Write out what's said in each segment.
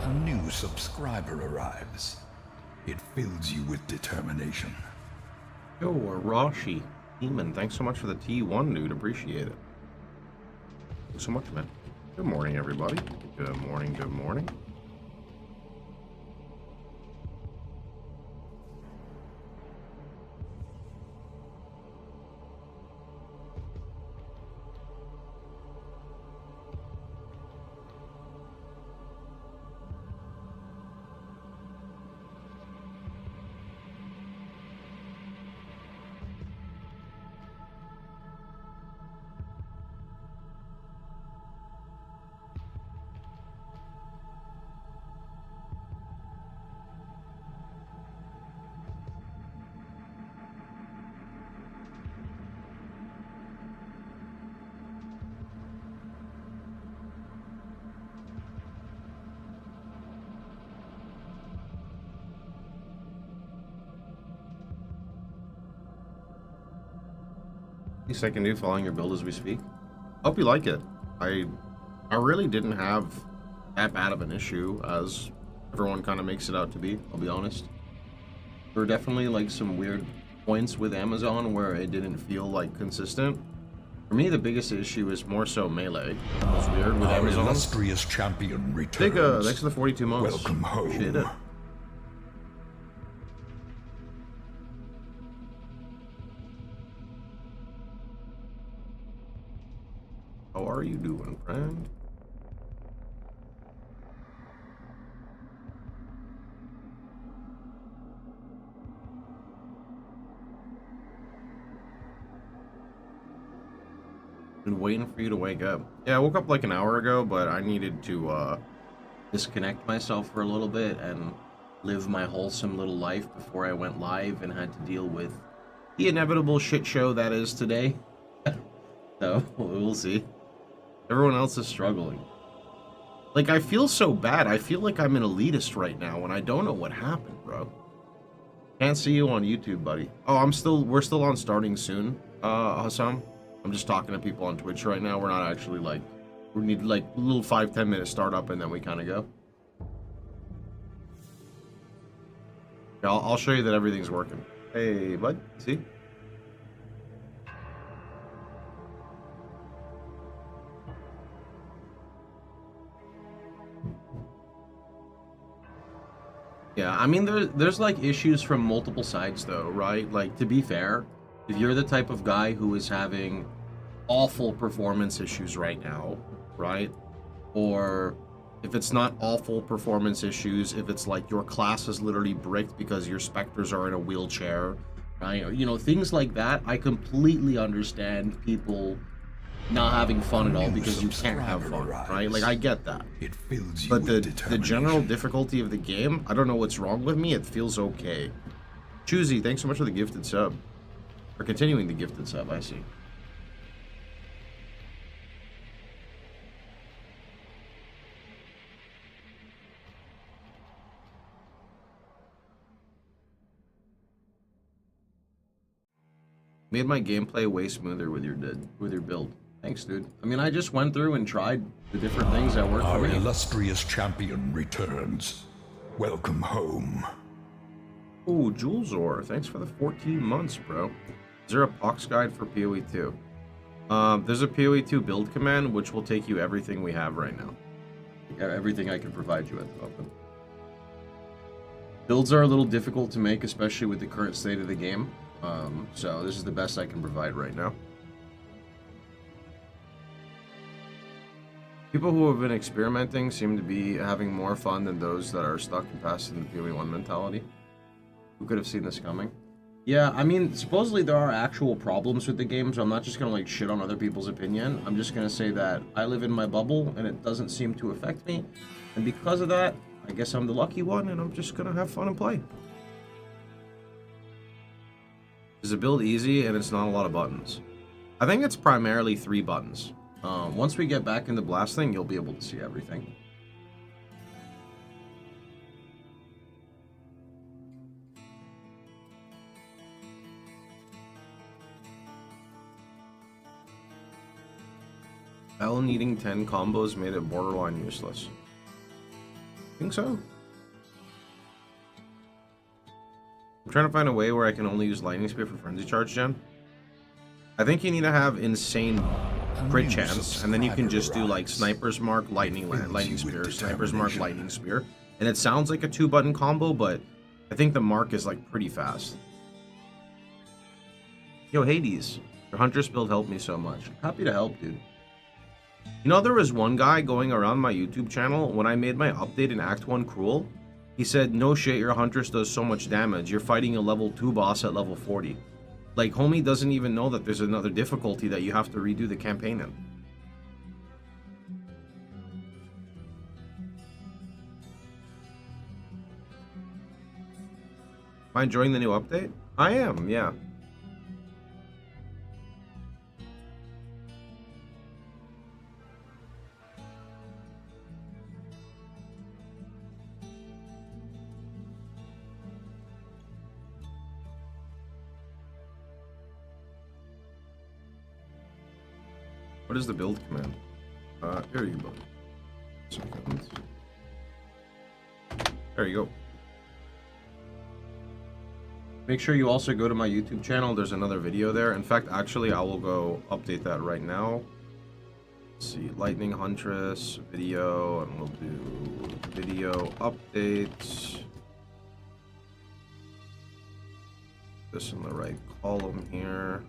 a new subscriber arrives, it fills you with determination. Yo, Arashi. Demon, thanks so much for the T1, dude. Appreciate it. Thanks so much, man. Good morning, everybody. Good morning, good morning. Least I can do following your build as we speak. Hope you like it. I really didn't have that bad of an issue as everyone kind of makes it out to be, I'll be honest. There were definitely like some weird points with Amazon where it didn't feel like consistent. For me, the biggest issue is more so melee. It was weird with Amazon. Our illustrious champion returns. Thanks for the 42 months. Welcome home. Appreciate it. How are you doing, friend? Been waiting for you to wake up. Yeah, I woke up like an hour ago, but I needed to disconnect myself for a little bit and live my wholesome little life before I went live and had to deal with the inevitable shit show that is today. So, we'll see. Everyone else is struggling. Like, I feel so bad. I feel like I'm an elitist right now, and I don't know what happened, bro. Can't see you on YouTube, buddy. Oh, we're still on starting soon, Hassam. I'm just talking to people on Twitch right now. We're not actually, like, we need, like, a little 5-10 minute startup, and then we kind of go. Yeah, I'll show you that everything's working. Hey, bud, see? Yeah, I mean, there's like issues from multiple sides though, right? Like, to be fair, if you're the type of guy who is having awful performance issues right now, right? Or if it's not awful performance issues, if it's like your class is literally bricked because your specters are in a wheelchair, right? Or, you know, things like that, I completely understand people not having fun at all because you can't have fun, right? Like, I get that. It fills you but with the general difficulty of the game, I don't know what's wrong with me. It feels okay. Choosy, thanks so much for the gifted sub. Or continuing the gifted sub, I see. Made my gameplay way smoother with your build. Thanks, dude. I mean, I just went through and tried the different things that worked for me. Our illustrious champion returns. Welcome home. Ooh, Julesor, thanks for the 14 months, bro. Is there a Pox guide for POE2? There's a POE2 build command, which will take you everything we have right now. Everything I can provide you at the moment. Builds are a little difficult to make, especially with the current state of the game. So this is the best I can provide right now. People who have been experimenting seem to be having more fun than those that are stuck and passed in the POE1 mentality. Who could have seen this coming? Yeah, I mean, supposedly there are actual problems with the game, so I'm not just gonna like shit on other people's opinion. I'm just gonna say that I live in my bubble and it doesn't seem to affect me. And because of that, I guess I'm the lucky one and I'm just gonna have fun and play. Is the build easy and it's not a lot of buttons? I think it's primarily 3 buttons. Once we get back into blasting, you'll be able to see everything. L needing 10 combos made it borderline useless. Think so? I'm trying to find a way where I can only use Lightning Spear for Frenzy Charge gen. I think you need to have insane crit chance, and then you can just do like Sniper's Mark, Lightning Spear, Sniper's Mark, Lightning Spear. And it sounds like a 2-button combo, but I think the mark is like pretty fast. Yo, Hades, your Huntress build helped me so much. Happy to help, dude. You know, there was one guy going around my YouTube channel when I made my update in Act 1 Cruel. He said, no shit, your Huntress does so much damage. You're fighting a level 2 boss at level 40. Like, homie doesn't even know that there's another difficulty that you have to redo the campaign in. Am I enjoying the new update? I am, yeah. What is the build command? Here you go. Seconds. There you go. Make sure you also go to my YouTube channel. There's another video there. In fact, actually, I will go update that right now. Let's see, Lightning Huntress video, and we'll do video updates. This in the right column here.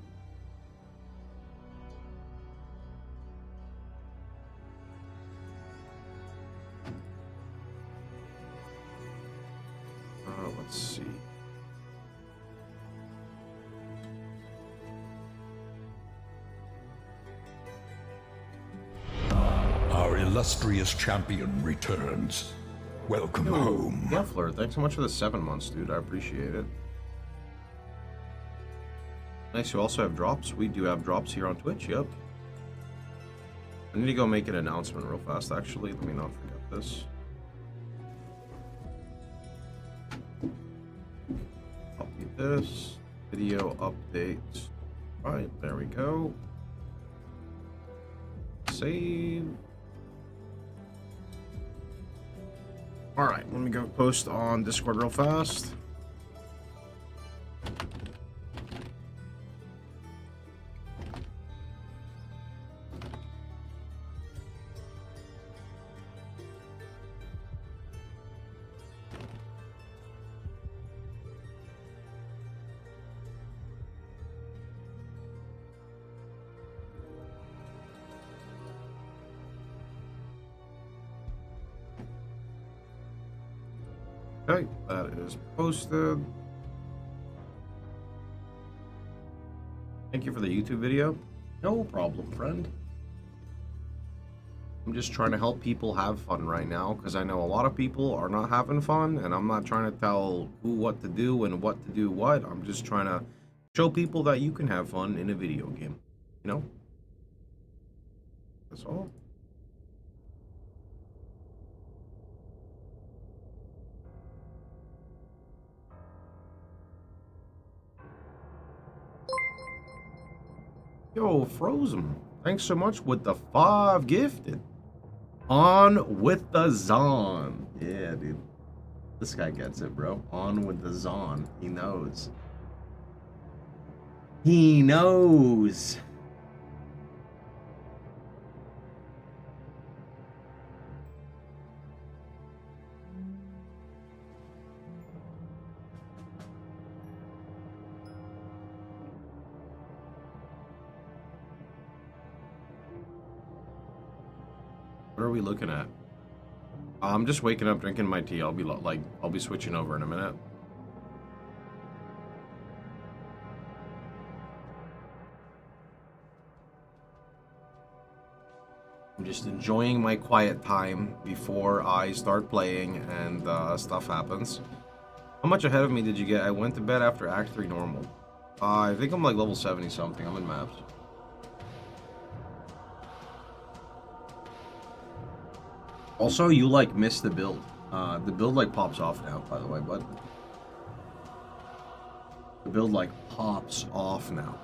Let's see. Our illustrious champion returns. Welcome home. Ruffler, thanks so much for the 7 months, dude. I appreciate it. Nice, you also have drops. We do have drops here on Twitch, yep. I need to go make an announcement real fast, actually. Let me not forget this. Copy this. Video update. Right, there we go. Save. Alright, let me go post on Discord real fast. Okay, that is posted. Thank you for the YouTube video. No problem, friend. I'm just trying to help people have fun right now, because I know a lot of people are not having fun, and I'm not trying to tell who what to do and what to do what. I'm just trying to show people that you can have fun in a video game. You know? That's all. Yo, Frozen, thanks so much with the 5 gifted. On with the Zon. Yeah, dude. This guy gets it, bro. On with the Zon. He knows. He knows. What are we looking at? I'm just waking up, drinking my tea. I'll be switching over in a minute. I'm just enjoying my quiet time before I start playing and stuff happens. How much ahead of me did you get? I went to bed after Act 3 normal. I think I'm like level 70 something. I'm in maps. Also, you like missed the build. The build like pops off now, by the way, bud. The build like pops off now.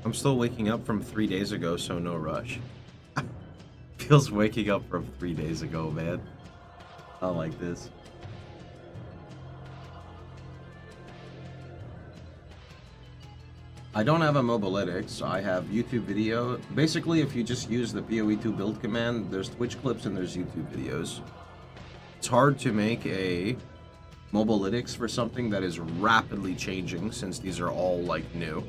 I'm still waking up from 3 days ago, so no rush. Feels waking up from 3 days ago, man. I like this. I don't have a Mobalytics. I have YouTube video. Basically, if you just use the POE2 build command, there's Twitch clips and there's YouTube videos. It's hard to make a Mobalytics for something that is rapidly changing, since these are all, like, new.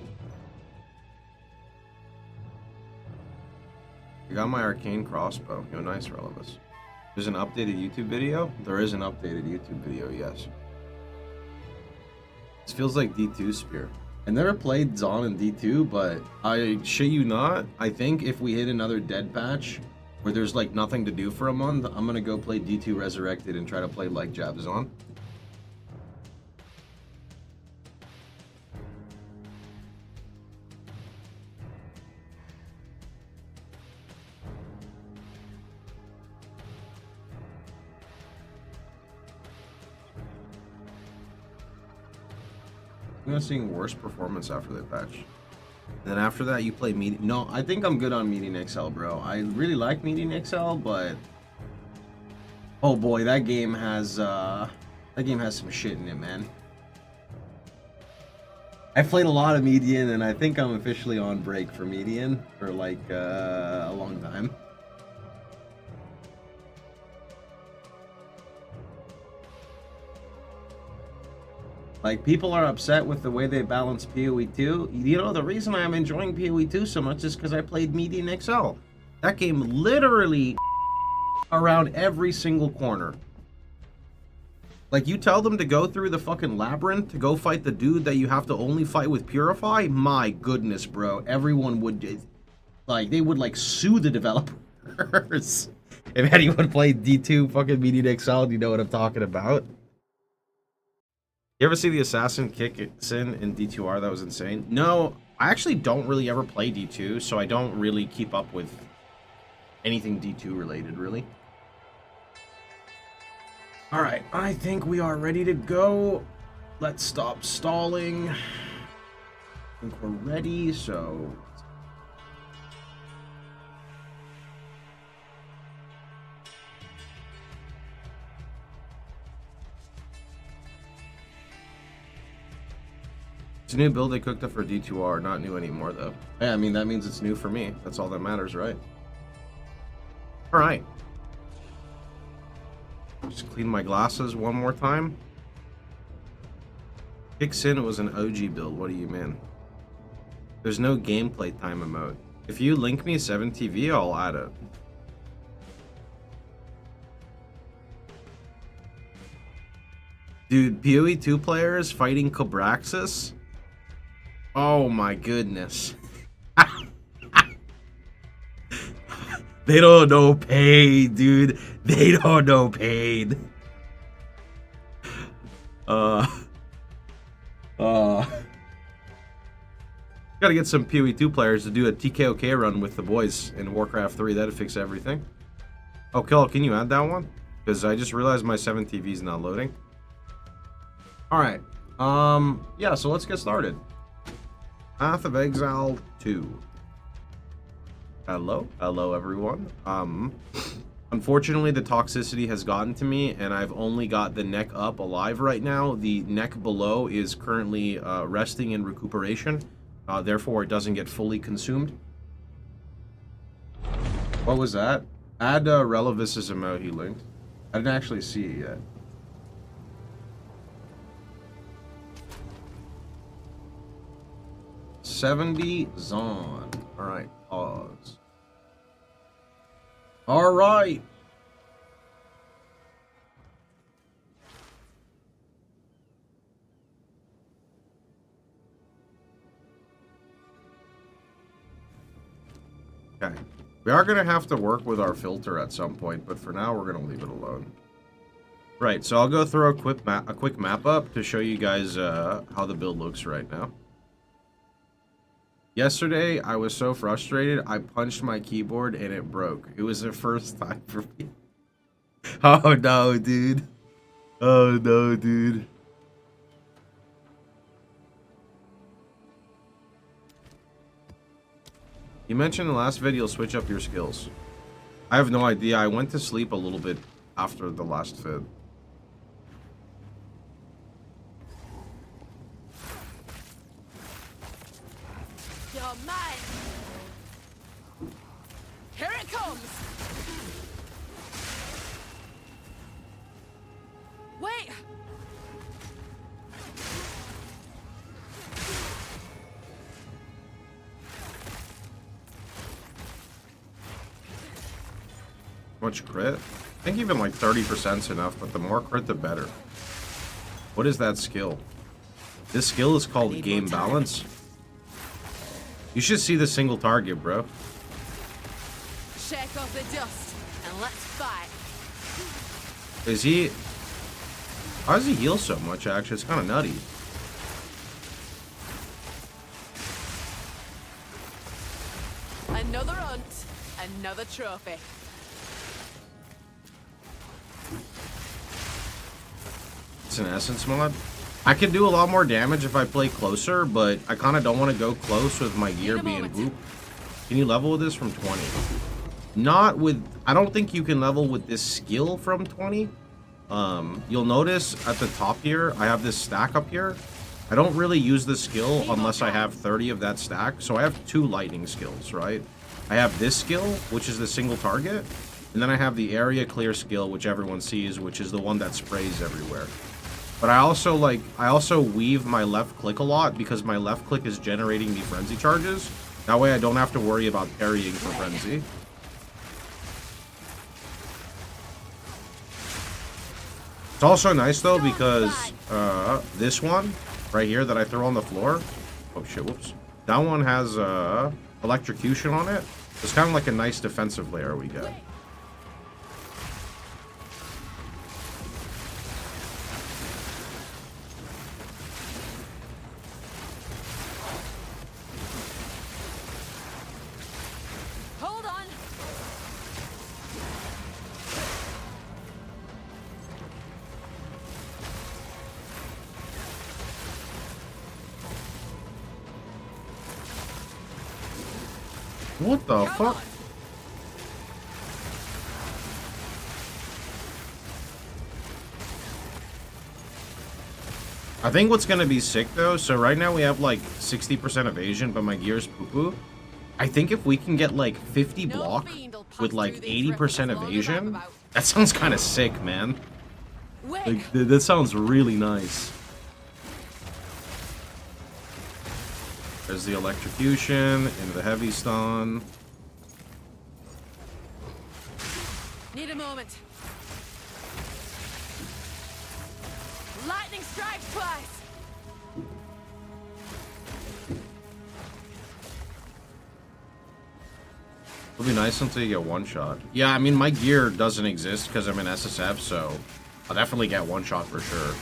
I got my arcane crossbow. Yo, nice, Relevus. There's an updated YouTube video? There is an updated YouTube video, yes. This feels like D2 Spear. I never played Zon in D2, but I shit you not, I think if we hit another dead patch where there's like nothing to do for a month, I'm gonna go play D2 Resurrected and try to play like Jab Zon. I'm not seeing worse performance after that patch. And then after that, you play Medium. No, I think I'm good on Medium XL, bro. I really like Medium XL, but oh boy, that game has some shit in it, man. I played a lot of Median, and I think I'm officially on break for Median for like a long time. Like, people are upset with the way they balance POE2. You know, the reason I'm enjoying POE2 so much is because I played Median XL. That game literally around every single corner. Like, you tell them to go through the fucking labyrinth to go fight the dude that you have to only fight with Purify. My goodness, bro. Everyone would, like, they would, like, sue the developers. If anyone played D2 fucking Median XL, you know what I'm talking about. You ever see the assassin kick in D2R? That was insane. No, I actually don't really ever play D2, so I don't really keep up with anything D2 related, really. Alright, I think we are ready to go. Let's stop stalling. I think we're ready, so... It's a new build they cooked up for D2R, not new anymore though. Yeah, I mean, that means it's new for me. That's all that matters, right? Alright. Just clean my glasses one more time. Kicks in, it was an OG build, what do you mean? There's no gameplay time emote. If you link me 7TV, I'll add it. Dude, POE2 players fighting Cobraxis? Oh my goodness. They don't know pain, dude. They don't know pain. Gotta get some POE2 players to do a TKOK run with the boys in Warcraft 3. That'd fix everything. Oh, Kill, can you add that one? Because I just realized my 7TV is not loading. Alright. Yeah, so let's get started. Path of Exile 2. Hello everyone. Unfortunately the toxicity has gotten to me and I've only got the neck up alive right now. The neck below is currently resting in recuperation, therefore it doesn't get fully consumed. What was that? Add Relevis's emote he linked. I didn't actually see it yet. $70 Zon. Alright, pause. Alright. Okay. We are going to have to work with our filter at some point, but for now we're going to leave it alone. Right, so I'll go throw a quick map up to show you guys how the build looks right now. Yesterday, I was so frustrated, I punched my keyboard and it broke. It was the first time for me. Oh no, dude. Oh no, dude. You mentioned in the last video switch up your skills. I have no idea. I went to sleep a little bit after the last vid. You're mine. Here it comes. Wait. Much crit? I think even like 30% is enough, but the more crit, the better. What is that skill? This skill is called Game Balance. You should see the single target, bro. Shake off the dust and let's fight. Is he... How does he heal so much, actually? It's kind of nutty. Another hunt, another trophy. It's an essence mod. I could do a lot more damage if I play closer, but I kind of don't want to go close with my gear being boop. Can you level with this from 20? Not with... I don't think you can level with this skill from 20. You'll notice at the top here, I have this stack up here. I don't really use the skill unless I have 30 of that stack. So I have 2 lightning skills, right? I have this skill, which is the single target. And then I have the area clear skill, which everyone sees, which is the one that sprays everywhere. But I also weave my left click a lot because my left click is generating the frenzy charges. That way I don't have to worry about parrying for frenzy. It's also nice though because this one right here that I throw on the floor. Oh shit, whoops. That one has electrocution on it. It's kind of like a nice defensive layer we get. Hold on. What the fuck? I think what's gonna be sick though, so right now we have like 60% evasion, but my gear's poo-poo. I think if we can get like 50 block with like 80% evasion, that sounds kind of sick, man. Like, that sounds really nice. There's the electrocution into the heavy stun. Need a moment. Lightning strikes twice. It'll be nice until you get one shot. Yeah, I mean, my gear doesn't exist because I'm in SSF, so I'll definitely get one shot for sure.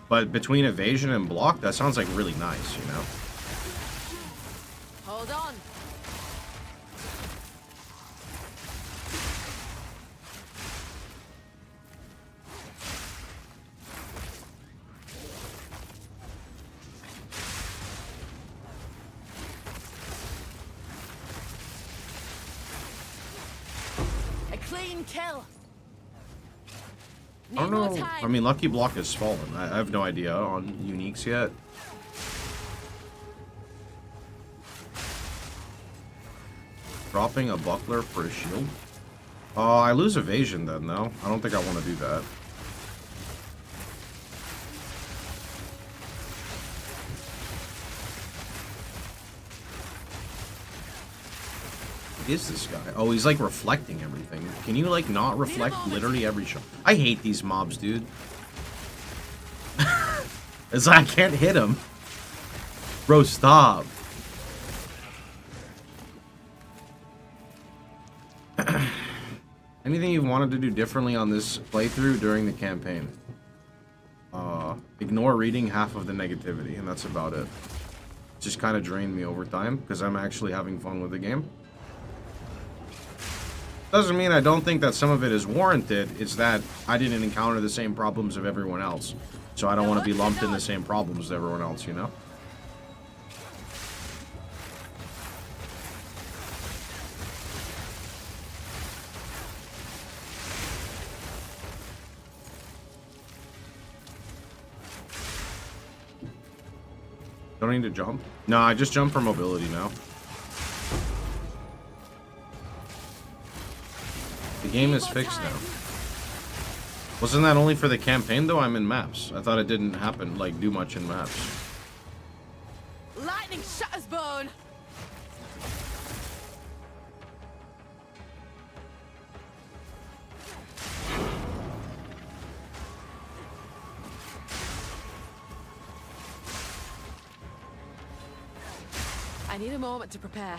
But between evasion and block, that sounds like really nice, you know? Hold on. A clean kill. I don't Need more know. time. I mean, Lucky Block has fallen. I have no idea on uniques yet. Dropping a buckler for a shield? I lose evasion then, though. I don't think I want to do that. What is this guy? Oh, he's like reflecting everything. Can you like not reflect literally every shot? I hate these mobs, dude. It's like I can't hit him. Bro, stop. Anything you've wanted to do differently on this playthrough during the campaign? Ignore reading half of the negativity, and that's about it. Just kind of drained me over time, because I'm actually having fun with the game. Doesn't mean I don't think that some of it is warranted, it's that I didn't encounter the same problems of everyone else. So I don't want to be lumped in the same problems as everyone else, you know? don't need to jump? No, I just jump for mobility now. The game is fixed now. Wasn't that only for the campaign though? I'm in maps. I thought it didn't happen, like, do much in maps. Lightning shatters bone. I need a moment to prepare.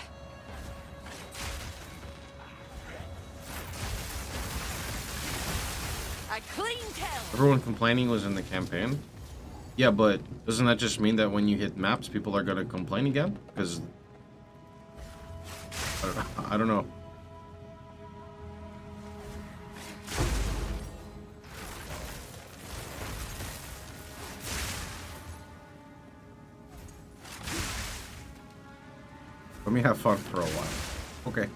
A clean kill. Everyone complaining was in the campaign? Yeah, but doesn't that just mean that when you hit maps, people are gonna complain again? Because... I don't know. Let me have fun for a while. Okay.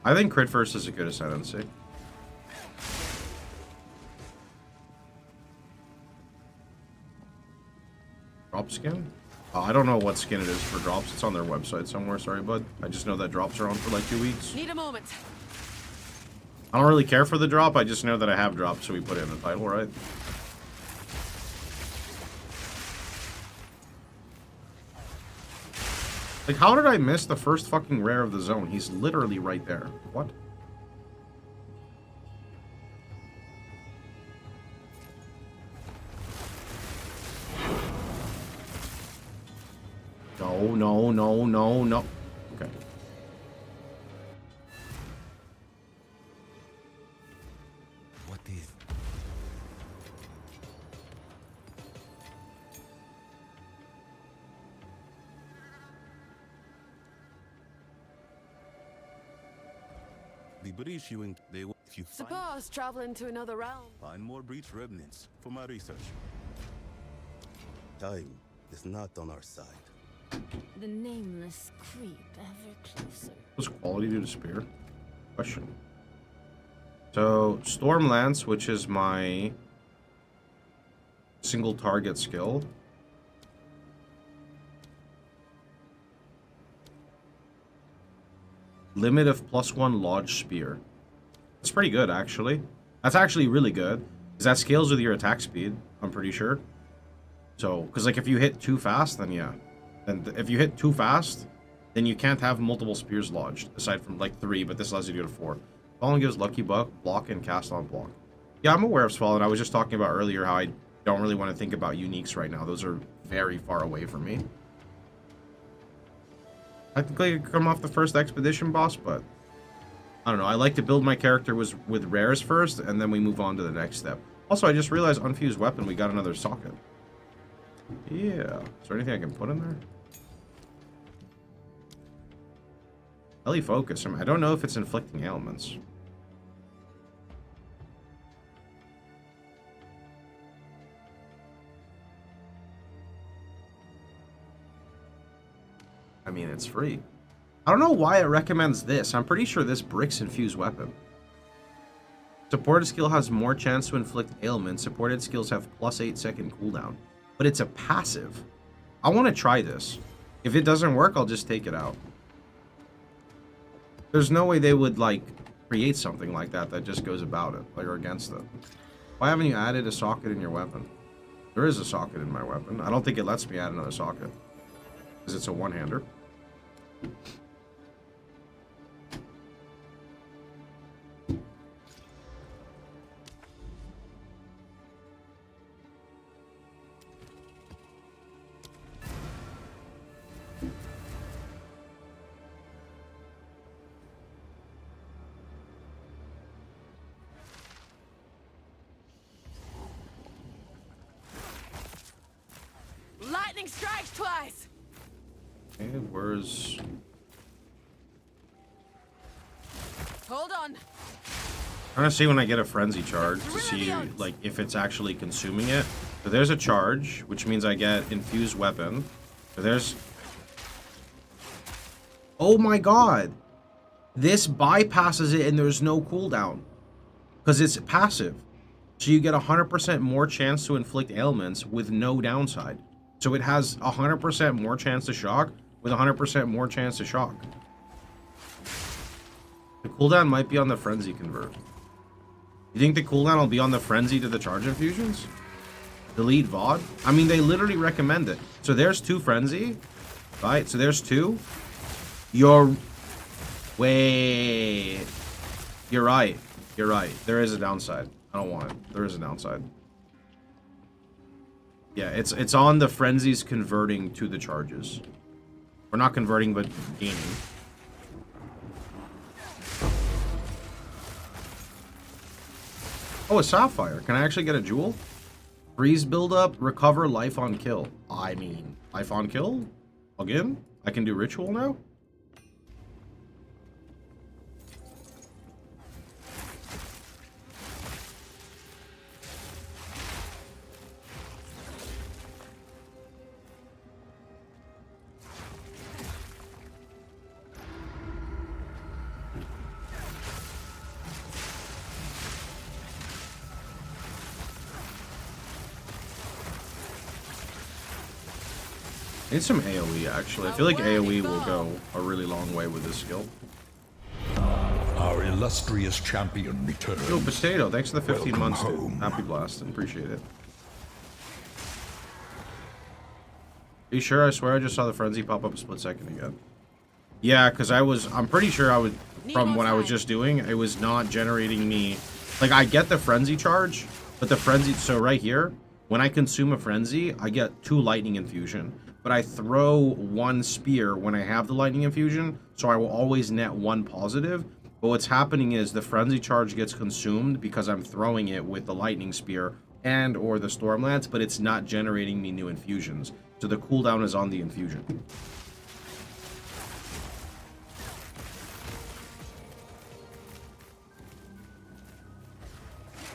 I think crit first is a good ascendancy. Drop skin? I don't know what skin it is for drops. It's on their website somewhere. Sorry, bud. I just know that drops are on for like 2 weeks. Need a moment. I don't really care for the drop. I just know that I have drops, so we put it in the title, right? Like, how did I miss the first fucking rare of the zone? He's literally right there. What? No, no, no, no, no. Okay. What is... The breach you in they if you Suppose traveling to another realm. find more breach remnants for my research. Time is not on our side. The nameless creep ever closer. What's quality do to spear? Question. So, Storm Lance, which is my single target skill. Limit of +1 Lodge Spear. That's pretty good, actually. That's actually really good. Because that scales with your attack speed, I'm pretty sure. So, because like if you hit too fast, then yeah. And if you hit too fast, then you can't have multiple spears lodged, aside from like 3, but this allows you to do to 4. Fallen gives lucky buck, block, and cast on block. Yeah, I'm aware of Fallen. I was just talking about earlier how I don't really want to think about uniques right now. Those are very far away from me. Technically, I could come off the first expedition boss, but I don't know. I like to build my character with rares first, and then we move on to the next step. Also, I just realized unfused weapon, we got another socket. Yeah. Is there anything I can put in there? Heli focus. I don't know if it's inflicting ailments. I mean, it's free. I don't know why it recommends this. I'm pretty sure this bricks infused weapon. Supported skill has more chance to inflict ailments. Supported skills have +8 second cooldown. But it's a passive. I want to try this. If it doesn't work, I'll just take it out. There's no way they would, like, create something like that that just goes about it, like, or against it. Why haven't you added a socket in your weapon? There is a socket in my weapon. I don't think it lets me add another socket. Because it's a one-hander. Lightning strikes twice. Okay, where's... Hold on. I'm trying to see when I get a frenzy charge to see like if it's actually consuming it. So there's a charge, which means I get infused weapon. So there's... Oh my god! This bypasses it and there's no cooldown. Because it's passive. So you get 100% more chance to inflict ailments with no downside. So it has 100% more chance to shock with 100% more chance to shock. The cooldown might be on the Frenzy convert. You think the cooldown will be on the Frenzy to the charge infusions? Delete VOD? I mean, they literally recommend it. So there's 2 Frenzy, right? So there's 2. Wait. You're right. You're right. There is a downside. I don't want it. There is a downside. Yeah, it's on the Frenzies converting to the charges. Or not converting, but gaining. Oh, a Sapphire. Can I actually get a jewel? Freeze buildup, recover life on kill. I mean, life on kill? Again? I can do ritual now? Need some AoE, actually. I feel like AoE will go a really long way with this skill. Our illustrious champion returns. Yo, Potato, thanks for the 15 months, dude. home. Happy blasting. Appreciate it. Are you sure? I swear I just saw the Frenzy pop up a split second again. Yeah, because I'm pretty sure I would, from what I was just doing, it was not generating me. Like, I get the Frenzy charge, but the Frenzy, so right here, when I consume a Frenzy, I get 2 Lightning Infusion. But I throw 1 spear when I have the Lightning Infusion, so I will always net 1 positive. But what's happening is the Frenzy charge gets consumed because I'm throwing it with the Lightning Spear and or the Storm Lance, but it's not generating me new infusions. So the cooldown is on the infusion.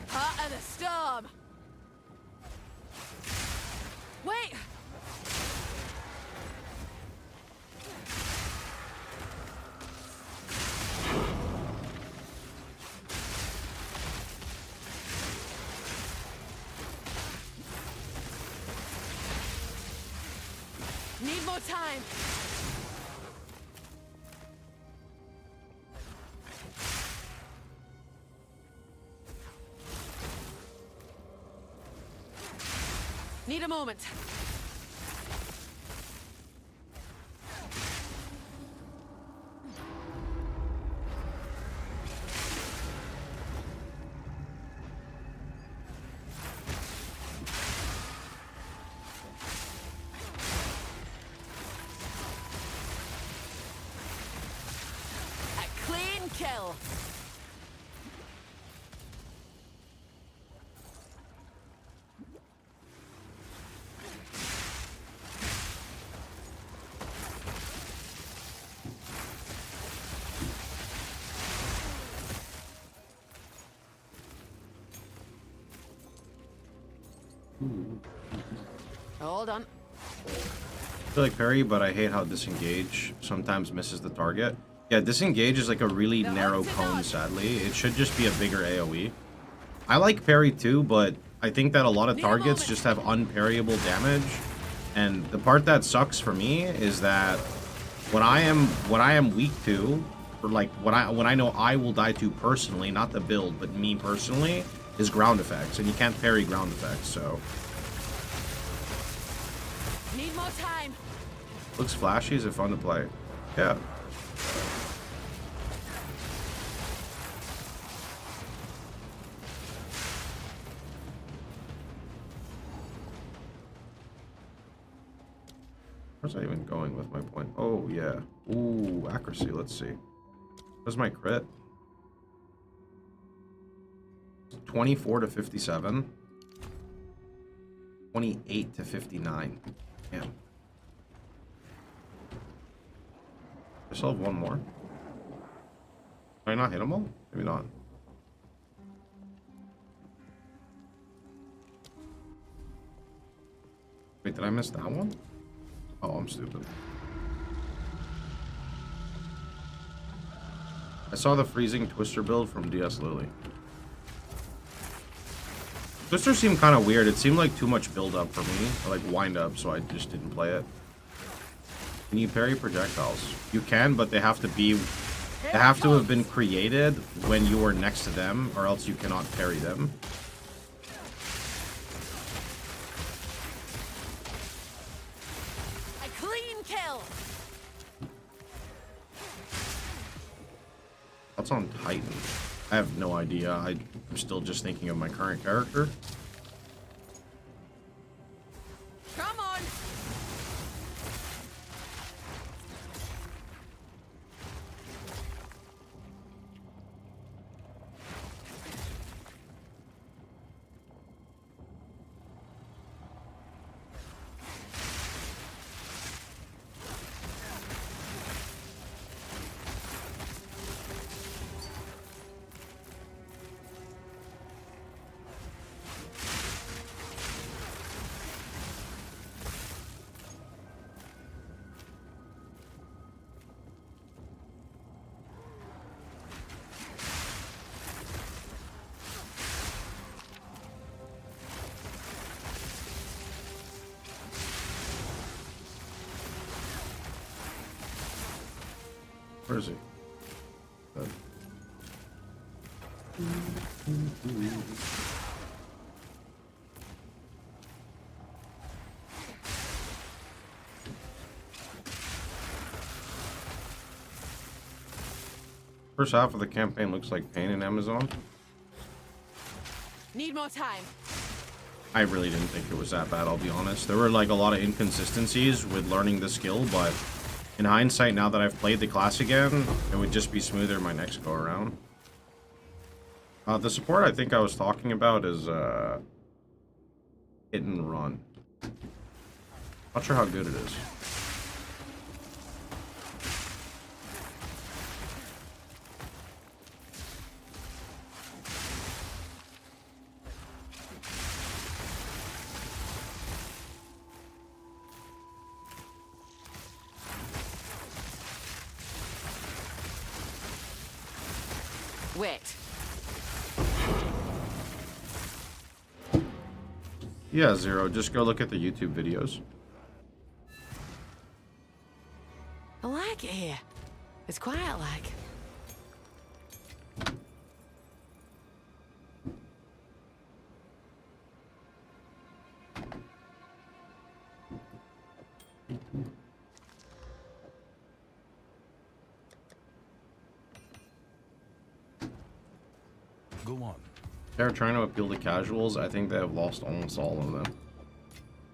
Hot at a storm. Wait. Need more time. Need a moment. A clean kill. Hold on. I feel like parry, but I hate how disengage sometimes misses the target. Yeah, disengage is like a really narrow cone, sadly. It should just be a bigger AoE. I like parry too, but I think that a lot of targets just have unparryable damage. And the part that sucks for me is that what I am weak to, or like what I know I will die to personally, not the build, but me personally, is ground effects. And you can't parry ground effects, so. Need more time. Looks flashy, is it fun to play? Yeah. Where's I even going with my point? Oh, yeah. Ooh, accuracy, let's see. Where's my crit? 24 to 57. 28 to 59. Damn. I still have one more. Did I not hit them all? Maybe not. Wait, did I miss that one? Oh, I'm stupid. I saw the freezing twister build from DS Lily. Twister seemed kind of weird. It seemed like too much build up for me, or like wind up, so I just didn't play it. Can you parry projectiles? You can, but they have to have been created when you are next to them, or else you cannot parry them. A clean kill. That's on Titan. I have no idea. I'm still just thinking of my current character. Come on. Where is he? First half of the campaign looks like pain in Amazon. Need more time. I really didn't think it was that bad, I'll be honest. There were like a lot of inconsistencies with learning the skill, but in hindsight, now that I've played the class again, it would just be smoother my next go around. The support I think I was talking about is hit and run. Not sure how good it is. Wait. Yeah, Zero, just go look at the YouTube videos. I like it here. It's quiet like. Go on. They're trying to appeal to casuals. I think they have lost almost all of them.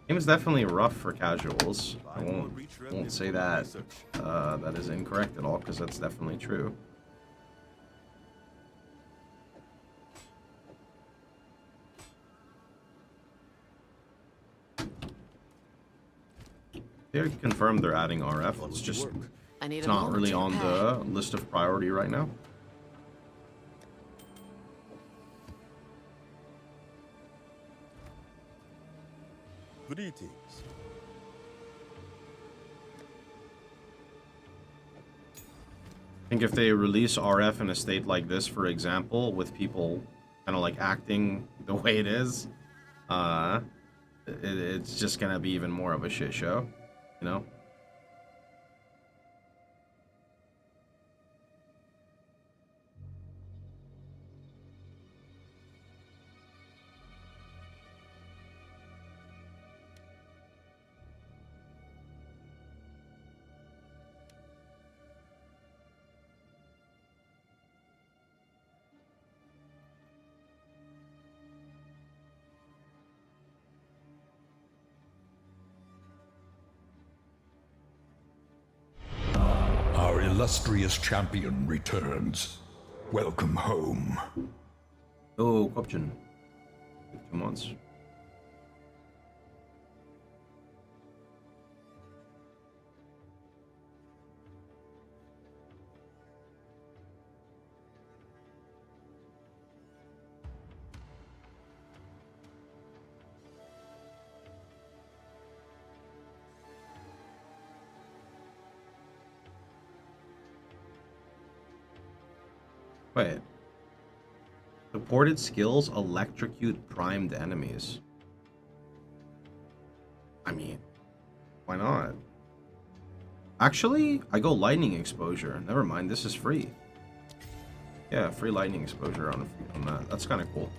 Game is definitely rough for casuals. I won't say that that is incorrect at all, because that's definitely true. They confirmed they're adding RF. It's just I need it's a not moment really to on prepare. the list of priority right now. Greetings. I think if they release RF in a state like this, for example, with people kind of like acting the way it is, it's just gonna be even more of a shit show, you know? Our illustrious champion returns. Welcome home. Oh, Kopchen. 2 months. Wait. Supported skills electrocute primed enemies. I mean, why not? Actually, I go lightning exposure. Never mind, this is free. Yeah, free lightning exposure on that. That's kind of cool.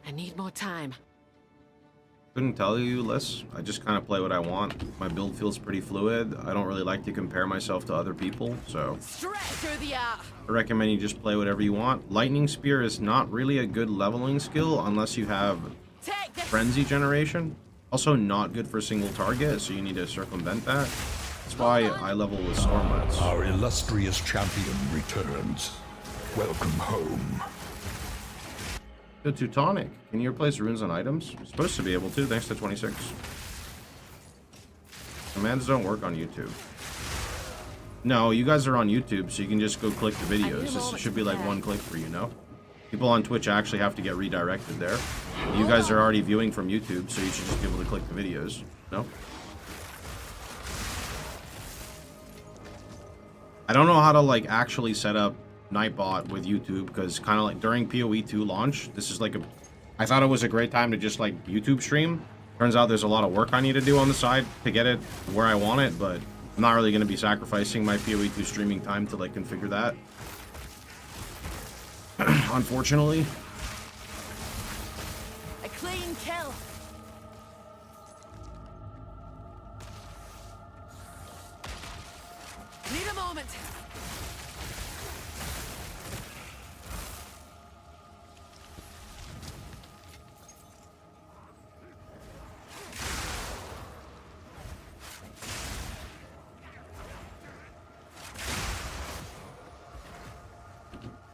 I need more time. Couldn't tell you, Liz. I just kind of play what I want. My build feels pretty fluid. I don't really like to compare myself to other people, so Straight through the art. I recommend you just play whatever you want. Lightning Spear is not really a good leveling skill unless you have Take this. Frenzy Generation. Also not good for single target, so you need to circumvent that. That's why I level with Stormlights. Our illustrious champion returns. Welcome home. The Teutonic. Can you replace runes on items? You're supposed to be able to, thanks to 26. Commands don't work on YouTube. No, you guys are on YouTube, so you can just go click the videos. This should be like one click for you, no? People on Twitch actually have to get redirected there. You guys are already viewing from YouTube, so you should just be able to click the videos, no? I don't know how to like actually set up Nightbot with YouTube, because kind of like during POE2 launch, this is like I thought it was a great time to just like YouTube stream. Turns out there's a lot of work I need to do on the side to get it where I want it, but I'm not really going to be sacrificing my POE2 streaming time to like configure that. Unfortunately. A clean kill. Need a moment.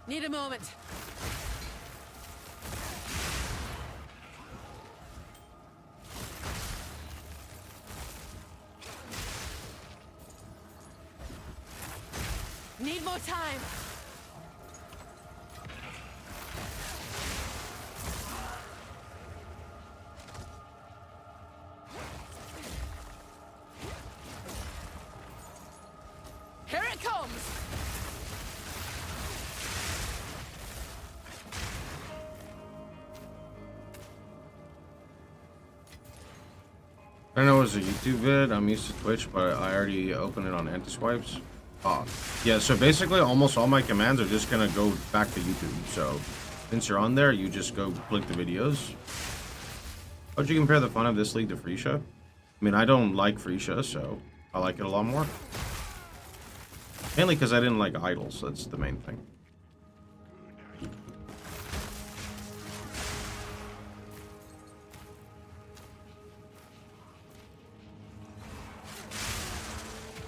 Need a moment. Need more time. Here it comes. I know it was a YouTube vid. I'm used to Twitch, but I already opened it on anti-swipes. Yeah, so basically almost all my commands are just gonna go back to YouTube. So since you're on there, you just go click the videos. How'd you compare the fun of this league to Freesia? I mean, I don't like Freesia, so I like it a lot more. Mainly because I didn't like idols. That's the main thing.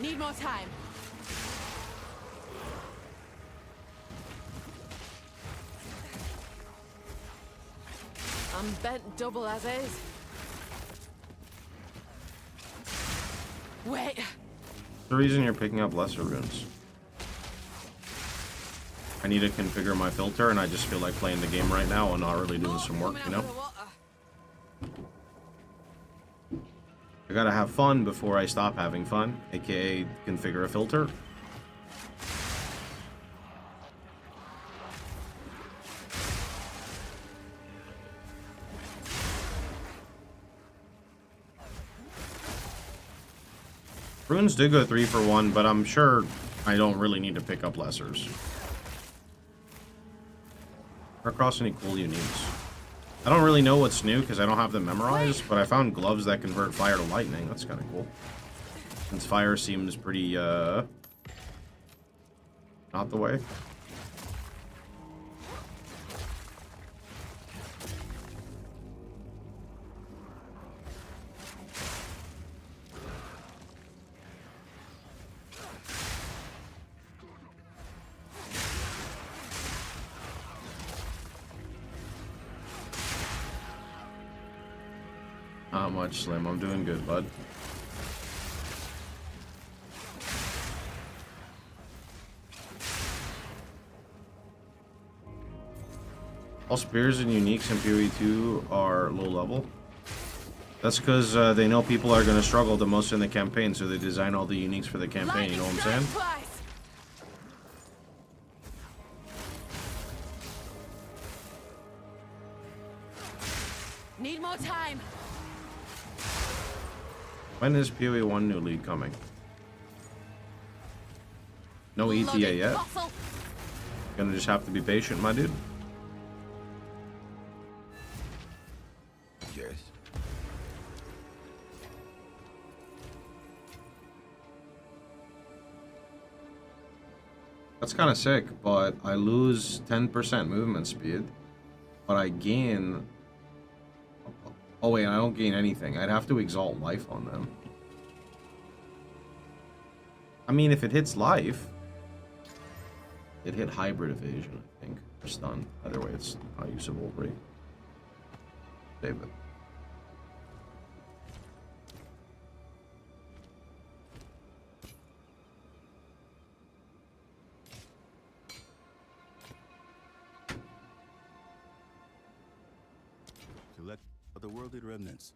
Need more time. I'm bent double as is. Wait. The reason you're picking up lesser runes. I need to configure my filter, and I just feel like playing the game right now and not really doing some work, you know? I gotta have fun before I stop having fun, aka configure a filter. Runes do go 3 for 1, but I'm sure I don't really need to pick up lessers. Or across any cool uniques. I don't really know what's new because I don't have them memorized, but I found gloves that convert fire to lightning. That's kind of cool. Since fire seems pretty, not the way. Not much, Slim. I'm doing good, bud. All spears and uniques in POE2 are low level. That's because they know people are going to struggle the most in the campaign, so they design all the uniques for the campaign, you know what I'm saying? Need more time. When is POE1 new league coming? No ETA yet. Gonna just have to be patient, my dude. Yes. That's kind of sick, but I lose 10% movement speed, but I gain... Oh wait, I don't gain anything. I'd have to exalt life on them. I mean, if it hits life... It hit hybrid evasion, I think, or stun. Either way, it's not usable, right? Save it. Select otherworldly remnants.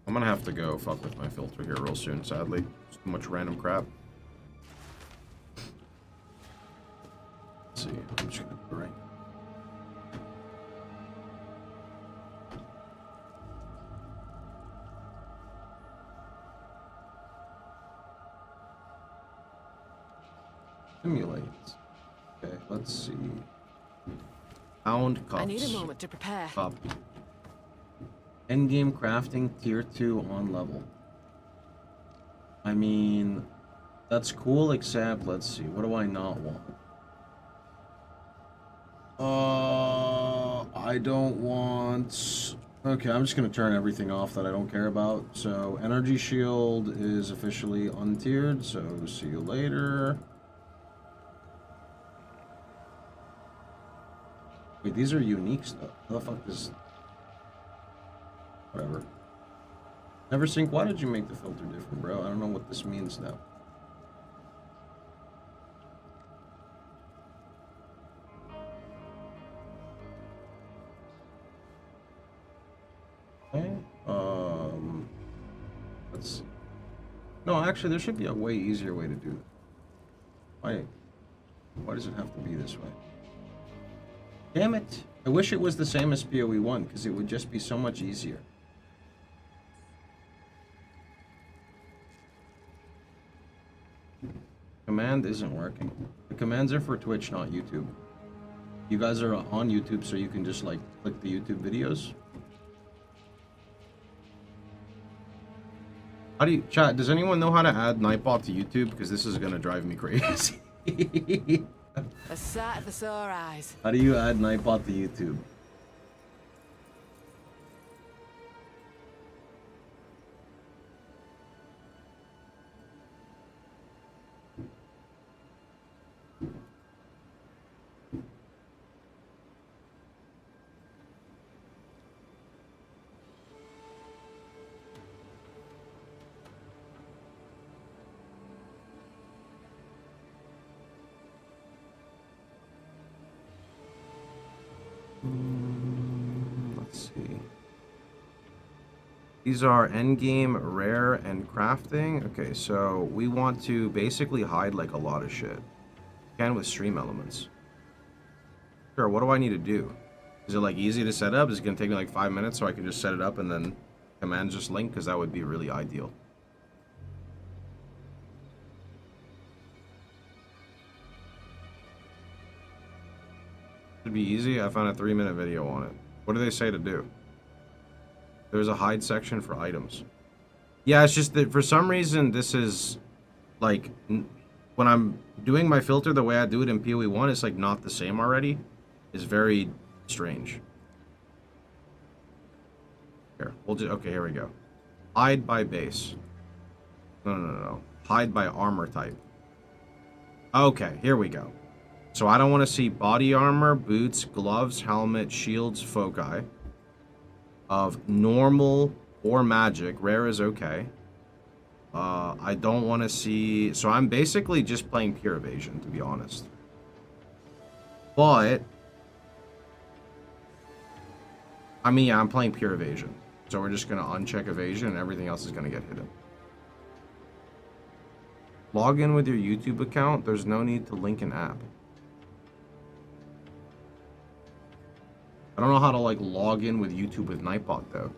I'm gonna have to go fuck with my filter here real soon, sadly. There's too much random crap. Let's see, I'm just gonna do it right. Simulate. Okay, let's see. Pound cups. I need a moment to prepare. Copy. Endgame crafting tier 2 on level. I mean, that's cool, except, let's see, what do I not want? I don't want... Okay, I'm just gonna turn everything off that I don't care about. So, energy shield is officially untiered, so see you later. Wait, these are unique stuff. How the fuck is... Whatever. Never sync. Why did you make the filter different, bro? I don't know what this means now. Okay. Let's see. No, actually, there should be a way easier way to do it. Why does it have to be this way? Damn it. I wish it was the same as POE1, because it would just be so much easier. Command isn't working. The commands are for Twitch, not YouTube. You guys are on YouTube, so you can just, like, click the YouTube videos. How do you... Chat, does anyone know how to add Nightbot to YouTube? Because this is going to drive me crazy. A sight for sore eyes. How do you add Nightbot to YouTube? Let's see. These are endgame, rare, and crafting. Okay, so we want to basically hide like a lot of shit. Can with stream elements. Sure, what do I need to do? Is it like easy to set up? Is it gonna take me like 5 minutes so I can just set it up and then commands just link? Because that would be really ideal. Should be easy. I found a 3-minute video on it. What do they say to do? There's a hide section for items. Yeah, it's just that for some reason this is like when I'm doing my filter the way I do it in POE1, it's like not the same already. It's very strange. Here, we'll just okay. Here we go. Hide by base. No. Hide by armor type. Okay, here we go. So I don't want to see body armor, boots, gloves, helmet, shields, foci. Of normal or magic. Rare is okay. I don't want to see... So I'm basically just playing pure evasion, to be honest. But I mean, yeah, I'm playing pure evasion. So we're just going to uncheck evasion and everything else is going to get hidden. Log in with your YouTube account. There's no need to link an app. I don't know how to, like, log in with YouTube with Nightbot, though.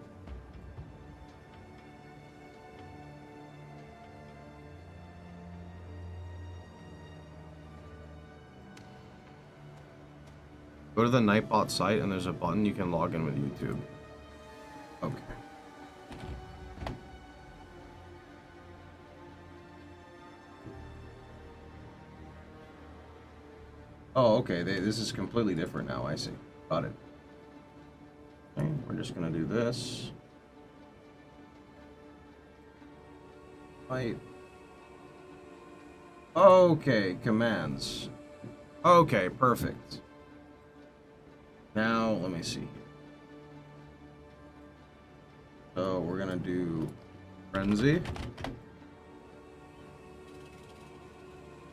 Go to the Nightbot site and there's a button you can log in with YouTube. Okay. Oh, okay. This is completely different now. I see. Got it. Okay, we're just gonna do this. Right. Okay, commands. Okay, perfect. Now, let me see. So, we're gonna do Frenzy.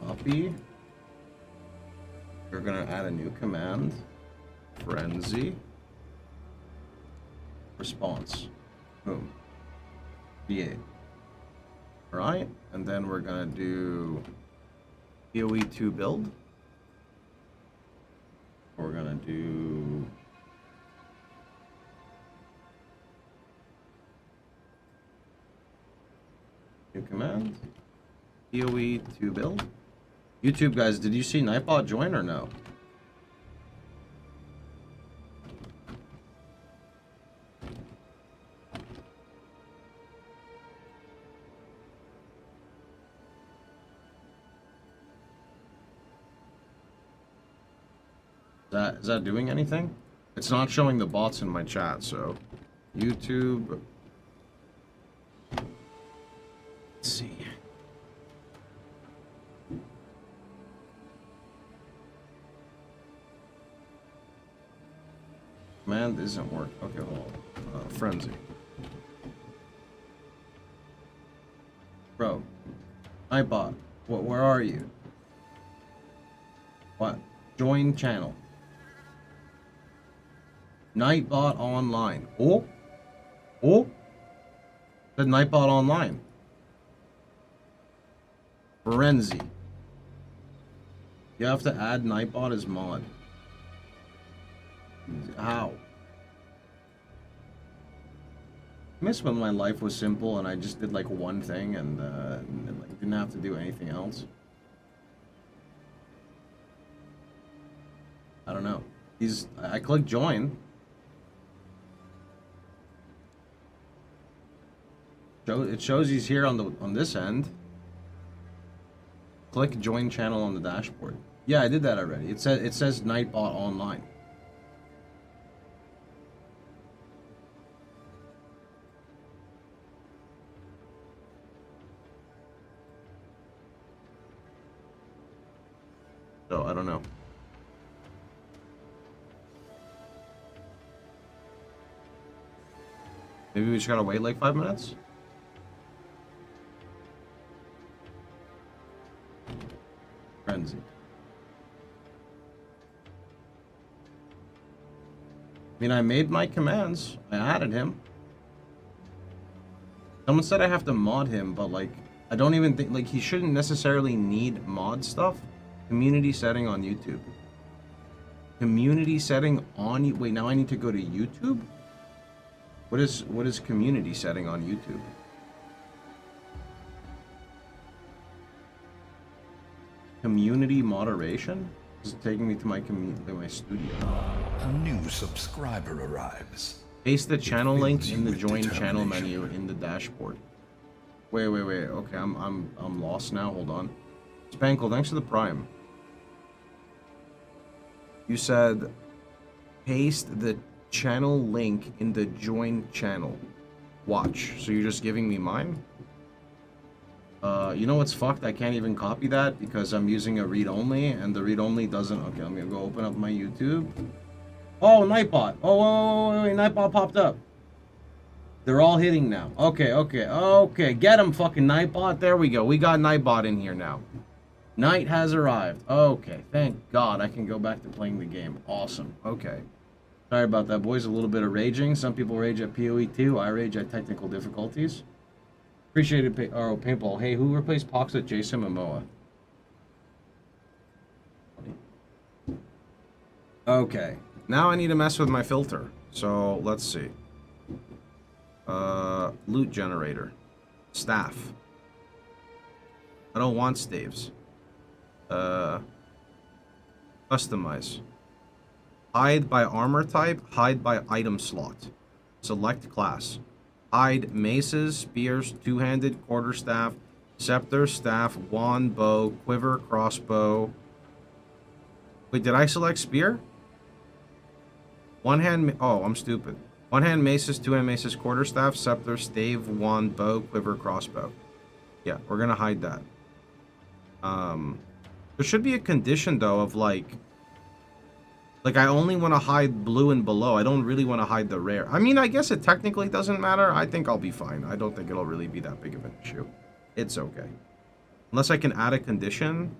Copy. We're gonna add a new command. Frenzy. Response. Boom. V8. Alright, and then we're gonna do POE2 build. We're gonna do new command. POE2 build. YouTube guys, did you see Nightbot join or no? Is that doing anything? It's not showing the bots in my chat, so YouTube. Let's see. Command isn't working. Okay, hold on. Frenzy. Bro. Nightbot. Where are you? What? Join channel. Nightbot online. Oh? Said Nightbot online. Frenzy. You have to add Nightbot as mod. How? I miss when my life was simple and I just did like one thing and like, didn't have to do anything else. I don't know. I click join. It shows he's here on this end. Click join channel on the dashboard. Yeah, I did that already. It says Nightbot online. So I don't know. Maybe we just gotta wait like 5 minutes? Frenzy. I mean, I made my commands. I added him. Someone said I have to mod him, but like, I don't even think, like, he shouldn't necessarily need mod stuff. Community setting on YouTube. Community setting on, wait, now I need to go to YouTube? What is community setting on YouTube? Community moderation? This is taking me to my studio. A new subscriber arrives. Paste the channel link in the with join channel determination. menu in the dashboard. Wait. Okay, I'm lost now. Hold on. Spankle, thanks for the prime. You said paste the channel link in the join channel. Watch. So you're just giving me mine? You know what's fucked? I can't even copy that because I'm using a read-only, and the read-only doesn't... Okay, I'm gonna go open up my YouTube. Oh, Nightbot. Oh, wait, Nightbot popped up. They're all hitting now. Okay. Get him, fucking Nightbot. There we go. We got Nightbot in here now. Night has arrived. Okay, thank God I can go back to playing the game. Awesome. Okay. Sorry about that, boys. A little bit of raging. Some people rage at POE2. I rage at technical difficulties. Appreciate it, Paintball. Hey, who replaced Pox at Jason Momoa? Okay. Now I need to mess with my filter. So, let's see. Loot generator. Staff. I don't want staves. Customize. Hide by armor type, hide by item slot. Select class. Hide maces, spears, two-handed, quarterstaff, scepter, staff, wand, bow, quiver, crossbow. Wait, did I select spear? One hand, oh, I'm stupid. One hand maces, two hand maces, quarterstaff, scepter, stave, wand, bow, quiver, crossbow. Yeah, we're gonna hide that. There should be a condition though of like I only want to hide blue and below. I don't really want to hide the rare. I mean, I guess it technically doesn't matter. I think I'll be fine. I don't think it'll really be that big of an issue. It's okay. Unless I can add a condition.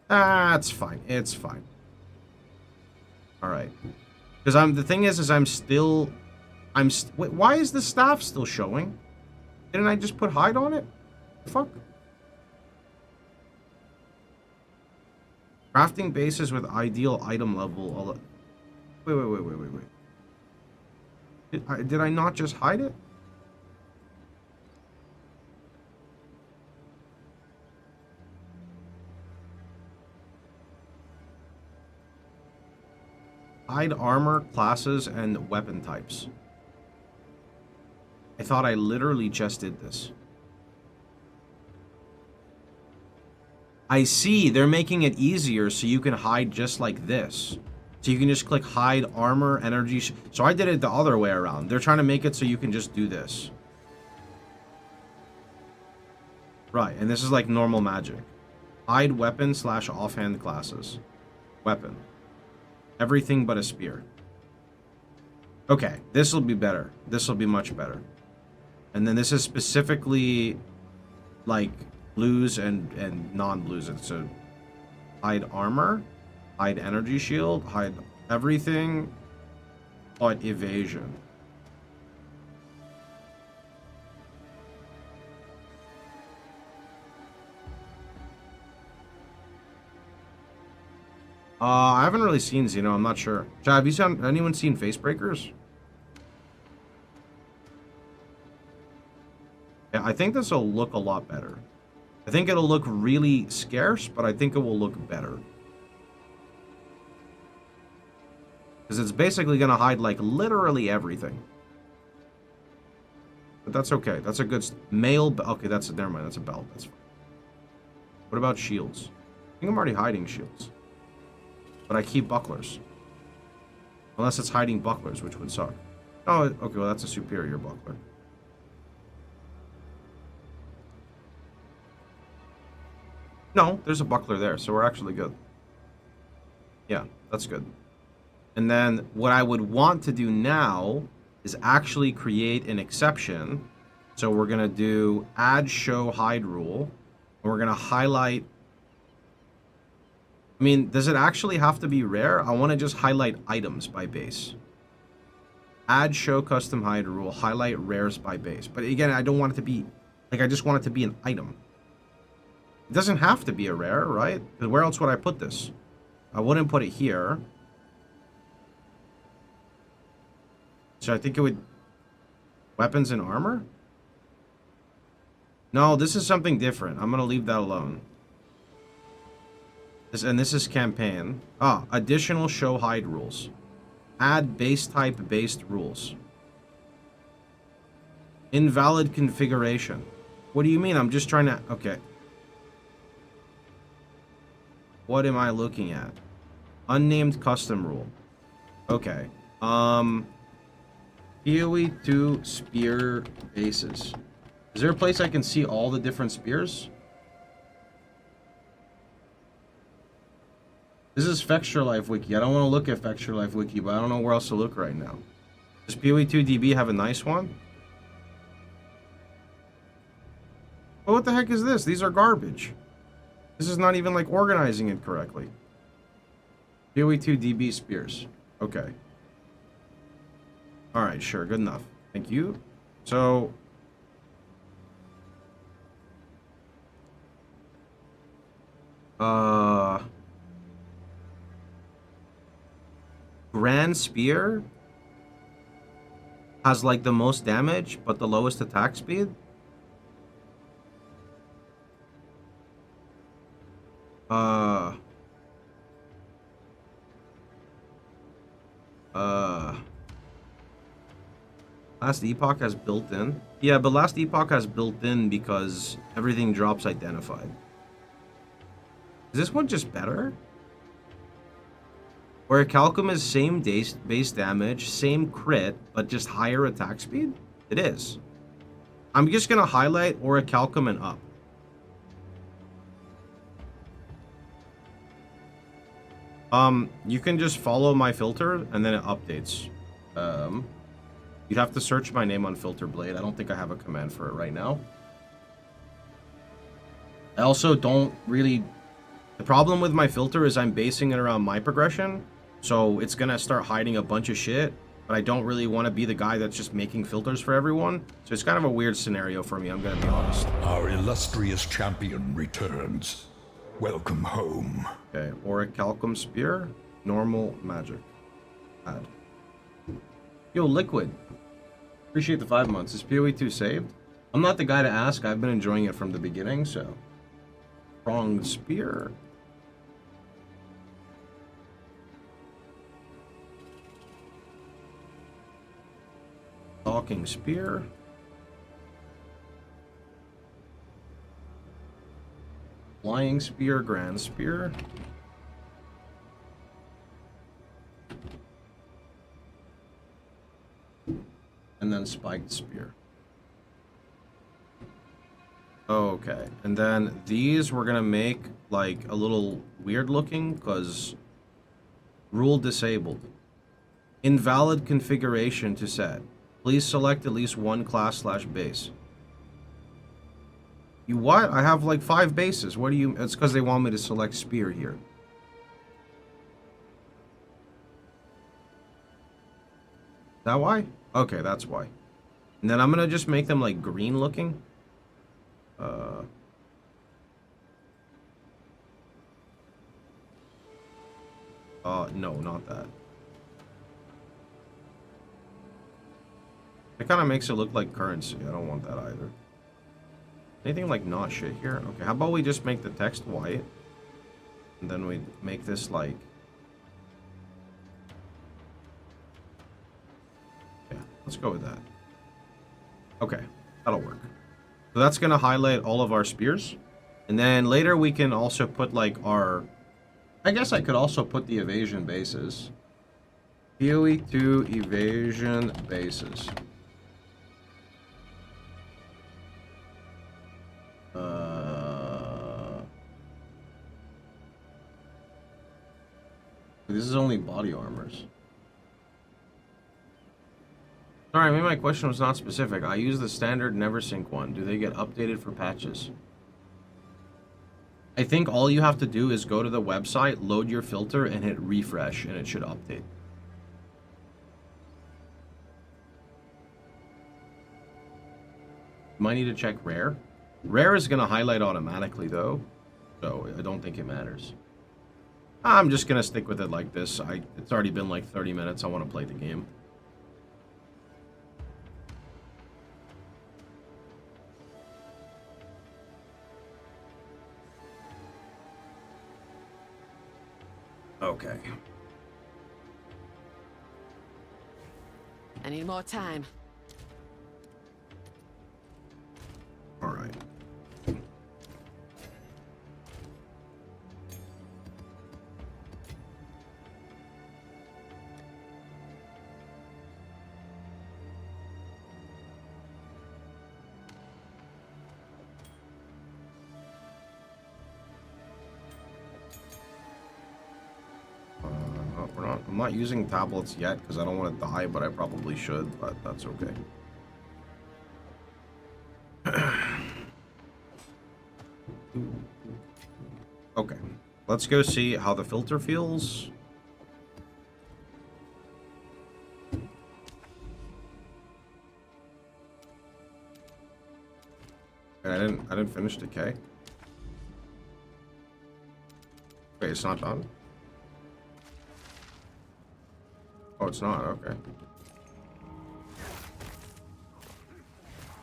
Ah, it's fine. It's fine. All right. Because the thing is wait, why is the staff still showing? Didn't I just put hide on it? Fuck. Crafting bases with ideal item level. Wait. Did I not just hide it? Hide armor, classes, and weapon types. I thought I literally just did this. I see, they're making it easier so you can hide just like this. So you can just click hide armor, energy. So I did it the other way around. They're trying to make it so you can just do this. Right, and this is like normal magic. Hide weapon / offhand classes. Weapon. Everything but a spear. Okay, this will be better. This will be much better. And then this is specifically like blues and non-blues. So hide armor, hide energy shield, hide everything but evasion. I haven't really seen Xeno. I'm not sure. Chad, have anyone seen Facebreakers? Yeah, I think this will look a lot better. I think it'll look really scarce, but I think it will look better. Because it's basically going to hide, like, literally everything. But that's okay. That's a good... Mail... Okay, that's... Never mind. That's a belt. That's fine. What about shields? I think I'm already hiding shields. But I keep bucklers. Unless it's hiding bucklers, which would suck. Oh, okay. Well, that's a superior buckler. No, there's a buckler there, so we're actually good. Yeah, that's good. And then what I would want to do now is actually create an exception. So we're going to do add show hide rule. And we're going to highlight... I mean, does it actually have to be rare? I want to just highlight items by base. Add show custom hide rule. Highlight rares by base. But again, I don't want it to be... Like, I just want it to be an item. It doesn't have to be a rare, right? Because where else would I put this? I wouldn't put it here. So I think it would... Weapons and armor? No, this is something different. I'm going to leave that alone. This is campaign. Additional show hide rules. Add base type based rules. Invalid configuration. What do you mean? I'm just trying to... Okay. What am I looking at? Unnamed custom rule. Okay. POE2 spear bases. Is there a place I can see all the different spears? This is Fexture Life Wiki. I don't want to look at Fexture Life Wiki, but I don't know where else to look right now. Does POE2 DB have a nice one? Well, what the heck is this? These are garbage. This is not even like organizing it correctly. POE2 DB spears. Okay. Alright, sure, good enough. Thank you. So Grand Spear has like the most damage, but the lowest attack speed. Last Epoch has built in. Yeah, but Last Epoch has built in because everything drops identified. Is this one just better? Where Calcum is same base damage, same crit, but just higher attack speed? It is. I'm just gonna highlight Orichalcum and up. You can just follow my filter and then it updates. You'd have to search my name on Filter Blade. I don't think I have a command for it right now. I also don't really... The problem with my filter is I'm basing it around my progression, so it's gonna start hiding a bunch of shit, but I don't really want to be the guy that's just making filters for everyone, so it's kind of a weird scenario for me, I'm gonna be honest. Our illustrious champion returns. Welcome home. Okay, Orichalcum Spear, normal magic. Add. Yo, Liquid. Appreciate the 5 months. Is POE2 saved? I'm not the guy to ask. I've been enjoying it from the beginning, so. Pronged Spear. Talking Spear. Flying Spear, Grand Spear. And then Spiked Spear. Okay, and then these we're gonna make like a little weird looking because rule disabled. Invalid configuration to set. Please select at least one class/base. You what? I have like 5 bases. What do you... It's because they want me to select spear here. Is that why? Okay, that's why. And then I'm gonna just make them like green looking. No, not that. It kind of makes it look like currency. I don't want that either. Anything like not shit here? Okay, how about we just make the text white? And then we make this like... Yeah, let's go with that. Okay, that'll work. So that's going to highlight all of our spears. And then later we can also put like our... I guess I could also put the evasion bases. POE2 evasion bases. This is only body armors. Sorry, maybe my question was not specific. I use the standard NeverSync one. Do they get updated for patches? I think all you have to do is go to the website, load your filter, and hit refresh, and it should update. You might need to check rare. Rare is going to highlight automatically, though, so I don't think it matters. I'm just going to stick with it like this. It's already been like 30 minutes. I want to play the game. Okay. I need more time. All right. I'm not using tablets yet because I don't want to die, but I probably should, but that's okay. Okay. Let's go see how the filter feels. I didn't finish decay. Wait, it's not done? Oh, it's not, okay.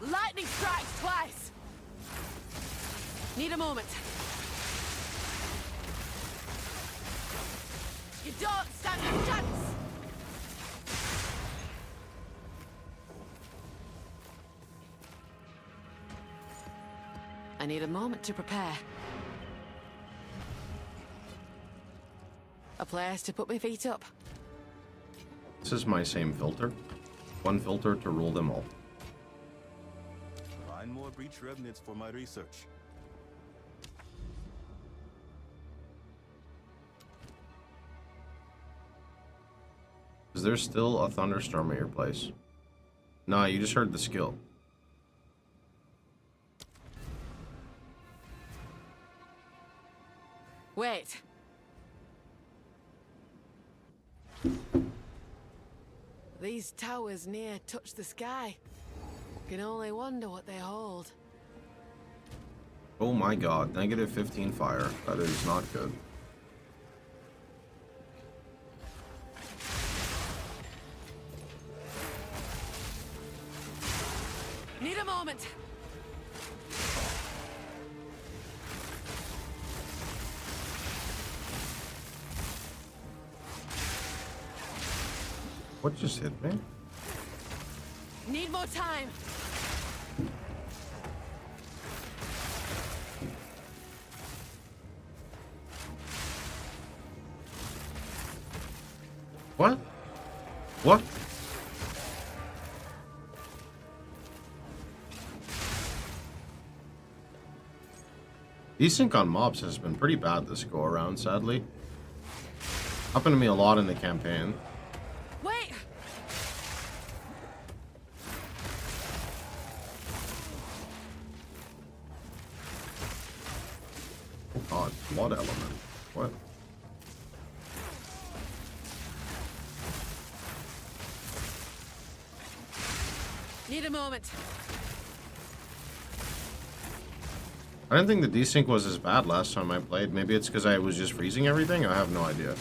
Lightning strikes twice. Need a moment. You don't stand a chance. I need a moment to prepare. A place to put my feet up. This is my same filter. One filter to rule them all. Find more breach remnants for my research. Is there still a thunderstorm at your place? Nah, you just heard the skill. Wait. These towers near touch the sky. Can only wonder what they hold. Oh my god, negative 15 fire. That is not good. Need a moment. What just hit me? Need more time. What? What? Desync on mobs has been pretty bad this go around, sadly. Happened to me a lot in the campaign. Wait. Oh god, blood element. What? Need a moment. I didn't think the desync was as bad last time I played. Maybe it's because I was just freezing everything? I have no idea.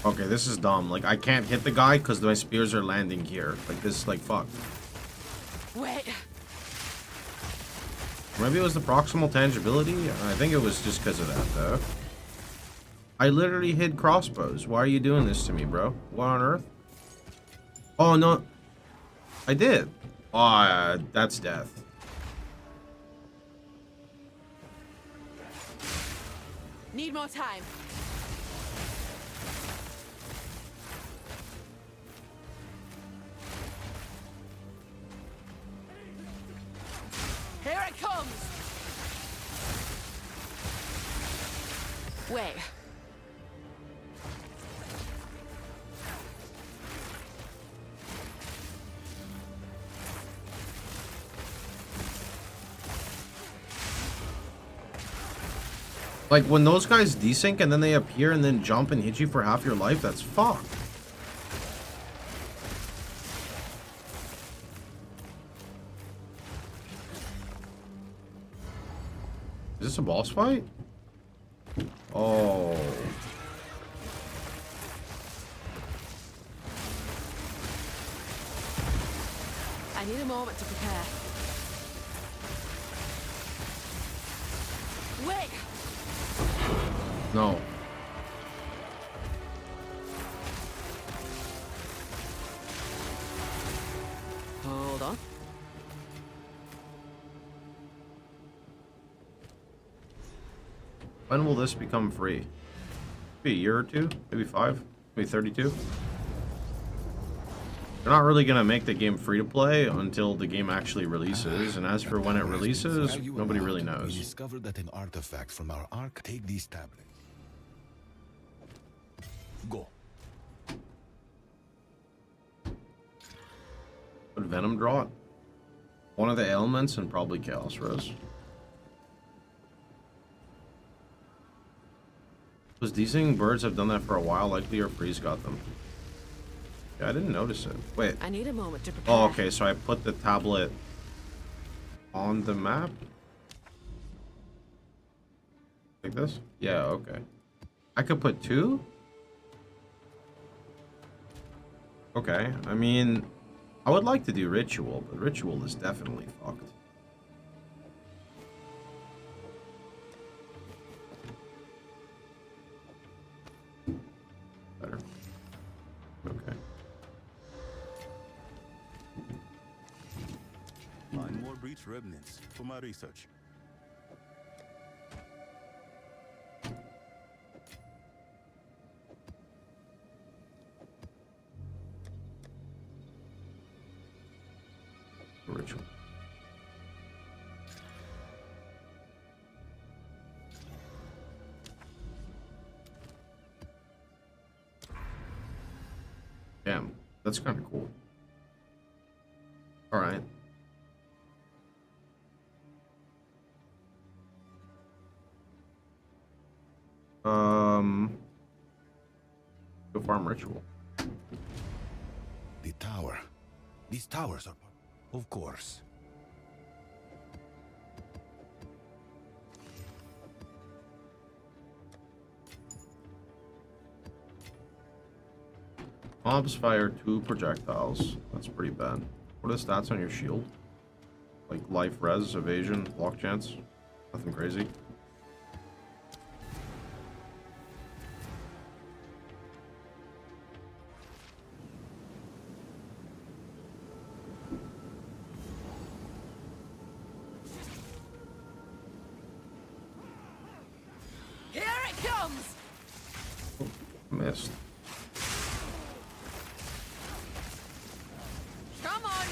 Okay, this is dumb. Like, I can't hit the guy because my spears are landing here. Like, this is like, fuck. Wait. Maybe it was the proximal tangibility? I think it was just because of that, though. I literally hid crossbows. Why are you doing this to me, bro? What on earth? Oh, no. I did. Oh, that's death. Need more time. Here it comes. Wait. Like, when those guys desync and then they appear and then jump and hit you for half your life, that's fucked. Is this a boss fight? Oh. I need a moment to prepare. Wait. No. Hold on. When will this become free? Maybe a year or two? Maybe 5? Maybe 32? They're not really going to make the game free to play until the game actually releases, and as for when it releases, nobody really We knows. discovered that an artifact from our ark. Take these tablets. Go. Would Venom draw it? One of the ailments and probably Chaos Rose. Because these singing birds have done that for a while. Likely or Freeze got them. Yeah, I didn't notice it. Wait. I need a moment to prepare. Oh, okay. So I put the tablet on the map. Like this? Yeah, okay. I could put 2? Okay. I mean, I would like to do Ritual, but Ritual is definitely fucked. Better. Okay. find more breach remnants for my research. Ritual. Damn, that's kind of cool. All right. Go farm Ritual. The tower. These towers are... Of course. Mobs fire 2 projectiles. That's pretty bad. What are the stats on your shield? Like life, res, evasion, block chance? Nothing crazy. Here it comes! Missed. Come on!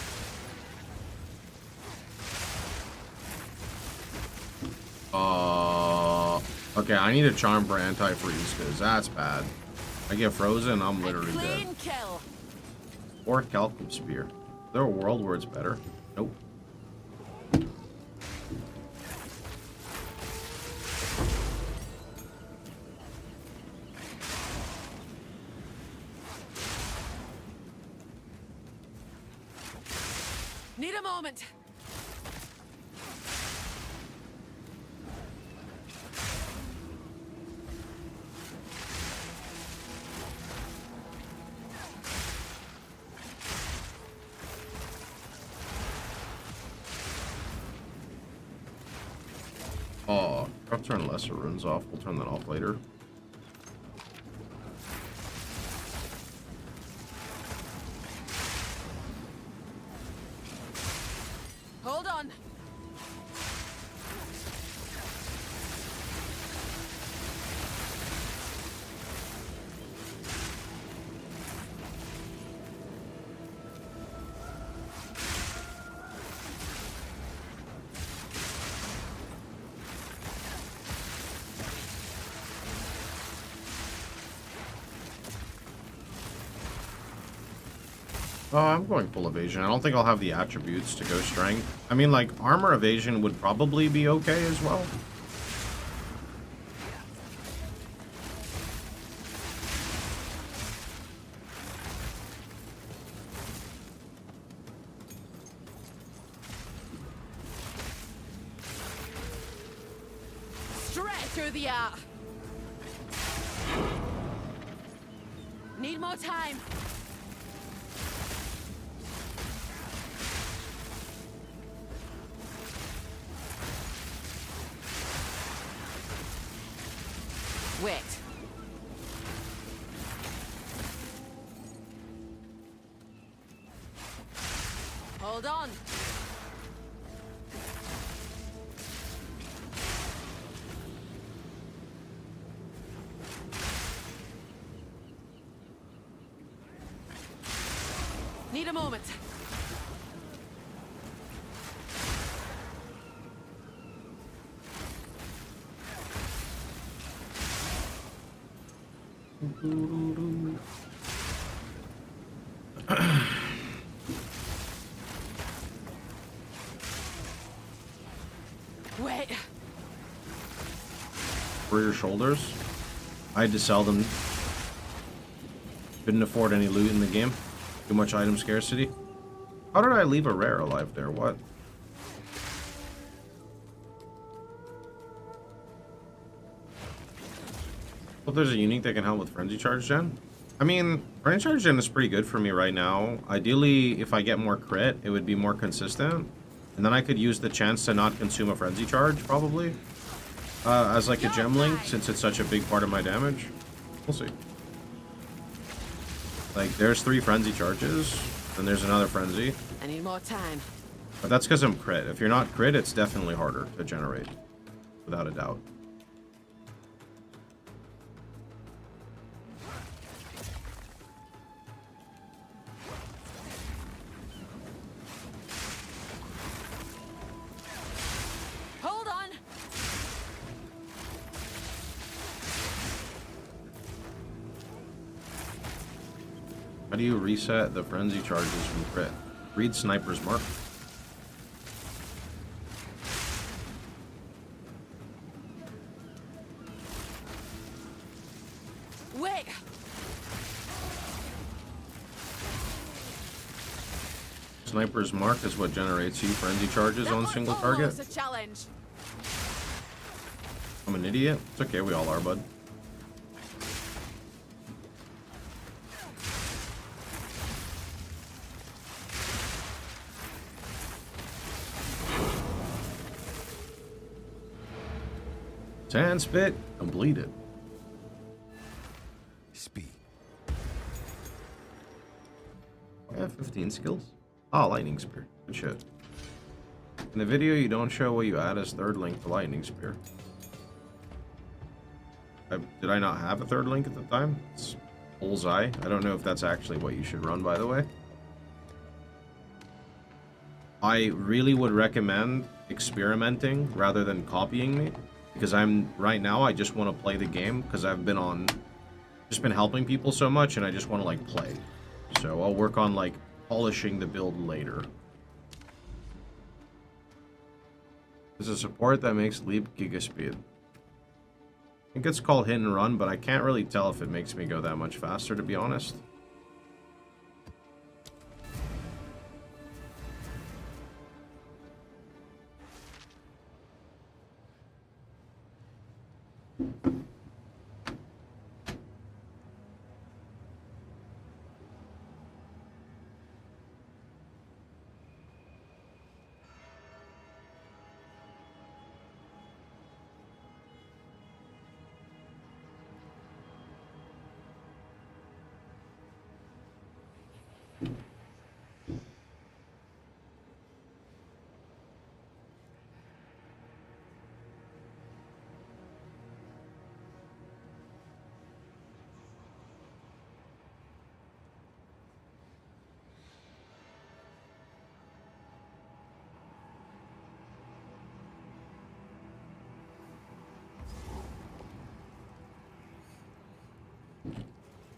Okay, I need a charm for anti-freeze, because that's bad. I get frozen, I'm literally dead. Clean kill! Or Calcum Spear. Is there a world where it's better? Nope. Need a moment. Oh, I'll turn lesser runes off. We'll turn that off later. Hold on. Oh, I'm going full evasion. I don't think I'll have the attributes to go strength. I mean, like, armor evasion would probably be okay as well. Straight through the art. Need more time. Wait. Hold on. Need a moment. Warrior Shoulders. I had to sell them. Couldn't afford any loot in the game. Too much item scarcity. How did I leave a rare alive there? What? Well, there's a unique that can help with Frenzy Charge Gen. I mean, Frenzy Charge Gen is pretty good for me right now. Ideally, if I get more crit, it would be more consistent. And then I could use the chance to not consume a Frenzy Charge, probably. As like a gem link, since it's such a big part of my damage. We'll see. Like, there's 3 Frenzy Charges, and there's another Frenzy. I need more time. But that's because I'm crit. If you're not crit, it's definitely harder to generate. Without a doubt. Hold on. How do you reset the Frenzy Charges from crit? Read Sniper's Mark. Wait. Sniper's Mark is what generates you Frenzy Charges on single target. A challenge. I'm an idiot. It's okay, we all are, bud. Sand Spit completed. Speed. I have 15 skills. Ah, Lightning Spear. Good shit. In the video, you don't show what you add as third link to Lightning Spear. Did I not have a third link at the time? It's Bullseye. I don't know if that's actually what you should run, by the way. I really would recommend experimenting rather than copying me. Because right now, I just want to play the game because I've been just been helping people so much and I just want to like play. So I'll work on like polishing the build later. There's a support that makes leap giga speed. I think it's called hit and run, but I can't really tell if it makes me go that much faster, to be honest.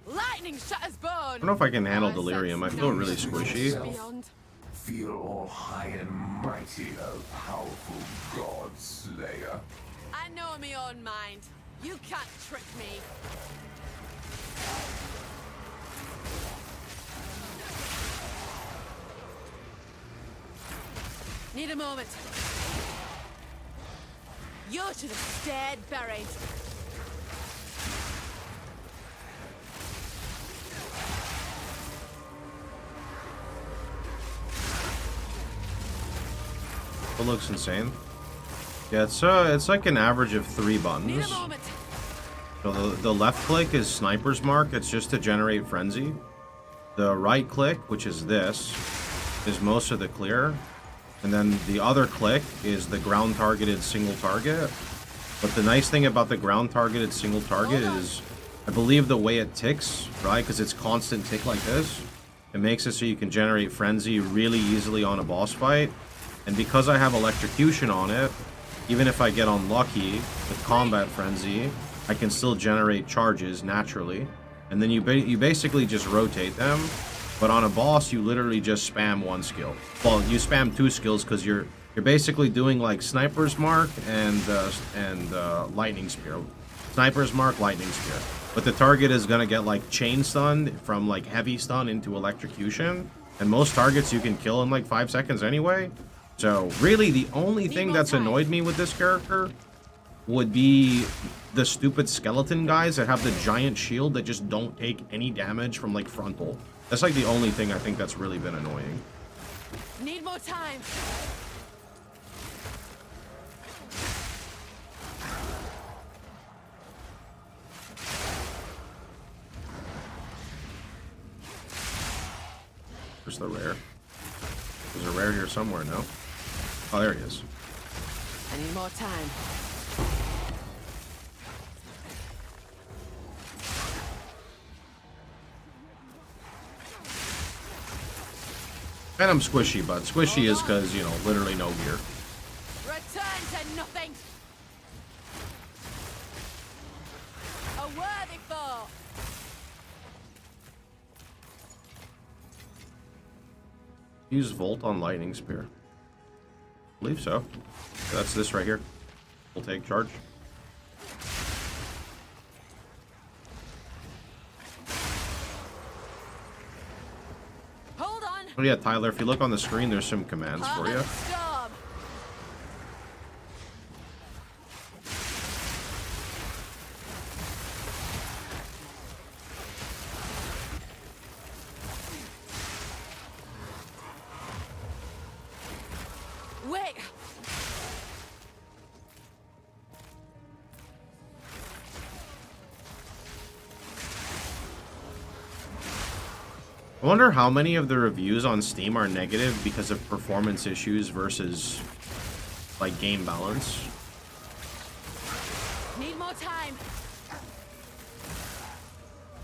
Lightning shatters bone. I don't know if I can handle delirium. I feel really squishy. Beyond. Feel all high and mighty, O powerful God Slayer. I know my own mind. You can't trick me. Need a moment. You should have stayed buried. It looks insane. Yeah, it's like an average of 3 Need a buttons. moment. So the left click is Sniper's Mark. It's just to generate Frenzy. The right click, which is this, is most of the clear. And then the other click is the ground targeted single target. But the nice thing about the ground targeted single target is, I believe the way it ticks, right? Because it's constant tick like this. It makes it so you can generate Frenzy really easily on a boss fight. And because I have Electrocution on it, even if I get unlucky with Combat Frenzy, I can still generate charges naturally. And then you basically just rotate them. But on a boss, you literally just spam 1 skill. Well, you spam 2 skills because you're basically doing like Sniper's Mark and Lightning Spear. Sniper's Mark, Lightning Spear. But the target is gonna get like chain stunned from like heavy stun into electrocution. And most targets you can kill in like 5 seconds anyway. So really the only thing that's annoyed me with this character would be the stupid skeleton guys that have the giant shield that just don't take any damage from like frontal. That's like the only thing I think that's really been annoying. Need more time. Where's the rare? There's a rare here somewhere, no? Oh, there he is. I need more time. And I'm squishy, but squishy is because, you know, literally no gear. Return to nothing. A worthy foe. Use Volt on Lightning Spear. I believe so. That's this right here. We'll take charge. Hold on. Oh yeah, Tyler, if you look on the screen, there's some commands for you. Storm. Wait. I wonder how many of the reviews on Steam are negative because of performance issues versus, like, game balance. Need more time.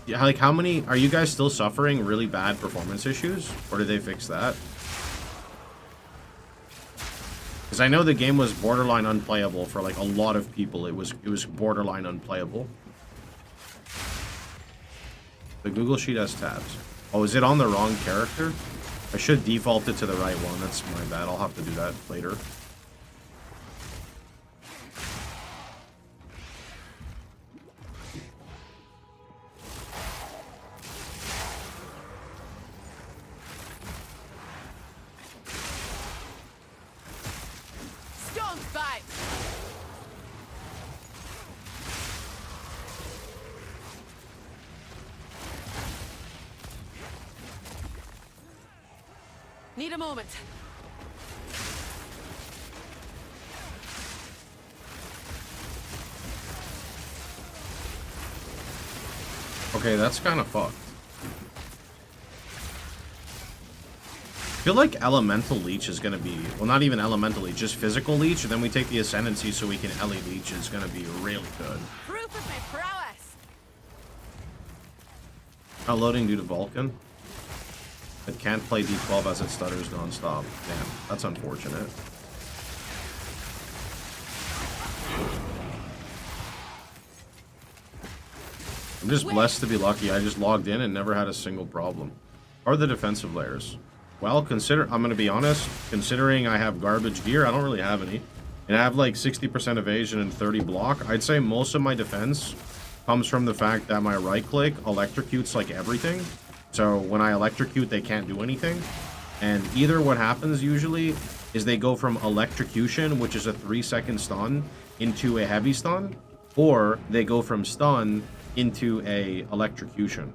Yeah, like, how many... Are you guys still suffering really bad performance issues? Or did they fix that? Because I know the game was borderline unplayable for, like, a lot of people. It was borderline unplayable. The Google Sheet has tabs. Oh, is it on the wrong character? I should default it to the right one. That's my bad. I'll have to do that later. Storm's bite. Need a moment. Okay, that's kind of fucked. I feel like Elemental Leech is going to be... Well, not even Elemental Leech, just Physical Leech. And then we take the Ascendancy so we can Ele Leech is going to be really good. Proof of my prowess. Not loading due to Vulcan. It can't play D12 as it stutters non-stop. Damn, that's unfortunate. I'm just blessed to be lucky. I just logged in and never had a single problem. How are the defensive layers? Well, I'm going to be honest, considering I have garbage gear, I don't really have any. And I have like 60% evasion and 30 block. I'd say most of my defense comes from the fact that my right click electrocutes like everything. So when I electrocute, they can't do anything. And either what happens usually is they go from electrocution, which is a 3-second stun, into a heavy stun, or they go from stun into a electrocution.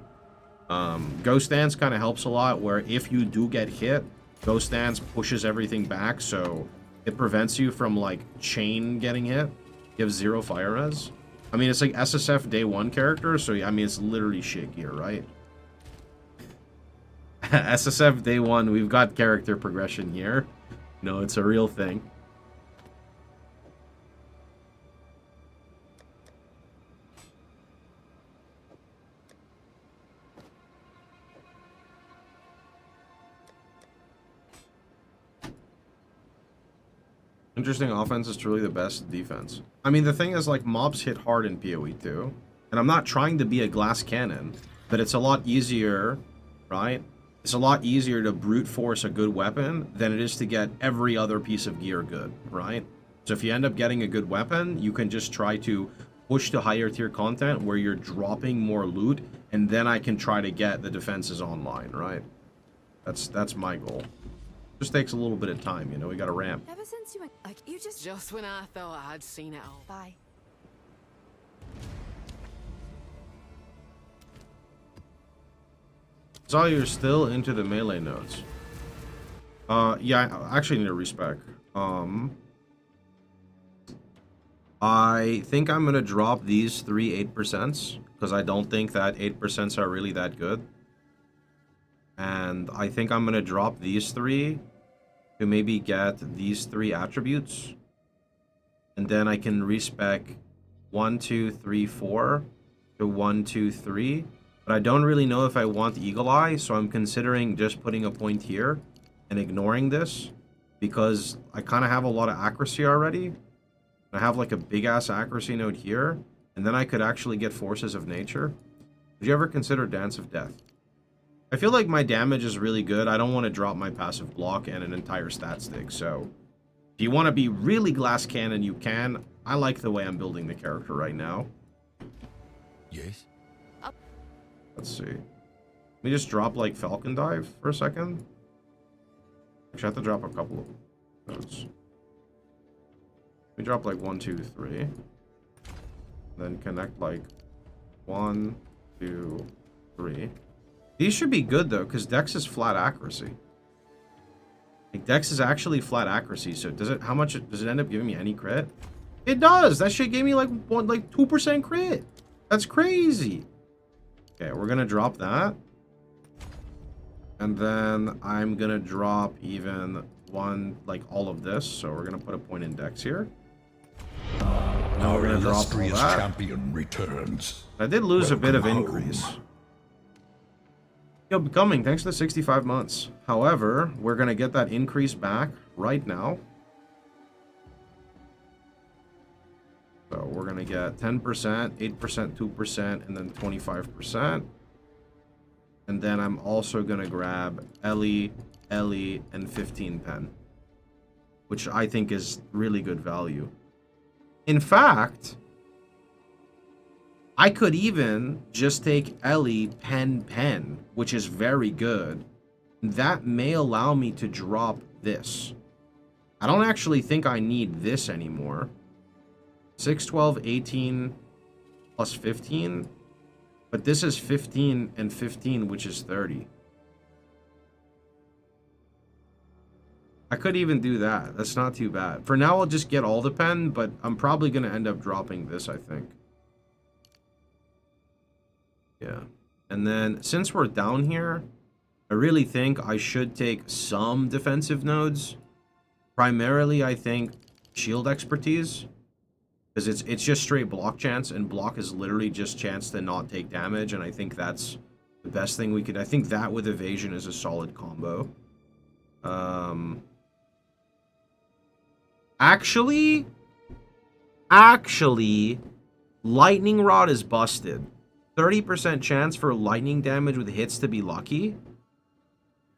Ghost Dance kind of helps a lot, where if you do get hit, Ghost Dance pushes everything back, so it prevents you from like chain getting hit. Gives 0 fire res. I mean, it's like SSF day 1 character, so I mean, it's literally shit gear, right? SSF day 1, we've got character progression here. No, it's a real thing. Interesting offense is truly the best defense. I mean, the thing is, like, mobs hit hard in POE2. And I'm not trying to be a glass cannon, but it's a lot easier, right? It's a lot easier to brute force a good weapon than it is to get every other piece of gear good, right? So if you end up getting a good weapon, you can just try to push to higher tier content where you're dropping more loot, and then I can try to get the defenses online, right? That's my goal. Just takes a little bit of time, you know. We got to ramp. Ever since you went, like, you Just when I thought I'd seen it all. Bye. Saw you're still into the melee nodes. Yeah, I actually need a respec. I think I'm gonna drop these 3 8%, because I don't think that 8% are really that good. And I think I'm gonna drop these 3 to maybe get these 3 attributes. And then I can respec 1, 2, 3, 4 to 1, 2, 3. But I don't really know if I want Eagle Eye, so I'm considering just putting a point here and ignoring this, because I kind of have a lot of accuracy already. I have like a big ass accuracy node here, and then I could actually get Forces of Nature. Would you ever consider Dance of Death? I feel like my damage is really good. I don't want to drop my passive block and an entire stat stick, so if you want to be really glass cannon, you can. I like the way I'm building the character right now. Yes. Let's see. Let me just drop like Falcon Dive for a second. Actually, I have to drop a couple of nodes. We drop like 1, 2, 3. Then connect like 1, 2, 3. These should be good though, because Dex is flat accuracy. Like Dex is actually flat accuracy, so does it? How much does it end up giving me? Any crit? It does. That shit gave me like 2% crit. That's crazy. Okay, we're gonna drop that, and then I'm gonna drop even one, like all of this. So we're gonna put a point in Dex here. Now we're gonna drop all illustrious that. champion returns. I did lose a bit of Welcome increase. home. Yo, Becoming, thanks for the 65 months. However, we're gonna get that increase back right now. So we're gonna get 10%, 8%, 2%, and then 25%. And then I'm also gonna grab Ellie, and 15 pen, which I think is really good value. In fact, I could even just take Ellie, pen, which is very good. That may allow me to drop this. I don't actually think I need this anymore. 6, 12, 18 plus 15. But this is 15 and 15, which is 30. I could even do that. That's not too bad. For now, I'll just get all the pen, but I'm probably going to end up dropping this, I think. Yeah. And then, since we're down here, I really think I should take some defensive nodes. Primarily, I think shield expertise. Because it's just straight block chance, and block is literally just chance to not take damage, and I think that's the best thing we could... I think that with evasion is a solid combo. Actually, Lightning Rod is busted. 30% chance for lightning damage with hits to be lucky.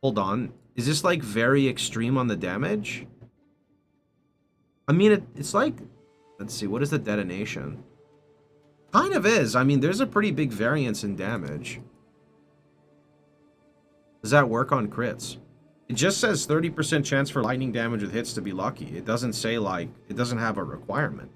Hold on. Is this, like, very extreme on the damage? I mean, it's like... Let's see, what is the detonation? Kind of is. I mean, there's a pretty big variance in damage. Does that work on crits? It just says 30% chance for lightning damage with hits to be lucky. It doesn't say, like, it doesn't have a requirement.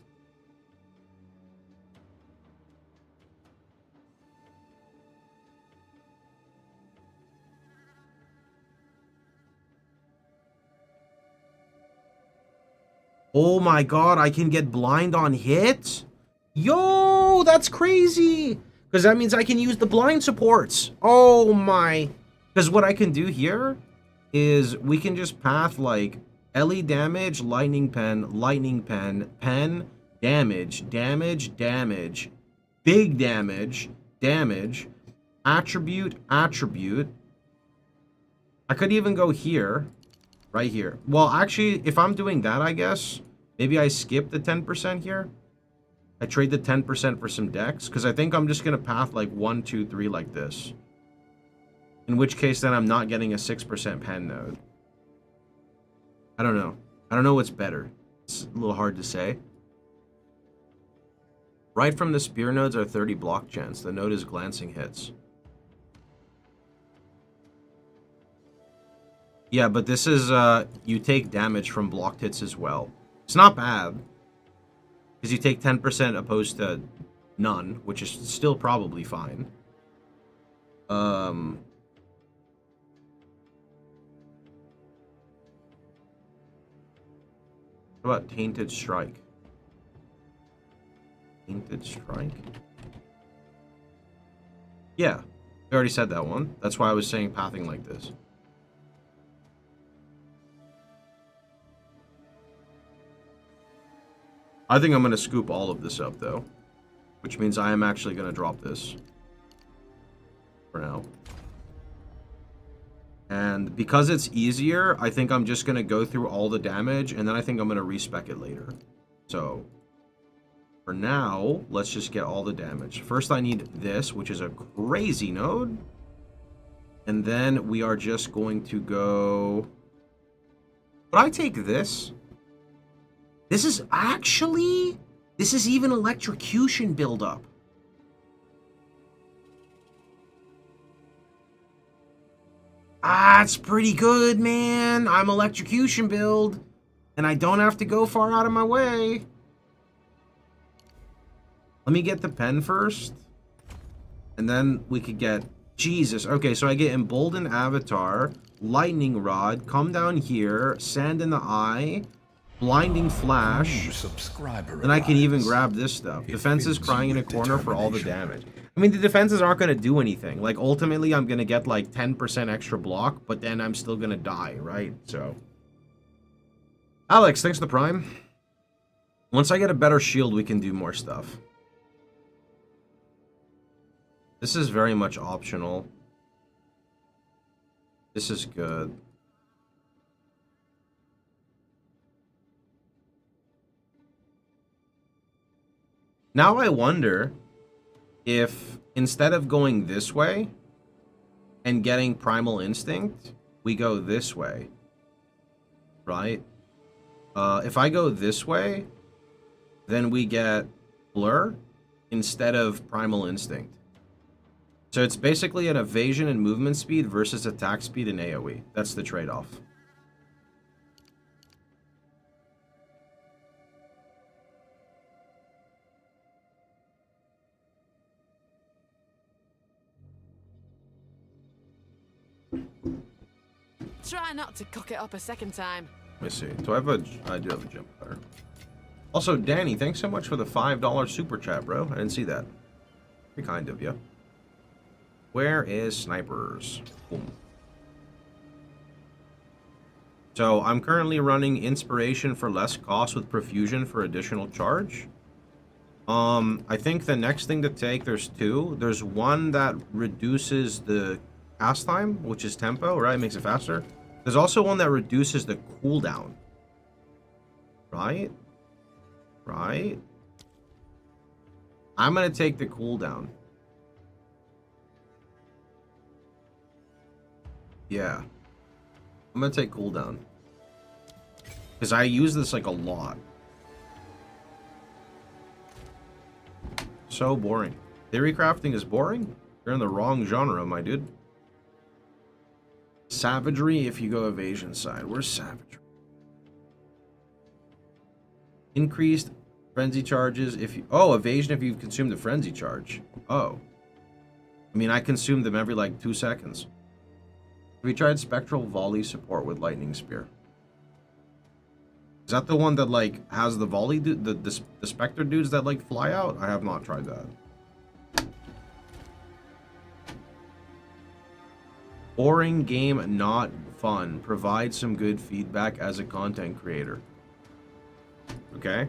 Oh my god, I can get blind on hit? Yo, that's crazy! Because that means I can use the blind supports. Oh my... Because what I can do here is we can just path like Ellie damage, lightning pen, pen, damage, big damage, attribute. I could even go here. Right here. Well, actually, if I'm doing that, I guess, maybe I skip the 10% here. I trade the 10% for some decks, because I think I'm just going to path like 1, 2, 3 like this. In which case, then I'm not getting a 6% pen node. I don't know. I don't know what's better. It's a little hard to say. Right from the spear nodes are 30 block chance. The node is glancing hits. Yeah, but this is, you take damage from blocked hits as well. It's not bad. Because you take 10% opposed to none, which is still probably fine. How about Tainted Strike? Tainted Strike? Yeah, we already said that one. That's why I was saying pathing like this. I think I'm going to scoop all of this up, though. Which means I am actually going to drop this. For now. And because it's easier, I think I'm just going to go through all the damage, and then I think I'm going to respec it later. So, for now, let's just get all the damage. First, I need this, which is a crazy node. And then we are just going to go... Would I take this? This is actually... This is even electrocution buildup. Ah, it's pretty good, man. I'm electrocution build. And I don't have to go far out of my way. Let me get the pen first. And then we could get... Jesus. Okay, so I get Emboldened Avatar, Lightning Rod, come down here, Sand in the Eye, Blinding Flash. Then I can even grab this stuff. Defenses crying in a corner for all the damage. I mean, the defenses aren't going to do anything. Like, ultimately, I'm going to get, like, 10% extra block, but then I'm still going to die, right? So... Alex, thanks for the Prime. Once I get a better shield, we can do more stuff. This is very much optional. This is good. Now I wonder if instead of going this way and getting Primal Instinct, we go this way. Right? If I go this way, then we get Blur instead of Primal Instinct. So it's basically an evasion and movement speed versus attack speed and AoE. That's the trade-off. Try not to cock it up a second time. Let me see. Do I have a... I do have a jump fire. Also, Danny, thanks so much for the $5 super chat, bro. I didn't see that. Very kind of you. Where is snipers? Boom. So, I'm currently running Inspiration for less cost with Profusion for additional charge. I think the next thing to take, there's two. There's one that reduces the cast time, which is tempo, right? Makes it faster. There's also one that reduces the cooldown. Right? Right? I'm going to take the cooldown. Yeah. I'm going to take cooldown. Because I use this like a lot. So boring. Theory crafting is boring? You're in the wrong genre, my dude. Savagery if you go evasion side. Where's savagery? Increased frenzy charges if you... Oh, evasion if you've consumed the frenzy charge. Oh. I mean, I consume them every, like, 2 seconds. Have you tried Spectral Volley support with Lightning Spear? Is that the one that, like, has the volley... The Spectre dudes that, like, fly out? I have not tried that. Boring game, not fun. Provide some good feedback as a content creator. Okay.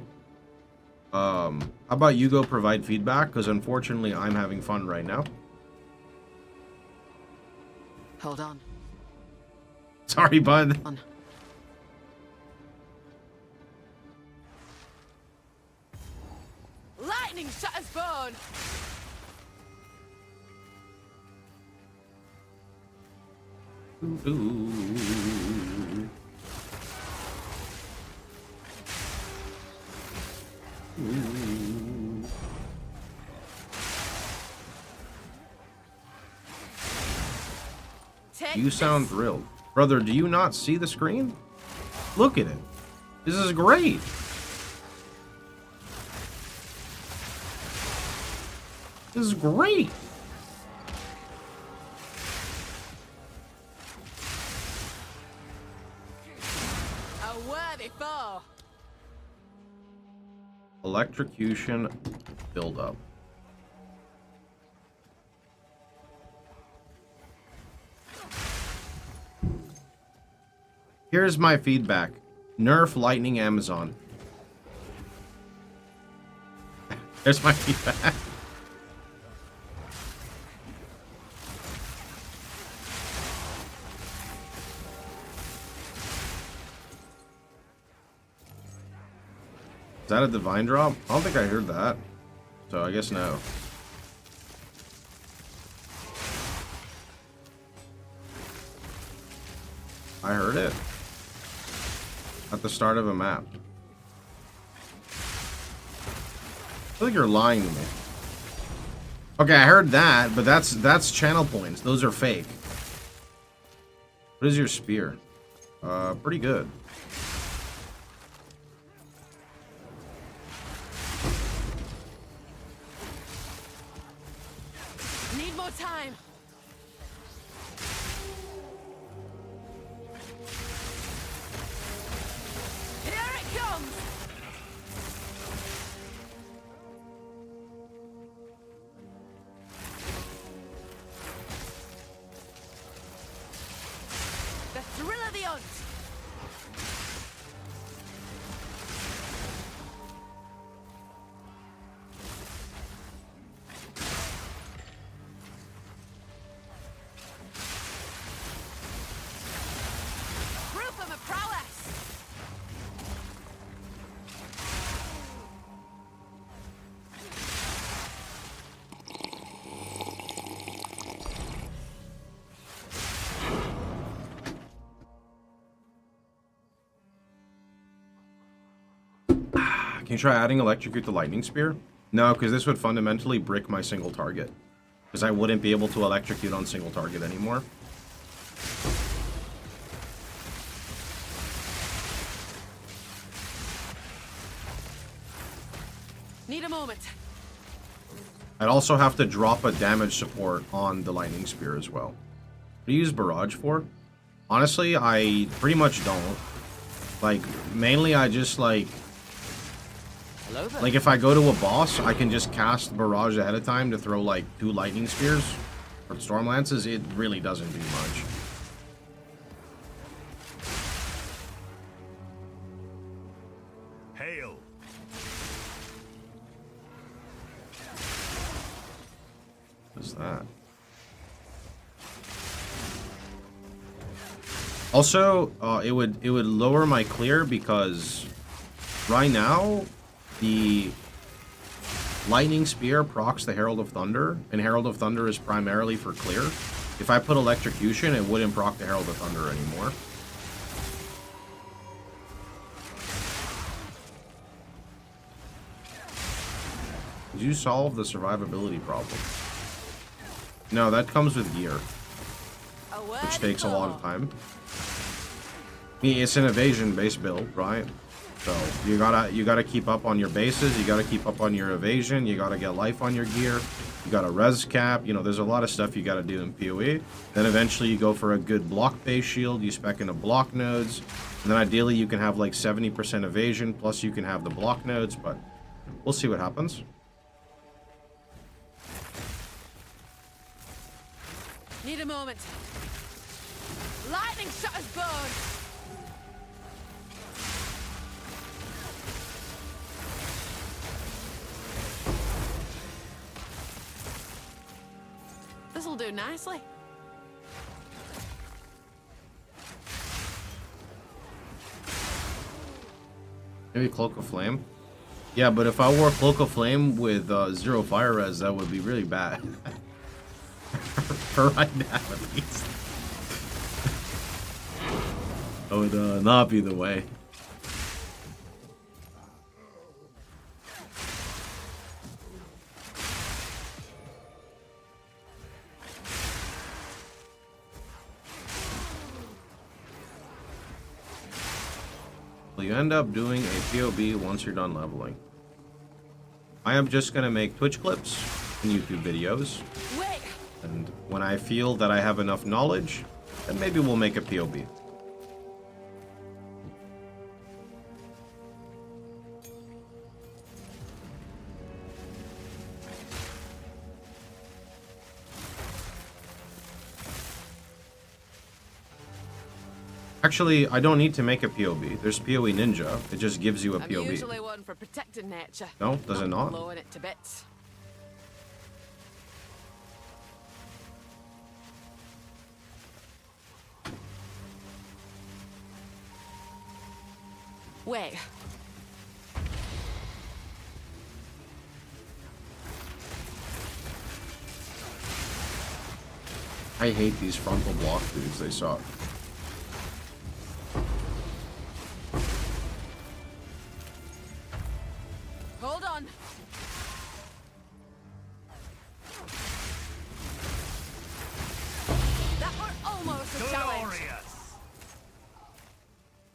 How about you go provide feedback? Because unfortunately, I'm having fun right now. Hold on. Sorry, bud. On. Lightning shatters bone. Ooh. Ooh. You sound thrilled. Brother, do you not see the screen? Look at it. This is great. This is great. A worthy foe. Electrocution buildup. Here's my feedback. Nerf Lightning Amazon. There's my feedback. Is that a divine drop? I don't think I heard that. So I guess no. I heard it. At the start of a map. I feel like you're lying to me. Okay, I heard that, but that's channel points. Those are fake. What is your spear? Pretty good. Need more time. Here it comes. The thrill of the hunt. Proof of a prowess. Can you try adding electrocute the lightning spear? No, because this would fundamentally brick my single target. Because I wouldn't be able to electrocute on single target anymore. Need a moment. I'd also have to drop a damage support on the lightning spear as well. What do you use barrage for? Honestly, I pretty much don't. Like, mainly I just like... Hello there. Like, if I go to a boss, I can just cast barrage ahead of time to throw, like, 2 lightning spears or storm lances. It really doesn't do much. Hail. What's that? Also, it would lower my clear because right now the lightning spear procs the Herald of Thunder, and Herald of Thunder is primarily for clear. If I put electrocution, it wouldn't proc the Herald of Thunder anymore. Did you solve the survivability problem? No, that comes with gear, A which worthy takes a lot of foe. time. I mean, it's an evasion-based build, right? So you gotta keep up on your bases, you gotta keep up on your evasion, you gotta get life on your gear, you gotta res cap, you know, there's a lot of stuff you gotta do in PoE. Then eventually you go for a good block-based shield, you spec into block nodes, and then ideally you can have like 70% evasion, plus you can have the block nodes, but we'll see what happens. Need a moment. Lightning shot his bone. This'll do nicely. Maybe Cloak of Flame? Yeah, but if I wore Cloak of Flame with 0 fire res, that would be really bad. For right now, at least. That would not be the way. you end up doing a POB once you're done leveling. I am just gonna make Twitch clips and YouTube videos. Wait! And when I feel that I have enough knowledge, then maybe we'll make a POB. Actually, I don't need to make a POB. There's POE Ninja. It just gives you a I'm POB. usually one for protecting nature. No, does it not? Blowing it to bits. Wait. I hate these frontal block dudes. They suck. Hold on. That were almost a challenge.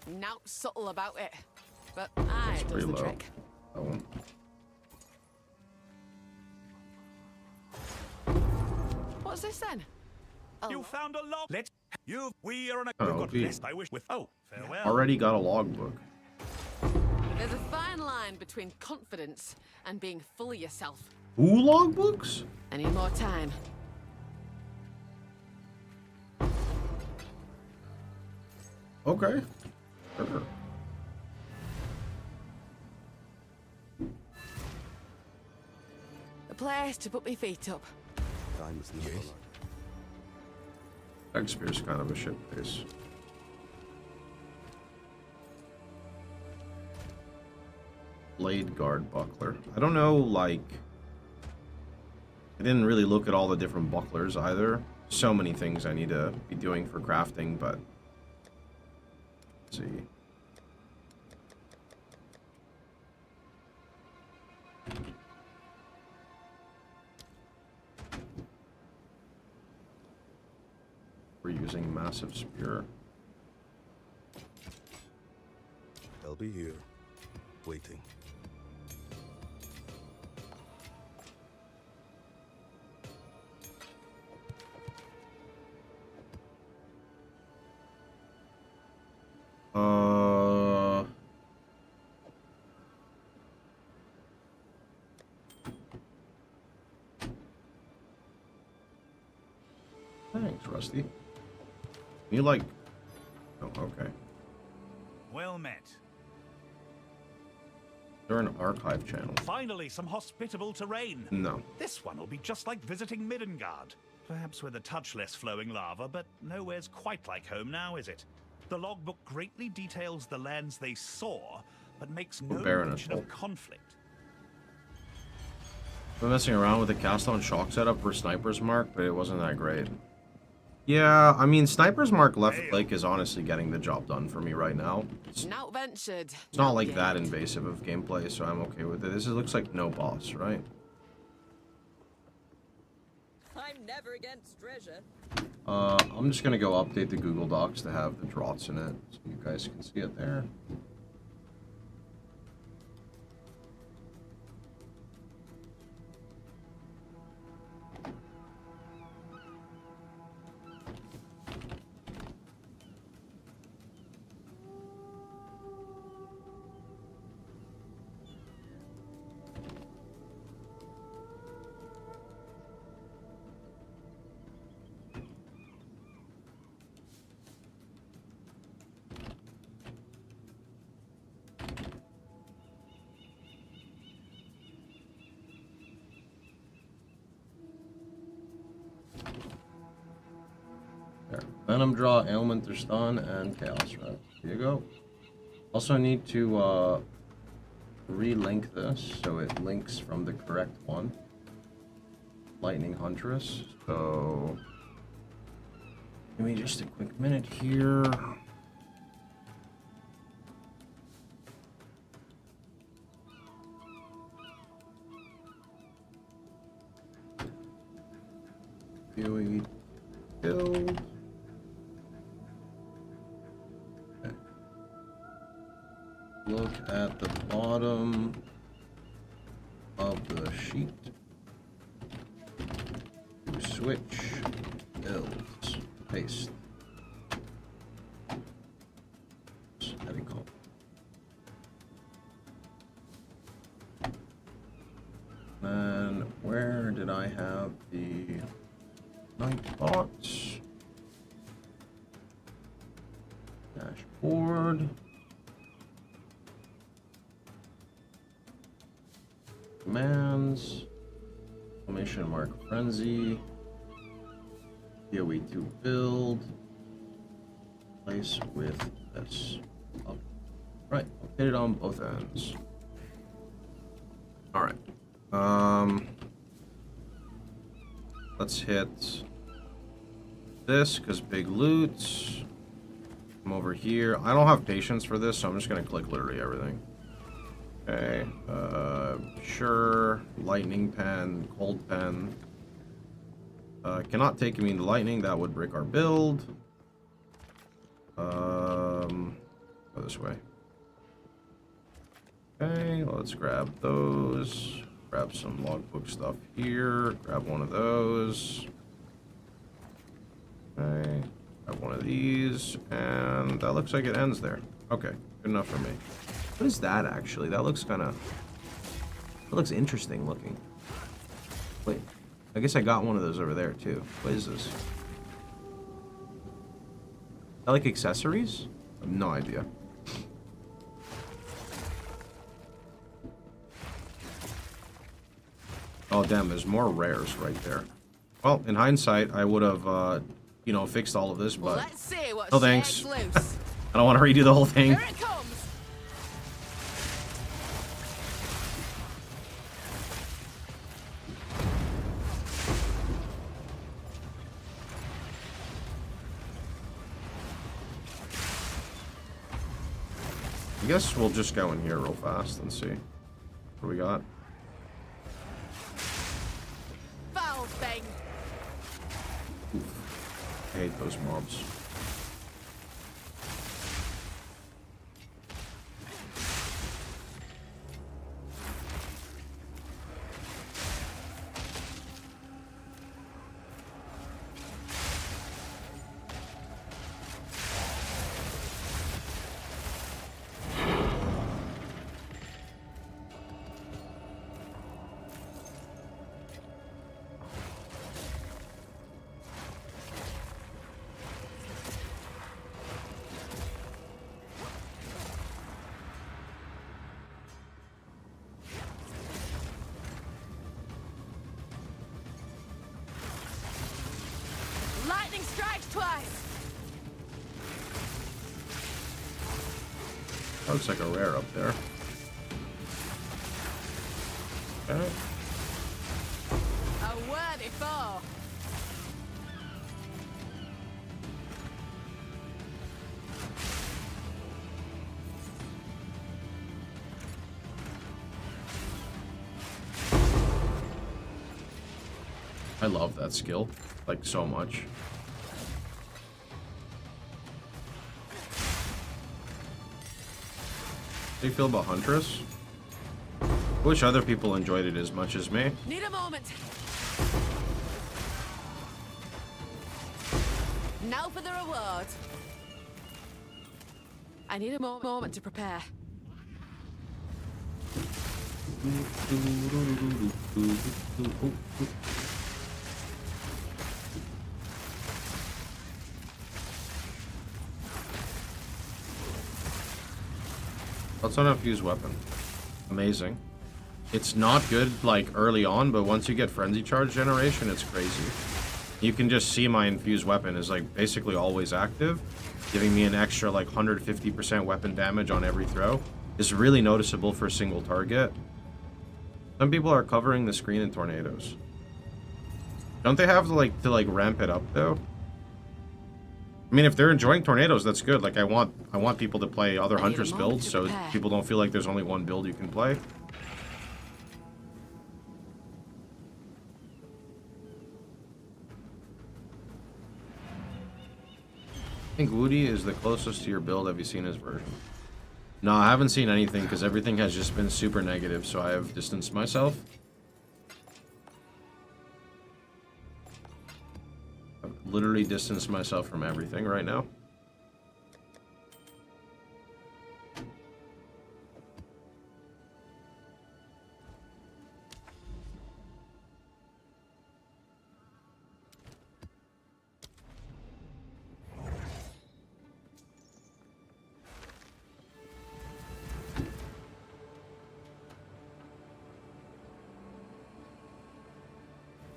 Not subtle about it, but I It's does pretty the low. trick. That one. What's this then? Oh, You found a log. We are on a. Oh, We've got gee. this. I wish with. Oh, farewell. Already got a logbook. there's a fine line between confidence and being full of yourself. Ooh, logbooks? I need more time. Okay. Sure. A place to put my feet up. Time is never yes. Shakespeare's kind of a shit face. Blade guard buckler. I don't know, like... I didn't really look at all the different bucklers either. So many things I need to be doing for crafting, but... Let's see. We're using massive spear. I'll be here, waiting. Thanks, Rusty. You like... Oh, okay. Well met. They're an archive channel. Finally, some hospitable terrain. No. This one will be just like visiting Midgard. Perhaps with a touch less flowing lava, but nowhere's quite like home now, is it? The logbook greatly details the lands they saw, but makes no barren mention and of conflict. I've been messing around with the cast on shock setup for Sniper's Mark, but it wasn't that great. Yeah, I mean, Sniper's Mark Left Lake is honestly getting the job done for me right now. It's Not ventured. not like that invasive of gameplay, so I'm okay with it. This looks like no boss, right? I'm never against treasure. I'm just gonna go update the Google Docs to have the draughts in it, so you guys can see it there. There. Venom Draw, Ailment or Stun, and Chaos Rat. Here you go. Also need to relink this so it links from the correct one. Lightning Huntress. So give me just a quick minute here. POE build. Okay. look at the bottom of the sheet. Switch, builds, paste. Heavy call. And where did I have the night bots? Dashboard. Commands. Exclamation mark frenzy. POE2 build. Place with this. Oh, right, I'll hit it on both ends. All right. Let's hit this because big loot. Come over here. I don't have patience for this, so I'm just gonna click literally everything. Okay. Sure. Lightning pen, cold pen. Cannot take immune to lightning. That would break our build. Go this way. Okay, let's grab those. Grab some logbook stuff here. Grab one of those. Okay. Grab one of these. And that looks like it ends there. Okay, good enough for me. What is that actually? That looks kind of... That looks interesting looking. Wait. I guess I got one of those over there too. What is this? Is that like accessories? I have no idea. Oh damn, there's more rares right there. Well, in hindsight, I would have, you know, fixed all of this, but... Let's see what no thanks. sheds loose. I don't want to redo the whole thing. Here it comes. I guess we'll just go in here real fast and see what we got. Foul thing. Oof. I hate those mobs. Lightning strikes twice. That looks like a rare up there. Okay. A worthy foe. I love that skill, like, so much. How do you feel about Huntress? I wish other people enjoyed it as much as me. Need a moment. Now for the reward. I need a moment to prepare. That's not a fused weapon. Amazing. It's not good, like, early on, but once you get frenzy charge generation, it's crazy. You can just see my infused weapon is, like, basically always active, giving me an extra, like, 150% weapon damage on every throw. It's really noticeable for a single target. Some people are covering the screen in tornadoes. Don't they have to ramp it up, though? I mean, if they're enjoying tornadoes, that's good. Like, I want people to play other Huntress builds, so people don't feel like there's only one build you can play. I think Woody is the closest to your build. Have you seen his version? No, I haven't seen anything because everything has just been super negative, so I have distanced myself. I've literally distanced myself from everything right now.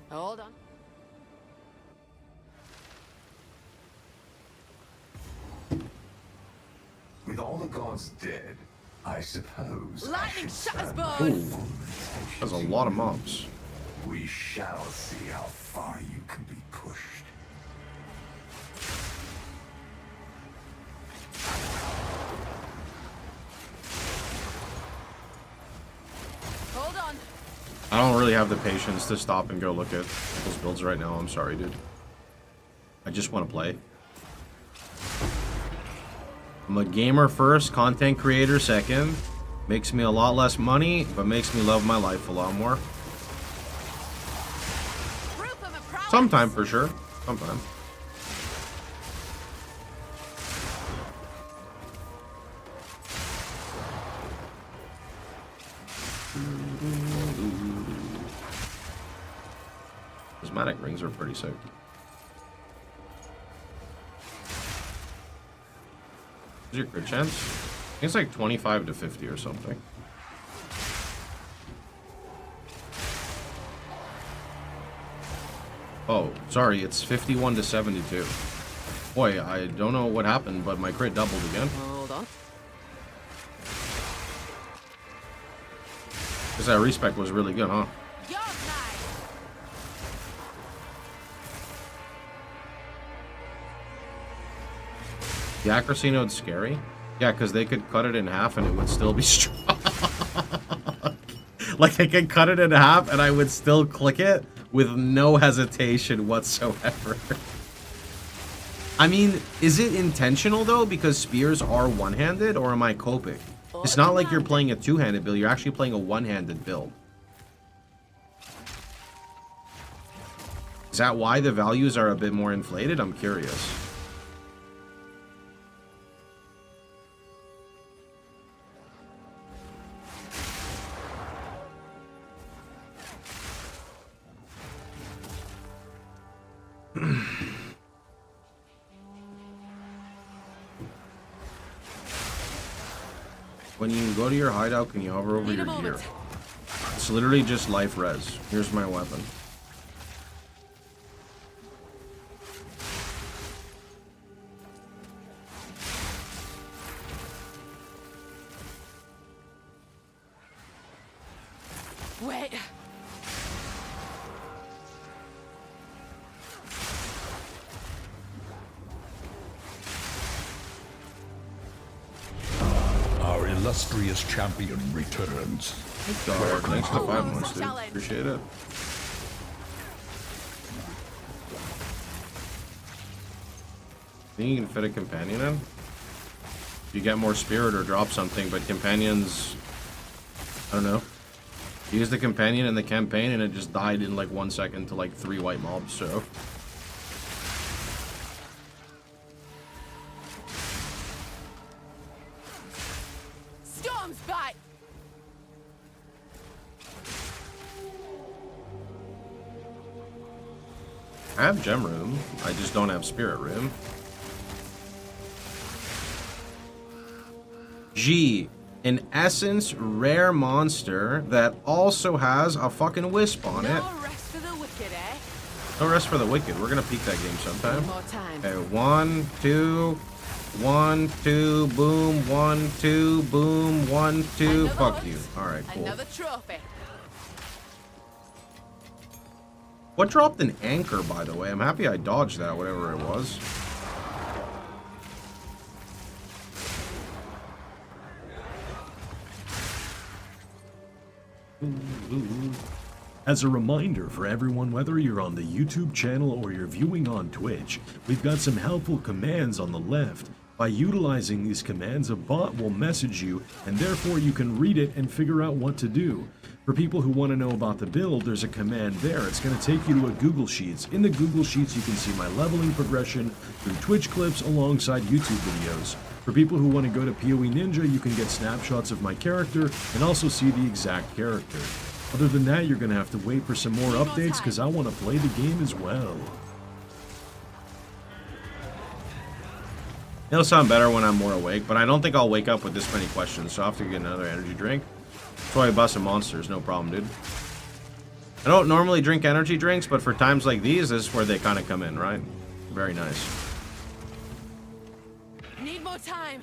Hold on. With all the gods dead, I suppose. Lightning shatters bone! Ooh, that's a lot of mobs. We shall see how far you can be pushed. Hold on. I don't really have the patience to stop and go look at those builds right now. I'm sorry, dude. I just want to play. I'm a gamer first, content creator second. Makes me a lot less money, but makes me love my life a lot more. Sometime for sure. Sometime. Prismatic rings are pretty sick. What's your crit chance? I think it's like 25 to 50 or something. Oh, sorry, it's 51 to 72. Boy, I don't know what happened, but my crit doubled again. Hold on. Because that respec was really good, huh? Your knife. The accuracy node's scary. Yeah, because they could cut it in half and it would still be strong. Like, they could cut it in half and I would still click it with no hesitation whatsoever. I mean, is it intentional, though? Because spears are one-handed, or am I coping? It's not like you're playing a two-handed build. You're actually playing a one-handed build. Is that why the values are a bit more inflated? I'm curious. When you go to your hideout, can you hover over your gear? It's literally just life res. Here's my weapon. Wait. Our illustrious champion returns. Thanks for the 5 months, dude. Appreciate it. Think you can fit a companion in? You get more spirit or drop something, but companions, I don't know. Use the companion in the campaign and it just died in like 1 second to like 3 white mobs, so. Storm's bite. I have gem room, I just don't have spirit room. G, an essence rare monster that also has a fucking wisp on it. No rest for the wicked, eh? No rest for the wicked. We're gonna peek that game sometime. One more time. Okay, 1, 2, 1, 2, boom, 1, 2, boom, 1, 2. Another Fuck hunt, you. Alright, cool. Another trophy. What dropped an anchor, by the way? I'm happy I dodged that, whatever it was. As a reminder for everyone, whether you're on the YouTube channel or you're viewing on Twitch, we've got some helpful commands on the left By utilizing these commands, a bot will message you, and therefore you can read it and figure out what to do. For people who want to know about the build, there's a command there. It's going to take you to a Google Sheets. In the Google Sheets, you can see my leveling progression through Twitch clips alongside YouTube videos. For people who want to go to POE Ninja, you can get snapshots of my character and also see the exact character. Other than that, you're going to have to wait for some more updates because I want to play the game as well. It'll sound better when I'm more awake, but I don't think I'll wake up with this many questions, so I'll have to get another energy drink. That's why I bust some monsters, no problem, dude. I don't normally drink energy drinks, but for times like these, this is where they kind of come in, right? Very nice. Need more time.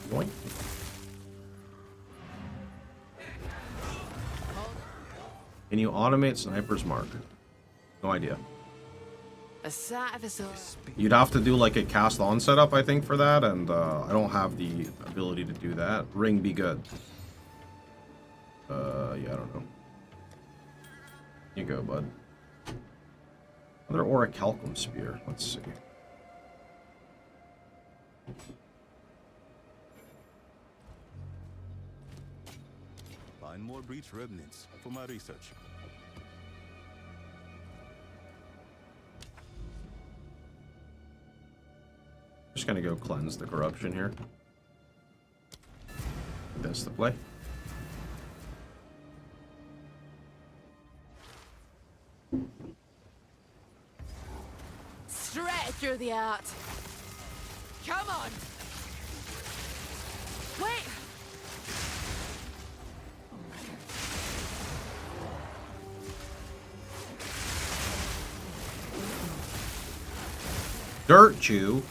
Boink. Can you automate Sniper's Mark? No idea. A sight of us all. You'd have to do like a cast on setup, I think, for that, and I don't have the ability to do that. Ring be good. Yeah, I don't know. You go, bud. Another Orichalcum Spear. Let's see. Find more breach remnants for my research. Just gonna go cleanse the corruption here. That's the play. Straight through the art. Come on. Wait. Dirt Chew.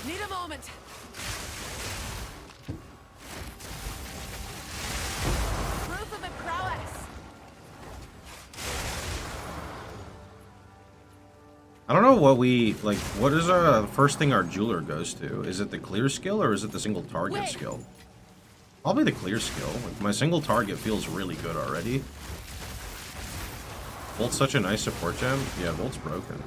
Need a moment. Proof of a prowess. I don't know what we like. What is the first thing our jeweler goes to? Is it the clear skill or is it the single target skill? Probably the clear skill. Like, my single target feels really good already. Volt's such a nice support gem. Yeah, Volt's broken.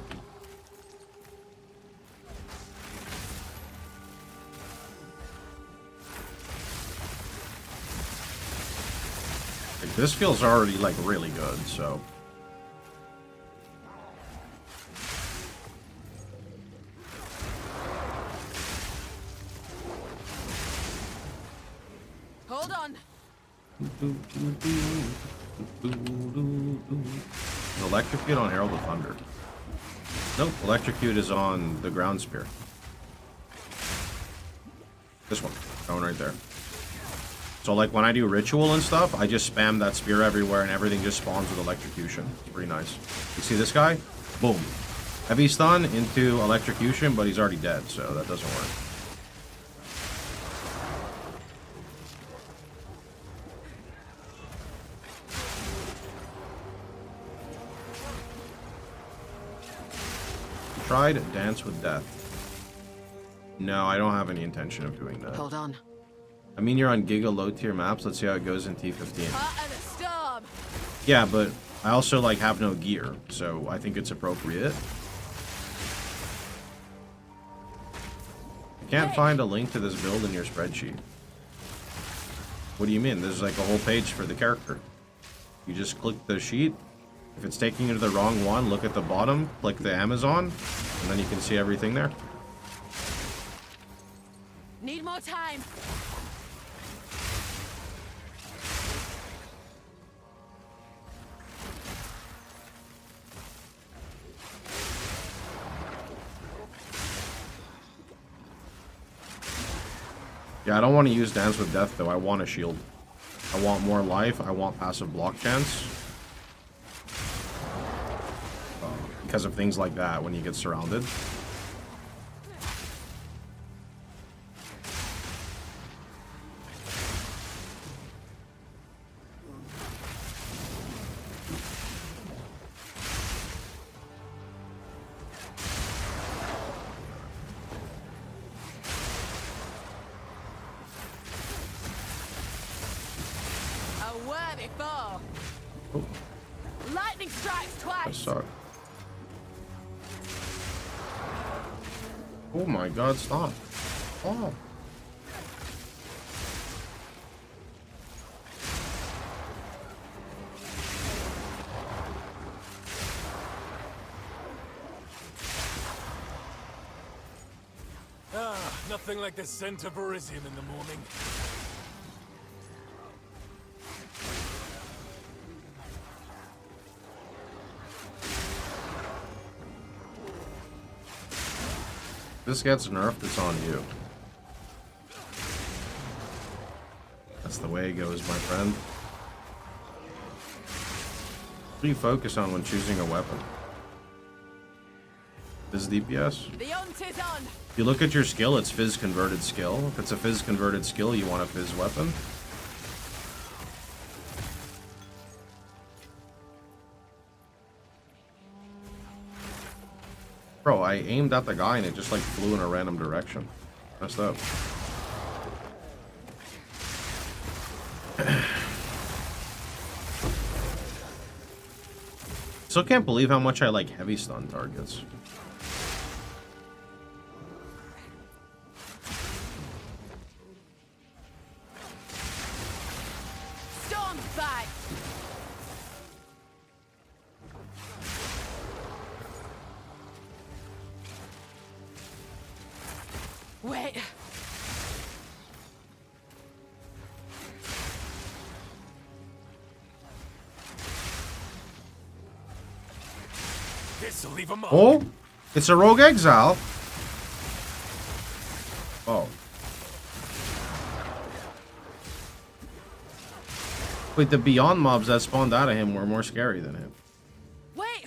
Like, this feels already like really good, so. Hold on. Electrocute on Herald of Thunder. Nope, Electrocute is on the Ground Spear. This one. That one right there. So like when I do ritual and stuff, I just spam that spear everywhere and everything just spawns with electrocution. It's pretty nice. You see this guy? Boom. Heavy stun into electrocution, but he's already dead, so that doesn't work. Tried Dance with Death. No, I don't have any intention of doing that. Hold on. I mean, you're on Giga low tier maps. Let's see how it goes in T15. Part of the storm. Yeah, but I also like have no gear, so I think it's appropriate. I can't find a link to this build in your spreadsheet. What do you mean? There's like a whole page for the character. You just click the sheet. If it's taking you to the wrong one, look at the bottom, click the Amazon, and then you can see everything there. Need more time. Yeah, I don't want to use Dance with Death, though. I want a shield. I want more life. I want passive block chance. Because of things like that when you get surrounded. before. Oh, Lightning strikes that twice. sucked. Oh my god, stop. Oh. Nothing like the scent of Elysium in the morning. This gets nerfed, it's on you. That's the way it goes, my friend. What do you focus on when choosing a weapon? Fizz DPS? The hunt is on. If you look at your skill, it's Fizz converted skill. If it's a Fizz converted skill, you want a Fizz weapon. Bro, I aimed at the guy and it just like flew in a random direction. Messed up. Still can't believe how much I like heavy stun targets. Storm bite. Wait. This'll leave a mark. Oh, it's a rogue exile. Oh. Wait, the Beyond mobs that spawned out of him were more scary than him. Wait.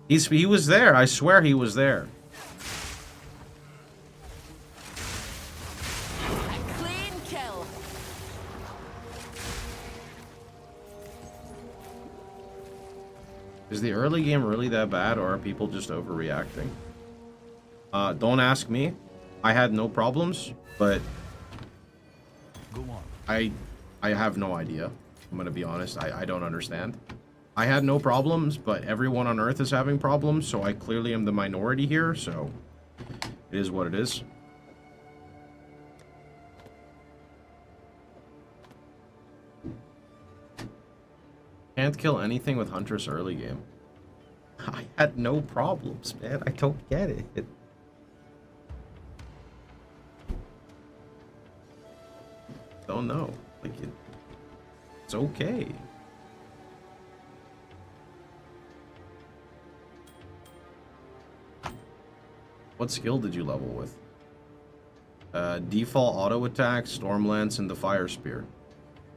He was there. I swear he was there. A clean kill. Is the early game really that bad, or are people just overreacting? Don't ask me. I had no problems, but Go on. I have no idea. I'm gonna be honest. I don't understand. I had no problems, but everyone on Earth is having problems, so I clearly am the minority here, so it is what it is. Can't kill anything with Huntress early game. I had no problems, man. I don't get it. Don't know. Like, it's okay. What skill did you level with? Default auto attack, storm lance, and the fire spear.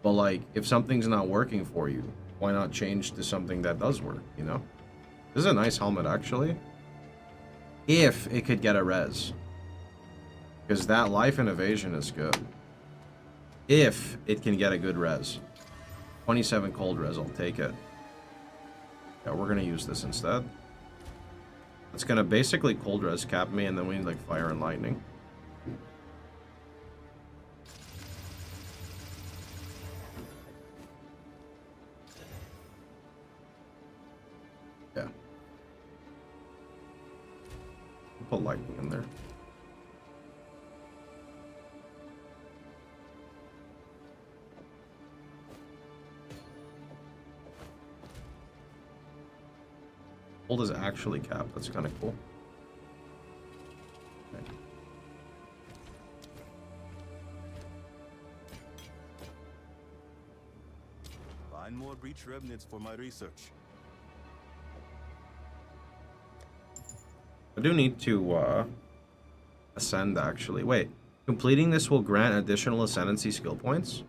But like, if something's not working for you, why not change to something that does work, you know? This is a nice helmet, actually. If it could get a res. Because that life and evasion is good. If it can get a good res. 27 cold res, I'll take it. Yeah, we're gonna use this instead. It's gonna basically cold res cap me, and then we need like fire and lightning. Yeah. Put lightning in there. Cold is actually capped. That's kind of cool. Okay. Find more breach remnants for my research. I do need to ascend, actually. Wait, completing this will grant additional ascendancy skill points?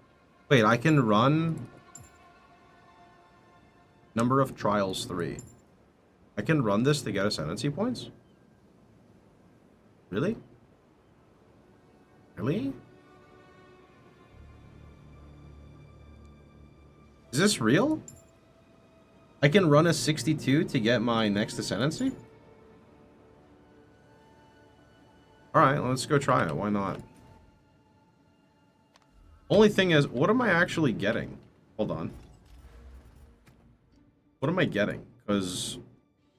Wait, I can run number of trials 3. I can run this to get ascendancy points? Really? Really? Is this real? I can run a 62 to get my next ascendancy? Alright, let's go try it. Why not? Only thing is, what am I actually getting? Hold on. What am I getting? Because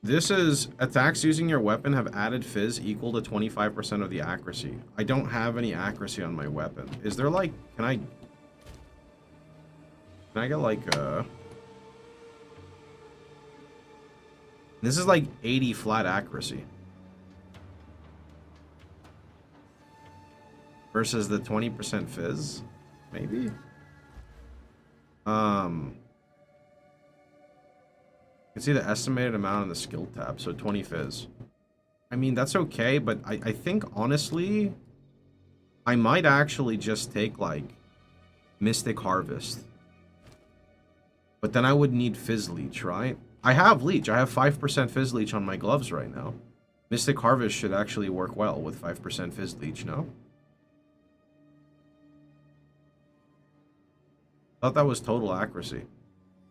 this is attacks using your weapon have added fizz equal to 25% of the accuracy. I don't have any accuracy on my weapon. Is there like, can I get like this is like 80 flat accuracy versus the 20% fizz, maybe? You can see the estimated amount on the skill tab, so 20 fizz. I mean, that's okay, but I think, honestly, I might actually just take, like, Mystic Harvest. But then I would need Fizz Leech, right? I have Leech. I have 5% Fizz Leech on my gloves right now. Mystic Harvest should actually work well with 5% Fizz Leech, no? I thought that was total accuracy.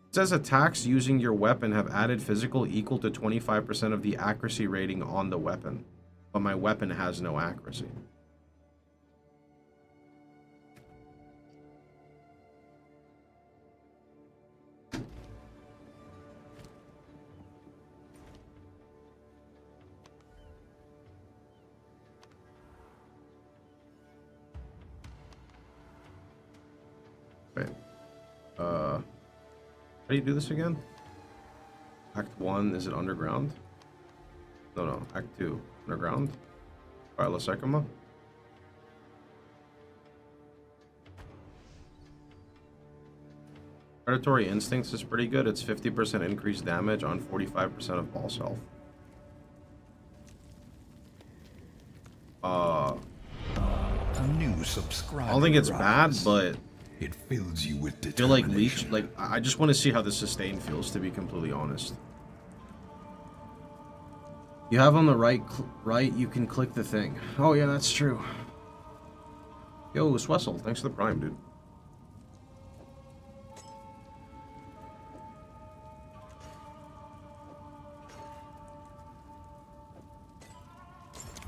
It says attacks using your weapon have added physical equal to 25% of the accuracy rating on the weapon. But my weapon has no accuracy. Wait. How do you do this again? Act 1, is it underground? No, Act 2, underground. Alright, Icicle. Predatory Instincts is pretty good. It's 50% increased damage on 45% of boss health. A new subscriber. I don't think it's bad, but it fills you with I feel like Leech, determination. I just want to see how the sustain feels, to be completely honest. You have on the right, you can click the thing. Oh yeah, that's true. Yo, Swessel, thanks for the prime, dude.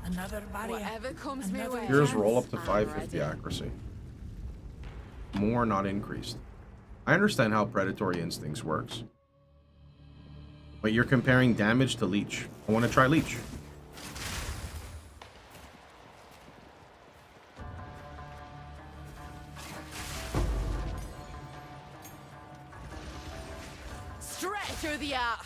Another barrier. Whatever comes my way. Yours roll up to I'm 550 ready. accuracy. More, not increased. I understand how Predatory Instincts works. But you're comparing damage to Leech. I want to try Leech. Straight through the art.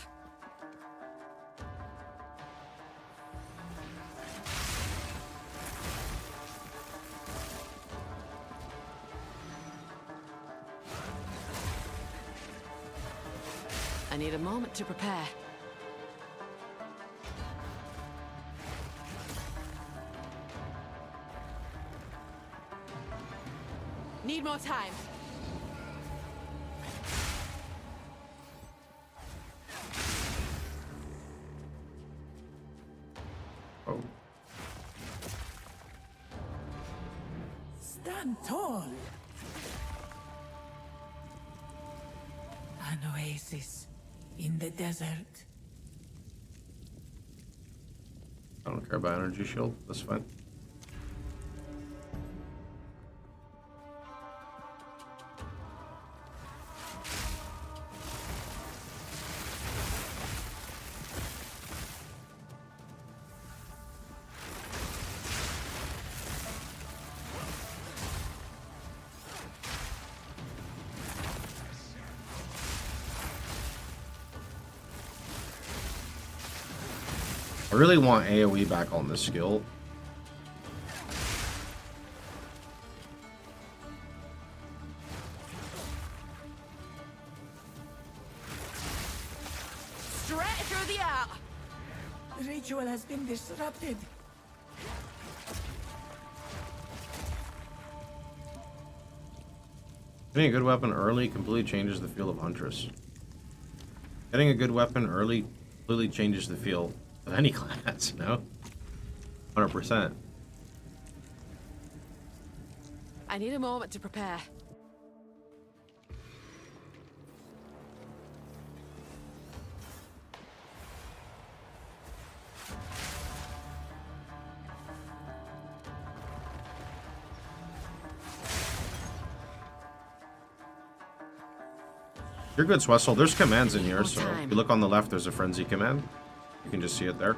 I need a moment to prepare. Need more time. Oh. Stand tall. An oasis in the desert. I don't care about energy shield. That's fine. I really want AoE back on this skill. Straight through the art. The ritual has been disrupted. Getting a good weapon early completely changes the feel of Huntress. Getting a good weapon early completely changes the feel of any class, no? 100%. I need a moment to prepare. You're good, Swessel. There's commands in here, so if you look on the left, there's a frenzy command. You can just see it there.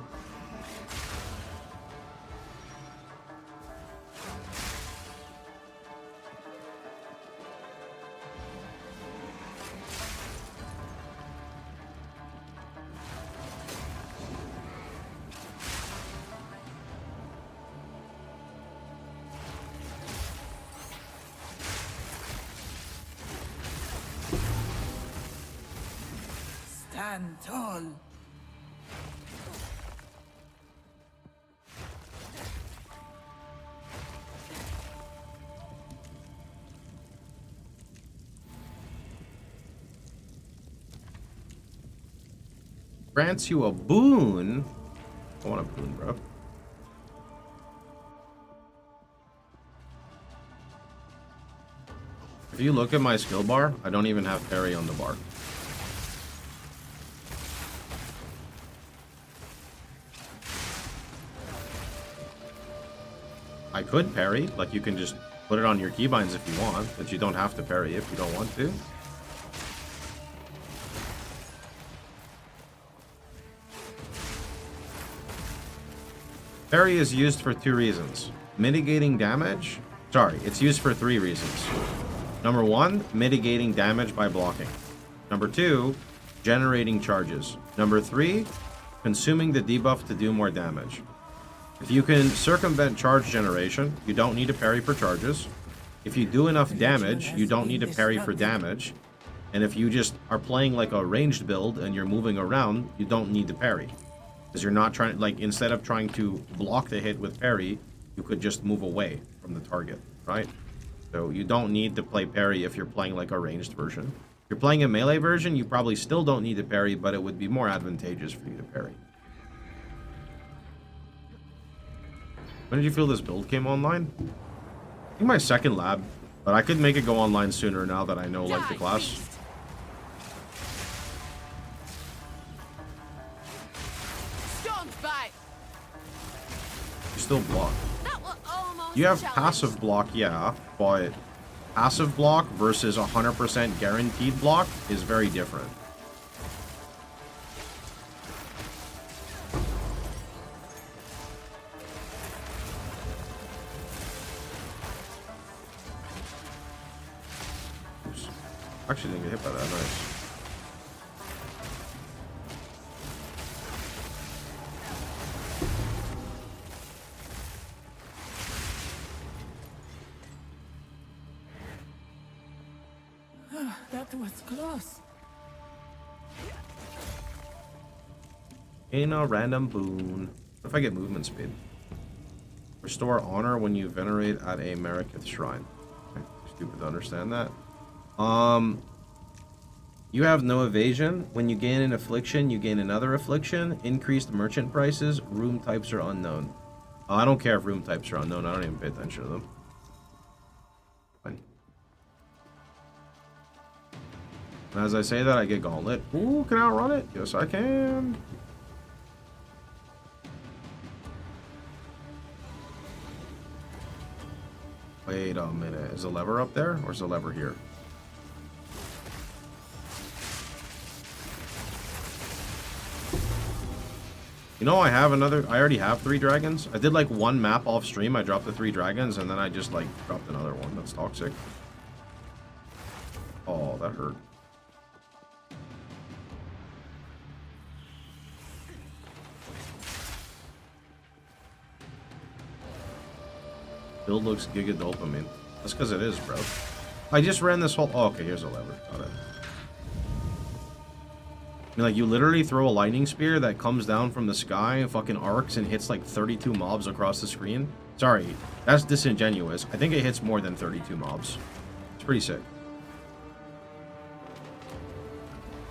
Stand tall. Grants you a boon. I want a boon, bro. If you look at my skill bar, I don't even have parry on the bar. I could parry, like you can just put it on your keybinds if you want, but you don't have to parry if you don't want to. Parry is used for 2 reasons. Mitigating damage. Sorry, it's used for 3 reasons. Number 1, mitigating damage by blocking. Number 2, generating charges. Number 3, consuming the debuff to do more damage. If you can circumvent charge generation, you don't need to parry for charges. If you do enough damage, you don't need to parry for damage. And if you just are playing like a ranged build and you're moving around, you don't need to parry. Because you're not trying, like, instead of trying to block the hit with parry, you could just move away from the target, right? So you don't need to play parry if you're playing like a ranged version. If you're playing a melee version, you probably still don't need to parry, but it would be more advantageous for you to parry. When did you feel this build came online? I think my second lab, but I could make it go online sooner now that I know, like, the class. You still block. You have passive block, yeah, but passive block versus 100% guaranteed block is very different. Oops. Actually didn't get hit by that, nice. That was close. In a random boon. What if I get movement speed? Restore honor when you venerate at a Marikith shrine. Okay, stupid to understand that. You have no evasion. When you gain an affliction, you gain another affliction. Increased merchant prices. Room types are unknown. I don't care if room types are unknown. I don't even pay attention to them. Fine. And as I say that, I get Gauntlet. Ooh, can I outrun it? Yes, I can. Wait a minute. Is the lever up there? Or is the lever here? You know, I already have 3 dragons. I did like 1 map off stream. I dropped the 3 dragons, and then I just like dropped another one. That's toxic. Oh, that hurt. Build looks giga dopamine. That's because it is, bro. I just ran this whole... Oh, okay, here's a lever. Got it. I mean, like, you literally throw a lightning spear that comes down from the sky, fucking arcs, and hits like 32 mobs across the screen. Sorry, that's disingenuous. I think it hits more than 32 mobs. It's pretty sick.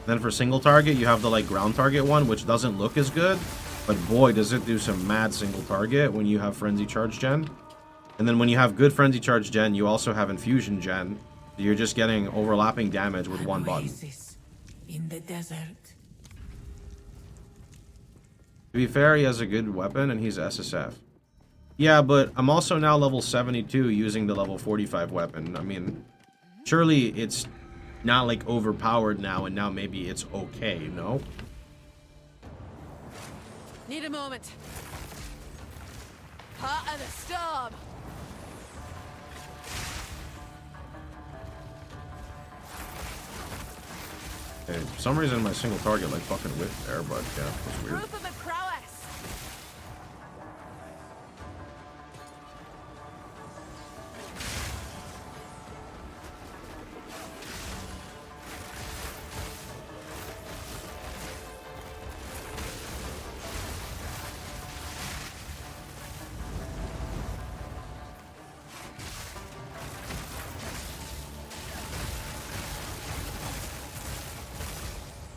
Then for single target, you have the, like, ground target one, which doesn't look as good. But boy, does it do some mad single target when you have Frenzy Charge Gen. And then when you have good Frenzy Charge Gen, you also have Infusion Gen. So you're just getting overlapping damage with one button. In the desert. To be fair, he has a good weapon and he's SSF. Yeah, but I'm also now level 72 using the level 45 weapon. I mean, surely it's not like overpowered now, and now maybe it's okay, you know? Need a moment. Part of the storm. Hey, for some reason my single target like fucking whipped there, but yeah, it was weird. Proof of the prowess.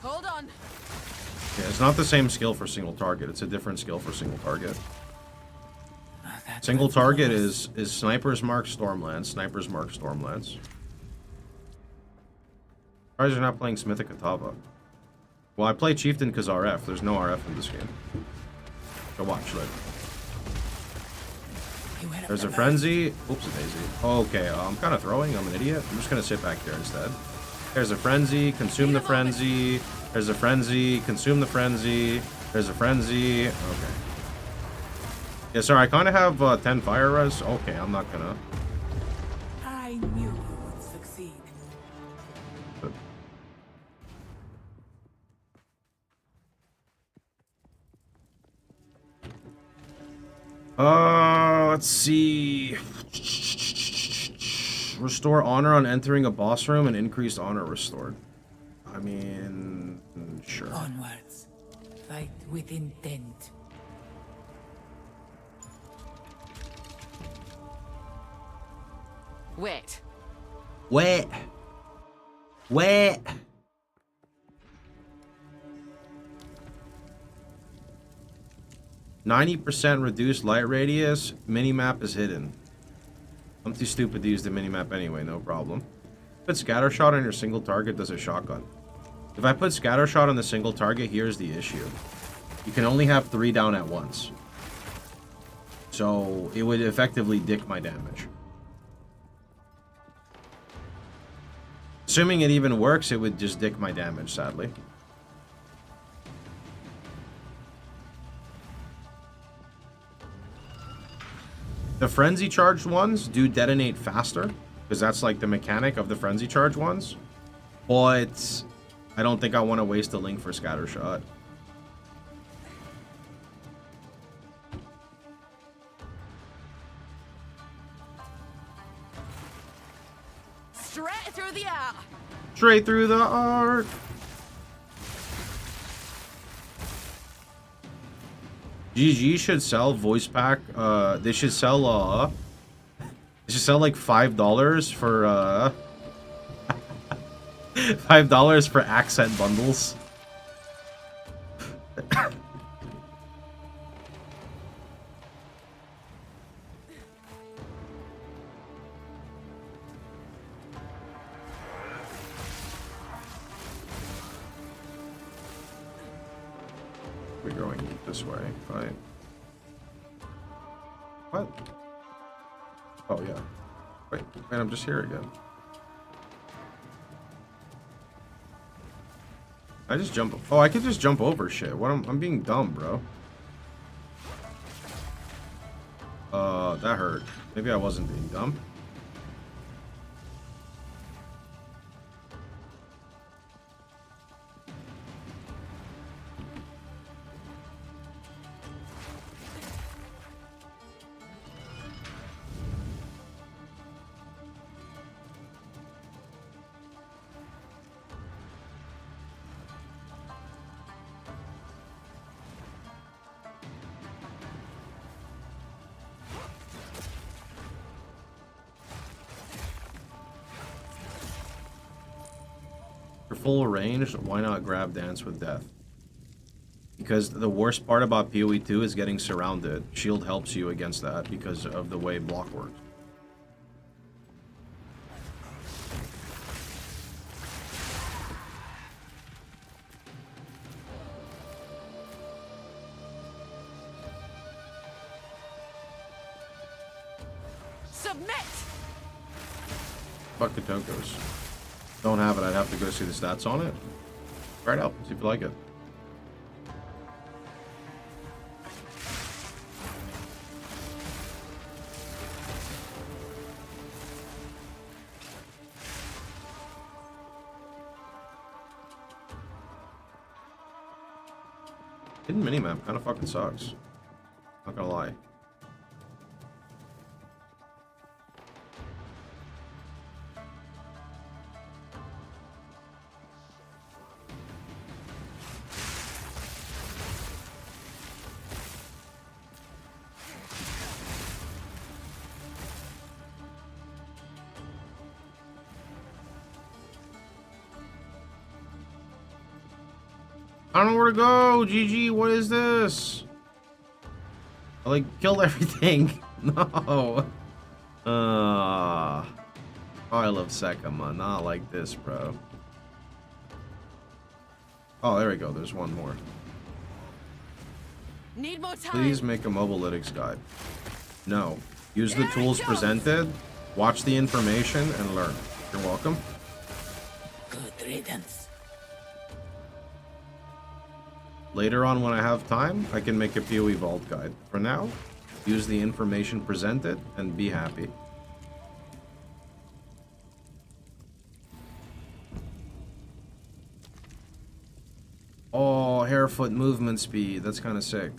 Hold on. Yeah, it's not the same skill for single target. It's a different skill for single target. Single target is snipers mark Stormlands. Snipers mark Stormlands. Why you're not playing Smithic Atava? Well, I play Chieftain because RF. There's no RF in this game. So watch, look. There's a frenzy. Oops, a daisy. Okay, I'm kind of throwing. I'm an idiot. I'm just gonna sit back here instead. There's a frenzy. Consume the frenzy. There's a frenzy. Consume the frenzy. There's a frenzy. Okay. Yeah, sorry. I kind of have 10 fire res. Okay, I'm not gonna. I knew you would succeed. Let's see. Restore honor on entering a boss room and increased honor restored. I mean, sure. Onwards. Fight with intent. Wait. Wait. Wait. %90 reduced light radius. Minimap is hidden. I'm too stupid to use the minimap anyway, no problem. Put scatter shot on your single target, does a shotgun. If I put scatter shot on the single target, here's the issue. You can only have 3 down at once. So it would effectively dick my damage. Assuming it even works, it would just dick my damage, sadly. The frenzy charged ones do detonate faster, because that's like the mechanic of the frenzy charge ones. But I don't think I want to waste a link for scatter shot. Straight through the art. Straight through the arc. GG should sell voice pack. They should sell like $5 for $5 for accent bundles. We're going this way, right? What? Oh yeah. Wait, man, I'm just here again. I just jump. Oh, I could just jump over shit. What? I'm being dumb, bro. That hurt. Maybe I wasn't being dumb. Full range, why not grab Dance with Death? Because the worst part about POE2 is getting surrounded. Shield helps you against that because of the way block works. Submit. Fuck the Tokos. Don't have it. I'd have to go see the stats on it. Try it out. See if you like it. Hidden minimap kind of fucking sucks. Not gonna lie. I don't know where to go. GG, what is this? I like killed everything. No. Oh, I love Sekama. Not like this, bro. Oh, there we go. There's one more. Need more time. Please make a mobile lytics guide. No. Use the tools presented, watch the information, and learn. You're welcome. Good riddance. Later on, when I have time, I can make a POE vault guide. For now, use the information presented and be happy. Oh, hair foot movement speed. That's kind of sick.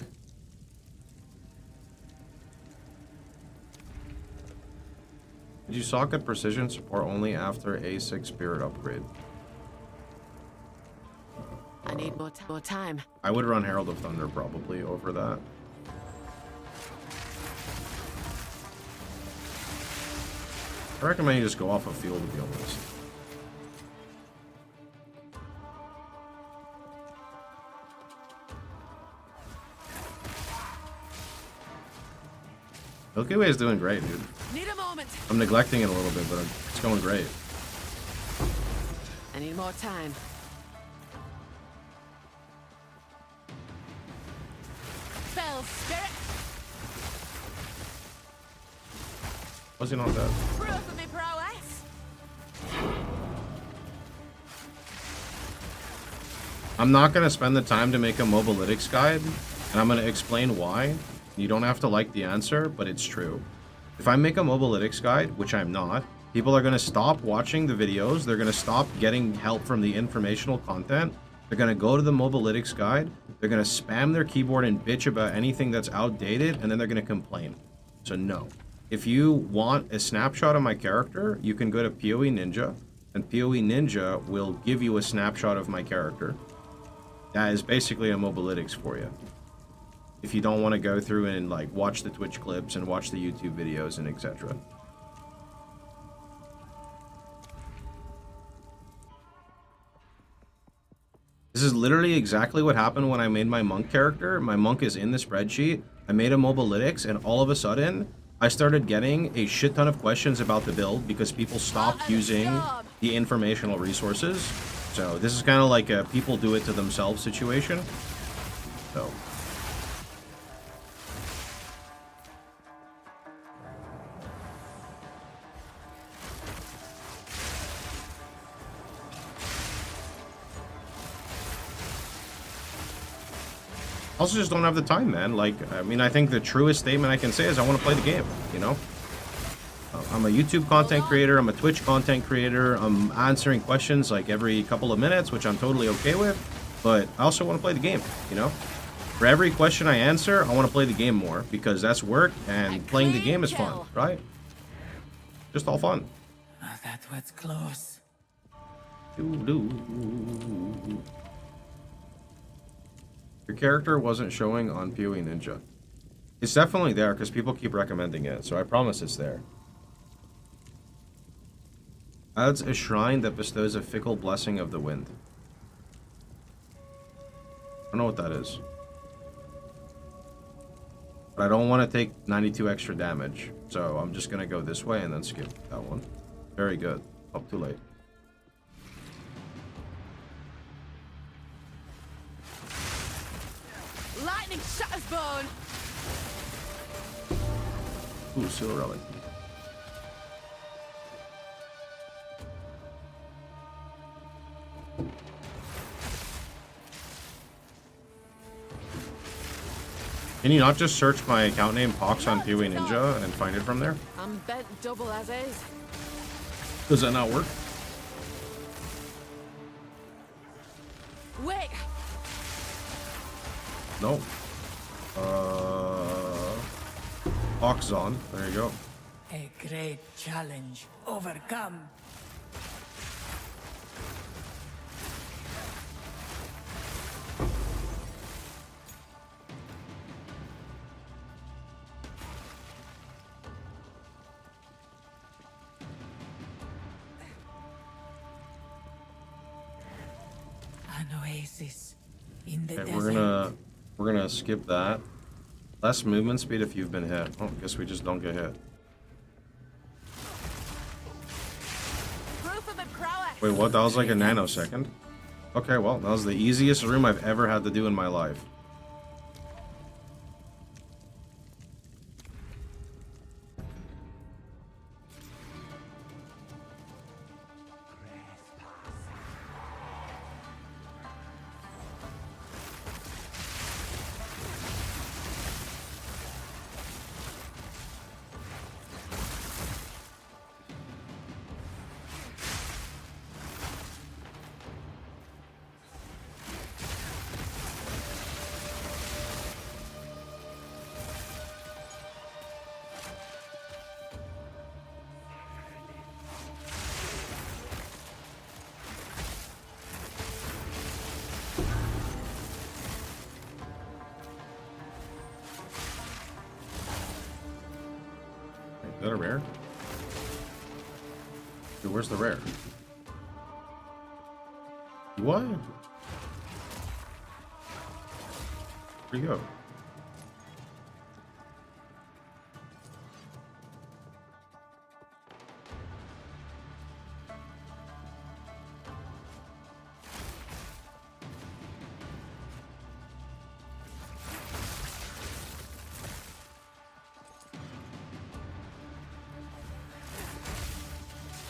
Did you socket precision support only after A6 spirit upgrade? I need more time. I would run Herald of Thunder probably over that. I recommend you just go off a field, to be honest. Milky Way is doing great, dude. Need a moment. I'm neglecting it a little bit, but it's going great. I need more time. Spell spirit. Was he not dead? Proof of me prowess. I'm not going to spend the time to make a mobilytics guide, and I'm going to explain why. You don't have to like the answer, but it's true. If I make a mobilytics guide, which I'm not, people are going to stop watching the videos. They're going to stop getting help from the informational content. They're going to go to the mobilytics guide. They're going to spam their keyboard and bitch about anything that's outdated, and then they're going to complain. So no. If you want a snapshot of my character, you can go to POE Ninja, and POE Ninja will give you a snapshot of my character. That is basically a mobilytics for you. If you don't want to go through and like watch the Twitch clips and watch the YouTube videos and etc. This is literally exactly what happened when I made my monk character. My monk is in the spreadsheet. I made a mobilytics, and all of a sudden, I started getting a shit ton of questions about the build because people stopped using the informational resources. So this is kind of like a people do it to themselves situation. So. Also just don't have the time, man. Like, I mean, I think the truest statement I can say is I want to play the game, you know? I'm a YouTube content creator, I'm a Twitch content creator, I'm answering questions like every couple of minutes, which I'm totally okay with, but I also want to play the game, you know? For every question I answer, I want to play the game more, because that's work, and playing the game is fun, right? Just all fun. Oh, that was close. Your character wasn't showing on POE Ninja. It's definitely there because people keep recommending it, so I promise it's there. Adds a shrine that bestows a fickle blessing of the wind. I don't know what that is. But I don't want to take 92 extra damage, so I'm just going to go this way and then skip that one. Very good. Up too late. Lightning shatters bone. Ooh, Seal Relic. Can you not just search my account name Pox on POE Ninja and find it from there? I'm bent double as is. Does that not work? Wait! No. Pox Zon. There you go. A great challenge overcome. An oasis in the Okay, desert. we're gonna skip that. Less movement speed if you've been hit. Oh, guess we just don't get hit. Proof of my prowess! Wait, what? That was like a nanosecond? Okay, well, that was the easiest room I've ever had to do in my life. Is that a rare? Dude, where's the rare? What? Where'd you go?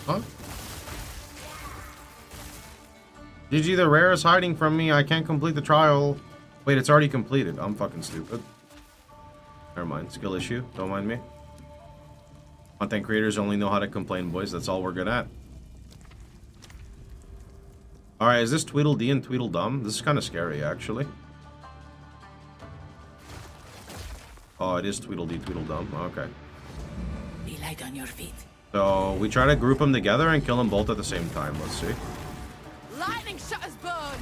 Huh? GG, the rare is hiding from me. I can't complete the trial. Wait, it's already completed. I'm fucking stupid. Never mind. Skill issue. Don't mind me. Content creators only know how to complain, boys. That's all we're good at. Alright, is this Tweedledee and Tweedledum? This is kind of scary, actually. Oh, it is Tweedledee, Tweedledum. Okay. Be light on your feet. So, we try to group them together and kill them both at the same time. Let's see. Lightning shutter's burn!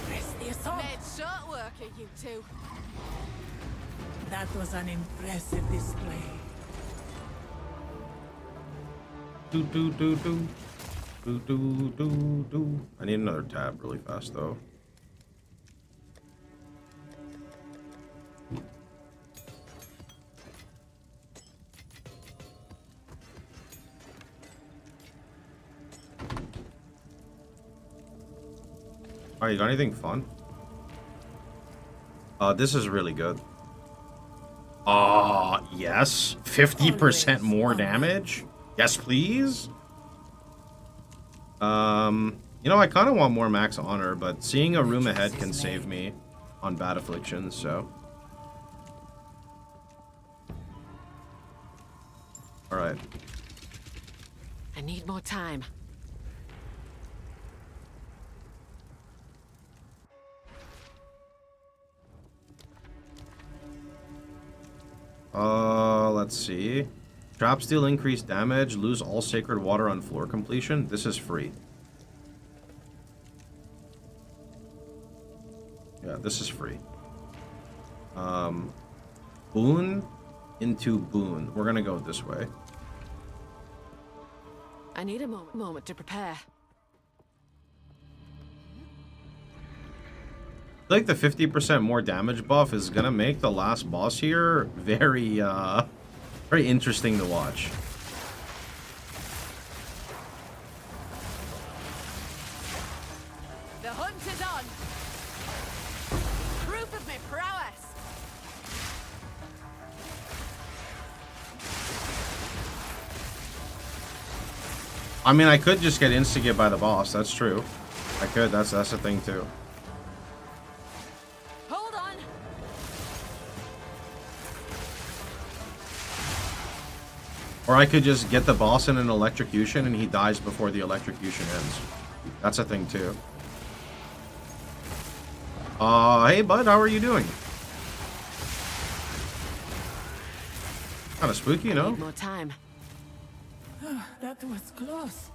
Press the assault. Made short work of you two. That was an impressive display. Do do do do. Do do do do. I need another tab really fast though. Alright, you got anything fun? This is really good. Yes. 50% more damage? Yes, please. You know, I kind of want more max honor, but seeing a room ahead can save me on bad afflictions, so. Alright. I need more time. Let's see. Trap steal increased damage, lose all sacred water on floor completion. This is free. Yeah, this is free. Boon into boon. We're gonna go this way. I need a moment to prepare. I feel like the 50% more damage buff is gonna make the last boss here very, very interesting to watch. The hunt is on. Proof of my prowess. I mean, I could just get instigated by the boss. That's true. I could. That's the thing too. Hold on. Or I could just get the boss in an electrocution and he dies before the electrocution ends. That's a thing too. Hey bud, how are you doing? Kind of spooky, you know? Need more time. That was close.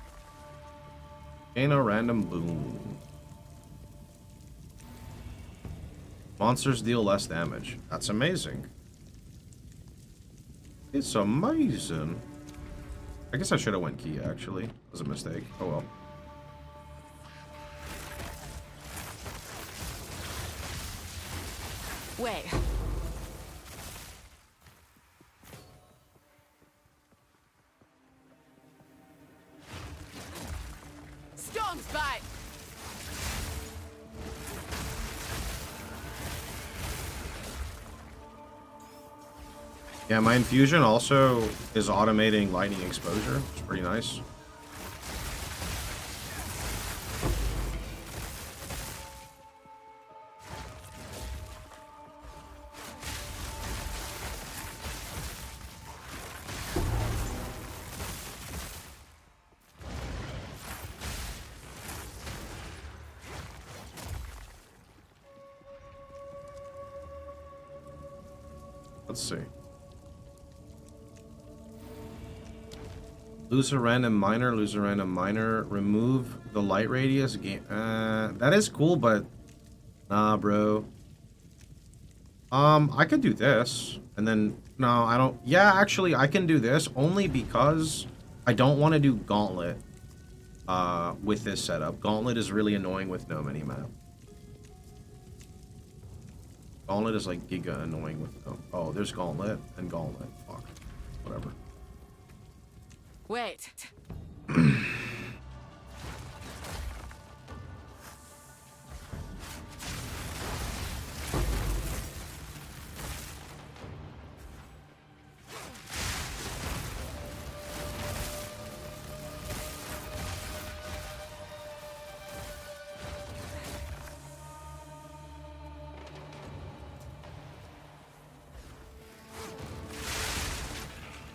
Gain a random boon. Monsters deal less damage. That's amazing. It's amazing. I guess I should have went key, actually. It was a mistake. Oh well. Wait. Storm's bite. Yeah, my infusion also is automating lightning exposure. It's pretty nice. Let's see. Lose a random minor, remove the light radius. That is cool, but nah, bro. I could do this, and then no, I don't. Yeah, actually, I can do this only because I don't want to do Gauntlet. With this setup, Gauntlet is really annoying with no minimap. Gauntlet is like giga annoying with no. Oh, there's Gauntlet and Gauntlet. Fuck, whatever. Wait.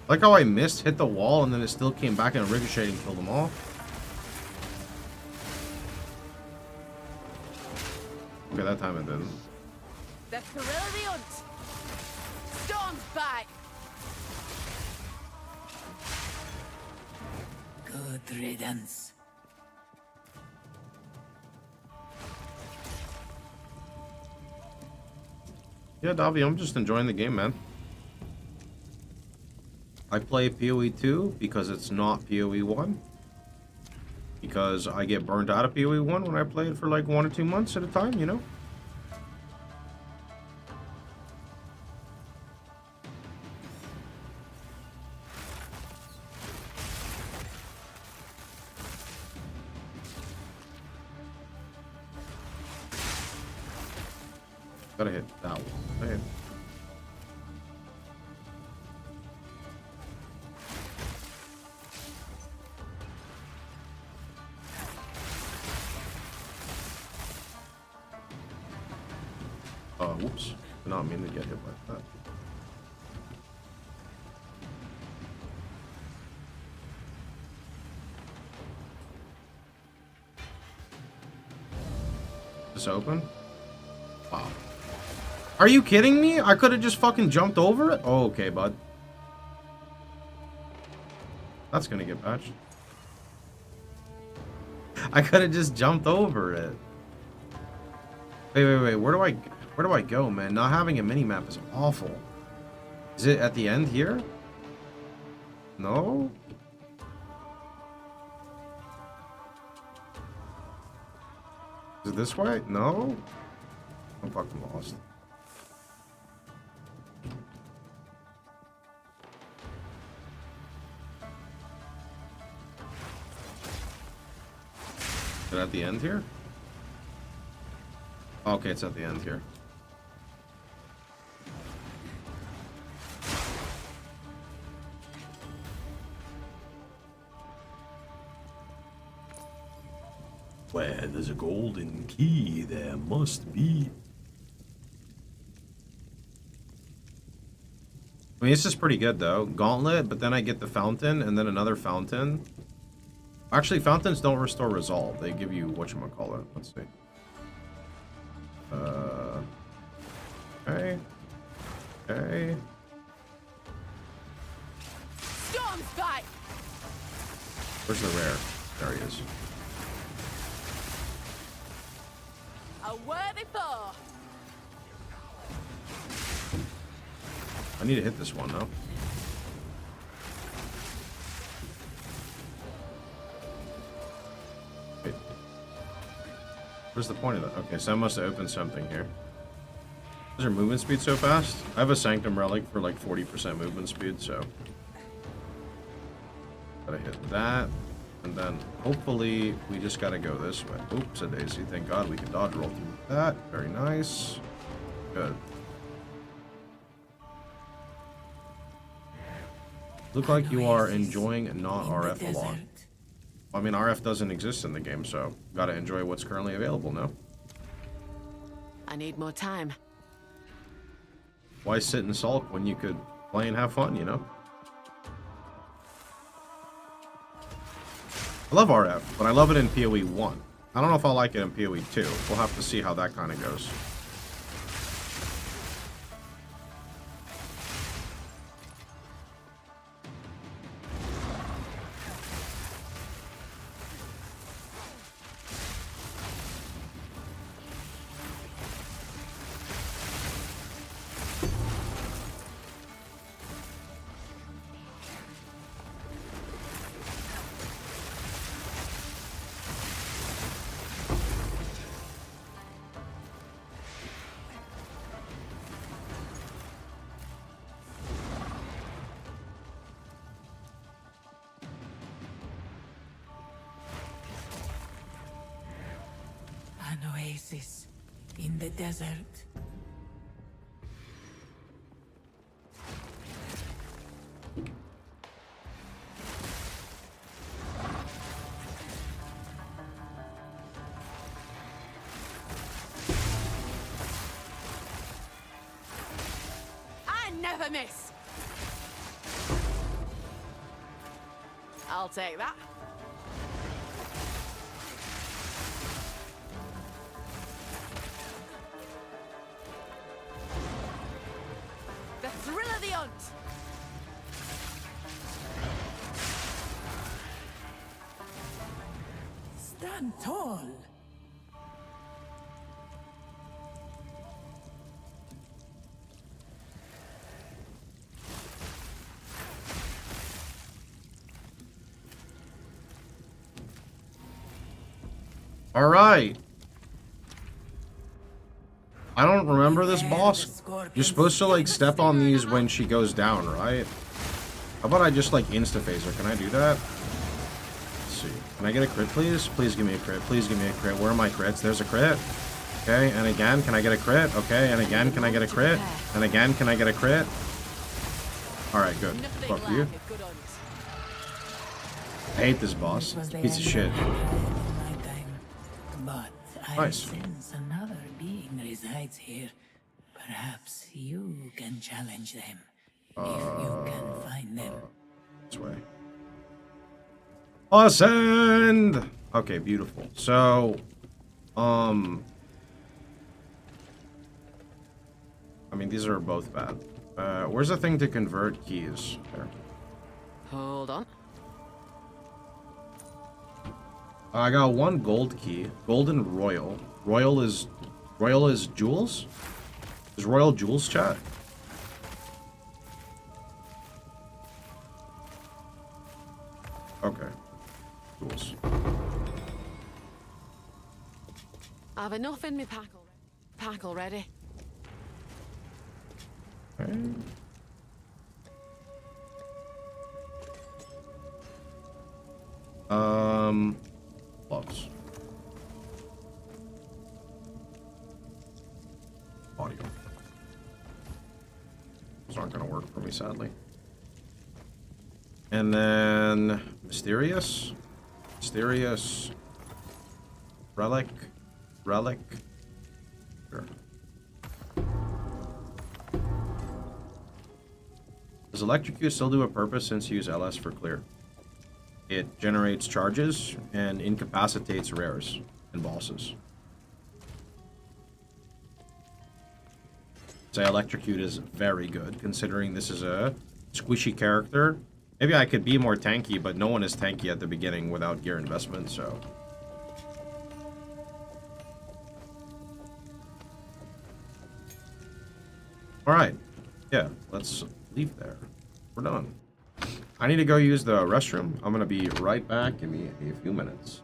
Like how I missed, hit the wall, and then it still came back and ricocheted and killed them all. Okay, that time it didn't. The thrill of the hunt. Storm's bite. Good riddance. Yeah, Davi, I'm just enjoying the game, man. I play POE2 because it's not POE1. Because I get burnt out of POE1 when I play it for like 1 or 2 months at a time, you know? Gotta hit that one. Gotta hit. Whoops. Did not mean to get hit like that. Is this open? Wow. Are you kidding me? I could have just fucking jumped over it? Oh, okay, bud. That's gonna get patched. I could have just jumped over it. Wait. Where do I go, man? Not having a mini-map is awful. Is it at the end here? No? Is it this way? No? I'm fucking lost. Is it at the end here? Okay, it's at the end here. Where there's a golden key, there must be. I mean, this is pretty good, though. Gauntlet, but then I get the fountain, and then another fountain. Actually, fountains don't restore resolve. They give you whatchamacallit. Let's see. Okay. Okay. Storm strike! Where's the rare? There he is. A worthy foe! I need to hit this one, though. Wait. Where's the point of that? Okay, so I must have opened something here. Is their movement speed so fast? I have a Sanctum Relic for like 40% movement speed, so... Gotta hit that. And then, hopefully, we just gotta go this way. Oops, a daisy. Thank God we can dodge roll through that. Very nice. Good. Look like you are enjoying not RF a lot. I mean, RF doesn't exist in the game, so gotta enjoy what's currently available now. I need more time. Why sit and sulk when you could play and have fun, you know? I love RF, but I love it in POE 1. I don't know if I'll like it in POE 2. We'll have to see how that kind of goes. An oasis in the desert. I never miss! I'll take that. The thrill of the hunt! Stand tall. All right. I don't remember this boss. You're supposed to like step on these when she goes down, right? How about I just like insta-phase her? Can I do that? Let's see. Can I get a crit, please? Please give me a crit. Please give me a crit. Where are my crits? There's a crit. Okay, and again, can I get a crit? Okay, and again, can I get a crit? And again, can I get a crit? All right, good. Fuck you. I hate this boss. Piece of shit. But I Nice. sense another being resides here. Perhaps you can challenge them. If you can find them. This way. Ascend! Okay, beautiful. So, I mean, these are both bad. Where's the thing to convert keys? There. Hold on. I got one gold key. Golden Royal. Royal is jewels? Is Royal jewels, chat? Okay. Jewels. I've enough in my pack already. Okay. Gloves. Audio. Those aren't gonna work for me, sadly. And then Mysterious. Relic. Sure. Does Electrocute still do a purpose since you use LS for clear? It generates charges and incapacitates rares and bosses. Say Electrocute is very good, considering this is a squishy character. Maybe I could be more tanky, but no one is tanky at the beginning without gear investment, so... Alright. Yeah, let's leave there. We're done. I need to go use the restroom. I'm gonna be right back. Give me a few minutes.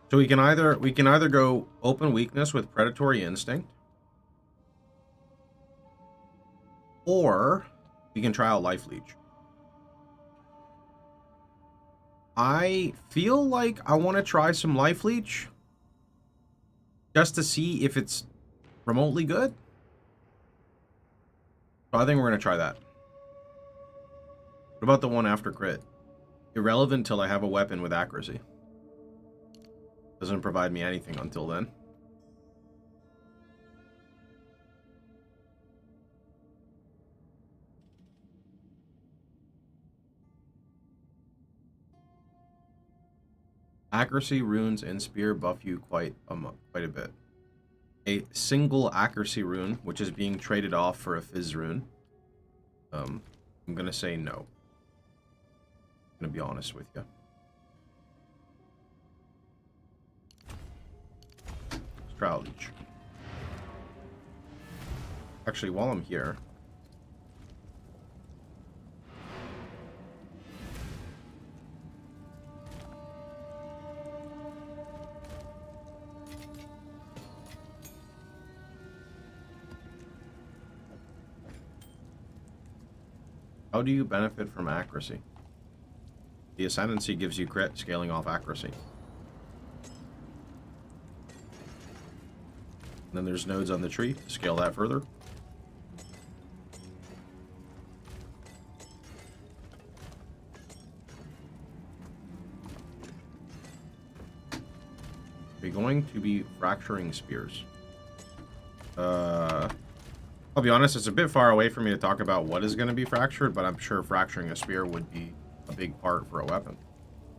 So we can either go open weakness with predatory instinct, or we can try out life leech. I feel like I want to try some life leech just to see if it's remotely good. So I think we're going to try that. What about the one after crit? irrelevant till I have a weapon with accuracy. Doesn't provide me anything until then. Accuracy runes and spear buff you quite a bit. A single accuracy rune, which is being traded off for a fizz rune. I'm gonna say no. I'm gonna be honest with you. Trial Leech. Actually, while I'm here, how do you benefit from accuracy? The Ascendancy gives you crit, scaling off accuracy. And then there's nodes on the tree to scale that further. We're going to be fracturing spears. I'll be honest, it's a bit far away for me to talk about what is going to be fractured, but I'm sure fracturing a spear would be a big part for a weapon.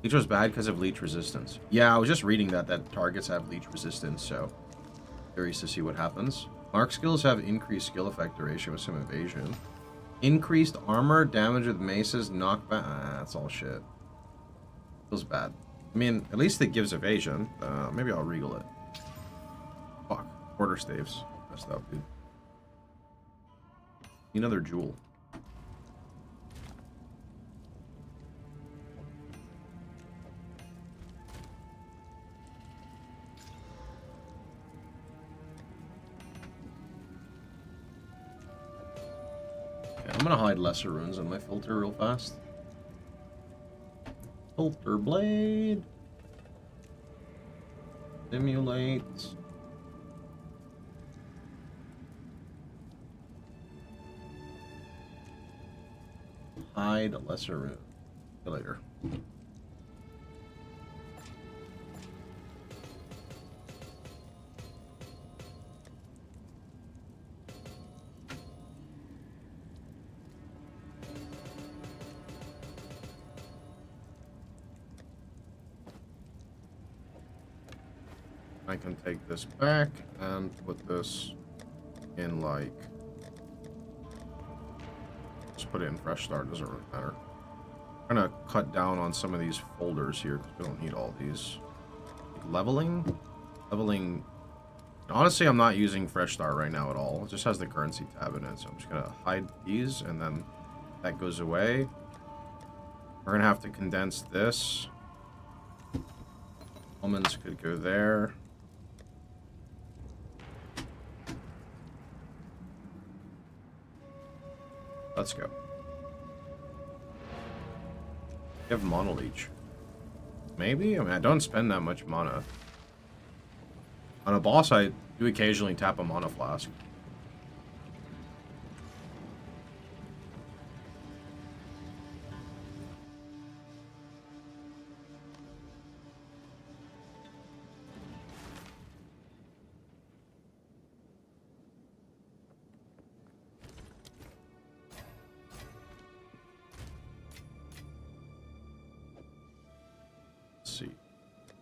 Leech was bad because of leech resistance. Yeah, I was just reading that targets have leech resistance, so curious to see what happens. Mark skills have increased skill effect duration with some evasion. Increased armor, damage with maces, knockback. That's all shit. Feels bad. I mean, at least it gives evasion. Maybe I'll regal it. Fuck. Quarter staves. Messed up, dude. Another jewel. Okay, I'm gonna hide lesser runes on my filter real fast. Filter blade. Simulate. Hide a lesser rune. See you later. I can take this back and put this in, like, just put it in fresh start, doesn't really matter. I'm gonna cut down on some of these folders here because we don't need all these. Like leveling. Honestly, I'm not using fresh start right now at all. It just has the currency tab in it, so I'm just gonna hide these, and then that goes away. We're gonna have to condense this. Almonds could go there. Let's go. You have Mono Leech. Maybe? I mean, I don't spend that much mana. On a boss, I do occasionally tap a Mana Flask.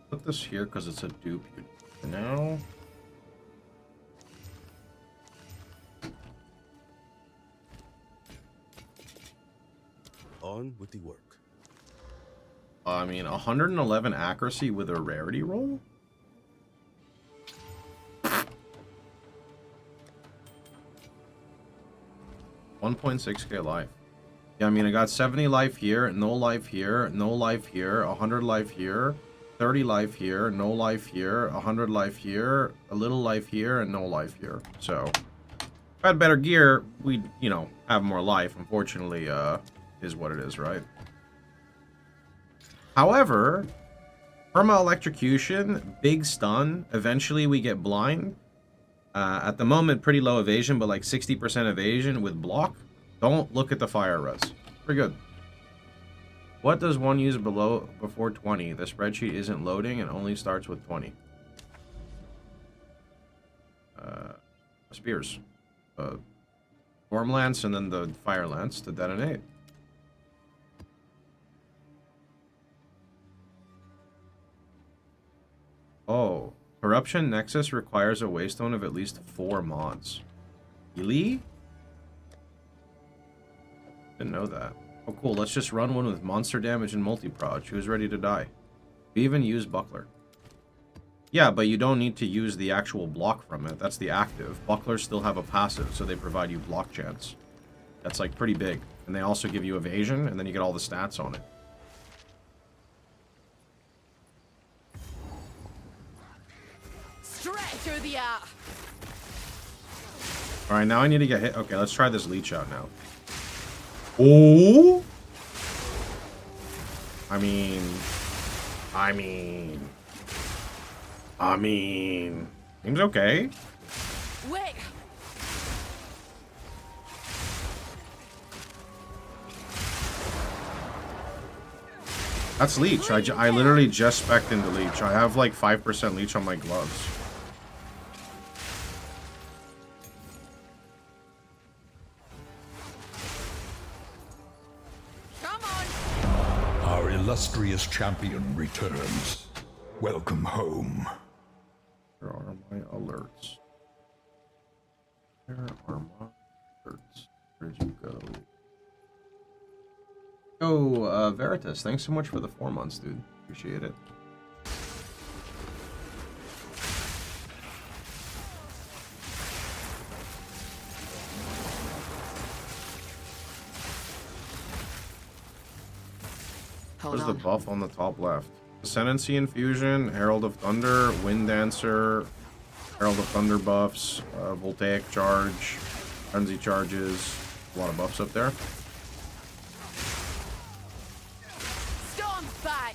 Put this here because it's a dupe for now. On with the work. I mean, 111 accuracy with a rarity roll? $1.6k life. Yeah, I mean, I got 70 life here, no life here, no life here, 100 life here, 30 life here, no life here, 100 life here, a little life here, and no life here. So, if I had better gear, we'd, you know, have more life. Unfortunately, is what it is, right? However, perma electrocution, big stun, eventually we get blind. At the moment, pretty low evasion, but like 60% evasion with block. Don't look at the fire res. Pretty good. What does one use before 20? The spreadsheet isn't loading and only starts with 20. Spears. Storm Lance and then the Fire Lance to detonate. Oh. Corruption Nexus requires a waystone of at least 4 mods. Really? Didn't know that. Oh, cool. Let's just run one with monster damage and multi-proj. Who's ready to die? We even use Buckler. Yeah, but you don't need to use the actual block from it. That's the active. Bucklers still have a passive, so they provide you block chance. That's, like, pretty big. And they also give you evasion, and then you get all the stats on it. Straight through the art. Alright, now I need to get hit. Okay, let's try this leech out now. Oh! I mean... Seems okay. Wait. That's leech. I literally just spec'd into leech. I have like 5% leech on my gloves. Come on. Our illustrious champion returns. Welcome home. Where are my alerts? Where are my alerts? Where'd you go? Oh, Veritas, thanks so much for the 4 months, dude. Appreciate it. What's the buff on the top left? Ascendancy Infusion, Herald of Thunder, Wind Dancer, Herald of Thunder buffs, Voltaic Charge, Frenzy Charges, a lot of buffs up there. Storm's back.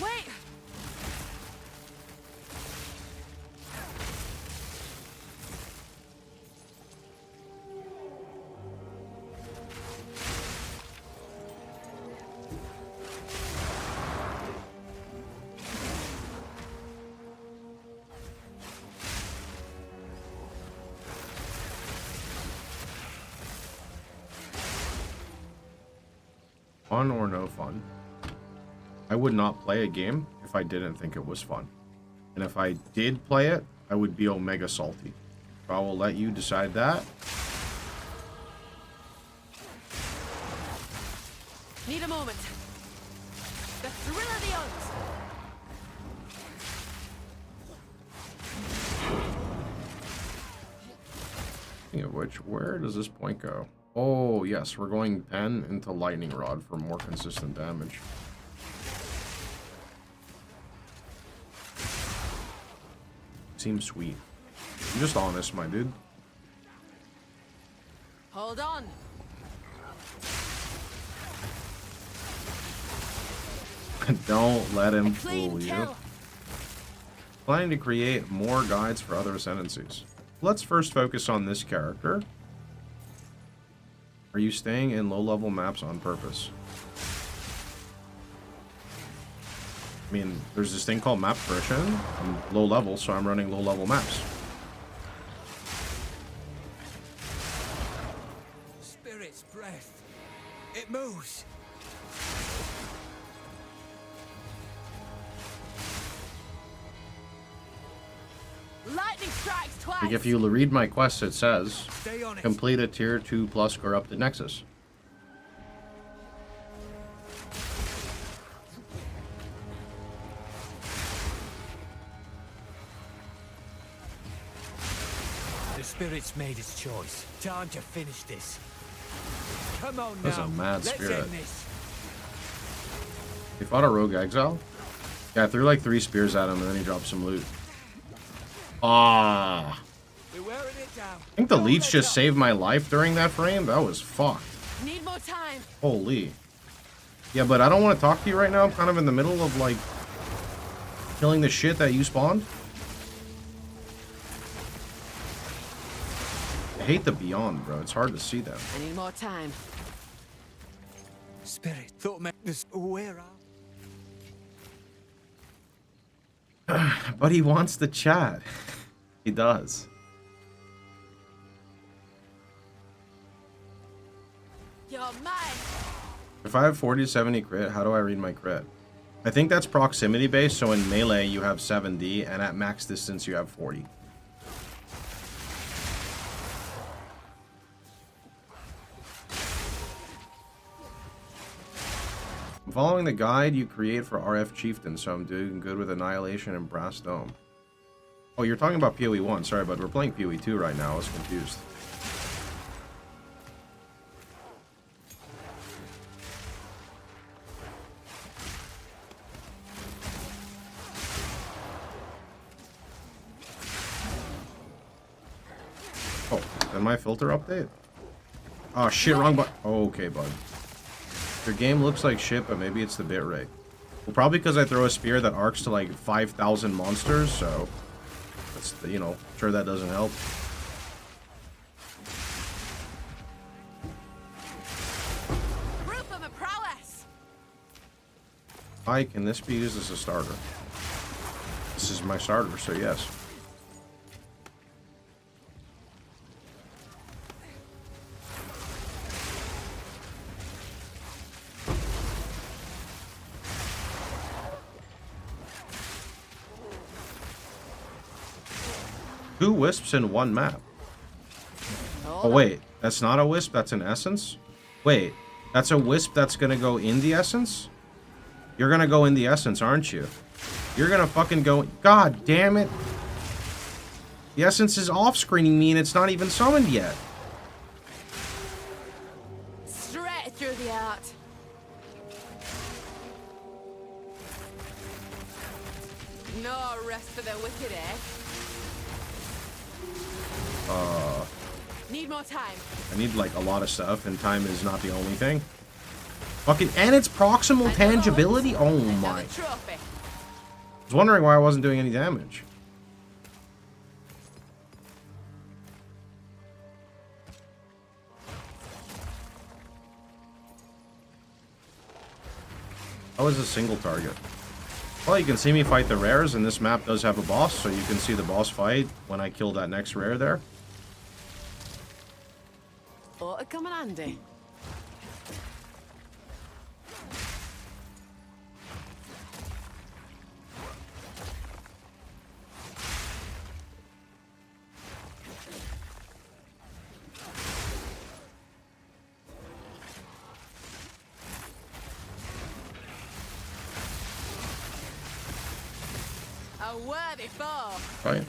Wait. Fun or no fun? I would not play a game if I didn't think it was fun. And if I did play it, I would be omega salty. So I will let you decide that. Need a moment. The thrill of the odds. Speaking of which, where does this point go? Oh, yes, we're going pen into lightning rod for more consistent damage. Seems sweet. I'm just honest, my dude. Hold on. Don't let him A clean fool you. kill. Planning to create more guides for other ascendancies. Let's first focus on this character. Are you staying in low-level maps on purpose? I mean, there's this thing called map friction. I'm low level, so I'm running low-level maps. Spirit's breath. It moves. Lightning strikes twice. Like if you read my quest, it says, Stay on it. complete a tier 2 plus corrupted nexus. The spirit's made its choice. Time to finish this. Come on now. That's a mad Let's spirit. end this. He fought a rogue exile? Yeah, I threw like 3 spears at him and then he dropped some loot. Ah. We're wearing it down. I think the Don't leech let just up. saved my life during that frame. That was fucked. Need more time. Holy. Yeah, but I don't want to talk to you right now. I'm kind of in the middle of, like, killing the shit that you spawned. I hate the Beyond, bro. It's hard to see them. I need more time. Spirit, thought make this where But he wants to chat. He does. You're mine. If I have 40 to 70 crit, how do I read my crit? I think that's proximity based, so in melee you have 70, and at max distance you have 40. I'm following the guide you create for RF Chieftain, so I'm doing good with Annihilation and Brass Dome. Oh, you're talking about POE1, sorry, but we're playing POE2 right now, I was confused. Oh, then my filter update? Oh shit, wrong button. Oh, okay, bud. Your game looks like shit, but maybe it's the bitrate. Well, probably because I throw a spear that arcs to like 5,000 monsters, so that's, you know, sure that doesn't help. Proof of my prowess. Hi, can this be used as a starter? This is my starter, so yes. Two wisps in one map. Oh wait, that's not a wisp, that's an essence? Wait, that's a wisp that's gonna go in the essence? You're gonna go in the essence, aren't you? You're gonna fucking go... God damn it! The essence is off-screening me and it's not even summoned yet. Straight through the art. No rest for the wicked, eh? Need more time. I need, like, a lot of stuff, and time is not the only thing. Fucking... And it's proximal tangibility? Oh my... Trophy. I was wondering why I wasn't doing any damage. How is a single target? Well, you can see me fight the rares, and this map does have a boss, so you can see the boss fight when I kill that next rare there. Ought to come in handy. A worthy foe. Right.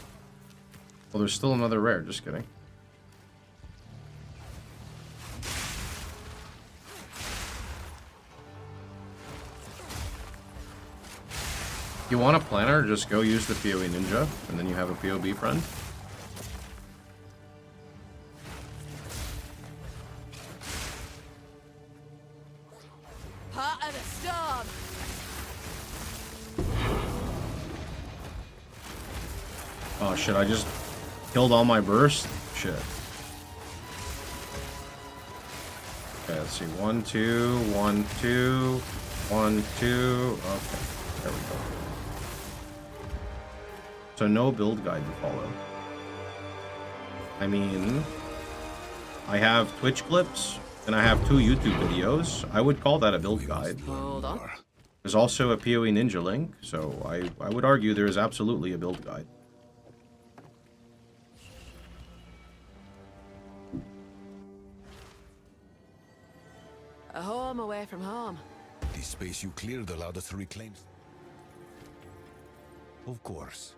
Well, there's still another rare, just kidding. If you want a planner, just go use the POE Ninja, and then you have a POB friend. Part of the storm. Oh shit, I just killed all my burst? Shit. Okay, let's see. 1, 2, 1, 2, 1, 2. Okay, there we go. So no build guide to follow. I mean, I have Twitch clips and I have 2 YouTube videos. I would call that a build guide. Hold on. There's also a POE Ninja link, so I would argue there is absolutely a build guide. A home away from home. The space you cleared allowed us to reclaim. Of course.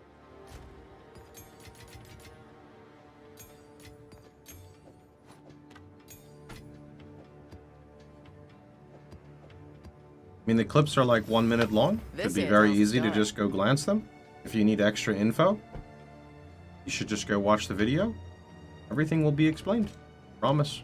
I mean, the clips are like 1 minute long. This It'd be is very all easy to start. just go glance them. If you need extra info, you should just go watch the video. Everything will be explained. Promise.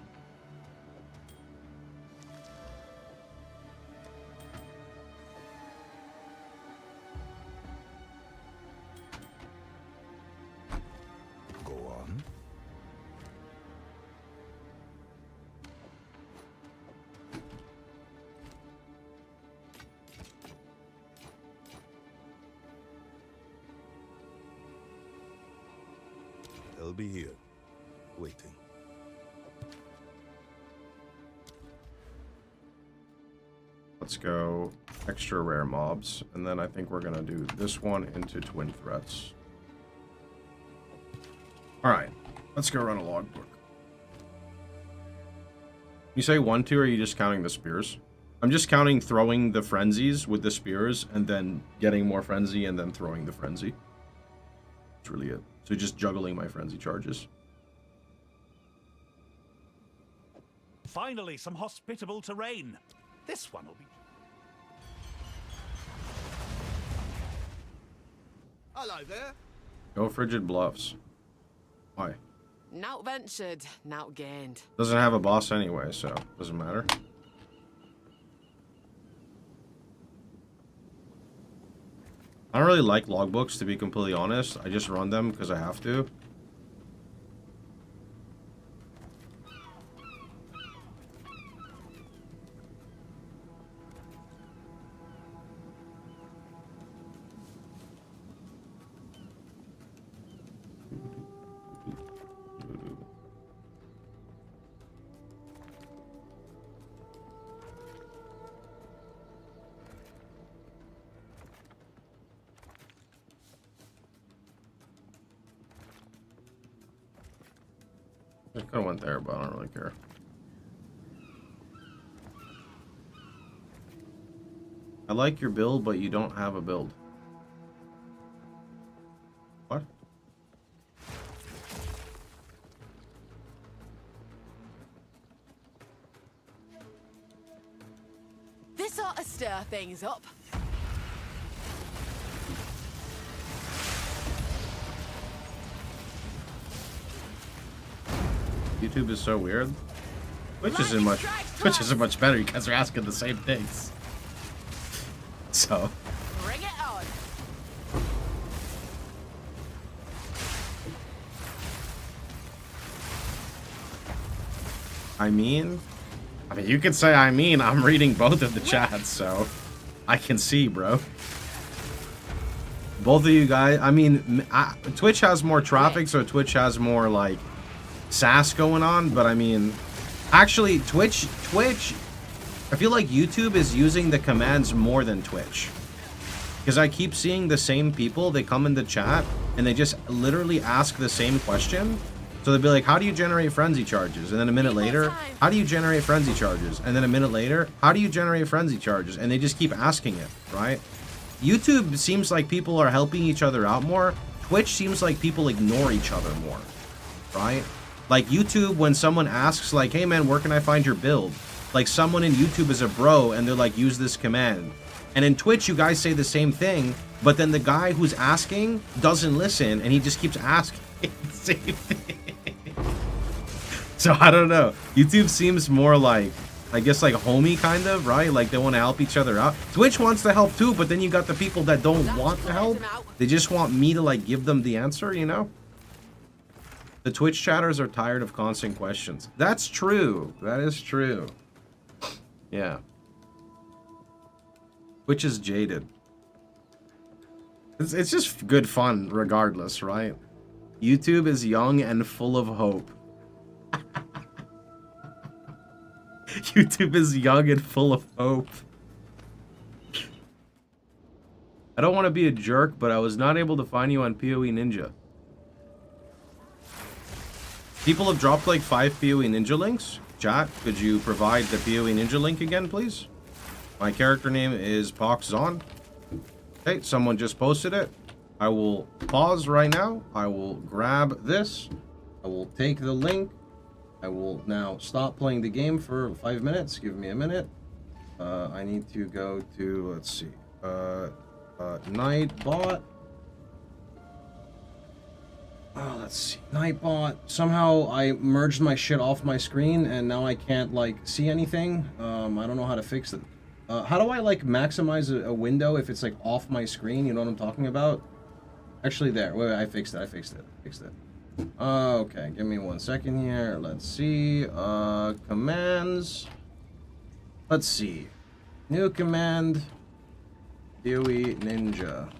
I'll be here, waiting. Let's go extra rare mobs, and then I think we're gonna do this one into twin threats. Alright, let's go run a logbook. You say 1, 2, or are you just counting the spears? I'm just counting throwing the frenzies with the spears, and then getting more frenzy, and then throwing the frenzy. That's really it. So just juggling my frenzy charges. Finally, some hospitable terrain. This one will be... Hello there. Go Frigid Bluffs. Why? Nout ventured, nout gained. Doesn't have a boss anyway, so doesn't matter. I don't really like logbooks, to be completely honest. I just run them because I have to. I could have went there, but I don't really care. I like your build, but you don't have a build. What? This ought to stir things up. YouTube is so weird. Twitch isn't much better. You guys are asking the same things. So. Bring it on. I mean, you can say I mean. I'm reading both of the chats, so I can see, bro. Both of you guys. I mean, Twitch has more traffic, so Twitch has more like sass going on, but I mean, actually Twitch, I feel like YouTube is using the commands more than Twitch, because I keep seeing the same people. They come in the chat and they just literally ask the same question. So they'll be like, how do you generate frenzy charges? And then a minute later, how do you generate frenzy charges? And then a minute later, how do you generate frenzy charges? And they just keep asking it, right? YouTube seems like people are helping each other out more. Twitch seems like people ignore each other more, right? Like YouTube, when someone asks like, hey man, where can I find your build? Like someone in YouTube is a bro and they're like, use this command. And in Twitch, you guys say the same thing, but then the guy who's asking doesn't listen and he just keeps asking the same thing. So I don't know. YouTube seems more like, I guess like homey kind of, right? Like they want to help each other out. Twitch wants to help too, but then you got the people that don't want to help. They just want me to like give them the answer, you know? The Twitch chatters are tired of constant questions. That's true. That is true. Yeah. Twitch is jaded. It's just good fun regardless, right? YouTube is young and full of hope. YouTube is young and full of hope. I don't want to be a jerk, but I was not able to find you on POE Ninja. People have dropped like 5 POE Ninja links. Chat, could you provide the POE Ninja link again, please? My character name is POE2. Okay, someone just posted it. I will pause right now. I will grab this. I will take the link. I will now stop playing the game for 5 minutes. Give me a minute. I need to go to, let's see, Nightbot. Oh, let's see. Nightbot. Somehow I merged my shit off my screen and now I can't like see anything. I don't know how to fix it. How do I like maximize a window if it's like off my screen? You know what I'm talking about? Actually, there. Wait, I fixed it. I fixed it. Okay, give me 1 second here. Let's see. Commands. Let's see. New command. POE Ninja.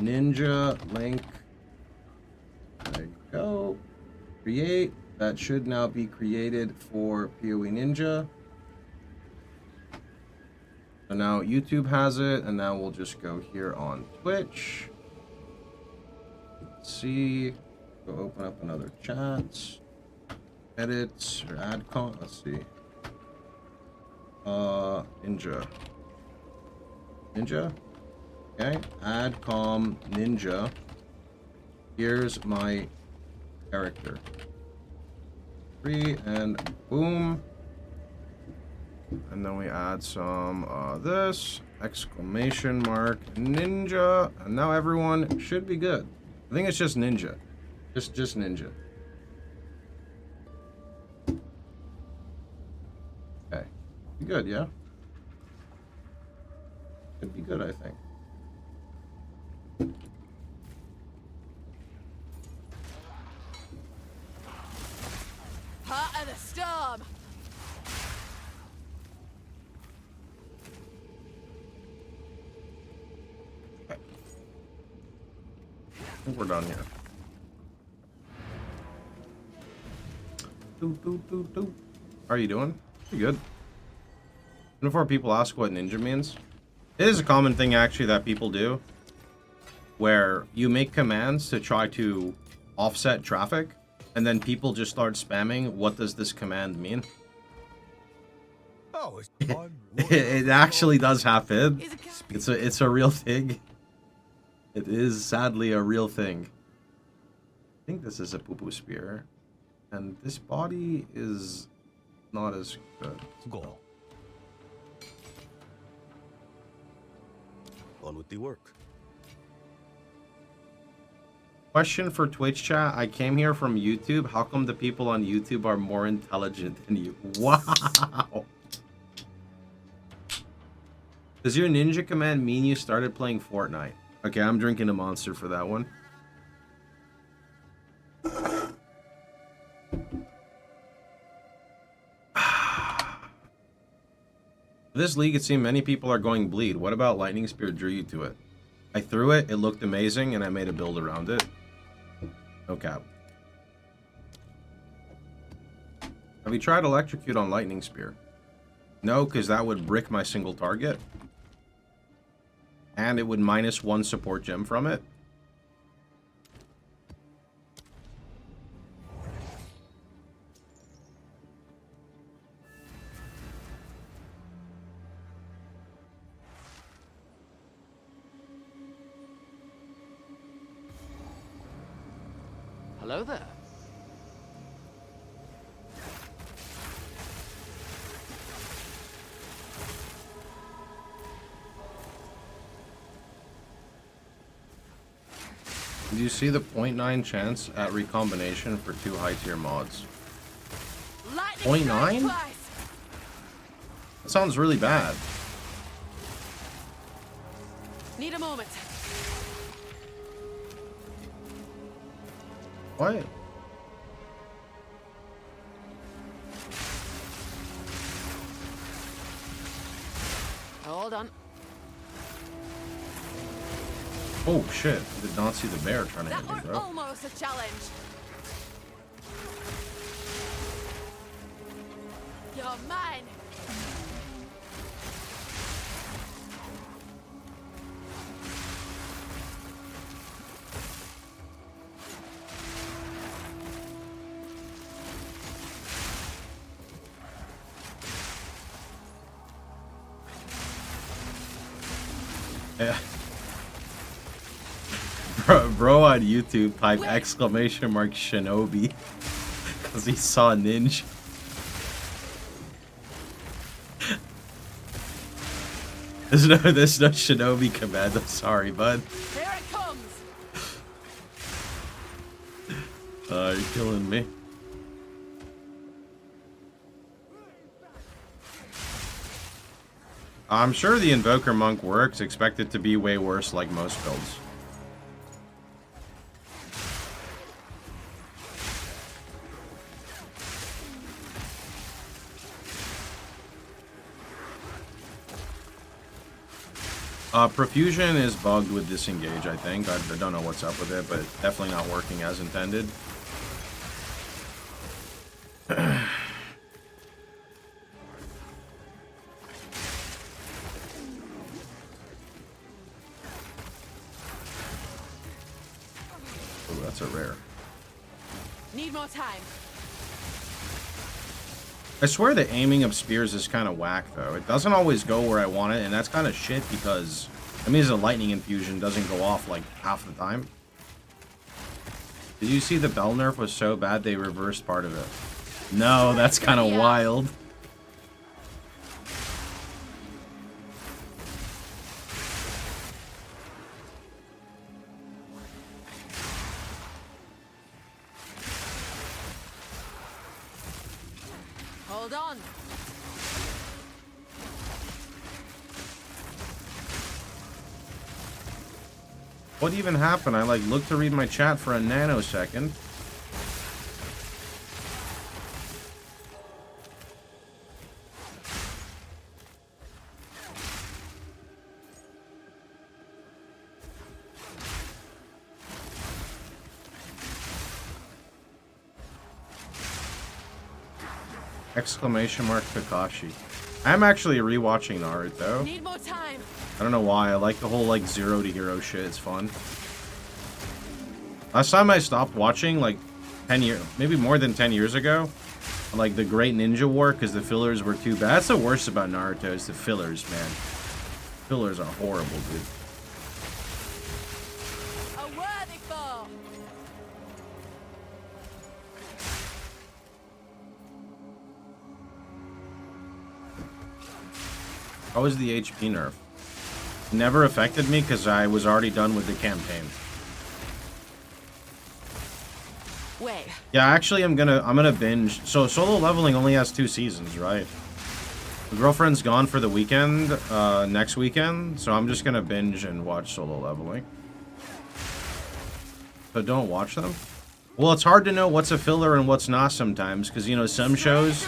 Ninja link There you go. Create. That should now be created for POE Ninja. So now YouTube has it, and now we'll just go here on Twitch. Let's see. Go open up another chat. Edits or add con. Let's see. Ninja. Ninja. Okay. Add com ninja. Here's my character. 3 and boom. And then we add some this exclamation mark ninja, and now everyone should be good. I think it's just ninja, just ninja. Okay, be good, yeah. Could be good, I think. Part of the storm. I think we're done here. How are you doing? Pretty good. Before people ask what ninja means, it is a common thing actually that people do, where you make commands to try to offset traffic, and then people just start spamming, what does this command mean? Oh, it's It actually does happen. It's a real thing. It is sadly a real thing. I think this is a poo-poo spear, and this body is not as good. Go. On with the work. Question for Twitch chat. I came here from YouTube. How come the people on YouTube are more intelligent than you? Wow. Does your ninja command mean you started playing Fortnite? Okay, I'm drinking a monster for that one. This league, it seemed many people are going bleed. What about Lightning Spear drew you to it? I threw it, it looked amazing, and I made a build around it. No cap. Have you tried Electrocute on Lightning Spear? No, because that would brick my single target. And it would -1 support gem from it. Hello there. Do you see the 0.9 chance at recombination for 2 high tier mods? 0.9? That sounds really bad. Need a moment. What? Hold on. Oh shit, I did not see the bear trying to That hit me, was bro. almost a challenge. You're mine. Yeah. Bro on YouTube typed exclamation mark Shinobi because he saw Ninja. There's no Shinobi command. I'm sorry, bud. Here it comes. You're killing me. I'm sure the Invoker Monk works. Expect it to be way worse like most builds. Profusion is bugged with disengage, I think. I don't know what's up with it, but definitely not working as intended. Oh, that's a rare. Need more time. I swear the aiming of spears is kind of whack, though. It doesn't always go where I want it, and that's kind of shit because that means the lightning infusion doesn't go off, like, half the time. Did you see the bell nerf was so bad they reversed part of it? No, that's kind of wild. Hold on. What even happened? I, like, looked to read my chat for a nanosecond. Exclamation mark Kakashi. I'm actually rewatching Naruto. Need more time. I don't know why. I like the whole, like, zero to hero shit. It's fun. Last time I stopped watching, like, 10 years, maybe more than 10 years ago, like, the Great Ninja War, because the fillers were too bad. That's the worst about Naruto, is the fillers, man. Fillers are horrible, dude. A worthy foe. How was the HP nerf? Never affected me because I was already done with the campaign. Wait. Yeah, actually, I'm gonna binge. So solo leveling only has 2 seasons, right? The girlfriend's gone for the weekend, next weekend, so I'm just gonna binge and watch solo leveling. So don't watch them. Well, it's hard to know what's a filler and what's not sometimes, because, you know, some shows,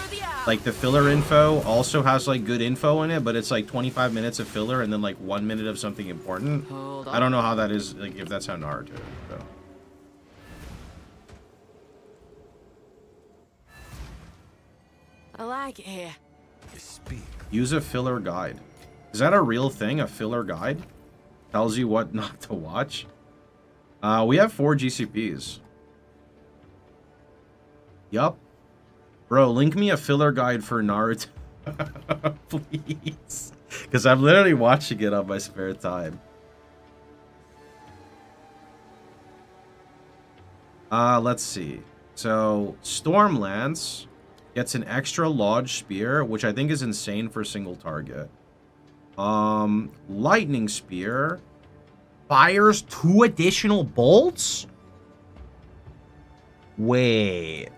like, the filler info also has, like, good info in it, but it's, like, 25 minutes of filler and then, like, 1 minute of something important. Hold on. I don't know how that is, like, if that's how Naruto is, so. I like it here. Speak. Use a filler guide. Is that a real thing, a filler guide? Tells you what not to watch? We have 4 GCPs. Yup. Bro, link me a filler guide for Naruto. Please. Because I'm literally watching it on my spare time. Let's see. So, Stormlance gets an extra Lodge Spear, which I think is insane for single target. Lightning Spear fires 2 additional bolts? Wait.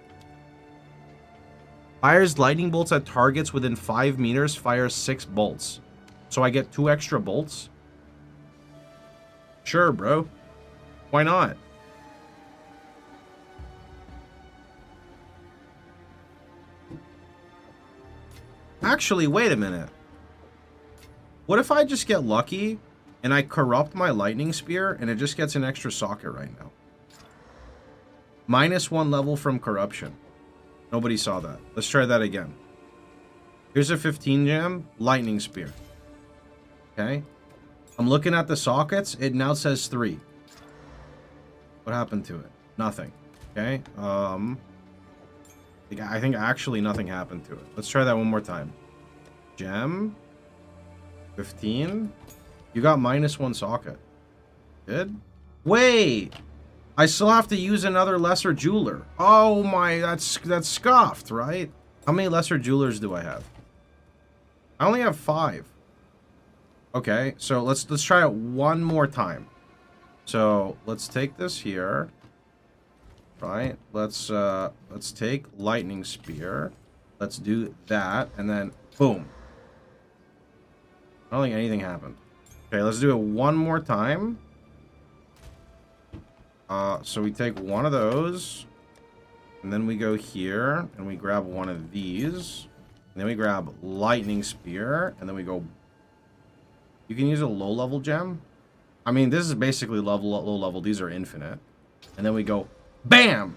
Fires lightning bolts at targets within 5 meters, fires 6 bolts. So I get 2 extra bolts? Sure, bro. Why not? Actually, wait a minute. What if I just get lucky and I corrupt my lightning spear and it just gets an extra socket right now? -1 level from corruption. Nobody saw that. Let's try that again. Here's a 15 gem, lightning spear. Okay. I'm looking at the sockets. It now says 3. What happened to it? Nothing. Okay. I think actually nothing happened to it. Let's try that one more time. Gem. 15. You got -1 socket. Good. Wait. I still have to use another lesser jeweler. Oh my, that's scuffed, right? How many lesser jewelers do I have? I only have 5. Okay, so let's try it one more time. So let's take this here. Right? Let's take lightning spear. Let's do that, and then boom. I don't think anything happened. Okay, let's do it one more time. So we take one of those, and then we go here, and we grab one of these, and then we grab lightning spear, and then we go You can use a low-level gem. I mean, this is basically low level. These are infinite. And then we go, BAM!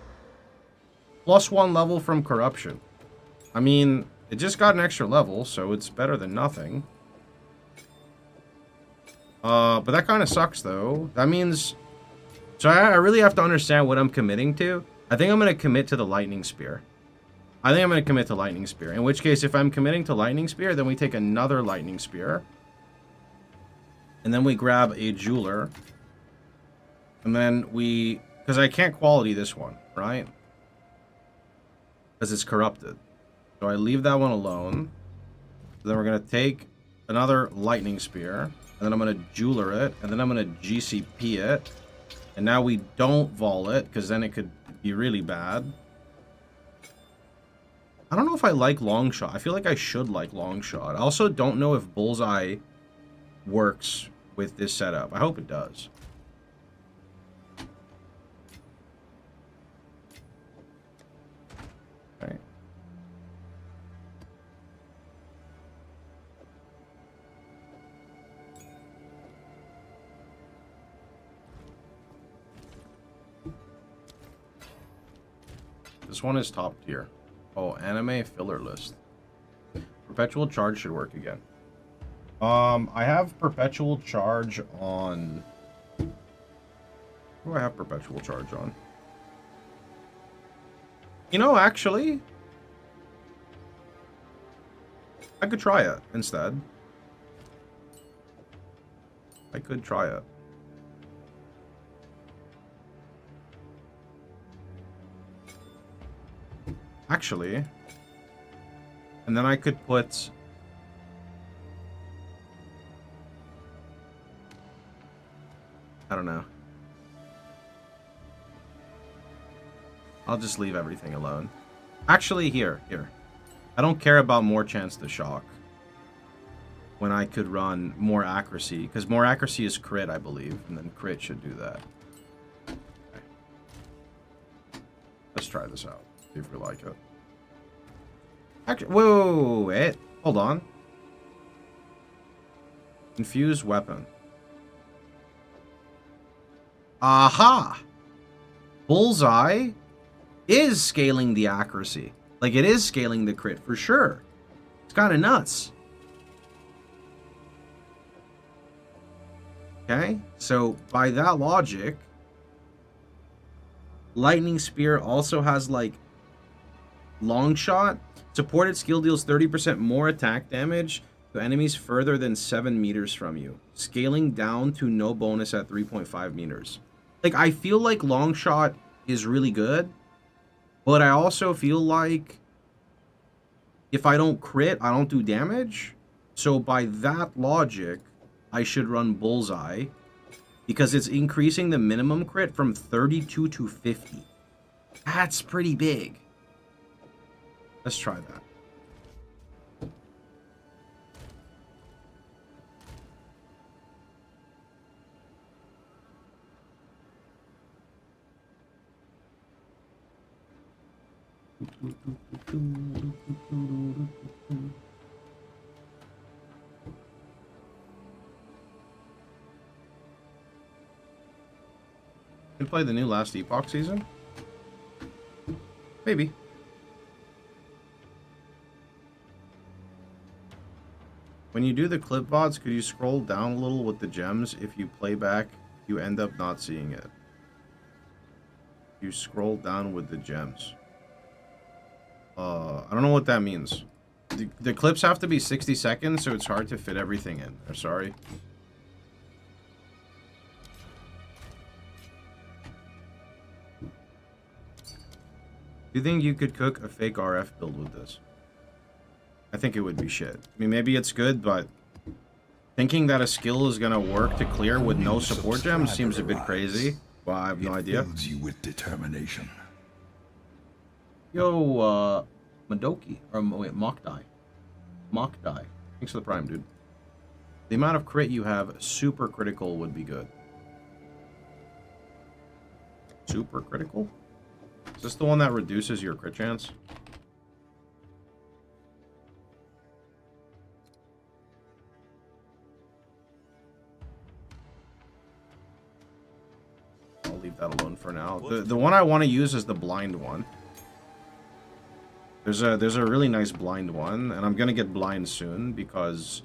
+1 level from corruption. I mean, it just got an extra level, so it's better than nothing. But that kind of sucks, though. That means... So I really have to understand what I'm committing to. I think I'm going to commit to the Lightning Spear. In which case, if I'm committing to Lightning Spear, then we take another Lightning Spear. And then we grab a Jeweler. And then we... Because I can't quality this one, right? Because it's corrupted. So I leave that one alone. Then we're going to take another Lightning Spear. And then I'm going to Jeweler it. And then I'm going to GCP it. And now we don't Vol it, because then it could be really bad. I don't know if I like Long Shot. I feel like I should like Long Shot. I also don't know if Bullseye works with this setup. I hope it does. Okay. This one is top tier. Oh, anime filler list. Perpetual charge should work again. I have perpetual charge on... What do I have perpetual charge on? You know, actually... I could try it instead. I could try it. Actually... And then I could put... I don't know. I'll just leave everything alone. Actually, here. I don't care about more chance to shock. When I could run more accuracy. Because more accuracy is crit, I believe. And then crit should do that. Okay. Let's try this out. See if we like it. Actually, wait. Hold on. Infused weapon. Aha! Bullseye is scaling the accuracy. Like, it is scaling the crit for sure. It's kind of nuts. Okay, so by that logic, Lightning Spear also has, like, Long Shot. Supported skill deals 30% more attack damage to enemies further than 7 meters from you. Scaling down to no bonus at 3.5 meters. Like, I feel like Long Shot is really good. But I also feel like if I don't crit, I don't do damage. So by that logic, I should run Bullseye. Because it's increasing the minimum crit from 32 to 50. That's pretty big. Let's try that. Can play the new Last Epoch season? Maybe. When you do the clip VODs, could you scroll down a little with the gems? If you play back, you end up not seeing it. You scroll down with the gems. I don't know what that means. The clips have to be 60 seconds, so it's hard to fit everything in. I'm sorry. Do you think you could cook a fake RF build with this? I think it would be shit. I mean, maybe it's good, but thinking that a skill is gonna work to clear with no support gems seems a bit crazy. Well, I have no idea. Fills you with determination. Yo, Madoki. Or, wait, Mokdai. Mokdai. Thanks for the prime, dude. The amount of crit you have, super critical would be good. Super critical? Is this the one that reduces your crit chance? leave that alone for now. The one I want to use is the blind one. There's a really nice blind one, and I'm gonna get blind soon because,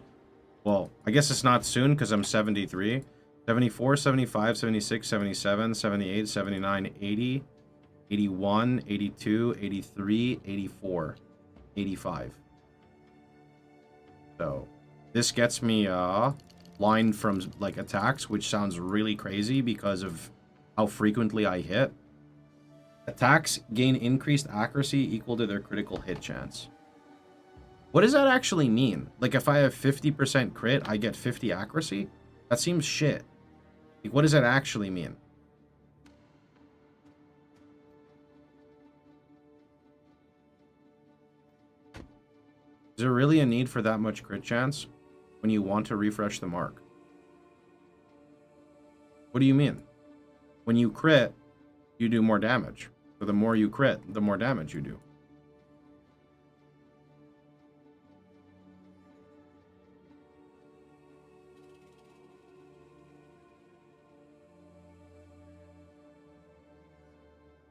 well, I guess it's not soon because I'm 73. 74, 75, 76, 77, 78, 79, 80, 81, 82, 83, 84, 85. So, this gets me blind from like attacks, which sounds really crazy because of how frequently I hit. Attacks gain increased accuracy equal to their critical hit chance. What does that actually mean? Like if I have 50% crit, I get 50 accuracy? That seems shit. Like, what does that actually mean? Is there really a need for that much crit chance when you want to refresh the mark? What do you mean? When you crit, you do more damage. So the more you crit, the more damage you do.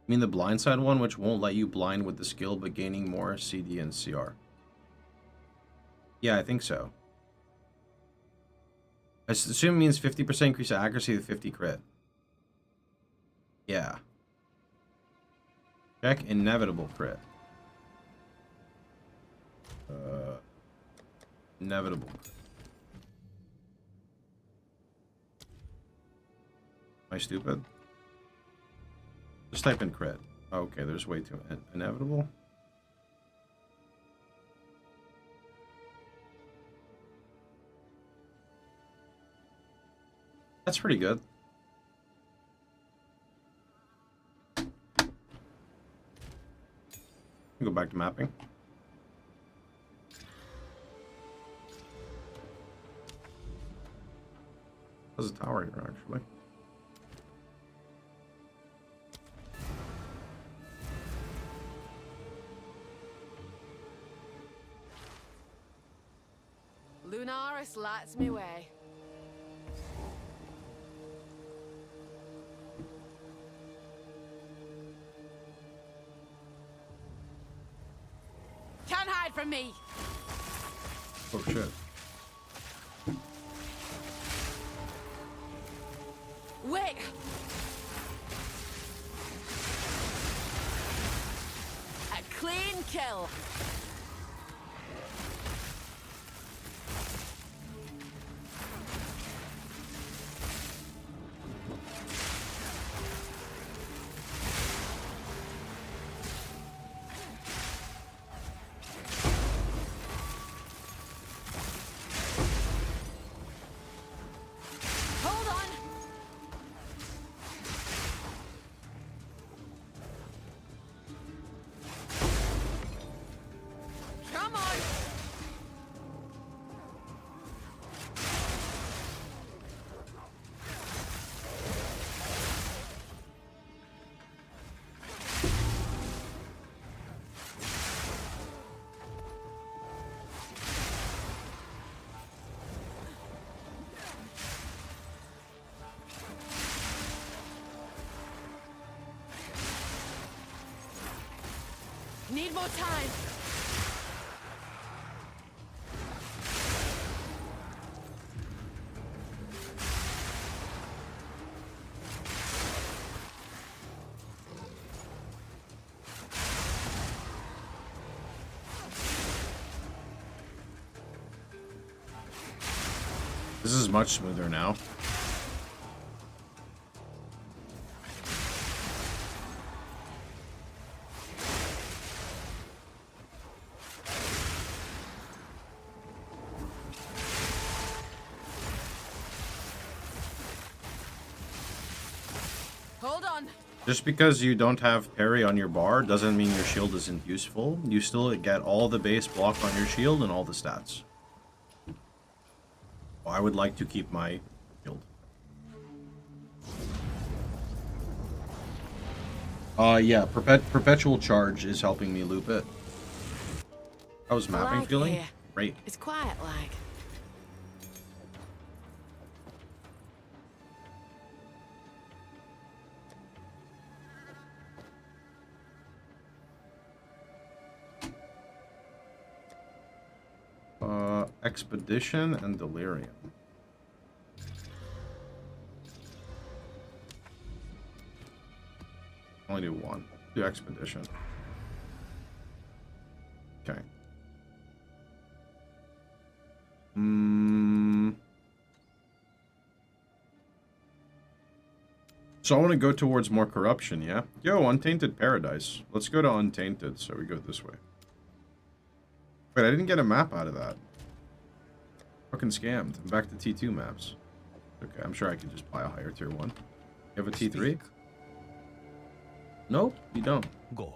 I mean the blindside one, which won't let you blind with the skill, but gaining more CD and CR. Yeah, I think so. I assume it means 50% increase accuracy to 50 crit. Yeah. Check inevitable crit. Inevitable crit. Am I stupid? Just type in crit. Okay, there's way too inevitable. That's pretty good. Go back to mapping. There's a tower here, actually. Lunaris lights me way. Can't hide from me. Oh shit. Wait. A clean kill. Need more time. This is much smoother now. Hold on. Just because you don't have parry on your bar doesn't mean your shield isn't useful. You still get all the base block on your shield and all the stats. I would like to keep my shield. Yeah, perpetual charge is helping me loop it. How's mapping feeling? Here. Great. It's quiet like. Expedition and Delirium. Only do one. Do Expedition. Okay. So I want to go towards more corruption, yeah? Yo, Untainted Paradise. Let's go to Untainted, so we go this way. Wait, I didn't get a map out of that. Fucking scammed. I'm back to T2 maps. Okay, I'm sure I could just buy a higher tier 1. You have a T3? Speak. Nope, you don't. Go.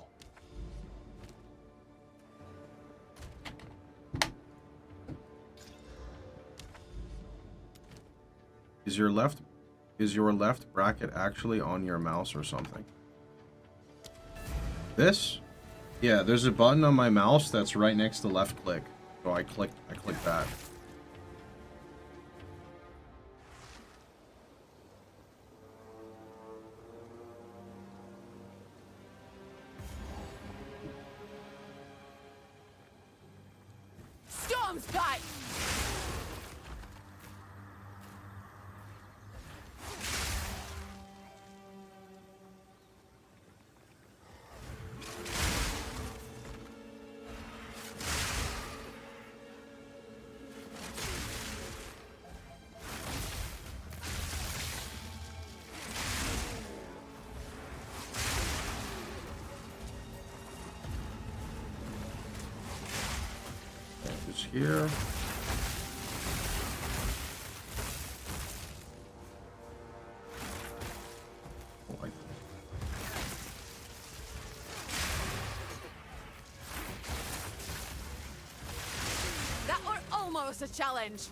Is your left bracket actually on your mouse or something? This? Yeah, there's a button on my mouse that's right next to left click. So I click that. Storm's back! Just here. Oh, That were almost a challenge.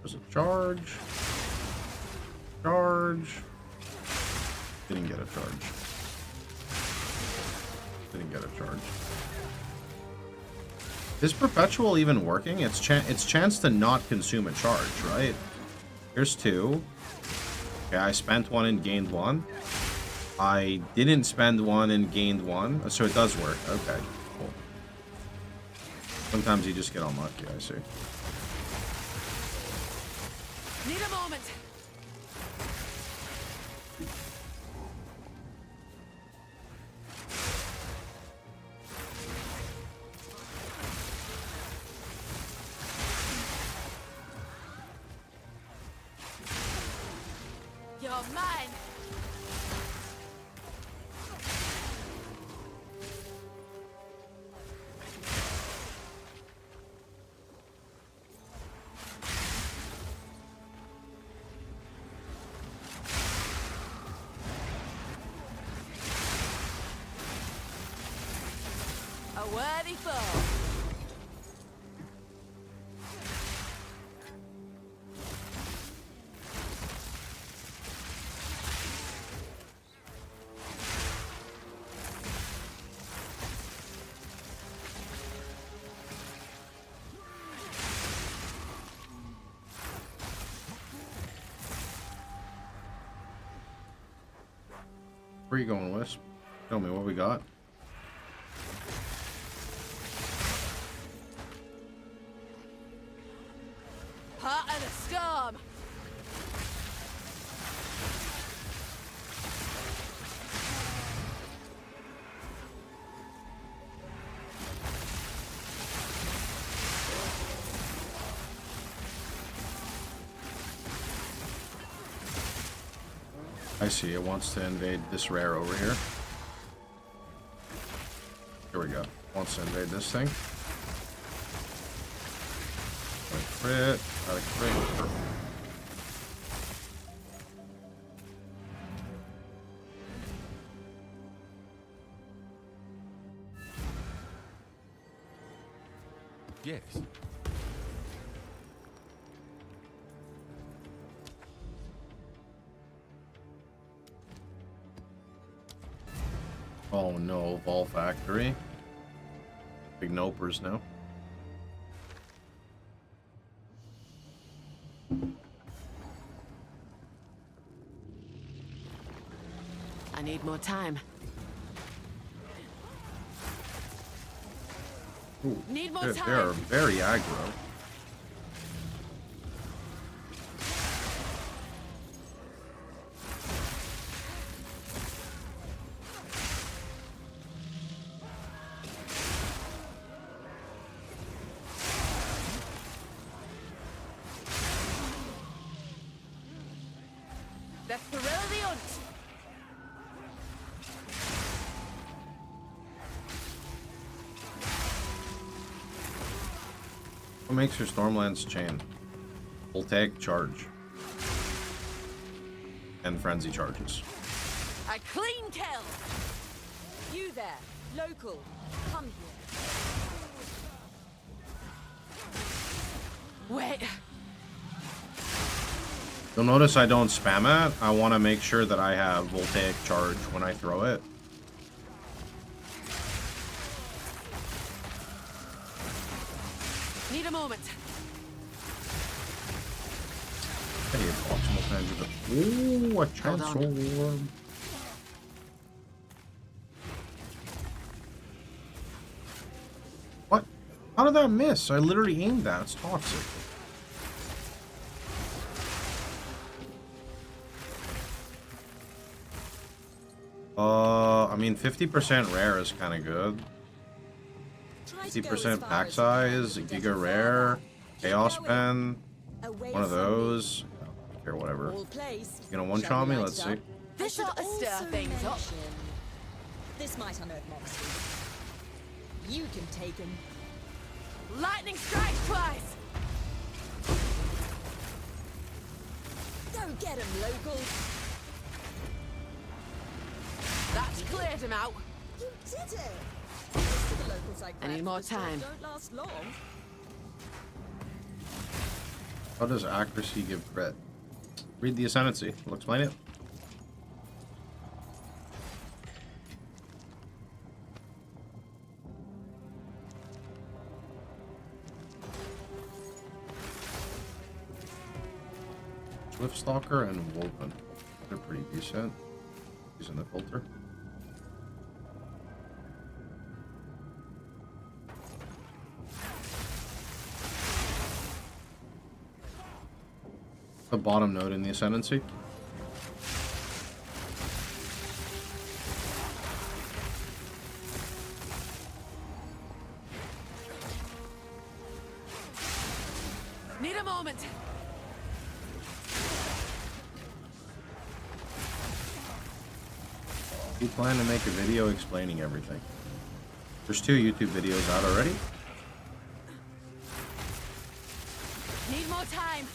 There's a charge. Charge. Didn't get a charge. Didn't get a charge. Is Perpetual even working? It's chance to not consume a charge, right? Here's 2. Okay, I spent 1 and gained 1. I didn't spend 1 and gained 1. So it does work. Okay, cool. Sometimes you just get unlucky, I see. Need a moment. You're mine. A worthy foe. Where are you going, Wisp? Tell me what we got. Part of the storm. I see, it wants to invade this rare over here. Here we go. Wants to invade this thing. Crit, got a crit. Yes. no, Vol Factory. Big nopers now. I need more time. Ooh, Need more they time. are very aggro. The thrill of the hunt. What makes your Stormlands chain? Voltaic charge. And frenzy charges. A clean kill. You there, local, come here. Wait. You'll notice I don't spam it. I want to make sure that I have Voltaic charge when I throw it. Need a moment. Hey, proximal tangent. Ooh, a transform. What? How did that miss? I literally aimed that. It's toxic. I mean, 50% rare is kind of good. 50% pack size, Giga Rare, Chaos Pen, one of those. I don't care, whatever. You gonna one-shot me? Let's see. This ought to stir things up. This might unearth monsters. You can take him. Lightning strike twice. Go get him, local. That's cleared him out. You did it. Most of the locals like I need that more in the store time. Don't last long. How does accuracy give crit? Read the Ascendancy. I'll explain it. Swift-Stalker and Woven. They're pretty decent. Using the filter. The bottom node in the Ascendancy. Need a moment. We plan to make a video explaining everything. There's 2 YouTube videos out already. Need more time.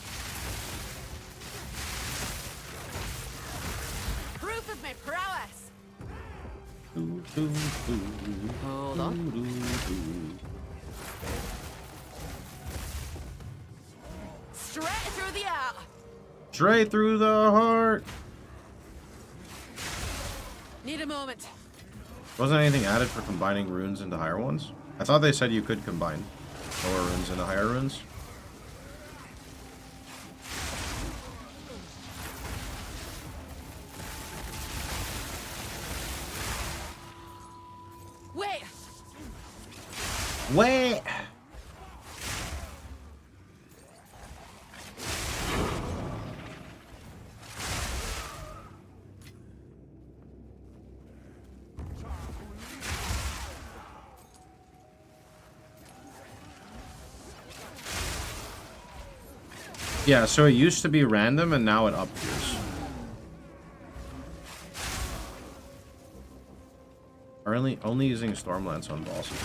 Proof of my prowess. Hold on. Straight through the heart. Straight through the heart. Need a moment. Wasn't anything added for combining runes into higher ones? I thought they said you could combine lower runes into higher runes. Wait. Wait. Yeah, so it used to be random and now it appears. Only using Stormlance on bosses.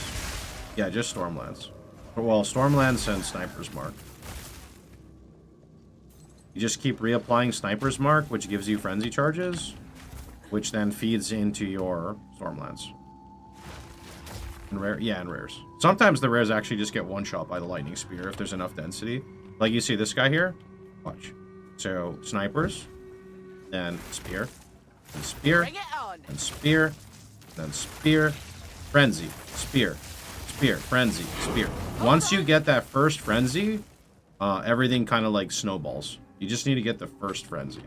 Yeah, just Stormlance. Well, Stormlance and Sniper's Mark. You just keep reapplying Sniper's Mark, which gives you frenzy charges, which then feeds into your Stormlance. And rare, yeah, and rares. Sometimes the rares actually just get one-shot by the Lightning Spear if there's enough density. Like you see this guy here. Watch. So, Snipers, then Spear, and Spear, Bring it on. and Spear, then spear, frenzy, spear, spear, frenzy, spear. Once you get that first frenzy, everything kind of like snowballs. You just need to get the first frenzy.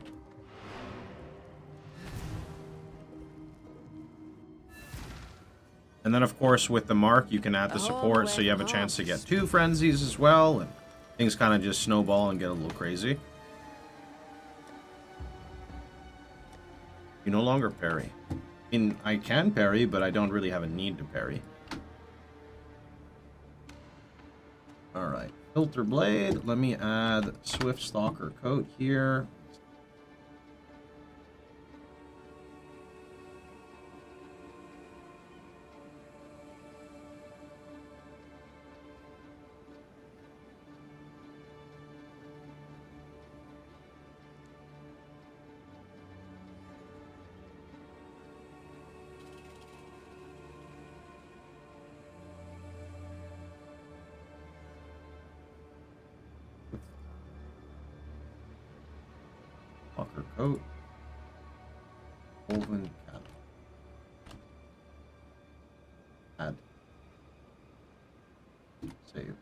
And then, of course, with the mark, you can add the support, so you have a chance to get 2 frenzies as well, and things kind of just snowball and get a little crazy. You no longer parry. I mean, I can parry, but I don't really have a need to parry. Alright, Filter Blade. Let me add Swift Stalker Coat here. Stalker Coat. Woven Cap. Add. Save. I'm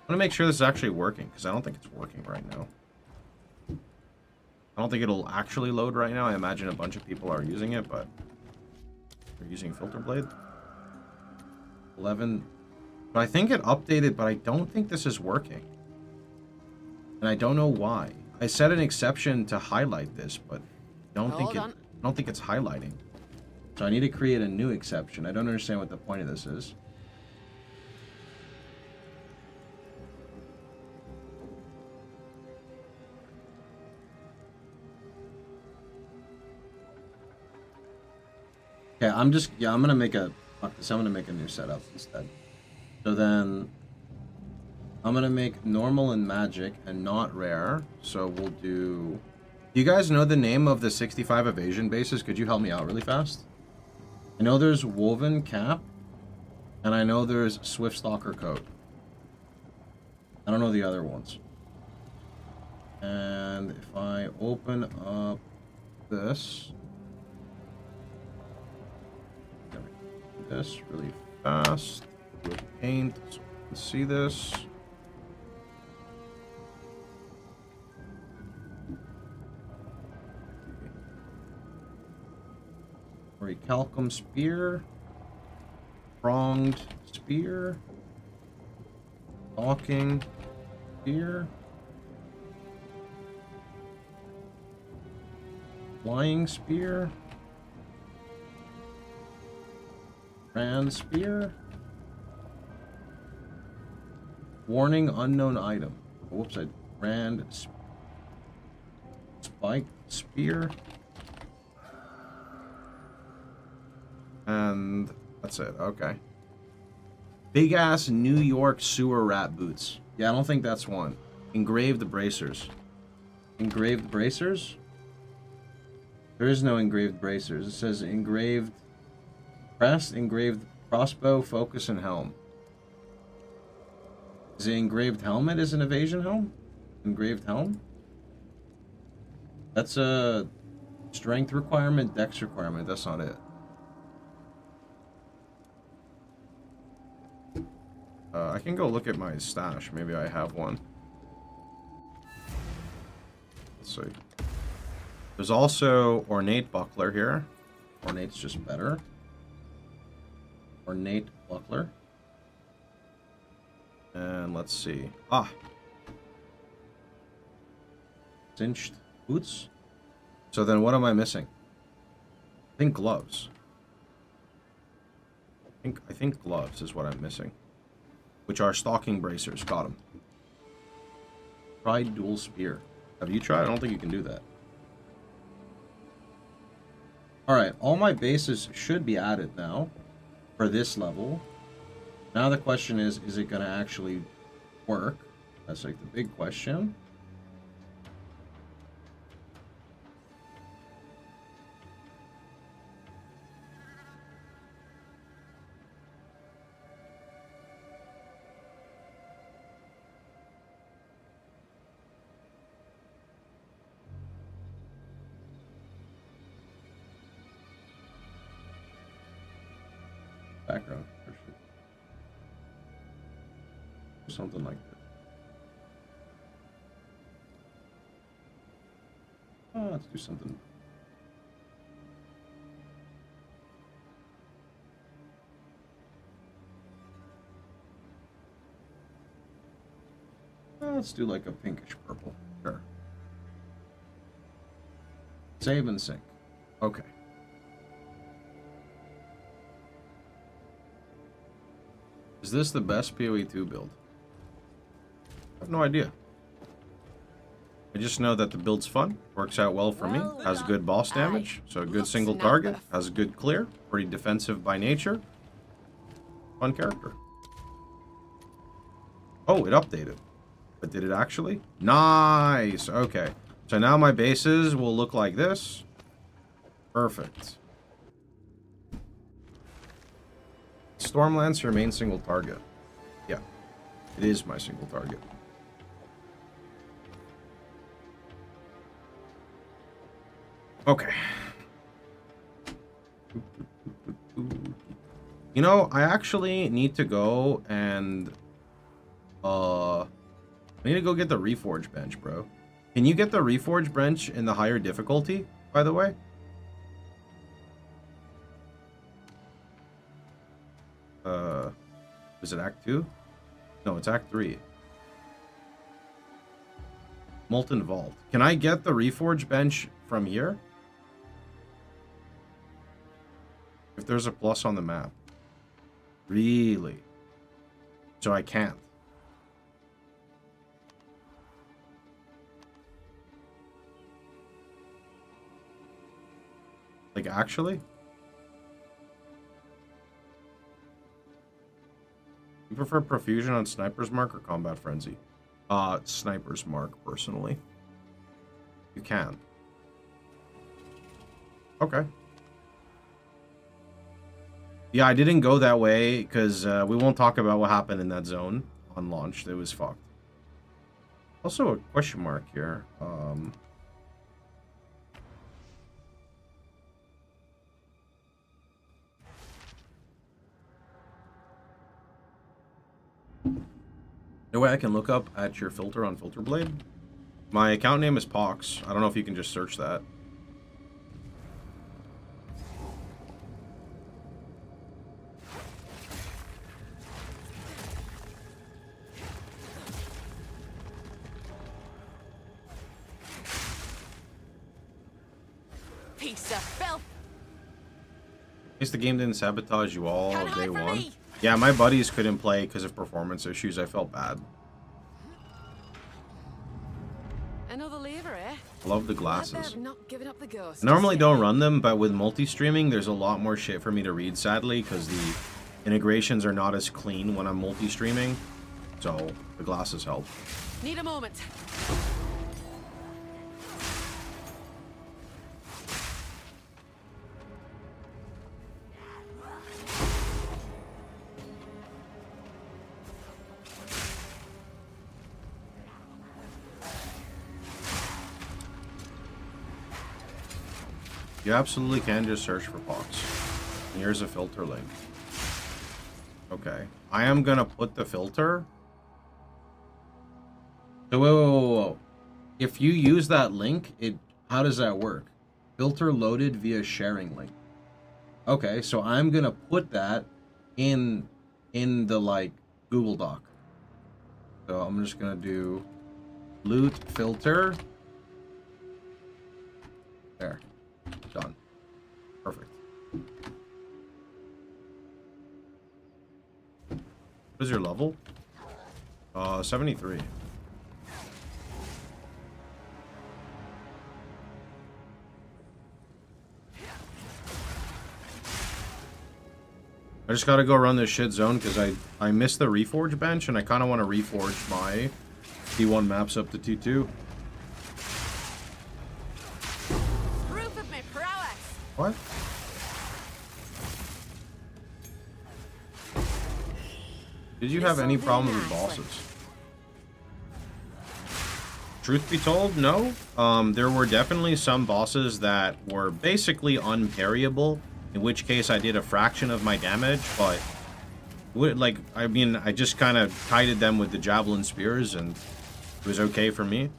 gonna make sure this is actually working, because I don't think it's working right now. I don't think it'll actually load right now. I imagine a bunch of people are using it, but they're using Filter Blade. 11. But I think it updated, but I don't think this is working. And I don't know why. I set an exception to highlight this, but I don't think it's highlighting. So I need to create a new exception. I don't understand what the point of this is. Okay, I'm gonna make a new setup instead. So then I'm gonna make normal and magic and not rare. So we'll do... Do you guys know the name of the 65 evasion bases? Could you help me out really fast? I know there's Woven Cap, and I know there's Swift Stalker Coat. I don't know the other ones. And if I open up this... this really fast with paint so we can see this. Orichalcum spear, pronged spear, stalking spear, flying spear, Grand spear, warning unknown item. Whoops, I grand spike spear. And that's it. Okay. Big ass New York sewer rat boots. Yeah, I don't think that's one. Engraved bracers. Engraved bracers? There is no engraved bracers. It says engraved crest, engraved crossbow, focus, and helm. Is it engraved helmet is an evasion helm? Engraved helm? That's a strength requirement, dex requirement. That's not it. I can go look at my stash. Maybe I have one. Let's see. There's also ornate buckler here. Ornate's just better. Ornate buckler. And let's see. Ah. Cinched boots. So then what am I missing? I think gloves. I think gloves is what I'm missing. Which are stalking bracers. Got them. Tried dual spear. Have you tried? I don't think you can do that. Alright, all my bases should be added now. For this level. Now the question is it going to actually work? That's like the big question. background. Something like that. Oh, let's do something. Let's do like a pinkish purple. Sure. Save and sync. Okay. Is this the best POE2 build? I have no idea. I just know that the build's fun, works out well for me, has good boss damage, so a good single target, has a good clear, pretty defensive by nature. Fun character. Oh, it updated. But did it actually? Nice! Okay. So now my bases will look like this. Perfect. Stormlance, your main single target. Yeah. It is my single target. Okay. You know, I actually need to go and... I need to go get the Reforge bench, bro. Can you get the Reforge bench in the higher difficulty, by the way? Is it Act 2? No, it's Act 3. Molten Vault. Can I get the Reforge bench from here? If there's a plus on the map. Really? So I can't. Like, actually? You prefer Profusion on Sniper's Mark or Combat Frenzy? Sniper's Mark, personally. You can. Okay. Yeah, I didn't go that way, because we won't talk about what happened in that zone on launch. It was fucked. Also, a question mark here. No way I can look up at your filter on Filterblade? My account name is Pox. I don't know if you can just search that. Piece of filth. At least the game didn't sabotage you all Can't hide day from one. me. Yeah, my buddies couldn't play because of performance issues. I felt bad. Another lever, eh? I love the Glad glasses. they've not given up the ghost. I normally don't run them, but with multi-streaming, there's a lot more shit for me to read, sadly, because the integrations are not as clean when I'm multi-streaming. So, the glasses help. Need a moment. You absolutely can just search for Pox. And here's a filter link. Okay. I am gonna put the filter. So, whoa. If you use that link, how does that work? Filter loaded via sharing link. Okay, so I'm gonna put that in the, like, Google Doc. So I'm just gonna do loot filter. There. Done. Perfect. What is your level? 73. I just gotta go run this shit zone because I missed the Reforge bench and I kind of want to reforge my T1 maps up to T2. Proof of my prowess. What? Did you have any problems with bosses? Truth be told, no. There were definitely some bosses that were basically unparryable in which case I did a fraction of my damage, but like, I mean, I just kind of kited them with the javelin spears and it was okay for me.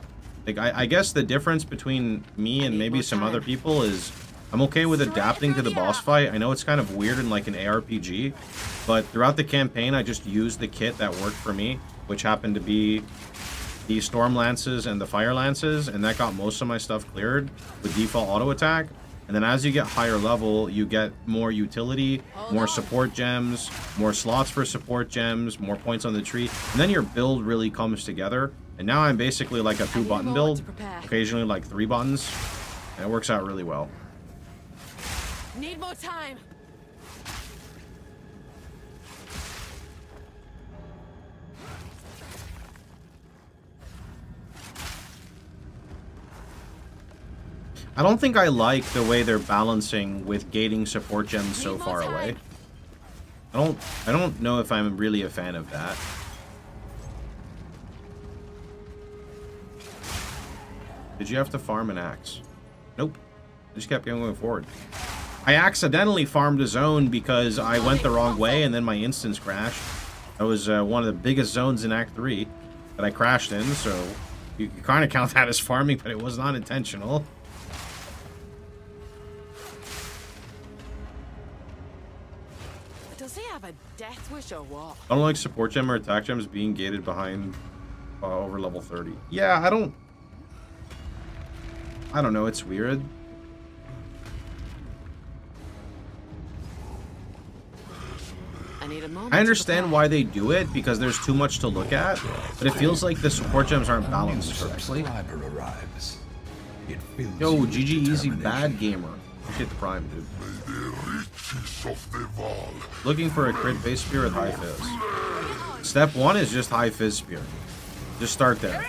Like, I guess the difference between me and maybe some other people is I'm okay with adapting to the boss fight. I know it's kind of weird in like an ARPG, but throughout the campaign I just used the kit that worked for me, which happened to be the Storm Lances and the Fire Lances, and that got most of my stuff cleared with default auto attack. And then as you get higher level, you get more utility, more support gems, more slots for support gems, more points on the tree, and then your build really comes together. And now I'm basically like a 2-button build, occasionally like 3 buttons, and it works out really well. Need more time. I don't think I like the way they're balancing with gating support gems so far away. I don't know if I'm really a fan of that. Did you have to farm an axe? Nope. I just kept going forward. I accidentally farmed a zone because I went the wrong way and then my instance crashed. That was one of the biggest zones in Act 3 that I crashed in, so you can kind of count that as farming, but it was not intentional. Does he have a death wish or what? I don't like support gem or attack gems being gated behind over level 30. Yeah, I don't know, it's weird. I understand why they do it, because there's too much to look at, but it feels like the support gems aren't balanced correctly. Yo, GG Easy Bad Gamer. Hit the prime, dude. Looking for a crit phase spear with high fizz. Step 1 is just high fizz spear. Just start there.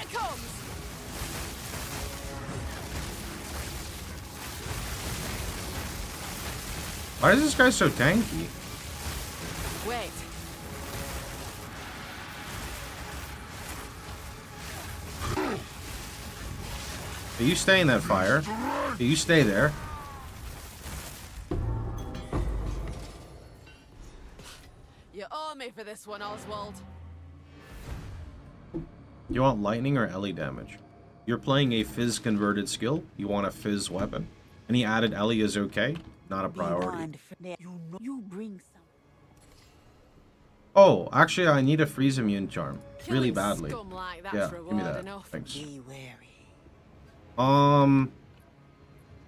Why is this guy so tanky? Wait. You stay in that fire. You stay there. You owe me for this one, Oswald. You want lightning or Ellie damage? You're playing a fizz converted skill. You want a fizz weapon. Any added Ellie is okay. Not a priority. You bring some. Oh, actually, I need a freeze immune charm. Really badly. Like yeah, give me that. Enough. Thanks. Be wary.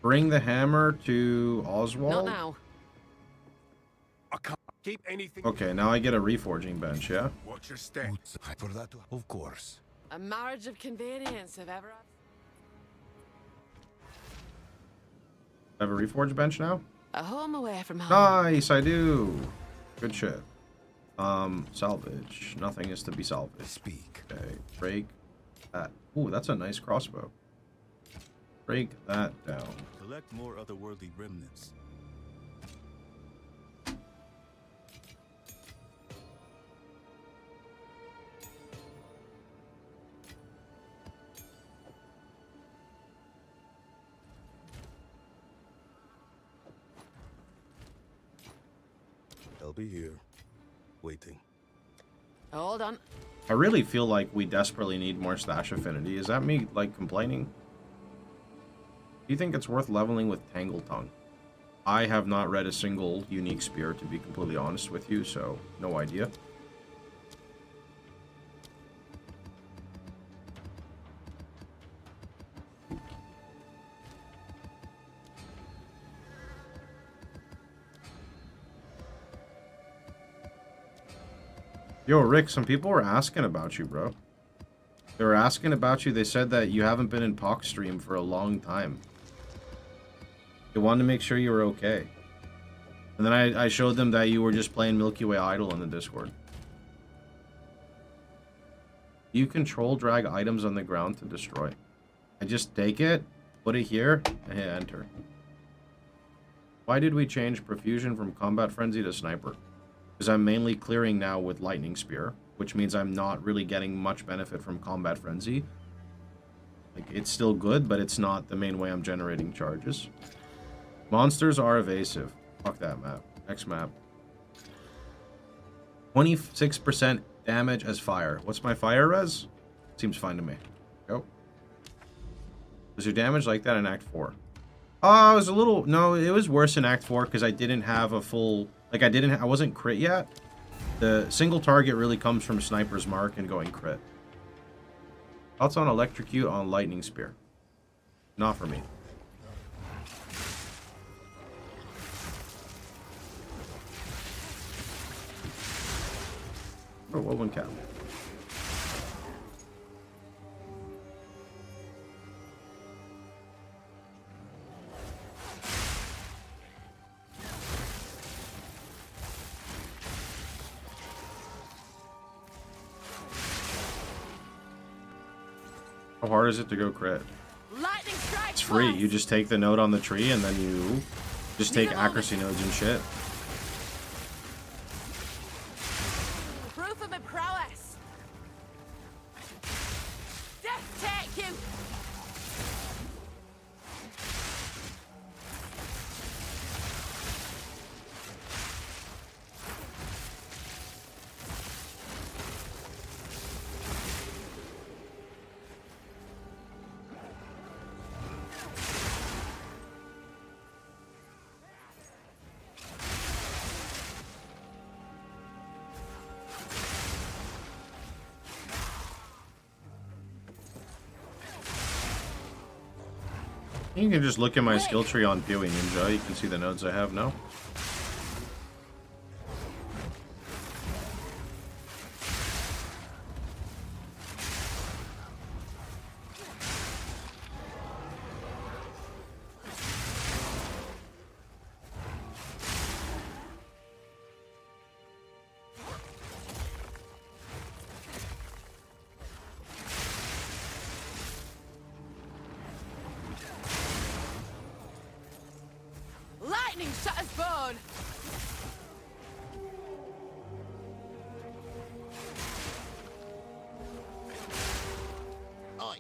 Bring the hammer to Oswald. Not now. I can't keep anything. Okay, now I get a reforging bench, yeah? Watch your step. For that, of course. A marriage of convenience, if ever. I have a reforge bench now? A home away from home. Nice, I do. Good shit. Salvage. Nothing is to be salvaged. Speak. Okay, break that. Ooh, that's a nice crossbow. Break that down. Collect more otherworldly remnants. I'll be here, waiting. Hold on. I really feel like we desperately need more stash affinity. Is that me, like, complaining? Do you think it's worth leveling with Tangle Tongue? I have not read a single unique spear, to be completely honest with you, so no idea. Yo, Rick, some people were asking about you, bro. They were asking about you. They said that you haven't been in POC stream for a long time. They wanted to make sure you were okay. And then I showed them that you were just playing Milky Way Idol in the Discord. You control drag items on the ground to destroy. I just take it, put it here, and hit enter. Why did we change Profusion from Combat Frenzy to Sniper? Because I'm mainly clearing now with Lightning Spear, which means I'm not really getting much benefit from Combat Frenzy. Like, it's still good, but it's not the main way I'm generating charges. Monsters are evasive. Fuck that map. Next map. 26% damage as fire. What's my fire res? Seems fine to me. Go. Was your damage like that in Act 4? Oh, it was a little... No, it was worse in Act 4 because I didn't have a full... Like, I wasn't crit yet. The single target really comes from Sniper's Mark and going crit. Thoughts on Electrocute on Lightning Spear? Not for me. Oh, Woven Cap. How hard is it to go crit? Lightning strike. It's free. You just take the node on the tree and then you just take accuracy nodes and shit. Proof of my prowess. Death take you. You can just look at my skill tree on POE Ninja. You can see the nodes I have now. Lightning shatters bone. Oi,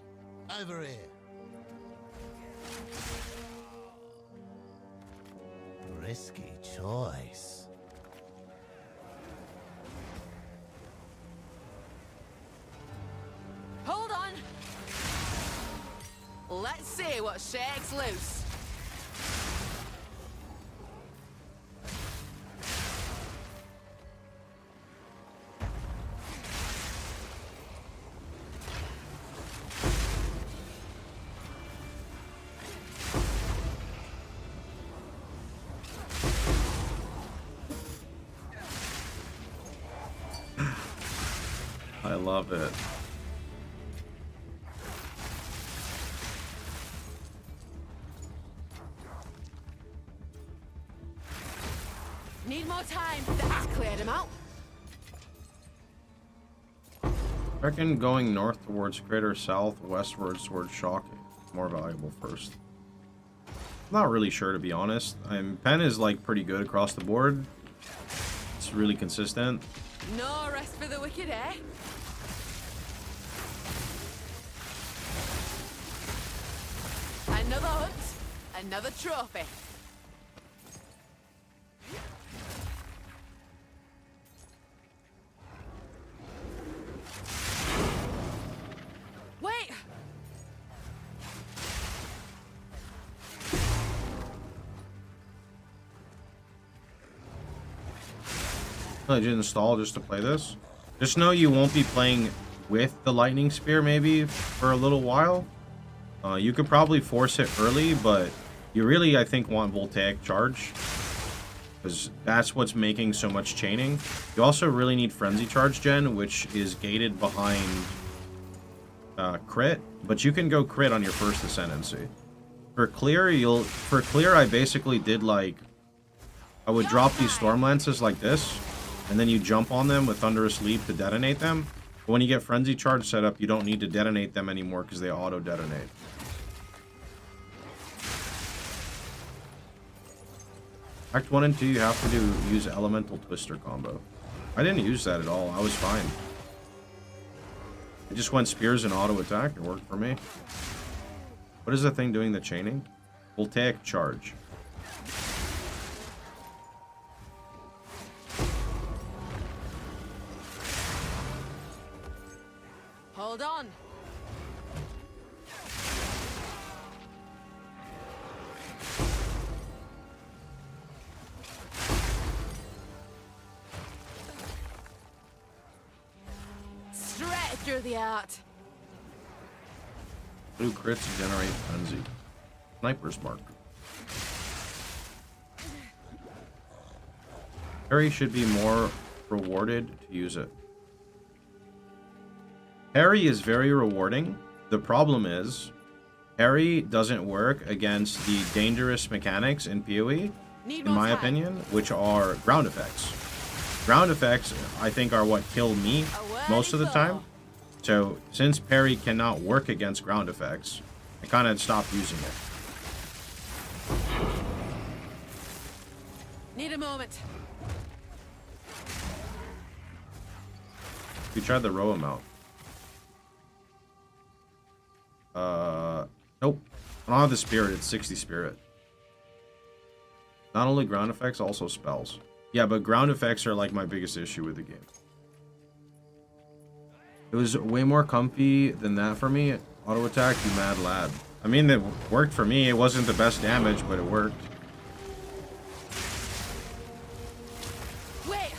over here. Risky choice. Hold on. Let's see what shakes loose. I love it. Need more time. That's cleared him out. I reckon going north towards crit or south westwards towards shocking. More valuable first. Not really sure, to be honest. Pen is like pretty good across the board. It's really consistent. No rest for the wicked, eh? Another hunt, another trophy. Wait! I did install just to play this. Just know you won't be playing with the Lightning Spear maybe for a little while. You could probably force it early, but you really, I think, want Voltaic Charge. Because that's what's making so much chaining. You also really need Frenzy Charge Gen, which is gated behind crit. But you can go crit on your first Ascendancy. For clear, I basically did like... I would drop these Storm Lances like this. And then you jump on them with Thunderous Leap to detonate them. But when you get Frenzy Charge set up, you don't need to detonate them anymore because they auto-detonate. Act 1 and 2, you have to use Elemental Twister combo. I didn't use that at all. I was fine. I just went Spears and auto-attack. It worked for me. What is the thing doing the chaining? Voltaic Charge. Hold on. Straight through the art. Blue crits generate frenzy. Sniper's mark. Harry should be more rewarded to use it. Harry is very rewarding. The problem is, Harry doesn't work against the dangerous mechanics in PoE, in my opinion, which are ground effects. Ground effects, I think, are what kill me most of the time. So, since parry cannot work against ground effects, I kind of stopped using it. Need a moment. We tried the row amount. Nope. I don't have the spirit, it's 60 spirit. Not only ground effects, also spells. Yeah, but ground effects are like my biggest issue with the game. It was way more comfy than that for me. Auto attack, you mad lad. I mean, it worked for me. It wasn't the best damage, but it worked. Wait.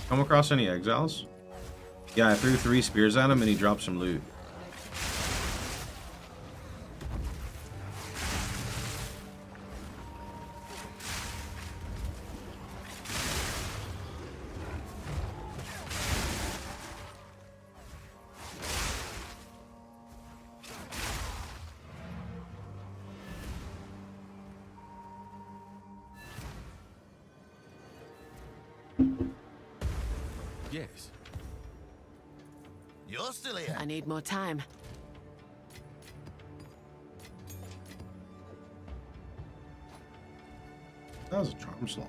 Come across any exiles? Yeah, I threw 3 spears at him and he dropped some loot. Yes. You're still here. I need more time. That was a charm slot.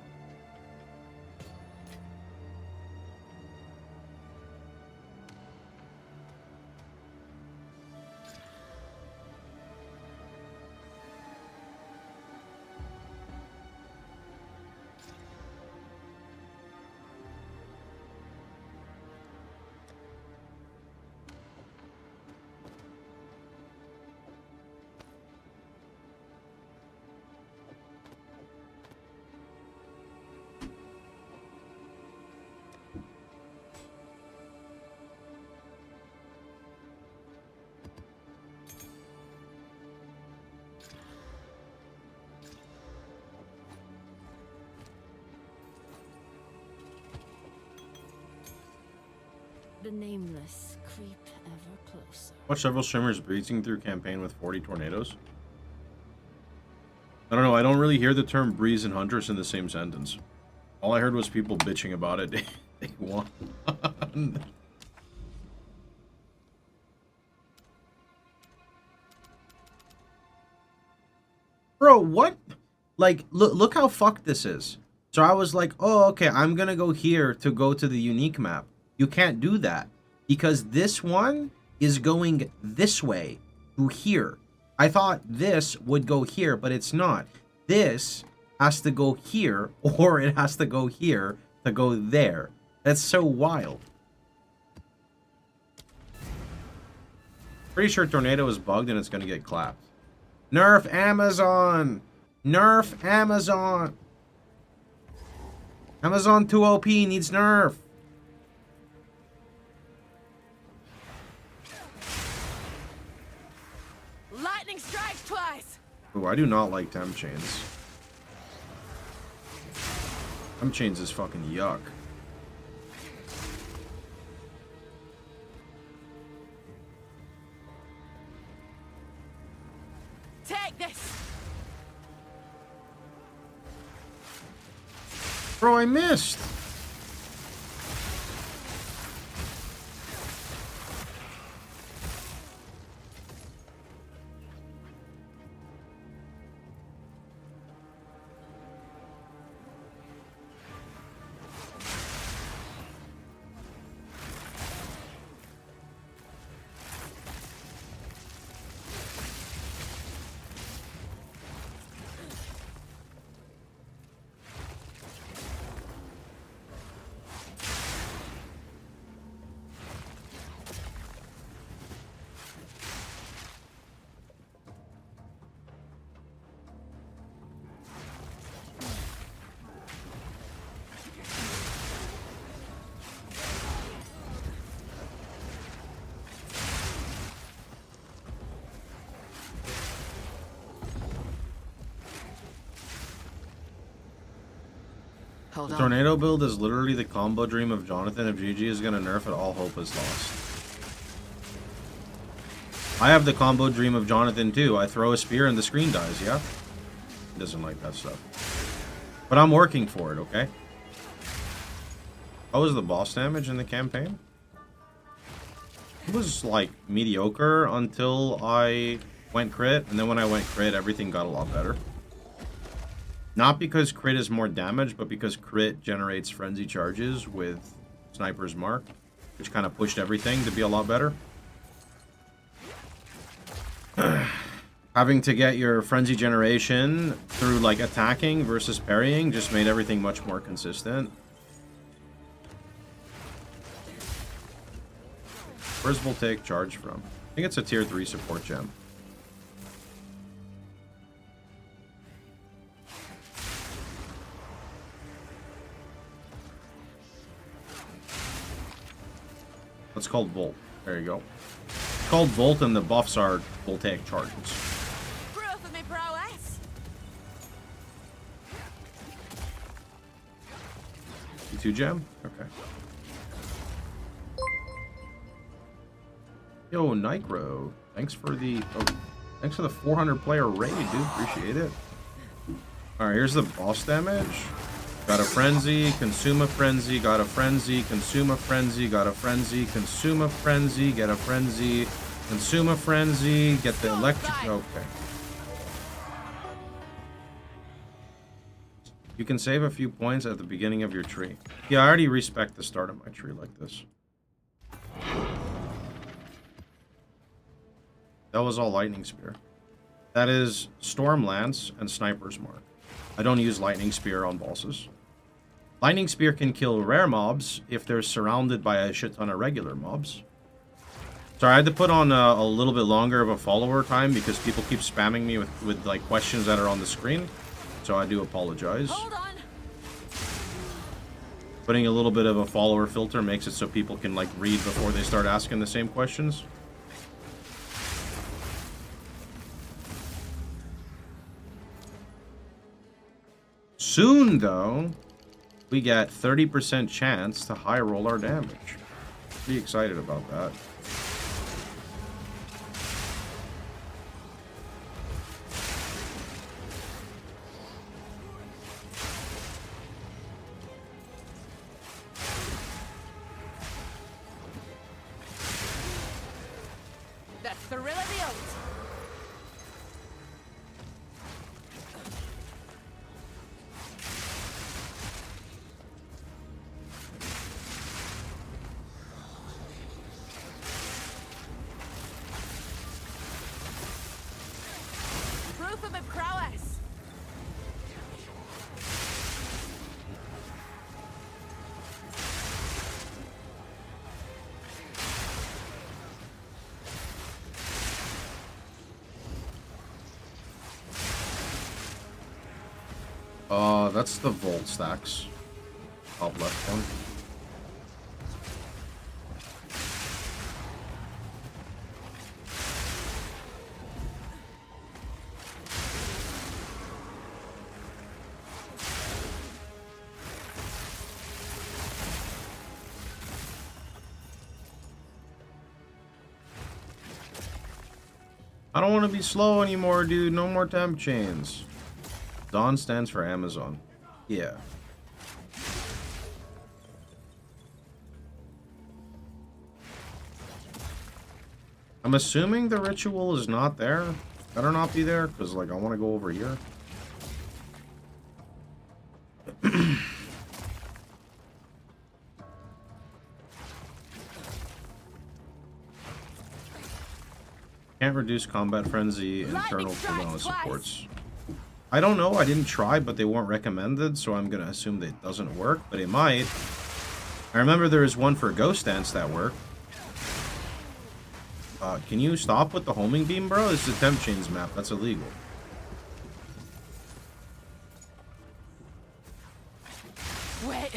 The nameless creep ever closer. Watch several streamers breezing through campaign with 40 tornadoes. I don't know, I don't really hear the term breeze and huntress in the same sentence. All I heard was people bitching about it. They won. Bro, what? Like, look how fucked this is. So I was like, oh, okay, I'm gonna go here to go to the unique map. You can't do that because this one is going this way to here. I thought this would go here, but it's not. This has to go here or it has to go here to go there. That's so wild. Pretty sure Tornado is bugged and it's going to get clapped. Nerf Amazon! Nerf Amazon! Amazon 2 OP needs nerf. Lightning strikes twice. Ooh, I do not like temp chains. Temp chains is fucking yuck. Take this. Bro, I missed. Hold The on. tornado build is literally the combo dream of Jonathan. If GG is gonna nerf it, all hope is lost. I have the combo dream of Jonathan too. I throw a spear and the screen dies, yeah? He doesn't like that stuff. But I'm working for it, okay? How was the boss damage in the campaign? It was like mediocre until I went crit, and then when I went crit, everything got a lot better. Not because crit is more damage, but because crit generates frenzy charges with Sniper's Mark, which kind of pushed everything to be a lot better. Having to get your frenzy generation through like attacking versus parrying just made everything much more consistent. Where's Voltaic Charge from? I think it's a tier 3 support gem. It's called Volt. There you go. It's called Volt, and the buffs are Voltaic Charges. Proof of me prowess. E2 gem? Okay. Yo, Nicro. Thanks for the 400 player raid, dude. Appreciate it. Alright, here's the boss damage. Got a frenzy, consume a frenzy, got a frenzy, consume a frenzy, got a frenzy, consume a frenzy, get a frenzy, consume a frenzy, get the electric. Okay. You can save a few points at the beginning of your tree. Yeah, I already respect the start of my tree like this. That was all Lightning Spear. That is Storm Lance and Sniper's Mark. I don't use Lightning Spear on bosses. Lightning Spear can kill rare mobs if they're surrounded by a shit ton of regular mobs. Sorry, I had to put on a little bit longer of a follower time because people keep spamming me with like questions that are on the screen. So I do apologize. Hold on. Putting a little bit of a follower filter makes it so people can like read before they start asking the same questions. Soon, though, we get 30% chance to high roll our damage. Pretty excited about that. The thrill of the ult. Proof of my prowess. That's the Volt stacks. Top left one. I don't want to be slow anymore, dude. No more temp chains. Zon stands for Amazon. Yeah. I'm assuming the ritual is not there. Better not be there, because, like, I want to go over here. Can't reduce combat frenzy internal cooldown supports. I don't know, I didn't try, but they weren't recommended, so I'm gonna assume that it doesn't work, but it might. I remember there was one for Ghost Dance that worked. Can you stop with the homing beam, bro? This is a temp chains map, that's illegal. Wait.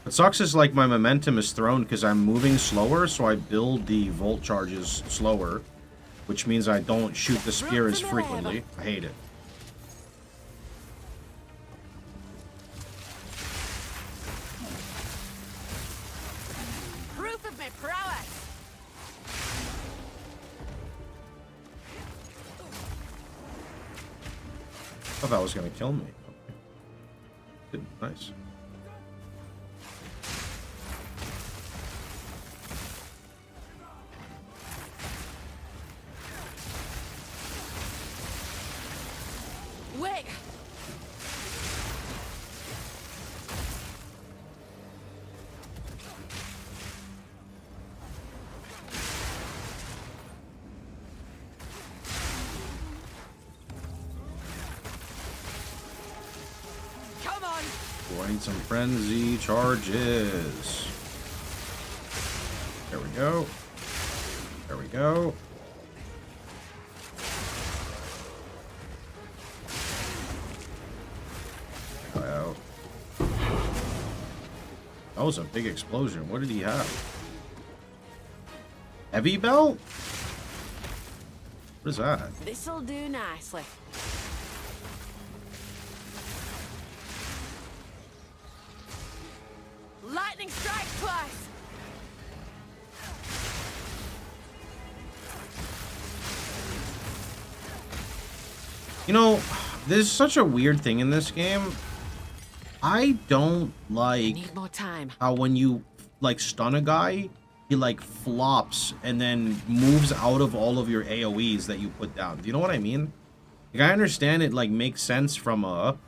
What sucks is like my momentum is thrown because I'm moving slower, so I build the volt charges slower. which means I don't shoot the spear as frequently. I hate it. Proof of my prowess. I thought that was gonna kill me. Okay. Good. Nice. Wait. Come on. Oh, I need some frenzy charges. There we go. There we go. Wow. That was a big explosion. What did he have? Heavy belt? What is that? This'll do nicely. Lightning strike twice. You know, there's such a weird thing in this game. I don't like Need more time. how when you like stun a guy, he like flops and then moves out of all of your AoEs that you put down. Do you know what I mean? Like, I understand it like makes sense from a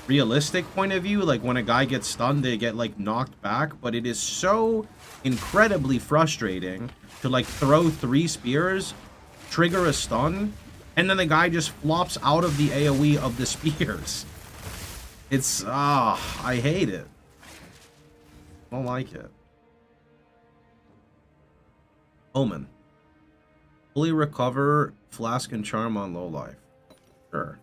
realistic point of view, like when a guy gets stunned they get like knocked back, but it is so incredibly frustrating to like throw 3 spears, trigger a stun, and then the guy just flops out of the AoE of the spears. It's I hate it. I don't like it. Omen. Fully recover flask and charm on low life. Sure.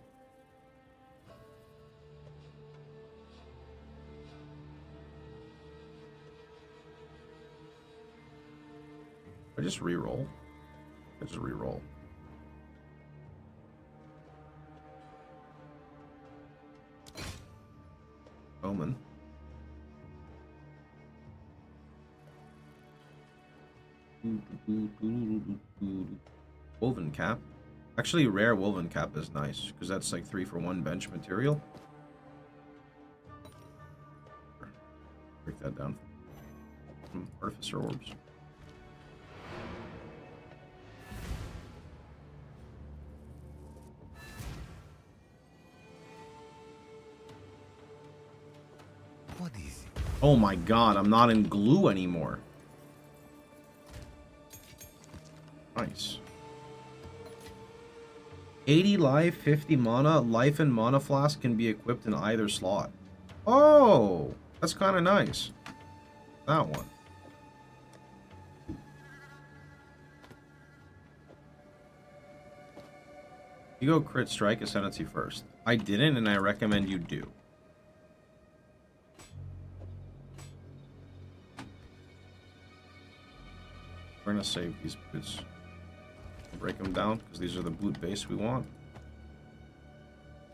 I just reroll. I just reroll. Omen. Woven cap. Actually, rare woven cap is nice because that's like 3 for 1 bench material. Break that down. Artificer orbs. What is it? Oh my god, I'm not in glue anymore. Nice. 80 life, 50 mana. Life and mana flask can be equipped in either slot. Oh, that's kind of nice. That one. You go crit strike Ascendancy first. I didn't, and I recommend you do. We're gonna save these boots. Break them down because these are the boot base we want.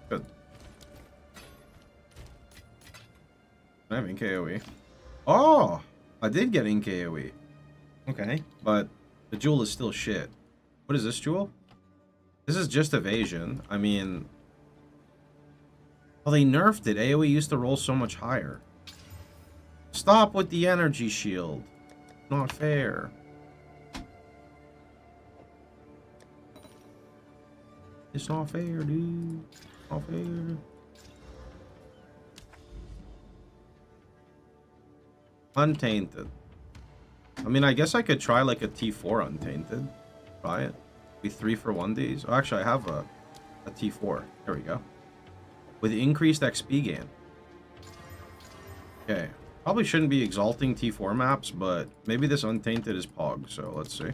Good. I have KOE. Oh, I did get in KOE. Okay, but the jewel is still shit. What is this jewel? This is just evasion. I mean, well, they nerfed it. AoE used to roll so much higher. Stop with the energy shield. Not fair. It's not fair, dude. It's not fair. Untainted. I mean, I guess I could try like a T4 Untainted. Try it. Be 3 for 1Ds. Oh, actually, I have a T4. There we go. With increased XP gain. Okay. Probably shouldn't be exalting T4 maps, but maybe this Untainted is Pog, so let's see.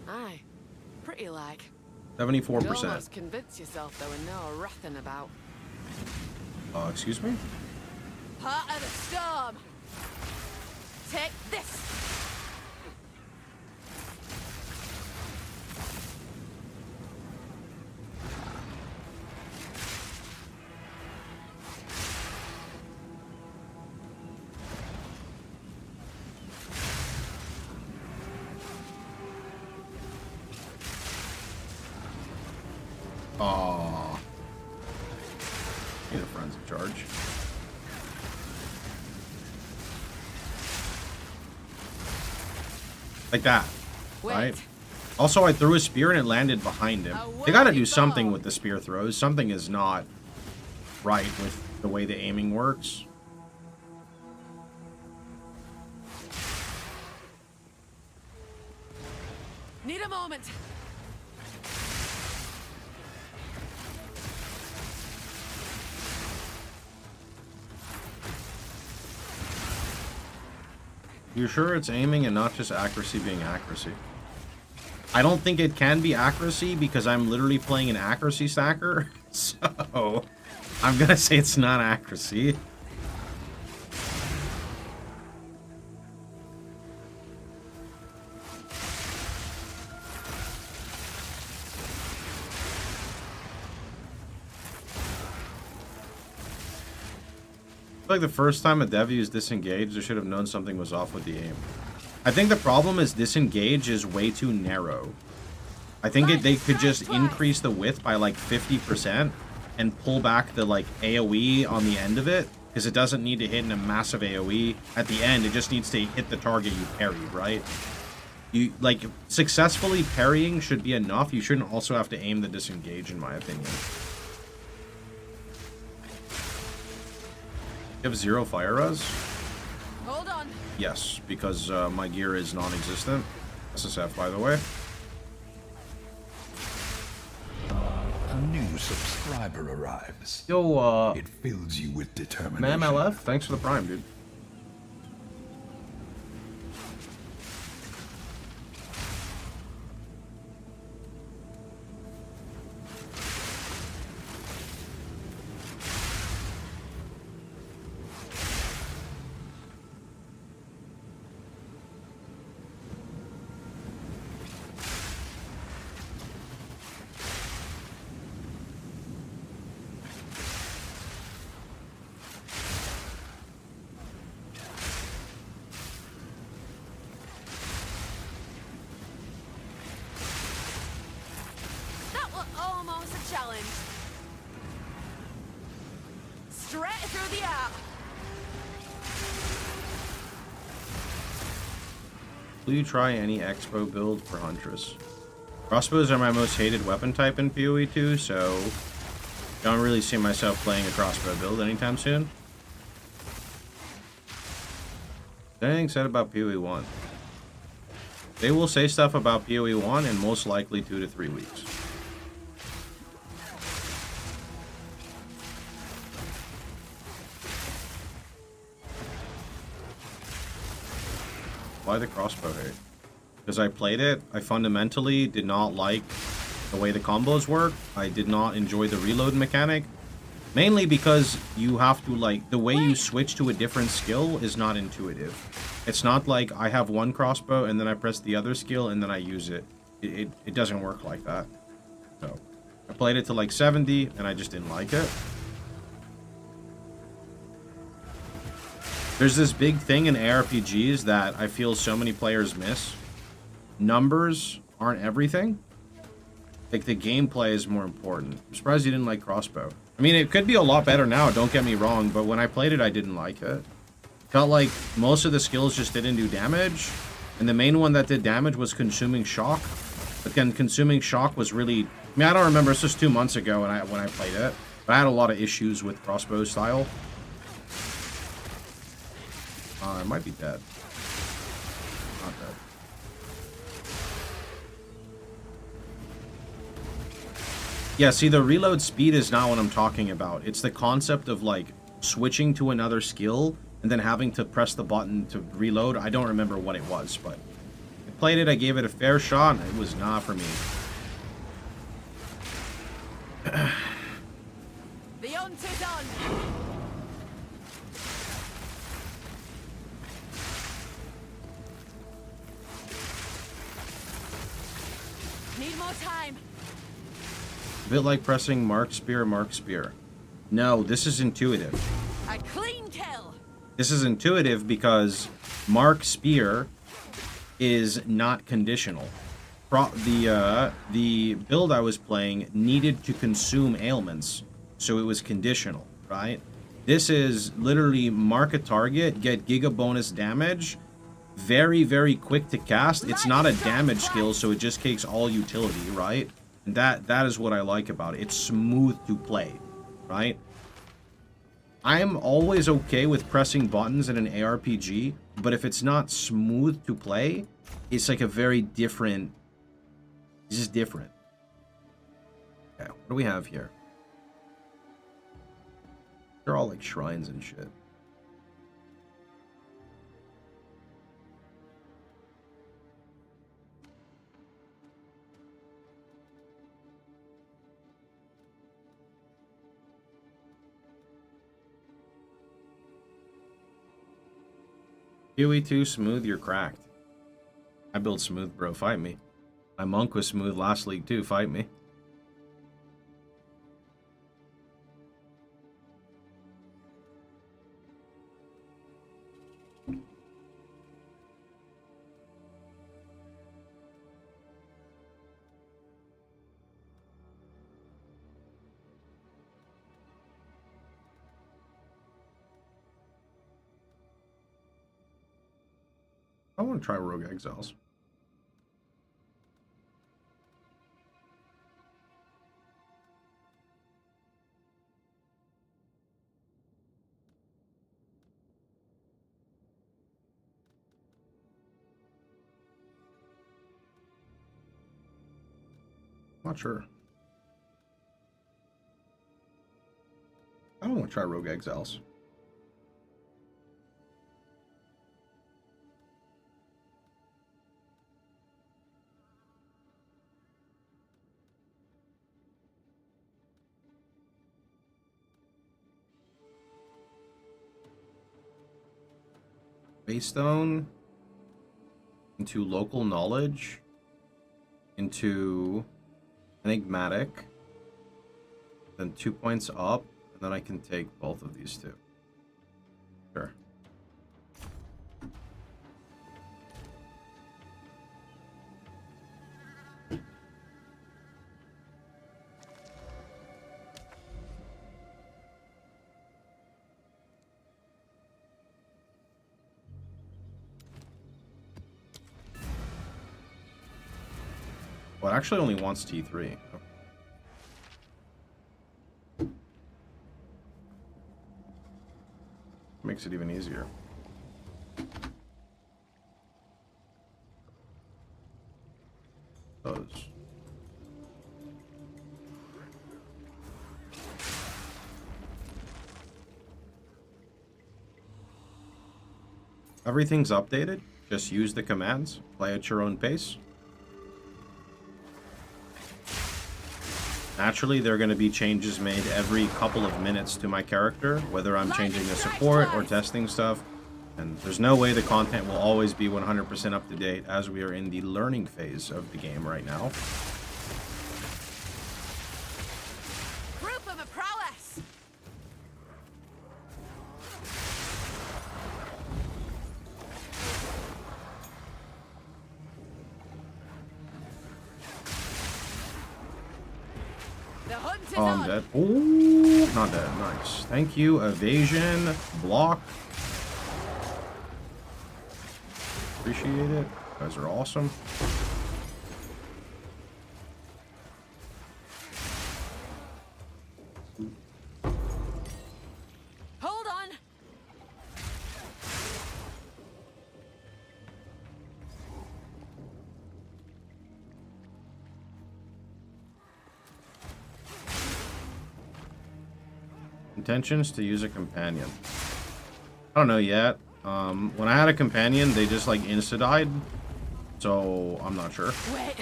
Aye. Pretty like. You'd 74%. almost convince yourself there were no wrathing about. Excuse me? Part of the storm! Take this! Aww. Need a friend's in charge. Like that, right? Also, I threw a spear and it landed behind him. They gotta do something with the spear throws. Something is not right with the way the aiming works. Need a moment. You sure it's aiming and not just accuracy being accuracy? I don't think it can be accuracy because I'm literally playing an accuracy stacker. So, I'm gonna say it's not accuracy. Like the first time a dev used disengage, they should have known something was off with the aim. I think the problem is disengage is way too narrow. I think they could just increase the width by like 50% and pull back the like AoE on the end of it, because it doesn't need to hit in a massive AoE at the end. It just needs to hit the target you parried, right? You like successfully parrying should be enough. You shouldn't also have to aim the disengage, in my opinion. You have 0 fire res? Hold on. Yes, because my gear is non-existent. SSF, by the way. A new subscriber arrives. Yo, it fills you with determination. Man LF, thanks for the prime, dude. Challenge. Straight through the app. Will you try any expo build for Huntress? Crossbows are my most hated weapon type in POE2, so don't really see myself playing a crossbow build anytime soon. Anything said about POE1? They will say stuff about POE1 in most likely 2 to 3 weeks. Why the crossbow hate? Because I played it, I fundamentally did not like the way the combos work. I did not enjoy the reload mechanic. Mainly because you have to, like, the way you switch to a different skill is not intuitive. It's not like I have one crossbow and then I press the other skill and then I use it. It doesn't work like that. So, I played it to like 70 and I just didn't like it. There's this big thing in ARPGs that I feel so many players miss. Numbers aren't everything. Like, the gameplay is more important. I'm surprised you didn't like crossbow. I mean, it could be a lot better now, don't get me wrong, but when I played it, I didn't like it. Felt like most of the skills just didn't do damage, and the main one that did damage was consuming shock. But then consuming shock was really... I mean, I don't remember, it's just 2 months ago when I played it, but I had a lot of issues with crossbow style. I might be dead. Not dead. Yeah, see, the reload speed is not what I'm talking about. It's the concept of, like, switching to another skill and then having to press the button to reload. I don't remember what it was, but I played it, I gave it a fair shot, and it was not for me. The hunt is on. Need more time. A bit like pressing Mark Spear, Mark Spear. No, this is intuitive. A clean kill. This is intuitive because Mark Spear is not conditional. The build I was playing needed to consume ailments, so it was conditional, right? This is literally mark a target, get giga bonus damage, very, very quick to cast. It's not a damage skill, so it just takes all utility, right? And that is what I like about it. It's smooth to play, right? I'm always okay with pressing buttons in an ARPG, but if it's not smooth to play, it's like a very different... It's just different. Okay, what do we have here? They're all like shrines and shit. POE2 smooth, you're cracked. I build smooth, bro. Fight me. My monk was smooth last league too. Fight me. I want to try Rogue Exiles. Not sure. I don't want to try Rogue Exiles. Waystone into local knowledge into enigmatic, then 2 points up, and then I can take both of these two. Sure. Well, it actually only wants T3. Makes it even easier. Those. Everything's updated. Just use the commands. Play at your own pace. Naturally, there are going to be changes made every couple of minutes to my character, whether I'm changing the support or testing stuff. And there's no way the content will always be 100% up to date, as we are in the learning phase of the game right now. Proof of a prowess. Oh, I'm dead. Ooh, not dead. Nice. Thank you. Evasion. Block. Appreciate it. You guys are awesome. Hold on. Intentions to use a companion. I don't know yet. When I had a companion, they just like insta-died. So I'm not sure. Wait.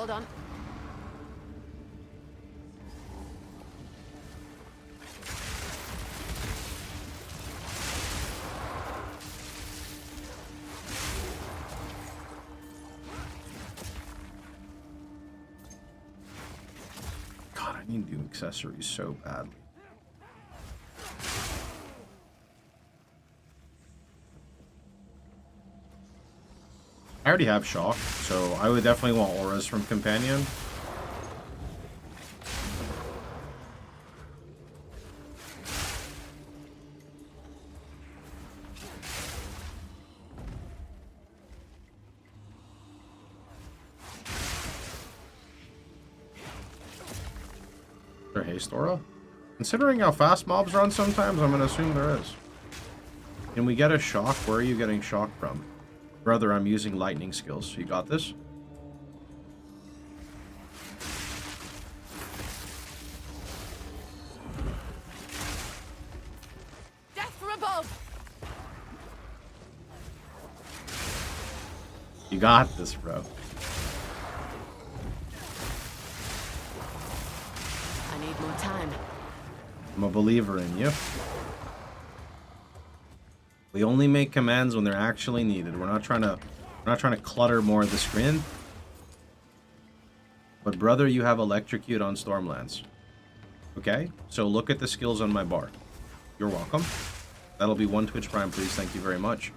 Hold on. God, I need to do accessories so badly. I already have shock, so I would definitely want auras from companion. Is there haste aura? Considering how fast mobs run sometimes, I'm gonna assume there is. Can we get a shock? Where are you getting shock from? Brother, I'm using lightning skills. You got this? Death from above. You got this, bro. I need more time. I'm a believer in you. We only make commands when they're actually needed. We're not trying to clutter more of the screen. But brother, you have electrocute on Stormlands. Okay? So look at the skills on my bar. You're welcome. That'll be 1 Twitch Prime, please. Thank you very much.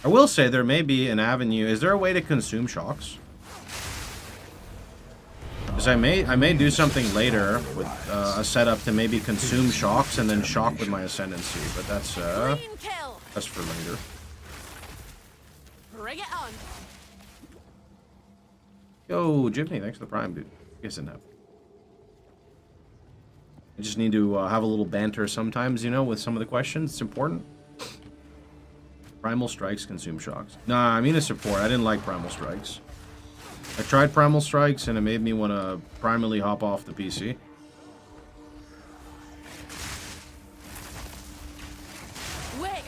I will say there may be an avenue. Is there a way to consume shocks? Because I may do something later with a setup to maybe consume shocks and then shock with my ascendancy, but that's for later. Bring it on. Yo, Jimmy, thanks for the prime, dude. Guess it now. I just need to have a little banter sometimes, you know, with some of the questions. It's important. Primal Strikes consume shocks. Nah, I mean a support. I didn't like Primal Strikes. I tried Primal Strikes and it made me want to primally hop off the PC. Wait.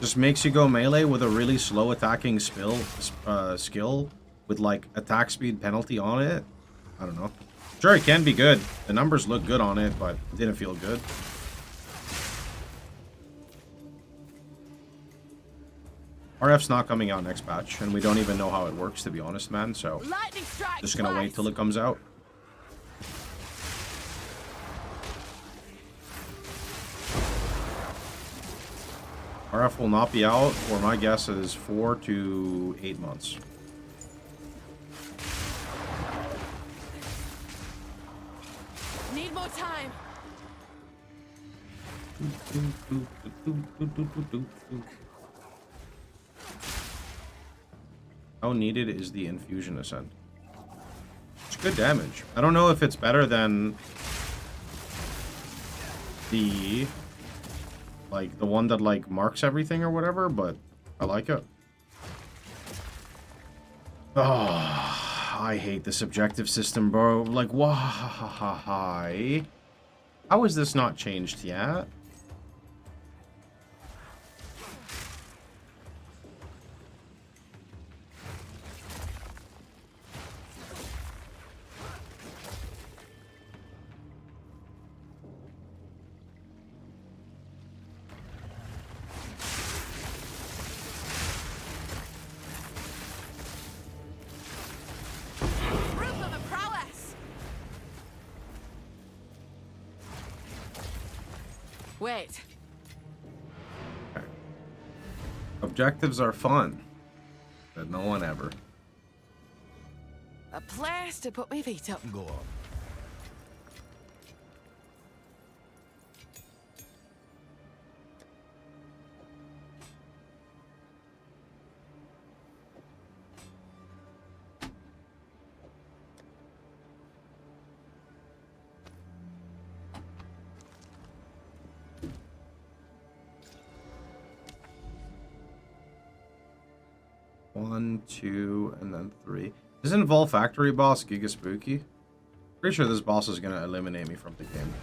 Just makes you go melee with a really slow attacking skill with like attack speed penalty on it. I don't know. Sure, it can be good. The numbers look good on it, but it didn't feel good. RF's not coming out next patch, and we don't even know how it works, to be honest, man. So, just gonna wait till it comes out. RF will not be out, or my guess is 4 to 8 months. Need more time. How needed is the infusion ascent? It's good damage. I don't know if it's better than the the one that like marks everything or whatever, but I like it. Oh, I hate this objective system, bro. Like, why? How is this not changed yet? Wait. Okay. Objectives are fun, but no one ever. A place to put my feet up. Go on. 1, 2, and then 3. Isn't Vol Factory boss Giga Spooky? Pretty sure this boss is gonna eliminate me from the game.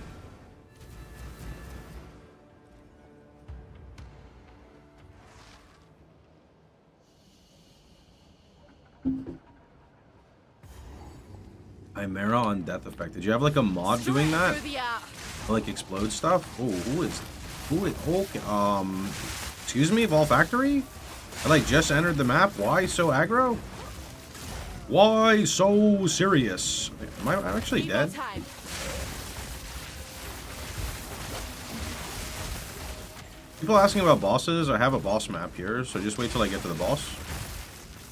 Chimera on Death Effect. Did you have like a mod doing that? Like explode stuff? Oh, who is okay? Excuse me, Vol Factory? I like just entered the map. Why so aggro? Why so serious? Am I actually dead? People asking about bosses. I have a boss map here, so just wait till I get to the boss.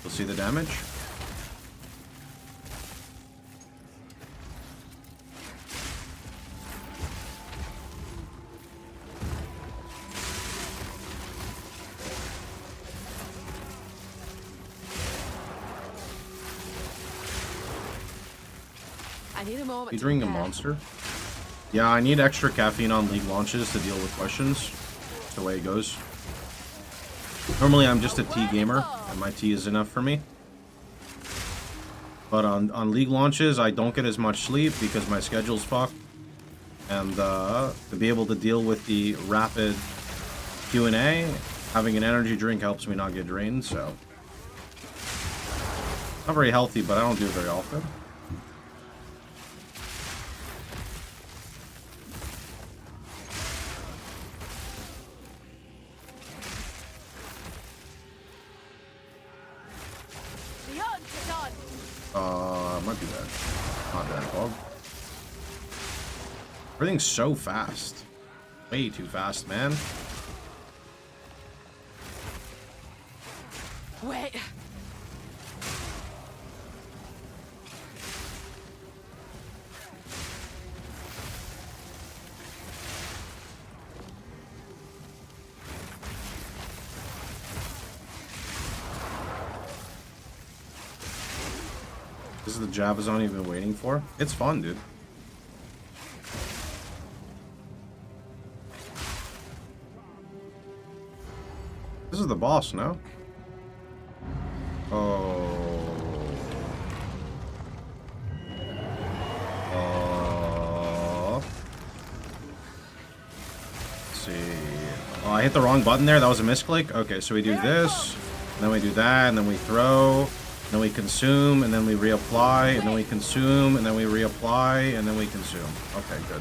You'll see the damage. I need a moment. Featuring a monster? Yeah, I need extra caffeine on League launches to deal with questions. That's the way it goes. Normally I'm just a tea gamer, and my tea is enough for me. But on League launches, I don't get as much sleep because my schedule's fucked. And to be able to deal with the rapid Q&A, having an energy drink helps me not get drained, so... Not very healthy, but I don't do it very often. Might be that. Not that bug. Everything's so fast. Way too fast, man. Wait. This is the Javazon you've been waiting for. It's fun, dude. This is the boss, no? Let's see. Oh, I hit the wrong button there. That was a misclick. Okay, so we do this, and then we do that, and then we throw. Then we consume, and then we reapply, and then we consume, and then we reapply, and then we consume. Okay, good.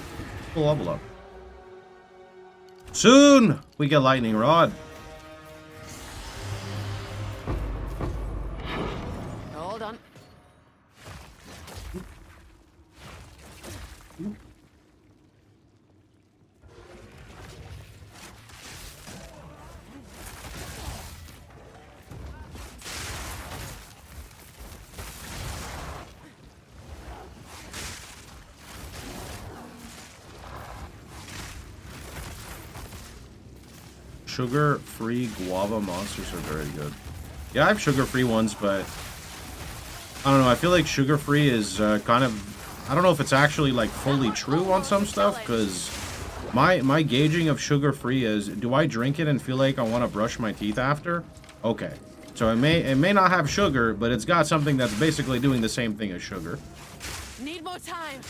We'll level up. Soon, we get Lightning Rod. Hold on. Sugar-free guava monsters are very good. Yeah, I have sugar-free ones, but I don't know. I feel like sugar-free is kind of... I don't know if it's actually like fully true on some stuff, because my gauging of sugar-free is, do I drink it and feel like I want to brush my teeth after? Okay. So it may not have sugar, but it's got something that's basically doing the same thing as sugar. Need more time.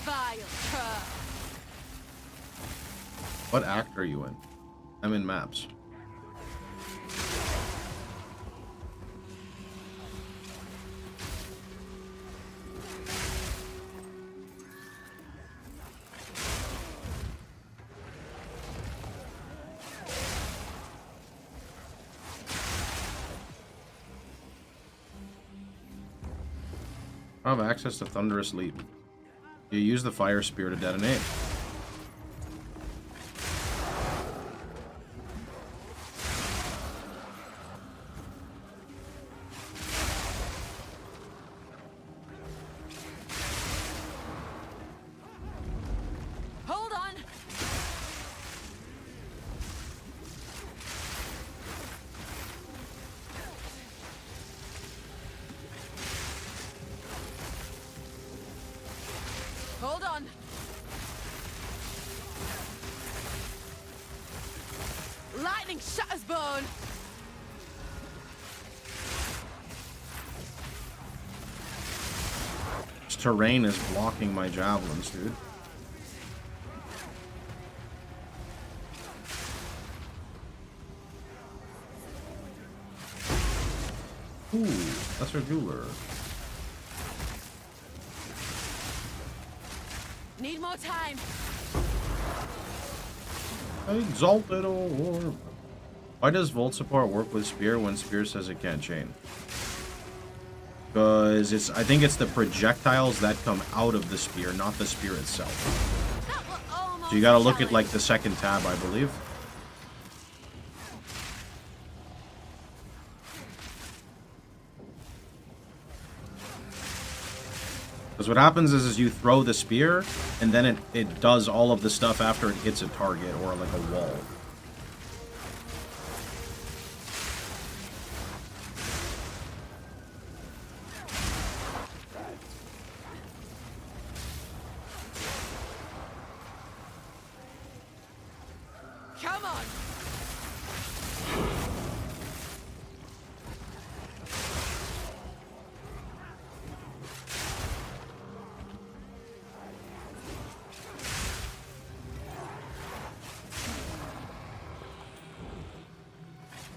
Vile cur. What act are you in? I'm in maps. I have access to Thunderous Leap. You use the Fire Spear to detonate. Hold on. Lightning lightning shatters bone. This terrain is blocking my javelins, dude. Ooh, that's a jeweler. Need more time. Exalted orb. Why does Volt support work with Spear when Spear says it can't chain? Because I think it's the projectiles that come out of the spear, not the spear itself. So you gotta look at like the second tab, I believe. Because what happens is you throw the spear, and then it does all of the stuff after it hits a target or like a wall. Come on.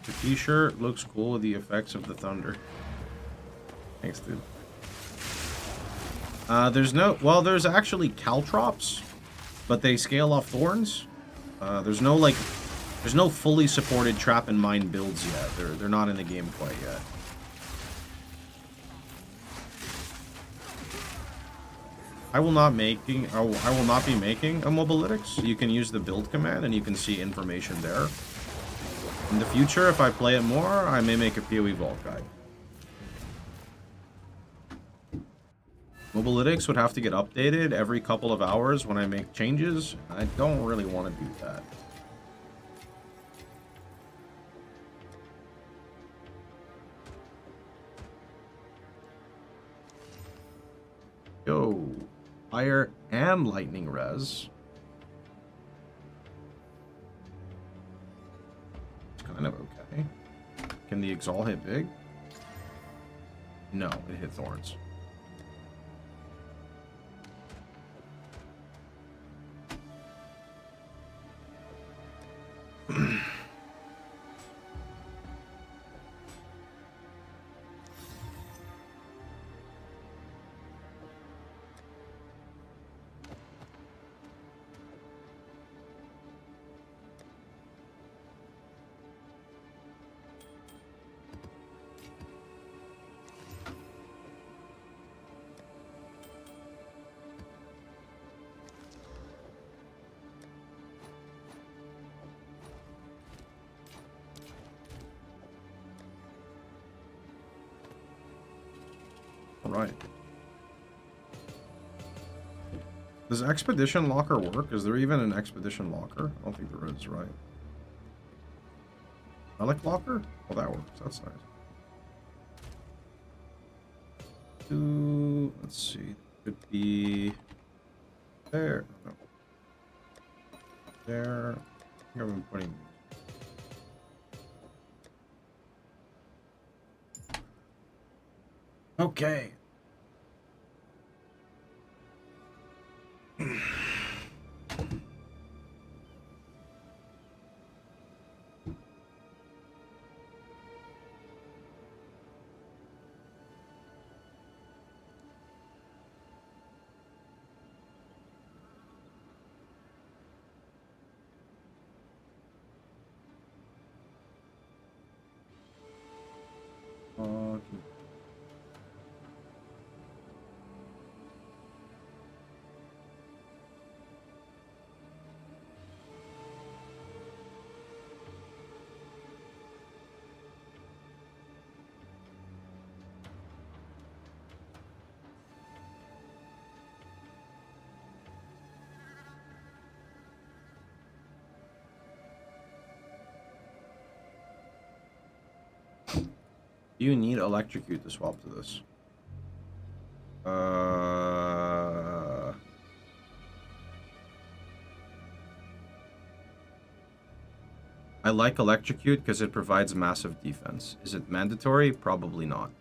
The t-shirt looks cool with the effects of the thunder. Thanks, dude. There's actually caltrops, but they scale off thorns. There's no fully supported trap and mine builds yet. They're not in the game quite yet. I will not be making a mobalytics. You can use the build command and you can see information there. In the future, if I play it more, I may make a POE Vault guide. Mobalytics would have to get updated every couple of hours when I make changes. I don't really want to do that. Yo, fire and lightning res. Kind of okay. Can the Exalt hit big? No, it hit thorns. Right. Does Expedition Locker work? Is there even an Expedition Locker? I don't think there is, right? Relic Locker? Oh, that works. That's nice. Let's see. Could be there. No. There. I think I've been putting. Okay. You need electrocute to swap to this. I like Electrocute because it provides massive defense. Is it mandatory? Probably not.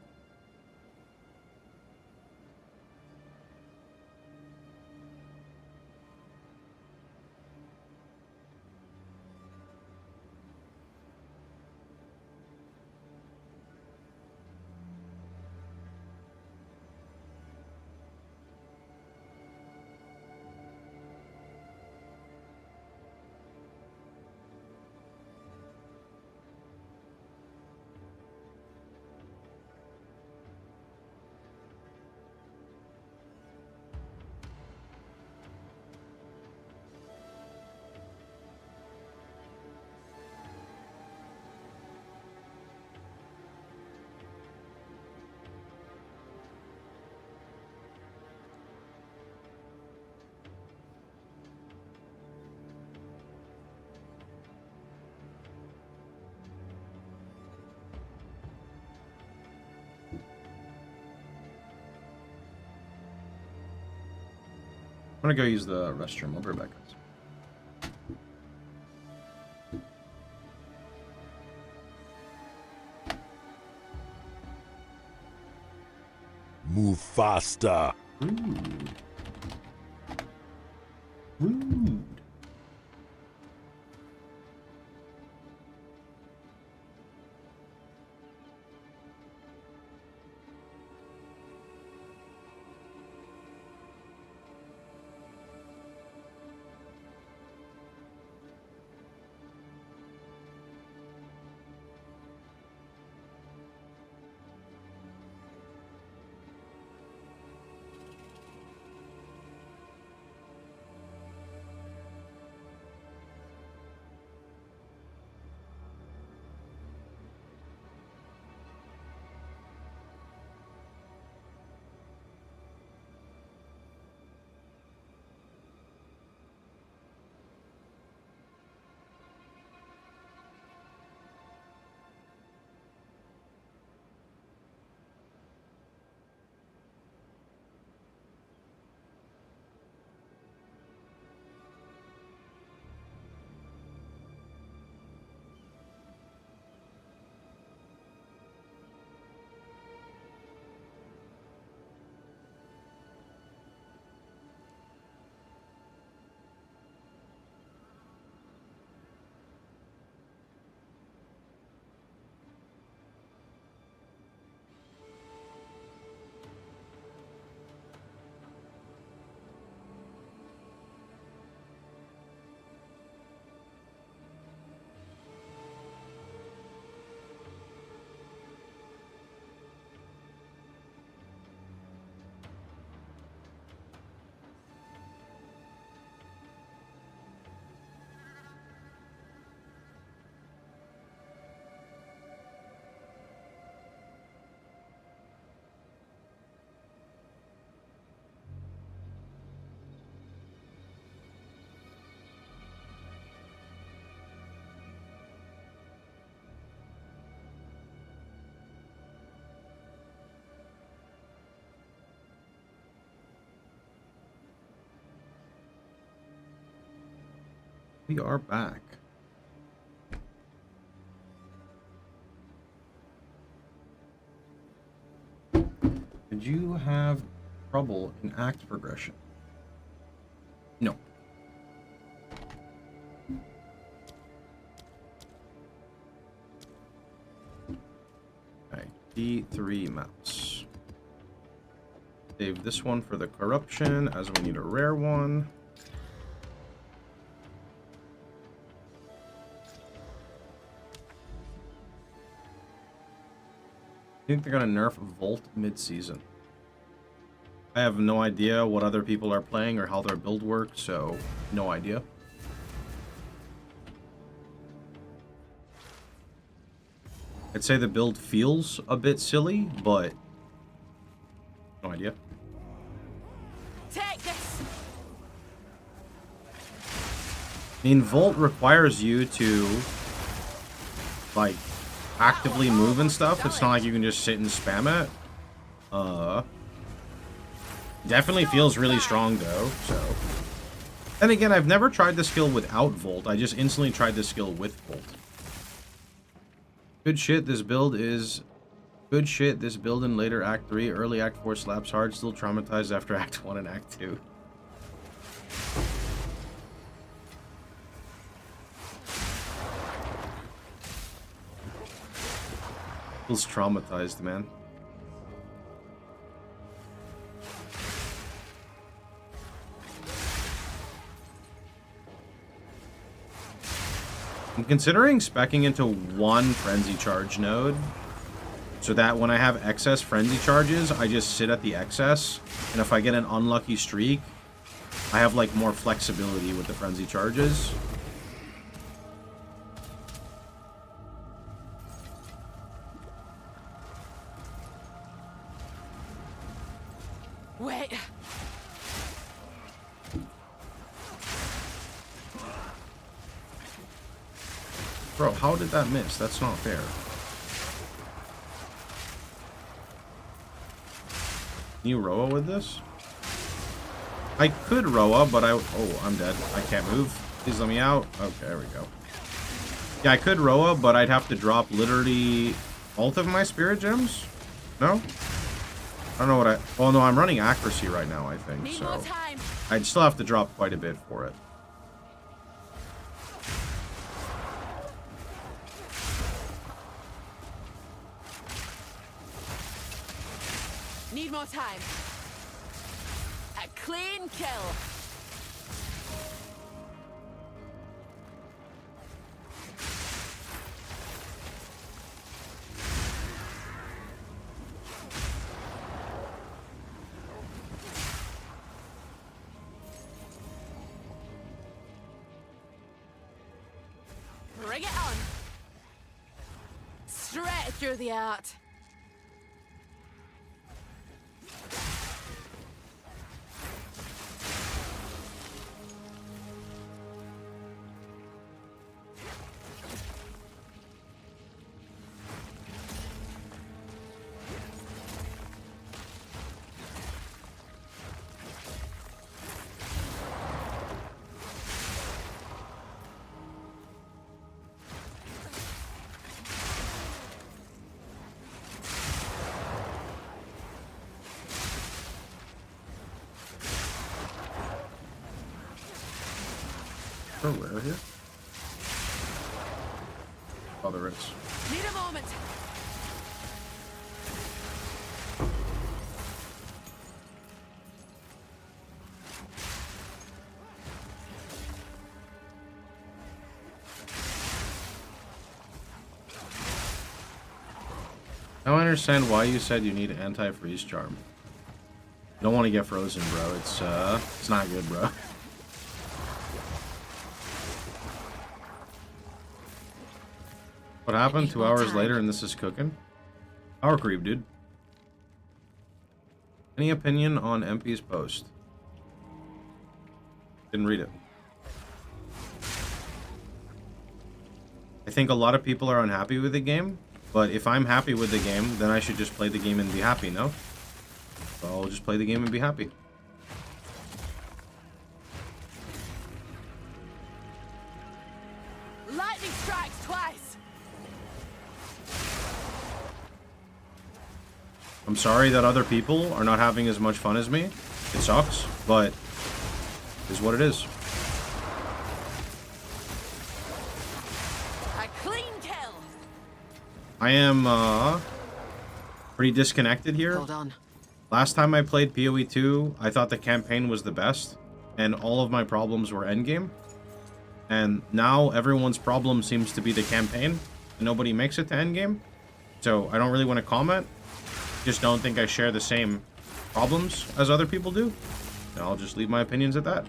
I'm gonna go use the restroom. I'll be right back, guys. Move faster. Rude. Rude. We are back. Did you have trouble in act progression? No. Okay, D3 mouse. Save this one for the corruption, as we need a rare one. I think they're gonna nerf Volt mid-season. I have no idea what other people are playing or how their build works, so no idea. I'd say the build feels a bit silly, but no idea. Take this. I mean, Volt requires you to, like, actively move and stuff. It's not like you can just sit and spam it. Definitely feels really strong though, so. And again, I've never tried the skill without Volt. I just instantly tried the skill with Volt. Good shit, this build is... Good shit, this build in later Act 3, early Act 4 slaps hard, still traumatized after Act 1 and Act 2. Feels traumatized, man. I'm considering speccing into one frenzy charge node so that when I have excess frenzy charges, I just sit at the excess, and if I get an unlucky streak, I have like more flexibility with the frenzy charges. Wait. Bro, how did that miss? That's not fair. Can you Roa with this? I could Roa, but oh, I'm dead. I can't move. Please let me out. Okay, there we go. Yeah, I could Roa, but I'd have to drop literally both of my spirit gems? No? I don't know what oh no, I'm running accuracy right now, I think, so I'd still have to drop quite a bit for it. Need more time. A clean kill. Bring it on. Straight through the art. Oh, where here? Oh, there is. Need a moment. Now I understand why you said you need anti-freeze charm. You don't want to get frozen, bro. It's not good, bro. What happened? 2 hours later and this is cooking? Power creep, dude. Any opinion on MP's post? Didn't read it. I think a lot of people are unhappy with the game, but if I'm happy with the game, then I should just play the game and be happy, no? So I'll just play the game and be happy. Lightning strikes twice. I'm sorry that other people are not having as much fun as me. It sucks, but it is what it is. A clean kill. I am pretty disconnected here. Hold on. Last time I played POE2, I thought the campaign was the best, and all of my problems were endgame. And now everyone's problem seems to be the campaign, and nobody makes it to endgame. So I don't really want to comment. Just don't think I share the same problems as other people do. And I'll just leave my opinions at that.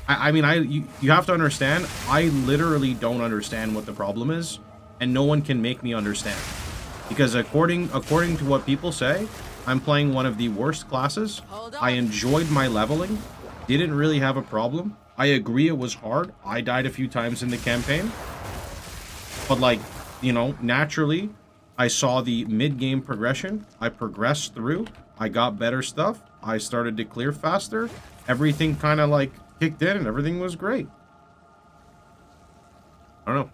I mean, you have to understand, I literally don't understand what the problem is, and no one can make me understand. Because according to what people say, I'm playing one of the worst classes. I enjoyed my leveling, didn't really have a problem. I agree it was hard. I died a few times in the campaign. But like, you know, naturally, I saw the mid-game progression. I progressed through. I got better stuff. I started to clear faster. Everything kind of like kicked in and everything was great. I don't know.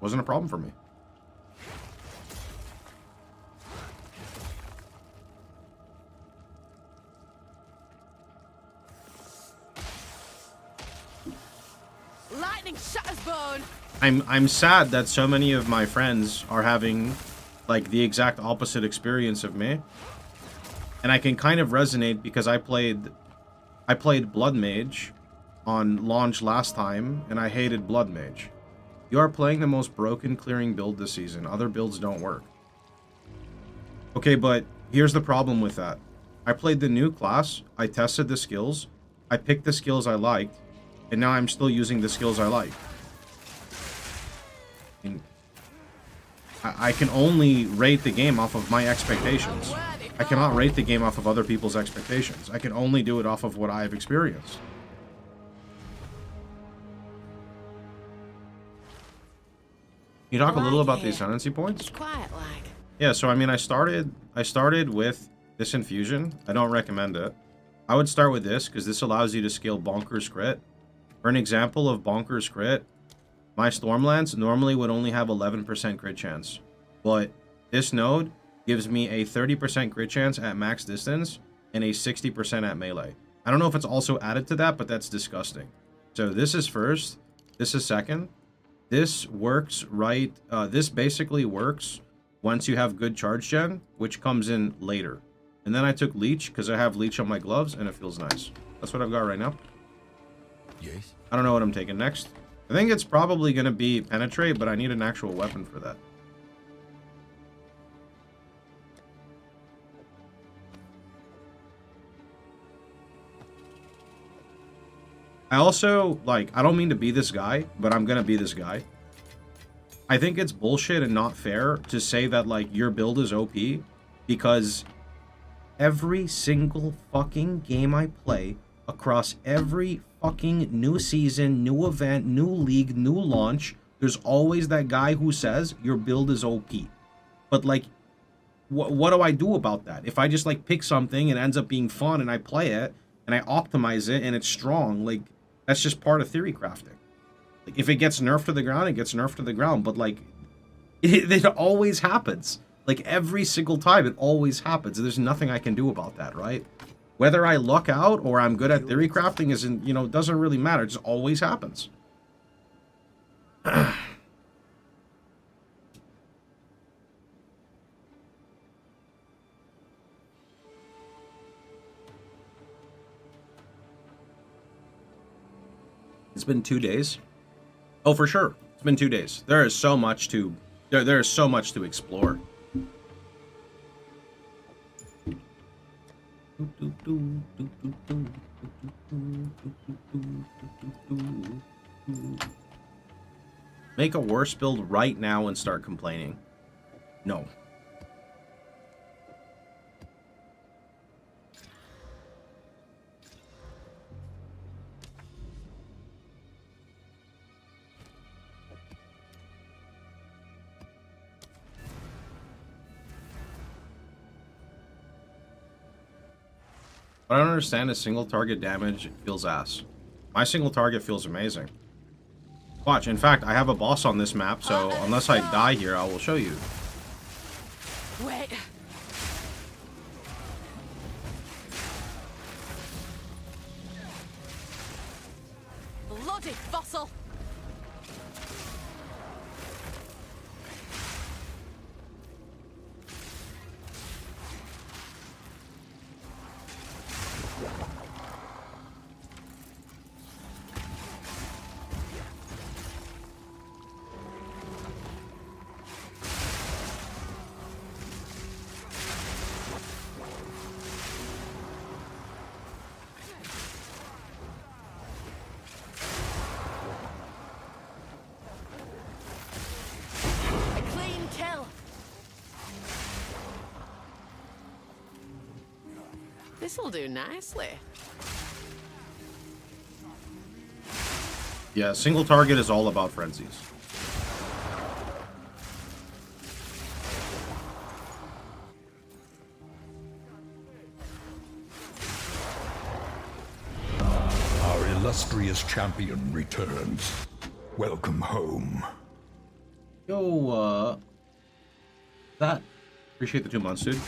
Wasn't a problem for me. Lightning shatters bone. I'm sad that so many of my friends are having like the exact opposite experience of me. And I can kind of resonate because I played Blood Mage on launch last time and I hated Blood Mage. You are playing the most broken clearing build this season. Other builds don't work. Okay, but here's the problem with that. I played the new class, I tested the skills, I picked the skills I liked, and now I'm still using the skills I like. I can only rate the game off of my expectations. I cannot rate the game off of other people's expectations. I can only do it off of what I have experienced. Can you talk a little about the ascendancy points? Quiet like. Yeah, so I mean I started with this infusion. I don't recommend it. I would start with this because this allows you to scale bonkers crit. For an example of bonkers crit, my Stormlance normally would only have 11% crit chance, but this node gives me a 30% crit chance at max distance and a 60% at melee. I don't know if it's also added to that, but that's disgusting. So this is first, this is second. This works right, this basically works once you have good charge gen, which comes in later. And then I took Leech because I have Leech on my gloves and it feels nice. That's what I've got right now. Yes. I don't know what I'm taking next. I think it's probably going to be Penetrate, but I need an actual weapon for that. I also, like, I don't mean to be this guy, but I'm going to be this guy. I think it's bullshit and not fair to say that, like, your build is OP because every single fucking game I play across every fucking new season, new event, new league, new launch, there's always that guy who says your build is OP. But like, what do I do about that? If I just like pick something and it ends up being fun and I play it and I optimize it and it's strong, like that's just part of theory crafting. Like if it gets nerfed to the ground, it gets nerfed to the ground. But like, it always happens. Like every single time, it always happens. There's nothing I can do about that, right? Whether I luck out or I'm good at theory crafting isn't, you know, it doesn't really matter. It just always happens. It's been 2 days. Oh, for sure. It's been 2 days. There is so much to there is so much to explore. Make a worse build right now and start complaining. No. What I don't understand is single target damage feels ass. My single target feels amazing. Watch, in fact, I have a boss on this map, so unless I die here, I will show you. Wait. Bloody fossil. This'll do nicely. Yeah, single target is all about frenzies. Our illustrious champion returns. Welcome home. Yo, that. Appreciate the 2 months, dude.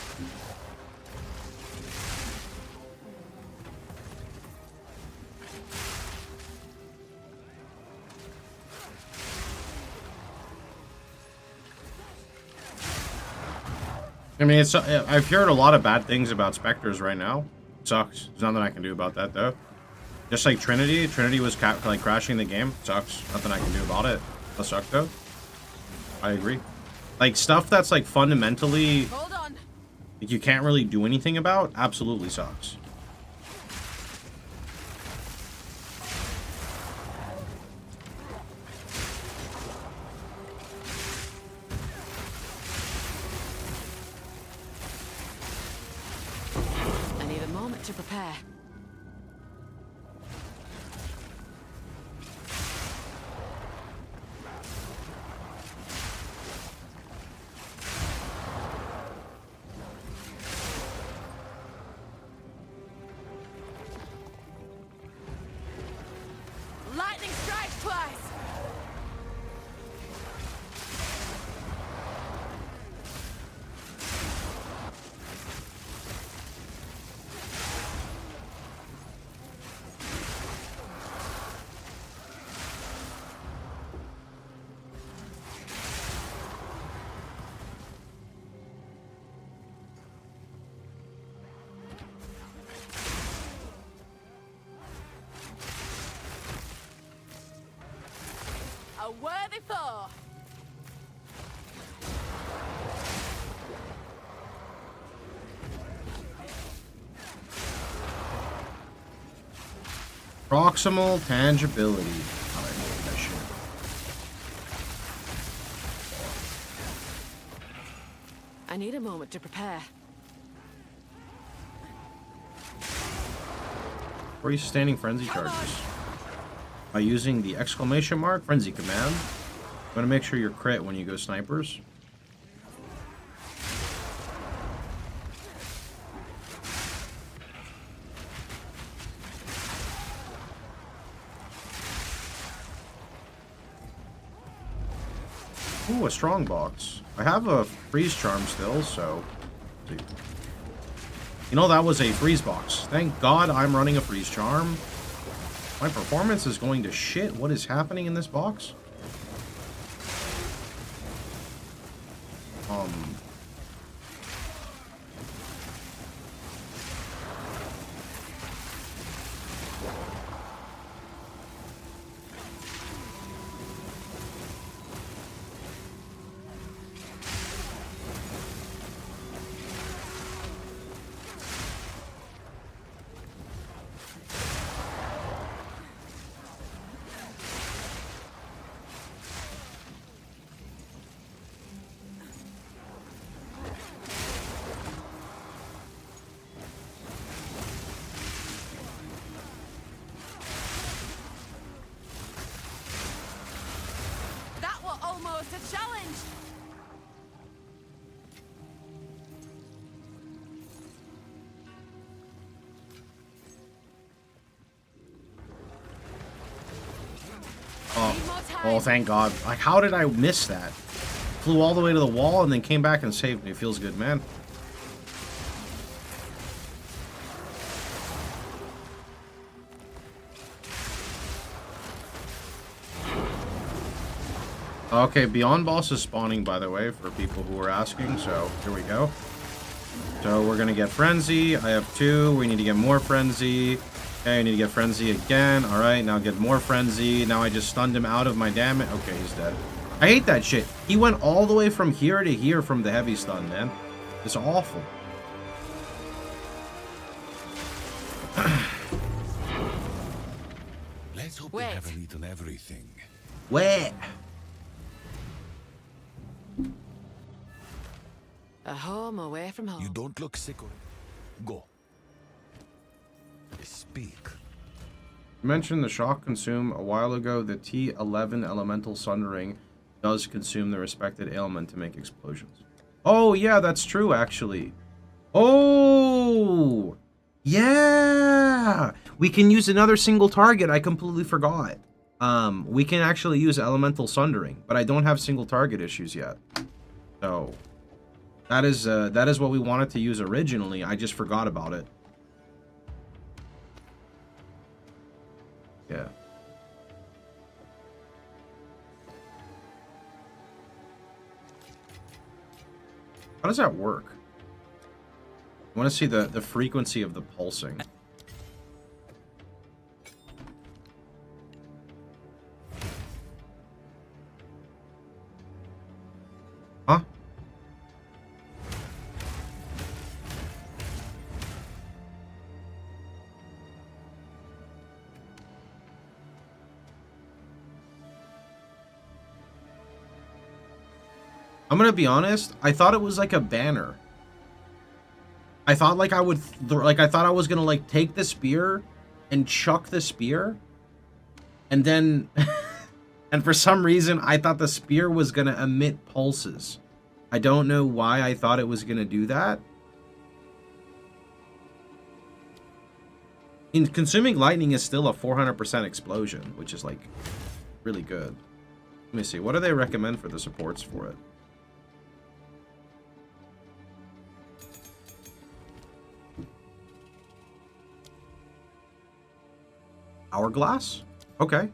I mean, it's. I've heard a lot of bad things about Spectres right now. Sucks. There's nothing I can do about that, though. Just like Trinity. Trinity was like crashing the game. Sucks. Nothing I can do about it. That sucks, though. I agree. Like, stuff that's, like, fundamentally... Hold on. Like, you can't really do anything about, absolutely sucks. I need a moment to prepare. Lightning strikes twice. A worthy foe. Proximal tangibility. Oh, I hate that shit. I need a moment to prepare. Where are you sustaining frenzy charges? By using the exclamation mark frenzy command. I'm gonna make sure you're crit when you go snipers. Ooh, a strong box. I have a freeze charm still, so... You know, that was a freeze box. Thank God I'm running a freeze charm. My performance is going to shit. What is happening in this box? Almost a challenge. Oh, thank God. Like, how did I miss that? Flew all the way to the wall and then came back and saved me. It feels good, man. Okay, Beyond Boss is spawning, by the way, for people who are asking, so here we go. So we're gonna get Frenzy. I have 2. We need to get more Frenzy. Okay, I need to get Frenzy again. Alright, now get more Frenzy. Now I just stunned him out of my damage. Okay, he's dead. I hate that shit. He went all the way from here to here from the heavy stun, man. It's awful. Let's hope they haven't eaten everything. Wait. A home away from home. You don't look sick or... Go. Speak. You mentioned the shock consume a while ago. The T11 elemental sundering does consume the respected ailment to make explosions. Oh, yeah, that's true, actually. Oh, yeah. We can use another single target. I completely forgot. we can actually use elemental sundering, but I don't have single target issues yet. So that is what we wanted to use originally. I just forgot about it. Yeah. How does that work? I want to see the frequency of the pulsing. Huh? I'm gonna be honest, I thought it was like a banner. I thought like I would, I thought I was gonna like take the spear and chuck the spear. And then, and for some reason, I thought the spear was gonna emit pulses. I don't know why I thought it was gonna do that. In consuming lightning is still a 400% explosion, which is like really good. Let me see, what do they recommend for the supports for it? Hourglass? Okay.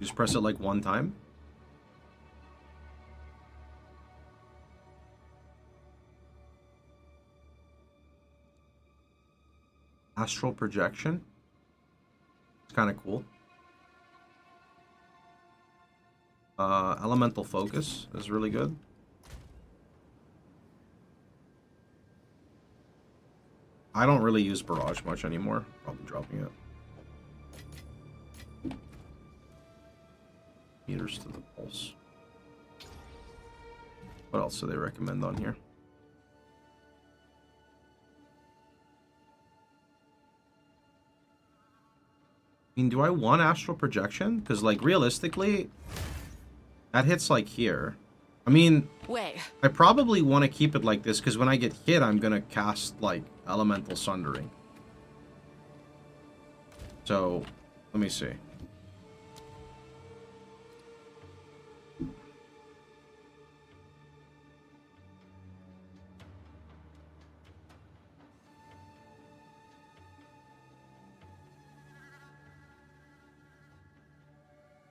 Just press it like one time. Astral projection. It's kind of cool. Elemental focus is really good. I don't really use barrage much anymore. Probably dropping it. Meters to the pulse. What else do they recommend on here? I mean, do I want astral projection? Because, like, realistically, that hits, like, here. I mean, wait. I probably want to keep it like this, because when I get hit, I'm going to cast, like, elemental sundering. So, let me see.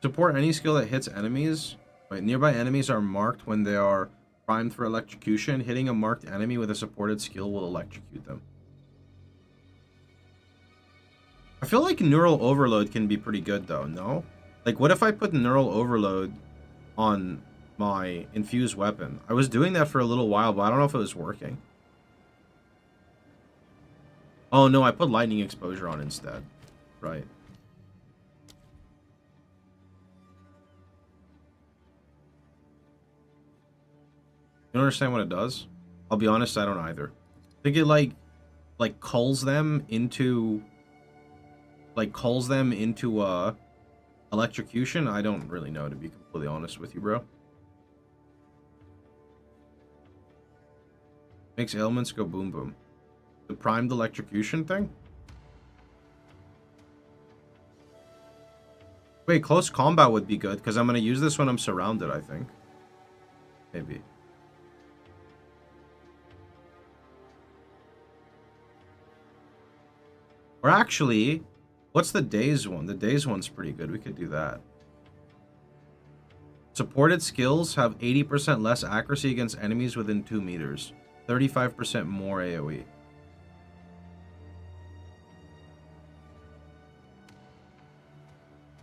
Support any skill that hits enemies. Wait, nearby enemies are marked when they are primed for electrocution. Hitting a marked enemy with a supported skill will electrocute them. I feel like neural overload can be pretty good though, no? Like, what if I put neural overload on my infused weapon? I was doing that for a little while, but I don't know if it was working. Oh no, I put lightning exposure on instead. Right. You don't understand what it does? I'll be honest, I don't either. I think it like culls them into electrocution. I don't really know, to be completely honest with you, bro. Makes ailments go boom boom. The primed electrocution thing? Wait, close combat would be good, because I'm going to use this when I'm surrounded, I think. Maybe. Or actually, what's the daze one? The daze one's pretty good. We could do that. Supported skills have 80% less accuracy against enemies within 2 meters. 35% more AoE.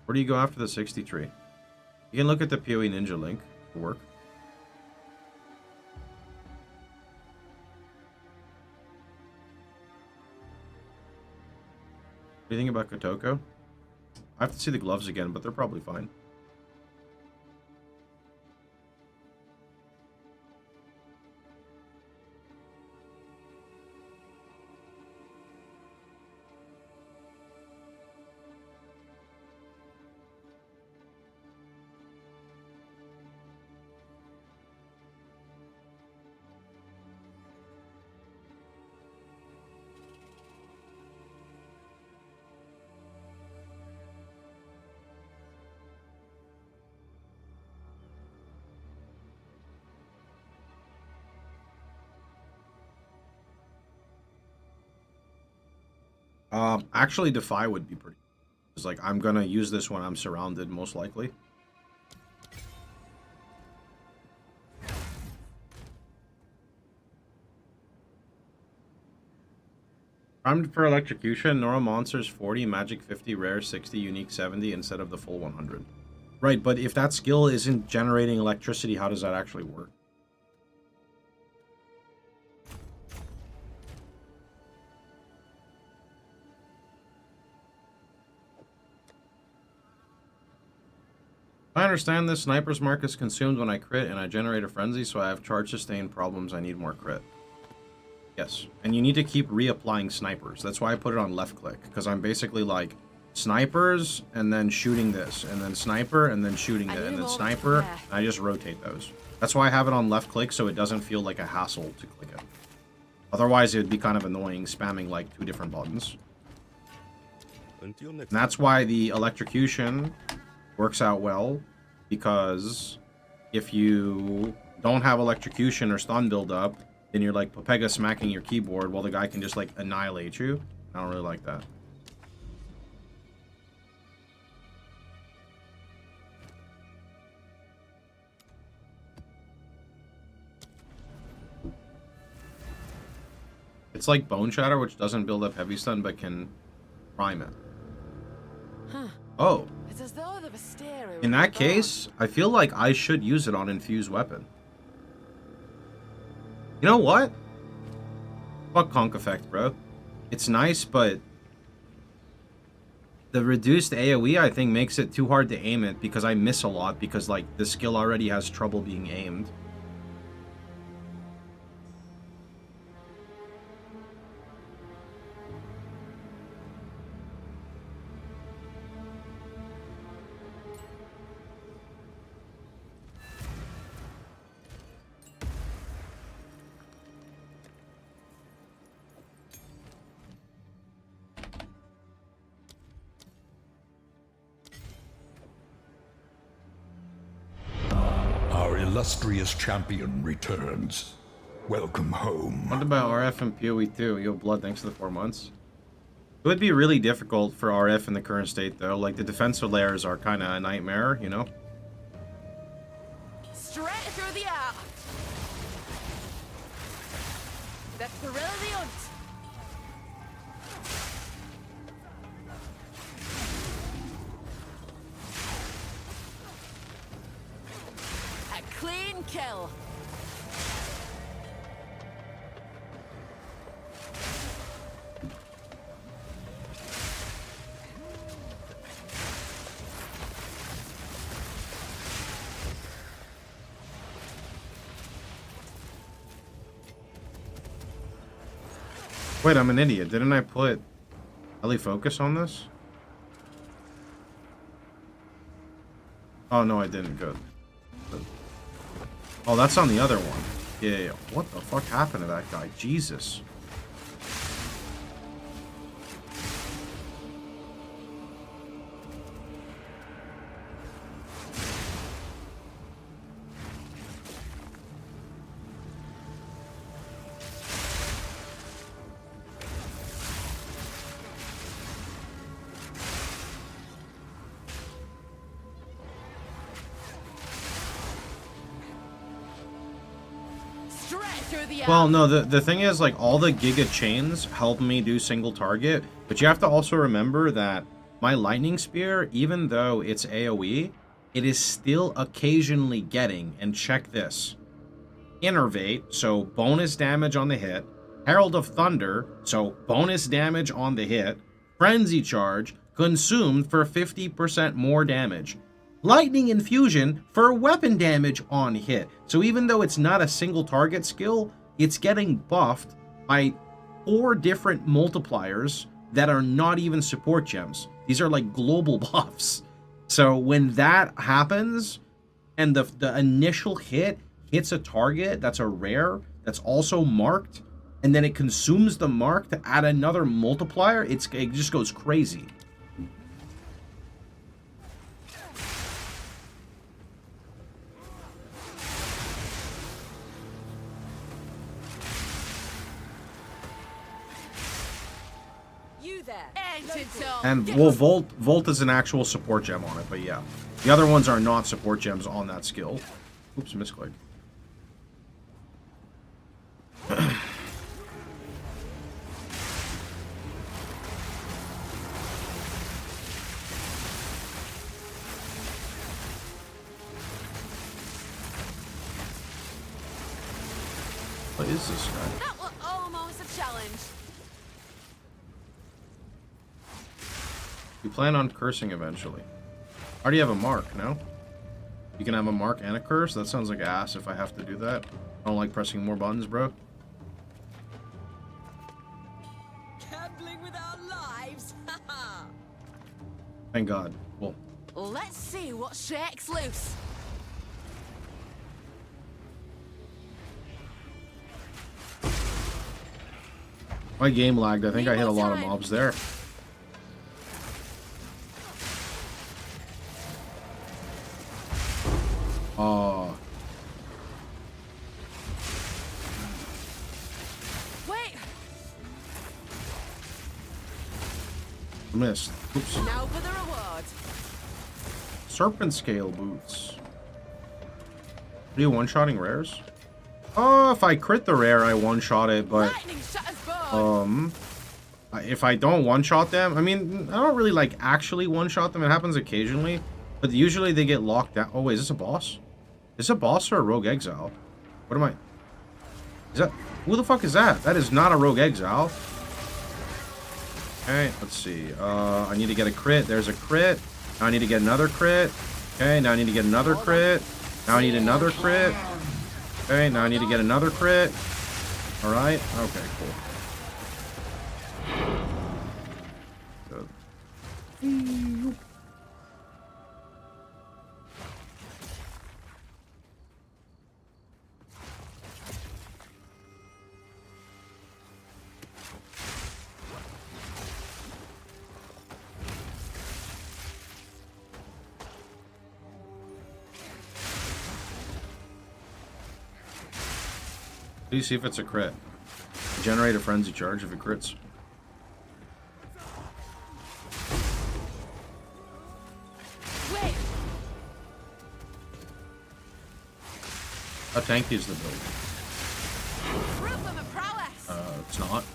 Where do you go after the 63? You can look at the POE Ninja link for work. What do you think about Kotoko? I have to see the gloves again, but they're probably fine. Actually, Defy would be pretty. It's like I'm gonna use this when I'm surrounded, most likely. Primed for electrocution, normal monsters 40, magic 50, rare 60, unique 70 instead of the full 100. Right, but if that skill isn't generating electricity, how does that actually work? I understand this. Sniper's mark is consumed when I crit and I generate a frenzy, so I have charge sustain problems. I need more crit. Yes, and you need to keep reapplying snipers. That's why I put it on left click, because I'm basically like snipers and then shooting this, and then sniper and then shooting it, and then sniper, and I just rotate those. That's why I have it on left click, so it doesn't feel like a hassle to click it. Otherwise, it would be kind of annoying spamming like 2 different buttons. And that's why the electrocution works out well, because if you don't have electrocution or stun build up, then you're like Pepega smacking your keyboard while the guy can just like annihilate you. I don't really like that. It's like Bone Shatter, which doesn't build up heavy stun but can prime it. Huh. Oh. It's as though there was stereo In that case, I feel like I should use it on Infused Weapon. You know what? Fuck Conk Effect, bro. It's nice, but the reduced AoE, I think, makes it too hard to aim it because I miss a lot because, like, the skill already has trouble being aimed. Illustrious champion returns. Welcome home. What about RF and POE2? Yo, Blood, thanks for the 4 months. It would be really difficult for RF in the current state, though. Like, the defensive layers are kind of a nightmare, you know? straight through the air. The thrill of the hunt. A clean kill. Wait, I'm an idiot. Didn't I put Ellie Focus on this? Oh, no, I didn't. Good. Oh, that's on the other one. Yeah. What the fuck happened to that guy? Jesus. Well, no, the thing is, like, all the Giga Chains help me do single target, but you have to also remember that my Lightning Spear, even though it's AoE, it is still occasionally getting, and check this, Innervate, so bonus damage on the hit, Herald of Thunder, so bonus damage on the hit, Frenzy Charge, consumed for 50% more damage. Lightning Infusion for weapon damage on hit. So even though it's not a single target skill, it's getting buffed by 4 different multipliers that are not even support gems. These are like global buffs. So when that happens, and the initial hit hits a target that's a rare, that's also marked, and then it consumes the mark to add another multiplier, it just goes crazy. You there. And well, Volt is an actual support gem on it, but yeah. The other ones are not support gems on that skill. Oops, misclick. What is this guy? That was almost a challenge. You plan on cursing eventually. I already have a mark, no? You can have a mark and a curse? That sounds like ass if I have to do that. I don't like pressing more buttons, bro. Gambling with our lives. Thank God. Well, Let's see what shakes loose. my game lagged. I think I hit a lot of mobs there. Oh. Wait. Missed. Oops. Now for the reward. Serpent scale boots. Are you one-shotting rares? Oh, if I crit the rare, I one-shot it, but if I don't one-shot them, I mean, I don't really like actually one-shot them. It happens occasionally, but usually they get locked down. Oh wait, is this a boss? Is this a boss or a rogue exile? What am I? Is that? Who the fuck is that? That is not a rogue exile. Okay, let's see. I need to get a crit. There's a crit. Now I need to get another crit. Okay, now I need to get another crit. Now I need another crit. Okay, now I need to get another crit. Alright, okay, cool. Good. Please see if it's a crit. Generate a frenzy charge if it crits. Wait. How tanky is the build? Proof of a prowess. It's not.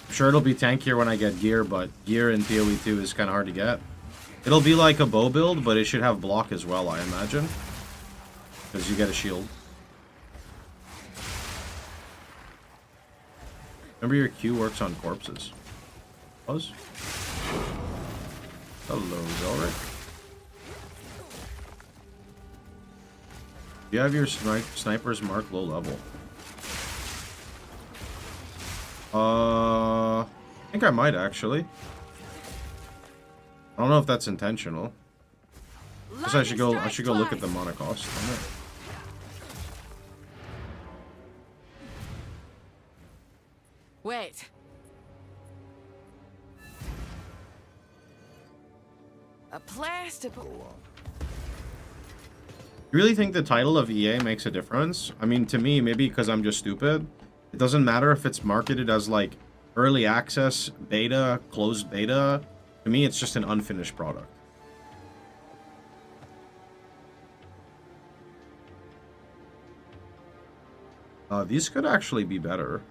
I'm sure it'll be tankier when I get gear, but gear in POE2 is kind of hard to get. It'll be like a bow build, but it should have block as well, I imagine. Because you get a shield. Remember your Q works on corpses. Buzz? Hello, Zelric. You have your snipers marked low level. I think I might actually. I don't know if that's intentional. Guess I should go look at the mana cost. Wait. A place to put. You really think the title of EA makes a difference? I mean, to me, maybe because I'm just stupid. It doesn't matter if it's marketed as like early access, beta, closed beta. To me, it's just an unfinished product. These could actually be better.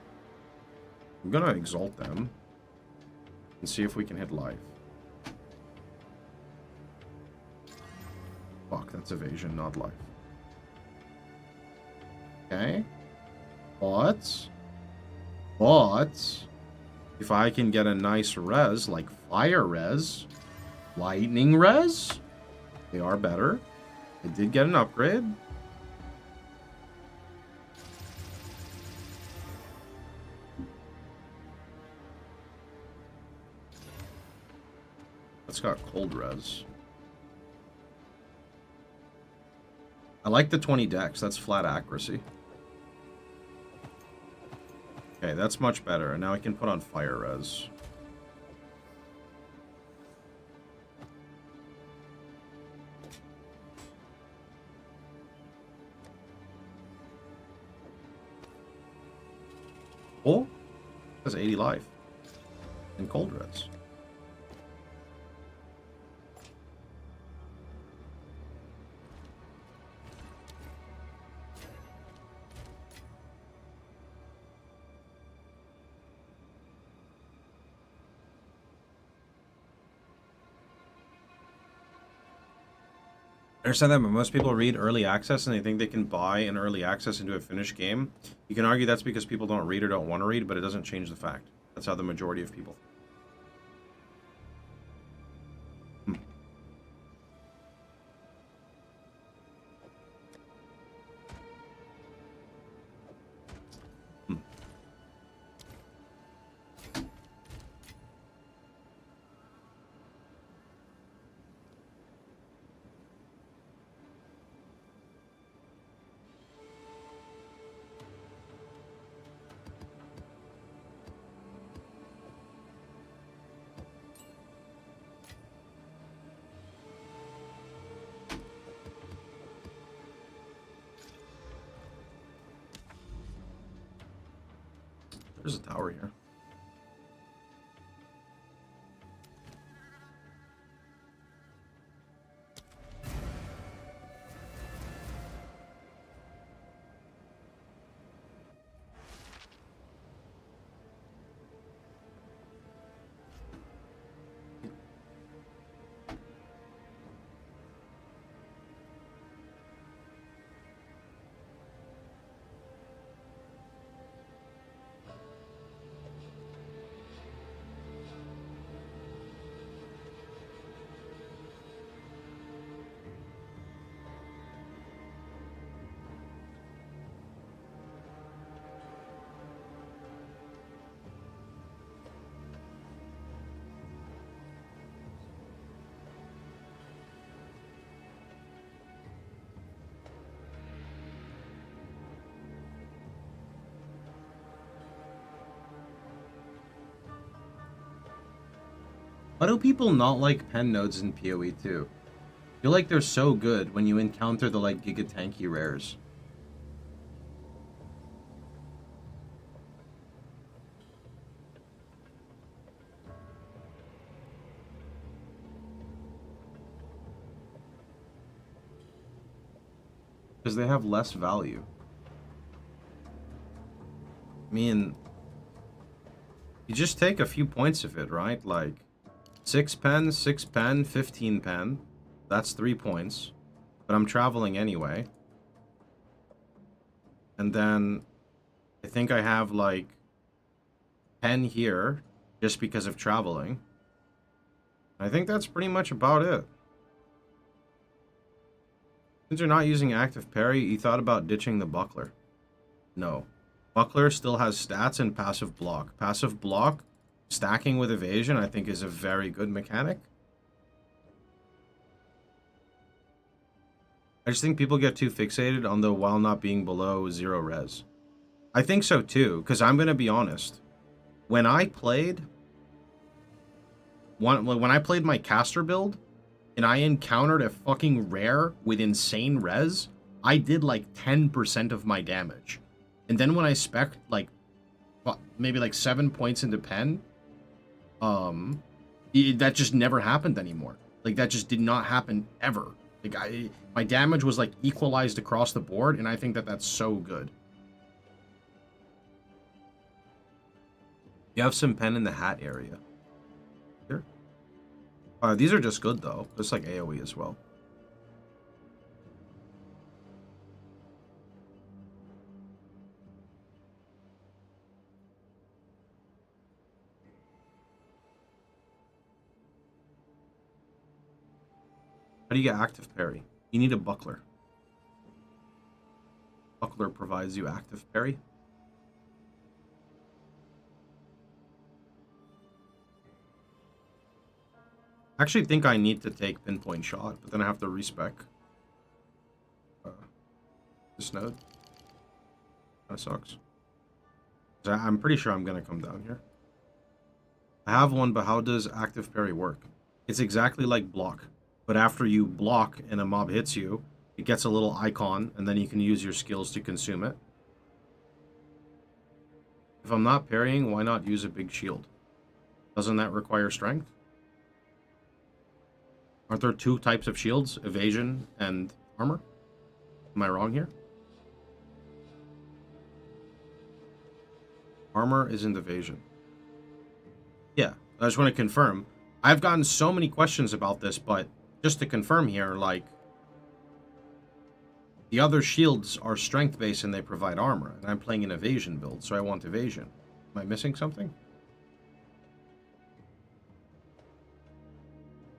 I'm gonna exalt them and see if we can hit life. Fuck, that's evasion, not life. Okay. But if I can get a nice res, like fire res, lightning res, they are better. I did get an upgrade. It's got cold res. I like the 20 dex. That's flat accuracy. Okay, that's much better. And now I can put on fire res. Oh, that's 80 life. and cold res. I understand that, but most people read early access and they think they can buy an early access into a finished game. You can argue that's because people don't read or don't want to read, but it doesn't change the fact. That's how the majority of people think. There's a tower here. Why do people not like pen nodes in POE2? I feel like they're so good when you encounter the like giga tanky rares. Because they have less value. I mean, you just take a few points of it, right? Like 6 pen, 6 pen, 15 pen. That's 3 points. But I'm traveling anyway. And then I think I have like 10 here just because of traveling. I think that's pretty much about it. Since you're not using active parry, you thought about ditching the buckler. No. Buckler still has stats and passive block. Passive block, stacking with evasion, I think is a very good mechanic. I just think people get too fixated on the while not being below 0 res. I think so too, because I'm going to be honest. When I played my caster build, and I encountered a fucking rare with insane res, I did like 10% of my damage. And then when I spec'd like maybe like 7 points into pen, that just never happened anymore. Like that just did not happen ever. Like my damage was like equalized across the board, and I think that that's so good. You have some pen in the hat area. Here. These are just good though, just like AoE as well. How do you get active parry? You need a buckler. Buckler provides you active parry. I actually think I need to take pinpoint shot, but then I have to respec this node. That sucks. I'm pretty sure I'm gonna come down here. I have one, but how does active parry work? It's exactly like block. But after you block and a mob hits you, it gets a little icon, and then you can use your skills to consume it. If I'm not parrying, why not use a big shield? Doesn't that require strength? Aren't there two types of shields? Evasion and armor? Am I wrong here? Armor isn't evasion. Yeah, I just want to confirm. I've gotten so many questions about this, but just to confirm here, like, the other shields are strength-based and they provide armor, and I'm playing an evasion build, so I want evasion. Am I missing something?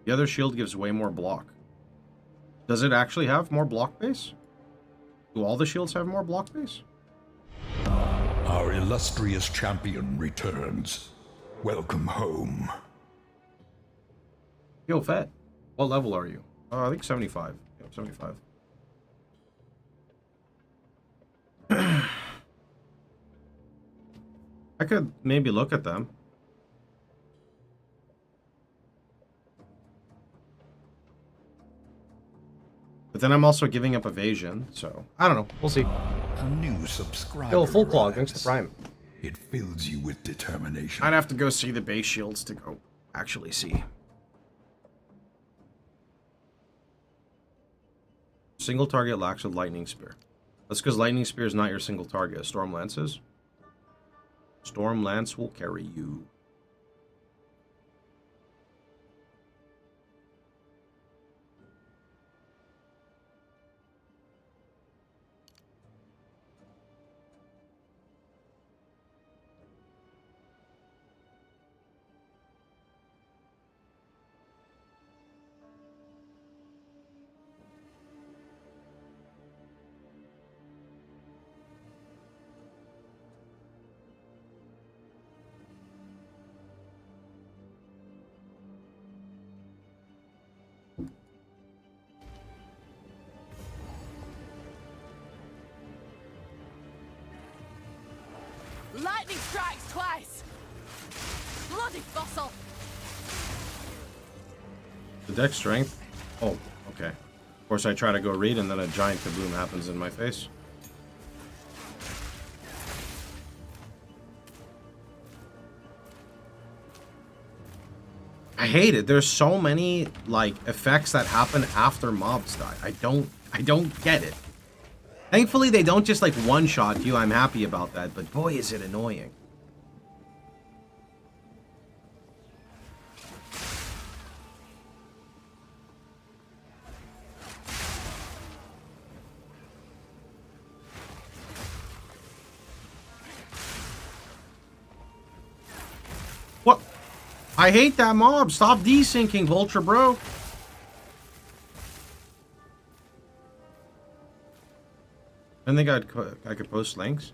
The other shield gives way more block. Does it actually have more block base? Do all the shields have more block base? Our illustrious champion returns. Welcome home. Yo, Fat. What level are you? I think 75. Yeah, 75. I could maybe look at them. But then I'm also giving up evasion, so I don't know. We'll see. A new subscriber. Yo, full claw against the prime. It fills you with determination. I'd have to go see the base shields to go actually see. Single target lacks with lightning spear. That's because lightning spear is not your single target. Storm lance is. Storm lance will carry you. Lightning strikes twice! Bloody fossil! The deck strength? Oh, okay. Of course I try to go read and then a giant kaboom happens in my face. I hate it. There's so many like effects that happen after mobs die. I don't get it. Thankfully they don't just like one-shot you. I'm happy about that, but boy is it annoying. What? I hate that mob. Stop desyncing, Vulture, bro. I think I could post links.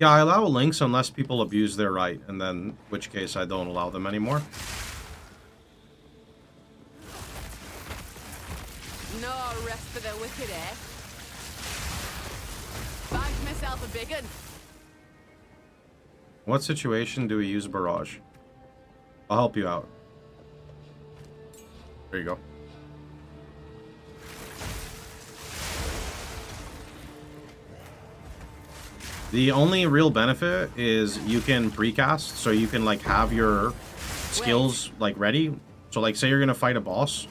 Yeah, I allow links unless people abuse their right, and then in which case I don't allow them anymore. No rest for the wicked, eh? Bagged myself a big un. What situation do we use barrage? I'll help you out. There you go. The only real benefit is you can precast, so you can like have your skills like ready. So like say you're gonna fight a boss,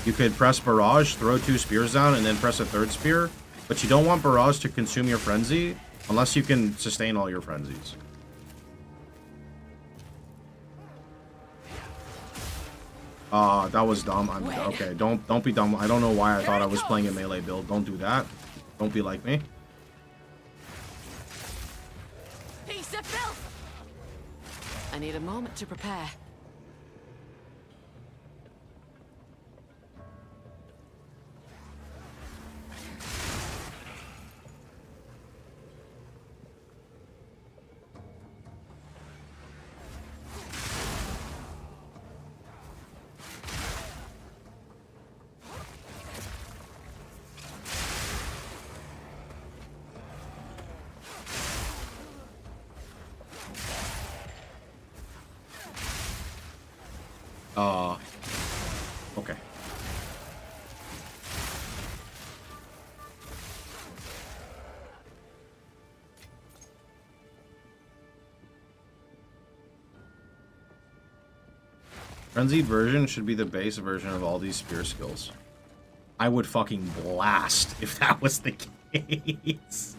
you could press barrage, throw 2 spears down, and then press a 3rd spear. But you don't want barrage to consume your frenzy unless you can sustain all your frenzies. That was dumb. Okay, don't be dumb. I don't know why I thought I was playing a melee build. Don't do that. Don't be like me. Piece of filth! I need a moment to prepare. Okay. Frenzied version should be the base version of all these spear skills. I would fucking blast if that was the case.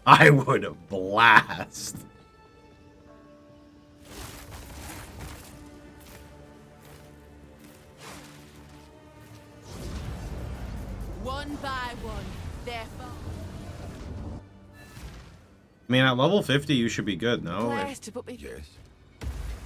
I would blast. One by one, therefore. I mean, at level 50, you should be good, no? Place to put me. Yes.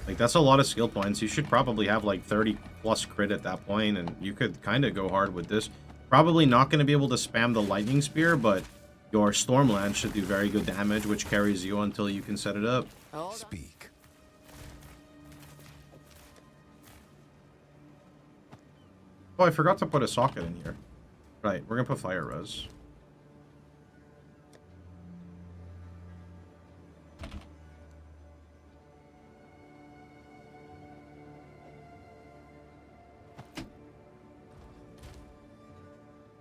Like, that's a lot of skill points. You should probably have, like, 30 plus crit at that point, and you could kind of go hard with this. Probably not going to be able to spam the lightning spear, but your Stormlance should do very good damage, which carries you until you can set it up. Speak. Oh, I forgot to put a socket in here. Right, we're going to put fire res.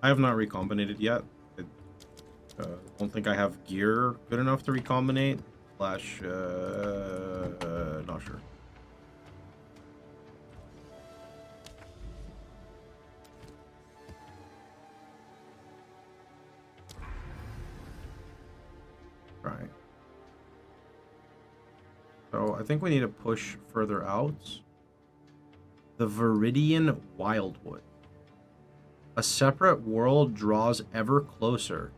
I have not recombinated yet. I don't think I have gear good enough to recombinate. Slash, not sure. Right. So I think we need to push further out. The Viridian Wildwood. A separate world draws ever closer.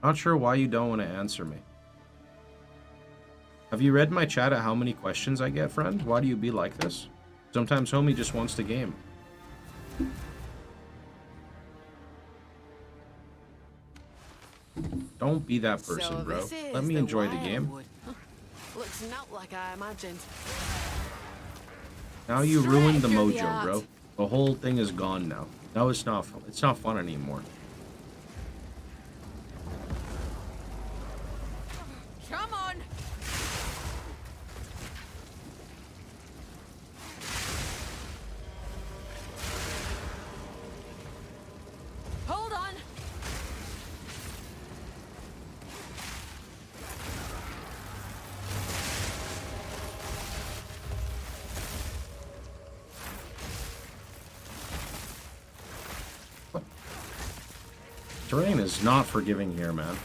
Not sure why you don't want to answer me. Have you read my chat at how many questions I get, friend? Why do you be like this? Sometimes homie just wants to game. Don't be that person, So bro. this is Let me enjoy the game. Wildwood. Looks not like I imagined. Now you Straight ruined the through the mojo, bro. art. The whole thing is gone now. Now it's not fun anymore. Come on. Hold on. Terrain is not forgiving here, man.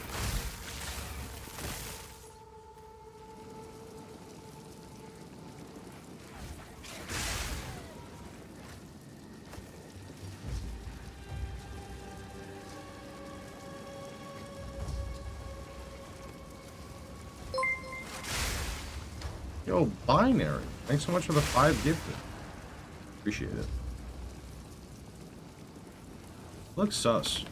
Yo, Binary. Thanks so much for the 5 gifted. Appreciate it. Looks sus.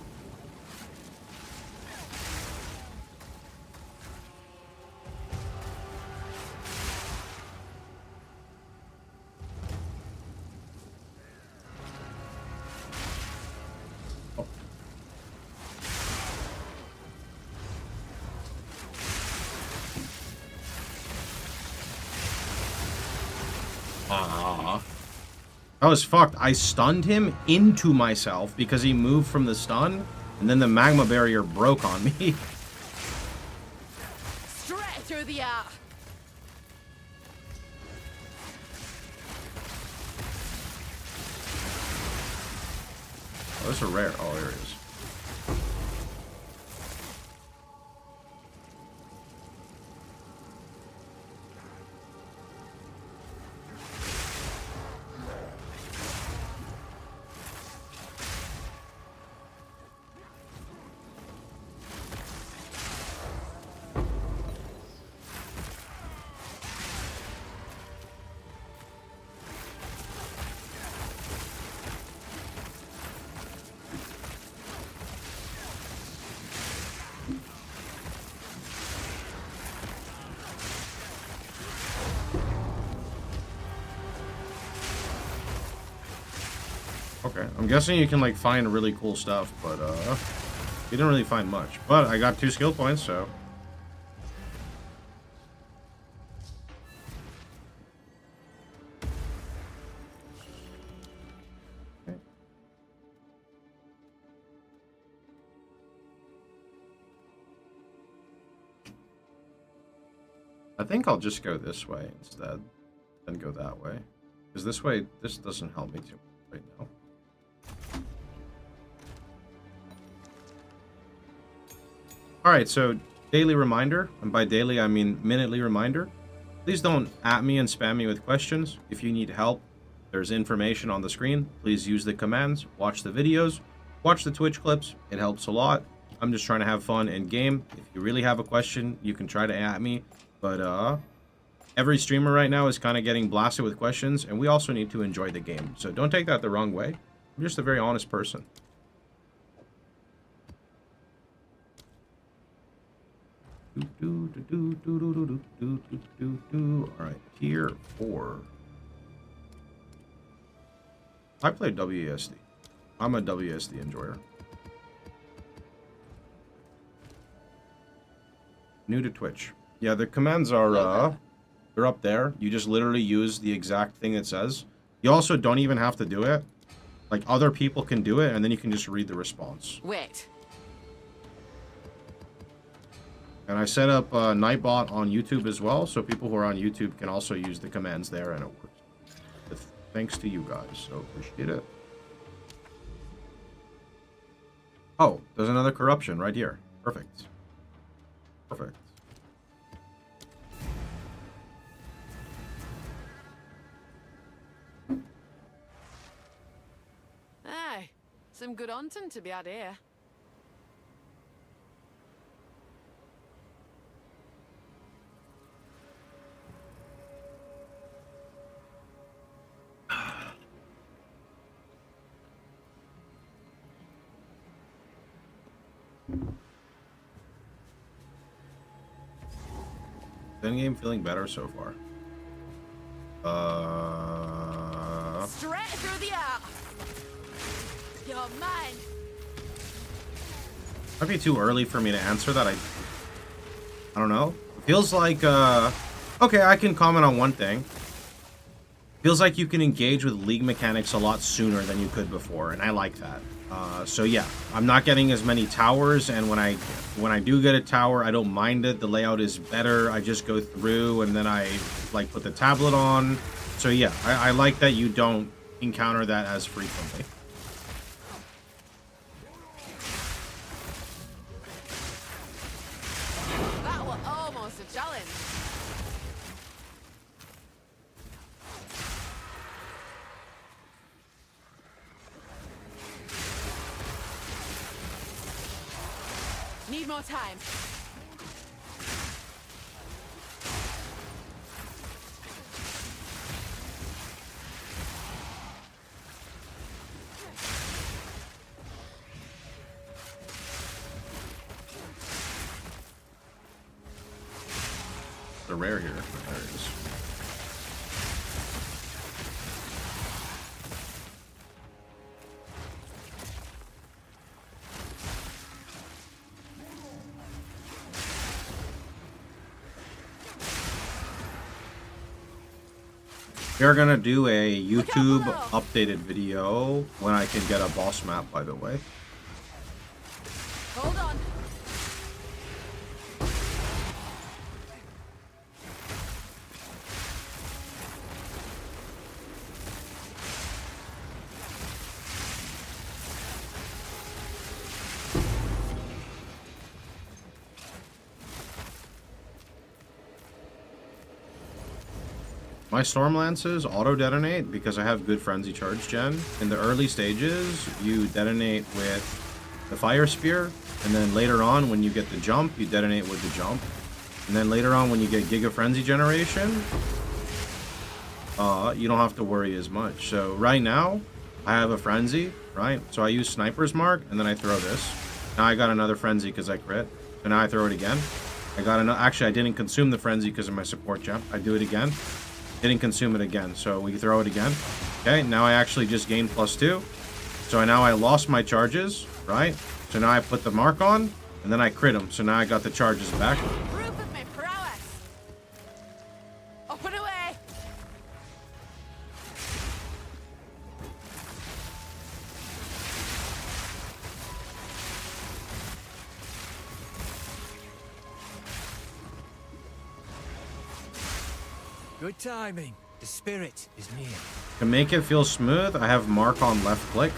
That was fucked. I stunned him into myself because he moved from the stun, and then the magma barrier broke on me. Straight through the art. Oh, this is a rare. Oh, there it is. Okay, I'm guessing you can like find really cool stuff, but you didn't really find much. But I got 2 skill points, so. think I'll just go this way instead, and go that way. Because this way, this doesn't help me too much right now. Alright, so daily reminder, and by daily I mean minutely reminder. Please don't at me and spam me with questions. If you need help, there's information on the screen. Please use the commands, watch the videos, watch the Twitch clips. It helps a lot. I'm just trying to have fun in game. If you really have a question, you can try to at me. But every streamer right now is kind of getting blasted with questions, and we also need to enjoy the game. So don't take that the wrong way. I'm just a very honest person. Alright, tier 4. I play WASD. I'm a WASD enjoyer. New to Twitch. Yeah, the commands are, they're up there. You just literally use the exact thing it says. You also don't even have to do it. Like, other people can do it, and then you can just read the response. Wait. And I set up Nightbot on YouTube as well, so people who are on YouTube can also use the commands there, and it works. With thanks to you guys, so appreciate it. Oh, there's another corruption right here. Perfect. Perfect. Aye, some good hunting to be had here. Game feeling better so far. Straight through the heart. You're mine. Might be too early for me to answer that. I don't know. It feels like okay, I can comment on one thing. Feels like you can engage with league mechanics a lot sooner than you could before, and I like that. So yeah, I'm not getting as many towers, and when I do get a tower, I don't mind it. The layout is better. I just go through, and then I like put the tablet on. So yeah, I like that you don't encounter that as frequently. That was almost a challenge. Need more time. They're rare here. There it is. We're gonna do a YouTube updated video when I can get a boss map, by the way. Hold on. My Storm Lances auto-detonate because I have good Frenzy Charge gen. In the early stages, you detonate with the Fire Spear, and then later on, when you get the jump, you detonate with the jump. And then later on, when you get Giga Frenzy generation, you don't have to worry as much. So right now, I have a Frenzy, right? So I use Sniper's Mark, and then I throw this. Now I got another Frenzy because I crit. So now I throw it again. I got another. Actually, I didn't consume the Frenzy because of my support jump. I do it again. Didn't consume it again, so we throw it again. Okay, now I actually just gained +2. So now I lost my charges, right? So now I put the mark on, and then I crit him. So now I got the charges back. Proof of my prowess. Up and away. Good timing. The spirit is near. To make it feel smooth, I have mark on left click,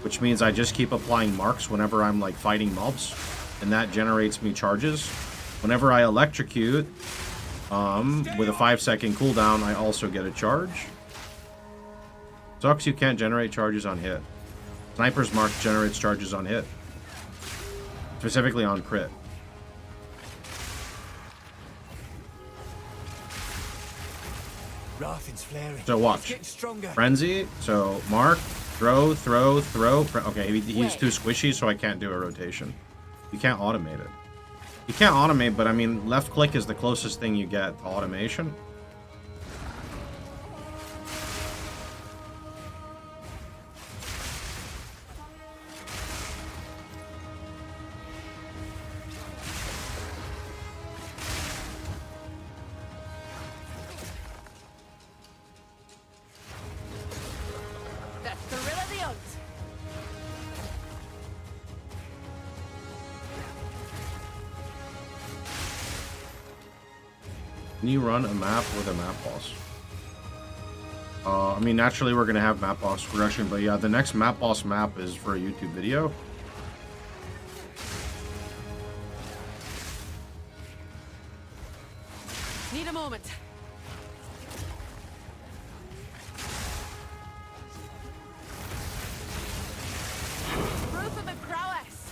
which means I just keep applying marks whenever I'm like fighting mobs, and that generates me charges. Whenever I electrocute, with a 5-second cooldown, I also get a charge. Sucks you can't generate charges on hit. Sniper's mark generates charges on hit, specifically on crit. Rathin's flaring. So watch. Frenzy. So mark, throw. Okay, he's too squishy, so I can't do a rotation. You can't automate it. You can't automate, but I mean, left click is the closest thing you get to automation. Can you run a map with a map boss? I mean, naturally we're going to have map boss progression, but yeah, the next map boss map is for a YouTube video. Need a moment. Proof of a prowess.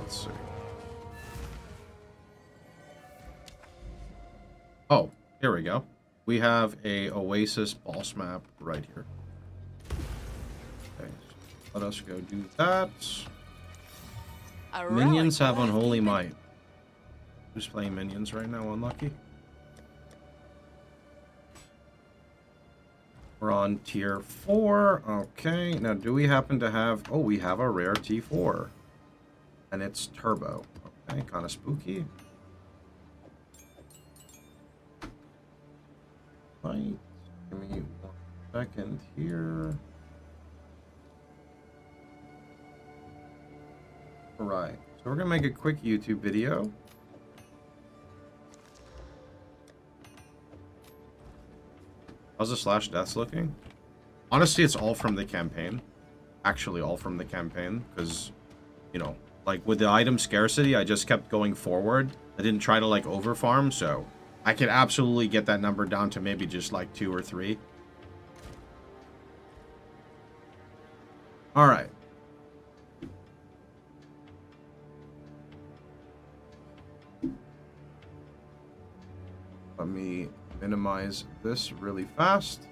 Let's see. Oh, here we go. We have a Oasis boss map right here. Okay, let us go do that. Minions have Unholy Might. Who's playing minions right now? Unlucky. We're on tier 4. Okay, now do we happen to have... Oh, we have a rare T4. And it's turbo. Okay, kind of spooky. Right. Give me 1 second here. Alright, so we're gonna make a quick YouTube video. How's the slash deaths looking? Honestly, it's all from the campaign. Actually, all from the campaign, because, you know, like with the item scarcity, I just kept going forward. I didn't try to like over farm, so I could absolutely get that number down to maybe just like 2 or 3. All right. Let me minimize this really fast.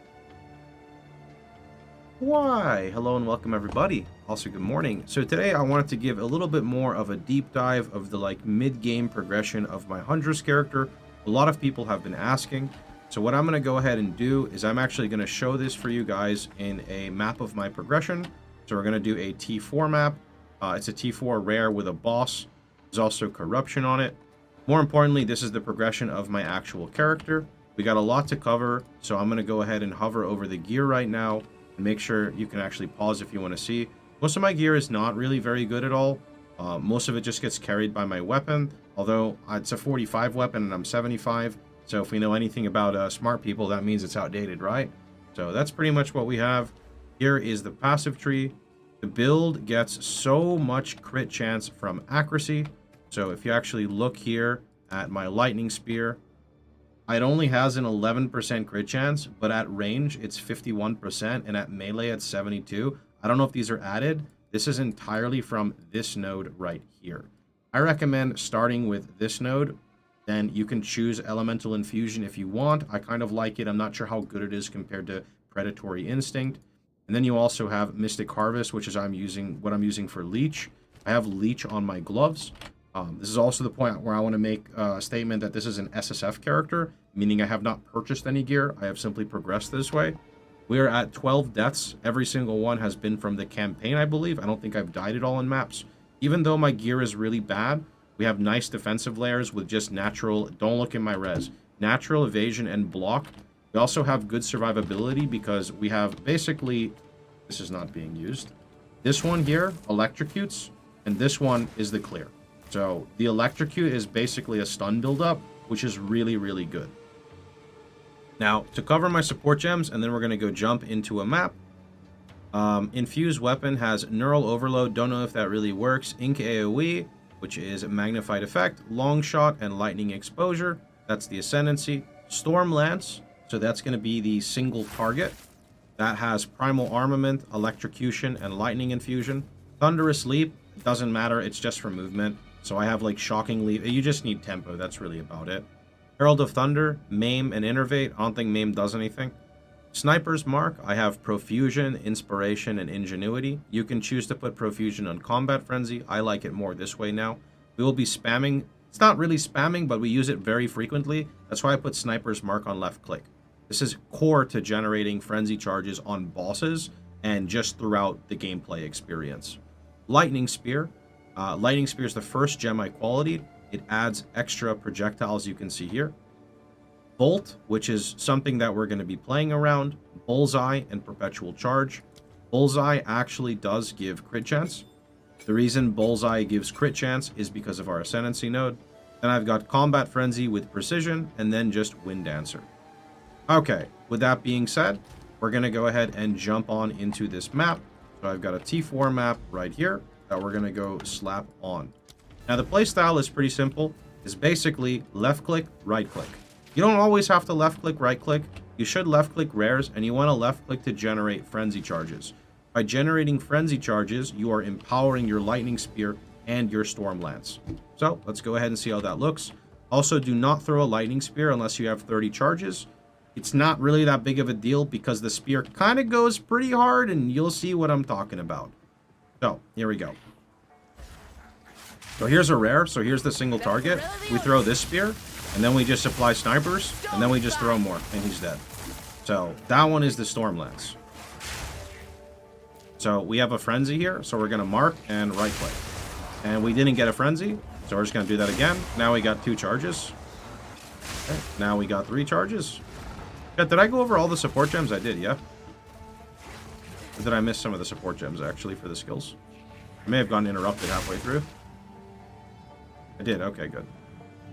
Why? Hello and welcome everybody. Also good morning. So today I wanted to give a little bit more of a deep dive of the like mid-game progression of my Huntress character. A lot of people have been asking. So what I'm going to go ahead and do is I'm actually going to show this for you guys in a map of my progression. So we're going to do a T4 map. It's a T4 rare with a boss. There's also corruption on it. More importantly, this is the progression of my actual character. We got a lot to cover, so I'm going to go ahead and hover over the gear right now and make sure you can actually pause if you want to see. Most of my gear is not really very good at all. Most of it just gets carried by my weapon, although it's a 45 weapon and I'm 75. So if we know anything about smart people, that means it's outdated, right? So that's pretty much what we have. Here is the passive tree. The build gets so much crit chance from accuracy. So if you actually look here at my lightning spear, it only has an 11% crit chance, but at range it's 51% and at melee it's 72. I don't know if these are added. This is entirely from this node right here. I recommend starting with this node. Then you can choose Elemental Infusion if you want. I kind of like it. I'm not sure how good it is compared to Predatory Instinct. And then you also have Mystic Harvest, which is what I'm using for Leech. I have Leech on my gloves. This is also the point where I want to make a statement that this is an SSF character, meaning I have not purchased any gear. I have simply progressed this way. We are at 12 deaths. Every single one has been from the campaign, I believe. I don't think I've died at all in maps. Even though my gear is really bad, we have nice defensive layers with just natural, don't look in my res, natural evasion and block. We also have good survivability because we have basically, this is not being used. This one here electrocutes. and this one is the clear. So the electrocute is basically a stun buildup, which is really, really good. Now, to cover my support gems, and then we're going to go jump into a map. Infused weapon has neural overload. Don't know if that really works. Ink AoE, which is magnified effect. Long shot and lightning exposure. That's the ascendancy. Storm lance. So that's going to be the single target. That has primal armament, electrocution, and lightning infusion. Thunderous leap. It doesn't matter. It's just for movement. So I have like shocking leap. You just need tempo. That's really about it. Herald of Thunder, Maim, and Innervate. I don't think Maim does anything. Sniper's Mark, I have Profusion, Inspiration, and Ingenuity. You can choose to put Profusion on Combat Frenzy. I like it more this way now. We will be spamming. It's not really spamming, but we use it very frequently. That's why I put Sniper's Mark on left click. This is core to generating Frenzy charges on bosses and just throughout the gameplay experience. Lightning Spear. Lightning Spear is the first gem I qualityed. It adds extra projectiles, you can see here. Bolt, which is something that we're going to be playing around. Bullseye and Perpetual Charge. Bullseye actually does give crit chance. The reason Bullseye gives crit chance is because of our Ascendancy node. Then I've got Combat Frenzy with Precision, and then just Wind Dancer. Okay, with that being said, we're going to go ahead and jump on into this map. So I've got a T4 map right here that we're going to go slap on. Now the playstyle is pretty simple. It's basically left click, right click. You don't always have to left click, right click. You should left click rares, and you want to left click to generate frenzy charges. By generating frenzy charges, you are empowering your lightning spear and your storm lance. So let's go ahead and see how that looks. Also, do not throw a lightning spear unless you have 30 charges. It's not really that big of a deal because the spear kind of goes pretty hard, and you'll see what I'm talking about. So here we go. So here's a rare. So here's the single target. We throw this spear. And then we just apply snipers, and then we just throw more, and he's dead. So that one is the Storm Lance. So we have a Frenzy here, so we're going to mark and right click. And we didn't get a Frenzy, so we're just going to do that again. Now we got 2 charges. Okay, now we got 3 charges. Yeah, did I go over all the support gems? I did, yeah. Or did I miss some of the support gems, actually, for the skills? I may have gotten interrupted halfway through. I did, okay, good.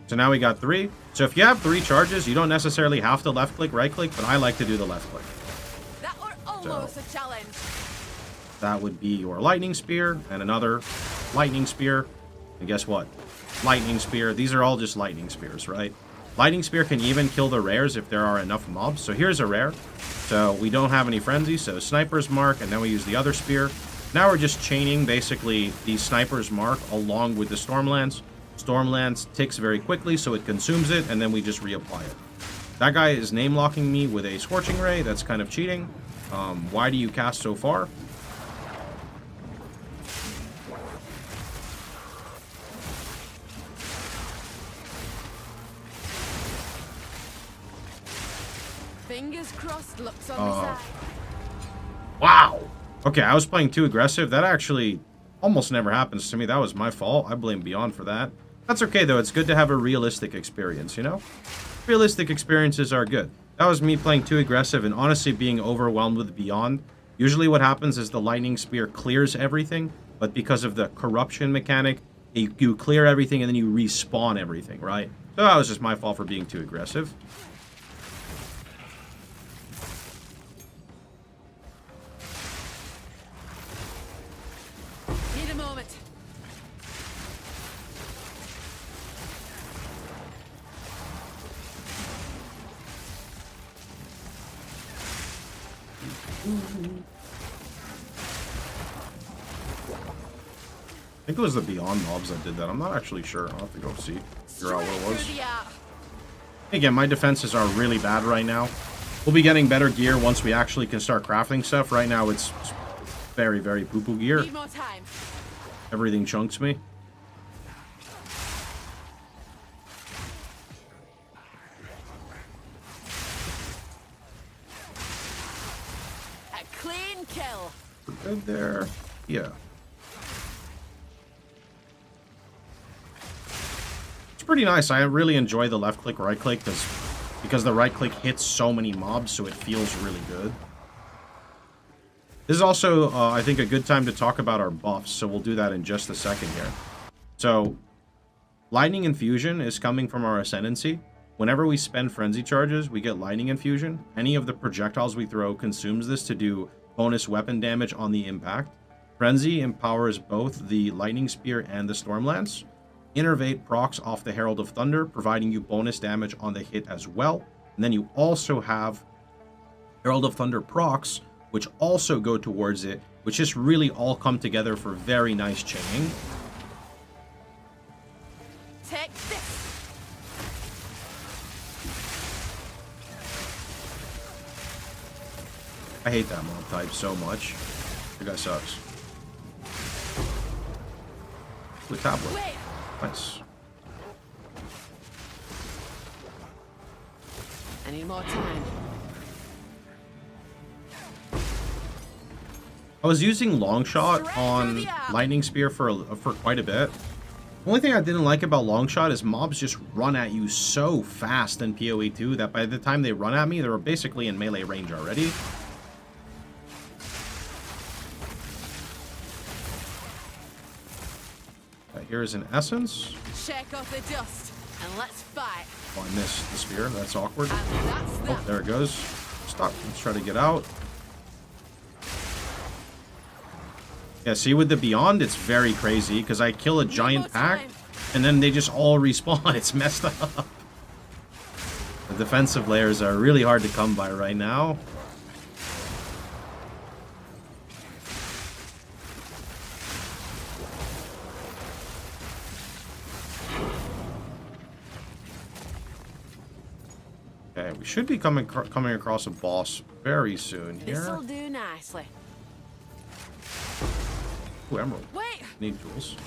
So now we got 3. So if you have 3 charges, you don't necessarily have to left click, right click, but I like to do the left click. That were almost a challenge. That would be your lightning spear and another lightning spear. And guess what? Lightning spear. These are all just lightning spears, right? Lightning spear can even kill the rares if there are enough mobs. So here's a rare. So we don't have any frenzy, so sniper's mark, and then we use the other spear. Now we're just chaining basically the sniper's mark along with the Stormlance. Stormlance ticks very quickly, so it consumes it, and then we just reapply it. That guy is name-locking me with a Scorching Ray. That's kind of cheating. Why do you cast so far? Fingers crossed, looks on the side. Wow! Okay, I was playing too aggressive. That actually almost never happens to me. That was my fault. I blame Beyond for that. That's okay, though. It's good to have a realistic experience, you know? Realistic experiences are good. That was me playing too aggressive and honestly being overwhelmed with Beyond. Usually what happens is the Lightning Spear clears everything, but because of the corruption mechanic, you clear everything and then you respawn everything, right? So that was just my fault for being too aggressive. Need a moment. I think it was the Beyond mobs that did that. I'm not actually sure. I'll have to go see. Figure out what it was. Again, my defenses are really bad right now. We'll be getting better gear once we actually can start crafting stuff. Right now, it's very, very poo-poo gear. Need more time. Everything chunks me. A clean kill. We're good there. Yeah. It's pretty nice. I really enjoy the left click, right click because the right click hits so many mobs, so it feels really good. This is also, I think, a good time to talk about our buffs, so we'll do that in just a second here. So, Lightning Infusion is coming from our Ascendancy. Whenever we spend Frenzy Charges, we get Lightning Infusion. Any of the projectiles we throw consumes this to do bonus weapon damage on the impact. Frenzy empowers both the Lightning Spear and the Storm Lance. Innervate procs off the Herald of Thunder, providing you bonus damage on the hit as well. And then you also have Herald of Thunder procs, which also go towards it, which just really all come together for very nice chaining. Take this. I hate that mob type so much. The guy sucks. The tablet. Nice. I need more time. I was using Longshot on Lightning Spear for quite a bit. The only thing I didn't like about Longshot is mobs just run at you so fast in POE2 that by the time they run at me, they were basically in melee range already. Here's an essence. Shake off the dust and let's fight. Oh, I missed the spear. That's awkward. That's Oh, there it goes. Stop. Let's try to get out. Yeah, see, with the Beyond, it's very crazy because I kill a giant pack and then they just all respawn. It's messed up. The defensive layers are really hard to come by right now. Okay, we should be coming across a boss very soon here. This'll do nicely. Ooh, emerald. Wait. Need tools.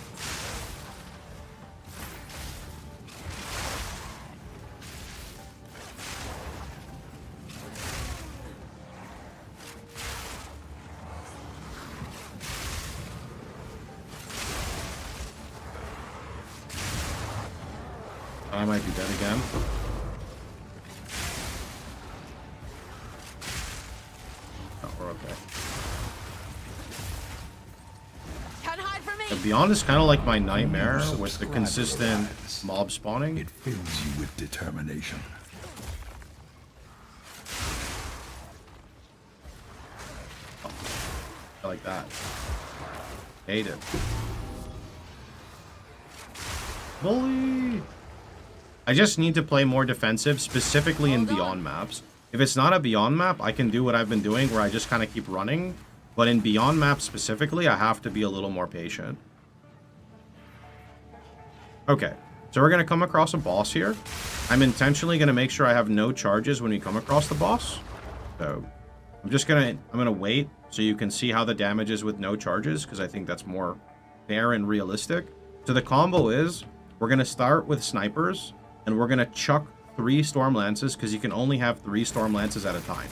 I might be dead again. Oh, we're okay. The Beyond is kind of like my nightmare with the consistent mob spawning. It fills you with determination. Oh, I like that. Hate it. Bully! I just need to play more defensive, specifically in Beyond maps. If it's not a Beyond map, I can do what I've been doing where I just kind of keep running. But in Beyond maps specifically, I have to be a little more patient. Okay, so we're going to come across a boss here. I'm intentionally going to make sure I have no charges when we come across the boss. So I'm going to wait so you can see how the damage is with no charges, because I think that's more fair and realistic. So the combo is, we're going to start with snipers, and we're going to chuck 3 Storm Lances, because you can only have 3 Storm Lances at a time.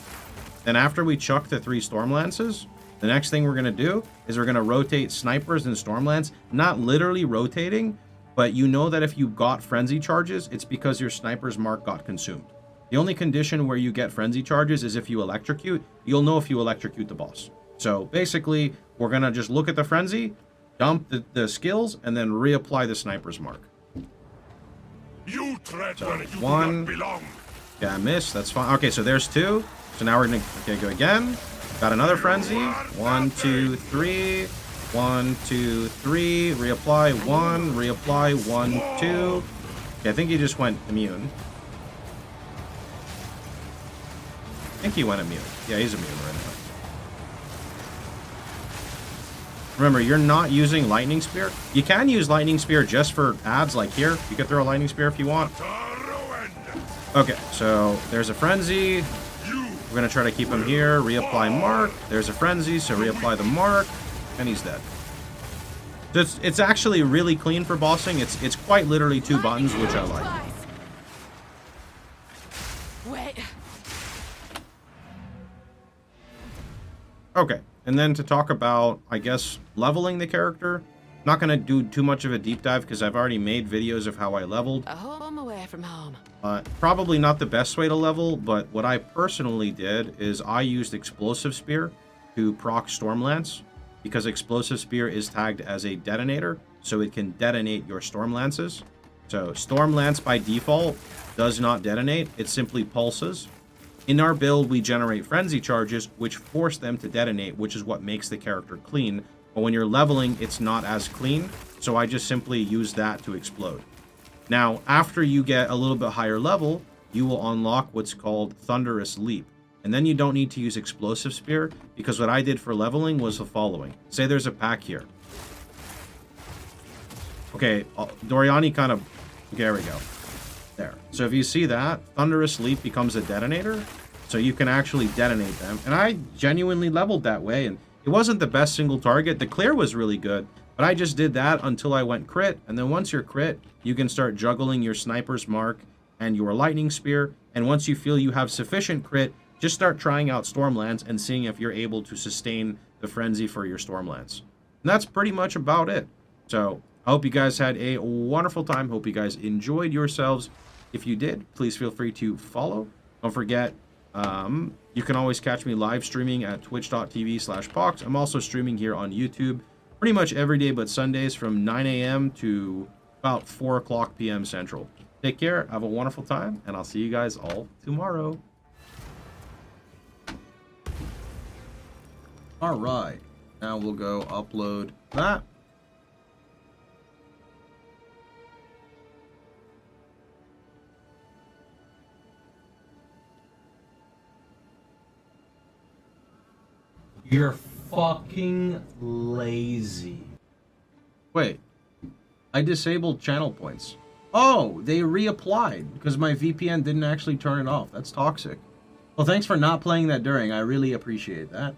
Then after we chuck the 3 Storm Lances, the next thing we're going to do is we're going to rotate snipers and Stormlance, not literally rotating, but you know that if you got frenzy charges, it's because your sniper's mark got consumed. The only condition where you get frenzy charges is if you electrocute. You'll know if you electrocute the boss. So basically, we're going to just look at the frenzy, dump the skills, and then reapply the sniper's mark. You tread where you One. do not belong. Yeah, I missed. That's fine. Okay, so there's 2. So now we're going to go again. Got another frenzy. 1, 2, 3. 1, 2, 3. Reapply. 1. Reapply. 1, 2. Okay, I think he just went immune. I think he went immune. Yeah, he's immune right now. Remember, you're not using Lightning Spear. You can use Lightning Spear just for ads like here. You can throw a Lightning Spear if you want. Okay, so there's a frenzy. We're going to try to keep him here. Reapply mark. There's a frenzy, so reapply the mark. And he's dead. So it's actually really clean for bossing. It's quite literally 2 buttons, which I like. Wait. Okay, and then to talk about, I guess, leveling the character. I'm not going to do too much of a deep dive because I've already made videos of how I leveled. A home away from home. Probably not the best way to level, but what I personally did is I used Explosive Spear to proc Stormlance because Explosive Spear is tagged as a detonator, so it can detonate your Stormlances. So Stormlance by default does not detonate, it simply pulses. In our build, we generate Frenzy Charges, which force them to detonate, which is what makes the character clean. But when you're leveling, it's not as clean, so I just simply use that to explode. Now, after you get a little bit higher level, you will unlock what's called Thunderous Leap. And then you don't need to use Explosive Spear, because what I did for leveling was the following. Say there's a pack here. Okay, Doriani kind of... There we go. There. So if you see that, Thunderous Leap becomes a detonator, so you can actually detonate them. And I genuinely leveled that way, and it wasn't the best single target. The clear was really good, but I just did that until I went crit, and then once you're crit, you can start juggling your Sniper's Mark and your Lightning Spear, and once you feel you have sufficient crit, just start trying out Stormlance and seeing if you're able to sustain the frenzy for your Stormlance. And that's pretty much about it. So, I hope you guys had a wonderful time. Hope you guys enjoyed yourselves. If you did, please feel free to follow. Don't forget, you can always catch me live streaming at twitch.tv/Pox. I'm also streaming here on YouTube pretty much every day but Sundays from 9 a.m. to about 4 p.m. Central. Take care, have a wonderful time, and I'll see you guys all tomorrow. Alright, now we'll go upload that. You're fucking lazy. Wait. I disabled channel points. Oh, they reapplied because my VPN didn't actually turn it off. That's toxic. Well, thanks for not playing that during. I really appreciate that.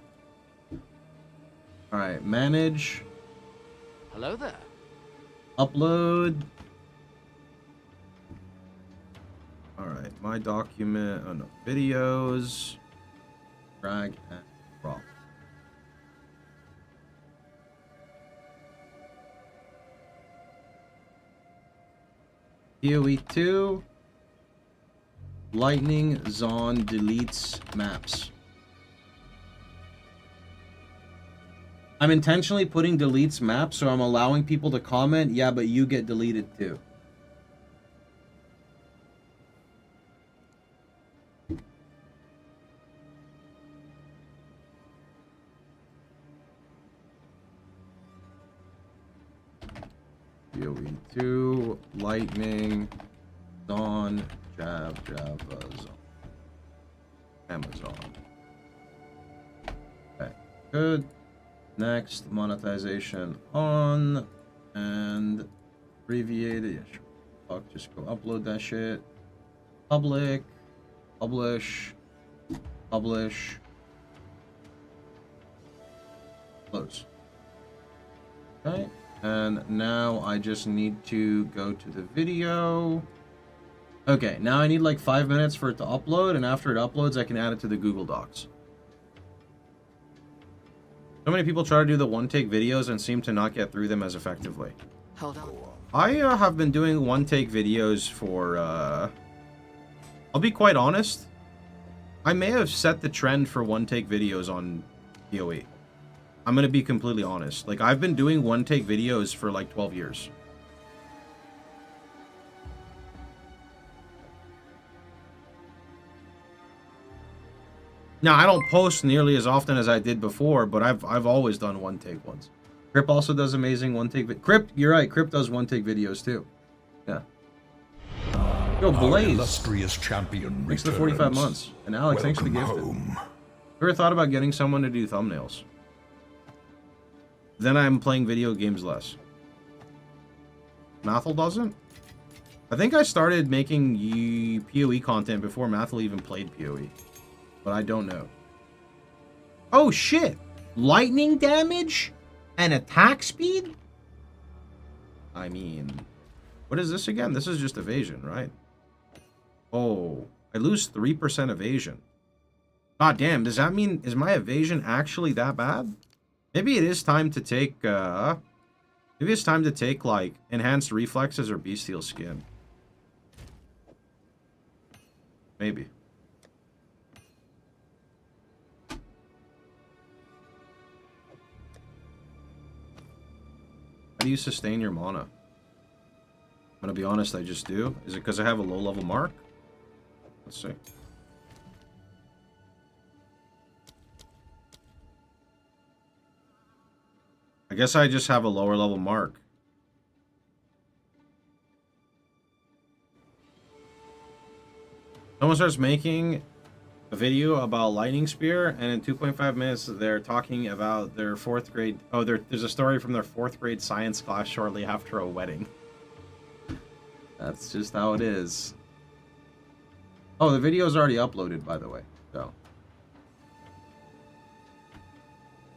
Alright, manage. Hello there. Upload. Alright, my document. Oh no, videos. Drag and drop. POE2. Lightning Zon deletes maps. I'm intentionally putting deletes maps, so I'm allowing people to comment, yeah, but you get deleted too. POE2, Lightning, Zon, Java, Zon. Amazon. Okay, good. Next, monetization on, and abbreviated. Yeah, sure. Fuck, just go upload that shit. Public, publish, publish, close. Okay, and now I just need to go to the video. Okay, now I need like 5 minutes for it to upload, and after it uploads, I can add it to the Google Docs. So many people try to do the one-take videos and seem to not get through them as effectively. Hold on. I have been doing one-take videos for, I'll be quite honest. I may have set the trend for one-take videos on POE. I'm going to be completely honest. Like, I've been doing one-take videos for like 12 years. Now, I don't post nearly as often as I did before, but I've always done one-take ones. Crip also does amazing one-take Crip, you're right, Crip does one-take videos too. Yeah. Yo, Blaze. Illustrious champion thanks for the 45 months. And Alex, thanks for the gift. Ever thought about getting someone to do thumbnails? Then I'm playing video games less. Mathel doesn't? I think I started making PoE content before Mathel even played PoE. But I don't know. Oh shit! Lightning damage? And attack speed? I mean... What is this again? This is just evasion, right? Oh, I lose 3% evasion. God damn, does that mean... Is my evasion actually that bad? Maybe it is time to take, maybe it's time to take, like, enhanced reflexes or bestial skin. Maybe. How do you sustain your mana? I'm gonna be honest, I just do. Is it because I have a low level mark? Let's see. I guess I just have a lower level mark. Someone starts making a video about lightning spear, and in 2.5 minutes they're talking about their 4th grade. Oh, there's a story from their 4th grade science class shortly after a wedding. That's just how it is. Oh, the video's already uploaded, by the way. So.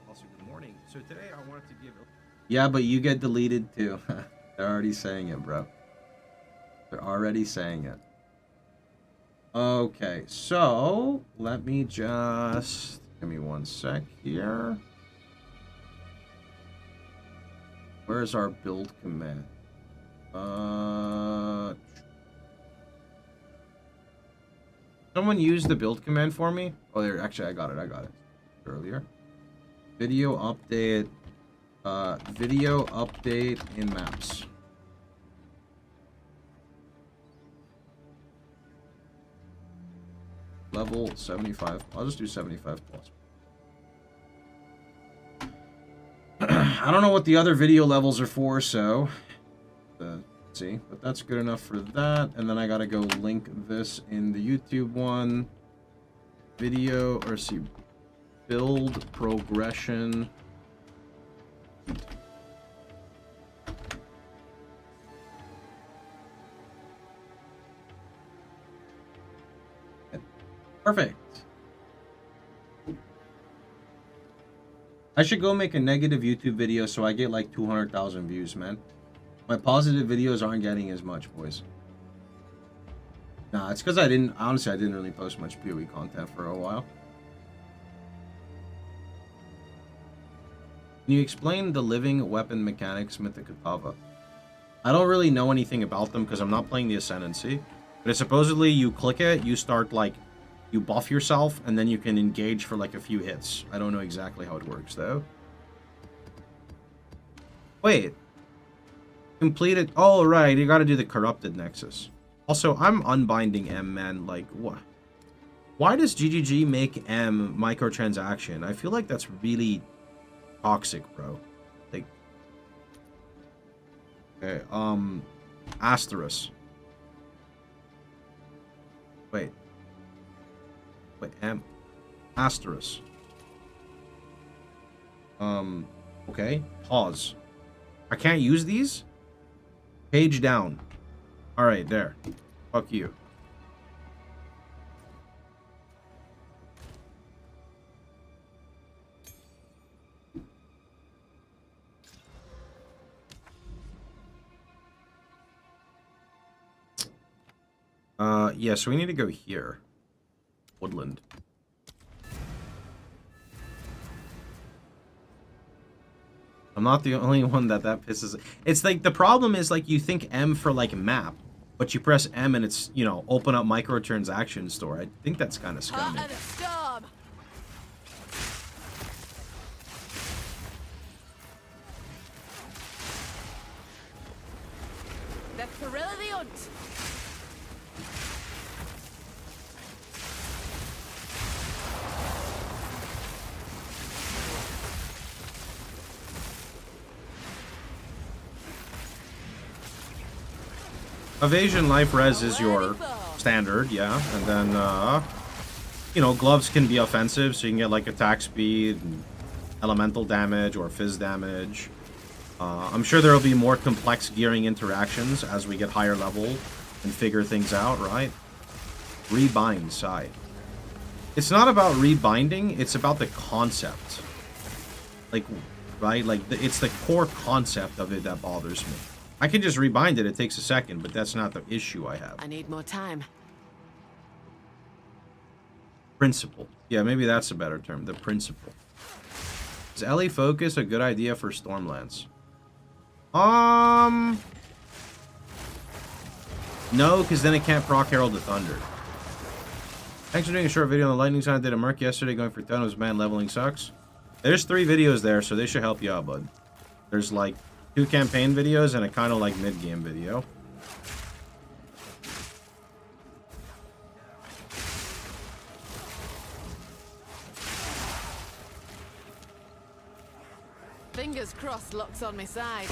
Also, good morning. So today I wanted to give. Yeah, but you get deleted too. They're already saying it, bro. They're already saying it. Okay, so let me just give me one sec here. Where's our build command? Someone use the build command for me? Oh, there. Actually, I got it earlier. Video update. Video update in maps. Level 75. I'll just do 75 plus. I don't know what the other video levels are for, so let's see. But that's good enough for that. And then I gotta go link this in the YouTube one. Video, or see, build progression. Perfect. I should go make a negative YouTube video so I get like 200,000 views, man. My positive videos aren't getting as much, boys. Nah, it's because honestly, I didn't really post much POE content for a while. Can you explain the living weapon mechanics with the Katava? I don't really know anything about them because I'm not playing the Ascendancy. But it's supposedly you click it, you start like, you buff yourself, and then you can engage for like a few hits. I don't know exactly how it works, though. Wait. Completed. Oh, right. You gotta do the Corrupted Nexus. Also, I'm unbinding M, man. Like, what? Why does GGG make M microtransaction? I feel like that's really toxic, bro. Like... Okay, Asterisk. Wait, M. Asterisk. Okay. Pause. I can't use these? Page down. Alright, there. Fuck you. Yeah, so we need to go here. Woodland. I'm not the only one that pisses. It's like the problem is like you think M for like map, but you press M and it's, you know, open up microtransaction store. I think that's kind of scummy. The thrill of the hunt. Evasion life res is your standard, yeah, and then, you know, gloves can be offensive, so you can get, like, attack speed, and elemental damage, or fizz damage. I'm sure there will be more complex gearing interactions as we get higher level and figure things out, right? Rebind, Sai. It's not about rebinding, it's about the concept. Like, right? Like, it's the core concept of it that bothers me. I can just rebind it, it takes a second, but that's not the issue I have. I need more time. Principle. Yeah, maybe that's a better term, the principle. Is LA Focus a good idea for Stormlands? No, because then it can't proc Herald of Thunder. Thanks for doing a short video on the Lightning Zon. I did a Merc yesterday going for Thanos man leveling sucks. There's 3 videos there, so they should help you out, bud. There's like 2 campaign videos and a kind of like mid-game video. Fingers crossed luck's on my side.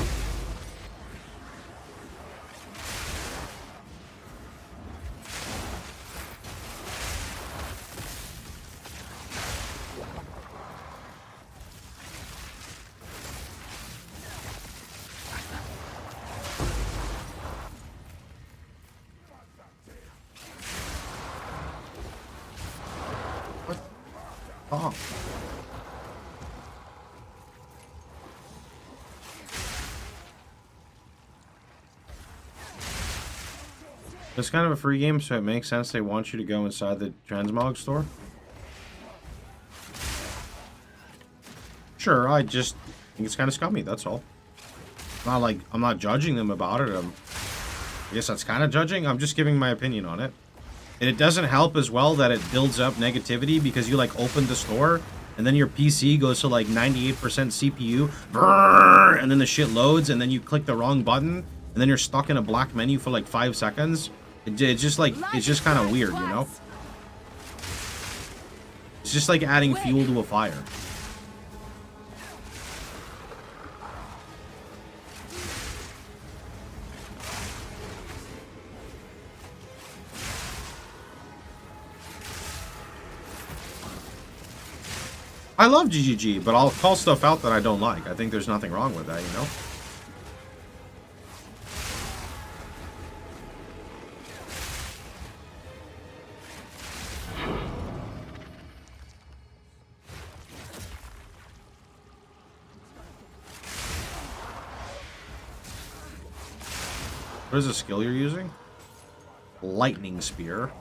Oh. It's kind of a free game, so it makes sense they want you to go inside the transmog store. Sure, I just think it's kind of scummy, that's all. Not like, I'm not judging them about it. I guess that's kind of judging. I'm just giving my opinion on it. And it doesn't help as well that it builds up negativity because you like open the store and then your PC goes to like 98% CPU, brrr, and then the shit loads and then you click the wrong button and then you're stuck in a black menu for like 5 seconds. It's just like, it's just kind of weird, you know? It's just like adding fuel to a fire. I love GGG, but I'll call stuff out that I don't like. I think there's nothing wrong with that, you know? What is the skill you're using? Lightning Spear.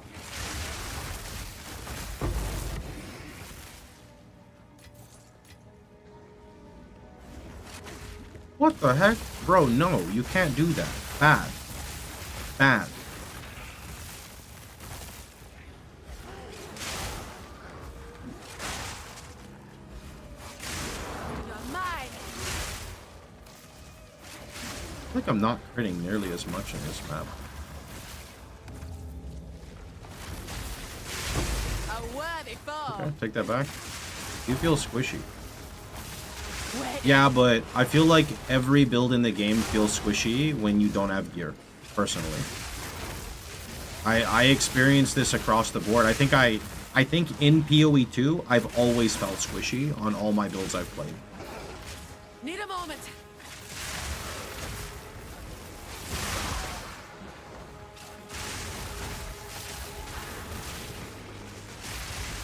What the heck? Bro, no, you can't do that. Bad. Bad. I think I'm not critting nearly as much in this map. Okay, take that back. You feel squishy. Yeah, but I feel like every build in the game feels squishy when you don't have gear, personally. I experienced this across the board. I think in POE2, I've always felt squishy on all my builds I've played. Need a moment.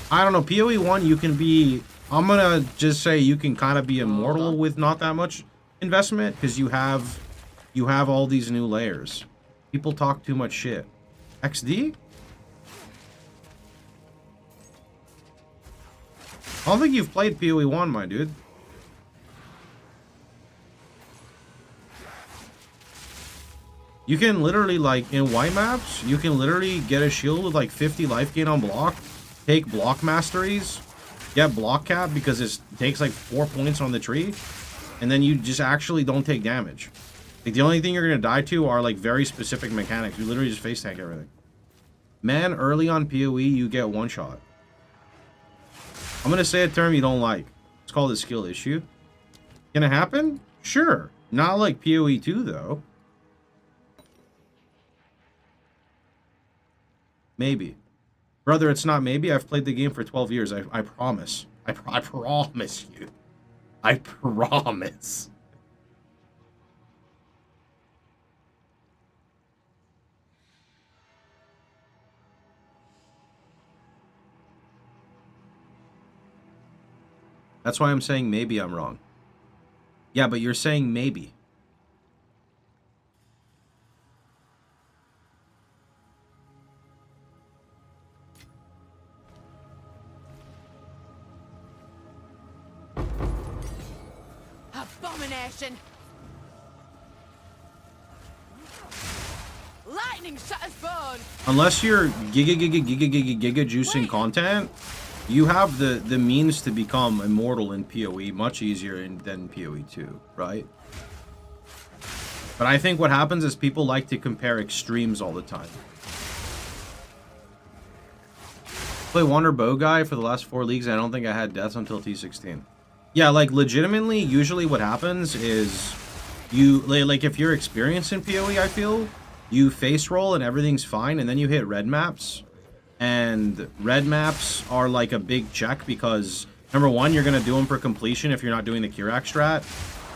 I don't know, POE1 you can be, I'm gonna just say you can kind of be immortal with not that much investment because you have all these new layers. People talk too much shit. XD? I don't think you've played POE1, my dude. You can literally, like, in white maps, you can literally get a shield with like 50 life gain on block, take block masteries, get block cap because it takes like 4 points on the tree, and then you just actually don't take damage. Like, the only thing you're gonna die to are like very specific mechanics. You literally just face tank everything. Man, early on PoE, you get one shot. I'm gonna say a term you don't like. It's called a skill issue. Can it happen? Sure. Not like PoE2 though. Maybe. Brother, it's not maybe. I've played the game for 12 years. I promise. I promise you. I promise. That's why I'm saying maybe I'm wrong. Yeah, but you're saying maybe. Abomination! Lightning shut his bone! Unless you're giga juicing content, you have the means to become immortal in PoE much easier than PoE2, right? But I think what happens is people like to compare extremes all the time. Play Wonder Bow guy for the last 4 leagues. I don't think I had deaths until T16. Yeah, like legitimately, usually what happens is you like if you're experienced in PoE, I feel you face roll and everything's fine, and then you hit red maps, and red maps are like a big check because number one, you're gonna do them for completion if you're not doing the Kirak strat.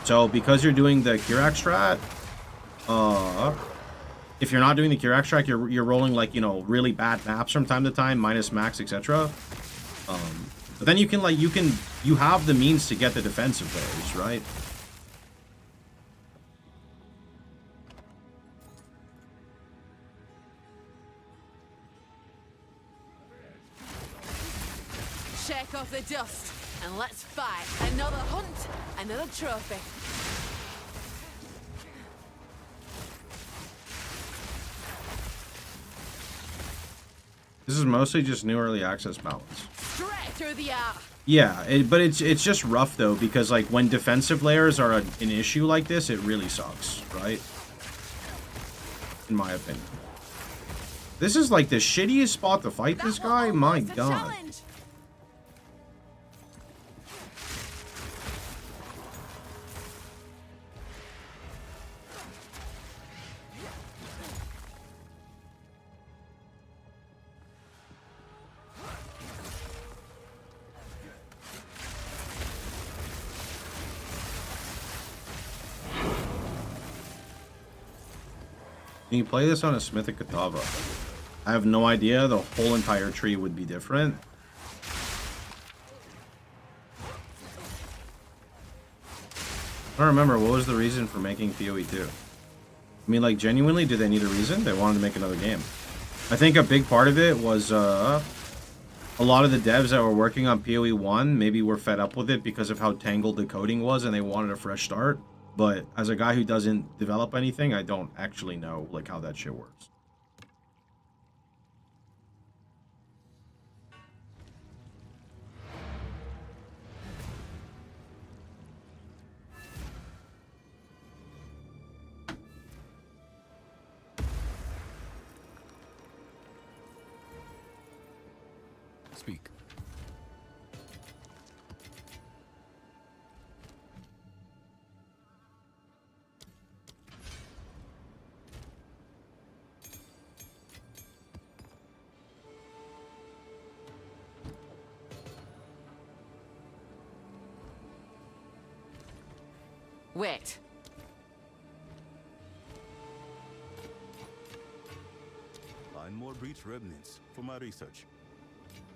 So because you're doing the Kirak strat, if you're not doing the Kirak strat, you're rolling like, you know, really bad maps from time to time, minus max, etc. But then you can like you have the means to get the defensive players, right? Shake off the dust and let's fight. Another hunt, another trophy. This is mostly just new early access balance. Straight through the art. Yeah, but it's just rough though, because like when defensive layers are an issue like this, it really sucks, right? In my opinion. This is like the shittiest spot to fight this guy? My god. Can you play this on a Smithic Katava? I have no idea. The whole entire tree would be different. I don't remember. What was the reason for making POE2? I mean, like, genuinely, did they need a reason? They wanted to make another game. I think a big part of it was, a lot of the devs that were working on POE1 maybe were fed up with it because of how tangled the coding was and they wanted a fresh start. But as a guy who doesn't develop anything, I don't actually know, like, how that shit works. Speak. Wait. Find more breach remnants for my research.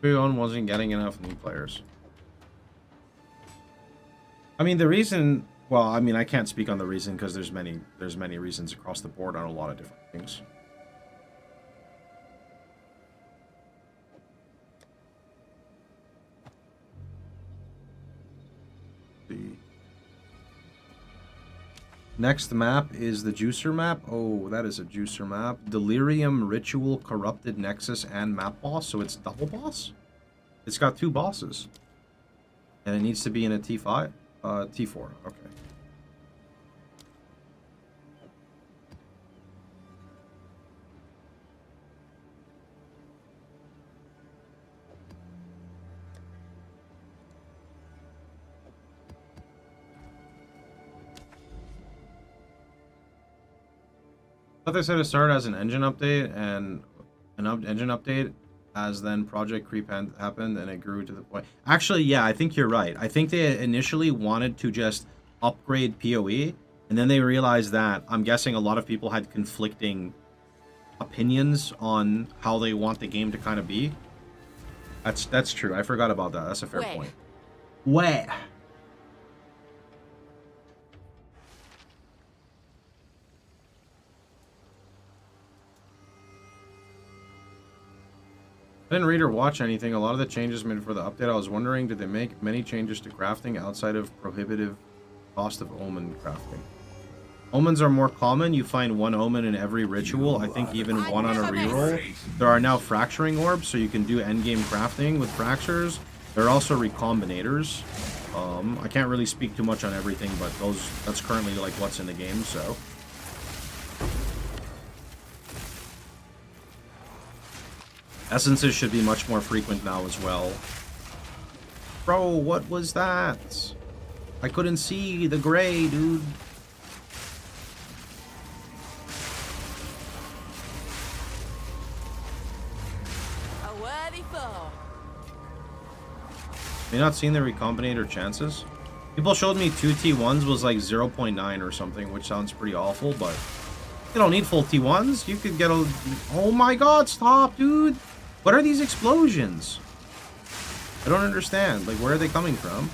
POE1 wasn't getting enough new players. I mean, the reason... Well, I mean, I can't speak on the reason because there's many reasons across the board on a lot of different things. Next map is the Juicer map. Oh, that is a Juicer map. Delirium, Ritual, Corrupted, Nexus, and Map Boss. So it's double boss? It's got 2 bosses. And it needs to be in a T5? T4, okay. I thought they said it started as an engine update, and an engine update as then Project Creep happened, and it grew to the point. Actually, yeah, I think you're right. I think they initially wanted to just upgrade PoE, and then they realized that, I'm guessing a lot of people had conflicting opinions on how they want the game to kind of be. That's true. I forgot about that. That's a fair point. Wait. I didn't read or watch anything. A lot of the changes made for the update, I was wondering, did they make many changes to crafting outside of prohibitive cost of omen crafting? Omens are more common. You find 1 omen in every ritual. I think even 1 on a reroll. There are now fracturing orbs, so you can do endgame crafting with fractures. There are also recombinators. I can't really speak too much on everything, but that's currently like what's in the game, so. Essences should be much more frequent now as well. Bro, what was that? I couldn't see the gray, dude. A worthy foe. Have you not seen the Recombinator chances? People showed me 2 T1s was like 0.9 or something, which sounds pretty awful, but you don't need full T1s. You could get a... Oh my god, stop, dude! What are these explosions? I don't understand. Like, where are they coming from?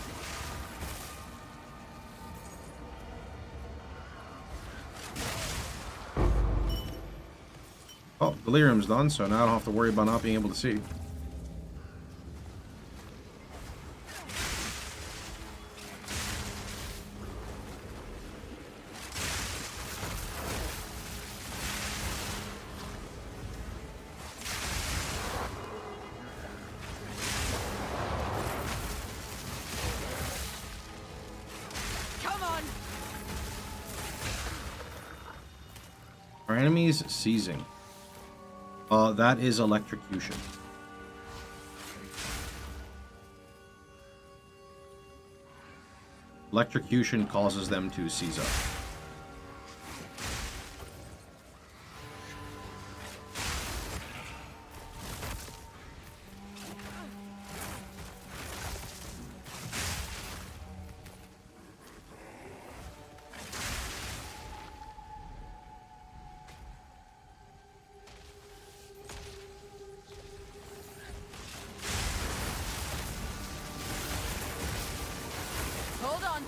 Oh, Delirium's done, so now I don't have to worry about not being able to see. Our enemies seizing. That is electrocution. Electrocution causes them to seize up. Hold on.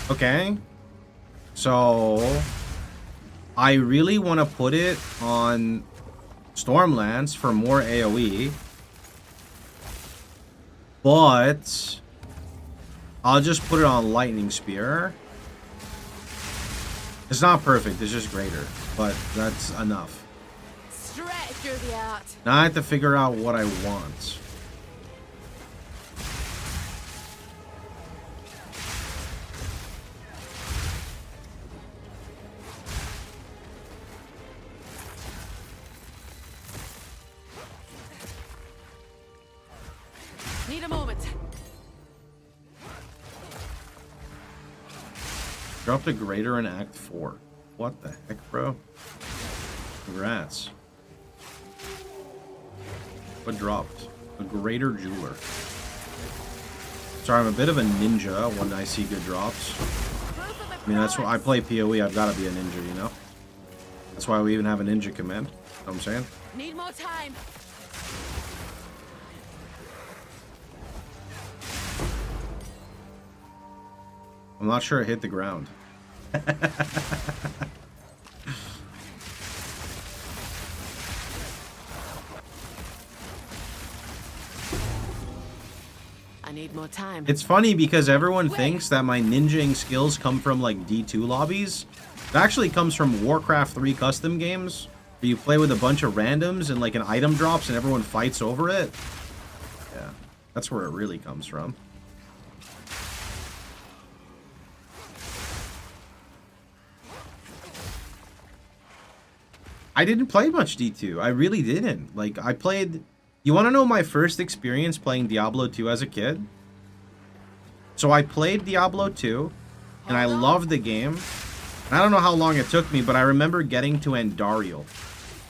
Okay. So I really want to put it on Stormlands for more AoE. But I'll just put it on Lightning Spear. It's not perfect, it's just greater. But that's enough. Stretch through the art. Now I have to figure out what I want. Need a moment. Dropped a greater in Act 4. What the heck, bro? Congrats. What dropped? A greater jeweler. Sorry, I'm a bit of a ninja when I see good drops. I mean, that's why I play POE. I've got to be a ninja, you know? That's why we even have a ninja command. You know what I'm saying? Need more time. I'm not sure it hit the ground. I need more time. It's funny because everyone thinks that my ninjaing skills come from like D2 lobbies. It actually comes from Warcraft 3 custom games, where you play with a bunch of randoms and like an item drops and everyone fights over it. Yeah, that's where it really comes from. I didn't play much D2. I really didn't. Like, I played... You want to know my first experience playing Diablo 2 as a kid? So I played Diablo 2, and I loved the game. And I don't know how long it took me, but I remember getting to Andariel.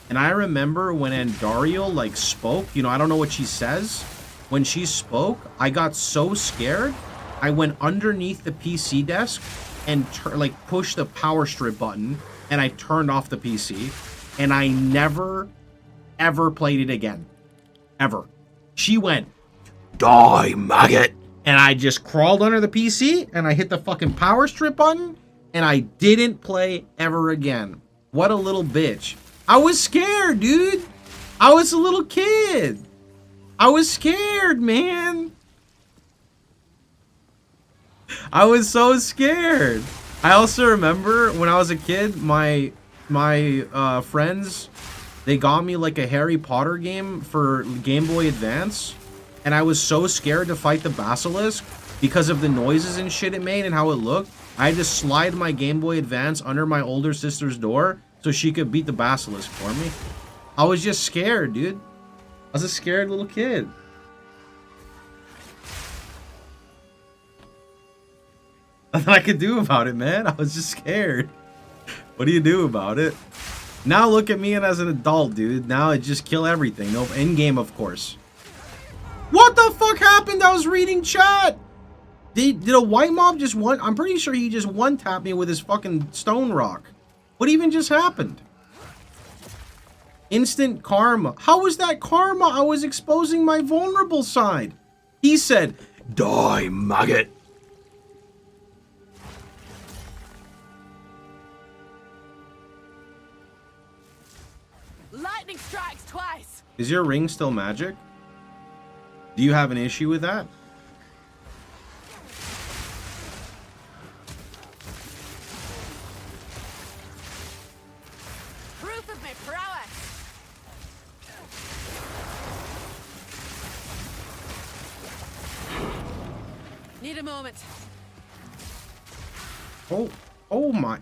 And I remember when Andariel, like, spoke. You know, I don't know what she says. When she spoke, I got so scared, I went underneath the PC desk and, like, pushed the power strip button, and I turned off the PC. And I never, ever played it again. Ever. She went, "Die, maggot!" And I just crawled under the PC, and I hit the fucking power strip button, and I didn't play ever again. What a little bitch. I was scared, dude. I was a little kid. I was scared, man. I was so scared. I also remember when I was a kid, my my friends, they got me like a Harry Potter game for Game Boy Advance, and I was so scared to fight the basilisk because of the noises and shit it made and how it looked. I had to slide my Game Boy Advance under my older sister's door so she could beat the basilisk for me. I was just scared, dude. I was a scared little kid. Nothing I could do about it, man. I was just scared. What do you do about it? Now look at me and as an adult, dude. Now I just kill everything. No, in game, of course. What the fuck happened? I was reading chat. Did a white mob just one? I'm pretty sure he just one-tapped me with his fucking stone rock. What even just happened? Instant karma. How was that karma? I was exposing my vulnerable side. He said, "Die, maggot." Lightning strikes twice. Is your ring still magic? Do you have an issue with that? Proof of my prowess. Need a moment. Oh my.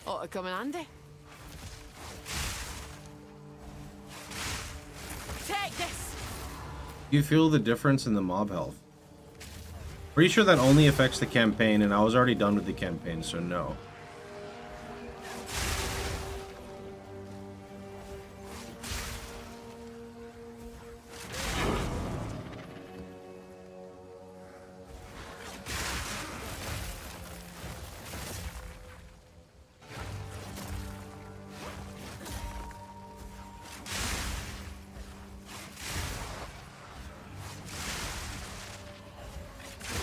Ought to come in handy. Take this. You feel the difference in the mob health? Pretty sure that only affects the campaign, and I was already done with the campaign, so no.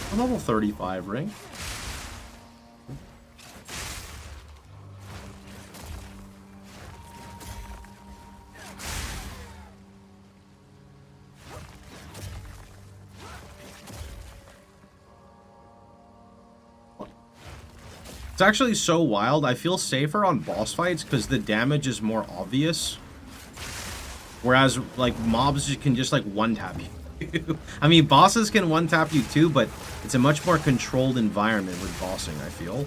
A level 35 ring. It's actually so wild. I feel safer on boss fights because the damage is more obvious. Whereas, like, mobs can just, like, one-tap you. I mean, bosses can one-tap you too, but it's a much more controlled environment with bossing, I feel.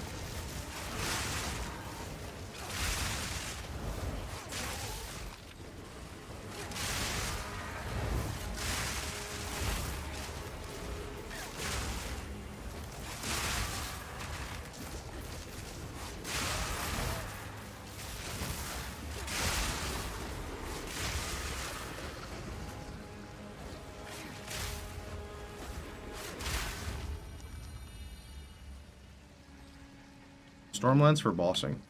Stormlance for bossing.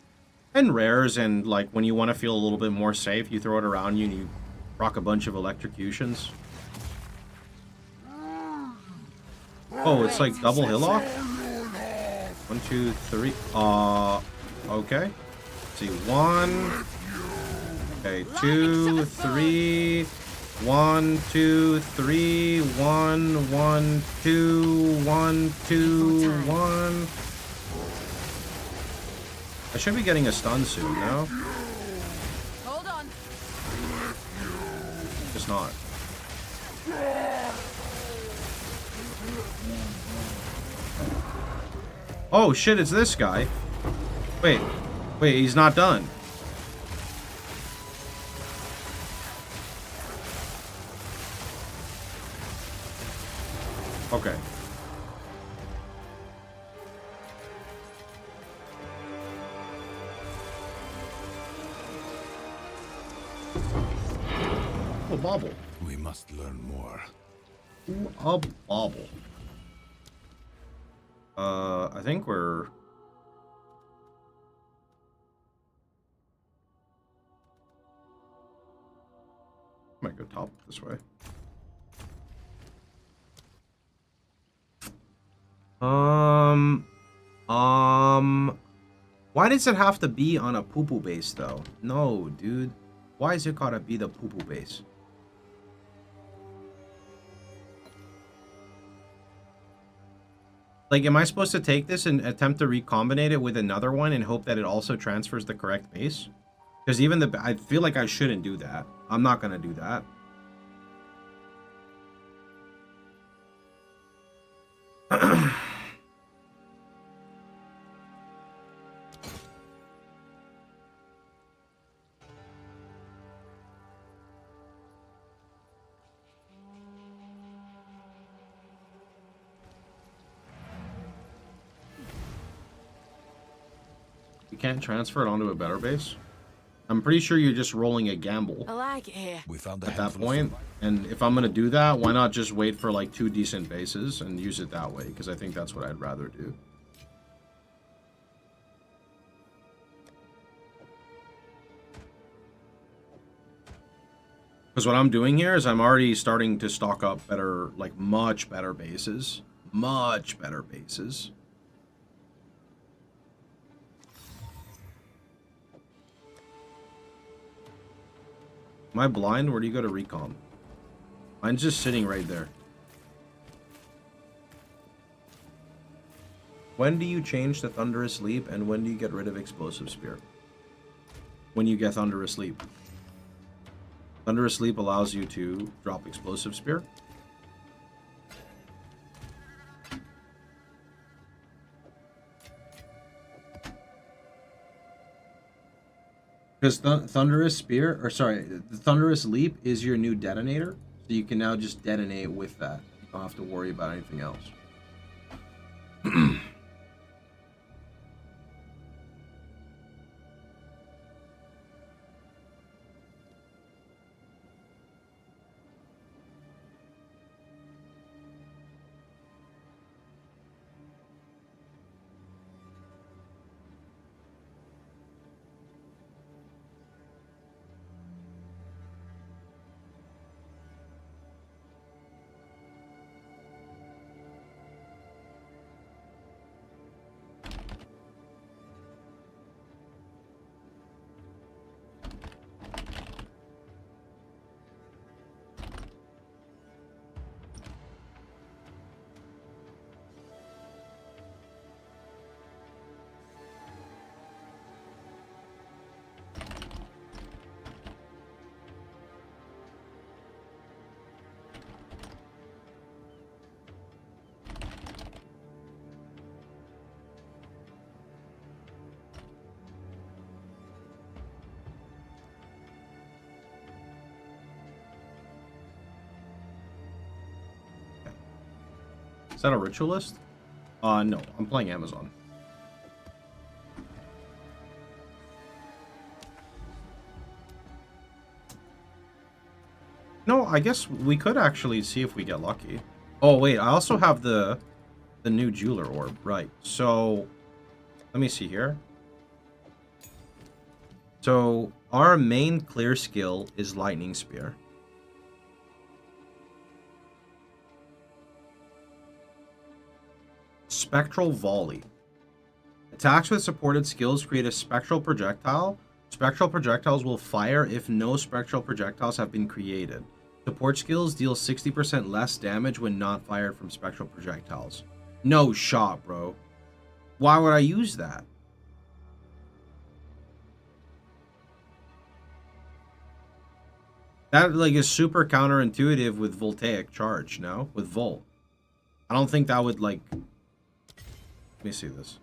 And rares, and like when you want to feel a little bit more safe, you throw it around you and you rock a bunch of electrocutions. Oh, it's like double hillock? 1, 2, 3. Okay. Let's see, 1. Okay, 2, 3. 1, 2, 3. 1, 1, 2. 1, 2, 1. I should be getting a stun soon, no? Hold on. Just not. Oh shit, it's this guy. Wait, he's not done. Okay. A bobble. We must learn more. A bobble. I think we're... Might go top this way. Why does it have to be on a poo-poo base, though? No, dude. Why is it gotta be the poo-poo base? Like, am I supposed to take this and attempt to recombinate it with another one and hope that it also transfers the correct base? Because even I feel like I shouldn't do that. I'm not going to do that. You can't transfer it onto a better base? I'm pretty sure you're just rolling a gamble. I like it here. We found at that point. And if I'm going to do that, why not just wait for like 2 decent bases and use it that way? Because I think that's what I'd rather do. Because what I'm doing here is I'm already starting to stock up better, like much better bases. Much better bases. Am I blind? Where do you go to recom? Mine's just sitting right there. When do you change to Thunderous Leap, and when do you get rid of Explosive Spear? When you get Thunderous Leap. Thunderous Leap allows you to drop Explosive Spear. Because Thunderous Spear, or sorry, the Thunderous Leap is your new detonator. So you can now just detonate with that. You don't have to worry about anything else. Is that a ritualist? No, I'm playing Amazon. No, I guess we could actually see if we get lucky. Oh wait, I also have the new jeweler orb, right? So let me see here. So our main clear skill is Lightning Spear. Spectral Volley. Attacks with supported skills create a spectral projectile. Spectral projectiles will fire if no spectral projectiles have been created. Support skills deal 60% less damage when not fired from spectral projectiles. No shot, bro. Why would I use that? That like is super counterintuitive with voltaic charge, no? With Volt. I don't think that would like... Let me see this.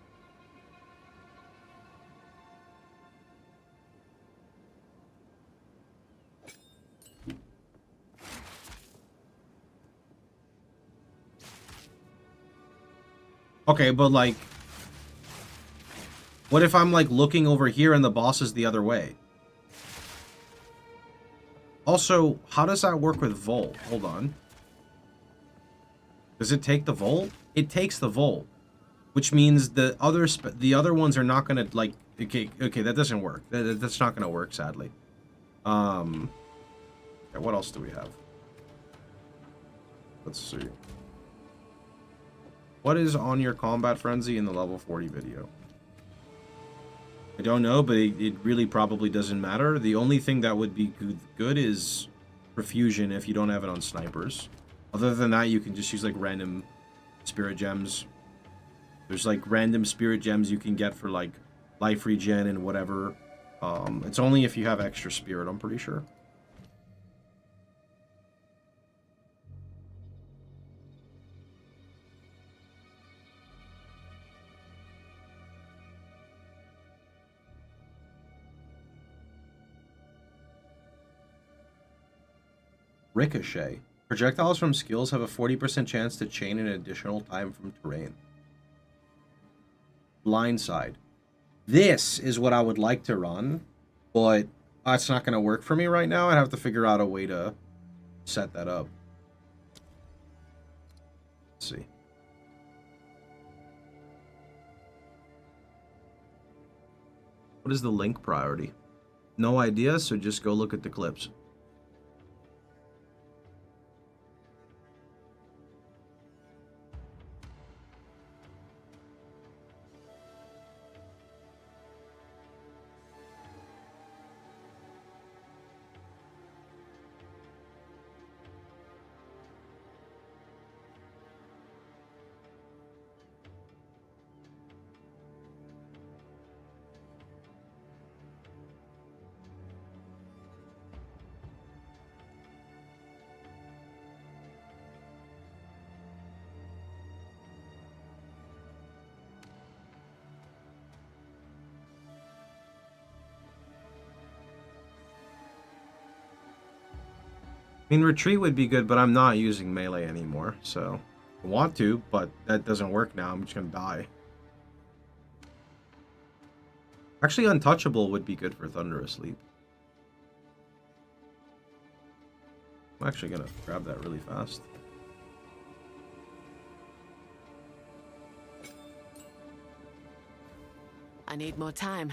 Okay, but like... What if I'm like looking over here and the boss is the other way? Also, how does that work with Volt? Hold on. Does it take the Volt? It takes the Volt. Which means the other ones are not gonna like okay that doesn't work. That's not gonna work, sadly. Okay, what else do we have? Let's see. What is on your combat frenzy in the level 40 video? I don't know, but it really probably doesn't matter. The only thing that would be good is Profusion if you don't have it on snipers. Other than that, you can just use like random spirit gems. There's like random spirit gems you can get for like life regen and whatever. It's only if you have extra spirit, I'm pretty sure. Ricochet. Projectiles from skills have a 40% chance to chain an additional time from terrain. Blindside. This is what I would like to run, but that's not going to work for me right now. I'd have to figure out a way to set that up. Let's see. What is the link priority? No idea, so just go look at the clips. I mean, retreat would be good, but I'm not using melee anymore, so I want to, but that doesn't work now. I'm just gonna die. Actually, untouchable would be good for Thunderous Leap. I'm actually gonna grab that really fast. I need more time.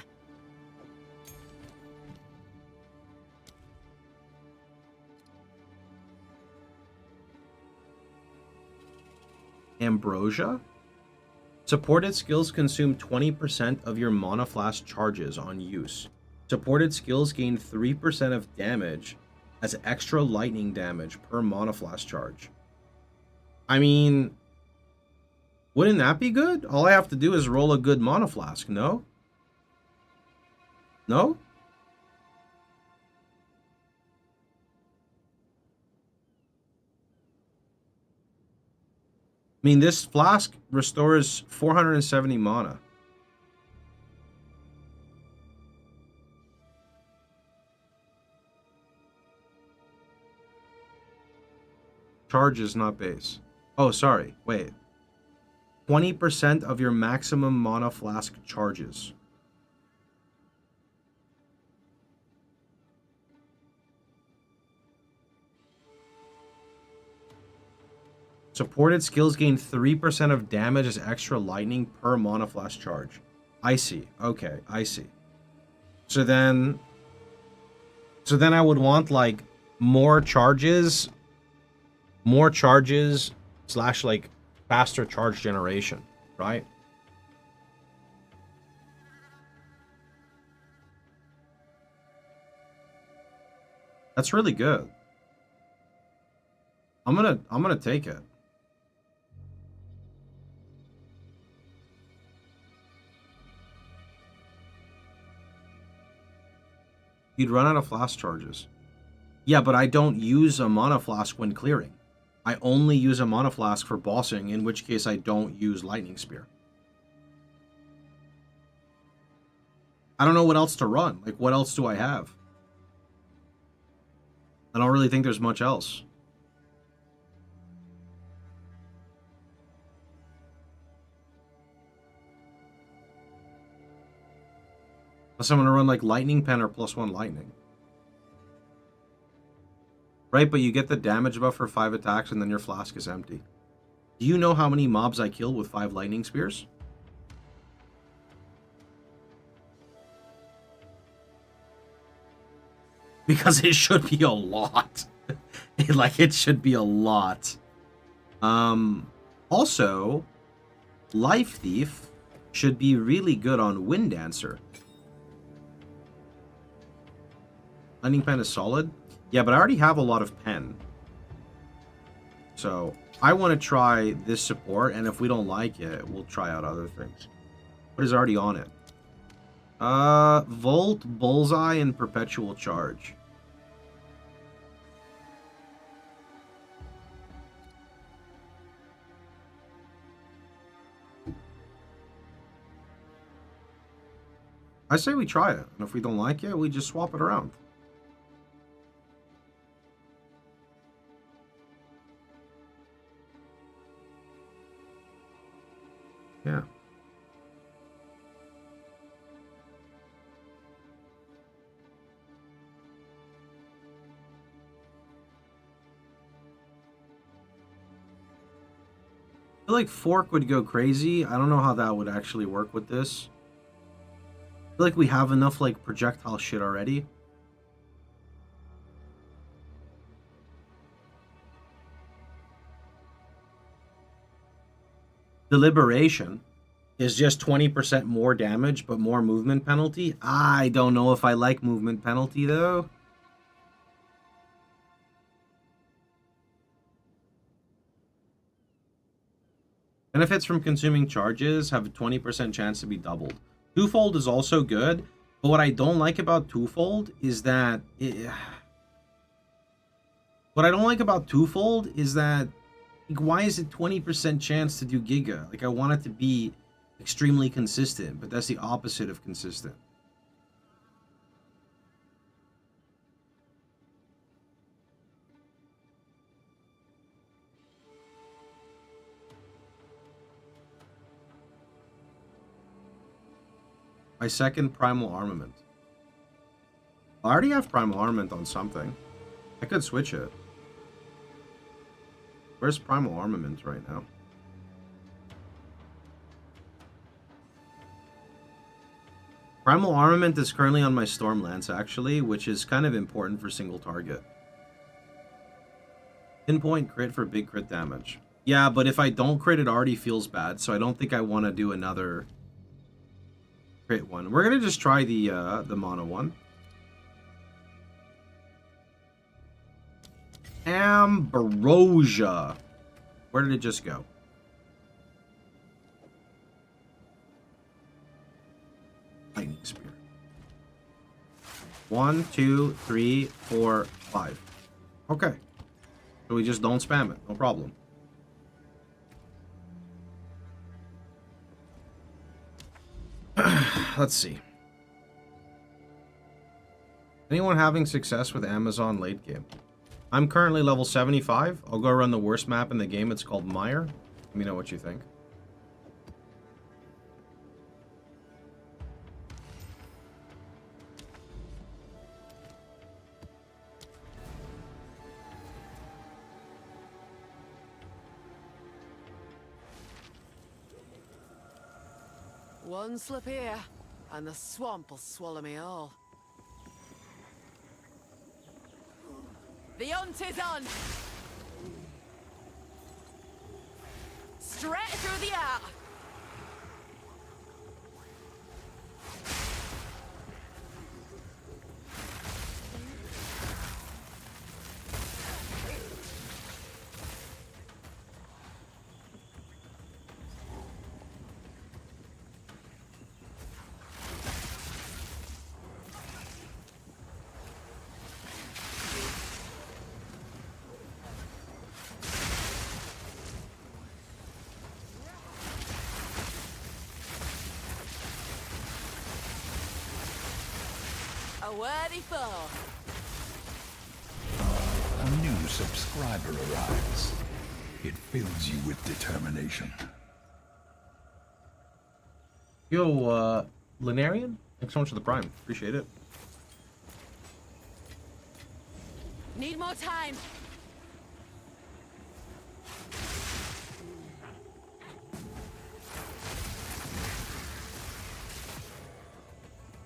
Ambrosia? Supported skills consume 20% of your Mana Flask charges on use. Supported skills gain 3% of damage as extra lightning damage per Mana Flask charge. I mean, wouldn't that be good? All I have to do is roll a good Mana Flask, no? No? I mean, this flask restores 470 mana. Charges, not base. Oh, sorry. Wait. 20% of your maximum mana flask charges. Supported skills gain 3% of damage as extra lightning per Mana Flask charge. I see. Okay, I see. So then I would want like more charges slash like faster charge generation, right? That's really good. I'm gonna take it. You'd run out of flask charges. Yeah, but I don't use a Mana Flask when clearing. I only use a Mana Flask for bossing, in which case I don't use Lightning Spear. I don't know what else to run. Like, what else do I have? I don't really think there's much else. Unless I'm going to run like Lightning Pen or +1 Lightning. Right, but you get the damage buff for 5 attacks and then your flask is empty. Do you know how many mobs I kill with 5 Lightning Spears? Because it should be a lot. Like, it should be a lot. Also, Life Thief should be really good on Wind Dancer. Lightning Pen is solid. Yeah, but I already have a lot of pen. So I want to try this support, and if we don't like it, we'll try out other things. What is already on it? Volt, Bullseye, and Perpetual Charge. I say we try it, and if we don't like it, we just swap it around. Yeah. I feel like Fork would go crazy. I don't know how that would actually work with this. I feel like we have enough, like, projectile shit already. Deliberation is just 20% more damage, but more movement penalty. I don't know if I like movement penalty, though. Benefits from consuming charges have a 20% chance to be doubled. Twofold is also good, but what I don't like about Twofold is that... What I don't like about Twofold is that... Like, why is it 20% chance to do Giga? Like, I want it to be extremely consistent, but that's the opposite of consistent. My second Primal Armament. I already have Primal Armament on something. I could switch it. Where's Primal Armament right now? Primal Armament is currently on my Storm Lance, actually, which is kind of important for single target. Pinpoint crit for big crit damage. Yeah, but if I don't crit, it already feels bad, so I don't think I want to do another crit one. We're going to just try the mono one. Ambrosia. Where did it just go? Lightning Spear. 1, 2, 3, 4, 5. Okay. So we just don't spam it. No problem. Let's see. Anyone having success with Amazon late game? I'm currently level 75. I'll go run the worst map in the game. It's called Mire. Let me know what you think. One slip here, and the swamp will swallow me all. The hunt is on! Straight through the air! A worthy foe. A new subscriber arrives. It fills you with determination. Yo, Linarian? Thanks so much for the Prime. Appreciate it. Need more time.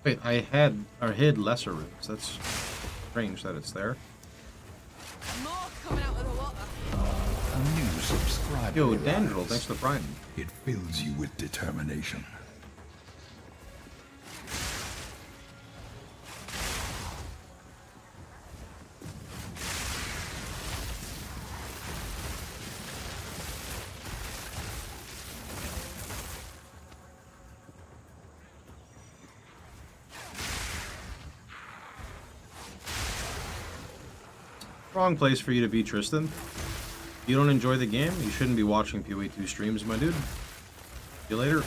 Wait, I hid lesser runes. That's strange that it's there. More coming out of the water. A new subscriber Yo, arrives. Dandrel, thanks for the Prime. It fills you with determination. Wrong place for you to be, Tristan. If you don't enjoy the game, you shouldn't be watching POE2 streams, my dude. See you later.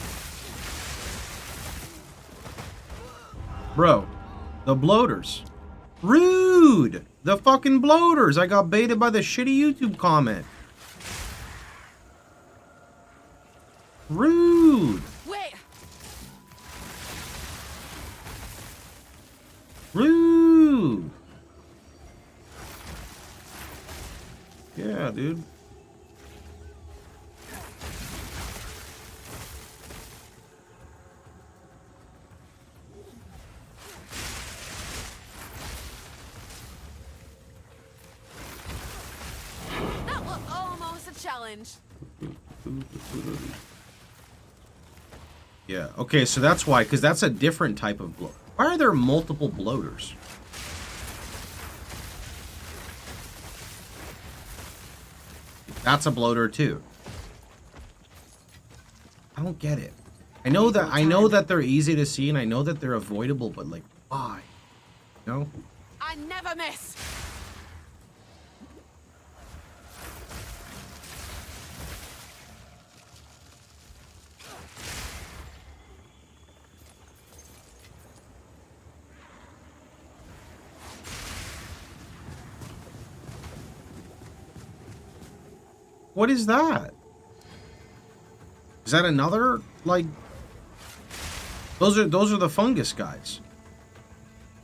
Bro, the bloaters. Rude! The fucking bloaters! I got baited by the shitty YouTube comment. Rude! Wait! Rude! Yeah, dude. That was almost a challenge. Yeah, okay, so that's why, because that's a different type of bloat. Why are there multiple bloaters? That's a bloater too. I don't get it. I know that they're easy to see and I know that they're avoidable, but like, why? No? I never miss. What is that? Is that another, like... Those are the fungus guys.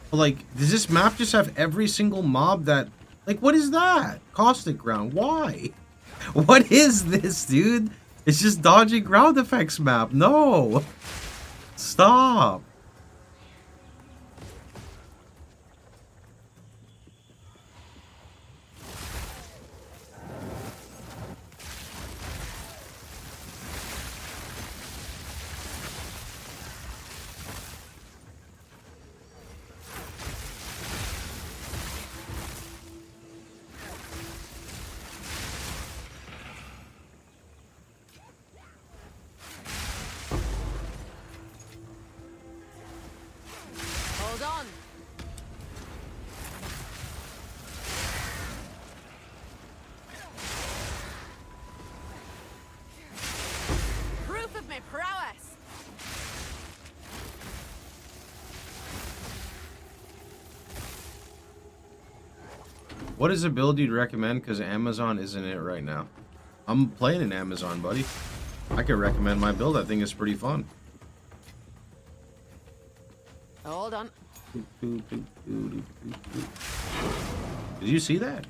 But like, does this map just have every single mob that... Like, what is that? Caustic ground. Why? What is this, dude? It's just dodging ground effects map. No! Stop! Hold on. Proof of my prowess. What is a build you'd recommend? Because Amazon isn't it right now. I'm playing in Amazon, buddy. I could recommend my build. I think it's pretty fun. Hold on. Did you see that?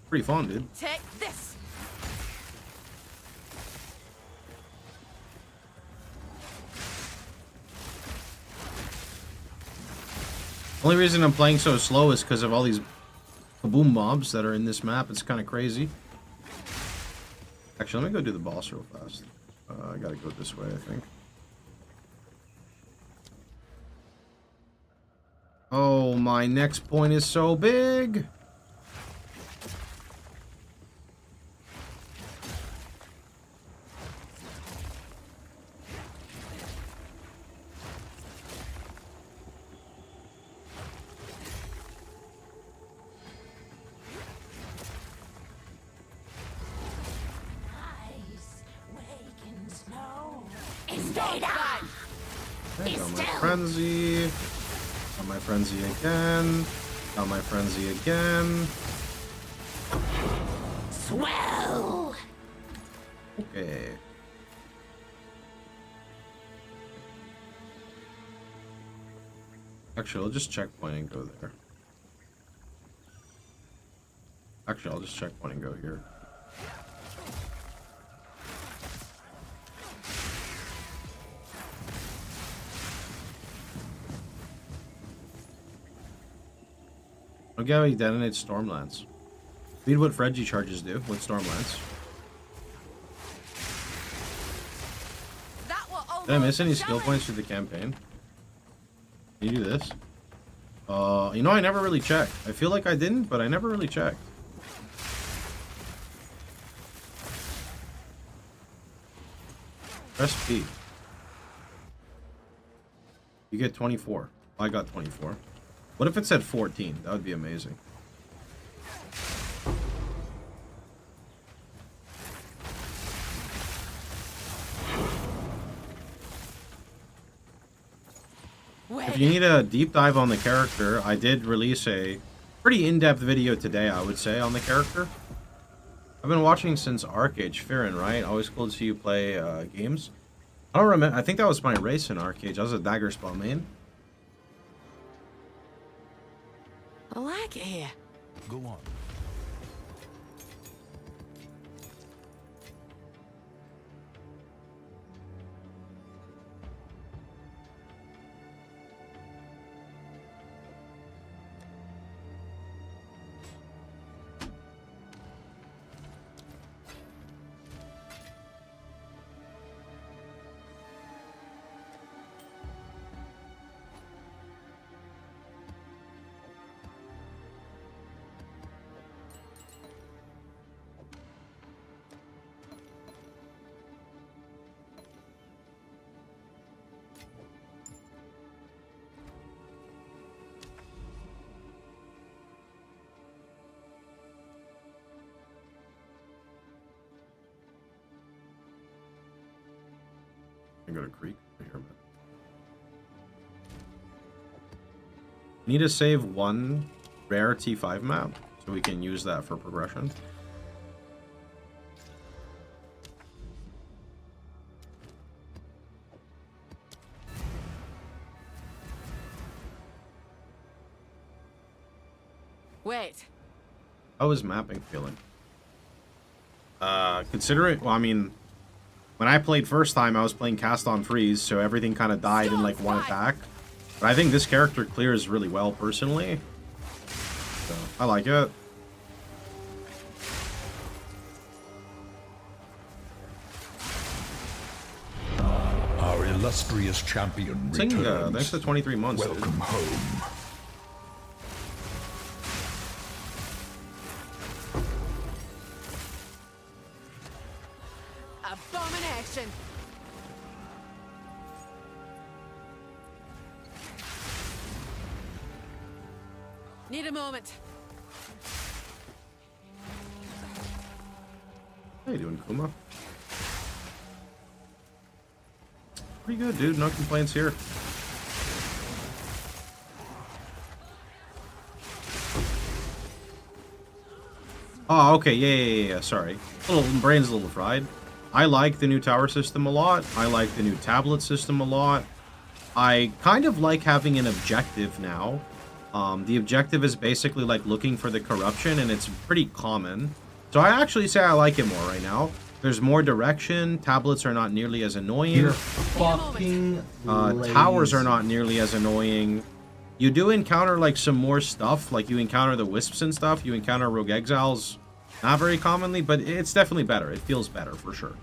Pretty fun, dude. Take this. Only reason I'm playing so slow is because of all these kaboom mobs that are in this map. It's kind of crazy. Actually, let me go do the boss real fast. I gotta go this way, I think. Oh, my next point is so big. Okay, got my frenzy. Got my frenzy again. Got my frenzy again. Swell. Okay. Actually, I'll just checkpoint and go there. Actually, I'll just checkpoint and go here. Look how he detonates Stormlands. Read what Fredgy charges do with Stormlands. Did I miss any skill points through the campaign? Can you do this? You know, I never really checked. I feel like I didn't, but I never really checked. Press P. You get 24. I got 24. What if it said 14? That would be amazing. If you need a deep dive on the character, I did release a pretty in-depth video today, I would say, on the character. I've been watching since Arcade. Farron, right? Always cool to see you play games. I don't remember. I think that was my race in Arcade. I was a dagger spell main. I like it here. Go on. I go to Creek here, man. Need to save one rare T5 map so we can use that for progression. Wait. How is mapping feeling? Considering, well, I mean, when I played first time, I was playing cast on freeze, so everything kind of died in like one attack. But I think this character clears really well, personally. So, I like it. Our illustrious champion returns. Thanks to 23 months. Welcome dude. home. Abomination. Need a moment. How you doing, Kuma? Pretty good, dude. No complaints here. Oh, okay. Yeah. Sorry. Brain's a little fried. I like the new tower system a lot. I like the new tablet system a lot. I kind of like having an objective now. The objective is basically like looking for the corruption, and it's pretty common. So I actually say I like it more right now. There's more direction. Tablets are not nearly as annoying. You're fucking towers are not nearly as annoying. You do encounter like some more stuff. Like you encounter the wisps and stuff. You encounter rogue exiles. Not very commonly, but it's definitely better. It feels better for sure.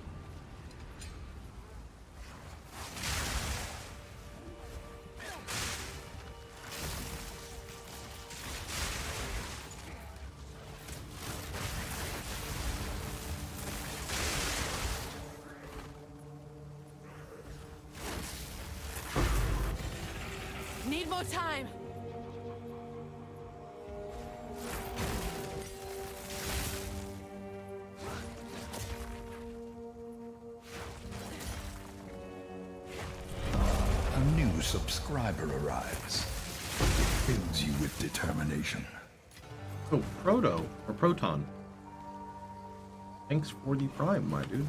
Need more time. A new subscriber arrives. It fills you with determination. Oh, Proto or Proton. Thanks for the prime, my dude.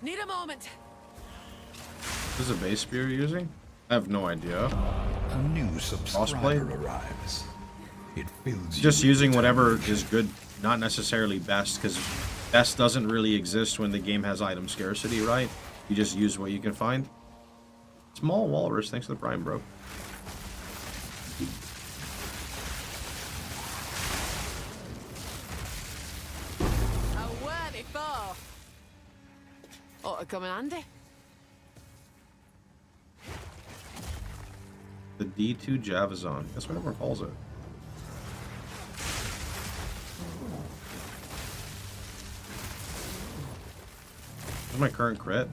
Need a moment. This is a base spear you're using? I have no idea. A new subscriber arrives. It fills you Just with using whatever is good, not necessarily best, because best doesn't really exist when the game has item scarcity, right? You just use what you can find. Small walrus, thanks for the prime, bro. A worthy foe. Ought to come in handy. The D2 Javazon. That's what everyone calls it. What's my current crit?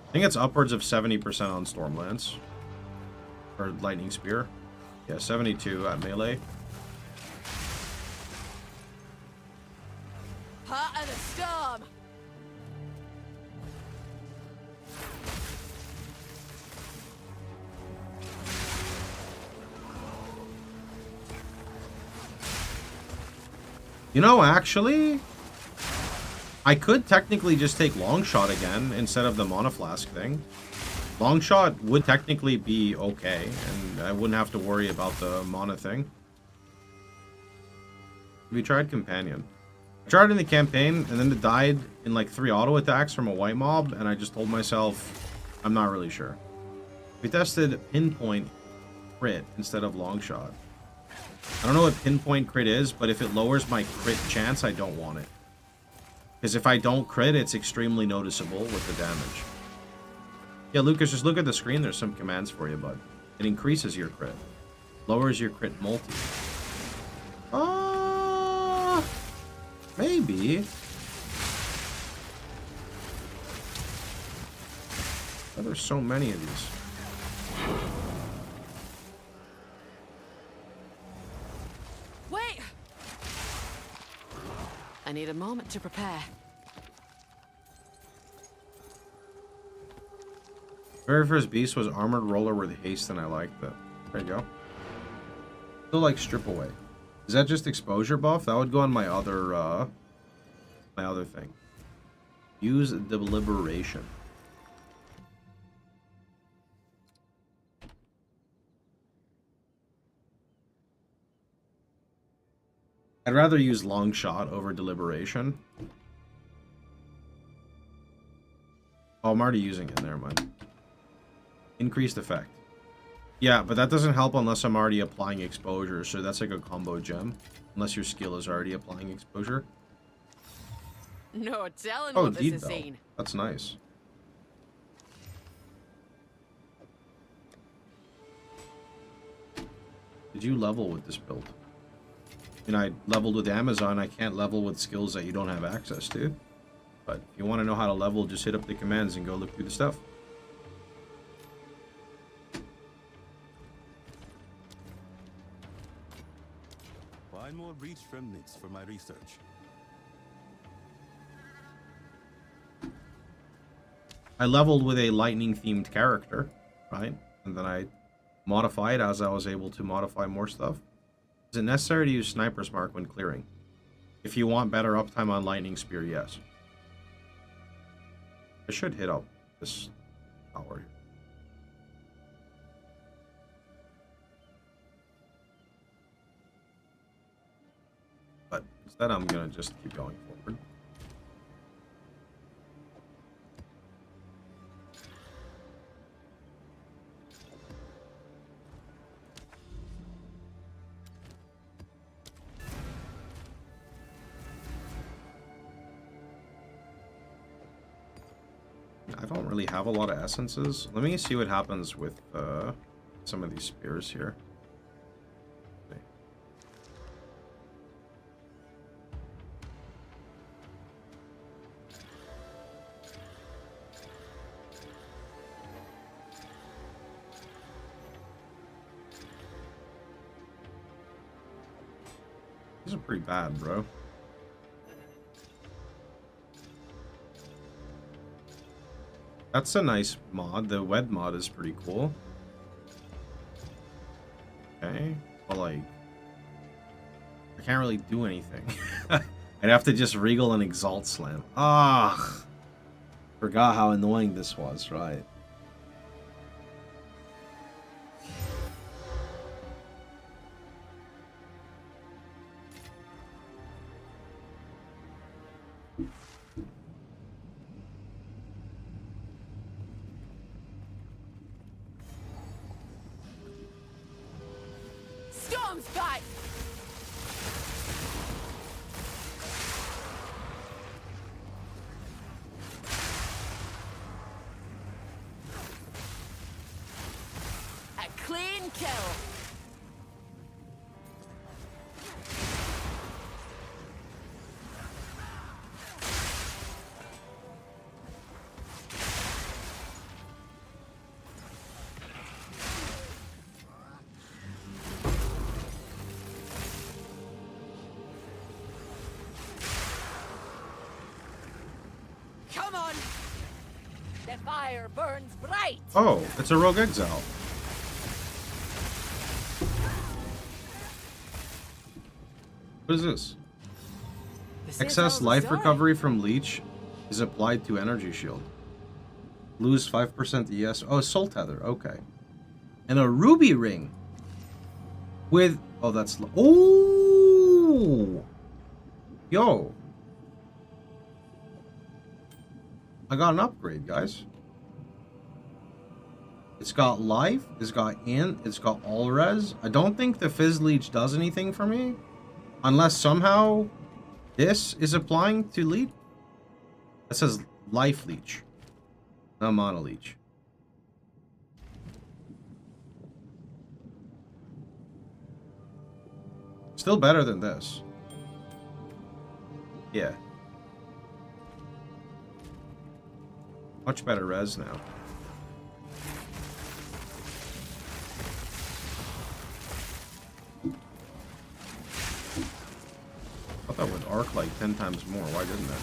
I think it's upwards of 70% on Stormlance. Or Lightning Spear. Yeah, 72 at melee. Part of the storm. You know, actually, I could technically just take long shot again instead of the mana flask thing. Long shot would technically be okay, and I wouldn't have to worry about the mana thing. We tried companion. I tried in the campaign, and then it died in like 3 auto attacks from a white mob, and I just told myself, I'm not really sure. We tested pinpoint crit instead of long shot. I don't know what pinpoint crit is, but if it lowers my crit chance, I don't want it. Because if I don't crit, it's extremely noticeable with the damage. Yeah, Lucas, just look at the screen. There's some commands for you, bud. It increases your crit. Lowers your crit multi. Maybe. Oh, there's so many of these. Wait! I need a moment to prepare. Very first beast was Armored Roller with haste, and I liked it. There you go. Still like Strip Away. Is that just exposure buff? That would go on my other thing. Use Deliberation. I'd rather use Long Shot over Deliberation. Oh, I'm already using it. Never mind. Increased effect. Yeah, but that doesn't help unless I'm already applying exposure, so that's like a combo gem. Unless your skill is already applying exposure. No telling Oh, what this Deed is Bell. seen. That's nice. Did you level with this build? I mean, I leveled with Amazon. I can't level with skills that you don't have access to. But if you want to know how to level, just hit up the commands and go look through the stuff. Find more breach remnants for my research. I leveled with a lightning-themed character, right? And then I modified as I was able to modify more stuff. Is it necessary to use Sniper's Mark when clearing? If you want better uptime on Lightning Spear, yes. I should hit up this tower here. But instead I'm gonna just keep going forward. I don't really have a lot of essences. Let me see what happens with some of these spears here. Okay. These are pretty bad, bro. That's a nice mod. The Wed mod is pretty cool. Okay. But, like, I can't really do anything. I'd have to just Regal and Exalt Slam. Ah! Forgot how annoying this was, right? Storm's back! A clean kill! Come on! The fire burns bright! Oh, it's a Rogue Exile. What is this? Excess life recovery from leech is applied to energy shield. Lose 5% ES. Oh, soul tether. Okay. And a ruby ring. With... Oh, that's... Oh! Yo. I got an upgrade, guys. It's got life. It's got int. It's got all res. I don't think the fizz leech does anything for me. Unless somehow this is applying to leech. It says life leech. Not mono leech. Still better than this. Yeah. Much better res now. I thought that would arc like 10 times more. Why didn't it?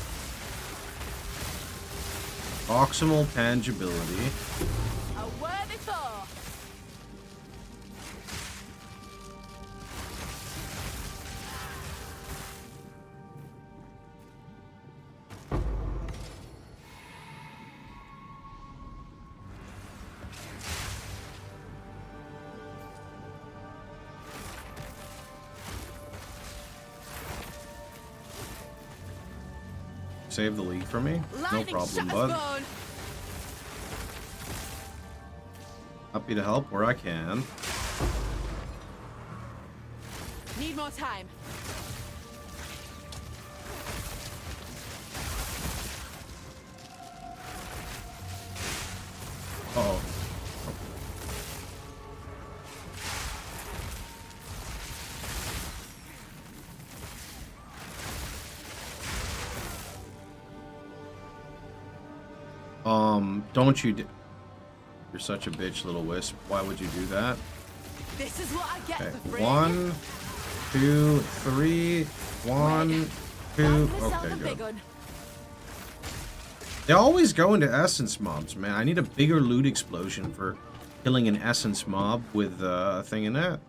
Proximal tangibility. A worthy foe. Save the league for me? No problem, bud. Happy to help where I can. Need more time. Uh-oh. Don't you You're such a bitch, little wisp. Why would you do that? This is what I get Okay. for free. 1, 2, 3. 1, 2. Okay, good. They always go into essence mobs, man. I need a bigger loot explosion for killing an essence mob with a thing in it.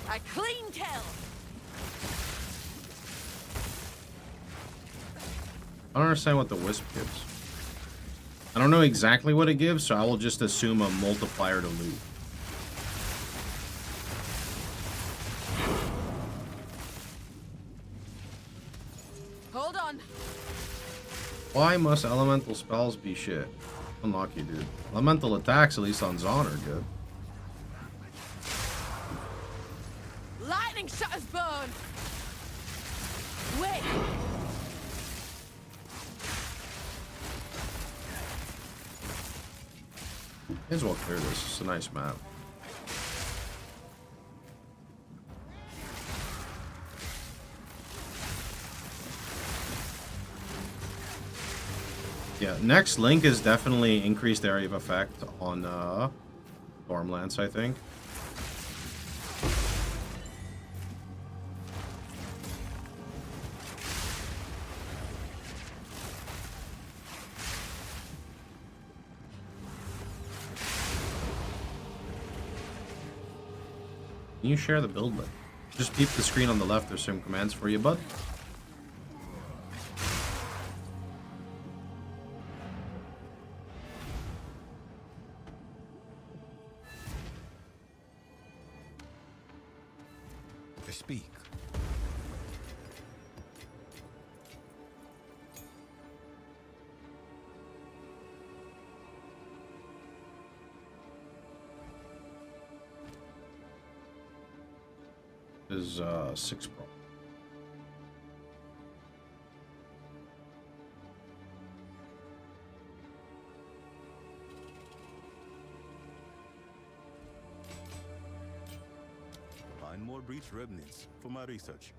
A clean kill. I don't understand what the wisp gives. I don't know exactly what it gives, so I will just assume a multiplier to loot. Hold on. Why must elemental spells be shit? Unlucky, dude. Elemental attacks, at least on Zon, are good. Lightning shatters bone. Wait. May as well clear this. It's a nice map. Yeah, next link is definitely increased area of effect on Stormlance, I think. Can you share the build link? Just peep the screen on the left. There's some commands for you, bud. Speak. Is 6 Pro. Find more breach remnants for my research.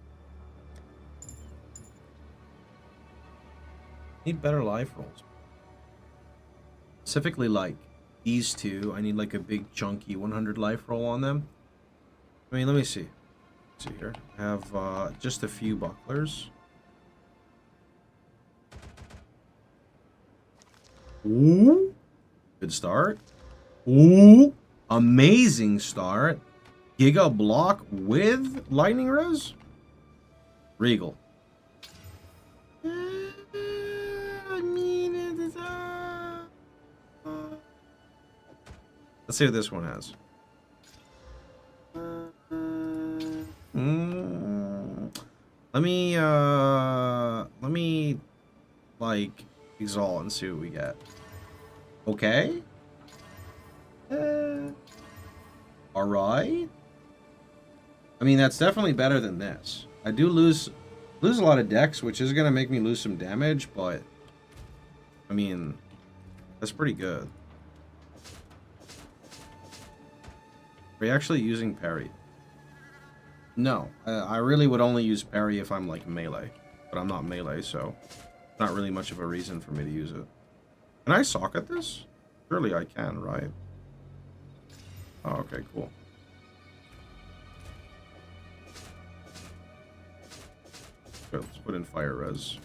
Need better life rolls. Specifically like these two. I need like a big chunky 100 life roll on them. I mean, let me see. Let's see here. I have just a few bucklers. Ooh. Good start. Ooh. Amazing start. Giga block with lightning res. Regal. Let's see what this one has. Let me like exalt and see what we get. Okay. All right. I mean, that's definitely better than this. I do lose a lot of dex, which is gonna make me lose some damage, but I mean, that's pretty good. Are you actually using parry? No, I really would only use parry if I'm like melee, but I'm not melee, so not really much of a reason for me to use it. Can I socket this? Surely I can, right? Oh, okay, cool. Good, let's put in fire res.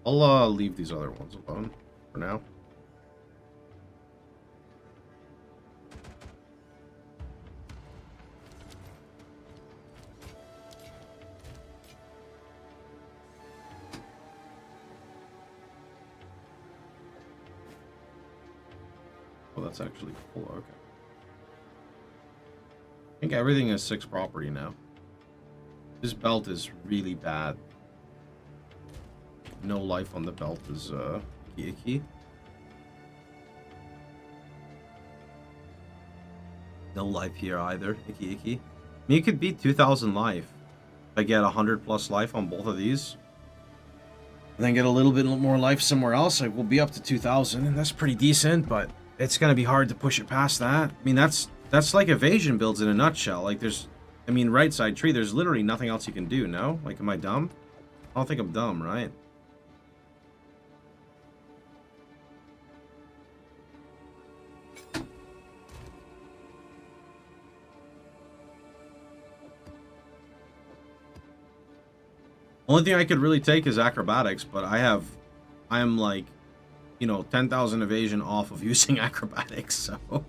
I'll leave these other ones alone for now. Oh, that's actually cool. Okay. I think everything is 6 property now. This belt is really bad. No life on the belt is icky. No life here either. Icky. I mean, it could be 2,000 life. If I get 100 plus life on both of these, and then get a little bit more life somewhere else, I will be up to 2,000, and that's pretty decent. But it's gonna be hard to push it past that. I mean, that's like evasion builds in a nutshell. Like I mean, right side tree. There's literally nothing else you can do. No, like, am I dumb? I don't think I'm dumb, right? Only thing I could really take is acrobatics, but I am like, you know, 10,000 evasion off of using acrobatics, so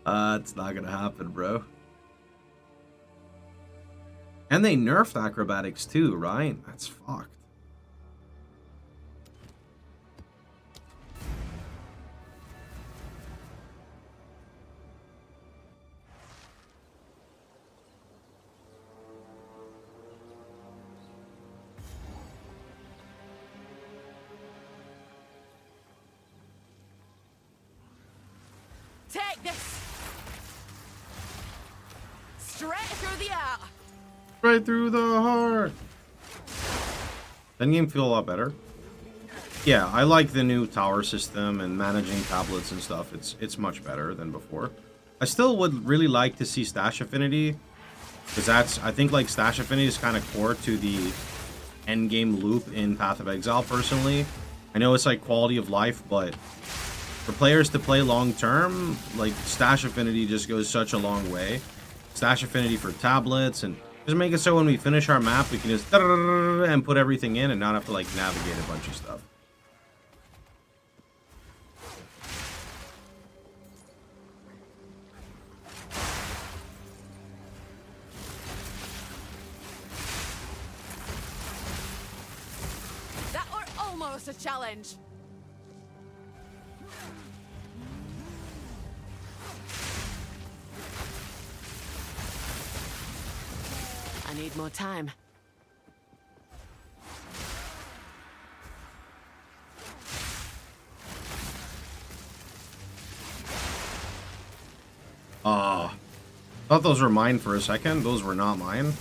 it's not gonna happen, bro. And they nerfed acrobatics too, right? That's fucked. Take this! Straight through the heart! Right through the heart! That game feel a lot better. Yeah, I like the new tower system and managing tablets and stuff. It's much better than before. I still would really like to see Stash Affinity, because I think like Stash Affinity is kind of core to the endgame loop in Path of Exile, personally. I know it's like quality of life, but for players to play long term, like, Stash Affinity just goes such a long way. Stash Affinity for tablets, and just make it so when we finish our map, we can just and put everything in and not have to like navigate a bunch of stuff. That were almost a challenge. I need more time. Thought those were mine for a second. Those were not mine.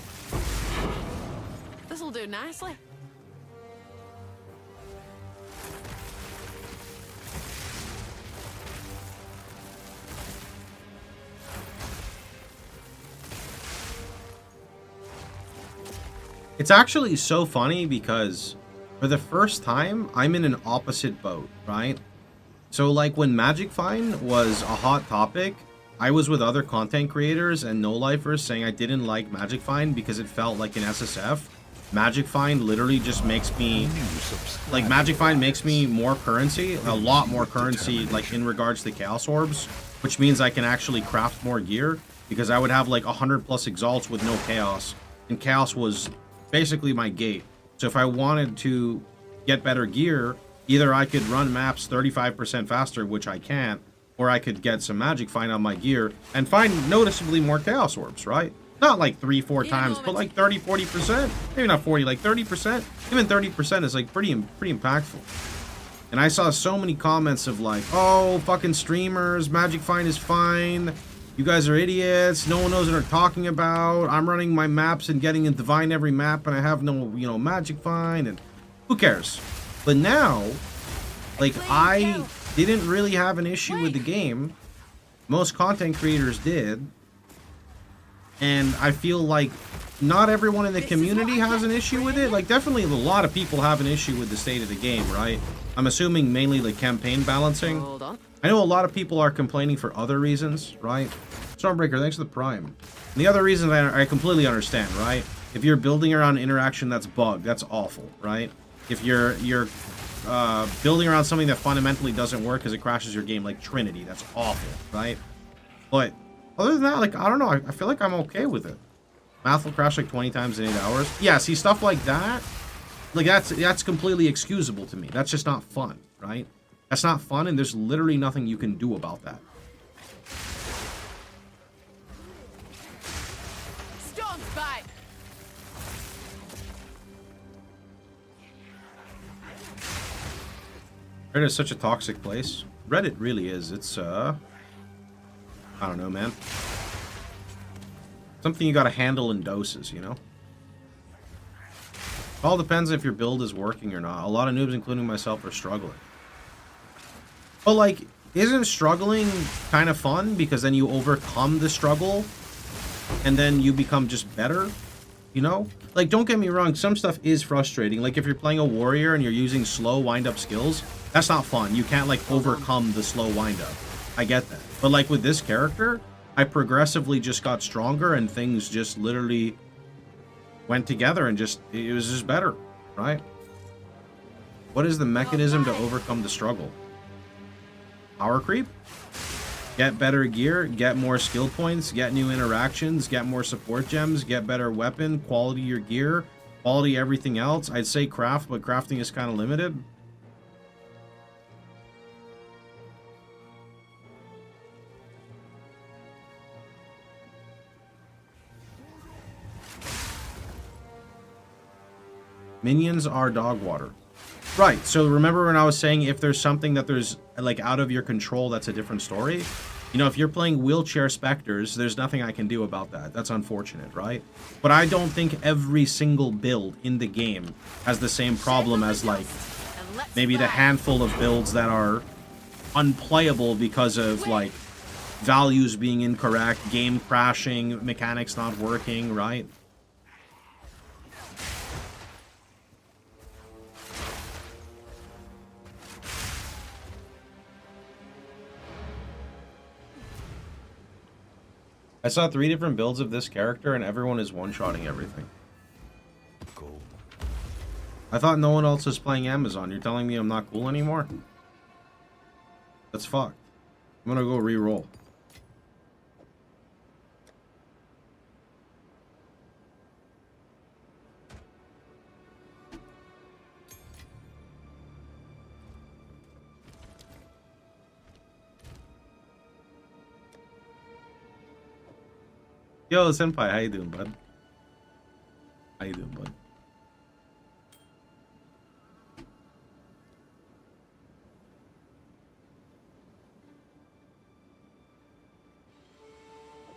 This'll do nicely. It's actually so funny because for the first time, I'm in an opposite boat, right? So like when Magic Find was a hot topic, I was with other content creators and no-lifers saying I didn't like Magic Find because it felt like an SSF. Magic Find literally just makes me, like Magic Find makes me more currency, a lot more currency, like in regards to Chaos Orbs, which means I can actually craft more gear because I would have like 100 plus exalts with no Chaos, and Chaos was basically my gate. So if I wanted to get better gear, either I could run maps 35% faster, which I can't, or I could get some Magic Find on my gear and find noticeably more Chaos Orbs, right? Not like 3-4 times, but like 30-40%. Maybe not 40, like 30%. Even 30% is like pretty impactful. And I saw so many comments of like, oh, fucking streamers, Magic Find is fine. You guys are idiots. No one knows what they're talking about. I'm running my maps and getting a divine every map, and I have no, you know, Magic Find, and who cares? But now, like, I didn't really have an issue with the game. Most content creators did. And I feel like not everyone in the community has an issue with it. Like, definitely a lot of people have an issue with the state of the game, right? I'm assuming mainly the campaign balancing. Hold on. I know a lot of people are complaining for other reasons, right? Stormbreaker, thanks for the Prime. And the other reason I completely understand, right? If you're building around interaction that's bugged, that's awful, right? If you're building around something that fundamentally doesn't work because it crashes your game, like Trinity, that's awful, right? But other than that, like, I don't know, I feel like I'm okay with it. Math will crash like 20 times in 8 hours. Yeah, see, stuff like that, like, that's completely excusable to me. That's just not fun, right? That's not fun, and there's literally nothing you can do about that. Storm's back. Reddit is such a toxic place. Reddit really is. It's, I don't know, man. Something you gotta handle in doses, you know? It all depends if your build is working or not. A lot of noobs, including myself, are struggling. But, like, isn't struggling kind of fun? Because then you overcome the struggle, and then you become just better, you know? Like, don't get me wrong, some stuff is frustrating. Like, if you're playing a warrior and you're using slow wind-up skills, that's not fun. You can't, like, overcome the slow wind-up. I get that. But, like, with this character, I progressively just got stronger, and things just literally went together, and just, it was just better, right? What is the mechanism to overcome the struggle? Power creep? Get better gear, get more skill points, get new interactions, get more support gems, get better weapon, quality your gear, quality everything else. I'd say craft, but crafting is kind of limited. Minions are dog water. Right, so remember when I was saying if there's something that there's, like, out of your control, that's a different story? You know, if you're playing wheelchair specters, there's nothing I can do about that. That's unfortunate, right? But I don't think every single build in the game has the same problem as, like, maybe the handful of builds that are unplayable because of, like, values being incorrect, game crashing, mechanics not working, right? I saw 3 different builds of this character, and everyone is one-shotting everything. Cool. I thought no one else was playing Amazon. You're telling me I'm not cool anymore? That's fucked. I'm gonna go re-roll. Yo, Senpai, how you doing, bud? How you doing, bud?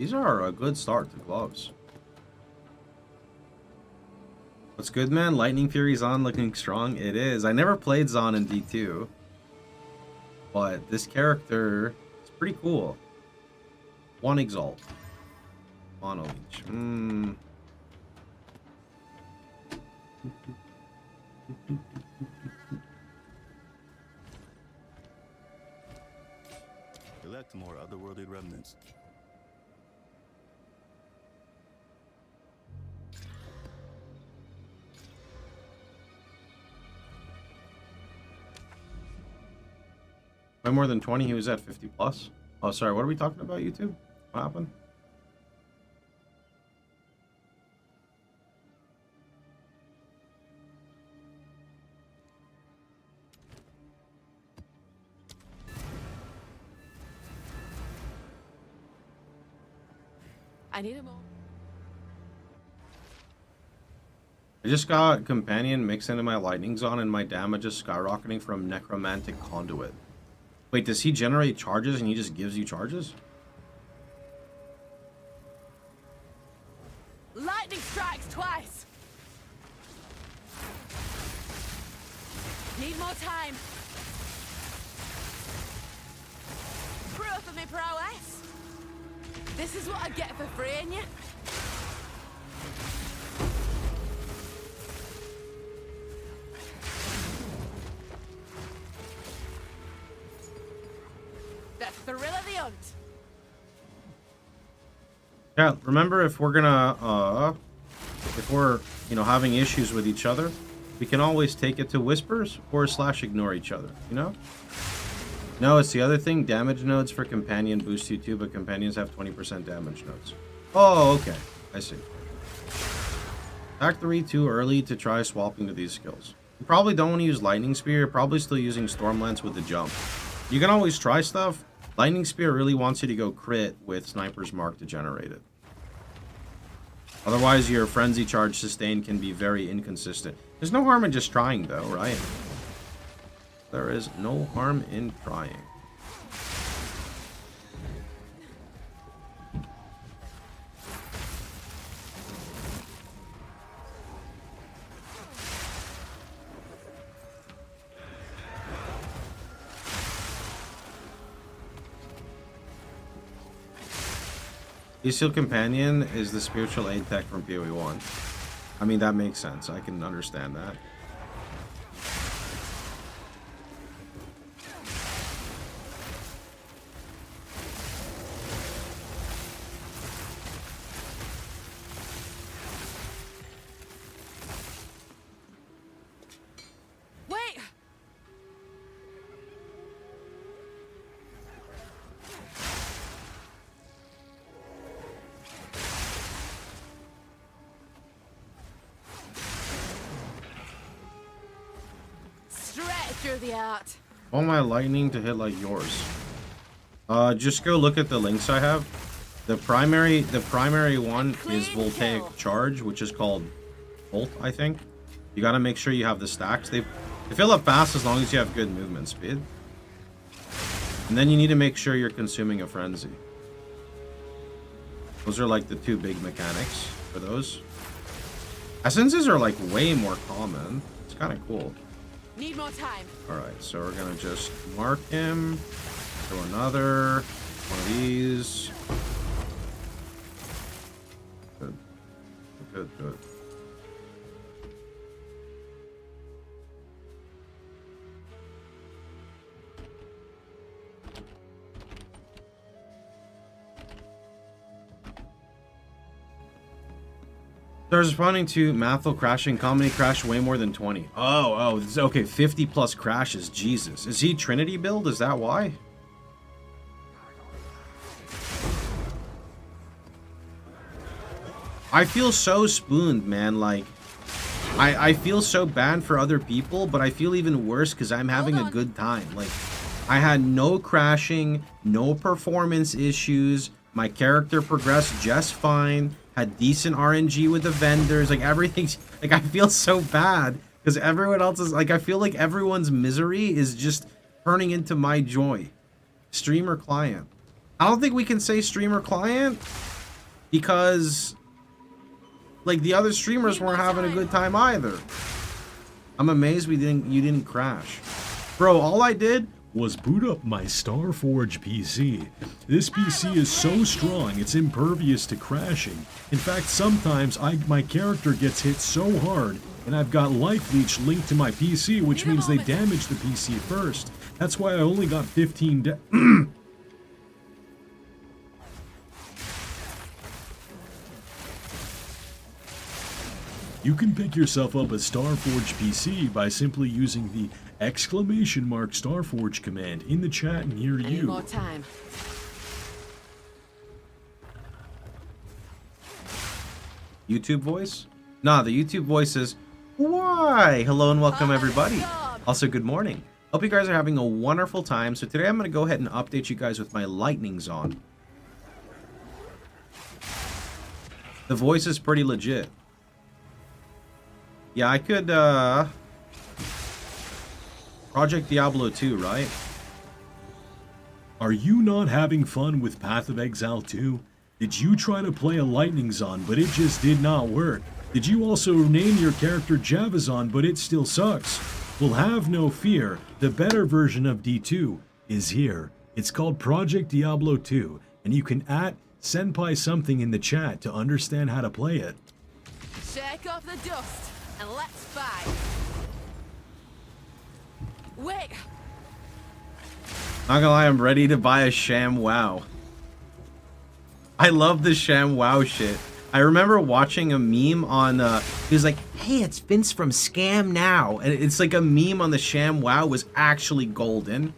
These are a good start to gloves. What's good, man? Lightning Fury Zon looking strong. It is. I never played Zon in D2. But this character is pretty cool. 1 Exalt. Mono Leech. Elect more otherworldly remnants. By more than 20, he was at 50 plus. Oh, sorry, what are we talking about, YouTube? What happened? I need a moment. I just got Companion mixed into my Lightning Zon and my damage is skyrocketing from Necromantic Conduit. Wait, does he generate charges and he just gives you charges? Lightning strikes twice. Need more time. Proof of me prowess. This is what I get for freeing you. The thrill of the hunt. Yeah, remember if we're gonna, if we're, you know, having issues with each other, we can always take it to whispers or / ignore each other, you know? No, it's the other thing. Damage nodes for Companion boost you too, but Companions have 20% damage nodes. Oh, okay. I see. Attack 3 too early to try swapping to these skills. You probably don't want to use Lightning Spear. You're probably still using Stormlance with the jump. You can always try stuff. Lightning Spear really wants you to go crit with Sniper's Mark to generate it. Otherwise, your Frenzy Charge sustain can be very inconsistent. There's no harm in just trying, though, right? There is no harm in trying. Icicle Companion is the spiritual aid tech from POE1. I mean, that makes sense. I can understand that. The art. Want my lightning to hit like yours. Just go look at the links I have. The primary one is Voltaic Charge, which is called Volt, I think. You gotta make sure you have the stacks. They fill up fast as long as you have good movement speed. And then you need to make sure you're consuming a Frenzy. Those are like the two big mechanics for those. Essences are like way more common. It's kind of cool. Need more time. Alright, so we're gonna just mark him. Throw another one of these. Good. Good, good. They're responding to Mathel crashing, Comedy crash way more than 20. Oh, okay, 50 plus crashes, Jesus. Is he Trinity build? Is that why? I feel so spooned, man, like, I feel so bad for other people, but I feel even worse because I'm having a good time. Like, I had no crashing, no performance issues, my character progressed just fine, had decent RNG with the vendors, like everything's, like I feel so bad because everyone else is, like I feel like everyone's misery is just turning into my joy. Streamer client. I don't think we can say streamer client because like the other streamers weren't having a good time either. I'm amazed you didn't crash. Bro, all I did was boot up my Starforge PC. This PC is so strong, it's impervious to crashing. In fact, sometimes my character gets hit so hard, and I've got life leech linked to my PC, which means they damage the PC first. That's why I only got 15 You can pick yourself up a Starforge PC by simply using the !Starforge command in the chat near you. Any more time? YouTube voice? Nah, the YouTube voice is, why? Hello and welcome everybody. Also, good morning. Hope you guys are having a wonderful time. So today I'm going to go ahead and update you guys with my Lightning Zon. The voice is pretty legit. Yeah, I could, Project Diablo 2, right? Are you not having fun with Path of Exile 2? Did you try to play a Lightning Zon, but it just did not work? Did you also name your character Javazon, but it still sucks? Well, have no fear. The better version of D2 is here. It's called Project Diablo 2, and you can @Senpai something in the chat to understand how to play it. Shake off the dust and let's fight. Wait. Not gonna lie, I'm ready to buy a Sham WoW. I love the Sham WoW shit. I remember watching a meme on, he was like, hey, it's Vince from Scam Now. And it's like a meme on the Sham WoW was actually golden.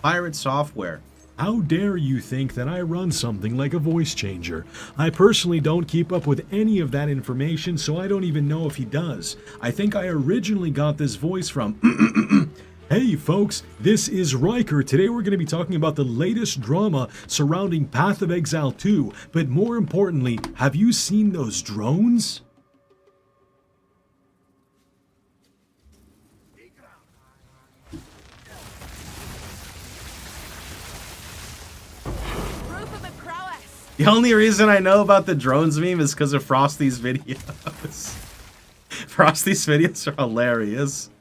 Pirate software. How dare you think that I run something like a voice changer? I personally don't keep up with any of that information, so I don't even know if he does. I think I originally got this voice from... Hey folks, this is Riker. Today we're going to be talking about the latest drama surrounding Path of Exile 2. But more importantly, have you seen those drones? The only reason I know about the drones meme is because of Frosty's videos. Frosty's videos are hilarious.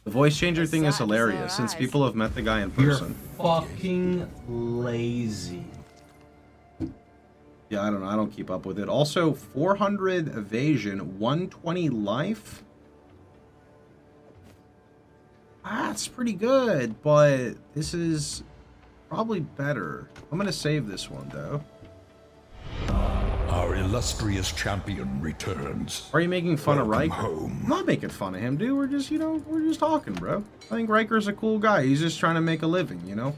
The voice changer thing is hilarious since people have met the guy in person. You're fucking lazy. Yeah, I don't know. I don't keep up with it. Also, 400 evasion, 120 life. That's pretty good, but this is probably better. I'm going to save this one, though. Our illustrious champion returns. Are you making fun of Riker? Home. I'm not making fun of him, dude. We're just, we're just talking, bro. I think Riker's a cool guy. He's just trying to make a living, you know?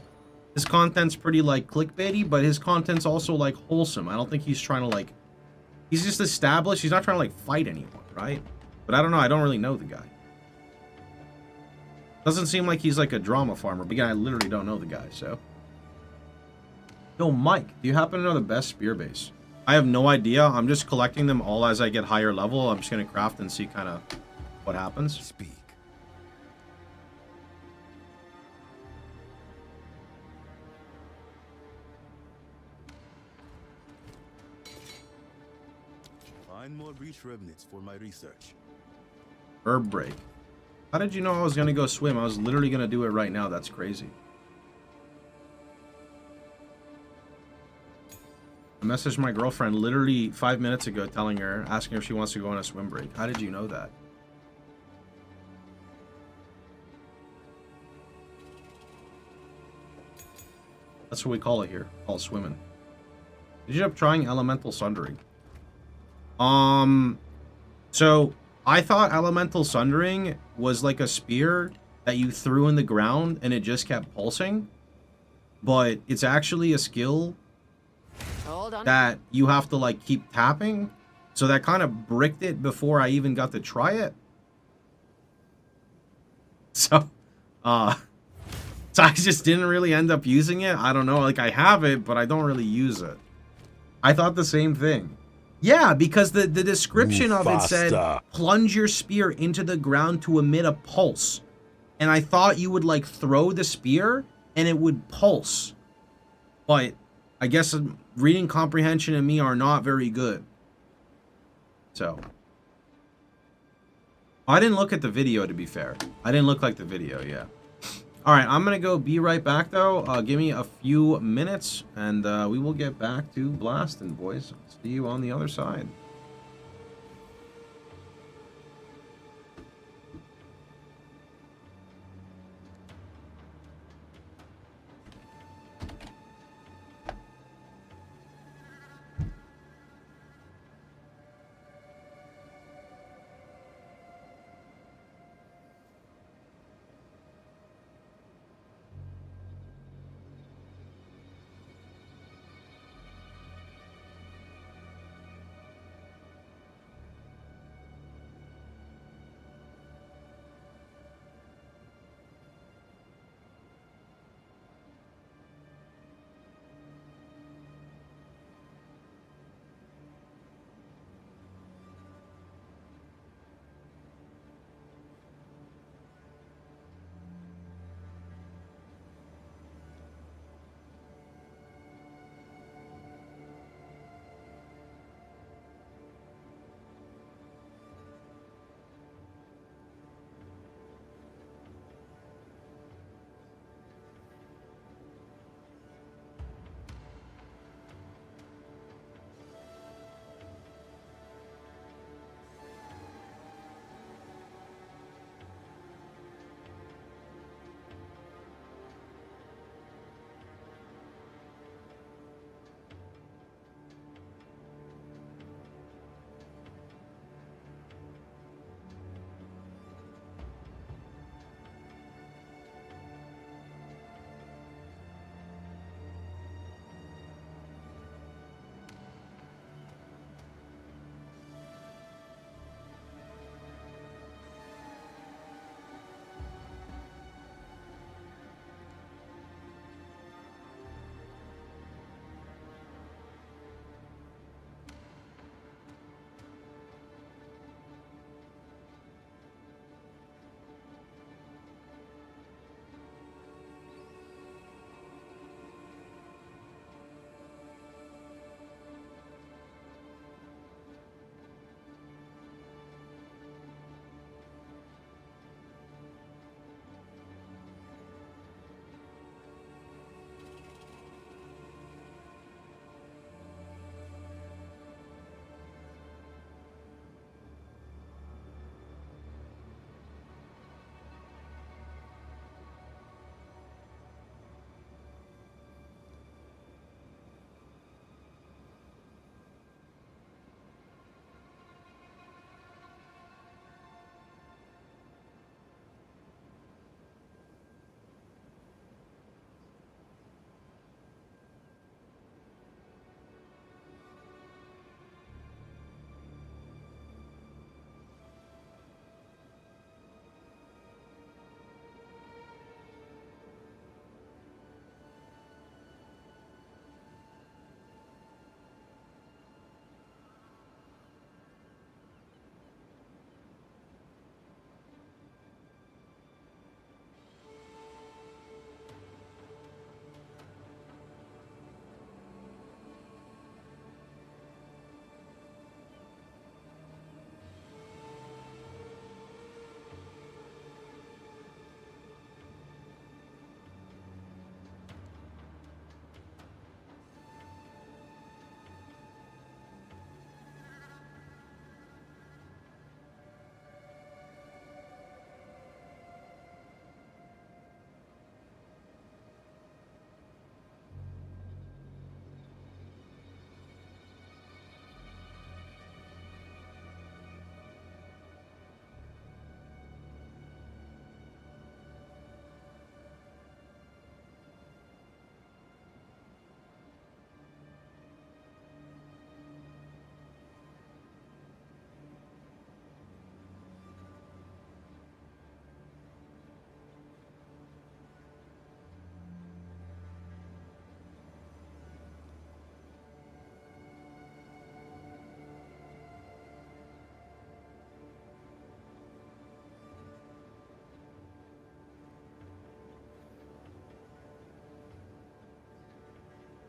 His content's pretty, like, clickbaity, but his content's also, like, wholesome. I don't think he's trying to, like... He's just established. He's not trying to, like, fight anyone, right? But I don't know. I don't really know the guy. Doesn't seem like he's, like, a drama farmer. But, again, I literally don't know the guy, so... Yo, Mike, do you happen to know the best spear base? I have no idea. I'm just collecting them all as I get higher level. I'm just going to craft and see kind of what happens. Speak. Find more breach remnants for my research. Herb break. How did you know I was going to go swim? I was literally going to do it right now. That's crazy. I messaged my girlfriend literally 5 minutes ago asking her if she wants to go on a swim break. How did you know that? That's what we call it here. Call it swimming. Did you end up trying Elemental Sundering? So I thought Elemental Sundering was like a spear that you threw in the ground and it just kept pulsing. But it's actually a skill that you have to like keep tapping. So that kind of bricked it before I even got to try it. So I just didn't really end up using it. I don't know, like I have it, but I don't really use it. I thought the same thing. Yeah, because the description of it said, Faster. plunge your spear into the ground to emit a pulse. And I thought you would, like, throw the spear and it would pulse. But I guess reading comprehension and me are not very good. So. I didn't look at the video, to be fair. I didn't look like the video, yeah. Alright, I'm going to go be right back, though. Give me a few minutes, and we will get back to blasting, boys. See you on the other side.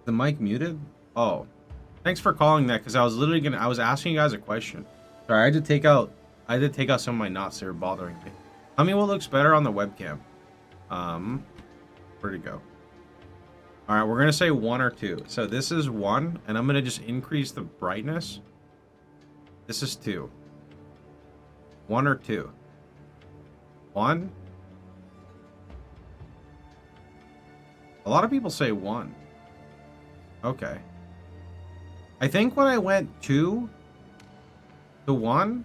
The mic muted? Oh. Thanks for calling that, because I was literally I was asking you guys a question. Sorry, I had to take out some of my knots that were bothering me. Tell me what looks better on the webcam. Where'd it go? Alright, we're gonna say 1 or 2. So this is 1, and I'm gonna just increase the brightness. This is 2. 1 or 2? 1? A lot of people say 1. Okay. I think when I went 2 to 1...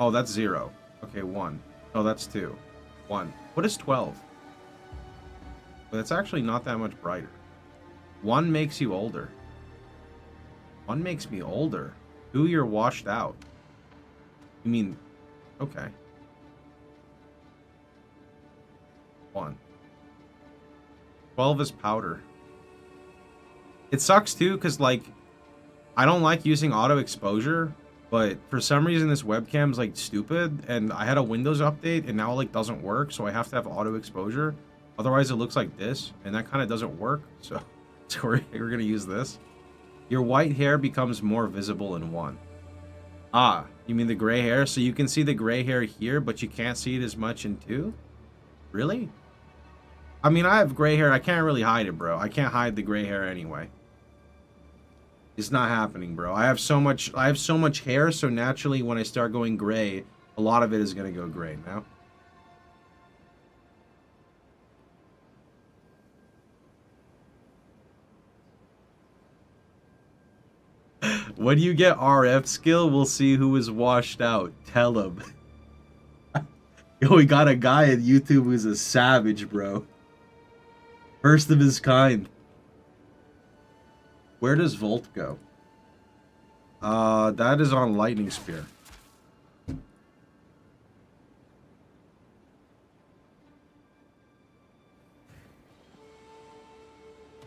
Oh, that's 0. Okay, 1. Oh, that's 2. 1. What is 12? But it's actually not that much brighter. 1 makes you older. 1 makes me older. 2, you're washed out. You mean... Okay. 1. 12 is powder. It sucks too, because like, I don't like using auto exposure, but for some reason this webcam's like stupid, and I had a Windows update and now it like doesn't work, so I have to have auto exposure. Otherwise it looks like this, and that kind of doesn't work, so we're gonna use this. Your white hair becomes more visible in 1. Ah, you mean the gray hair? So you can see the gray hair here, but you can't see it as much in 2? Really? I mean, I have gray hair. I can't really hide it, bro. I can't hide the gray hair anyway. It's not happening, bro. I have so much hair, so naturally when I start going gray, a lot of it is gonna go gray now. When you get RF skill, we'll see who is washed out. Tell him. Yo, we got a guy at YouTube who's a savage, bro. First of his kind. Where does Volt go? That is on Lightning Spear.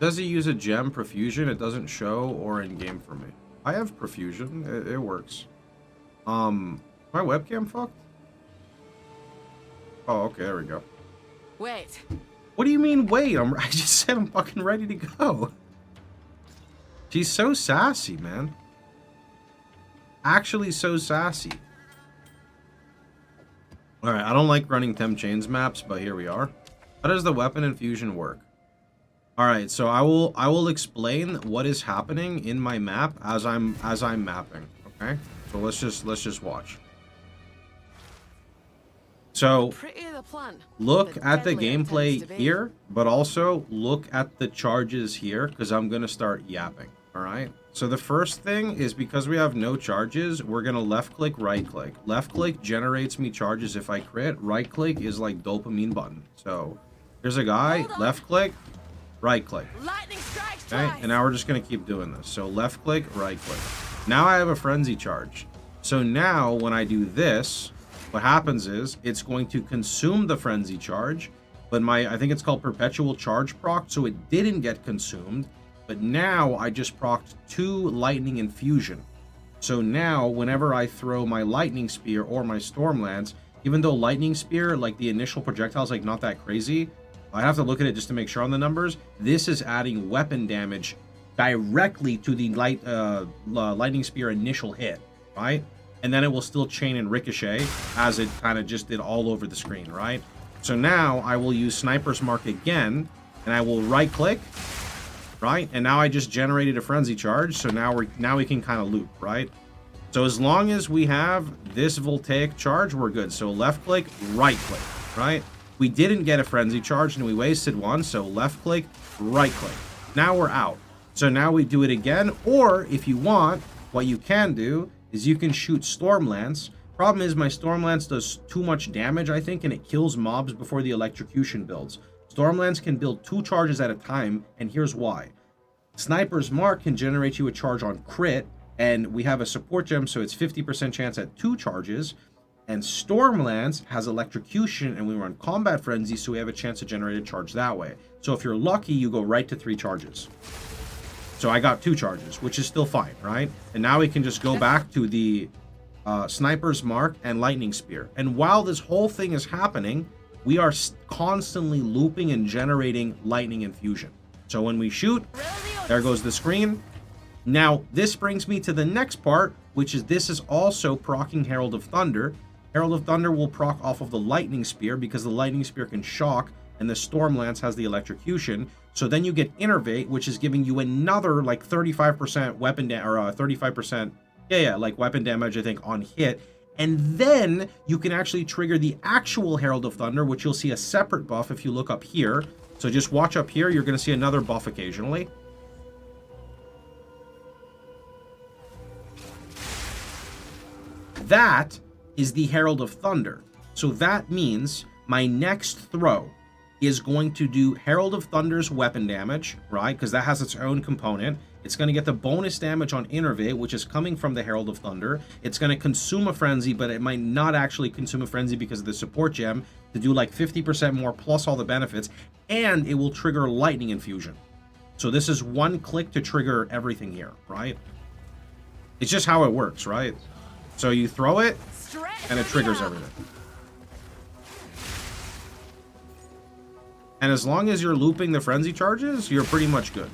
Does he use a gem profusion? It doesn't show or in game for me. I have profusion. It works. My webcam fucked? Oh, okay, there we go. Wait. What do you mean, wait? I just said I'm fucking ready to go. She's so sassy, man. Actually so sassy. Alright, I don't like running Temp Chains maps, but here we are. How does the weapon infusion work? Alright, so I will explain what is happening in my map as I'm mapping. Okay? So let's just watch. So look at the gameplay here, but also look at the charges here, because I'm gonna start yapping. Alright? So the first thing is, because we have no charges, we're gonna left click, right click. Left click generates me charges if I crit. Right click is like dopamine button. So here's a guy, left click, right click. Okay, and now we're just gonna keep doing this. So left click, right click. Now I have a frenzy charge. So now when I do this, what happens is it's going to consume the frenzy charge, but I think it's called perpetual charge proc, so it didn't get consumed. But now I just procced 2 lightning infusion. So now whenever I throw my lightning spear or my storm lance, even though lightning spear, like the initial projectile is like not that crazy, I have to look at it just to make sure on the numbers. This is adding weapon damage directly to the lightning spear initial hit, right? And then it will still chain and ricochet as it kind of just did all over the screen, right? So now I will use Sniper's Mark again, and I will right click, right? And now I just generated a frenzy charge, so now we can kind of loop, right? So as long as we have this voltaic charge, we're good. So left click, right click, right? We didn't get a frenzy charge and we wasted one, so left click, right click. Now we're out. So now we do it again, or if you want, what you can do is you can shoot Storm Lance. Problem is my Storm Lance does too much damage, I think, and it kills mobs before the electrocution builds. Storm Lance can build 2 charges at a time, and here's why. Sniper's Mark can generate you a charge on crit, and we have a support gem, so it's 50% chance at 2 charges. And Storm Lance has electrocution, and we run combat frenzy, so we have a chance to generate a charge that way. So if you're lucky, you go right to 3 charges. So I got 2 charges, which is still fine, right? And now we can just go back to the Sniper's Mark and Lightning Spear. And while this whole thing is happening, we are constantly looping and generating lightning infusion. So when we shoot, There goes the screen. Now, this brings me to the next part, which is this is also proccing Herald of Thunder. Herald of Thunder will proc off of the Lightning Spear because the Lightning Spear can shock, and the Storm Lance has the electrocution. So then you get Innervate, which is giving you another like 35% weapon damage, or 35%, like weapon damage, I think, on hit. And then you can actually trigger the actual Herald of Thunder, which you'll see a separate buff if you look up here. So just watch up here, you're going to see another buff occasionally. That is the Herald of Thunder. So that means my next throw is going to do Herald of Thunder's weapon damage, right? Because that has its own component. It's going to get the bonus damage on Innervate, which is coming from the Herald of Thunder. It's going to consume a Frenzy, but it might not actually consume a Frenzy because of the support gem to do like 50% more plus all the benefits. And it will trigger Lightning Infusion. So this is one click to trigger everything here, right? It's just how it works, right? So you throw it, and it triggers everything. And as long as you're looping the Frenzy charges, you're pretty much good.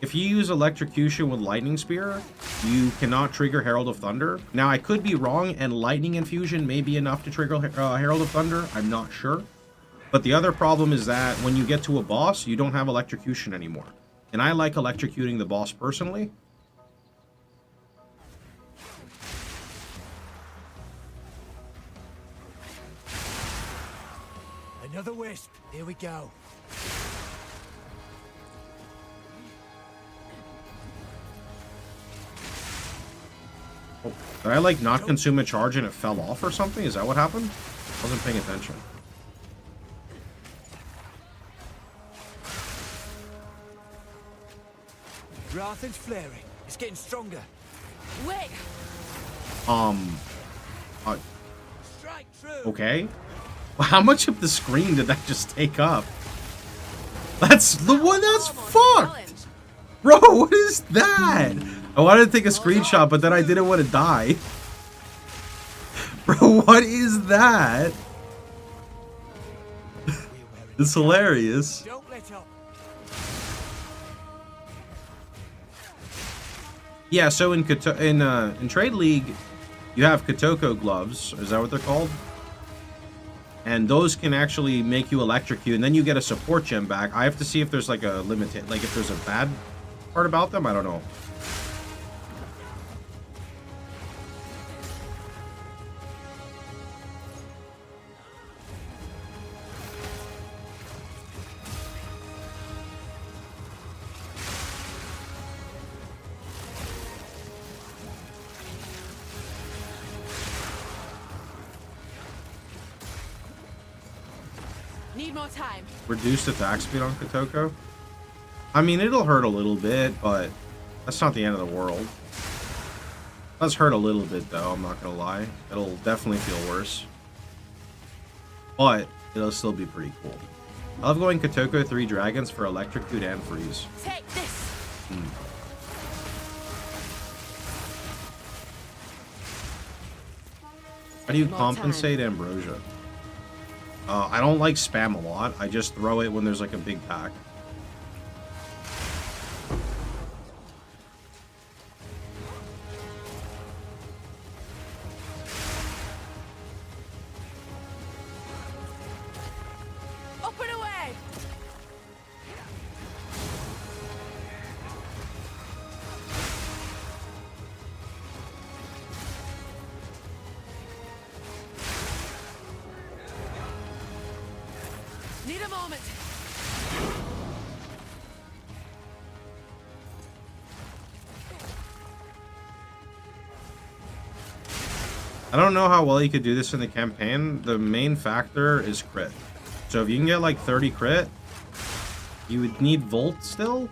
If you use Electrocution with Lightning Spear, you cannot trigger Herald of Thunder. Now, I could be wrong, and Lightning Infusion may be enough to trigger Herald of Thunder. I'm not sure. But the other problem is that when you get to a boss, you don't have Electrocution anymore. And I like electrocuting the boss personally. Another wisp. Here we go. Oh, did I like not consume a charge and it fell off or something? Is that what happened? I wasn't paying attention. Rathen's flaring. It's getting stronger. Wait. Strike true. Okay. How much of the screen did that just take up? That's the one that's fucked! Bro, what is that? I wanted to take a screenshot, but then I didn't want to die. Bro, what is that? It's hilarious. Don't let up. Yeah, so in Trade League, you have Kotoko gloves. Is that what they're called? And those can actually make you electrocute, and then you get a support gem back. I have to see if there's like a limited, like if there's a bad part about them. I don't know. Need more time. Reduced attack speed on Kotoko? I mean, it'll hurt a little bit, but that's not the end of the world. It does hurt a little bit, though, I'm not gonna lie. It'll definitely feel worse. But it'll still be pretty cool. I love going Kotoko 3 dragons for electrocute and freeze. Take this. How do you compensate Ambrosia? I don't like spam a lot. I just throw it when there's like a big pack. Up and away. Need a moment. I don't know how well you could do this in the campaign. The main factor is crit. So if you can get like 30 crit, you would need Volt still.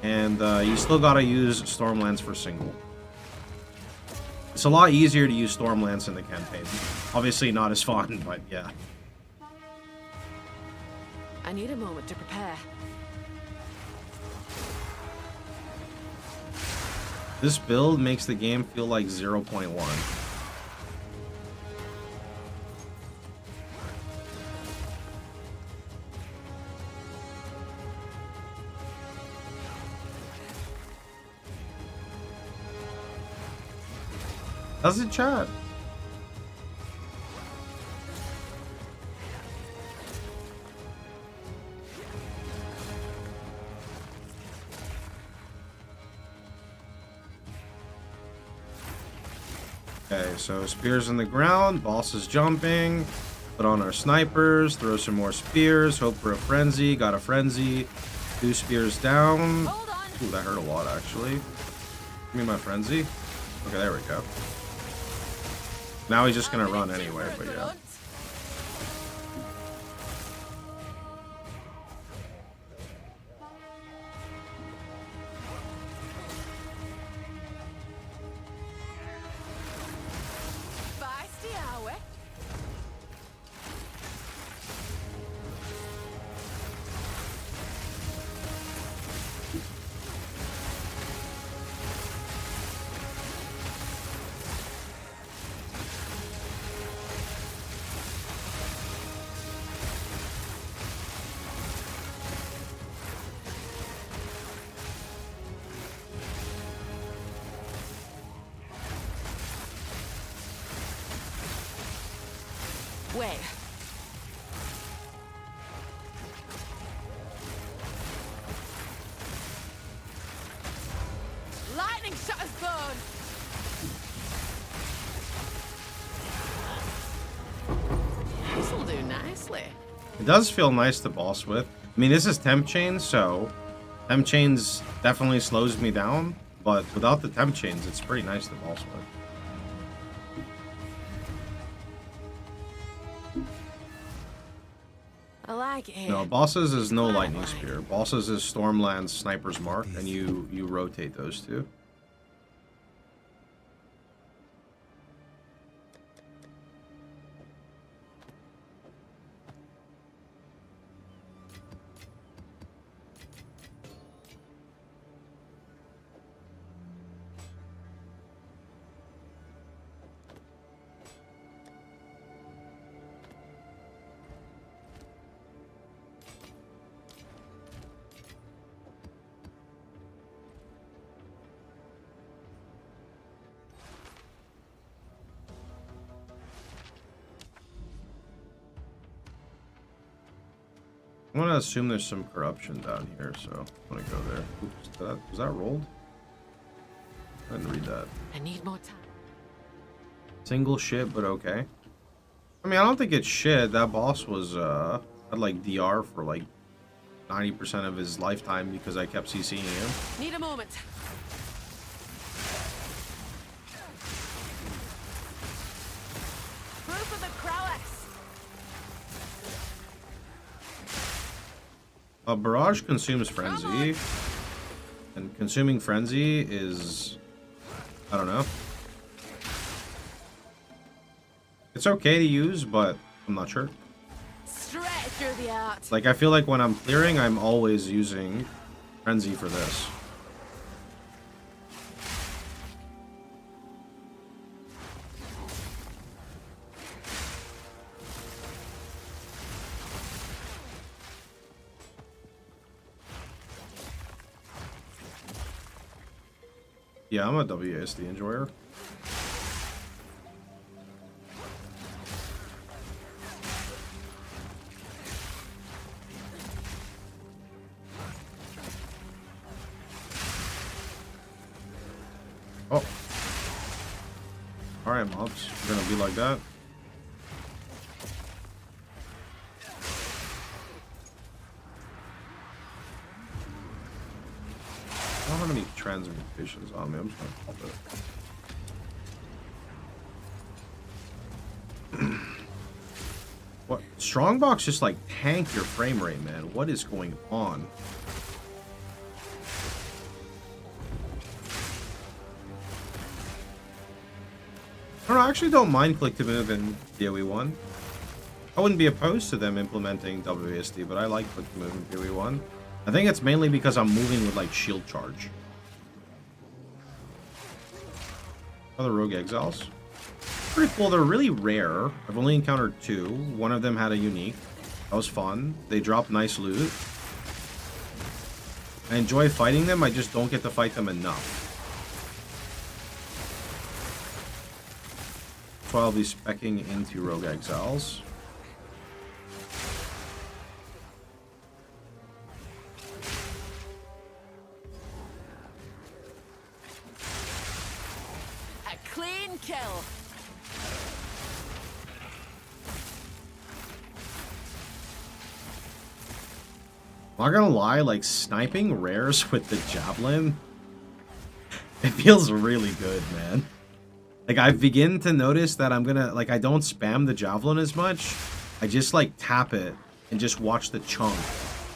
And you still gotta use Stormlance for single. It's a lot easier to use Stormlance in the campaign. Obviously not as fun, but yeah. I need a moment to prepare. This build makes the game feel like 0.1. How's it, chat? Okay, so spears in the ground, boss is jumping, put on our snipers, throw some more spears, hope for a frenzy, got a frenzy, 2 spears down. Ooh, that hurt a lot actually. Give me my frenzy. Okay, there we go. Now he's just gonna run anyway, but yeah. Wait. Lightning shot his bone. This'll do nicely. It does feel nice to boss with. I mean, this is temp chains, so temp chains definitely slows me down, but without the temp chains, it's pretty nice to boss with. I like it here. No, bosses is no lightning spear. Bosses is Stormland Sniper's Mark, and you rotate those two. I'm gonna assume there's some corruption down here, so I'm gonna go there. Oops, was that rolled? I didn't read that. I need more time. Single shit, but okay. I mean, I don't think it's shit. That boss was, had like DR for like 90% of his lifetime because I kept CCing him. Need a moment. Proof of the prowess. Barrage consumes Frenzy, and consuming Frenzy is, I don't know. It's okay to use, but I'm not sure. Straight through the art. Like, I feel like when I'm clearing, I'm always using Frenzy for this. Yeah, I'm a WASD enjoyer. Oh. Alright, mobs. You're gonna be like that. I don't have any transmutations on me. I'm just gonna pop it. What? Strongbox just like tank your frame rate, man. What is going on? I don't know, I actually don't mind click to move in POE1. I wouldn't be opposed to them implementing WASD, but I like click to move in POE1. I think it's mainly because I'm moving with like shield charge. Other rogue exiles. Pretty cool. They're really rare. I've only encountered 2. One of them had a unique. That was fun. They drop nice loot. I enjoy fighting them. I just don't get to fight them enough. So I'll be speccing into rogue exiles. A clean kill. I'm not gonna lie, like sniping rares with the javelin, it feels really good, man. Like I begin to notice that I'm gonna, like I don't spam the javelin as much. I just like tap it and just watch the chunk.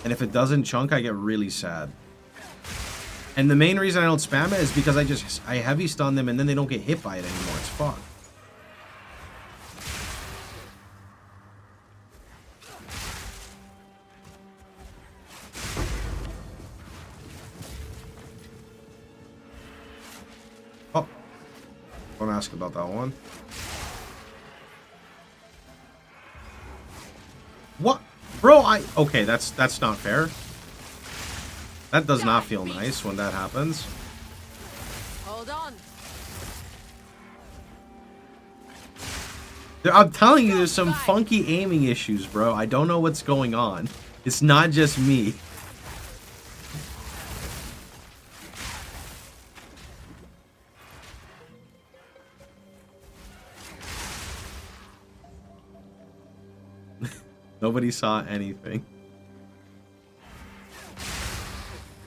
And if it doesn't chunk, I get really sad. And the main reason I don't spam it is because I heavy stun them and then they don't get hit by it anymore. It's fucked. Oh, don't ask about that one. What? Bro, okay, that's not fair. That does not feel nice when that happens. Hold on. I'm telling you, there's some funky aiming issues, bro. I don't know what's going on. It's not just me. Nobody saw anything.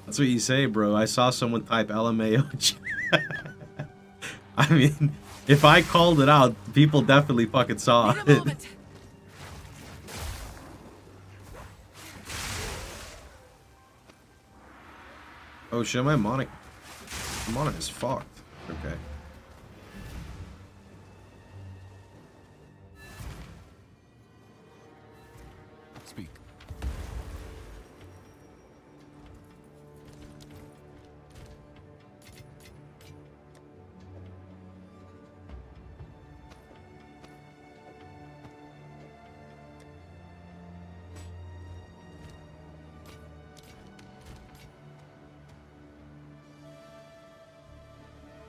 That's what you say, bro. I saw someone type LMAO. I mean, if I called it out, people definitely fucking saw it. Oh shit, my Monic is fucked. Okay. Speak.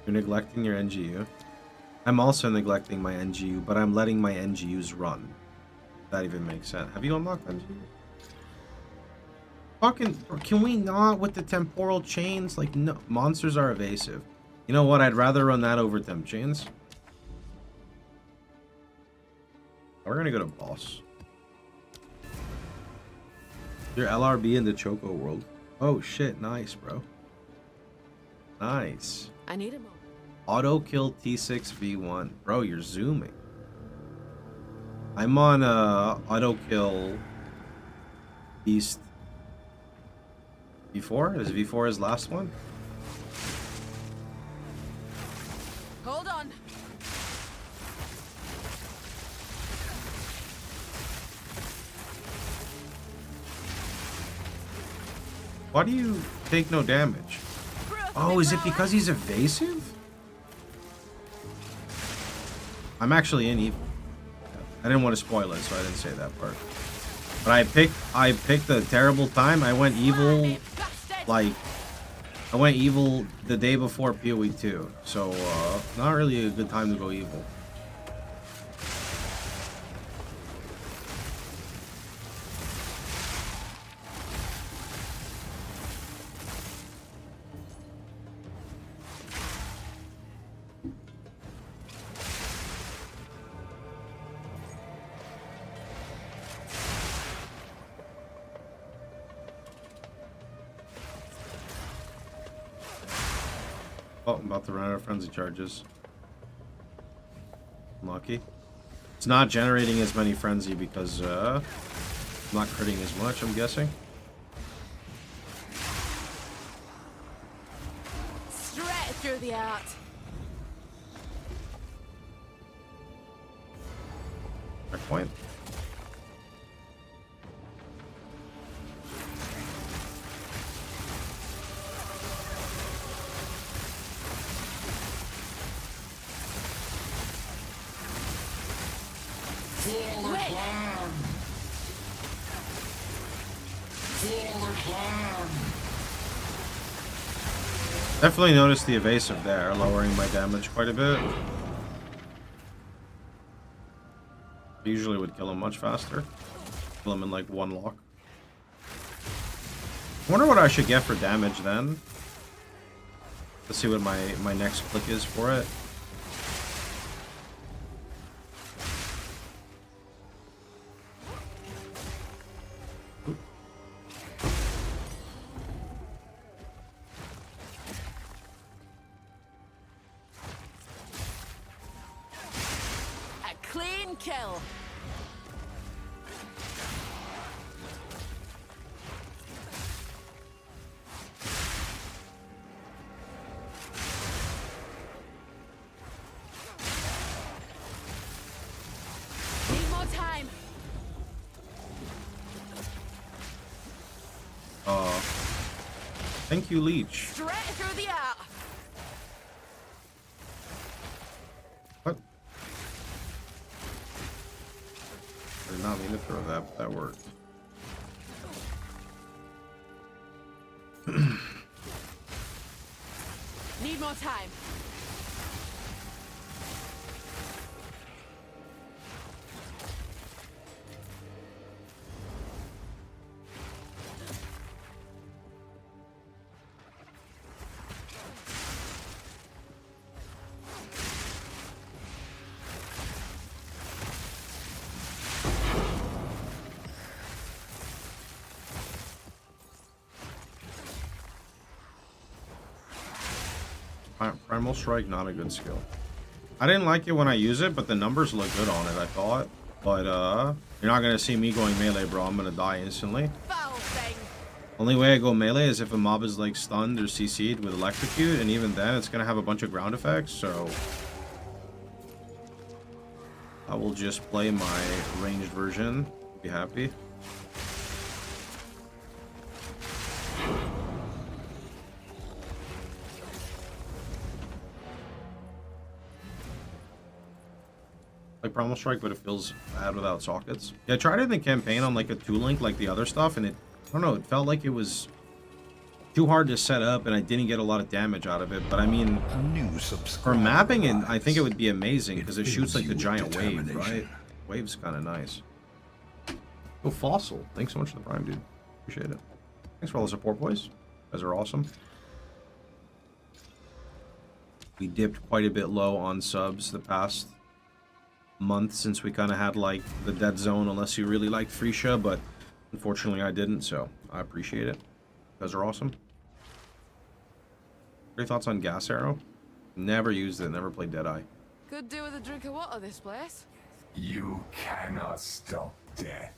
You're neglecting your NGU. I'm also neglecting my NGU, but I'm letting my NGUs run. If that even makes sense. Have you unlocked NGU? Fucking, can we not with the temporal chains? Like, no, monsters are evasive. You know what? I'd rather run that over temp chains. We're gonna go to boss. Your LRB in the Choco world. Oh shit, nice, bro. Nice. I need a moment. Auto kill T6V1. Bro, you're zooming. I'm on auto kill Beast V4? Is V4 his last one? Hold on. Why do you take no damage? Oh, is it because he's evasive? I'm actually in evil. I didn't want to spoil it, so I didn't say that part. But I picked a terrible time. I went evil, like, I went evil the day before POE2. So, not really a good time to go evil. Oh, I'm about to run out of frenzy charges. Lucky. It's not generating as many frenzy because I'm not critting as much, I'm guessing. Straight through the art. Checkpoint. Definitely noticed the evasive there, lowering my damage quite a bit. Usually would kill him much faster. Kill him in like one lock. I wonder what I should get for damage then. Let's see what my next click is for it. A clean kill. Need more time. Thank you, Leech. Straight through the art. What? I did not mean to throw that, but that worked. Need more time. Primal Strike, not a good skill. I didn't like it when I use it, but the numbers look good on it, I thought. But, you're not gonna see me going melee, bro. I'm gonna die instantly. Foul thing. Only way I go melee is if a mob is, like, stunned or CC'd with Electrocute, and even then, it's gonna have a bunch of ground effects, so... I will just play my ranged version. Be happy. Like Primal Strike, but it feels bad without sockets. Yeah, I tried it in the campaign on like a 2-link like the other stuff, and I don't know, it felt like it was too hard to set up, and I didn't get a lot of damage out of it. But I mean, for mapping, and I think it would be amazing because it shoots like the giant wave, right? Wave's kind of nice. Oh, Fossil, thanks so much for the Prime, dude. Appreciate it. Thanks for all the support, boys. You guys are awesome. We dipped quite a bit low on subs the past month since we kind of had like the dead zone, unless you really liked Freesia, but unfortunately I didn't, so I appreciate it. You guys are awesome. Any thoughts on Gas Arrow? Never used it, never played Deadeye. Could do with a drink of water, this place. You cannot stop death.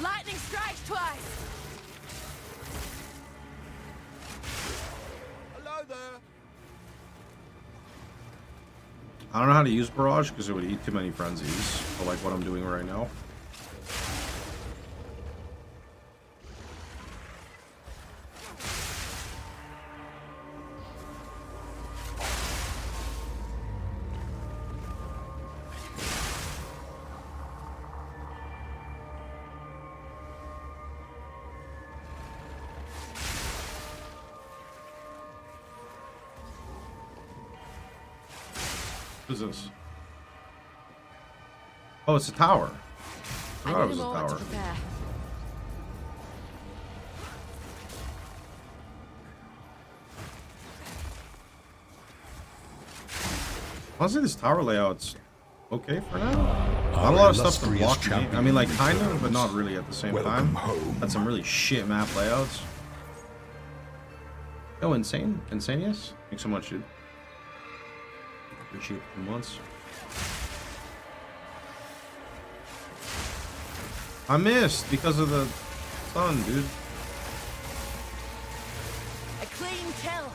Lightning strikes twice. Hello there. I don't know how to use Barrage because it would eat too many frenzies for like what I'm doing right now. What is this? Oh, it's a tower. I thought it was a tower. Honestly, this tower layout's okay for now. Not a lot of stuff to block me. I mean, like, kind of, but not really at the same time. Had some really shit map layouts. Oh, Insane? Insanius? Thanks so much, dude. Appreciate it for months. I missed because of the sun, dude. A clean kill.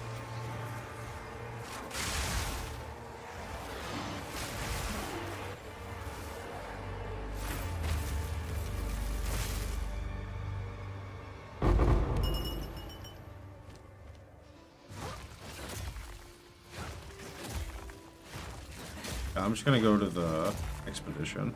I'm just gonna go to the expedition.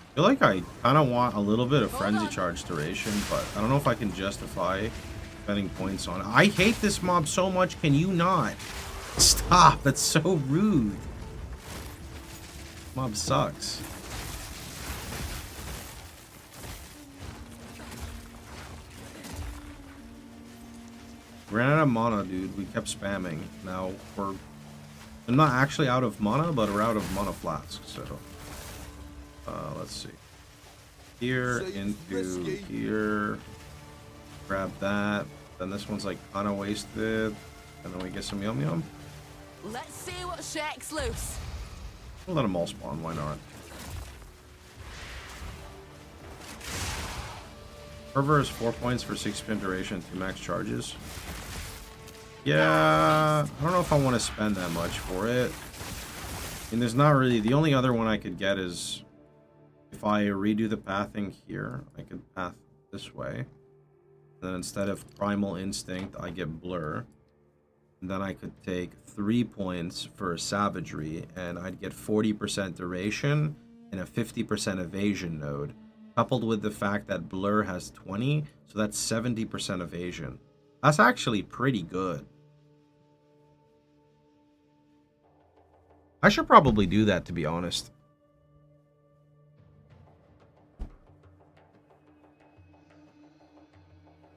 I feel like I kind of want a little bit of frenzy charge duration, but I don't know if I can justify spending points on it. I hate this mob so much. Can you not? Stop. That's so rude. Mob sucks. Ran out of mana, dude. We kept spamming. Now we're not actually out of mana, but we're out of mana flasks. So let's see. Here into here. Grab that. Then this one's like kind of wasted. And then we get some yum yum. Let's see what shakes loose. We'll let them all spawn. Why not? Fervor is 4 points for 6 spin duration, 2 max charges. Yeah, I don't know if I want to spend that much for it. And there's not really... The only other one I could get is... If I redo the pathing here, I could path this way. Then instead of Primal Instinct, I get Blur. And then I could take 3 points for Savagery, and I'd get 40% duration and a 50% evasion node. Coupled with the fact that Blur has 20, so that's 70% evasion. That's actually pretty good. I should probably do that, to be honest.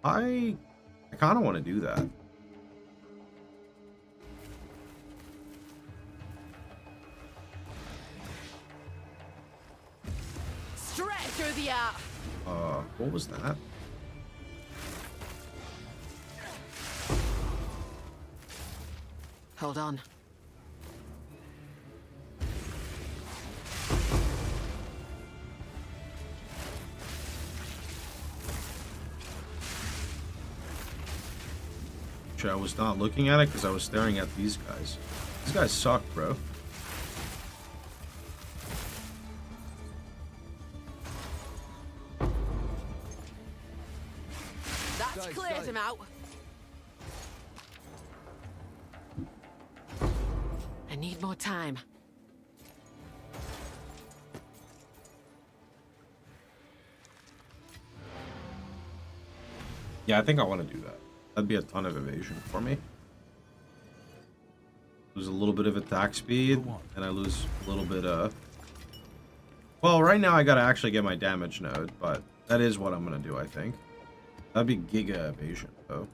I kind of want to do that. Straight through the app. What was that? Hold on. I was not looking at it because I was staring at these guys. These guys suck, bro. That's cleared him out. I need more time. Yeah, I think I want to do that. That'd be a ton of evasion for me. Lose a little bit of attack speed, and I lose a little bit of... Well, right now I gotta actually get my damage node, but that is what I'm gonna do, I think. That'd be giga evasion, though.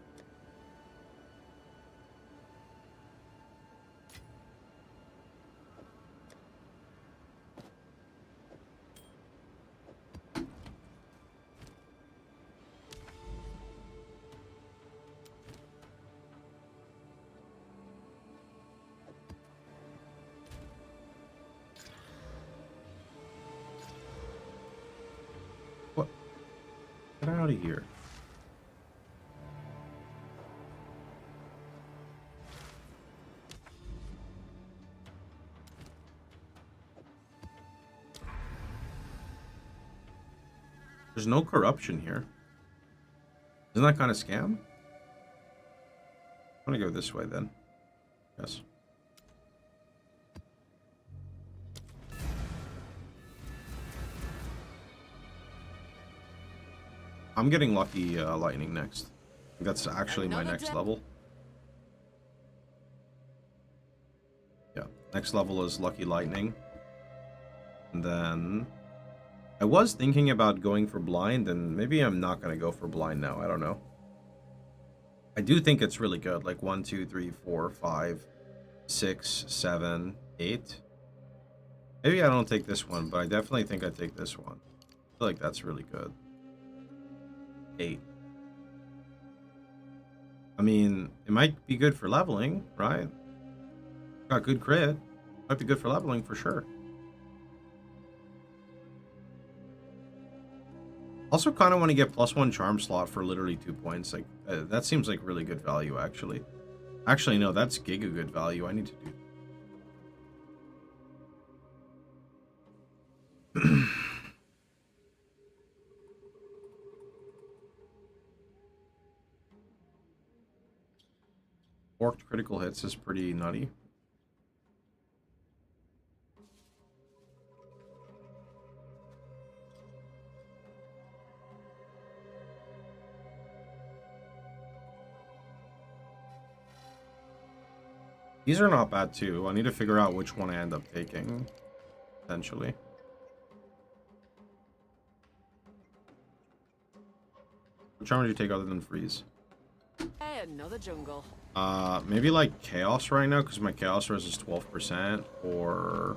Get out of here. There's no corruption here. Isn't that kind of scam? I'm gonna go this way then. Yes. I'm getting Lucky Lightning next. That's actually my next level. Yeah, next level is Lucky Lightning. And then... I was thinking about going for Blind, and maybe I'm not going to go for Blind now. I don't know. I do think it's really good. Like 1, 2, 3, 4, 5, 6, 7, 8. Maybe I don't take this one, but I definitely think I take this one. I feel like that's really good. 8. I mean, it might be good for leveling, right? Got good crit. Might be good for leveling for sure. Also kind of want to get +1 charm slot for literally 2 points. Like that seems like really good value, actually. Actually, no, that's giga good value. I need to do... Forked critical hits is pretty nutty. These are not bad too. I need to figure out which one I end up taking, potentially. Which one would you take other than freeze? Hey, another jungle. Maybe like chaos right now because my chaos res is 12%, or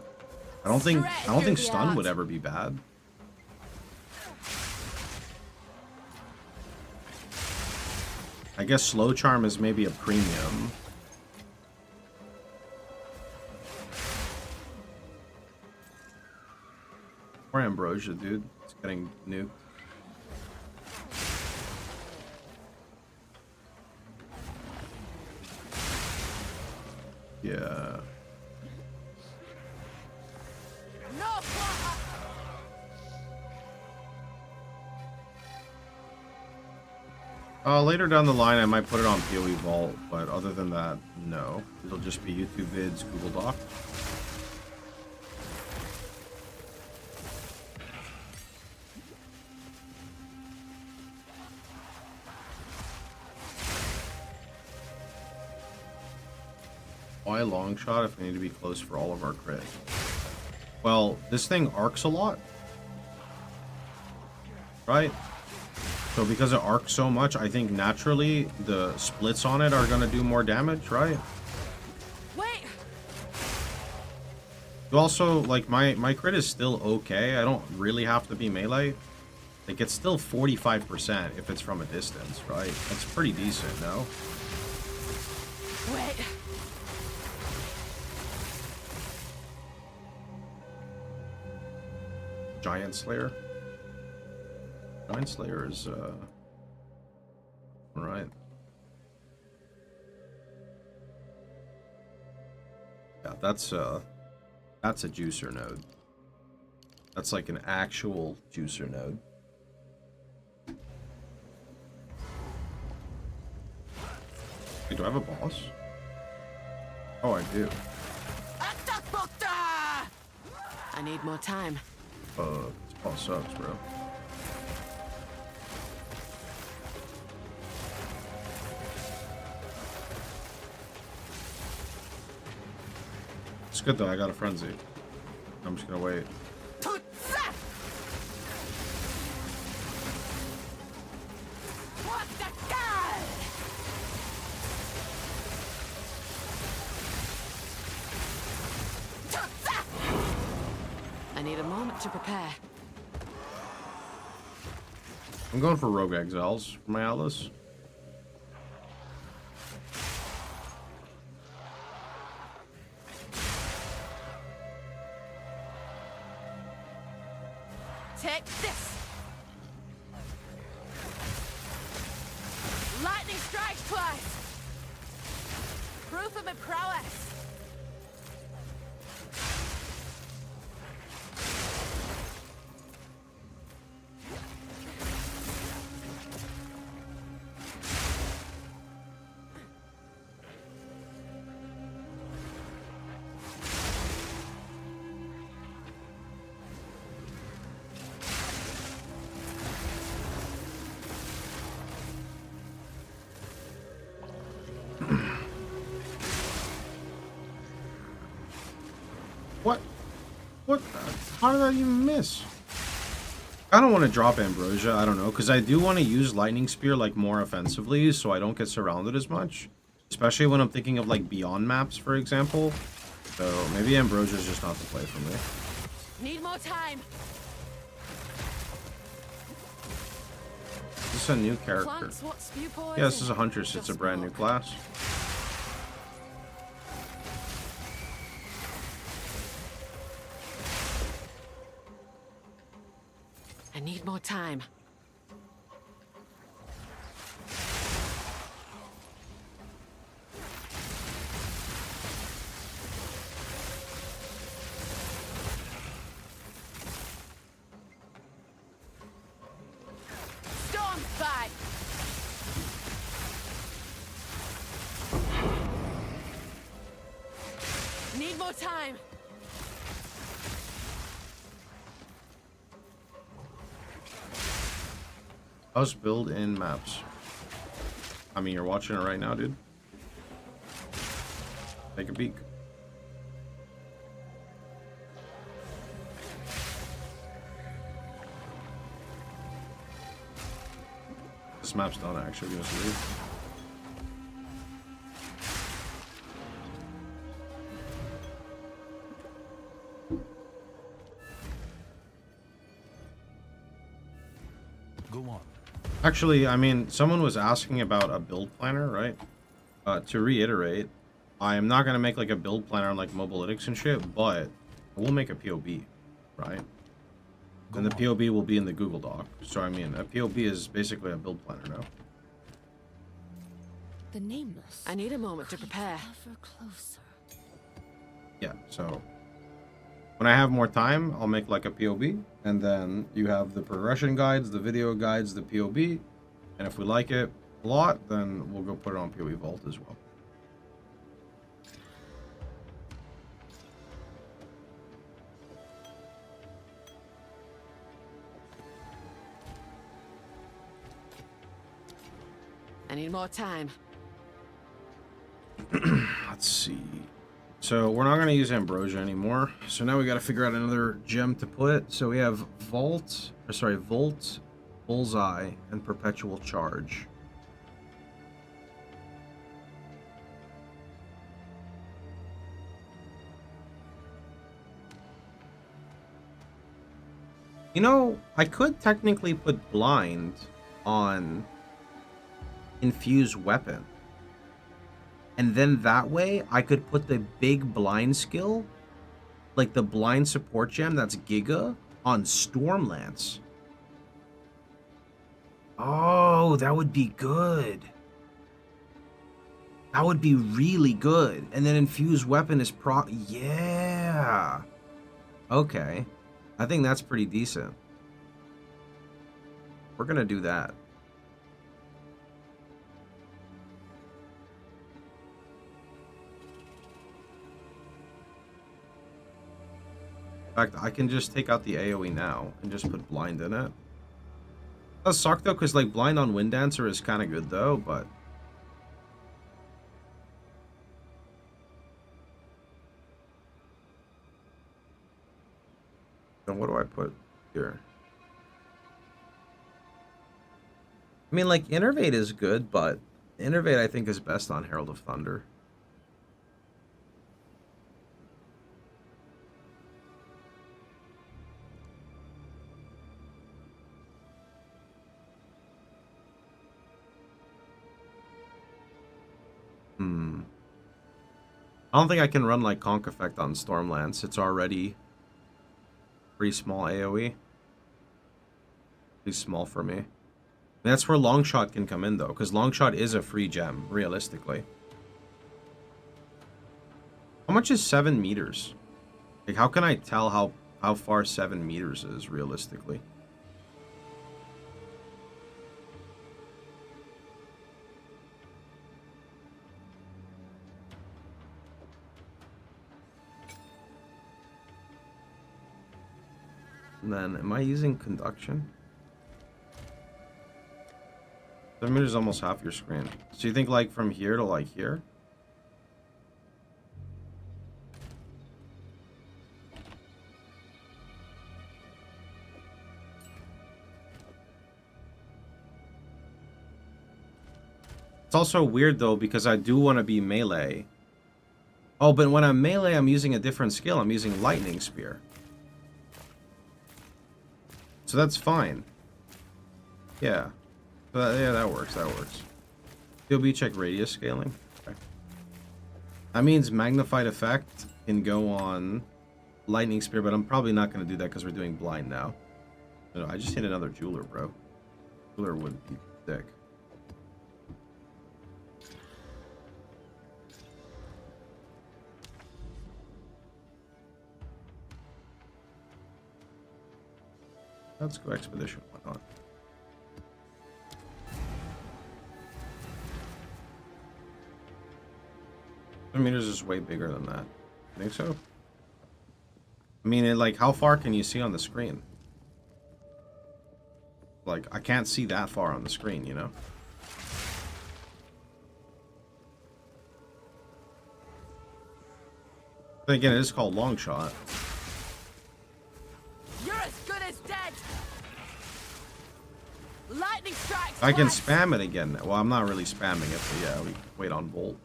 I don't think stun would ever be bad. I guess slow charm is maybe a premium. Or ambrosia, dude. It's getting nuked. Yeah. Later down the line, I might put it on POE Vault, but other than that, no. It'll just be YouTube vids, Google Doc. Why long shot if we need to be close for all of our crit? Well, this thing arcs a lot, right? So because it arcs so much, I think naturally the splits on it are gonna do more damage, right? Wait. Also, like my crit is still okay. I don't really have to be melee. Like it's still 45% if it's from a distance, right? That's pretty decent, no? Wait. Giant Slayer. Giant Slayer is alright. Yeah, that's a juicer node. That's like an actual juicer node. Wait, do I have a boss? Oh, I do. I need more time. This boss sucks, bro. It's good though, I got a frenzy. I'm just gonna wait. I need a moment to prepare. I'm going for Rogue Exiles for my Atlas. Take this! Lightning strikes twice! Proof of my prowess! What? How did I even miss? I don't want to drop Ambrosia, I don't know, because I do want to use Lightning Spear like more offensively so I don't get surrounded as much. Especially when I'm thinking of like Beyond maps, for example. So maybe Ambrosia is just not the play for me. Need more time. Is this a new character? Plants, what spew poison? Yeah, this is a Huntress, it's a brand new class. I need more time. Storm fight. more time. House build in maps. I mean, you're watching it right now, dude. Take a peek. This map's done, actually. Give us a lead. Go on. Actually, I mean, someone was asking about a build planner, right? To reiterate, I am not going to make like a build planner on like Mobalytics and shit, but I will make a POB, right? And the POB will be in the Google Doc. So, I mean, a POB is basically a build planner now. The nameless. I need a moment to prepare. Ever closer. Yeah, so when I have more time, I'll make like a POB, and then you have the progression guides, the video guides, the POB, and if we like it a lot, then we'll go put it on POE Vault as well. I need more time. Let's see. So we're not going to use Ambrosia anymore. So now we got to figure out another gem to put. So we have Volt, Bullseye, and Perpetual Charge. You know, I could technically put Blind on Infuse Weapon. And then that way, I could put the big blind skill, like the blind support gem that's Giga, on Stormlance. Oh, that would be good. That would be really good. And then Infused Weapon is yeah. Okay. I think that's pretty decent. We're gonna do that. In fact, I can just take out the AoE now and just put Blind in it. Does suck though, because like Blind on Wind Dancer is kind of good though, but then what do I put here? I mean, like Innervate is good, but Innervate I think is best on Herald of Thunder. I don't think I can run like Conk Effect on Stormlance. It's already pretty small AoE. Pretty small for me. That's where Longshot can come in though, because Longshot is a free gem, realistically. How much is 7 meters? Like, how can I tell how far 7 meters is realistically? And then, am I using conduction? 7 meters is almost half your screen. So you think like from here to like here? It's also weird though, because I do want to be melee. Oh, but when I'm melee, I'm using a different skill. I'm using Lightning Spear. So that's fine. Yeah. Yeah, that works. That works. POB check radius scaling. Okay. That means magnified effect can go on Lightning Spear, but I'm probably not going to do that because we're doing blind now. No, I just hit another jeweler, bro. Jeweler would be sick. Let's go expedition. Why not? 7 meters is way bigger than that. Think so? I mean, like, how far can you see on the screen? Like, I can't see that far on the screen, you know? Then again, it is called long shot. You're as good as dead. Lightning strikes. I can twice. spam it again. Well, I'm not really spamming it, but yeah, we wait on Bolt.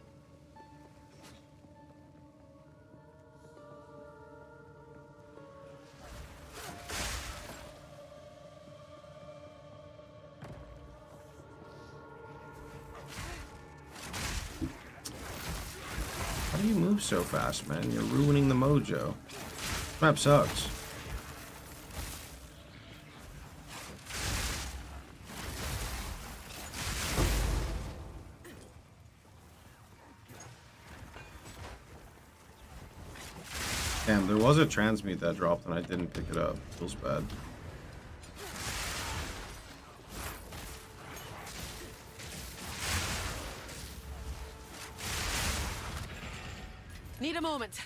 How do you move so fast, man? You're ruining the mojo. This map sucks. Damn, there was a transmute that dropped and I didn't pick it up. Feels bad. Need a moment.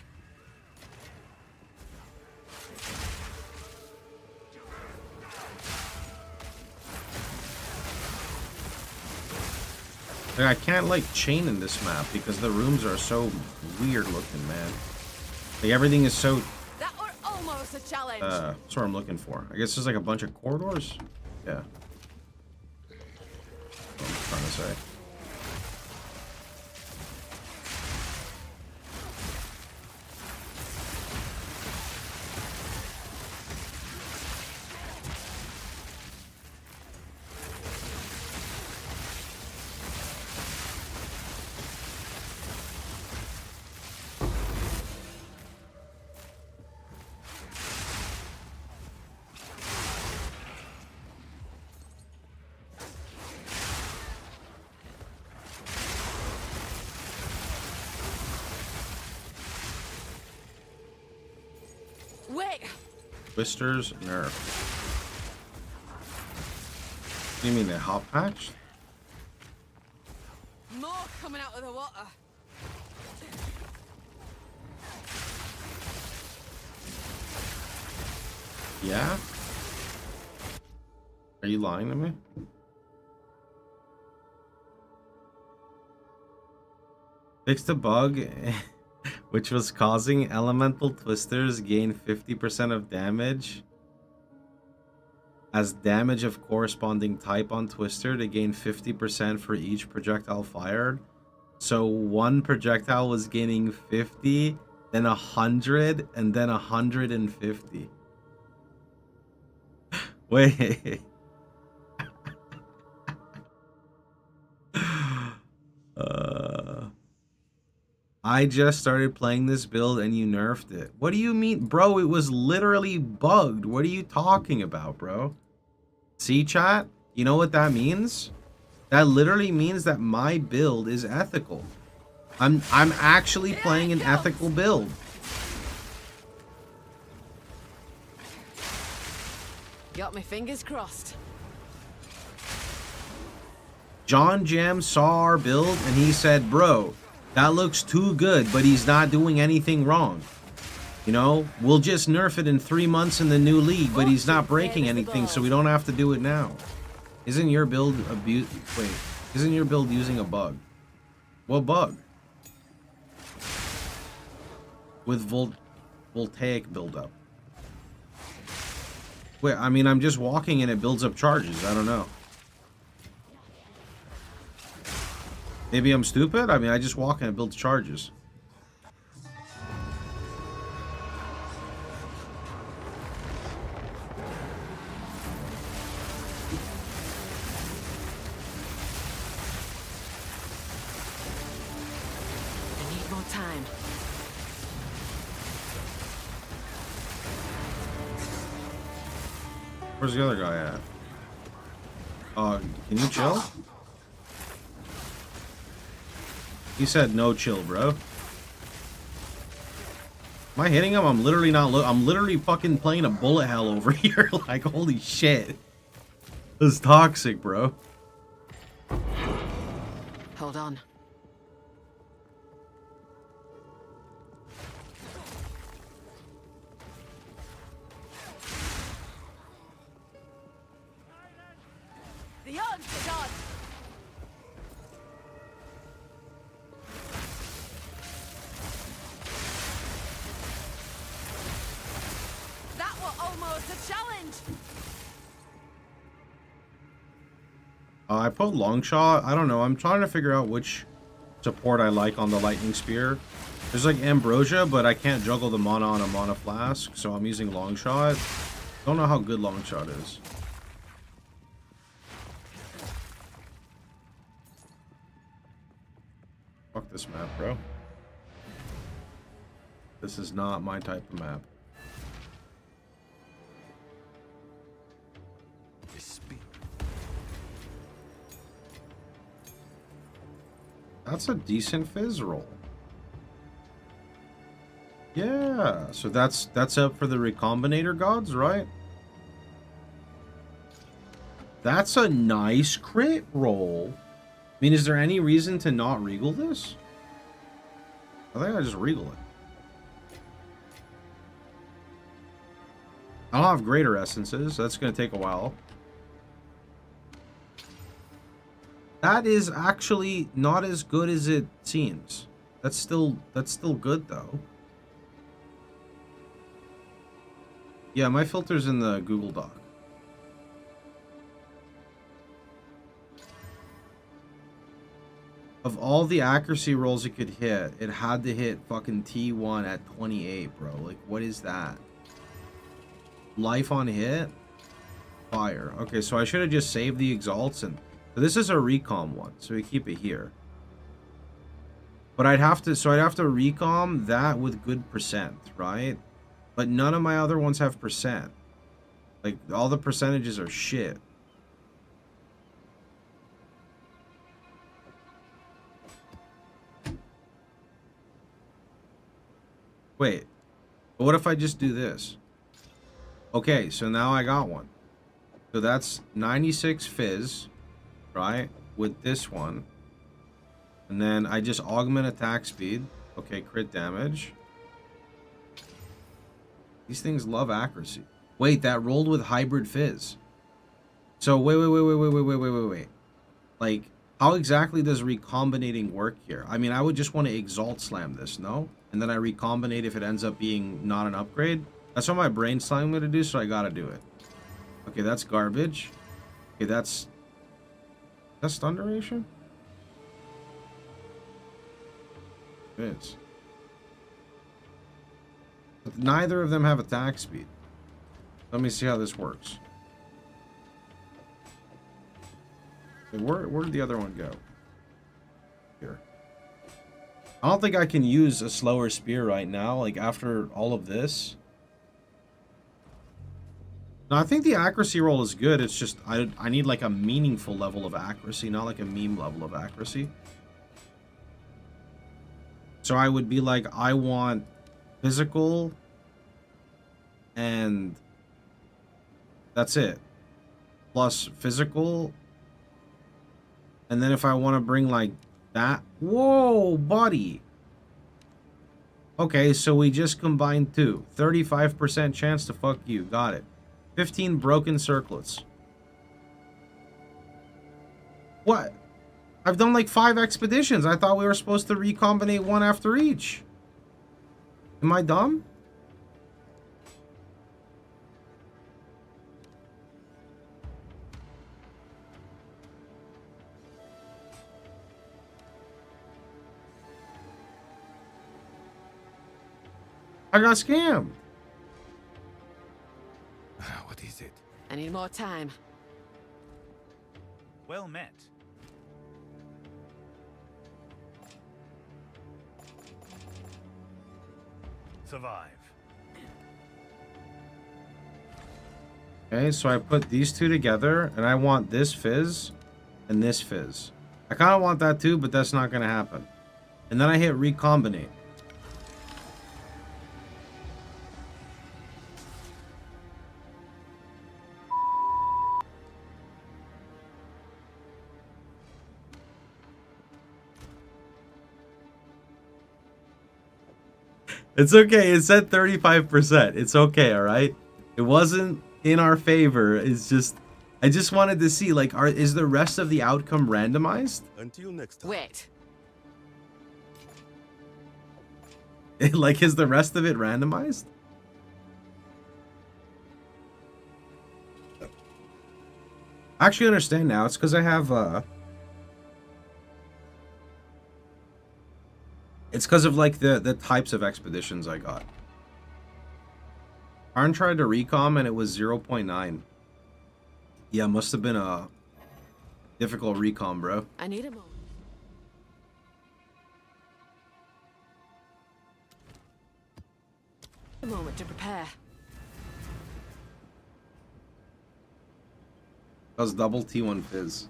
Like, I can't like chain in this map because the rooms are so weird looking, man. Like everything is so That were almost a challenge. that's what I'm looking for. I guess there's like a bunch of corridors. Yeah. That's what I'm trying to say. Wait. Twisters nerf. What do you mean they hot patched? More coming out of the water. Yeah? Are you lying to me? Fixed a bug which was causing elemental twisters gain 50% of damage. As damage of corresponding type on twister, they gain 50% for each projectile fired. So one projectile was gaining 50, then 100, and then 150. Wait. I just started playing this build and you nerfed it. What do you mean? Bro, it was literally bugged. What are you talking about, bro? See, chat? You know what that means? That literally means that my build is ethical. I'm actually playing an ethical build. Got my fingers crossed. John Jam saw our build and he said, bro, that looks too good, but he's not doing anything wrong. You know, we'll just nerf it in 3 months in the new league, but he's not breaking anything, so we don't have to do it now. Isn't your build isn't your build using a bug? What bug? With voltaic buildup. Wait, I mean, I'm just walking and it builds up charges. I don't know. Maybe I'm stupid? I mean, I just walk and it builds charges. I need more time. Where's the other guy at? Can you chill? He said no chill, bro. Am I hitting him? I'm literally not I'm literally fucking playing a bullet hell over here. Like, holy shit. This is toxic, bro. Hold on. I put long shot. I don't know. I'm trying to figure out which support I like on the lightning spear. There's like ambrosia, but I can't juggle the mana on a mana flask, so I'm using long shot. Don't know how good long shot is. Fuck this map, bro. This is not my type of map. That's a decent fizz roll. Yeah, so that's up for the recombinator gods, right? That's a nice crit roll. I mean, is there any reason to not regal this? I think I just regal it. I don't have greater essences. That's going to take a while. That is actually not as good as it seems. That's still good though. Yeah, my filter's in the Google Doc. Of all the accuracy rolls it could hit, it had to hit fucking T1 at 28, bro. Like, what is that? Life on hit? Fire. Okay, so I should have just saved the exalts and... So this is a recom one, so we keep it here. But I'd have to recom that with good percent, right? But none of my other ones have percent. Like, all the percentages are shit. Wait, but what if I just do this? Okay, so now I got one. So that's 96 fizz, right? With this one. And then I just augment attack speed. Okay, crit damage. These things love accuracy. Wait, that rolled with hybrid fizz. So wait. Like, how exactly does recombinating work here? I mean, I would just want to exalt slam this, no? And then I recombinate if it ends up being not an upgrade. That's what my brain slime going to do, so I gotta do it. Okay, that's garbage. Okay, that's stun duration? It is. But neither of them have attack speed. Let me see how this works. Okay, where did the other one go? Here. I don't think I can use a slower spear right now, like after all of this. No, I think the accuracy roll is good. It's just I need like a meaningful level of accuracy, not like a meme level of accuracy. So I would be like, I want physical and that's it. Plus physical. And then if I want to bring like that. Whoa, buddy. Okay, so we just combined two. 35% chance to fuck you. Got it. 15 broken circlets. What? I've done like 5 expeditions. I thought we were supposed to recombinate one after each. Am I dumb? I got scammed. What is it? I need more time. Well met. Survive. Okay, so I put these two together, and I want this fizz and this fizz. I kind of want that too, but that's not going to happen. And then I hit recombinate. It's okay. It said 35%. It's okay, all right? It wasn't in our favor. It's just... I just wanted to see, like, is the rest of the outcome randomized? Until next time. Wait. Like, is the rest of it randomized? I actually understand now. It's because I have, it's because of, like, the types of expeditions I got. Arn tried to recom and it was 0.9. Yeah, must have been a difficult recom, bro. I need a moment. A moment to prepare. That was double T1 Fizz.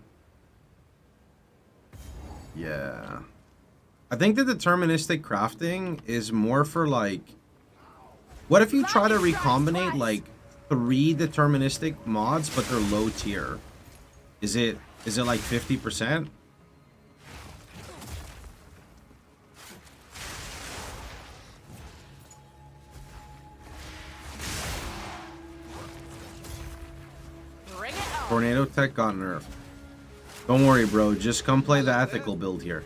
Yeah. I think the deterministic crafting is more for, like... What if you try to recombinate, like, 3 deterministic mods, but they're low tier? Is it like 50%? Tornado Tech got nerfed. Don't worry, bro. Just come play the ethical build here.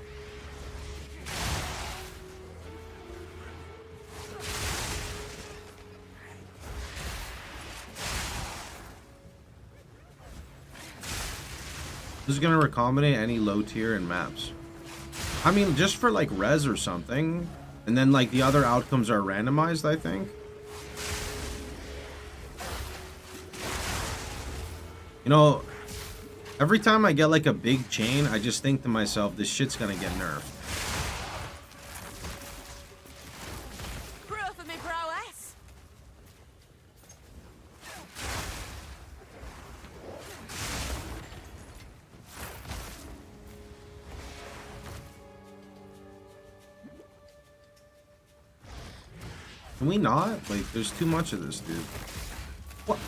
This is gonna recombinate any low tier in maps. I mean, just for like res or something. And then like the other outcomes are randomized, I think. You know, every time I get like a big chain, I just think to myself, this shit's gonna get nerfed. Proof of me prowess. Can we not? Like, there's too much of this, dude. What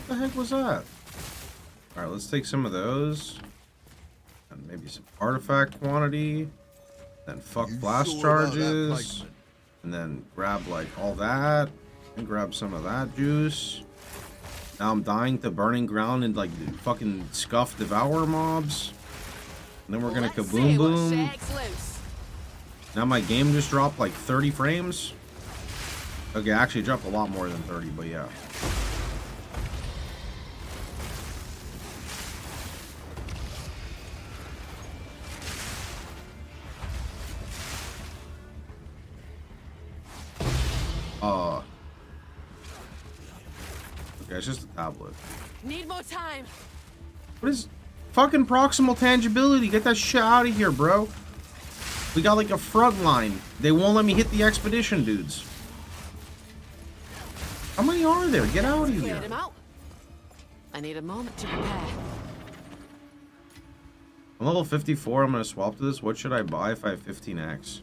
the heck was that? Alright, let's take some of those. And maybe some artifact quantity. Then fuck blast charges. And then grab, like, all that. And grab some of that juice. Now I'm dying to burning ground and, like, fucking scuff devour mobs. And then we're gonna kaboom boom. Now my game just dropped, like, 30 frames. Okay, actually it dropped a lot more than 30, but yeah. Okay, it's just a tablet. Need more time. What is fucking proximal tangibility? Get that shit out of here, bro. We got like a front line. They won't let me hit the expedition dudes. How many are there? Get out of here. Cleared him out. I need a moment to prepare. I'm level 54. I'm gonna swap to this. What should I buy if I have 15x?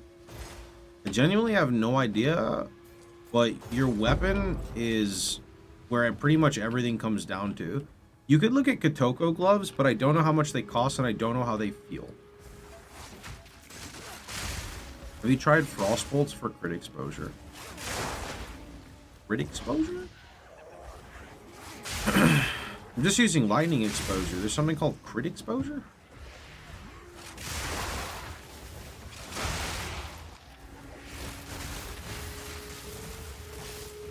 I genuinely have no idea, but your weapon is where pretty much everything comes down to. You could look at Kotoko gloves, but I don't know how much they cost and I don't know how they feel. Have you tried frost bolts for crit exposure? Crit exposure? I'm just using lightning exposure. There's something called crit exposure?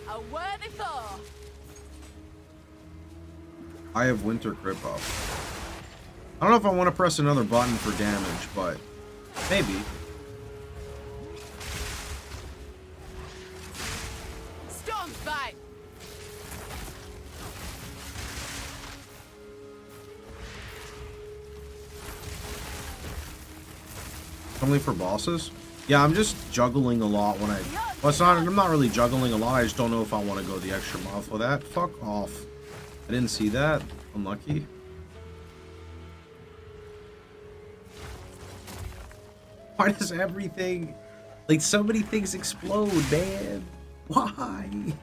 A worthy foe. I have winter crit buff. I don't know if I want to press another button for damage, but maybe. Storm fight. Only for bosses? Yeah, I'm just juggling a lot when I... Well, it's not, I'm not really juggling a lot. I just don't know if I want to go the extra mile for that. Fuck off. I didn't see that. Unlucky. Why does everything... Like, so many things explode, man? Why?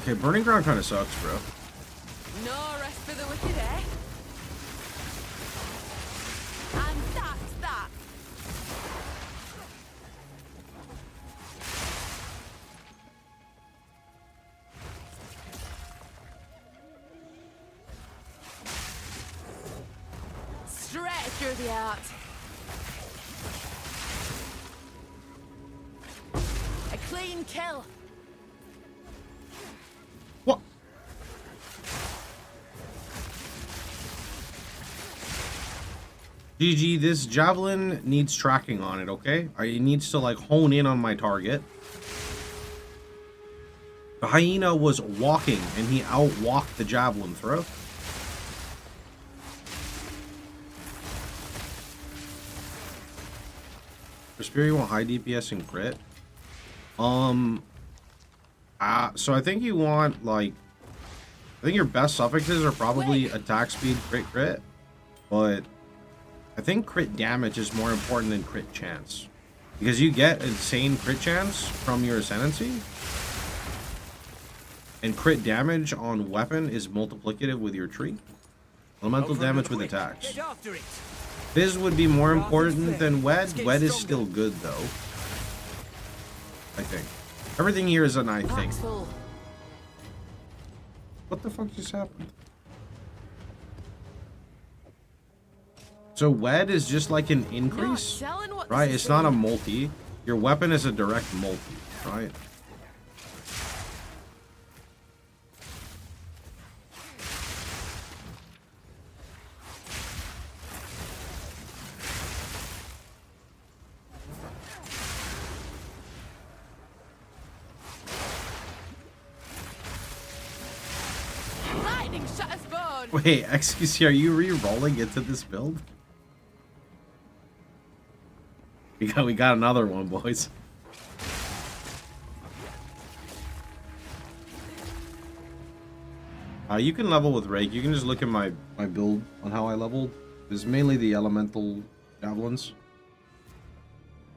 Okay, Burning Ground kind of sucks, bro. No rest for the wicked, eh? And that's that. Straight through the heart. A clean kill. What? GG, this javelin needs tracking on it, okay? It needs to like hone in on my target. The hyena was walking and he outwalked the javelin throw. For Spear, you want high DPS and crit. So I think you want like, I think your best suffixes are probably attack speed, crit, but I think crit damage is more important than crit chance, because you get insane crit chance from your ascendancy, and crit damage on weapon is multiplicative with your tree. Elemental damage with attacks. Fizz would be more important than Wed. Wed is still good though, I think. Everything here is an I think. What the fuck just happened? So Wed is just like an increase, right? It's not a multi. Your weapon is a direct multi, right? Lightning shut his bone. Wait, excuse me, are you re-rolling into this build? We got another one, boys. You can level with Rake. You can just look at my build on how I leveled. It's mainly the elemental javelins.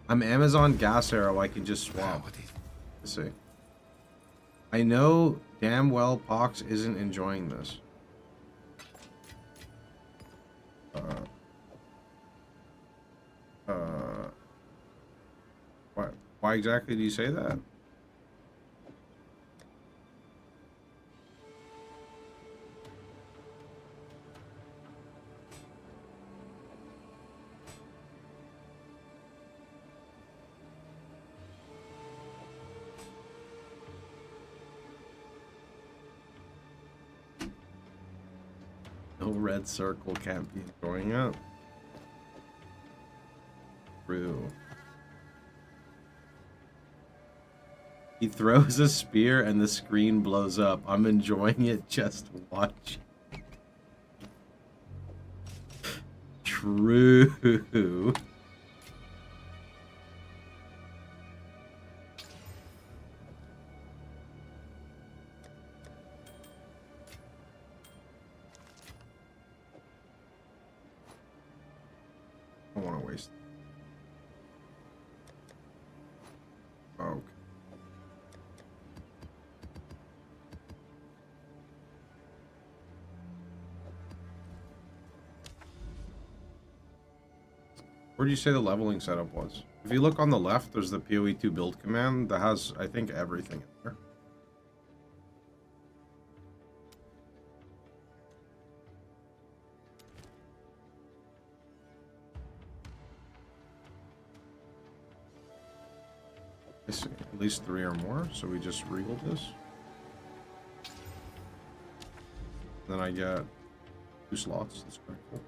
I'm Amazon Gas Arrow. I can just swap. Let's see. I know damn well Pox isn't enjoying this. Why exactly do you say that? No red circle can't be enjoying it. True. He throws a spear and the screen blows up. I'm enjoying it just watch. True. I don't want to waste. Okay. Where do you say the leveling setup was? If you look on the left, there's the POE2 build command that has, I think, everything in there. I see. At least 3 or more, so we just regal this. Then I get 2 slots. That's pretty cool.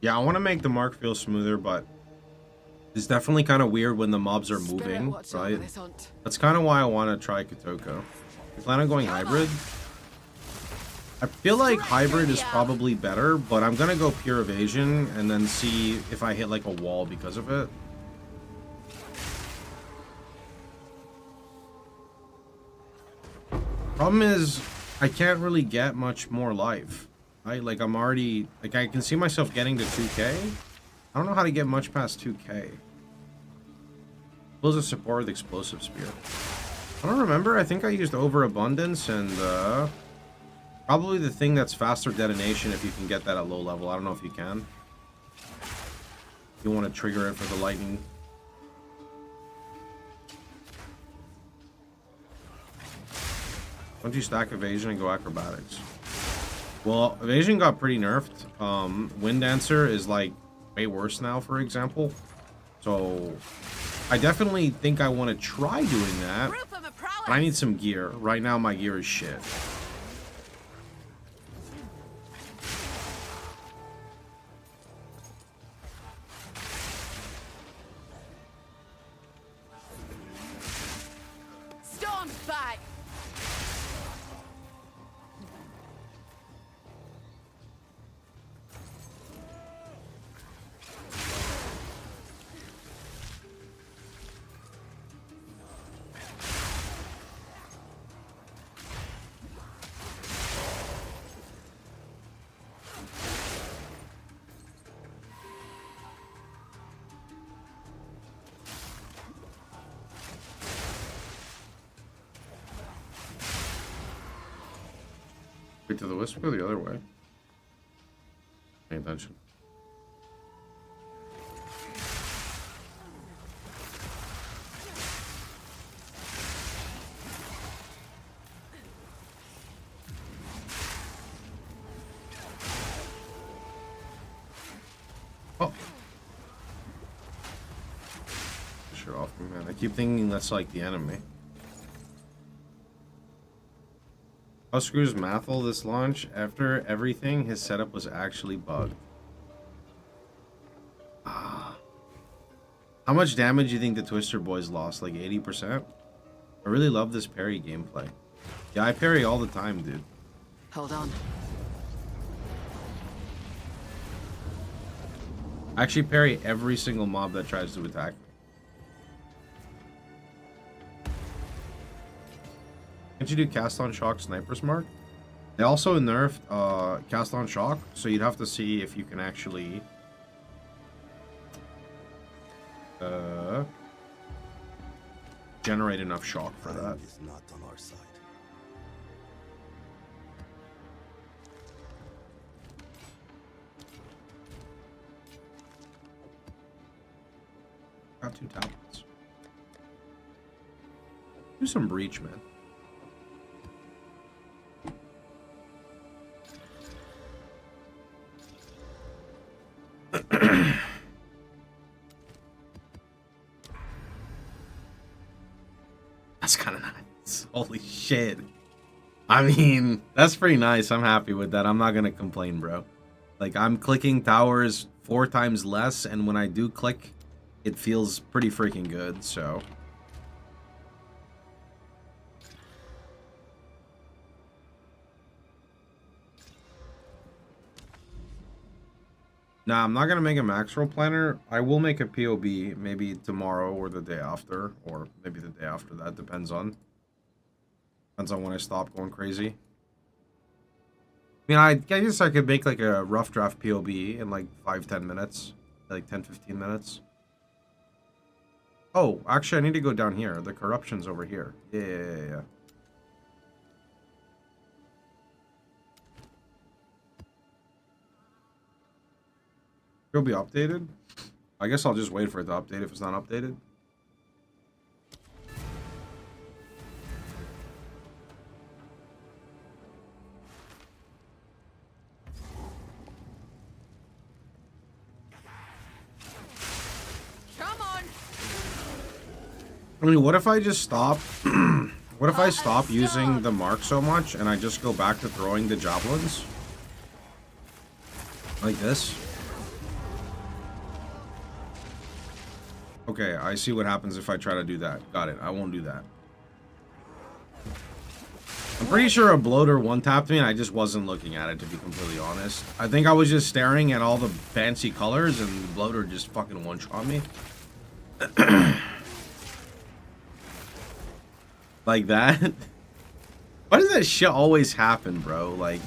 Yeah, I want to make the mark feel smoother, but it's definitely kind of weird when the mobs are moving, right? That's kind of why I want to try Kotoko. I plan on going hybrid. I feel like hybrid is probably better, but I'm going to go pure evasion and then see if I hit like a wall because of it. Problem is, I can't really get much more life. I'm already, like, I can see myself getting to 2k. I don't know how to get much past 2k. Close a support with explosive spear. I don't remember. I think I used overabundance and probably the thing that's faster detonation if you can get that at low level. I don't know if you can. You want to trigger it for the lightning. Don't you stack evasion and go acrobatics? Well, evasion got pretty nerfed. Wind Dancer is like way worse now, for example. So I definitely think I want to try doing that. But I need some gear. Right now my gear is shit. Storm's back. Wait, to the wisp or the other way? Pay attention. Oh. Shit off me, man. I keep thinking that's like the enemy. How screws Mathel this launch? After everything, his setup was actually bugged. How much damage do you think the Twister boys lost? Like 80%? I really love this parry gameplay. Yeah, I parry all the time, dude. Hold on. I actually parry every single mob that tries to attack me. Can't you do cast on shock sniper's mark? They also nerfed cast on shock, so you'd have to see if you can actually generate enough shock for that. Is not on our side. Got 2 tablets. Do some breach, man. That's kind of nice. Holy shit. I mean, that's pretty nice. I'm happy with that. I'm not gonna complain, bro. Like, I'm clicking towers 4 times less, and when I do click, it feels pretty freaking good, so. Nah, I'm not gonna make a max roll planner. I will make a POB maybe tomorrow or the day after, or maybe the day after that. Depends on when I stop going crazy. I mean, I guess I could make like a rough draft POB in like 5-10 minutes, like 10-15 minutes. Oh, actually, I need to go down here. The corruption's over here. Yeah. It'll be updated. I guess I'll just wait for it to update if it's not updated. Come on. I mean, what if I just stop? What if I stop using the mark so much and I just go back to throwing the javelins? Like this? Okay, I see what happens if I try to do that. Got it. I won't do that. I'm pretty sure a bloater one-tapped me and I just wasn't looking at it, to be completely honest. I think I was just staring at all the fancy colors and the bloater just fucking one-shot me. Like that? Why does that shit always happen, bro? Like,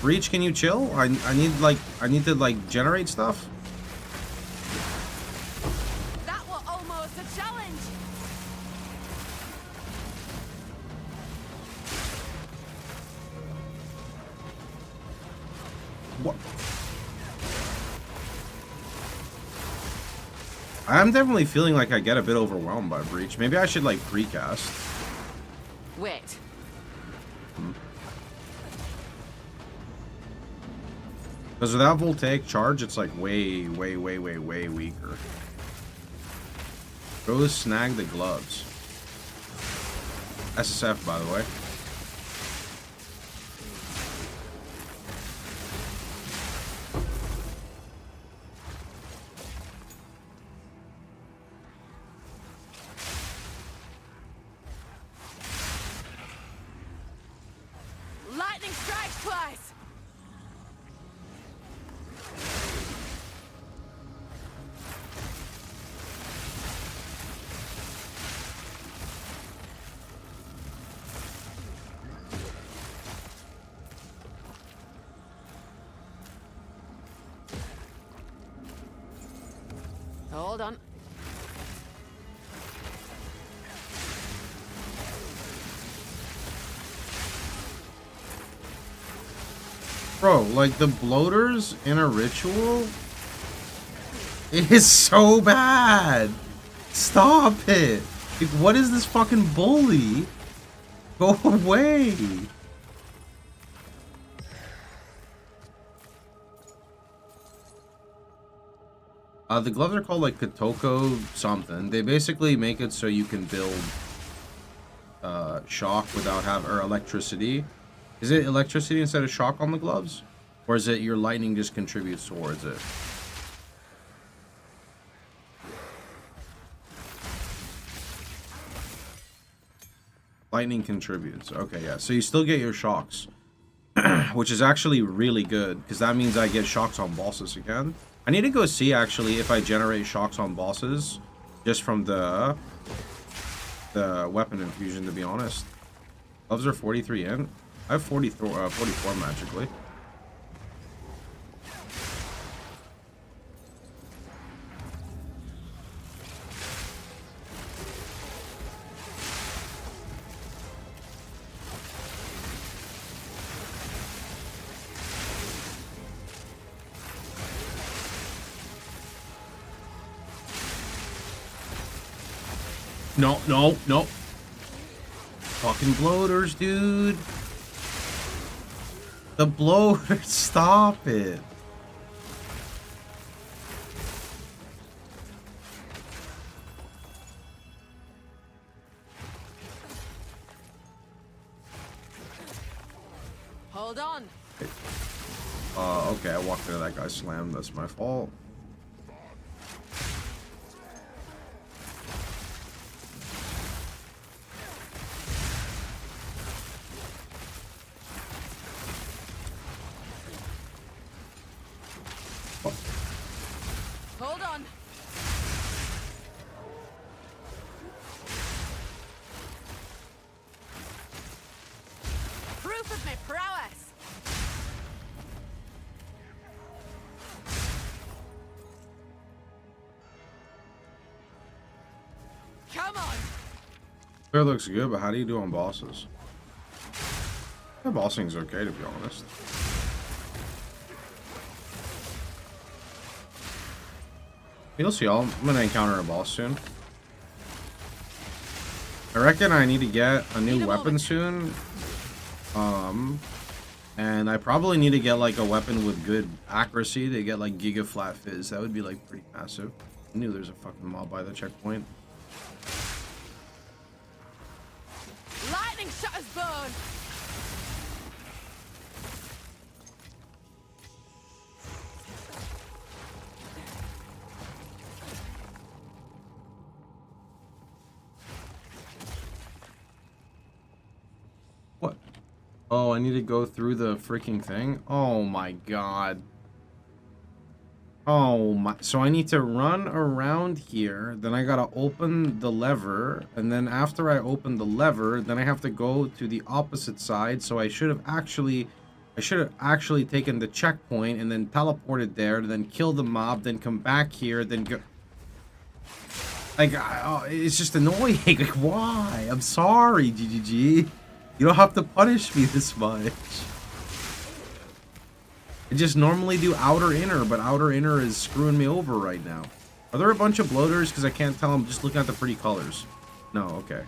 Breach, can you chill? I need to like generate stuff. That was almost a challenge. What? I'm definitely feeling like I get a bit overwhelmed by Breach. Maybe I should like precast. Wait. Because without Voltaic Charge, it's like way weaker. Go snag the gloves. SSF, by the way. Lightning strikes twice. Hold on. Bro, like the bloaters in a ritual is so bad. Stop it. Like, what is this fucking bully? Go away. The gloves are called like Kotoko something. They basically make it so you can build shock without or electricity. Is it electricity instead of shock on the gloves? Or is it your lightning just contributes towards it? Lightning contributes. Okay, yeah. So you still get your shocks. Which is actually really good. Because that means I get shocks on bosses again. I need to go see, actually, if I generate shocks on bosses. Just from the weapon infusion, to be honest. Gloves are 43 in. I have 44 magically. No. Fucking bloaters, dude. The bloaters, stop it. Hold on. Okay, I walked into that guy's slam. That's my fault. Hold on. Proof of my prowess. Come on. It looks good, but how do you do on bosses? The bossing's okay, to be honest. You'll see, I'm gonna encounter a boss soon. I reckon I need to get a new weapon soon. And I probably need to get like a weapon with good accuracy to get like Giga Flat Fizz. That would be like pretty massive. I knew there's a fucking mob by the checkpoint. Lightning shutters burn. What? Oh, I need to go through the freaking thing? Oh my god. Oh my, so I need to run around here, then I gotta open the lever, and then after I open the lever, then I have to go to the opposite side, so I should have actually I should have actually taken the checkpoint and then teleported there, then kill the mob, then come back here, then go... Like, it's just annoying. Like, why? I'm sorry, GGG. You don't have to punish me this much. I just normally do outer inner, but outer inner is screwing me over right now. Are there a bunch of bloaters? Because I can't tell. I'm just looking at the pretty colors. No, okay.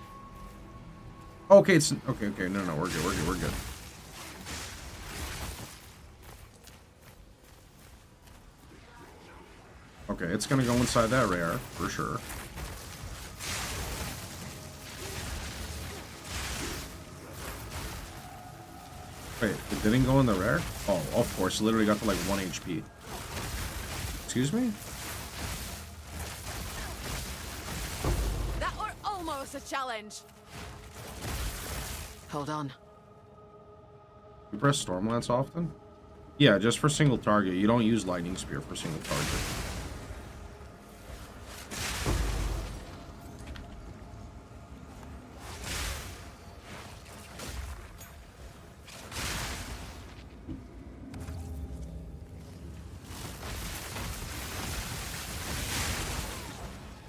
Okay, it's... Okay, okay. No, no, we're good, we're good, we're good. Okay, it's gonna go inside that rare, for sure. Wait, it didn't go in the rare? Oh, of course, it literally got to like 1 HP. Excuse me? That were almost a challenge. Hold on. You press Stormlance often? Yeah, just for single target. You don't use Lightning Spear for single target.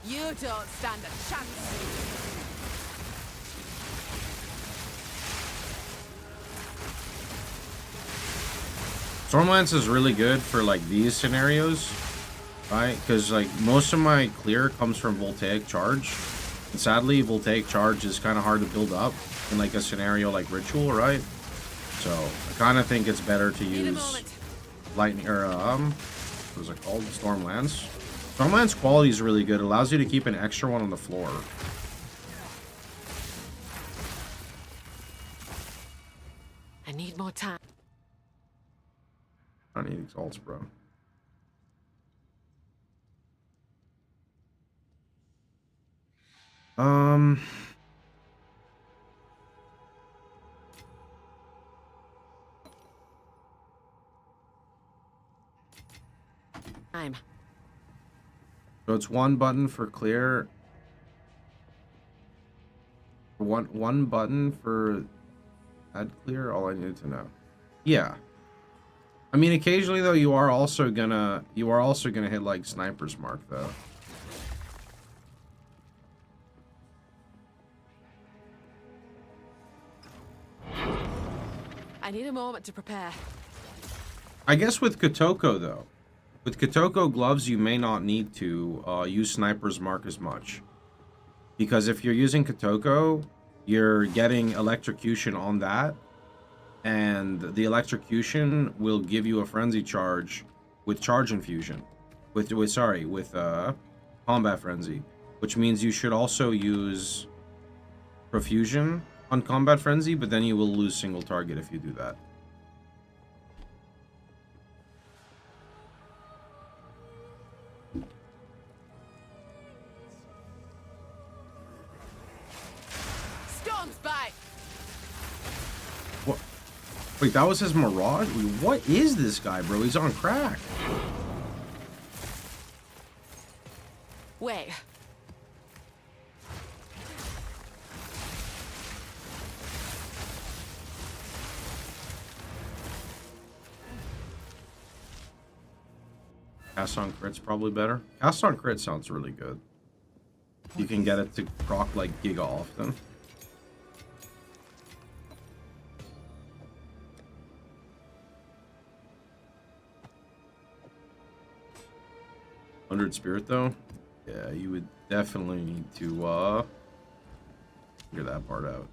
You don't stand a chance. Stormlance is really good for like these scenarios, right? Because like most of my clear comes from Voltaic Charge, and sadly Voltaic Charge is kind of hard to build up in like a scenario like Ritual, right? So I kind of think it's better to use Lightning or what is it called? Stormlance. Stormlance quality is really good. It allows you to keep an extra one on the floor. I need more time. I need exalts, bro. Time. So it's one button for clear. One button for add clear. All I needed to know. Yeah. I mean, occasionally though, you are also gonna hit like Sniper's Mark though. I need a moment to prepare. I guess with Kotoko though, with Kotoko gloves, you may not need to use Sniper's Mark as much, because if you're using Kotoko, you're getting electrocution on that. And the electrocution will give you a frenzy charge with charge infusion, with combat frenzy, which means you should also use profusion on combat frenzy, but then you will lose single target if you do that. Storm's bite. What? Wait, that was his Mirage? What is this guy, bro? He's on crack. Wait. Cast on crit's probably better. Cast on crit sounds really good. You can get it to proc like giga often. Spirit though, yeah, you would definitely need to figure that part out.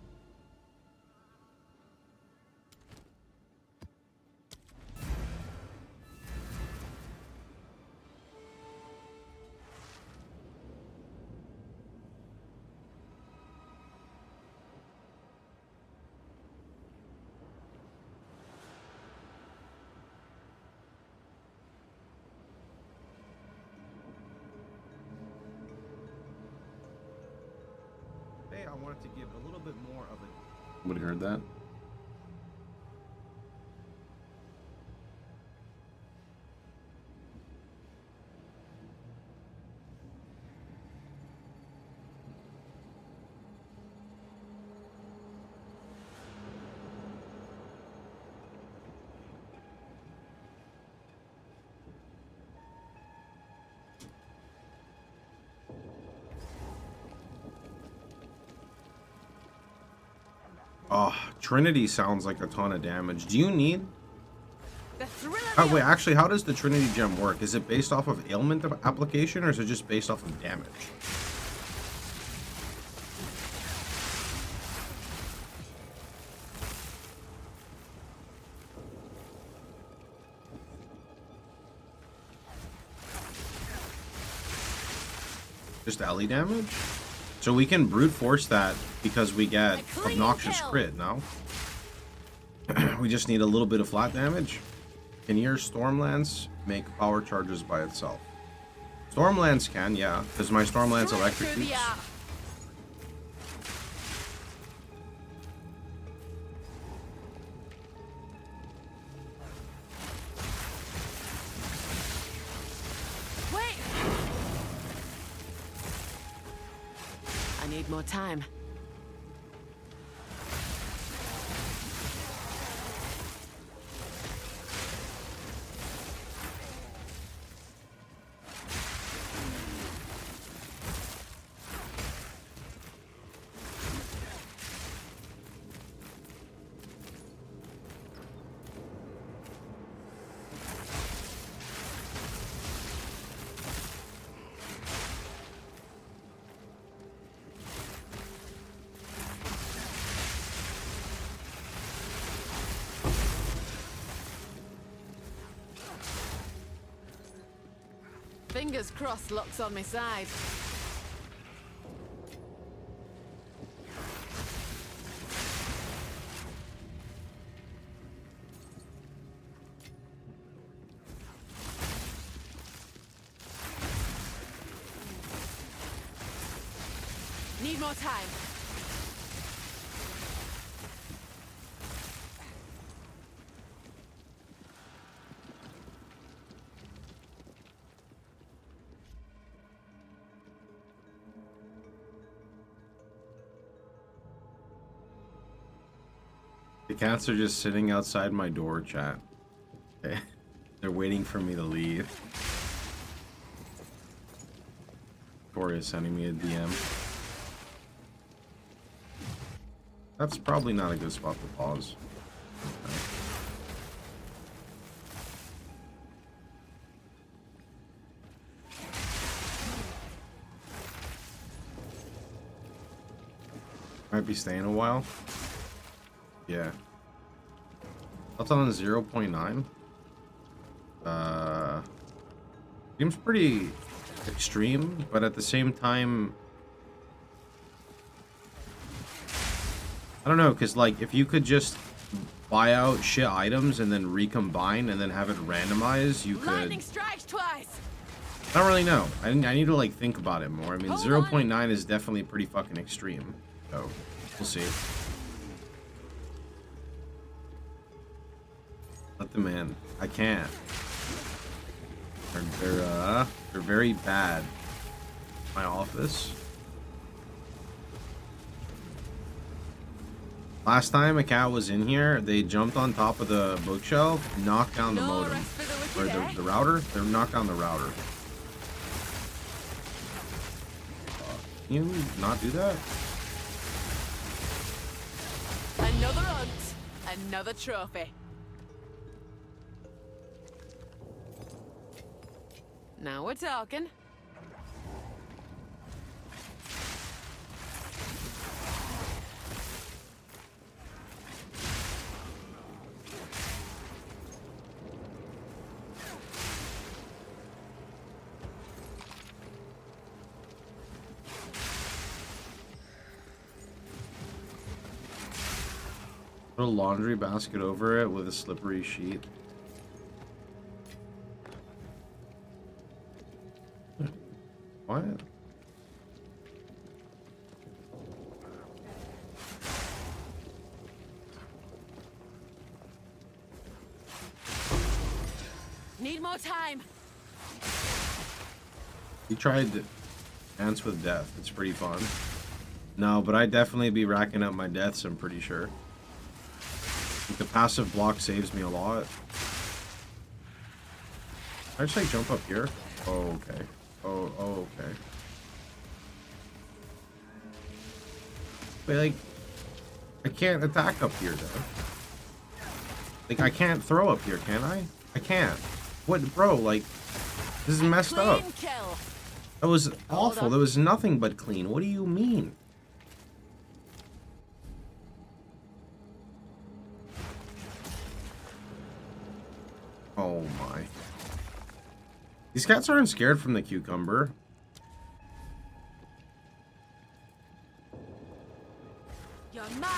I wanted to give a little bit more of a... Would have heard that? Oh, Trinity sounds like a ton of damage. Do you need... The thrill of Oh, the wait, actually, how does the Trinity Gem work? Is it based off of ailment application, or is it just based off of damage? Just alley damage? So we can brute force that because we get obnoxious crit, no? We just need a little bit of flat damage. Can your Stormlance make power charges by itself? Stormlance can, yeah, because my Stormlance electrocutes. Wait! I need more time. Fingers crossed luck's on my side. Need more time. The cats are just sitting outside my door, chat. They're waiting for me to leave. Tori is sending me a DM. That's probably not a good spot to pause. Okay. Might be staying a while. Yeah. That's on 0.9. Seems pretty extreme, but at the same time, I don't know, because like if you could just buy out shit items and then recombine and then have it randomized, you could. Lightning strikes twice. I don't really know. I need to like think about it more. I mean, 0.9 is definitely pretty fucking extreme. So we'll see. Let them in. I can't. They're very bad. My office. Last time a cat was in here, they jumped on top of the bookshelf, knocked down the modem. Or the router? They knocked down the router. Can you not do that? Another hunt. Another trophy. Now we're talking. Put a laundry basket over it with a slippery sheet. What? Need more time. We tried to Dance with Death. It's pretty fun. No, but I'd definitely be racking up my deaths, I'm pretty sure. Like, the passive block saves me a lot. Can I just like jump up here? Oh, okay. Oh, okay. Wait, like, I can't attack up here, though. Like, I can't throw up here, can I? I can't. What, bro, like, this is messed up. Kill. That was awful. There was nothing but clean. What do you mean? Oh my. These cats aren't scared from the cucumber. You're mine.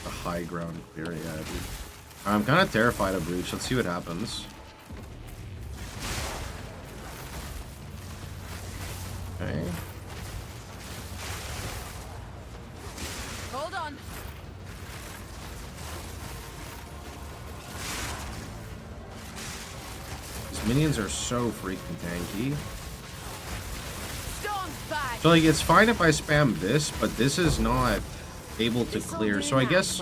The high ground clear, yeah, dude. I'm kind of terrified of Breach. Let's see what happens. Okay. Hold on. These minions are so freaking tanky. Storm back. So, like, it's fine if I spam this, but this is not able to clear. So I guess,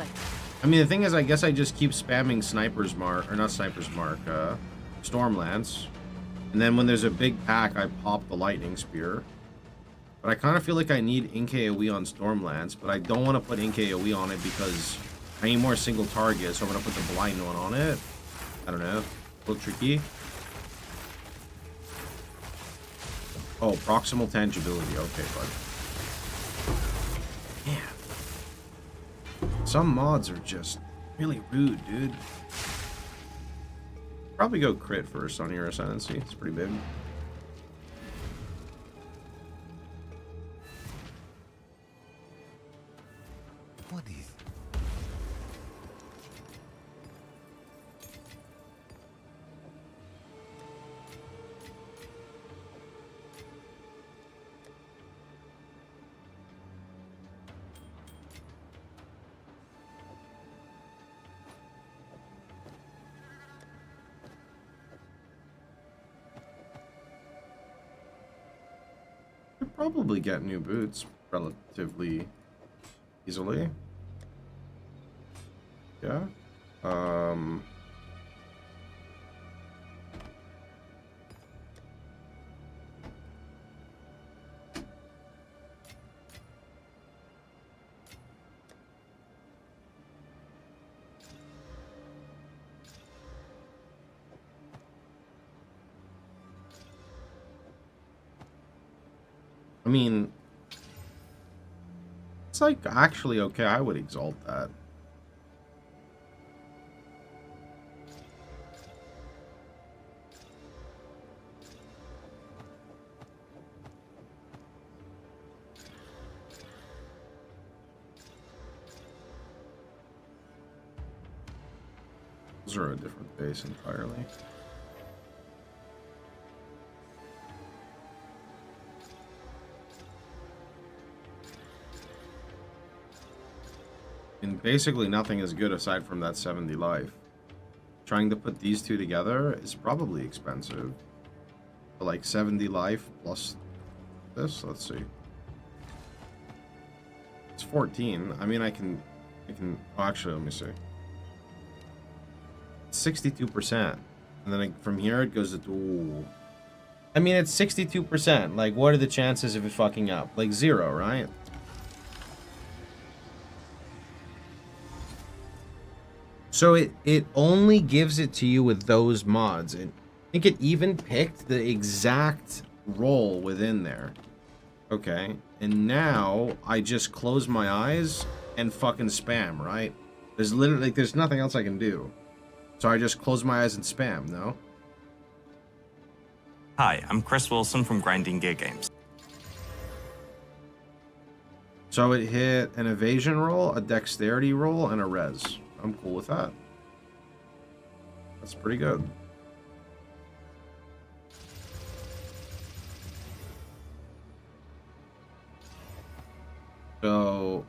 I mean, the thing is, I guess I just keep spamming Sniper's Mark, or not Sniper's Mark, Stormlance. And then when there's a big pack, I pop the Lightning Spear. But I kind of feel like I need Ink AoE on Stormlance, but I don't want to put Ink AoE on it because I need more single targets, so I'm going to put the blind one on it. I don't know. A little tricky. Oh, proximal tangibility. Okay, bud. Yeah. Some mods are just really rude, dude. Probably go crit first on your Ascendancy. It's pretty big. What is... Could probably get new boots relatively easily. Yeah. I mean, it's like actually okay. I would exalt that. Those are a different base entirely. And basically nothing is good aside from that 70 life. Trying to put these two together is probably expensive. But like 70 life plus this, let's see. It's 14. I mean, I can, oh, actually, let me see. 62%. And then from here it goes to, ooh. I mean, it's 62%. Like, what are the chances of it fucking up? Like 0, right? So it only gives it to you with those mods. And I think it even picked the exact role within there. Okay. And now I just close my eyes and fucking spam, right? There's literally, like, there's nothing else I can do. So I just close my eyes and spam, no? Hi, I'm Chris Wilson from Grinding Gear Games. So it hit an evasion roll, a dexterity roll, and a res. I'm cool with that. That's pretty good. So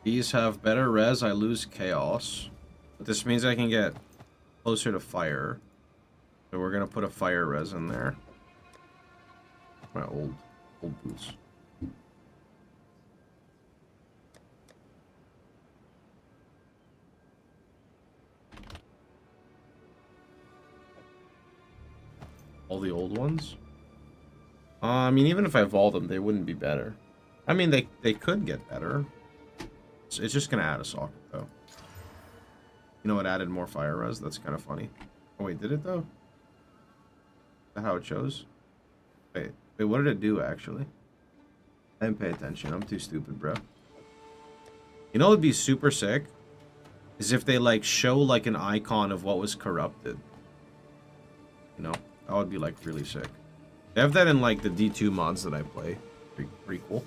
these have better res. I lose chaos. But this means I can get closer to fire. So we're going to put a fire res in there. My old boots. All the old ones? I mean, even if I evolved them, they wouldn't be better. I mean, they could get better. It's just going to add a socket, though. You know, it added more fire res. That's kind of funny. Oh, wait, did it, though? Is that how it shows? Wait, what did it do, actually? I didn't pay attention. I'm too stupid, bro. You know what would be super sick? Is if they, like, show, like, an icon of what was corrupted. You know? That would be, like, really sick. They have that in, like, the D2 mods that I play. Pretty cool.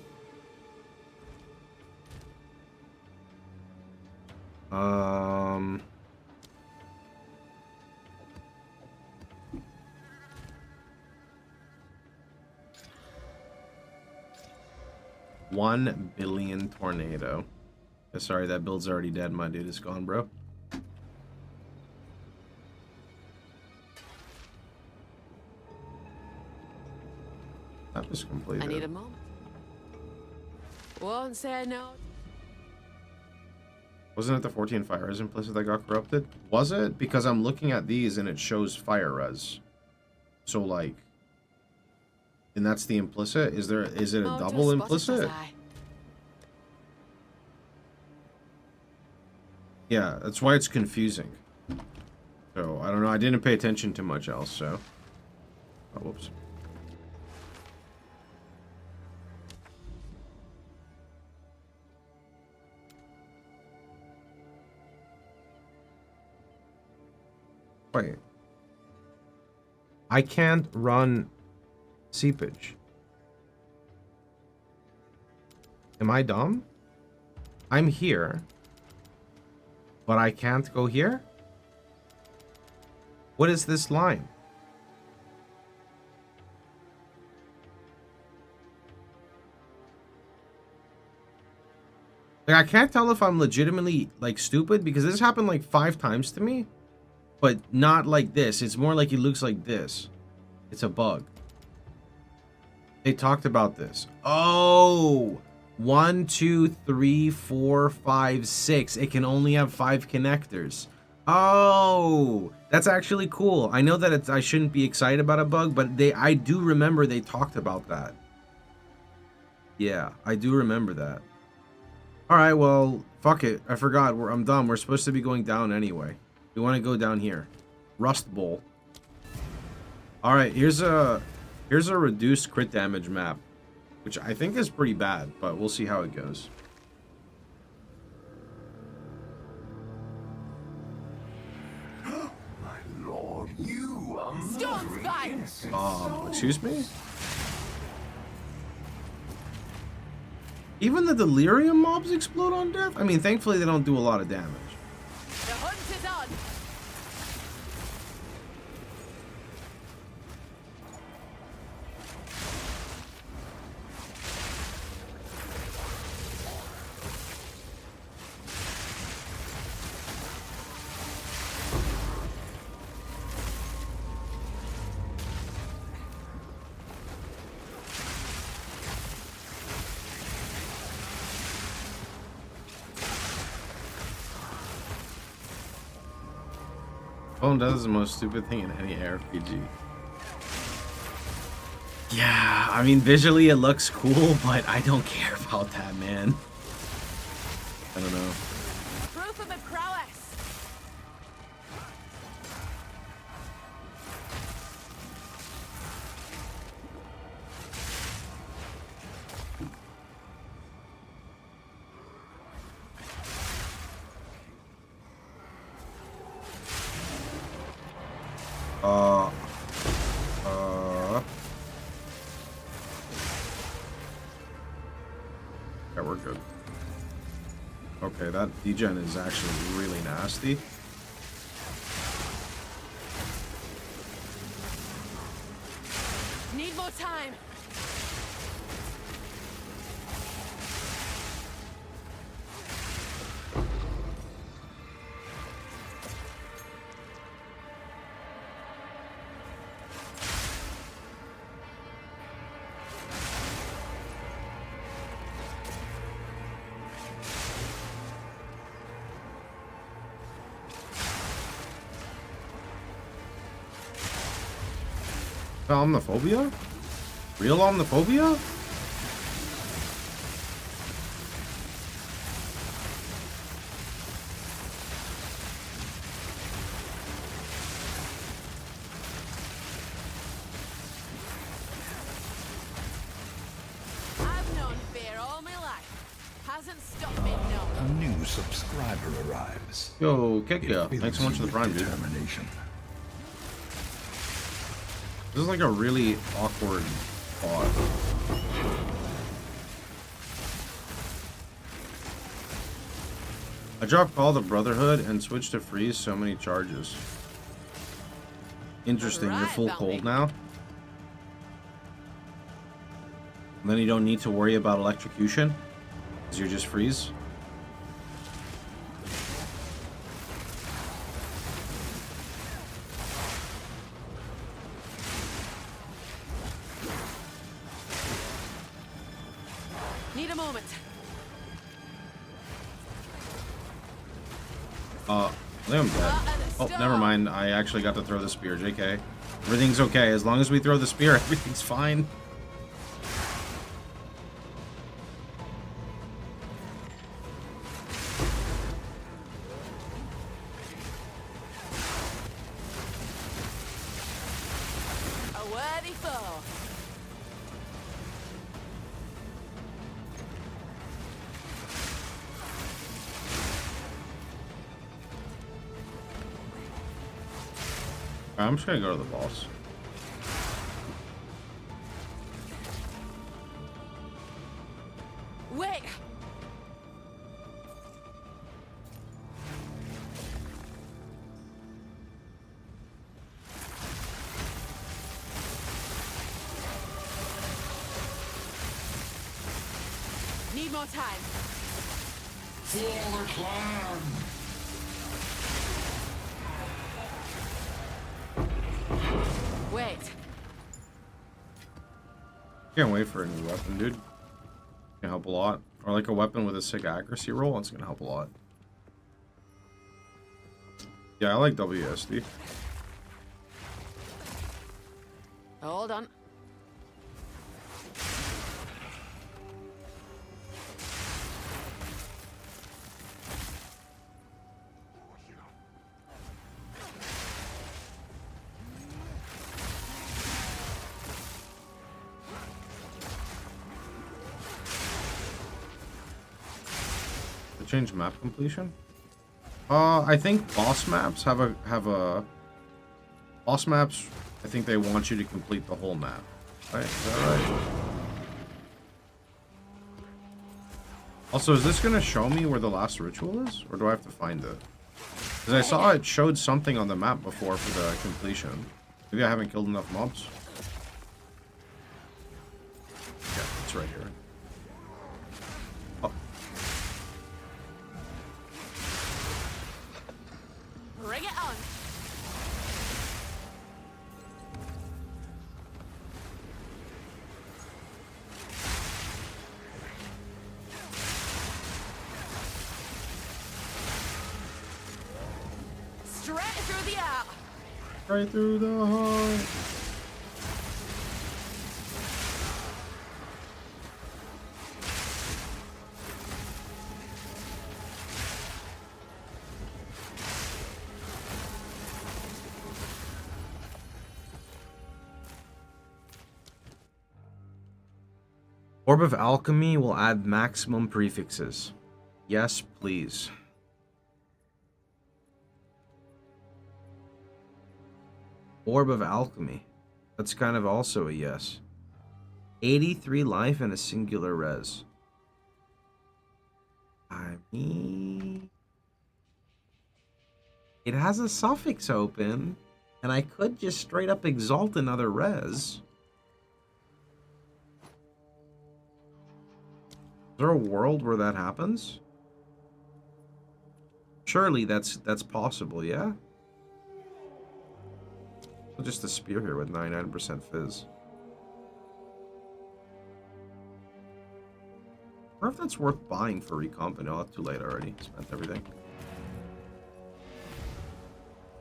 $1 billion tornado. Sorry, that build's already dead. My dude is gone, bro. That was completed. I need a moment. Won't say no. Wasn't it the 14 fire res implicit that got corrupted? Was it? Because I'm looking at these and it shows fire res. So like, and that's the implicit? Is it a double implicit? Yeah, that's why it's confusing. So, I don't know. I didn't pay attention to much else, so. Oh, whoops. Wait. I can't run seepage. Am I dumb? I'm here. But I can't go here? What is this line? Like, I can't tell if I'm legitimately, like, stupid, because this happened, like, 5 times to me. But not like this. It's more like it looks like this. It's a bug. They talked about this. Oh! 1, 2, 3, 4, 5, 6. It can only have 5 connectors. Oh! That's actually cool. I know that I shouldn't be excited about a bug, but I do remember they talked about that. Yeah, I do remember that. Alright, well, fuck it. I forgot. I'm done. We're supposed to be going down anyway. We want to go down here. Rust Bowl. Alright, here's a reduced crit damage map, which I think is pretty bad, but we'll see how it goes. My lord, you are excuse me? Even the delirium mobs explode on death? I mean, thankfully they don't do a lot of damage. The hunt is on. Phone does the most stupid thing in any RPG. Yeah, I mean, visually it looks cool, but I don't care about that, man. I don't know. Proof of a prowess. Yeah, we're good. Okay, that degen is actually really nasty. Need more time. Omniphobia? Real omniphobia? I've known fear all my life. Hasn't stopped me, no. A new subscriber arrives. Yo, kick ya. It Thanks so much fills for the you with prime, dude. determination. This is like a really awkward spot. I dropped Call the Brotherhood and switched to freeze so many charges. Interesting, you're full cold now? And then you don't need to worry about electrocution? Because you're just freeze? Need a moment. I think I'm dead. Oh, never mind. I actually got to throw the spear, JK. Everything's okay. As long as we throw the spear, everything's fine. A worthy foe. I'm just gonna go to the boss. Wait. Need more time. For the clan! Wait. Can't wait for a new weapon, dude. Can help a lot. Or like a weapon with a sick accuracy roll. It's gonna help a lot. Yeah, I like WSD. Hold on. Change map completion. I think boss maps have a boss maps. I think they want you to complete the whole map. Right? Is that right? Also, is this gonna show me where the last ritual is, or do I have to find it? Because I saw it showed something on the map before for the completion. Maybe I haven't killed enough mobs. Yeah, it's right here. Bring it on. Straight through the heart. Right through the heart. Orb of Alchemy will add maximum prefixes. Yes, please. Orb of Alchemy. That's kind of also a yes. 83 life and a singular res. I mean... it has a suffix open, and I could just straight up exalt another res. Is there a world where that happens? Surely that's possible, yeah? Just a spear here with 99% fizz. I wonder if that's worth buying for recomp. No, that's too late already. Spent everything.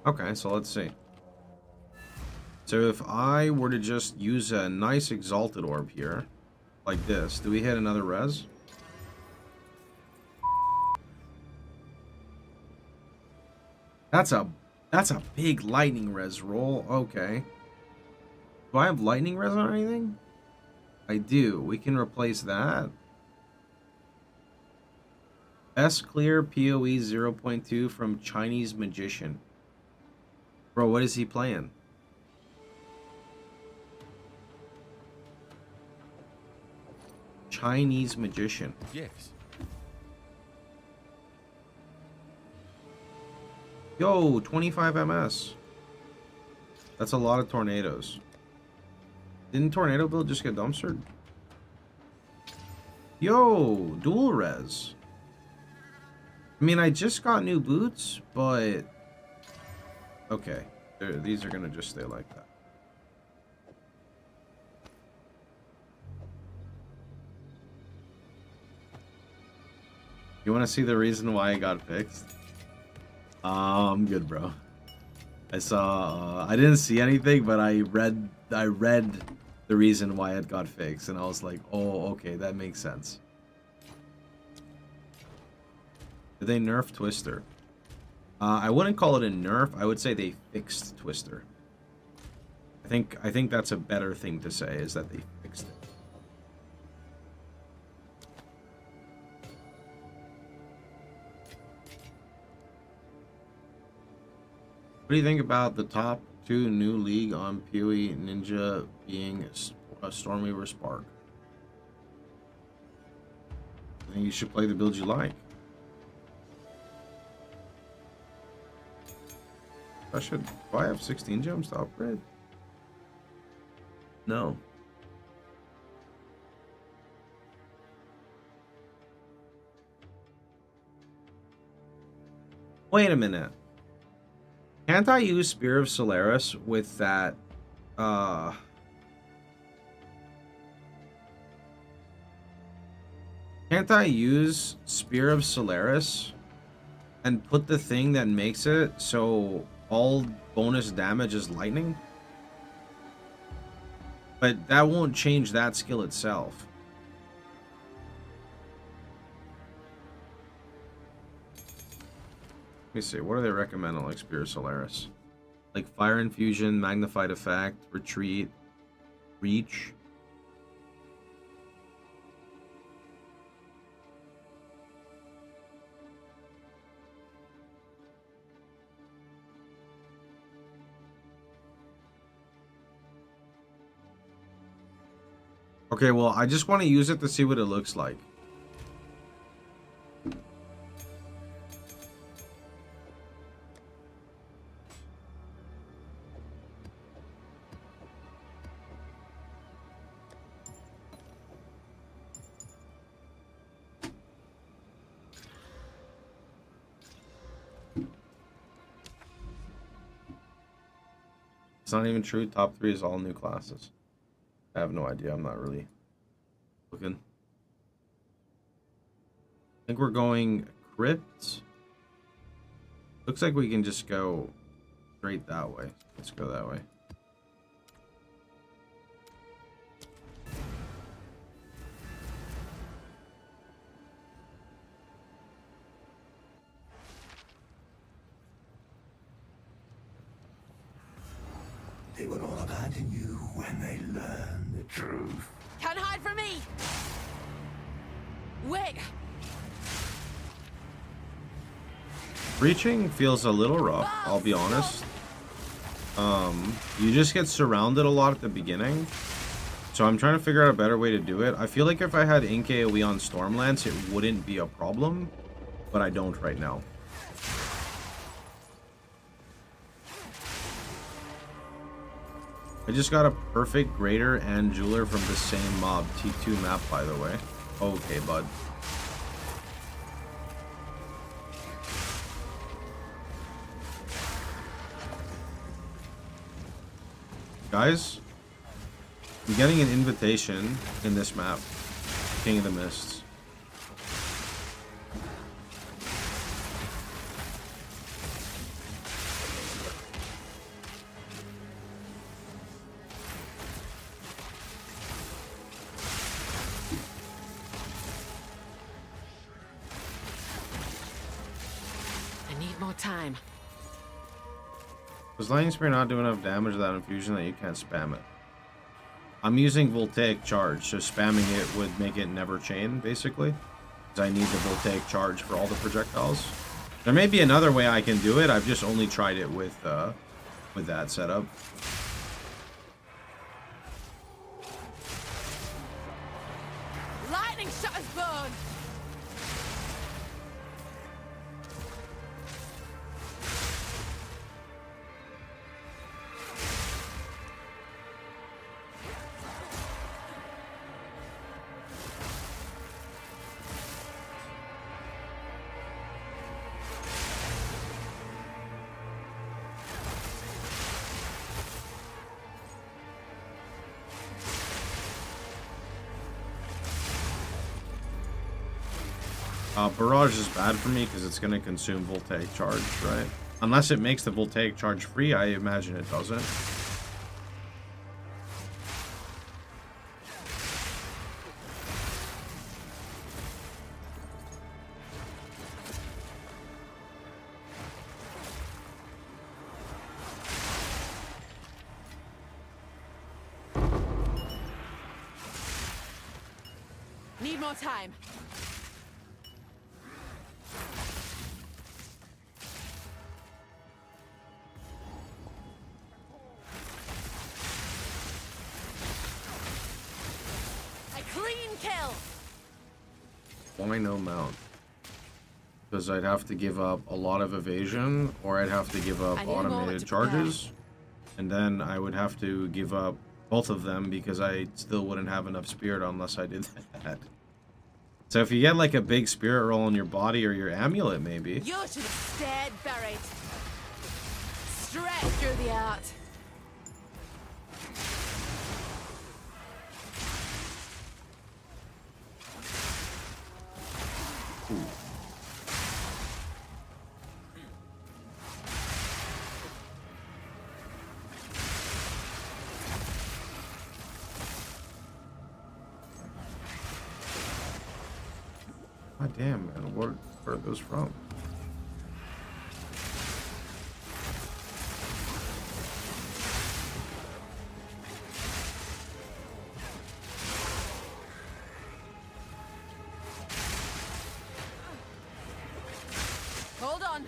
Okay, so let's see. So if I were to just use a nice exalted orb here, like this, do we hit another res? That's a big lightning res roll. Okay. Do I have lightning res on anything? I do. We can replace that. Best clear POE 0.2 from Chinese Magician. Bro, what is he playing? Chinese Magician. Yes. Yo, 25 MS. That's a lot of tornadoes. Didn't Tornado Build just get dumpstered? Yo, dual res. I mean, I just got new boots, but... Okay, these are gonna just stay like that. You want to see the reason why it got fixed? I'm good, bro. I saw... I didn't see anything, but I read the reason why it got fixed, and I was like, oh, okay, that makes sense. Did they nerf Twister? I wouldn't call it a nerf. I would say they fixed Twister. I think that's a better thing to say, is that they fixed it. What do you think about the top 2 new league on POE Ninja being a Stormweaver Spark? I think you should play the build you like. Do I have 16 gems to upgrade? No. Wait a minute. Can't I use Spear of Solaris with that, Can't I use Spear of Solaris and put the thing that makes it so all bonus damage is lightning? But that won't change that skill itself. Let me see, what do they recommend on like Spear of Solaris? Like Fire Infusion, Magnified Effect, Retreat, Reach. Okay, well, I just want to use it to see what it looks like. It's not even true. Top 3 is all new classes. I have no idea. I'm not really looking. I think we're going crypt. Looks like we can just go straight that way. Let's go that way. They will all abandon you when they learn the truth. Can't hide from me! Wait! Breaching feels a little rough, I'll be honest. You just get surrounded a lot at the beginning. So I'm trying to figure out a better way to do it. I feel like if I had Ink AoE on Stormlance, it wouldn't be a problem. But I don't right now. I just got a perfect Greater and Jeweler from the same mob. T2 map, by the way. Okay, bud. Guys, I'm getting an invitation in this map. King of the Mists. more time. Does Lightning Spear not do enough damage without infusion that you can't spam it? I'm using Voltaic Charge, so spamming it would make it never chain, basically. Because I need the Voltaic Charge for all the projectiles. There may be another way I can do it. I've just only tried it with that setup. Lightning shatters bone. Barrage is bad for me because it's going to consume Voltaic Charge, right? Unless it makes the Voltaic Charge free, I imagine it doesn't. Need more time. Why no mount? Because I'd have to give up a lot of evasion, or I'd have to give up automated charges, and then I would have to give up both of them because I still wouldn't have enough spirit unless I did that. So if you get like a big spirit roll on your body or your amulet, maybe. You should have stayed buried. Straight through the art. God damn, man, where are those from? Hold on.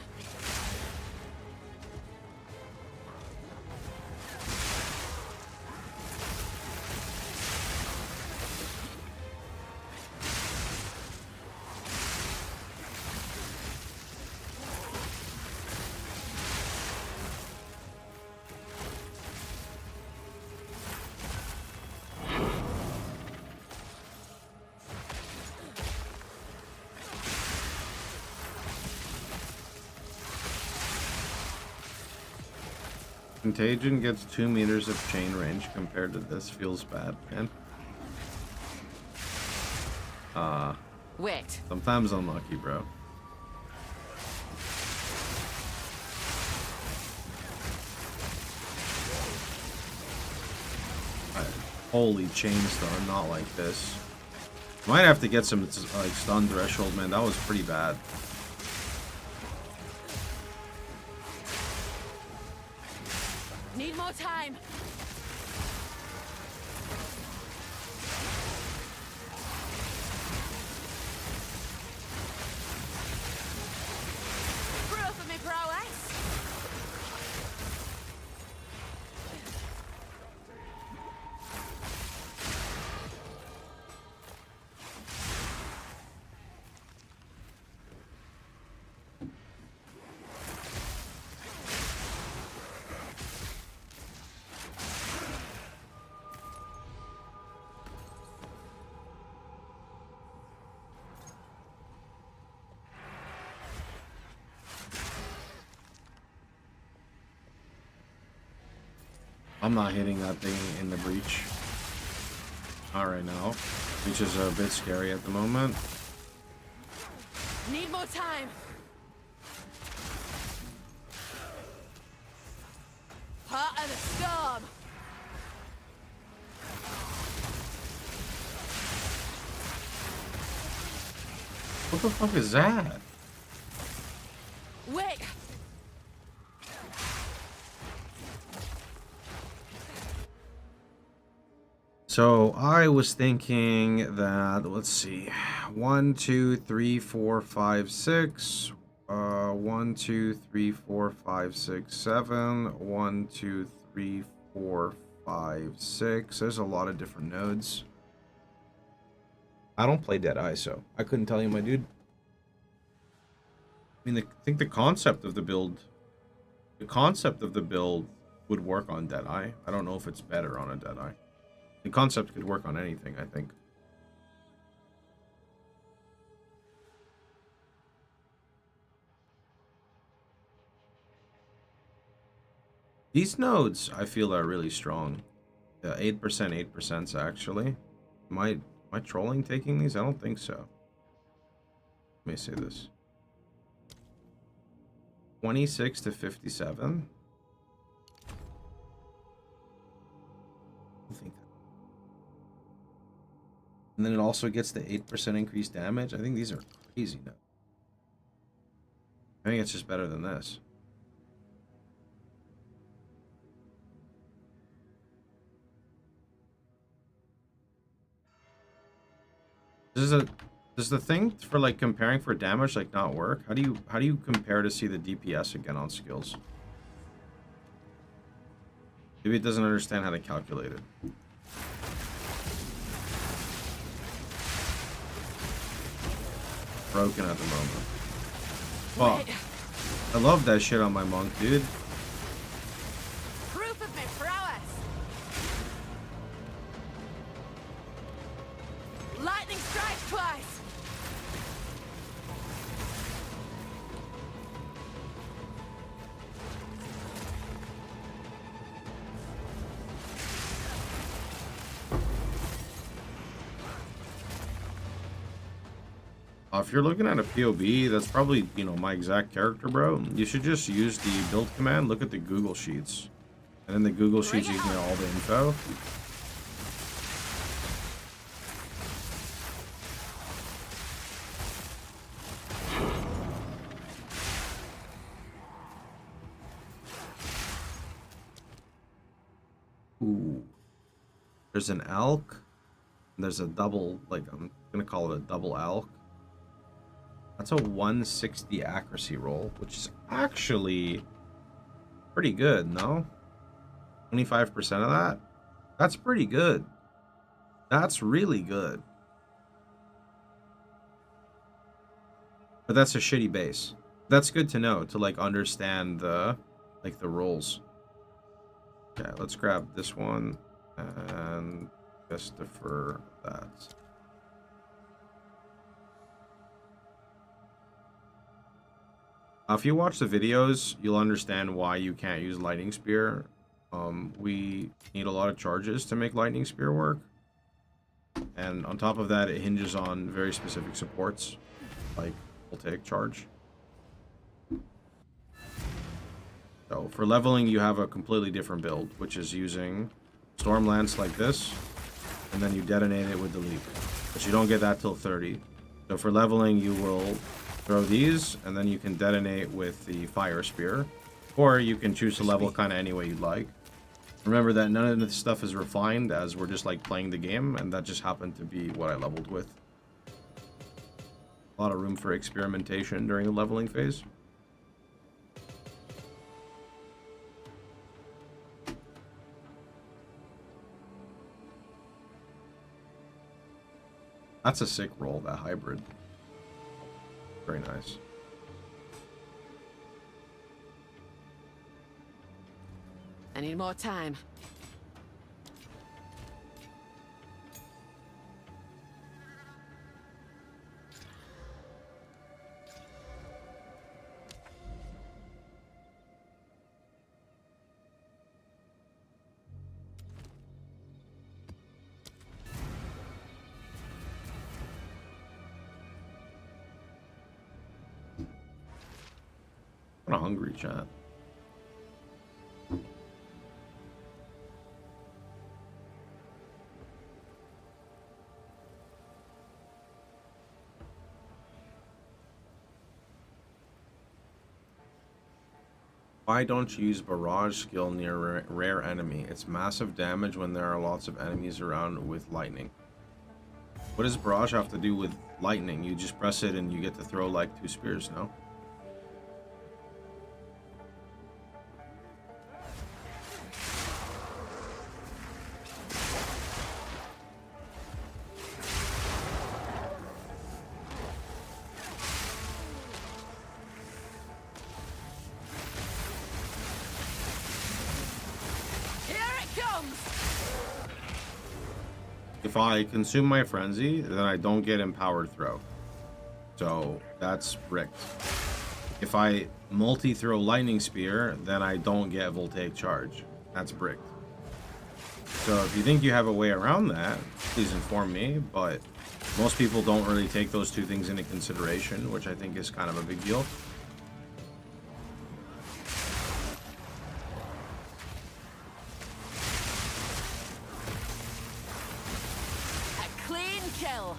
Contagion gets 2 meters of chain range compared to this. Feels bad, man. Wait. Sometimes unlucky, bro. Holy chain stun, not like this. Might have to get some like stun threshold, man. That was pretty bad. Need more time. Proof of me prowess. I'm not hitting that thing in the breach. Not right now. Breach is a bit scary at the moment. Need more time. Heart of the storm. What the fuck is that? Wait. So I was thinking that, let's see, 1, 2, 3, 4, 5, 6. 1, 2, 3, 4, 5, 6, 7. 1, 2, 3, 4, 5, 6. There's a lot of different nodes. I don't play Deadeye, so I couldn't tell you, my dude. I mean, I think the concept of the build would work on Deadeye. I don't know if it's better on a Deadeye. The concept could work on anything, I think. These nodes, I feel, are really strong. 8%, 8% actually. Am I trolling taking these? I don't think so. Let me say this. 26 to 57. I think. And then it also gets the 8% increased damage. I think these are crazy now. I think it's just better than this. Does the thing for like comparing for damage like not work? How do you compare to see the DPS again on skills? Maybe it doesn't understand how to calculate it. Broken at the moment. Fuck. I love that shit on my monk, dude. Proof of my prowess. Lightning strikes twice. If you're looking at a POB, that's probably, you know, my exact character, bro. You should just use the build command, look at the Google Sheets. And in the Google Sheets, you can get all the info. Ooh. There's an elk. There's a double, like, I'm gonna call it a double elk. That's a 160 accuracy roll, which is actually pretty good, no? 25% of that? That's pretty good. That's really good. But that's a shitty base. That's good to know, to like understand the, like the rolls. Okay, let's grab this one and just defer that. If you watch the videos, you'll understand why you can't use Lightning Spear. We need a lot of charges to make Lightning Spear work. And on top of that, it hinges on very specific supports, like Voltaic Charge. So for leveling, you have a completely different build, which is using Storm Lance like this, and then you detonate it with the leap. But you don't get that till 30. So for leveling, you will throw these, and then you can detonate with the Fire Spear. Or you can choose to level kind of any way you'd like. Remember that none of this stuff is refined, as we're just like playing the game, and that just happened to be what I leveled with. A lot of room for experimentation during the leveling phase. That's a sick roll, that hybrid. Very nice. I need more time. I'm hungry, chat. Why don't you use barrage skill near rare enemy? It's massive damage when there are lots of enemies around with lightning. What does barrage have to do with lightning? You just press it and you get to throw like 2 spears, no? If I consume my frenzy, then I don't get empowered throw. So that's bricked. If I multi-throw lightning spear, then I don't get voltaic charge. That's bricked. So if you think you have a way around that, please inform me, but most people don't really take those 2 things into consideration, which I think is kind of a big deal. Kill.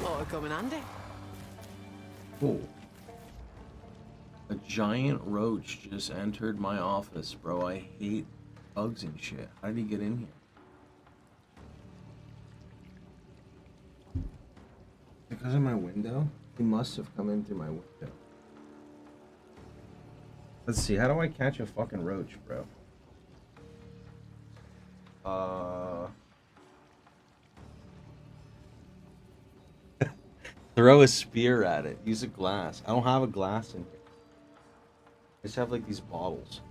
Oh, it'll come in handy. Oh. A giant roach just entered my office, bro. I hate bugs and shit. How did he get in here? Because of my window? He must have come in through my window. Let's see, how do I catch a fucking roach, bro? Throw a spear at it. Use a glass. I don't have a glass in here. I just have like these bottles.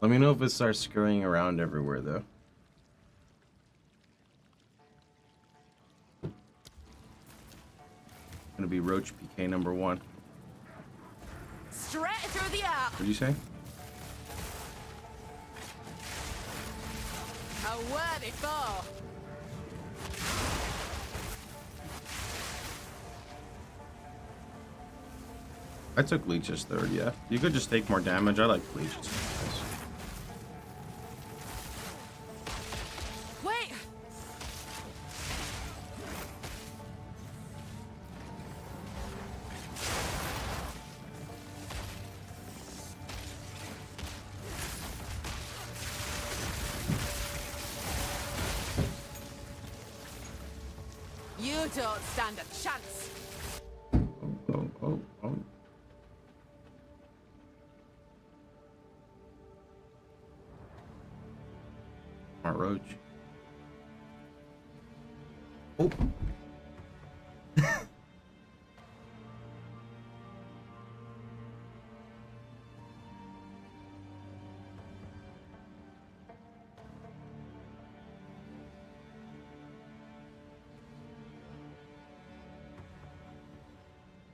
Let me know if it starts scurrying around everywhere, though. Gonna be Roach PK number 1. Straight through the air. What'd you say? A worthy foe. I took Leech's 3rd, yeah. You could just take more damage. I like Leech's. Wait. You don't stand a chance. Oh. My roach. Oh.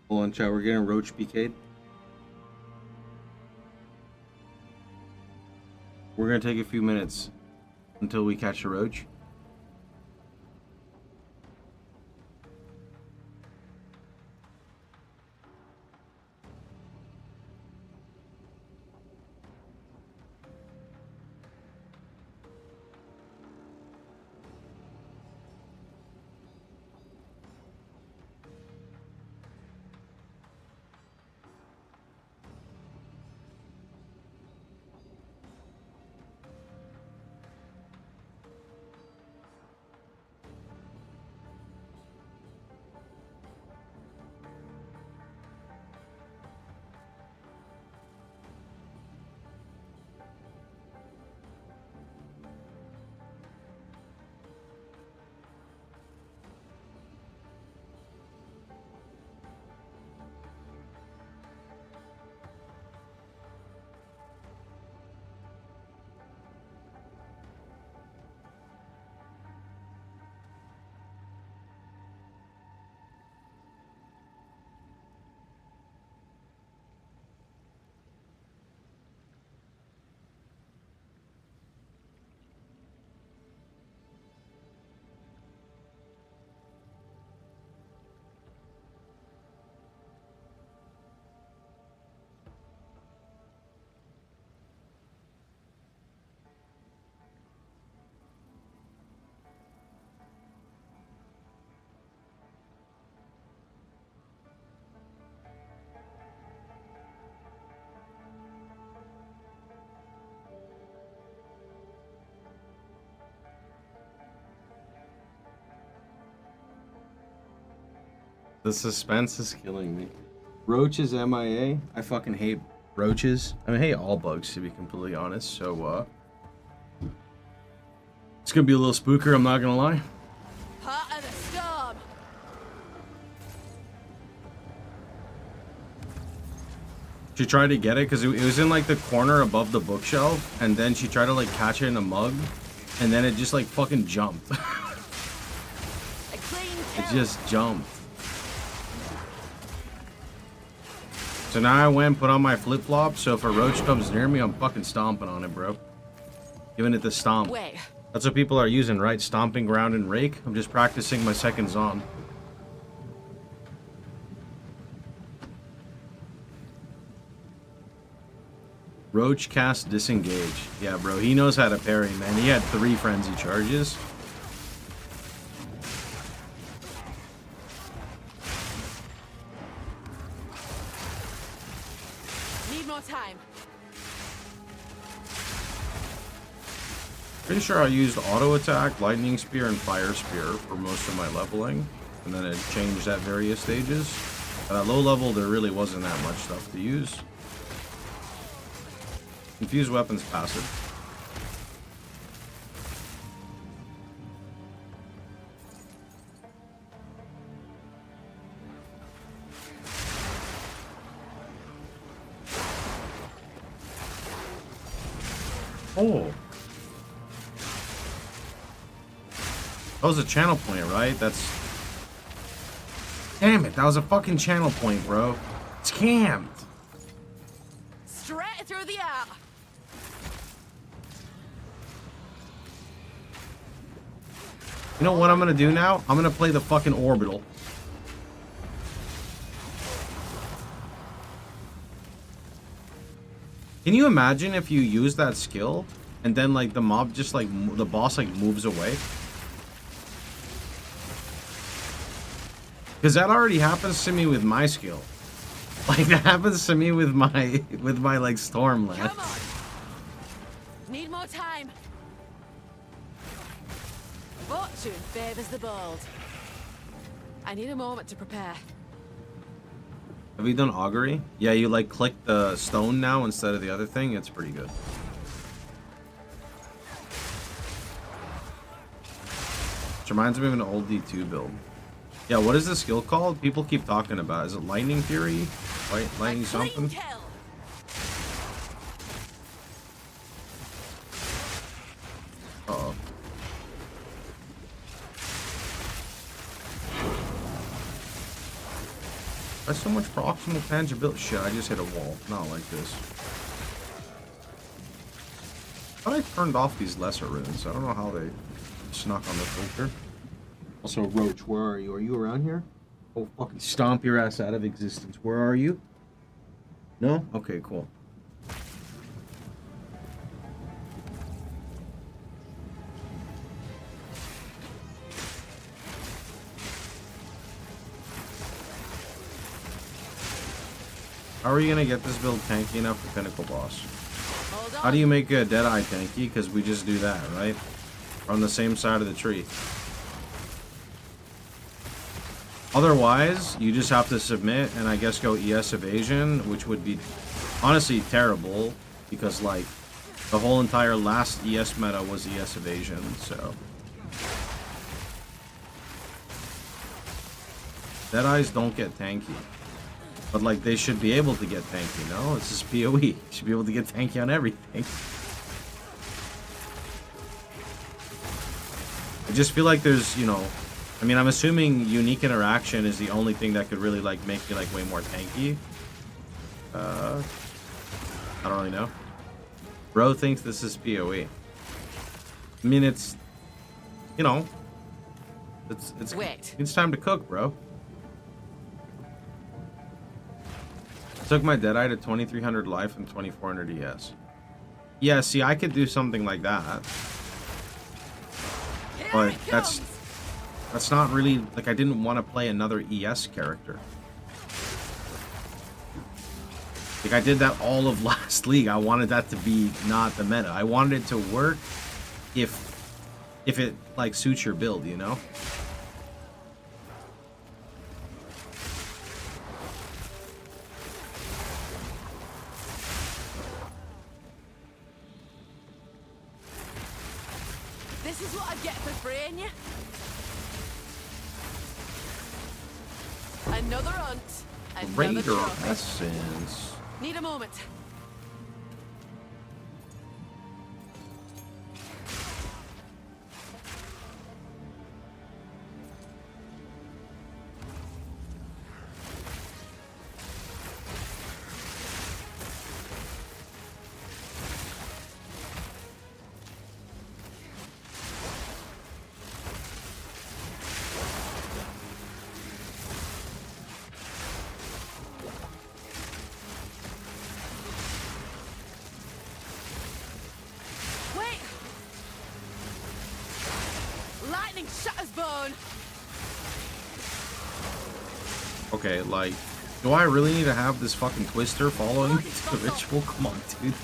Hold on, chat. We're getting Roach BK'd. We're gonna take a few minutes until we catch a roach. The suspense is killing me. Roach is MIA. I fucking hate roaches. I mean, I hate all bugs, to be completely honest. So, it's gonna be a little spooker, I'm not gonna lie. Part of the storm. She tried to get it because it was in like the corner above the bookshelf, and then she tried to like catch it in a mug, and then it just like fucking jumped. It just jumped. So now I went and put on my flip-flops, so if a roach comes near me, I'm fucking stomping on it, bro. Giving it the stomp. Wait. That's what people are using, right? Stomping ground and rake. I'm just practicing my second Zon. Roach cast disengage. Yeah, bro, he knows how to parry, man. He had 3 frenzy charges. Need more time. Pretty sure I used auto attack, lightning spear, and fire spear for most of my leveling, and then it changed at various stages. But at low level, there really wasn't that much stuff to use. Infused weapons passive. Oh. That was a channel point, right? That's... Damn it, that was a fucking channel point, bro. Scammed. Straight through the air. You know what I'm gonna do now? I'm gonna play the fucking orbital. Can you imagine if you use that skill and then like the mob just like the boss like moves away? Because that already happens to me with my skill. Like that happens to me with my like storm lance. Come on. Need more time. Fortune favors the bold. I need a moment to prepare. Have you done augury? Yeah, you like click the stone now instead of the other thing. It's pretty good. Which reminds me of an old D2 build. Yeah, what is the skill called? People keep talking about. Is it lightning fury? Lightning something? Uh-oh. That's so much proximal tangibility. Shit, I just hit a wall. Not like this. I thought I turned off these lesser runes. I don't know how they snuck on the filter. Also, Roach, where are you? Are you around here? Oh, fucking stomp your ass out of existence. Where are you? No? Okay, cool. How are you gonna get this build tanky enough for Pinnacle Boss? How do you make a Deadeye tanky? Because we just do that, right? We're on the same side of the tree. Otherwise, you just have to submit and I guess go ES evasion, which would be honestly terrible because like the whole entire last ES meta was ES evasion, so. Deadeyes don't get tanky. But like they should be able to get tanky, no? It's just POE. You should be able to get tanky on everything. I just feel like there's, you know, I mean, I'm assuming unique interaction is the only thing that could really like make you like way more tanky. I don't really know. Bro thinks this is POE. I mean, it's, you know, it's time to cook, bro. Took my Deadeye to 2300 life and 2400 ES. Yeah, see, I could do something like that. But that's not really, like, I didn't want to play another ES character. Like, I did that all of last league. I wanted that to be not the meta. I wanted it to work if it, like, suits your build, you know? This is what I get for freeing you. Another hunt. Another Raider trophy. essence. Need a moment. Lightning shatters bone. Okay, like, do I really need to have this fucking twister following me to the ritual? Come on, dude.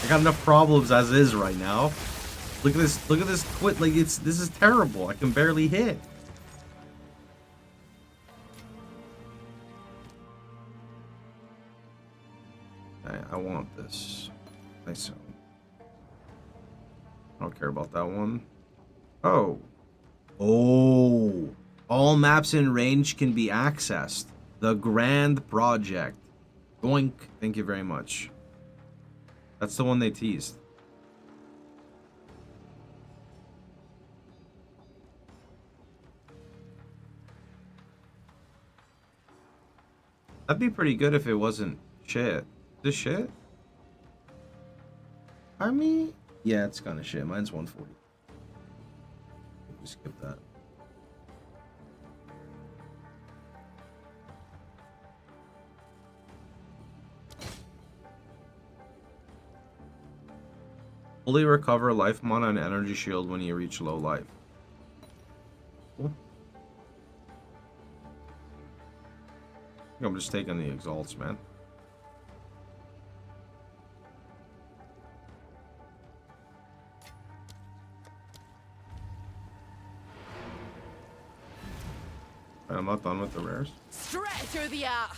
I got enough problems as is right now. Look at this quit. Like, this is terrible. I can barely hit. I want this. I so. I don't care about that one. Oh. Oh. All maps in range can be accessed. The Grand Project. Boink. Thank you very much. That's the one they teased. That'd be pretty good if it wasn't shit. This shit? I mean, yeah, it's kind of shit. Mine's 140. Just skip that. Fully recover life mana and energy shield when you reach low life. Cool. I think I'm just taking the exalts, man. I'm not done with the rares. Straight through the art.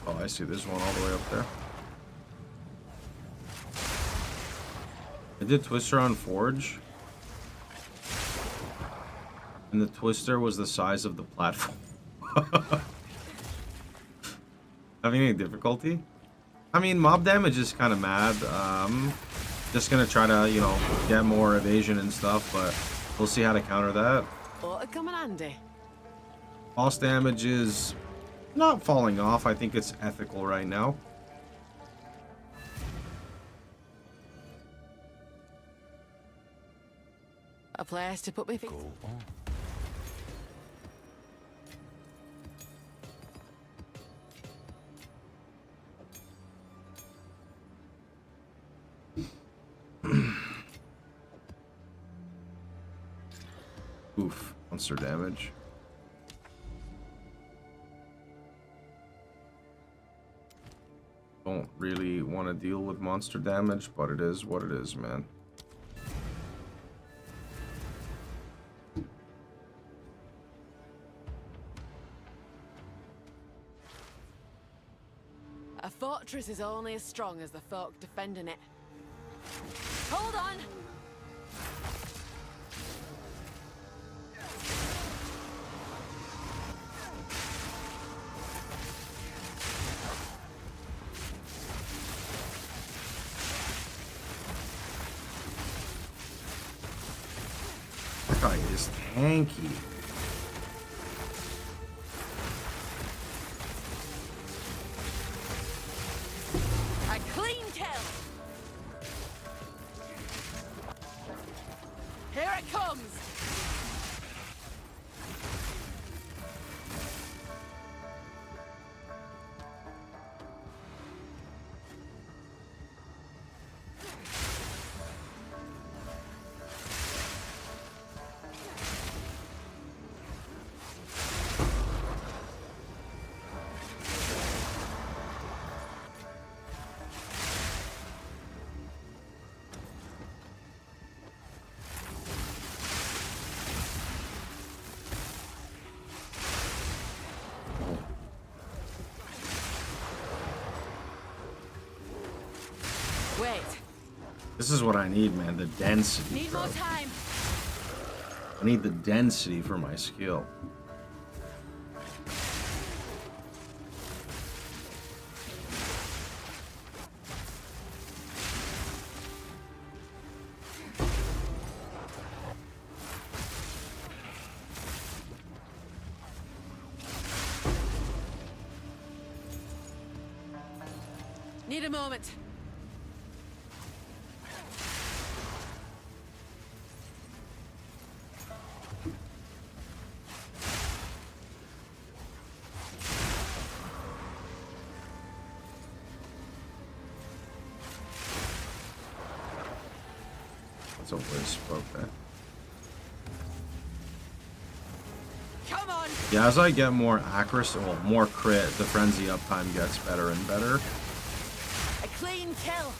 Oh, I see. There's one all the way up there. I did Twister on Forge. And the Twister was the size of the platform. Having any difficulty? I mean, mob damage is kind of mad. Just gonna try to, you know, get more evasion and stuff, but we'll see how to counter that. Ought to come in handy. Boss damage is not falling off. I think it's ethical right now. A place to put my feet. Go on. Oof, monster damage. Don't really want to deal with monster damage, but it is what it is, man. A fortress is only as strong as the folk defending it. Hold on! That guy is tanky. A clean kill! Here it comes! Wait. This is what I need, man. The density. Need Bro. more time. I need the density for my skill. Need a moment. That's a wisp, okay. Come on. Yeah, as I get more accuracy, well, more crit, the frenzy uptime gets better and better. A clean kill.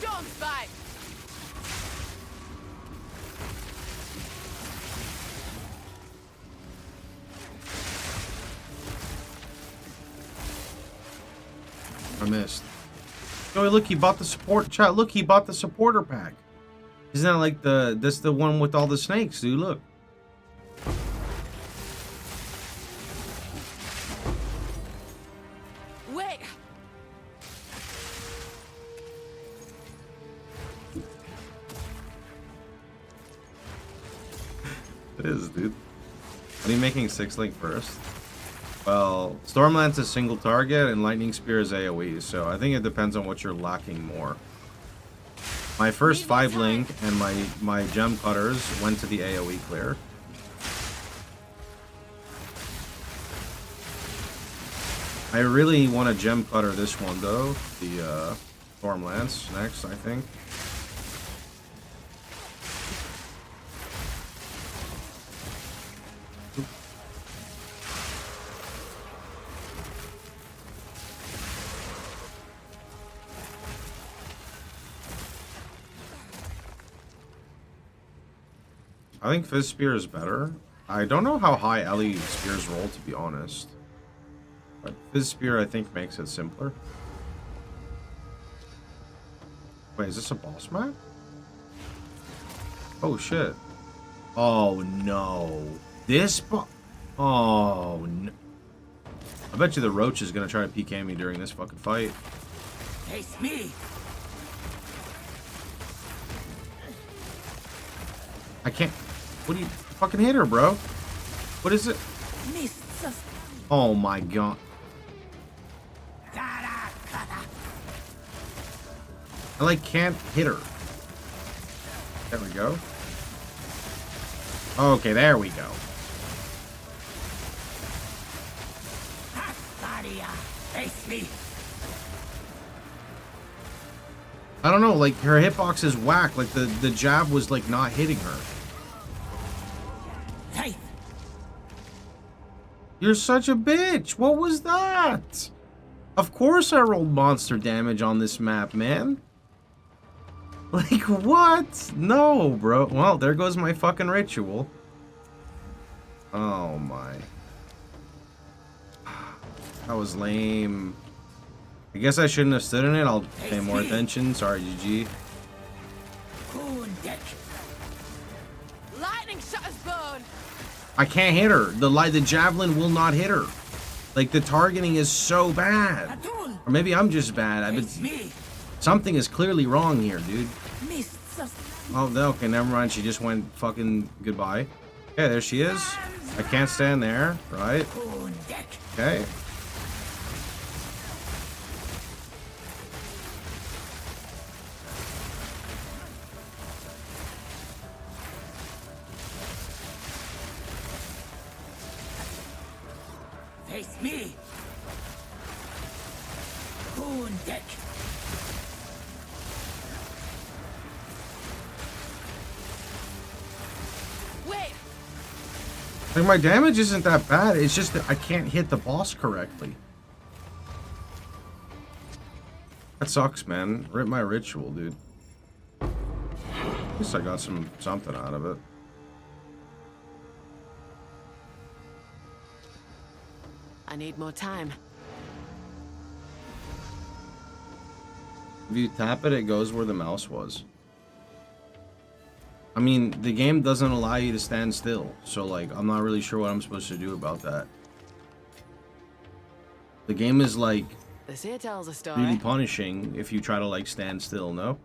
Storm spike. I missed. Oh, look, he bought the support chat. Look, he bought the supporter pack. Isn't that like that's the one with all the snakes, dude? Look. Wait. It is, dude. What are you making 6-link first? Well, Stormlance is single target and Lightning Spear is AoE, so I think it depends on what you're lacking more. My first 5-link and my gem cutters went to the AoE clear. I really want to gem cutter this one though, the Stormlance next, I think. I think Fizz Spear is better. I don't know how high Ellie Spears roll, to be honest. But Fizz Spear, I think, makes it simpler. Wait, is this a boss map? Oh, shit. Oh, no. This oh, no. I bet you the Roach is going to try to PK me during this fucking fight. Face me. I can't... What do you... Fucking hit her, bro. What is it? Oh, my God. I, like, can't hit her. There we go. Okay, there we go. I don't know, like, her hitbox is whack. Like, the jab was, like, not hitting her. Hey. You're such a bitch. What was that? Of course I rolled monster damage on this map, man. Like, what? No, bro. Well, there goes my fucking ritual. Oh, my. That was lame. I guess I shouldn't have stood in it. I'll pay more attention. Sorry, GG. Lightning shutter's bone. I can't hit her. The javelin will not hit her. Like, the targeting is so bad. Or maybe I'm just bad. Something is clearly wrong here, dude. Oh, okay, never mind. She just went fucking goodbye. Okay, there she is. I can't stand there, right? Okay. on deck. Wait! Like, my damage isn't that bad. It's just that I can't hit the boss correctly. That sucks, man. Rip my ritual, dude. At least I got something out of it. I need more time. If you tap it, it goes where the mouse was. I mean, the game doesn't allow you to stand still, so like, I'm not really sure what I'm supposed to do about that. The game is like This here tells a story. really punishing if you try to like stand still, no?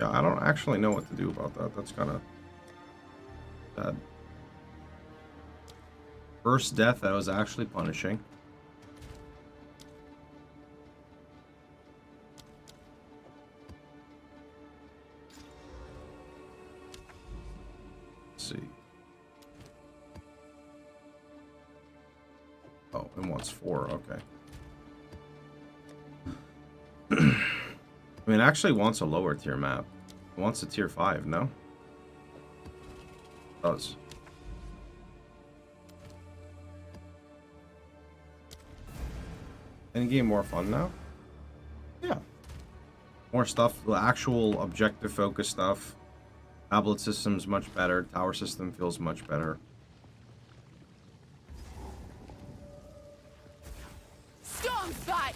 Yeah, I don't actually know what to do about that. That's kind of bad. First death that was actually punishing. Let's see. Oh, it wants 4. Okay. I mean, it actually wants a lower tier map. It wants a tier 5, no? It does. Any game more fun now? Yeah. More stuff, the actual objective focus stuff. Tablet system's much better. Tower system feels much better. Storm fight!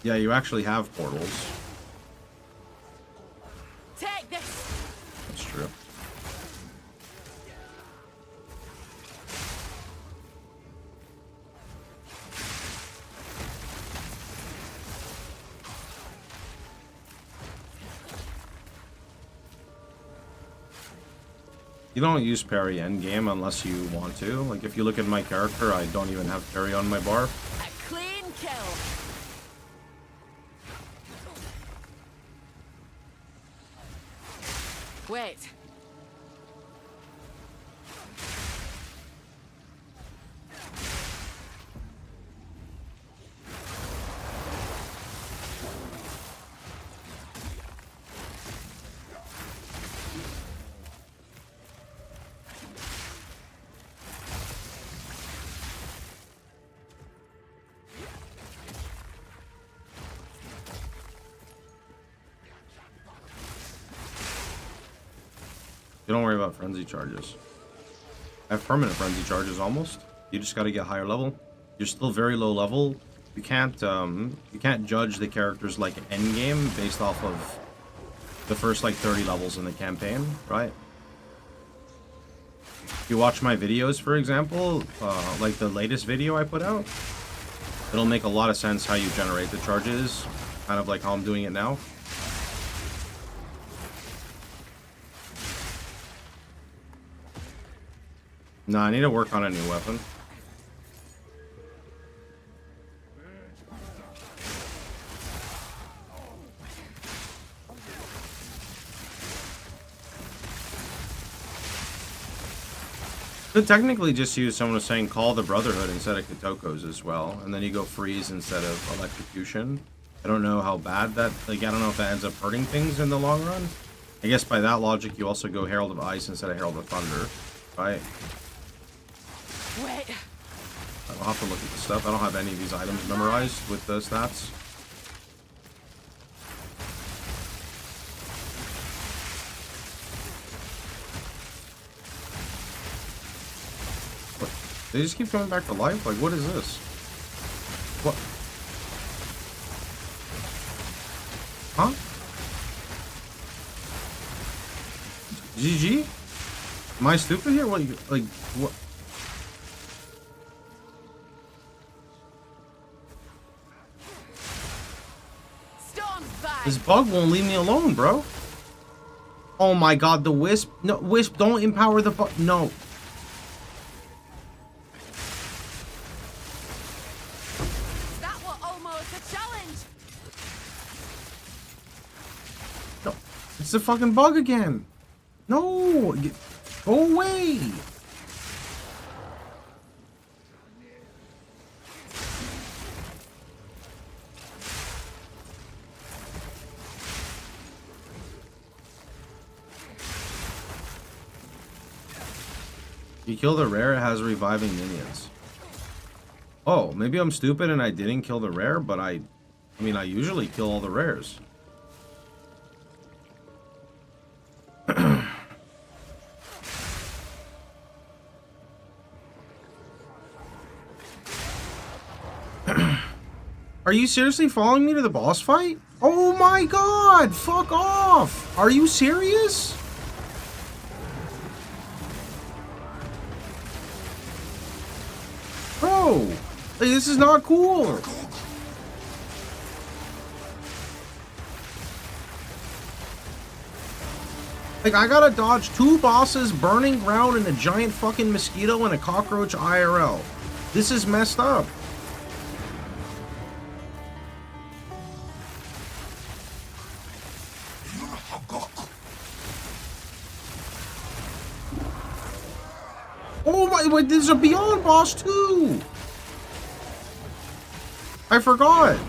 Yeah, you actually have portals. Take this! That's true. You don't use parry endgame unless you want to. Like, if you look at my character, I don't even have parry on my bar. A clean kill! Wait. You don't worry about frenzy charges. I have permanent frenzy charges almost. You just got to get higher level. You're still very low level. You can't judge the character's like end game based off of the first like 30 levels in the campaign, right? If you watch my videos, for example, like the latest video I put out, it'll make a lot of sense how you generate the charges, kind of like how I'm doing it now. No, I need to work on a new weapon. Could technically just use, someone was saying, call the Brotherhood instead of Katoko's as well, and then you go freeze instead of electrocution. I don't know how bad that, like, I don't know if that ends up hurting things in the long run. I guess by that logic, you also go Herald of Ice instead of Herald of Thunder, right? Wait. I'll have to look at the stuff. I don't have any of these items memorized with the stats. What? They just keep coming back to life? Like, what is this? What? Huh? GG? Am I stupid here? What? Like, what? This bug won't leave me alone, bro. Oh my god, the Wisp. No, Wisp, don't empower the no. That was almost a challenge. No. It's the fucking bug again. No. Go away. You kill the rare, it has reviving minions. Oh, maybe I'm stupid and I didn't kill the rare, but I mean, I usually kill all the rares. Are you seriously following me to the boss fight? Oh my god! Fuck off! Are you serious? Bro, like, this is not cool. Like, I gotta dodge 2 bosses, burning ground, and a giant fucking mosquito and a cockroach IRL. This is messed up. Oh my, wait, there's a Beyond boss too! I forgot.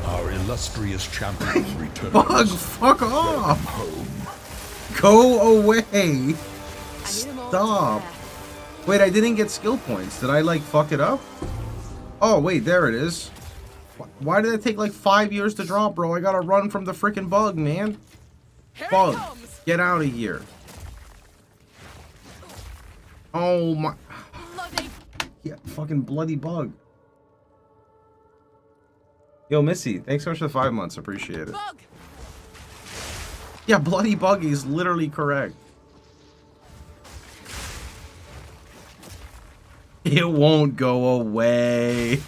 Our illustrious champion returns. Bug, fuck off! Home. Go away! Stop! Wait, I didn't get skill points. Did I, like, fuck it up? Oh, wait, there it is. Why did it take, like, 5 years to drop, bro? I gotta run from the freaking bug, man. Bug, get out of here. Oh, my... Yeah, fucking bloody bug. Yo, Missy, thanks so much for the 5 months. Appreciate it. Bug. Yeah, bloody bug is literally correct. It won't go away.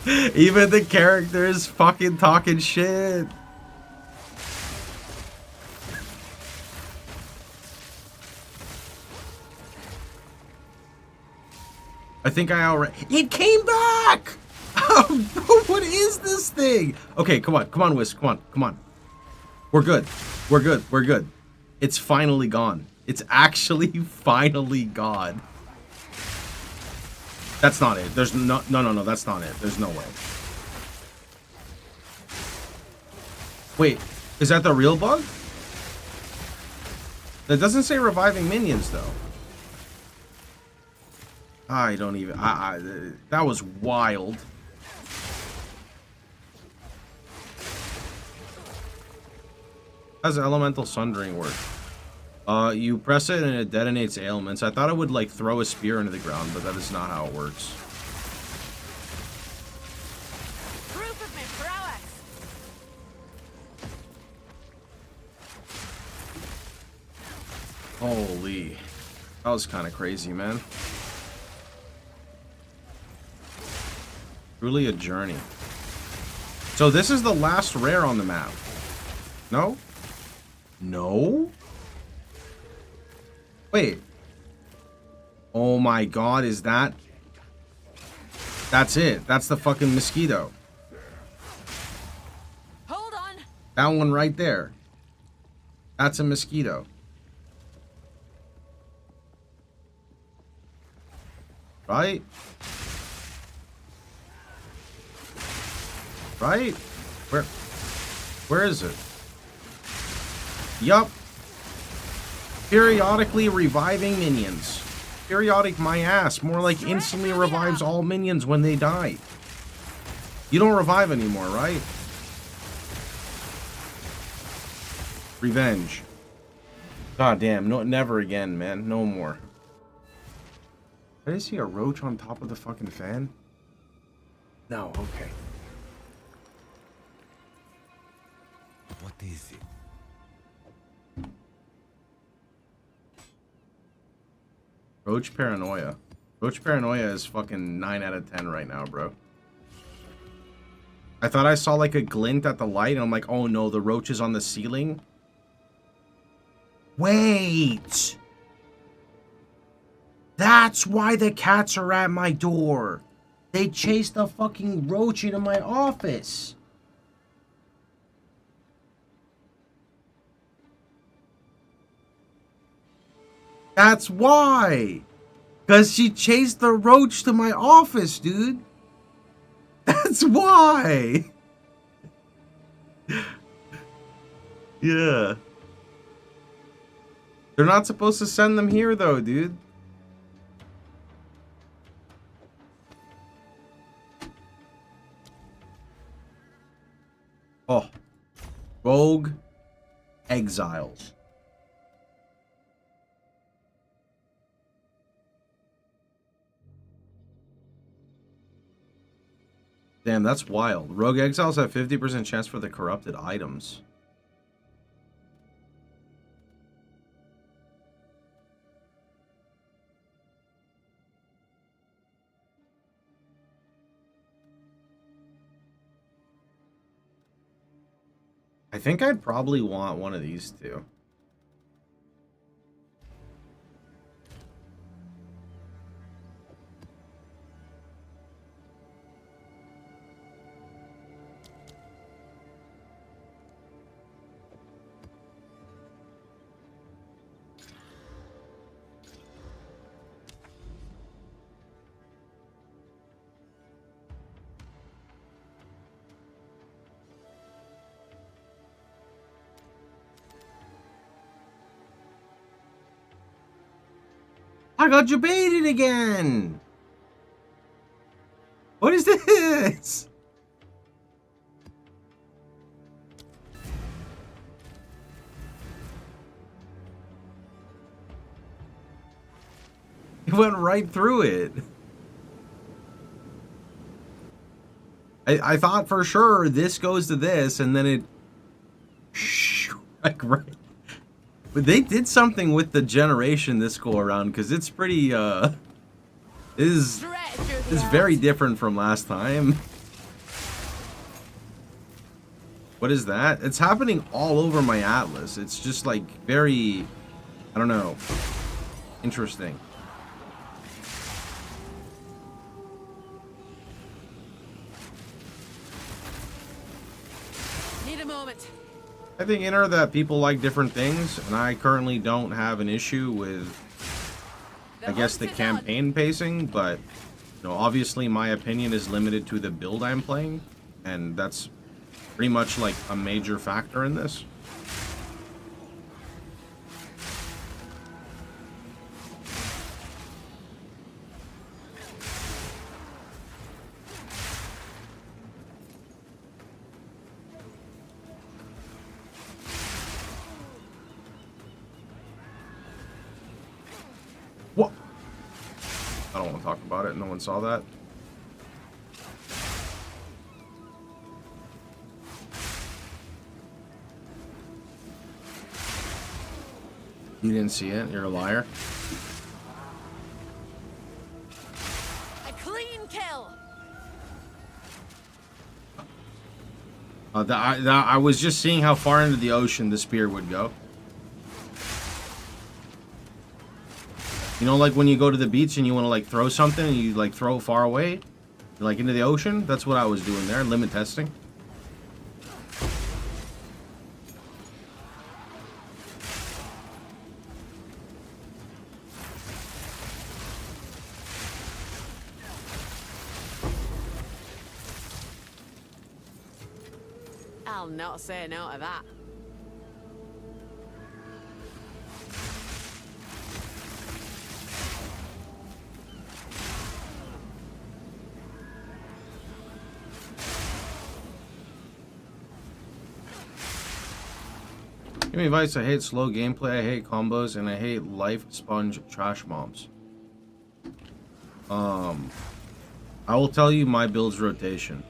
Even the characters fucking talking shit. I think I already... It came back! What is this thing? Okay, come on, Whisk, come on. We're good. It's finally gone. It's actually finally gone. That's not it. There's no, that's not it. There's no way. Wait, is that the real bug? That doesn't say reviving minions, though. I don't even... that was wild. How does Elemental Sundering work? You press it and it detonates ailments. I thought it would, like, throw a spear into the ground, but that is not how it works. Proof of my prowess. Holy. That was kind of crazy, man. Truly a journey. So this is the last rare on the map. No? No? Wait. Oh my god, is that... That's it. That's the fucking mosquito. Hold on. That one right there. That's a mosquito. Right? Right? Where is it? Yup. Periodically reviving minions. Periodic my ass. More like instantly revives all minions when they die. You don't revive anymore, right? Revenge. God damn. No, never again, man. No more. Did I see a roach on top of the fucking fan? No, okay. What is it? Roach Paranoia. Roach Paranoia is fucking 9 out of 10 right now, bro. I thought I saw like a glint at the light, and I'm like, oh no, the roach is on the ceiling. Wait! That's why the cats are at my door. They chased the fucking roach into my office. That's why. Because she chased the roach to my office, dude. That's why. Yeah. They're not supposed to send them here, though, dude. Oh. Rogue Exiles. Damn, that's wild. Rogue Exiles have 50% chance for the corrupted items. I think I'd probably want one of these two. I got you baited again! What is this? It went right through it. I thought for sure this goes to this, and then it... like right... But they did something with the generation this go around, because it's pretty, is very different from last time. What is that? It's happening all over my atlas. It's just like very, I don't know, interesting. Need a moment. I think inner that people like different things, and I currently don't have an issue with, I guess, the campaign pacing, but, you know, obviously my opinion is limited to the build I'm playing, and that's pretty much like a major factor in this. What? I don't want to talk about it. No one saw that. You didn't see it? You're a liar. A clean kill. I was just seeing how far into the ocean the spear would go. You know, like when you go to the beach and you want to like throw something and you like throw it far away, like into the ocean? That's what I was doing there, limit testing. I'll not say no to that. Give me advice. I hate slow gameplay, I hate combos, and I hate life sponge trash mobs. I will tell you my build's rotation.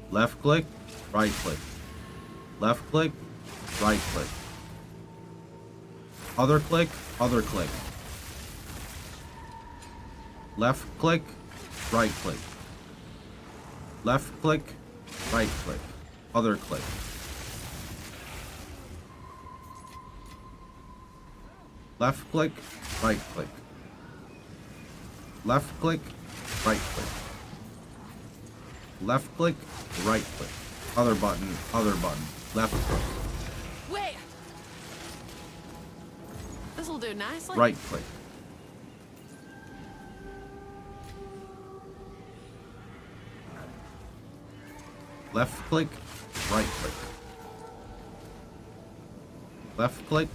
Left click, right click. Left click, right click. Other click, other click. Left click, right click. Left click, right click, other click. Left click, right click. Left click, right click. Left click, right click. Other button, left click. Wait! This'll do nicely. Right click. Left click, right click. Left click,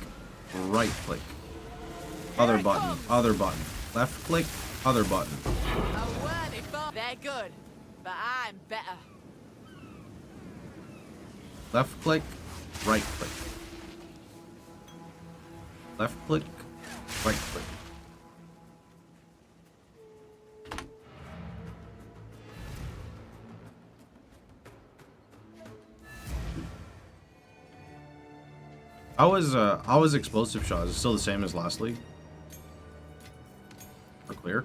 right click. Other button, Left click, other button. A worthy foe. They're good, but I'm better. Left click, right click. Left click, right click. How was explosive shot? Is it still the same as last league? For clear?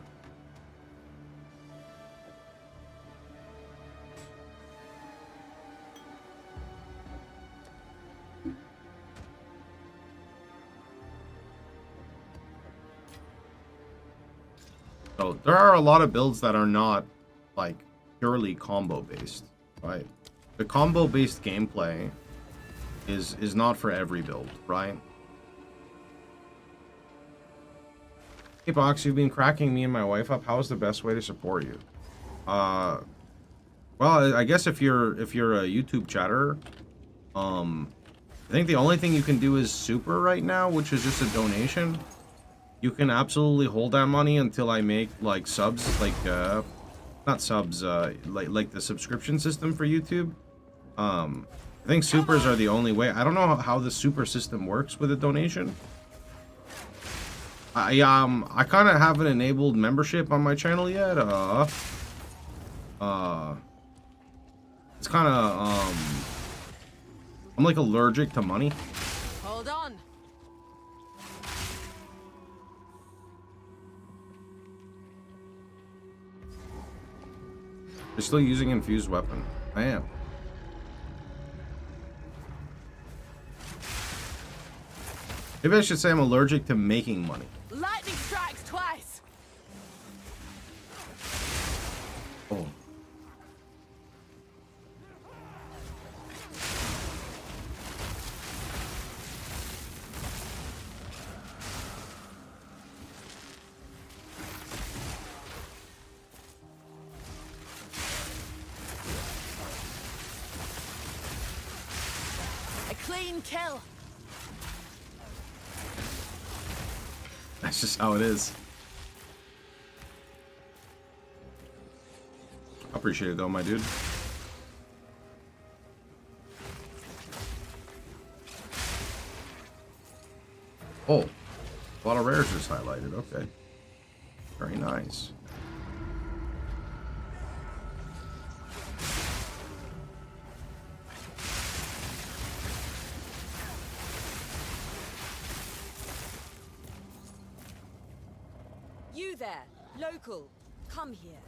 So there are a lot of builds that are not like purely combo based, right? The combo based gameplay is not for every build, right? Hey Box, you've been cracking me and my wife up. How's the best way to support you? Well, I guess if you're a YouTube chatter, I think the only thing you can do is super right now, which is just a donation. You can absolutely hold that money until I make like subs, like not subs, like the subscription system for YouTube. I think supers are the only way. I don't know how the super system works with a donation. I kind of haven't enabled membership on my channel yet. It's kind of I'm like allergic to money. Hold on. You're still using infused weapon. I am. Maybe I should say I'm allergic to making money. Lightning strikes twice. Oh. A clean kill. That's just how it is. I appreciate it though, my dude. Oh, a lot of rares just highlighted. Okay. Very nice. You there, local, come here.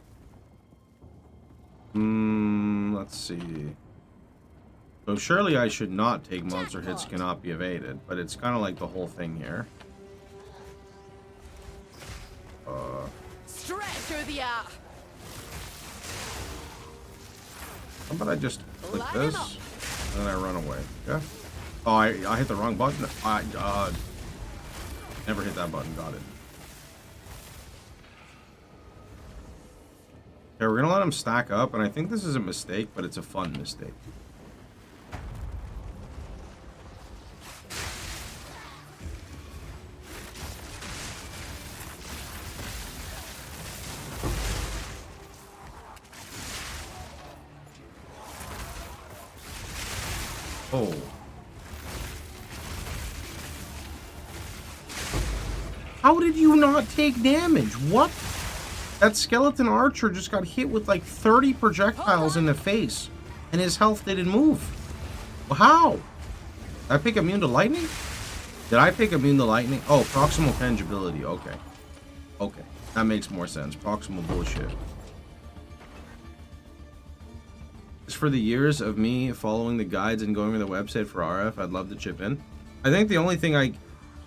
Let's see. So surely I should not take monster hits cannot be evaded, but it's kind of like the whole thing here. Straight through the air. How about I just click this and then I run away? Okay. Oh, I hit the wrong button. I never hit that button. Got it. Okay, we're gonna let them stack up, and I think this is a mistake, but it's a fun mistake. Oh. How did you not take damage? What? That skeleton archer just got hit with like 30 projectiles in the face, and his health didn't move. Well, how? Did I pick immune to lightning? Did I pick immune to lightning? Oh, proximal tangibility. Okay. Okay. That makes more sense. Proximal bullshit. Just for the years of me following the guides and going to the website for RF, I'd love to chip in. I think the only thing I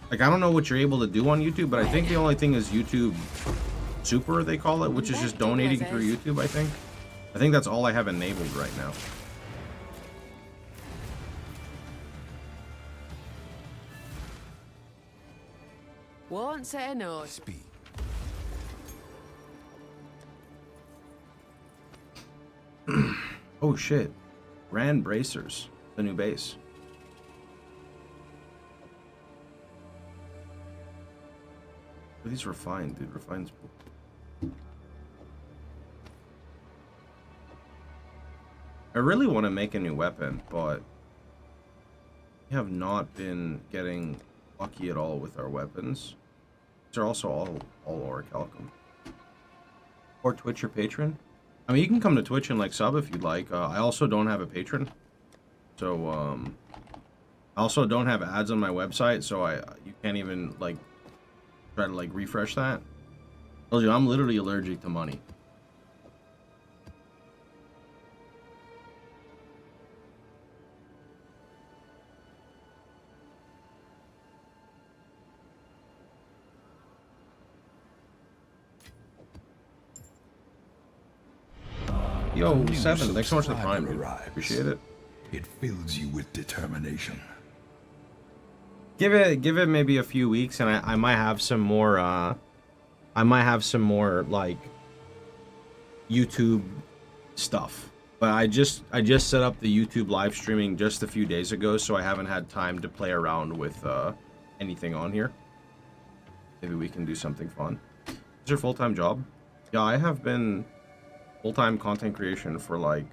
don't know what you're able to do on YouTube, but I think the only thing is YouTube Super, they call it, which is just donating through YouTube, I think. I think that's all I have enabled right now. Won't say no. Speed. Oh shit. Grand Bracers, the new base. These refined, dude. Refined's cool. I really want to make a new weapon, but we have not been getting lucky at all with our weapons. These are also all orichalcum. Or Twitch or Patreon. I mean, you can come to Twitch and like sub if you'd like. I also don't have a patron, so I also don't have ads on my website, so you can't even like try to like refresh that. I told you, I'm literally allergic to money. Yo, Seven, thanks so much for the prime, dude. Appreciate it. It fills you with determination. Give it maybe a few weeks, and I might have some more. I might have some more like YouTube stuff. But I just set up the YouTube live streaming just a few days ago, so I haven't had time to play around with anything on here. Maybe we can do something fun. Is your full-time job? Yeah, I have been full-time content creation for like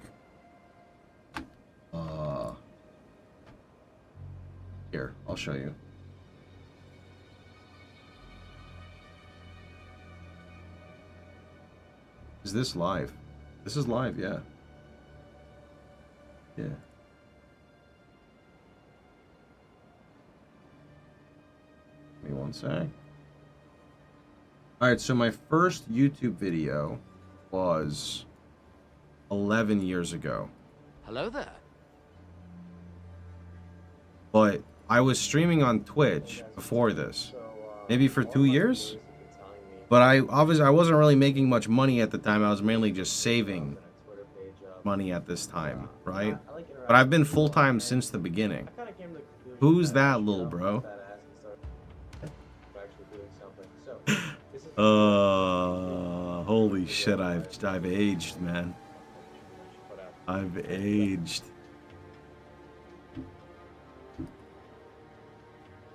here, I'll show you. Is this live? This is live, yeah. Yeah. Give me one sec. Alright, so my first YouTube video was 11 years ago. Hello there. But I was streaming on Twitch before this, maybe for 2 years. But I wasn't really making much money at the time. I was mainly just saving money at this time, right? But I've been full-time since the beginning. Who's that little bro? Holy shit, I've aged, man. I've aged.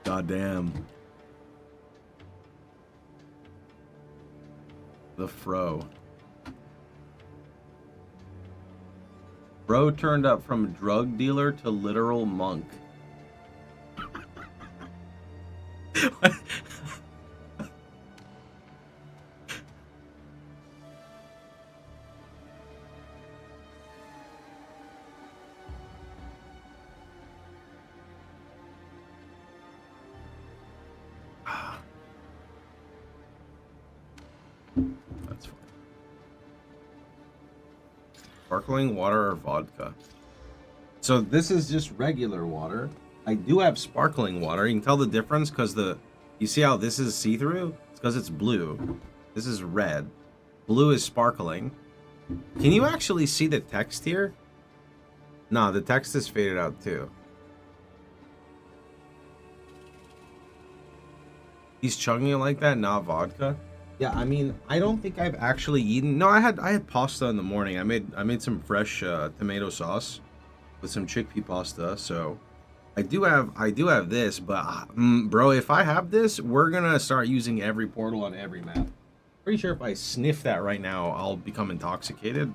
Goddamn. The fro. Bro turned up from drug dealer to literal monk. That's fine. Sparkling water or vodka? So this is just regular water. I do have sparkling water. You can tell the difference because you see how this is see-through? It's because it's blue. This is red. Blue is sparkling. Can you actually see the text here? No, the text is faded out too. He's chugging it like that, not vodka. Yeah, I mean, I don't think I've actually eaten. No, I had pasta in the morning. I made some fresh tomato sauce with some chickpea pasta. So I do have this, but bro, if I have this, we're gonna start using every portal on every map. Pretty sure if I sniff that right now, I'll become intoxicated.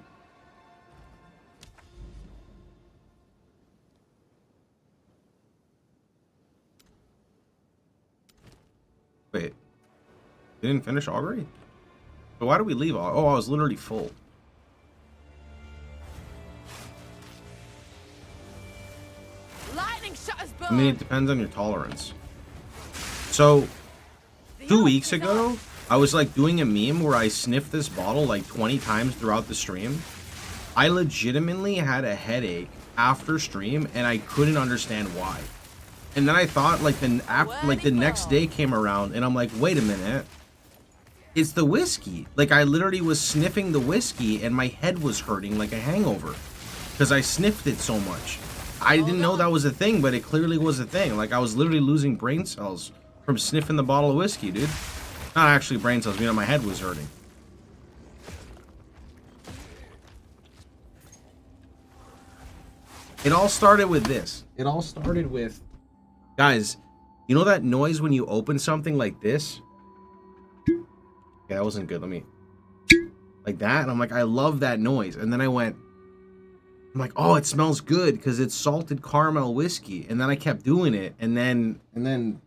Wait. Didn't finish augury? But why did we leave? Oh, I was literally full. Lightning shot us both. I mean, it depends on your tolerance. So, 2 weeks ago, I was like doing a meme where I sniffed this bottle like 20 times throughout the stream. I legitimately had a headache after stream, and I couldn't understand why. And then I thought, like, the next day came around, and I'm like, wait a minute. It's the whiskey. Like, I literally was sniffing the whiskey, and my head was hurting like a hangover. Because I sniffed it so much. I didn't know that was a thing, but it clearly was a thing. Like, I was literally losing brain cells from sniffing the bottle of whiskey, dude. Not actually brain cells, you know, my head was hurting. It all started with this. It all started with... Guys, you know that noise when you open something like this? Okay, that wasn't good. Let me... Like that? And I'm like, I love that noise. And then I went... I'm like, oh, it smells good because it's salted caramel whiskey. And then I kept doing it. And then... And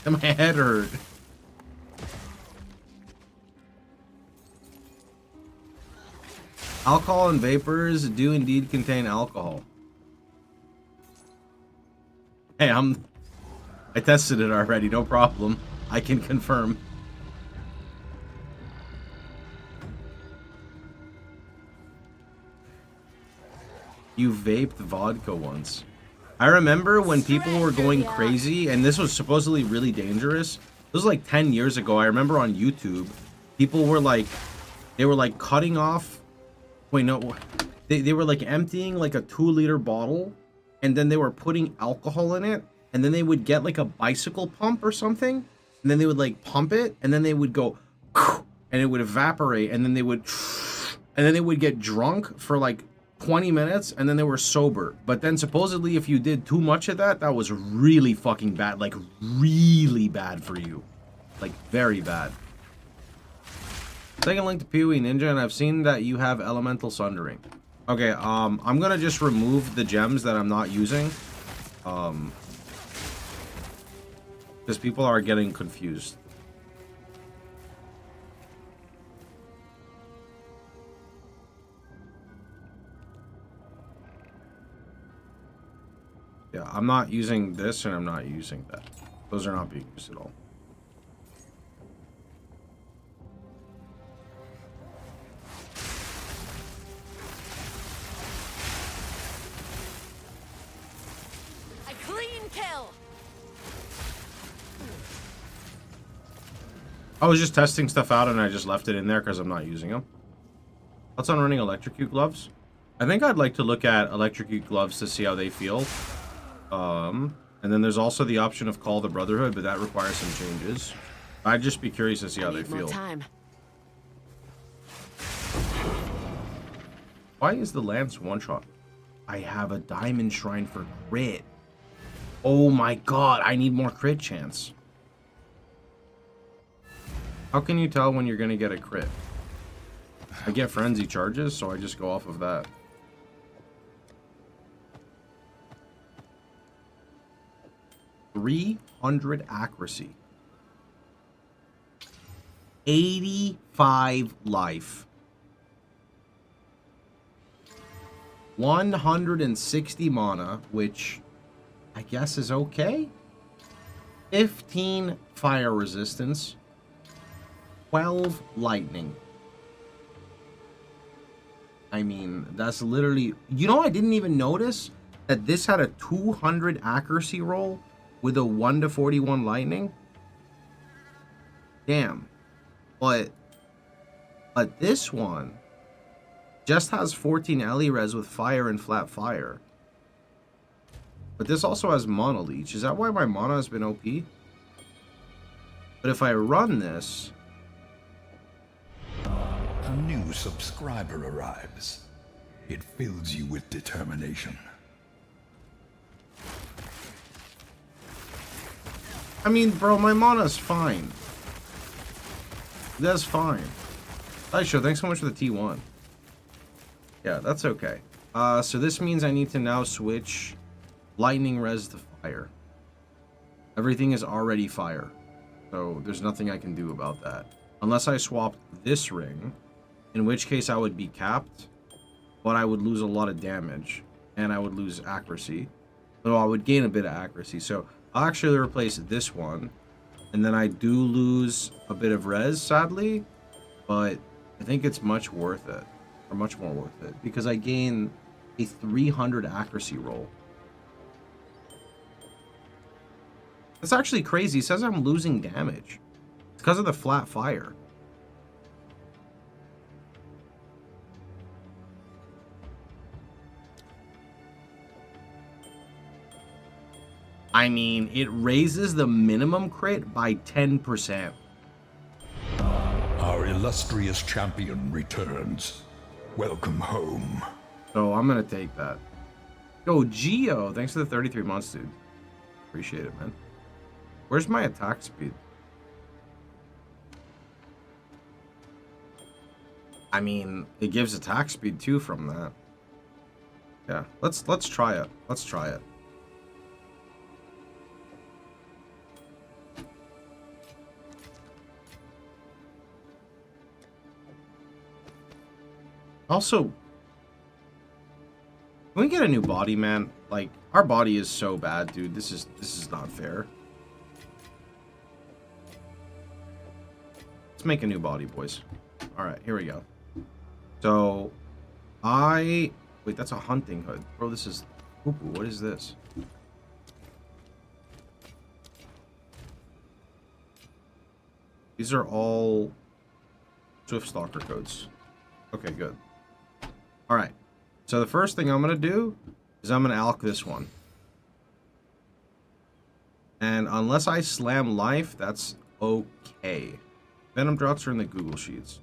my head hurt. Alcohol and vapors do indeed contain alcohol. Hey, I tested it already, no problem. I can confirm. You vaped vodka once. I remember when people were going crazy, and this was supposedly really dangerous. This was like 10 years ago. I remember on YouTube, people were like, they were like cutting off. Wait, no. They were like emptying like a 2-liter bottle, and then they were putting alcohol in it, and then they would get like a bicycle pump or something, and then they would like pump it, and then they would go, and it would evaporate, and then they would get drunk for like 20 minutes, and then they were sober. But then supposedly if you did too much of that, that was really fucking bad, like really bad for you. Like very bad. Second link to POE Ninja, and I've seen that you have elemental sundering. Okay, I'm gonna just remove the gems that I'm not using. Because people are getting confused. Yeah, I'm not using this, and I'm not using that. Those are not being used at all. I was just testing stuff out and I just left it in there because I'm not using them. Thoughts on running electrocute gloves? I think I'd like to look at electrocute gloves to see how they feel. And then there's also the option of Call the Brotherhood, but that requires some changes. I'd just be curious to see how they feel. Why is the lance one-shot? I have a diamond shrine for crit. Oh my god, I need more crit chance. How can you tell when you're gonna get a crit? I get frenzy charges, so I just go off of that. .300 accuracy. 85 life. 160 mana, which I guess is okay. 15 fire resistance. 12 lightning. I mean, that's literally... You know, I didn't even notice that this had a 200 accuracy roll with a 1 to 41 lightning. Damn. But this one just has 14 LE res with fire and flat fire. But this also has mana leech. Is that why my mana has been OP? But if I run this... A new subscriber arrives. It fills you with determination. I mean, bro, my mana's fine. That's fine. Aisha, thanks so much for the T1. Yeah, that's okay. So this means I need to now switch lightning res to fire. Everything is already fire. So there's nothing I can do about that. Unless I swapped this ring, in which case I would be capped, but I would lose a lot of damage, and I would lose accuracy. Though I would gain a bit of accuracy. So I'll actually replace this one, and then I do lose a bit of res, sadly, but I think it's much worth it, or much more worth it, because I gain a 300 accuracy roll. That's actually crazy. It says I'm losing damage. It's because of the flat fire. I mean, it raises the minimum crit by 10%. Our illustrious champion returns. Welcome home. So I'm going to take that. Yo, Geo, thanks for the 33 months, dude. Appreciate it, man. Where's my attack speed? I mean, it gives attack speed too from that. Yeah, let's try it. Let's try it. Also, can we get a new body, man? Like, our body is so bad, dude. This is not fair. Let's make a new body, boys. All right, here we go. So, wait, that's a hunting hood, bro. This is, ooh, what is this? These are all Swift Stalker codes. Okay, good. All right. So the first thing I'm going to do is I'm going to alch this one. And unless I slam life, that's okay. Venom drops are in the Google Sheets.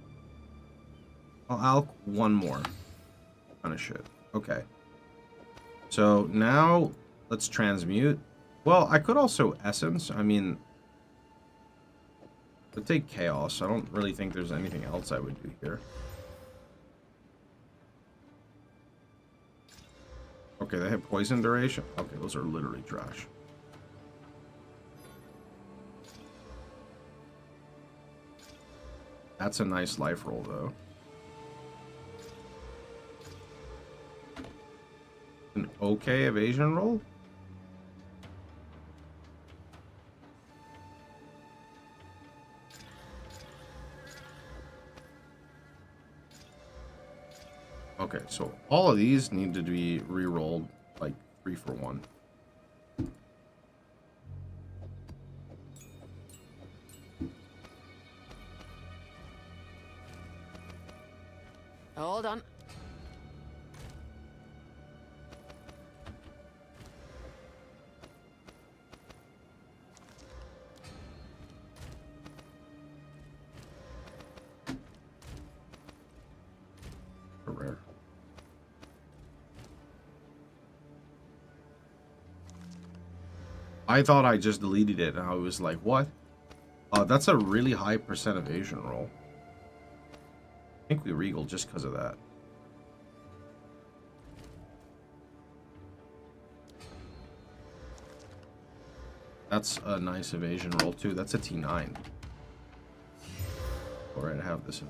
I'll alch one more. Kind of shit. Okay. So now let's transmute. Well, I could also essence. I mean, I'd take chaos. I don't really think there's anything else I would do here. Okay, they have poison duration. Okay, those are literally trash. That's a nice life roll, though. An okay evasion roll? Okay, so all of these need to be re-rolled like 3 for 1. Hold on. Rare. I thought I just deleted it and I was like, what? That's a really high percent evasion roll. I think we regal just because of that. That's a nice evasion roll too. That's a T9. Alright, I have this in.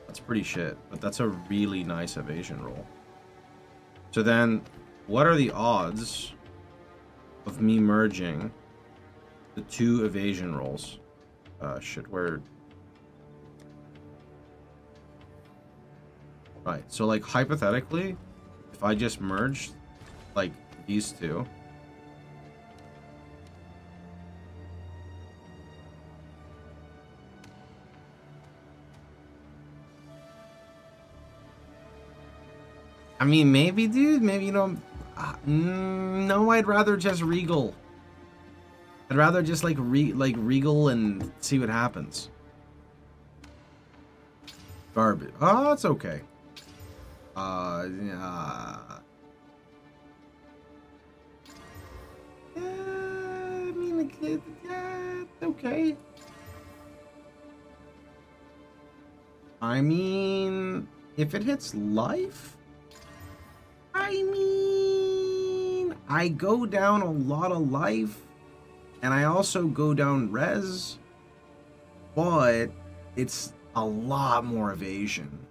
That's pretty shit, but that's a really nice evasion roll. So then, what are the odds of me merging the 2 evasion rolls? Shit, where... Right, so like hypothetically, if I just merged like these 2... I mean, maybe, dude. Maybe, you know... no, I'd rather just regal. I'd rather just, like, regal and see what happens. Garbage. Oh, that's okay. Yeah, I mean, yeah, okay. I mean, if it hits life... I mean, I go down a lot of life, and I also go down res, but it's a lot more evasion.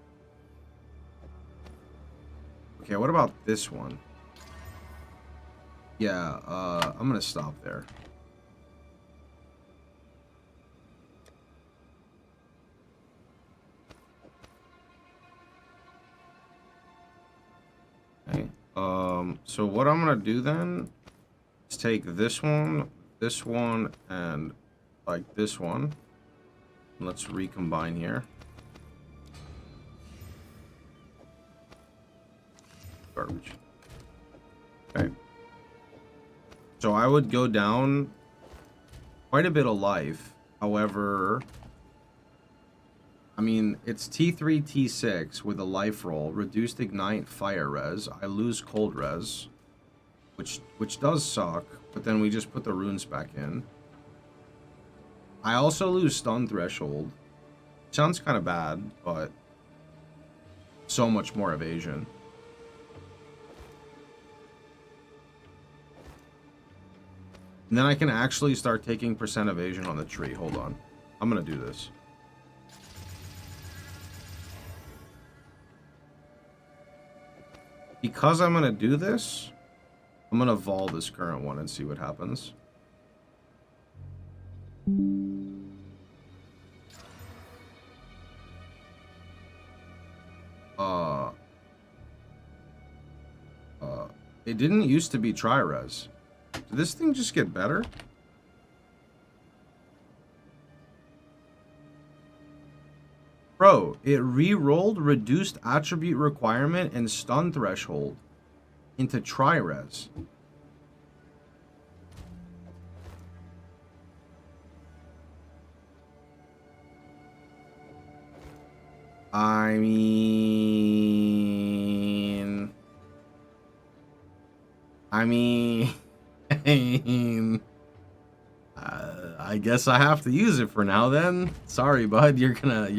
Okay, what about this one? Yeah, I'm gonna stop there. So what I'm gonna do then is take this one, and like this one. Let's recombine here. Garbage. Okay. So I would go down quite a bit of life. However, I mean, it's T3, T6 with a life roll, reduced ignite, fire res. I lose cold res, which does suck, but then we just put the runes back in. I also lose stun threshold. Sounds kind of bad, but so much more evasion. And then I can actually start taking percent evasion on the tree. Hold on. I'm going to do this. Because I'm going to do this, I'm going to vol this current one and see what happens. It didn't used to be tri-res. Did this thing just get better? Bro, it re-rolled reduced attribute requirement and stun threshold into tri-res. I mean, I guess I have to use it for now then. Sorry, bud. You're gonna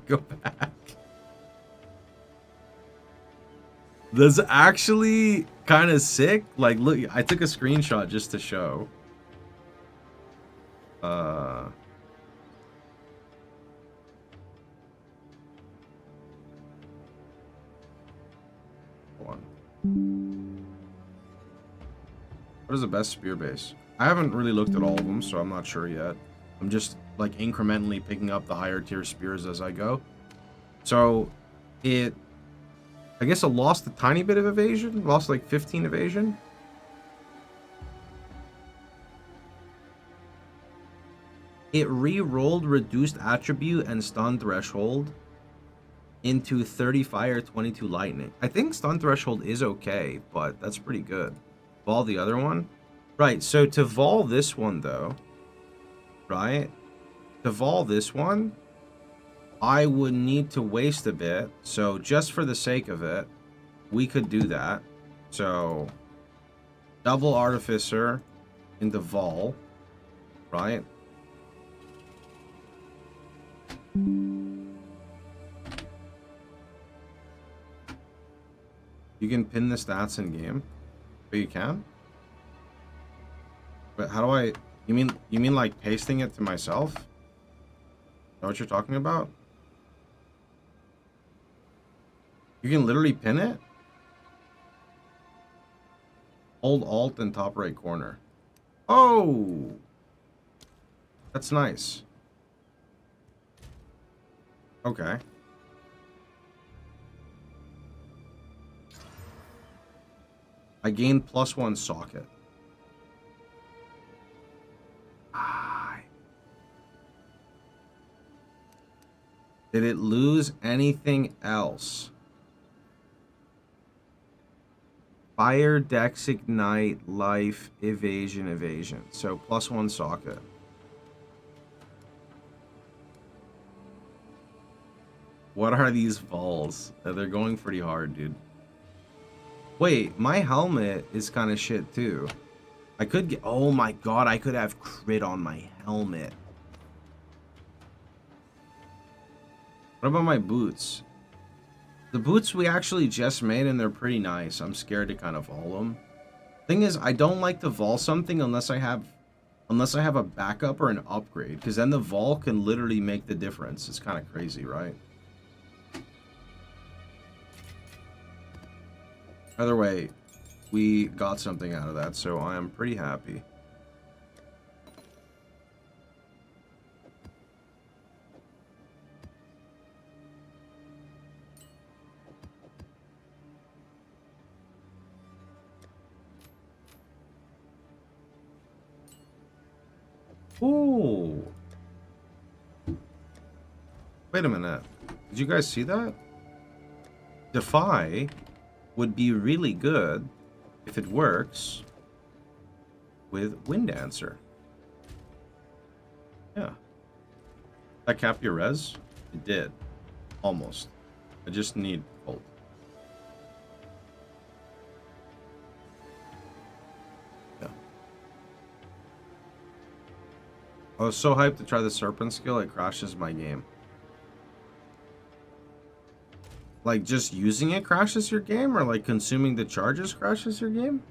go back. That's actually kind of sick. Like, look, I took a screenshot just to show. Hold on. What is the best spear base? I haven't really looked at all of them, so I'm not sure yet. I'm just like incrementally picking up the higher tier spears as I go. So I guess it lost a tiny bit of evasion. Lost like 15 evasion. It re-rolled reduced attribute and stun threshold into 30 fire, 22 lightning. I think stun threshold is okay, but that's pretty good. Vol the other one. Right, so to vol this one though, right? To vol this one, I would need to waste a bit. So just for the sake of it, we could do that. So double artificer into vol, right? You can pin the stats in game. But you can? But how do I... You mean like pasting it to myself? Is that what you're talking about? You can literally pin it? Hold Alt in top right corner. Oh! That's nice. Okay. I gained +1 socket. Did it lose anything else? Fire, Dex, Ignite, Life, Evasion. So +1 socket. What are these balls? They're going pretty hard, dude. Wait, my helmet is kind of shit too. I could get... Oh my god, I could have crit on my helmet. What about my boots? The boots we actually just made and they're pretty nice. I'm scared to kind of vol them. Thing is, I don't like to vol something unless I have a backup or an upgrade, because then the vol can literally make the difference. It's kind of crazy, right? Either way, we got something out of that, so I am pretty happy. Ooh. Wait a minute. Did you guys see that? Defy would be really good if it works with Wind Dancer. Yeah. That cap your res? It did. Almost. I just need Bolt. Yeah. I was so hyped to try the Serpent skill, it crashes my game. Like, just using it crashes your game? Or, like, consuming the charges crashes your game?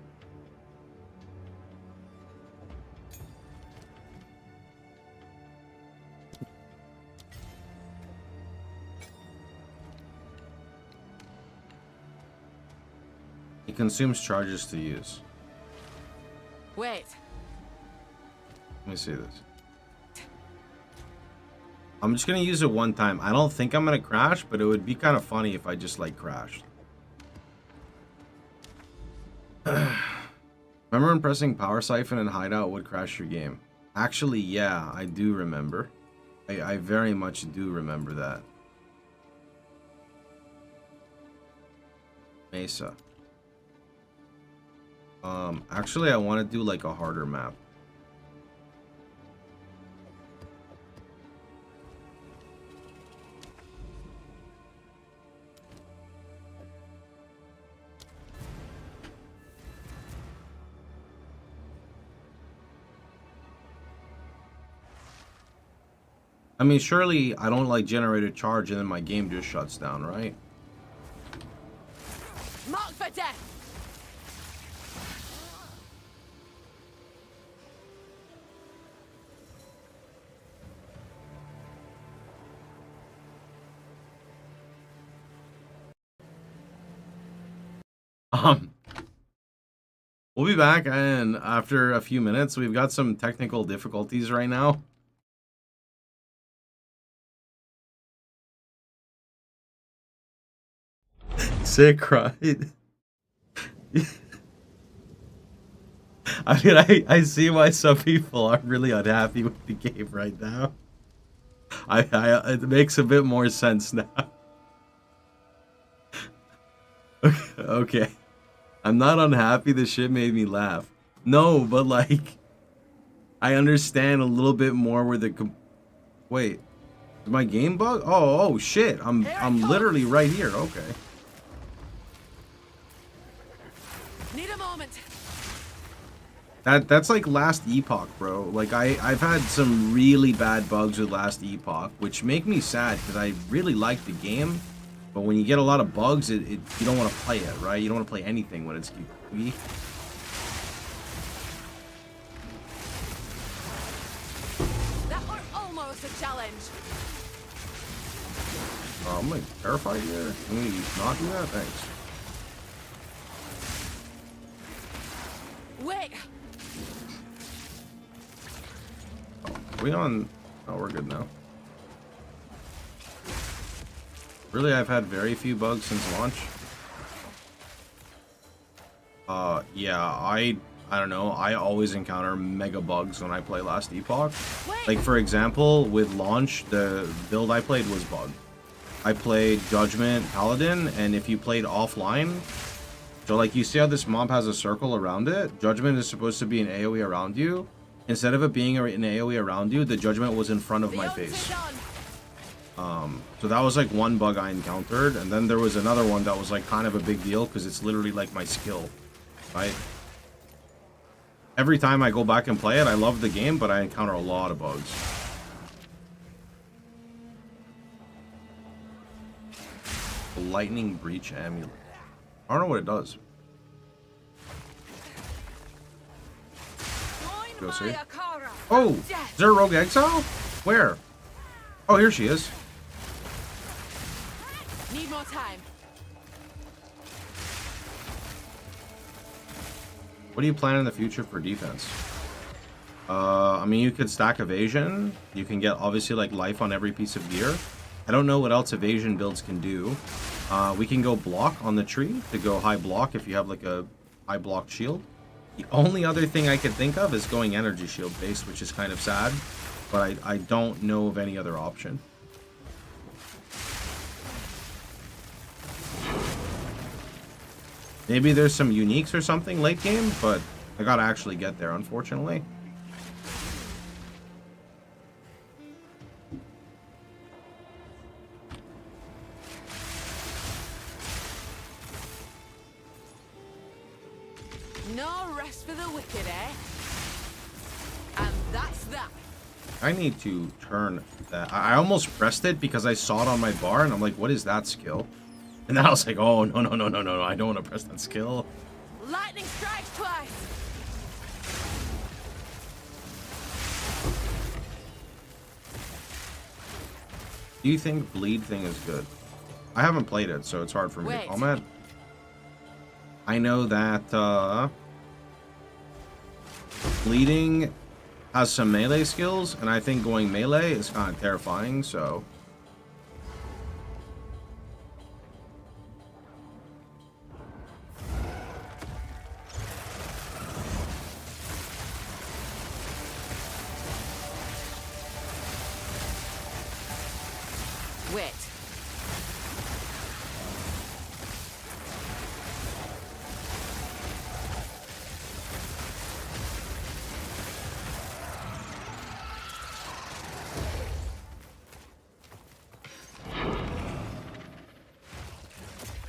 It consumes charges to use. Wait. Let me see this. I'm just gonna use it one time. I don't think I'm gonna crash, but it would be kind of funny if I just like crashed. Remember when pressing Power Siphon and Hideout would crash your game? Actually, yeah, I do remember. I very much do remember that. Mesa. Actually, I want to do like a harder map. I mean, surely I don't like generate a charge and then my game just shuts down, right? Mark for death. We'll be back, and after a few minutes, we've got some technical difficulties right now. Sick, right? I mean, I see why some people are really unhappy with the game right now. It makes a bit more sense now. Okay. I'm not unhappy, the shit made me laugh. No, but like, I understand a little bit more where the wait, is my game bug? Oh shit, I'm literally right here. Okay. Need a moment. That's like Last Epoch, bro. Like I've had some really bad bugs with Last Epoch, which make me sad because I really like the game. But when you get a lot of bugs, you don't want to play it, right? You don't want to play anything when it's buggy. That was almost a challenge. I'm like terrified here. Can we not do that? Thanks. Wait. Are we on? Oh, we're good now. Really, I've had very few bugs since launch. Yeah, I don't know. I always encounter mega bugs when I play Last Epoch. Like, for example, with launch, the build I played was bugged. I played Judgment Paladin, and if you played offline, so like you see how this mob has a circle around it? Judgment is supposed to be an AoE around you. Instead of it being an AoE around you, the Judgment was in front of my face. So that was like one bug I encountered, and then there was another one that was like kind of a big deal because it's literally like my skill, right? Every time I go back and play it, I love the game, but I encounter a lot of bugs. The Lightning Breach Amulet. I don't know what it does. Go see. Oh, is there a Rogue Exile? Where? Oh, here she is. Need more time. What do you plan in the future for defense? I mean, you could stack evasion. You can get obviously like life on every piece of gear. I don't know what else evasion builds can do. We can go block on the tree to go high block if you have like a high block shield. The only other thing I could think of is going energy shield based, which is kind of sad, but I don't know of any other option. Maybe there's some uniques or something late game, but I gotta actually get there, unfortunately. No rest for the wicked, eh? And that's that. I need to turn that. I almost pressed it because I saw it on my bar, and I'm like, what is that skill? And then I was like, oh, no, I don't want to press that skill. Lightning strikes twice. Do you think bleed thing is good? I haven't played it, so it's hard for me to comment. I know that bleeding has some melee skills, and I think going melee is kind of terrifying, so... Wait.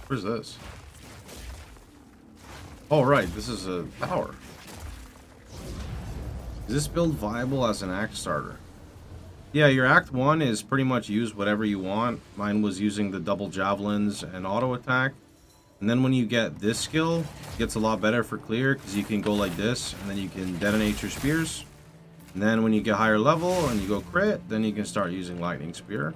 Where's this? Oh, right, this is a tower. Is this build viable as an act starter? Yeah, your Act 1 is pretty much use whatever you want. Mine was using the double javelins and auto attack. And then when you get this skill, it gets a lot better for clear because you can go like this and then you can detonate your spears. And then when you get higher level and you go crit, then you can start using lightning spear.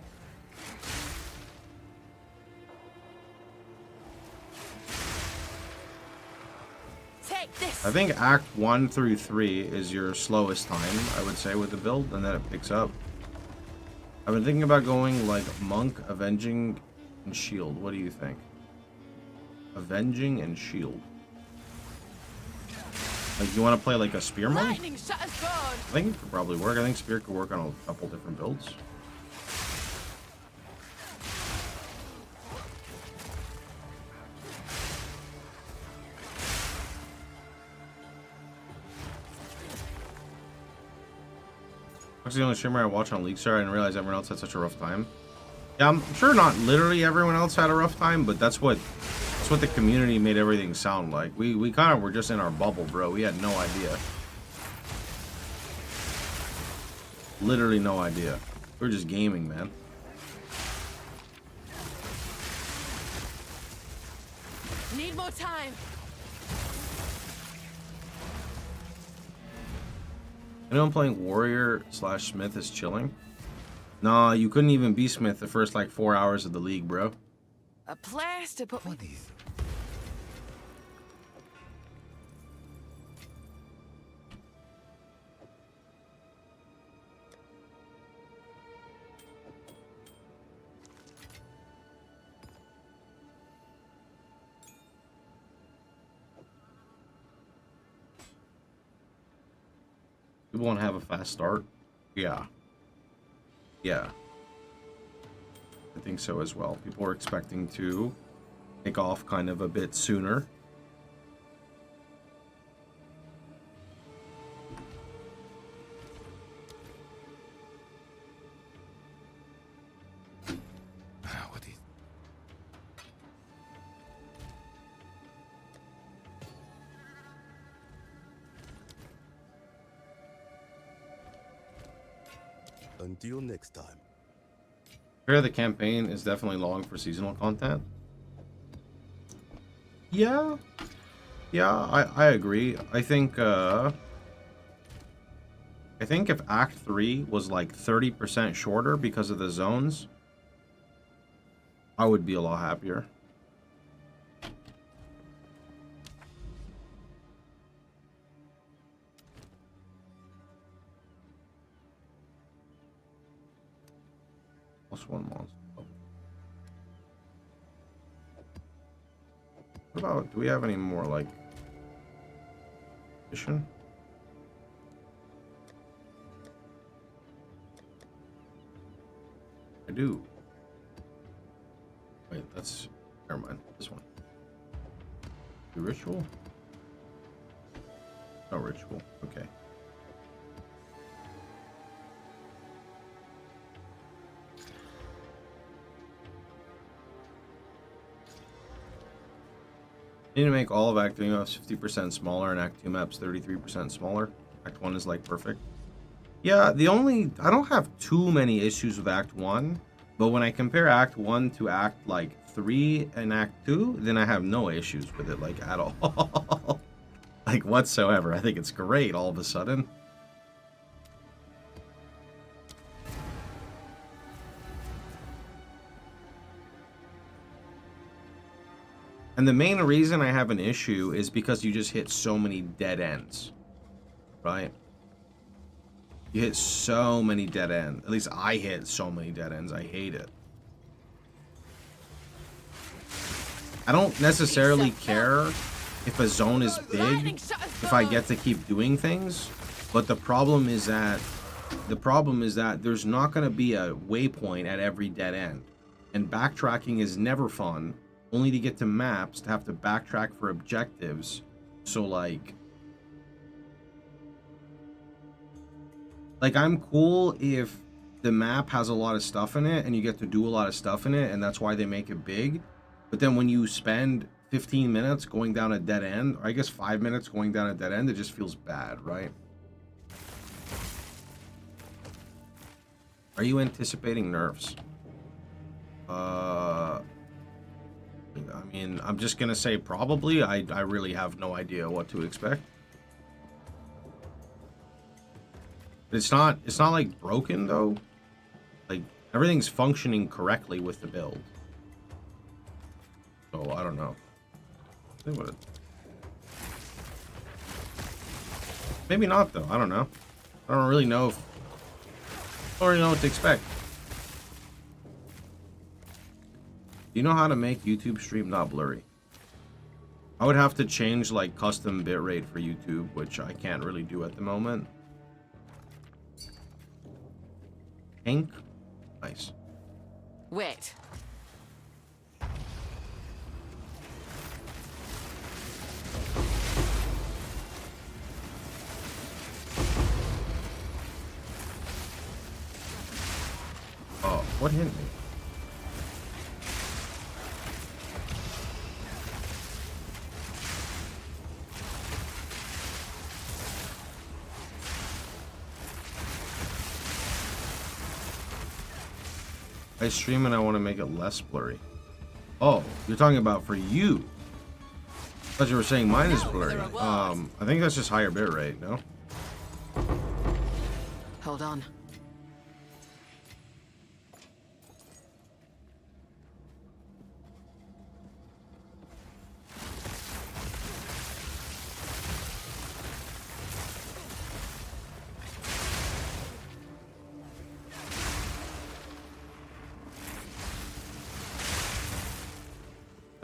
Take this. I think Act 1 through 3 is your slowest time, I would say, with the build, and then it picks up. I've been thinking about going like Monk, Avenging, and Shield. What do you think? Avenging and Shield. Like, you want to play like a Spear Monk? Lightning shut us both. I think it could probably work. I think Spear could work on a couple different builds. That's the only streamer I watch on League Star. I didn't realize everyone else had such a rough time. Yeah, I'm sure not literally everyone else had a rough time, but that's what the community made everything sound like. We kind of were just in our bubble, bro. We had no idea. Literally no idea. We were just gaming, man. Need more time. Anyone playing Warrior / Smith is chilling? Nah, you couldn't even be Smith the first like 4 hours of the league, bro. A place to put me. People want to have a fast start? Yeah. Yeah. I think so as well. People are expecting to take off kind of a bit sooner. What is... Until next time. Here, the campaign is definitely long for seasonal content. Yeah. Yeah, I agree. I think if Act 3 was like 30% shorter because of the zones, I would be a lot happier. Plus one monster. What about, do we have any more like mission? I do. Wait, that's... Never mind. This one. The ritual? No ritual. Okay. Need to make all of Act 3 maps 50% smaller and Act 2 maps 33% smaller. Act 1 is like perfect. Yeah, I don't have too many issues with Act 1, but when I compare Act 1 to Act like 3 and Act 2, then I have no issues with it like at all. Like whatsoever. I think it's great all of a sudden. And the main reason I have an issue is because you just hit so many dead ends, right? You hit so many dead ends. At least I hit so many dead ends. I hate it. I don't necessarily care if a zone is big, if I get to keep doing things, but the problem is that there's not going to be a waypoint at every dead end, and backtracking is never fun. Only to get to maps to have to backtrack for objectives. So like I'm cool if the map has a lot of stuff in it and you get to do a lot of stuff in it, and that's why they make it big. But then when you spend 15 minutes going down a dead end, or I guess 5 minutes going down a dead end, it just feels bad, right? Are you anticipating nerfs? I mean, I'm just gonna say probably. I really have no idea what to expect. It's not like broken though. Like everything's functioning correctly with the build. So I don't know. I think maybe not though. I don't know. I don't really know what to expect. Do you know how to make YouTube stream not blurry? I would have to change like custom bitrate for YouTube, which I can't really do at the moment. Pink? Nice. Wait. Oh, what hit me? I stream and I want to make it less blurry. Oh, you're talking about for you. I thought you were saying mine is blurry. I think that's just higher bitrate, no? Hold on.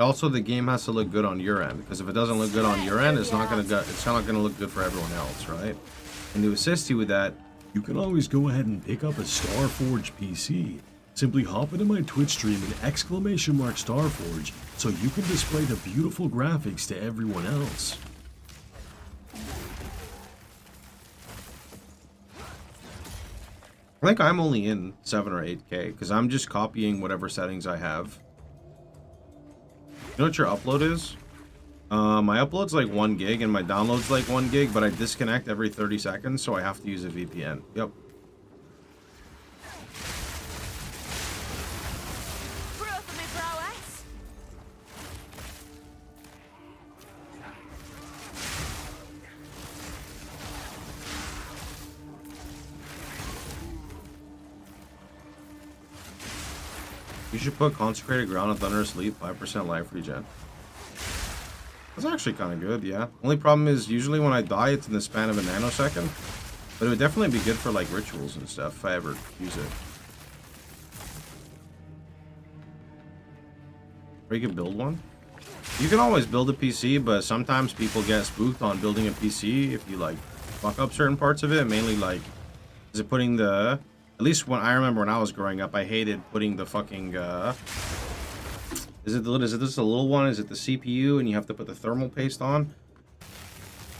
Also, the game has to look good on your end, because if it doesn't look good on your end, it's not gonna look good for everyone else, right? And to assist you with that, you can always go ahead and pick up a Starforge PC. Simply hop into my Twitch stream and !Starforge so you can display the beautiful graphics to everyone else. I think I'm only in 7 or 8K, because I'm just copying whatever settings I have. You know what your upload is? My upload's like 1 gig and my download's like 1 gig, but I disconnect every 30 seconds, so I have to use a VPN. Yep. You should put Consecrated Ground and Thunder Asleep, 5% life regen. That's actually kind of good, yeah. Only problem is, usually when I die, it's in the span of a nanosecond. But it would definitely be good for, like, rituals and stuff, if I ever use it. Or you could build one. You can always build a PC, but sometimes people get spooked on building a PC if you like fuck up certain parts of it. Mainly like, is it putting the, at least when I remember when I was growing up, I hated putting the fucking, is it this a little one? Is it the CPU and you have to put the thermal paste on?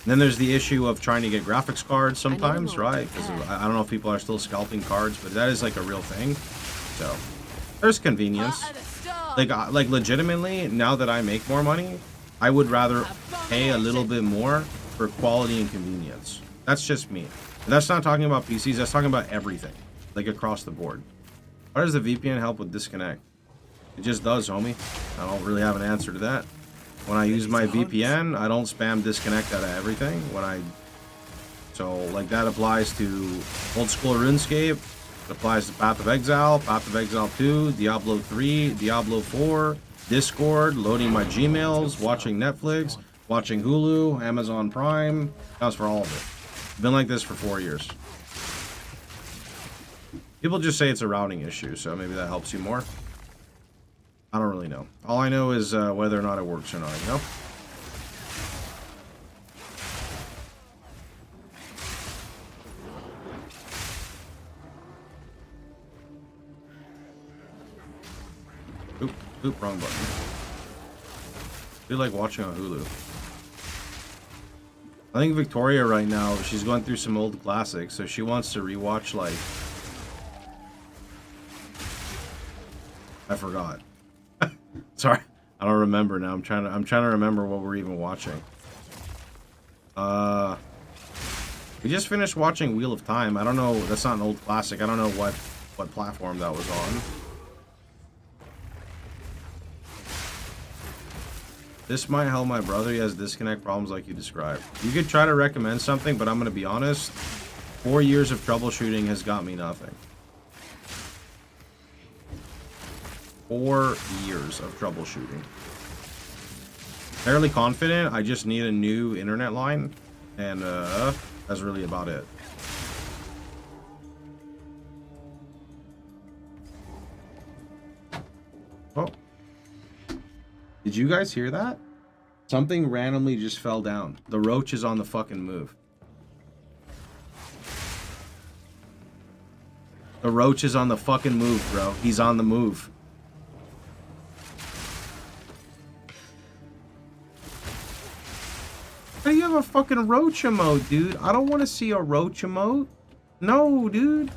And then there's the issue of trying to get graphics cards sometimes, right? Because I don't know if people are still scalping cards, but that is like a real thing. So there's convenience. Like legitimately, now that I make more money, I would rather pay a little bit more for quality and convenience. That's just me. And that's not talking about PCs, that's talking about everything. Like across the board. How does the VPN help with disconnect? It just does, homie. I don't really have an answer to that. When I use my VPN, I don't spam disconnect out of everything. So like that applies to old school RuneScape. It applies to Path of Exile, Path of Exile 2, Diablo 3, Diablo 4, Discord, loading my Gmails, watching Netflix, watching Hulu, Amazon Prime. That's for all of it. Been like this for 4 years. People just say it's a routing issue, so maybe that helps you more. I don't really know. All I know is whether or not it works or not, you know? Oop, wrong button. I feel like watching on Hulu. I think Victoria right now, she's going through some old classics, so she wants to rewatch like... I forgot. Sorry, I don't remember now. I'm trying to remember what we're even watching. We just finished watching Wheel of Time. I don't know, that's not an old classic. I don't know what platform that was on. This might help my brother. He has disconnect problems like you described. You could try to recommend something, but I'm going to be honest. 4 years of troubleshooting has got me nothing. 4 years of troubleshooting. Fairly confident. I just need a new internet line. And that's really about it. Oh. Did you guys hear that? Something randomly just fell down. The roach is on the fucking move. The roach is on the fucking move, bro. He's on the move. How do you have a fucking roach emote, dude? I don't want to see a roach emote. No, dude.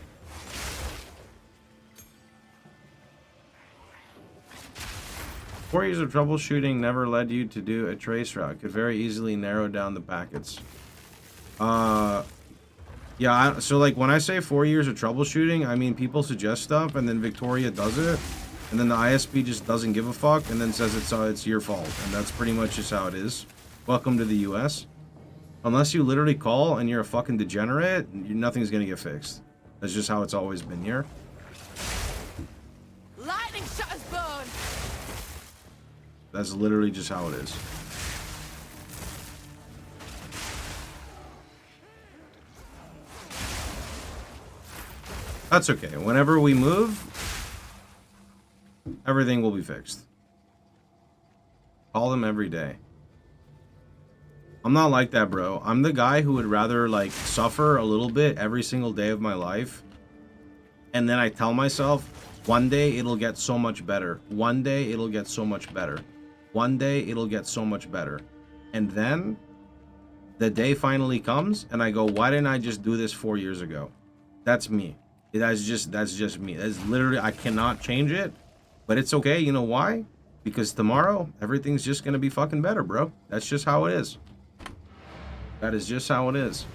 Four years of troubleshooting never led you to do a trace route. Could very easily narrow down the packets. Yeah, so like when I say 4 years of troubleshooting, I mean people suggest stuff and then Victoria does it. And then the ISP just doesn't give a fuck and then says it's your fault. And that's pretty much just how it is. Welcome to the US. Unless you literally call and you're a fucking degenerate, nothing's gonna get fixed. That's just how it's always been here. Lightning shot his bone. That's literally just how it is. That's okay. Whenever we move, everything will be fixed. Call them every day. I'm not like that, bro. I'm the guy who would rather, like, suffer a little bit every single day of my life. And then I tell myself, one day it'll get so much better. One day it'll get so much better. One day it'll get so much better. And then the day finally comes and I go, why didn't I just do this 4 years ago? That's me. That's just me. That's literally, I cannot change it. But it's okay. You know why? Because tomorrow, everything's just going to be fucking better, bro. That's just how it is. That is just how it is.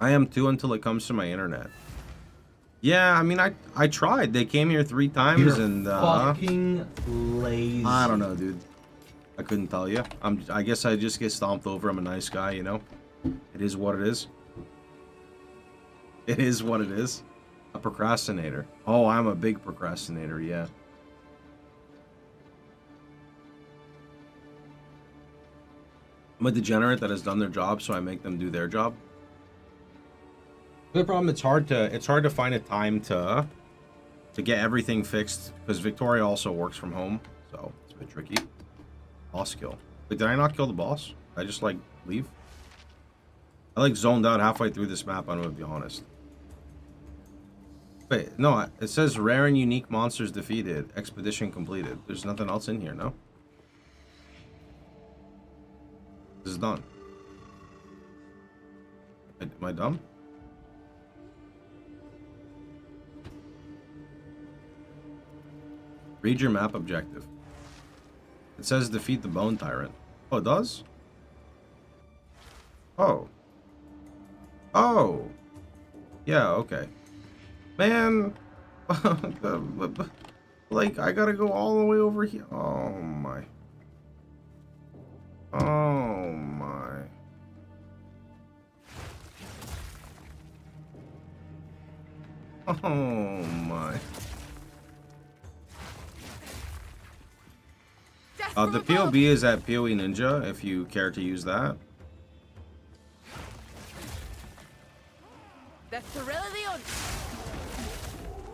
I am too until it comes to my internet. Yeah, I mean, I tried. They came here 3 times. You're and fucking lazy. I don't know, dude. I couldn't tell you. I guess I just get stomped over. I'm a nice guy, you know? It is what it is. It is what it is. A procrastinator. Oh, I'm a big procrastinator, yeah. I'm a degenerate that has done their job, so I make them do their job. The problem, it's hard to find a time to get everything fixed, because Victoria also works from home, so it's a bit tricky. Boss kill. Wait, did I not kill the boss? I just, like, leave? I, like, zoned out halfway through this map, I'm gonna be honest. Wait, no, it says rare and unique monsters defeated. Expedition completed. There's nothing else in here, no? This is done. Am I dumb? Read your map objective. It says defeat the Bone Tyrant. Oh, it does? Oh. Oh. Yeah, okay. Man. Like, I gotta go all the way over here. Oh, my. Oh, my. Oh, my. The POB is at POE Ninja, if you care to use that. The thrill of the hunt.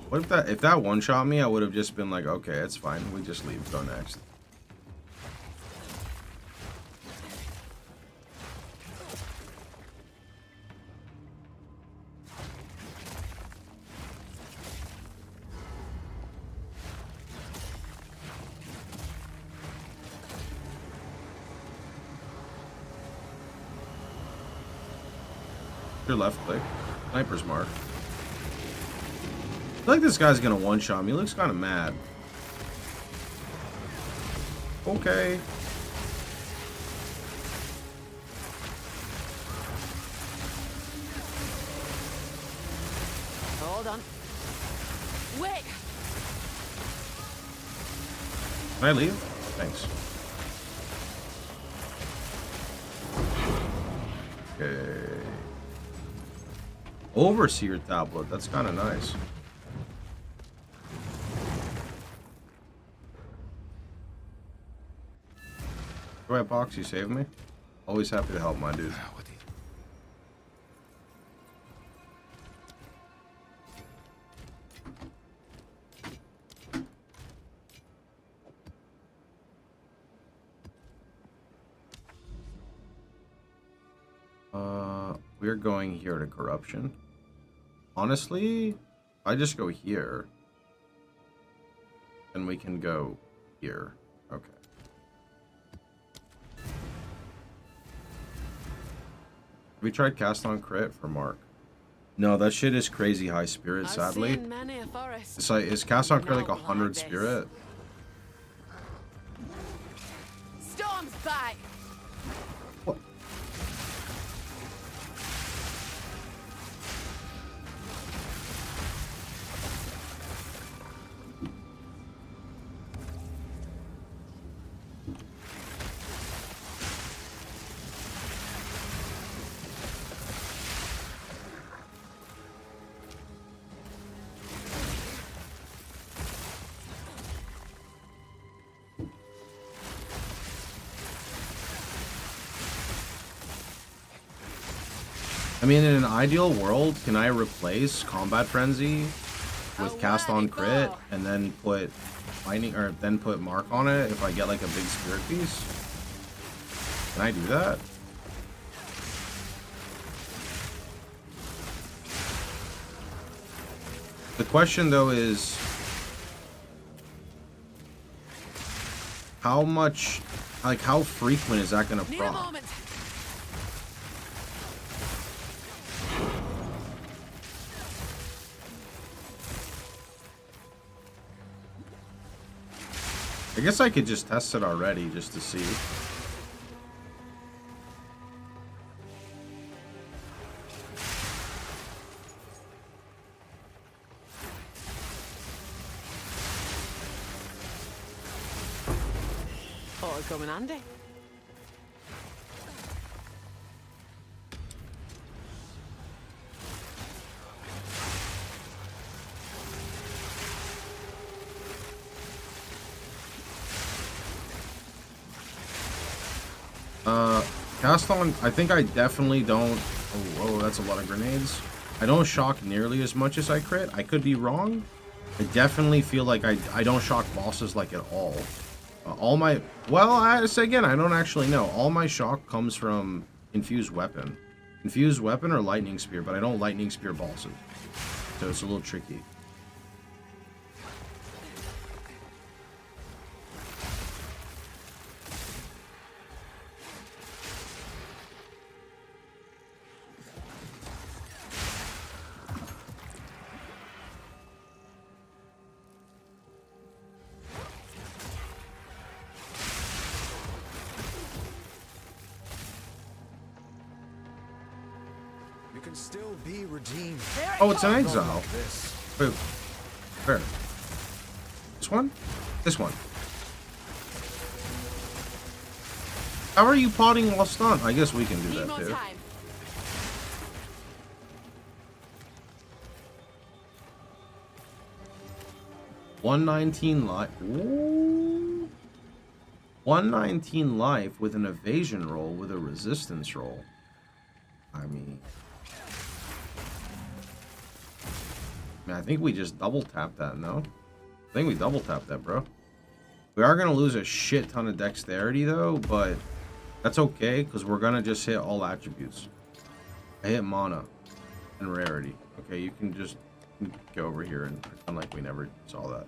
What if that one-shot me, I would have just been like, okay, it's fine. We just leave, go next. Your left click. Sniper's mark. I feel like this guy's gonna one-shot me. He looks kind of mad. Okay. Hold on. Wait. Can I leave? Thanks. Okay. Overseer tablet. That's kind of nice. Go ahead, Pox. You saved me. Always happy to help, my dude. We're going here to corruption. Honestly, I just go here. And we can go here. Okay. Have we tried cast on crit for Mark? No, that shit is crazy high spirit, sadly. It's like, is cast on crit like 100 spirit? Storm's back. What? I mean, in an ideal world, can I replace Combat Frenzy with Cast on Crit and then put Lightning, or then put Mark on it if I get like a big Spirit Piece? Can I do that? The question though is, how much, like how frequent is that gonna proc? I guess I could just test it already just to see. Oh, it'll come in handy. Cast on, I think I definitely don't, oh, whoa, that's a lot of grenades. I don't shock nearly as much as I crit. I could be wrong. I definitely feel like I don't shock bosses like at all. All my... Well, I say again, I don't actually know. All my shock comes from infused weapon. Infused weapon or lightning spear, but I don't lightning spear bosses. So it's a little tricky. You can still be redeemed. Oh, it's an exile. Wait, where? This one? This one. How are you potting while stunned? I guess we can do that too. 119 life. Ooh. 119 life with an evasion roll with a resistance roll. I mean, I think we just double tap that, no? I think we double tap that, bro. We are going to lose a shit ton of dexterity, though, but that's okay, because we're going to just hit all attributes. I hit mana and rarity. Okay, you can just go over here and pretend like we never saw that.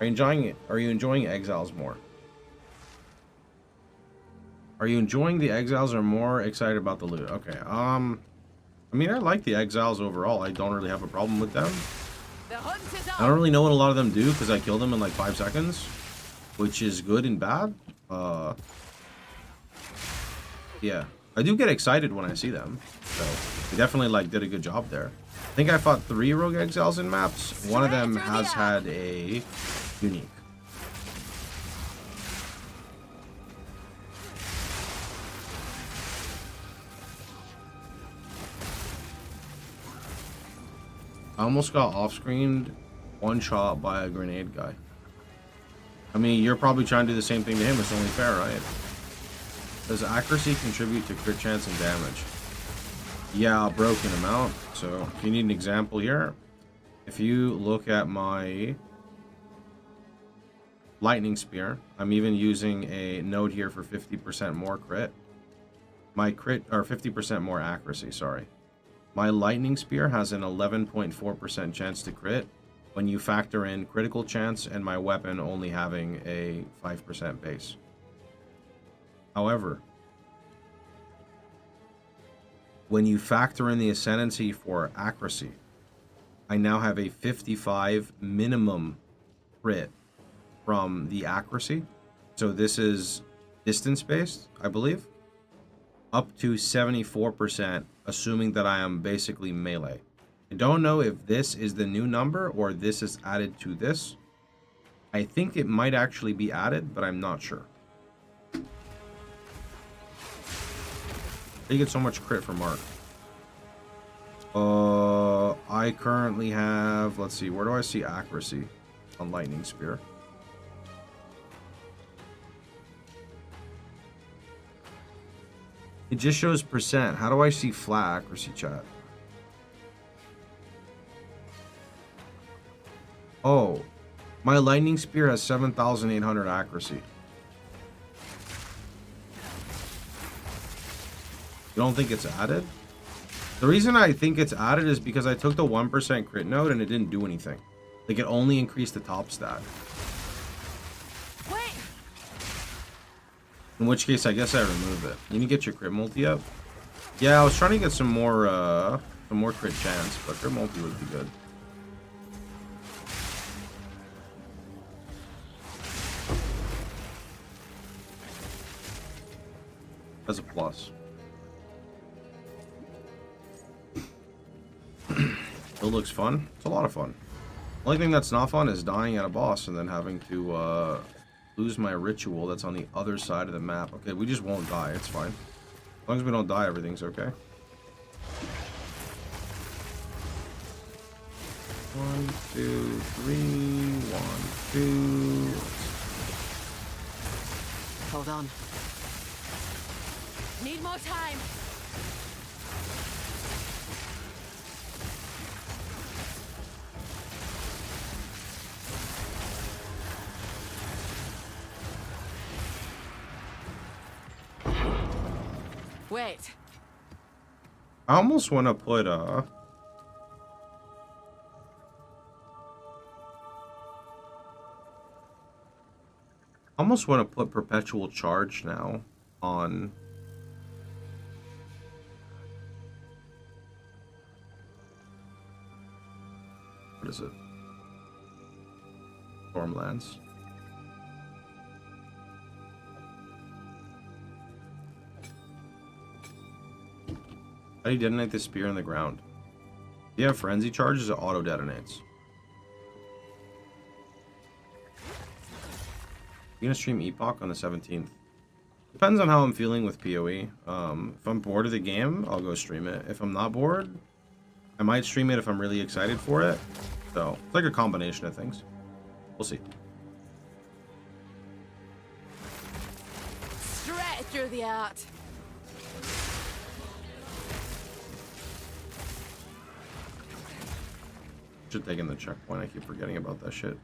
Are you enjoying it? Are you enjoying exiles more? Are you enjoying the exiles or more excited about the loot? Okay, I mean, I like the exiles overall. I don't really have a problem with them. I don't really know what a lot of them do because I killed them in like 5 seconds, which is good and bad. Yeah, I do get excited when I see them. So we definitely like did a good job there. I think I fought 3 rogue exiles in maps. One of them has had a unique. I almost got off-screened, one-shot by a grenade guy. I mean, you're probably trying to do the same thing to him. It's only fair, right? Does accuracy contribute to crit chance and damage? Yeah, a broken amount. So, if you need an example here, if you look at my lightning spear, I'm even using a node here for 50% more crit. My crit, or 50% more accuracy, sorry. My lightning spear has an 11.4% chance to crit when you factor in critical chance and my weapon only having a 5% base. However, when you factor in the ascendancy for accuracy, I now have a 55 minimum crit from the accuracy. So this is distance based, I believe. Up to 74%, assuming that I am basically melee. I don't know if this is the new number or this is added to this. I think it might actually be added, but I'm not sure. You get so much crit from Mark. I currently have, let's see, where do I see accuracy on Lightning Spear? It just shows percent. How do I see flat accuracy, chat? Oh, my Lightning Spear has 7,800 accuracy. You don't think it's added? The reason I think it's added is because I took the 1% crit node and it didn't do anything. Like, it only increased the top stat. Wait. In which case, I guess I remove it. You need to get your crit multi up. Yeah, I was trying to get some more crit chance, but crit multi would be good. As a plus. It looks fun. It's a lot of fun. The only thing that's not fun is dying at a boss and then having to lose my ritual that's on the other side of the map. Okay, we just won't die. It's fine. As long as we don't die, everything's okay. 1, 2, 3. 1, 2. Hold on. Need more time. Wait. I almost want to put perpetual charge now on. What is it? Stormlands. How do you detonate the spear in the ground? If you have frenzy charges, it auto detonates. You gonna stream Epoch on the 17th? Depends on how I'm feeling with PoE. If I'm bored of the game, I'll go stream it. If I'm not bored, I might stream it if I'm really excited for it. So, it's like a combination of things. We'll see. Straight through the art. Should take in the checkpoint. I keep forgetting about that shit.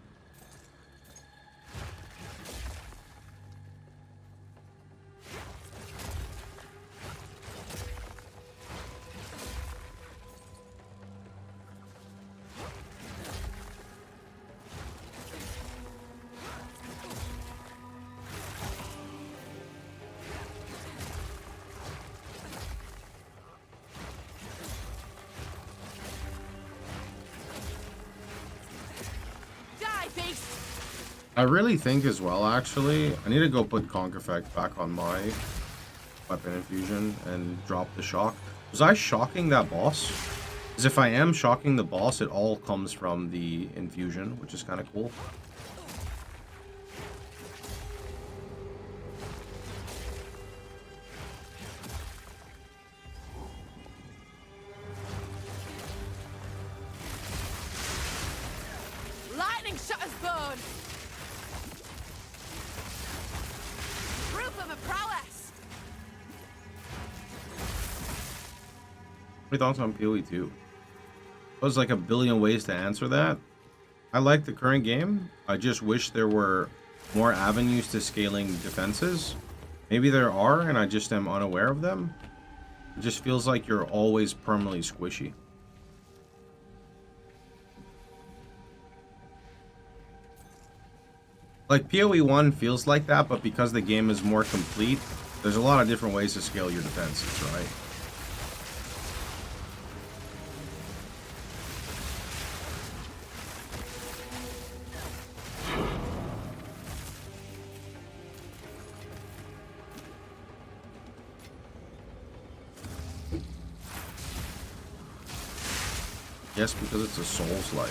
I really think as well, actually, I need to go put Conk Effect back on my weapon infusion and drop the shock. Was I shocking that boss? Because if I am shocking the boss, it all comes from the infusion, which is kind of cool. Lightning shot his bone. Proof of a prowess. What are your thoughts on POE2? There's like a billion ways to answer that. I like the current game. I just wish there were more avenues to scaling defenses. Maybe there are, and I just am unaware of them. It just feels like you're always permanently squishy. Like, PoE1 feels like that, but because the game is more complete, there's a lot of different ways to scale your defenses, right? Yes, because it's a Souls-like.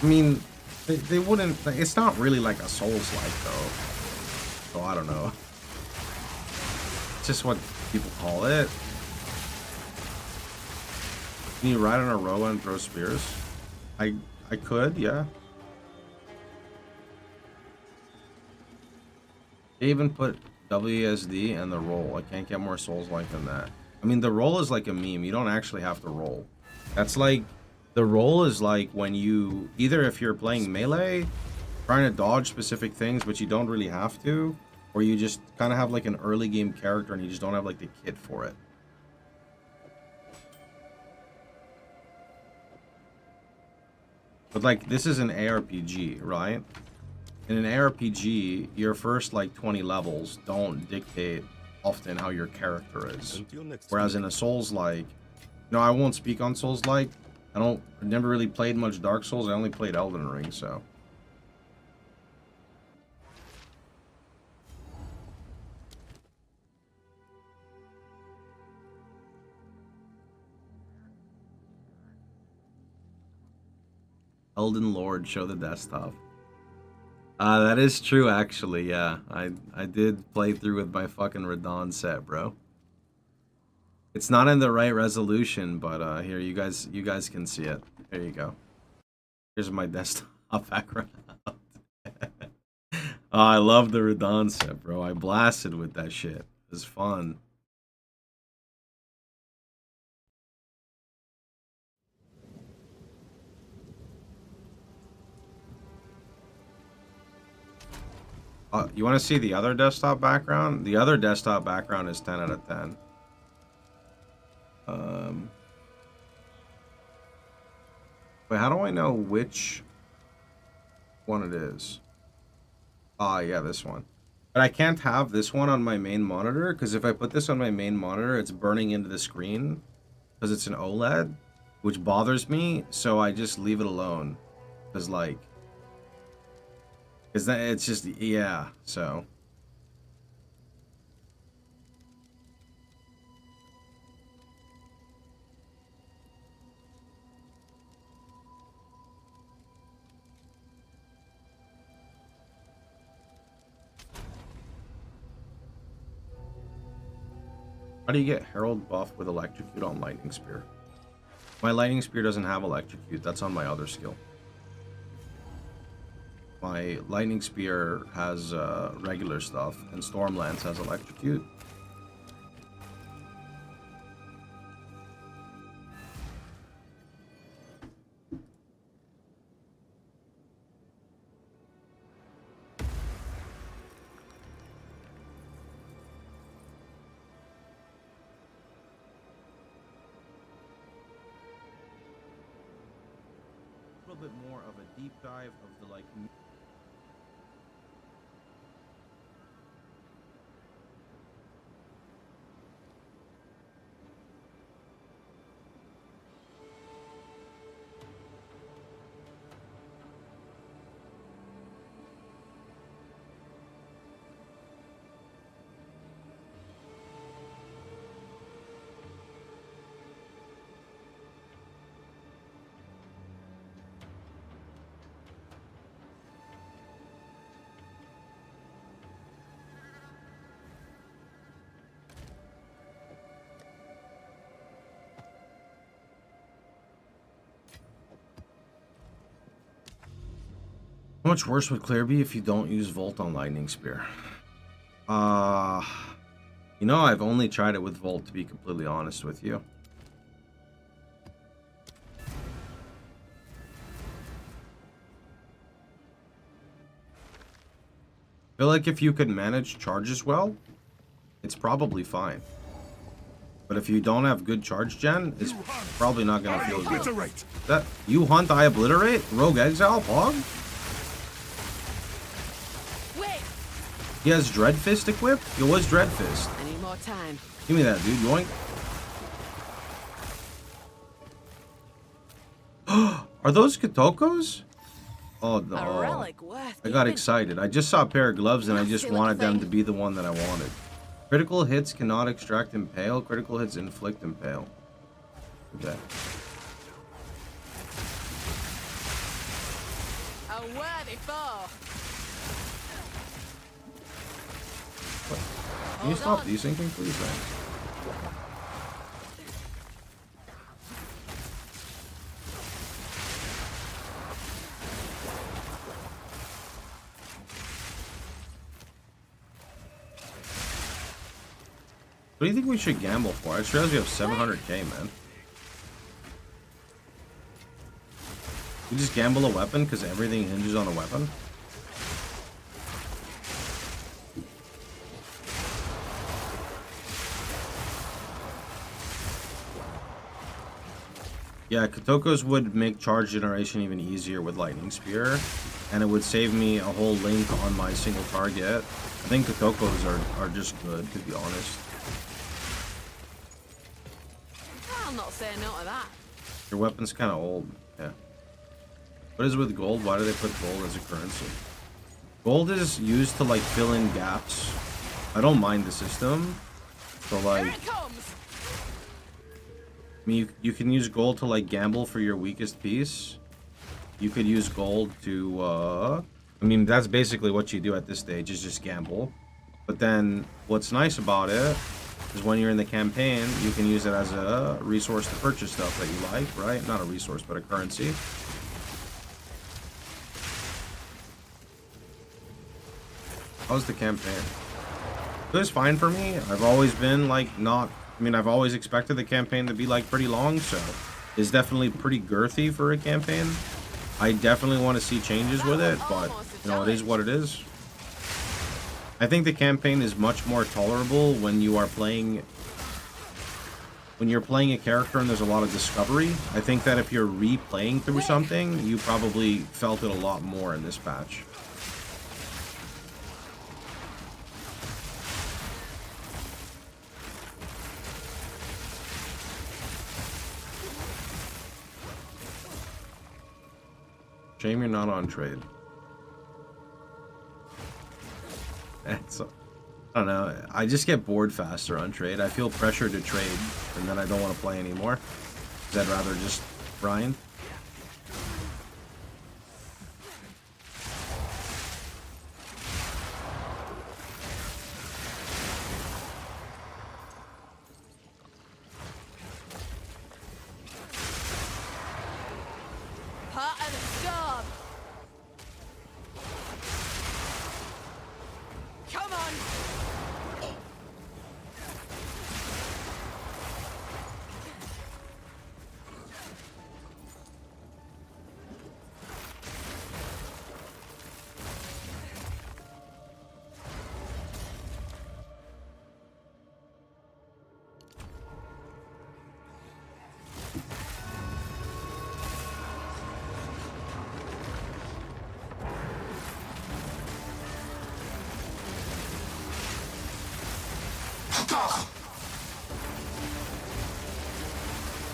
I mean, they wouldn't... It's not really like a Souls-like, though. So, I don't know. It's just what people call it. Can you ride on a row and throw spears? I could, yeah. They even put WSD and the roll. I can't get more Souls-like than that. I mean, the roll is like a meme. You don't actually have to roll. That's like... The roll is like when you... Either if you're playing melee, trying to dodge specific things, but you don't really have to, or you just kind of have like an early game character and you just don't have like the kit for it. But like, this is an ARPG, right? In an ARPG, your first like 20 levels don't dictate often how your character is. Whereas in a Souls-like, I won't speak on Souls-like. I never really played much Dark Souls. I only played Elden Ring, so. Elden Lord, show the desktop. That is true, actually, yeah. I did play through with my fucking Radon set, bro. It's not in the right resolution, but here, you guys can see it. There you go. Here's my desktop background. Oh, I love the Radon set, bro. I blasted with that shit. It was fun. You want to see the other desktop background? The other desktop background is 10 out of 10. Wait, how do I know which one it is? Ah, yeah, this one. But I can't have this one on my main monitor, because if I put this on my main monitor, it's burning into the screen, because it's an OLED, which bothers me, so I just leave it alone. Because, like... Because that, it's just, yeah, so... How do you get Herald buff with Electrocute on Lightning Spear? My Lightning Spear doesn't have Electrocute. That's on my other skill. My Lightning Spear has regular stuff, and Stormlance has Electrocute. A little bit more of a deep dive of the like. How much worse would Claire be if you don't use Volt on Lightning Spear? You know, I've only tried it with Volt, to be completely honest with you. I feel like if you could manage charges well, it's probably fine. But if you don't have good charge gen, it's probably not going to feel good. That you hunt, I obliterate? Rogue Exile, Pog? He has Dreadfist equipped? It was Dreadfist. I need more time. Give me that, dude. Yoink. Are those Kitokos? Oh, no. A relic worth I got keeping. excited. I just saw a pair of gloves and I just wanted them to be the one that I wanted. Critical hits cannot extract Impale. Critical hits inflict Impale. Okay. A worthy foe. Can you stop desyncing, please? Thanks. What do you think we should gamble for? I just realized we have 700k, man. We just gamble a weapon because everything hinges on a weapon? Yeah, Kitokos would make charge generation even easier with Lightning Spear, and it would save me a whole link on my single target. I think Kitokos are just good, to be honest. I'll not say no to that. Your weapon's kind of old, yeah. What is with gold? Why do they put gold as a currency? Gold is used to, like, fill in gaps. I don't mind the system, so, like... Here it comes. I mean, you can use gold to, like, gamble for your weakest piece. You could use gold to, I mean, that's basically what you do at this stage, is just gamble. But then, what's nice about it is when you're in the campaign, you can use it as a resource to purchase stuff that you like, right? Not a resource, but a currency. How's the campaign? It was fine for me. I've always been, like, not... I mean, I've always expected the campaign to be, like, pretty long, so it's definitely pretty girthy for a campaign. I definitely want to see changes with it, but, you know, it is what it is. I think the campaign is much more tolerable when you are playing... When you're playing a character and there's a lot of discovery. I think that if you're replaying through something, you probably felt it a lot more in this patch. Shame you're not on trade. It's, I don't know. I just get bored faster on trade. I feel pressure to trade, and then I don't want to play anymore. Because I'd rather just grind. Part of the storm. Come on.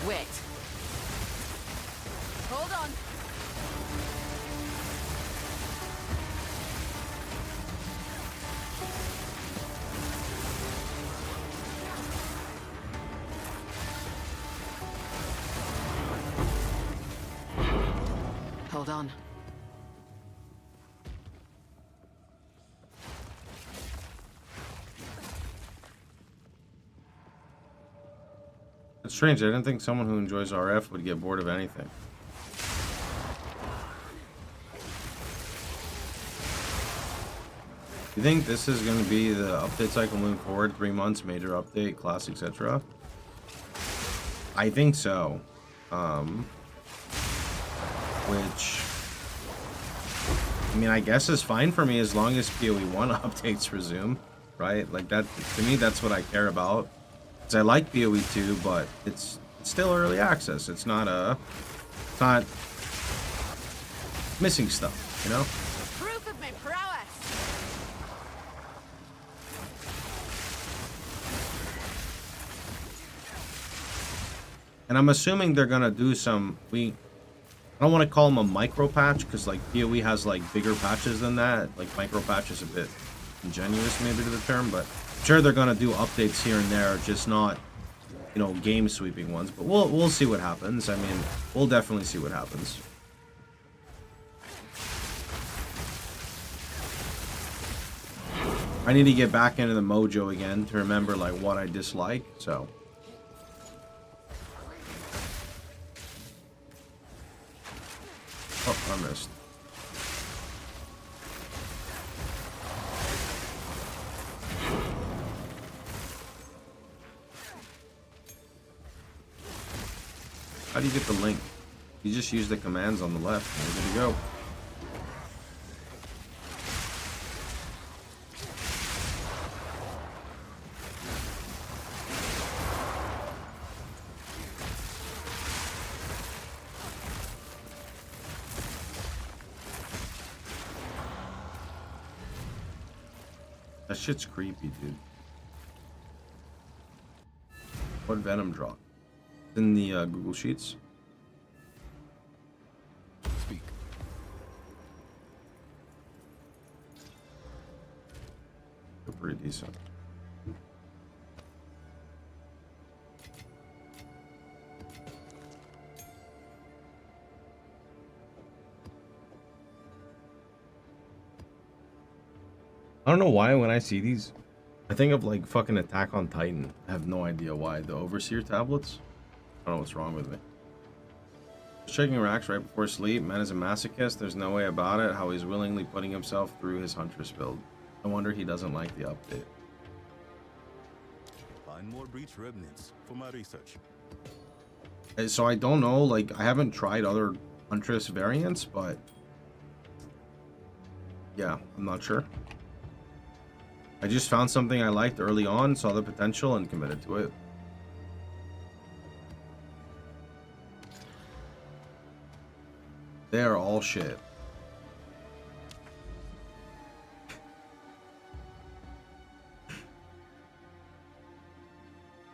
Wait. Hold on. Hold on. It's strange. I didn't think someone who enjoys RF would get bored of anything. You think this is going to be the update cycle moving forward? 3 months, major update, class, etc. I think so. Which, I mean, I guess is fine for me as long as POE1 updates resume, right? Like that, to me, that's what I care about. Because I like POE2, but it's still early access. It's not missing stuff, you know? Proof of my prowess. And I'm assuming they're gonna do some, I don't want to call them a micro patch, because like PoE has like bigger patches than that. Like micro patch is a bit ingenuous maybe to the term, but I'm sure they're gonna do updates here and there, just not, you know, game sweeping ones. But we'll see what happens. I mean, we'll definitely see what happens. I need to get back into the mojo again to remember like what I dislike, so. Oh, I missed. How do you get the link? You just use the commands on the left and you're good to go. That shit's creepy, dude. What Venom drop? In the Google Sheets? Speak. They're pretty decent. I don't know why when I see these, I think of like fucking Attack on Titan. I have no idea why. The Overseer tablets? I don't know what's wrong with me. Just checking racks right before sleep. Man is a masochist. There's no way about it. How he's willingly putting himself through his Huntress build. I wonder he doesn't like the update. Find more breach remnants for my research. So I don't know. Like, I haven't tried other Huntress variants, but yeah, I'm not sure. I just found something I liked early on, saw the potential, and committed to it. They are all shit.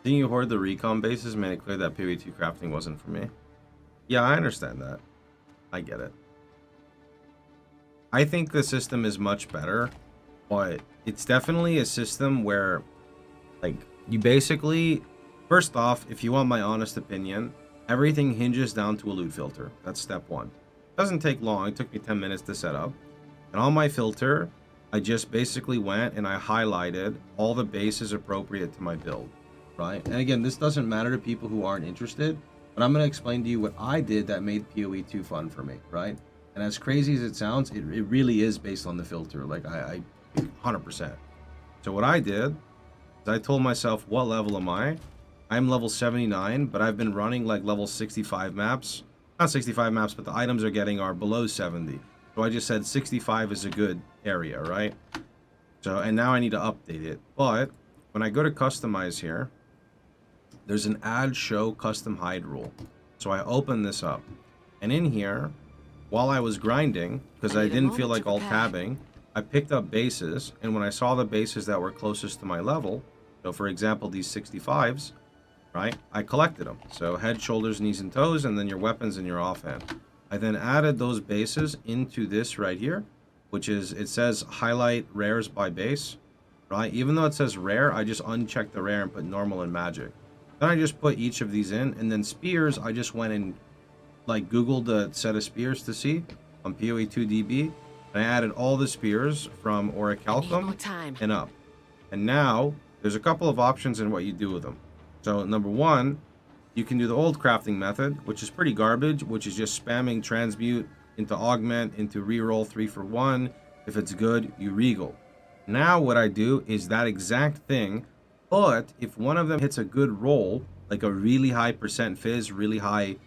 Seeing you hoard the recon bases made it clear that POE2 crafting wasn't for me. Yeah, I understand that. I get it. I think the system is much better, but it's definitely a system where, like, you basically, first off, if you want my honest opinion, everything hinges down to a loot filter. That's step one. Doesn't take long. It took me 10 minutes to set up. And on my filter, I just basically went and I highlighted all the bases appropriate to my build, right? And again, this doesn't matter to people who aren't interested, but I'm going to explain to you what I did that made POE2 fun for me, right? And as crazy as it sounds, it really is based on the filter. Like, I 100%. So what I did is I told myself, what level am I? I'm level 79, but I've been running like level 65 maps. Not 65 maps, but the items are below 70. So I just said 65 is a good area, right? So, and now I need to update it. But when I go to customize here, there's an add show custom hide rule. So I open this up. And in here, while I was grinding, because I didn't feel like alt tabbing, I picked up bases. And when I saw the bases that were closest to my level, so for example, these 65s, right, I collected them. So head, shoulders, knees, and toes, and then your weapons and your offhand. I then added those bases into this right here, which is, it says highlight rares by base, right? Even though it says rare, I just unchecked the rare and put normal and magic. Then I just put each of these in, and then spears, I just went and like Googled a set of spears to see on POE2DB, and I added all the spears from Orichalcum and up. And now there's a couple of options in what you do with them. So number one, you can do the old crafting method, which is pretty garbage, which is just spamming transmute into augment into reroll 3 for 1. If it's good, you regal. Now what I do is that exact thing, but if one of them hits a good roll, like a really high percent fizz, really high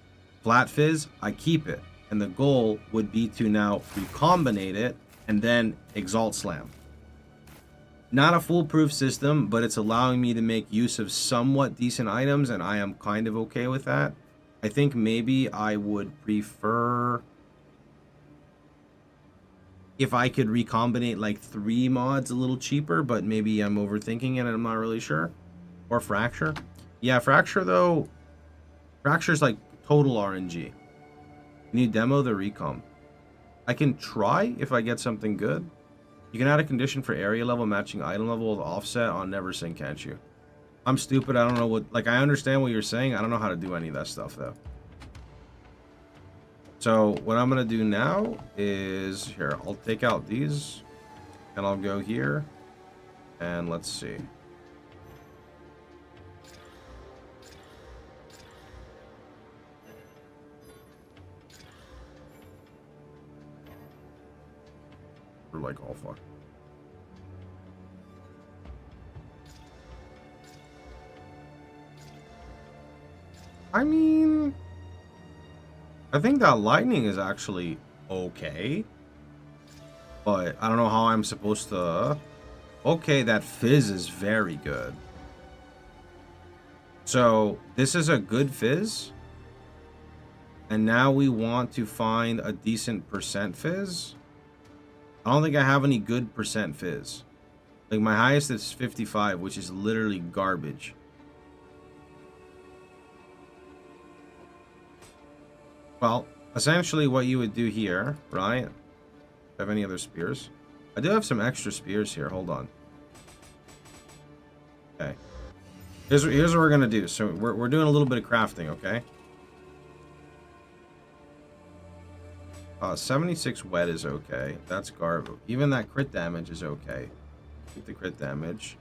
flat fizz, I keep it. And the goal would be to now recombinate it and then exalt slam. Not a foolproof system, but it's allowing me to make use of somewhat decent items, and I am kind of okay with that. I think maybe I would prefer if I could recombinate like 3 mods a little cheaper, but maybe I'm overthinking it and I'm not really sure. Or Fracture. Yeah, Fracture though, Fracture's like total RNG. Can you demo the recom? I can try if I get something good. You can add a condition for area level matching item level with offset on never sync, can't you? I'm stupid. I don't know what... Like, I understand what you're saying. I don't know how to do any of that stuff, though. So, what I'm going to do now is... Here, I'll take out these. And I'll go here. And let's see. We're like, oh, fuck. I mean, I think that lightning is actually okay, but I don't know how I'm supposed to... Okay, that fizz is very good. So, this is a good fizz, and now we want to find a decent percent fizz. I don't think I have any good percent fizz. Like, my highest is 55, which is literally garbage. Well, essentially what you would do here, right? Have any other spears? I do have some extra spears here. Hold on. Okay. Here's what we're gonna do. So we're doing a little bit of crafting, okay? 76 wet is okay. That's garbage. Even that crit damage is okay. Take the crit damage.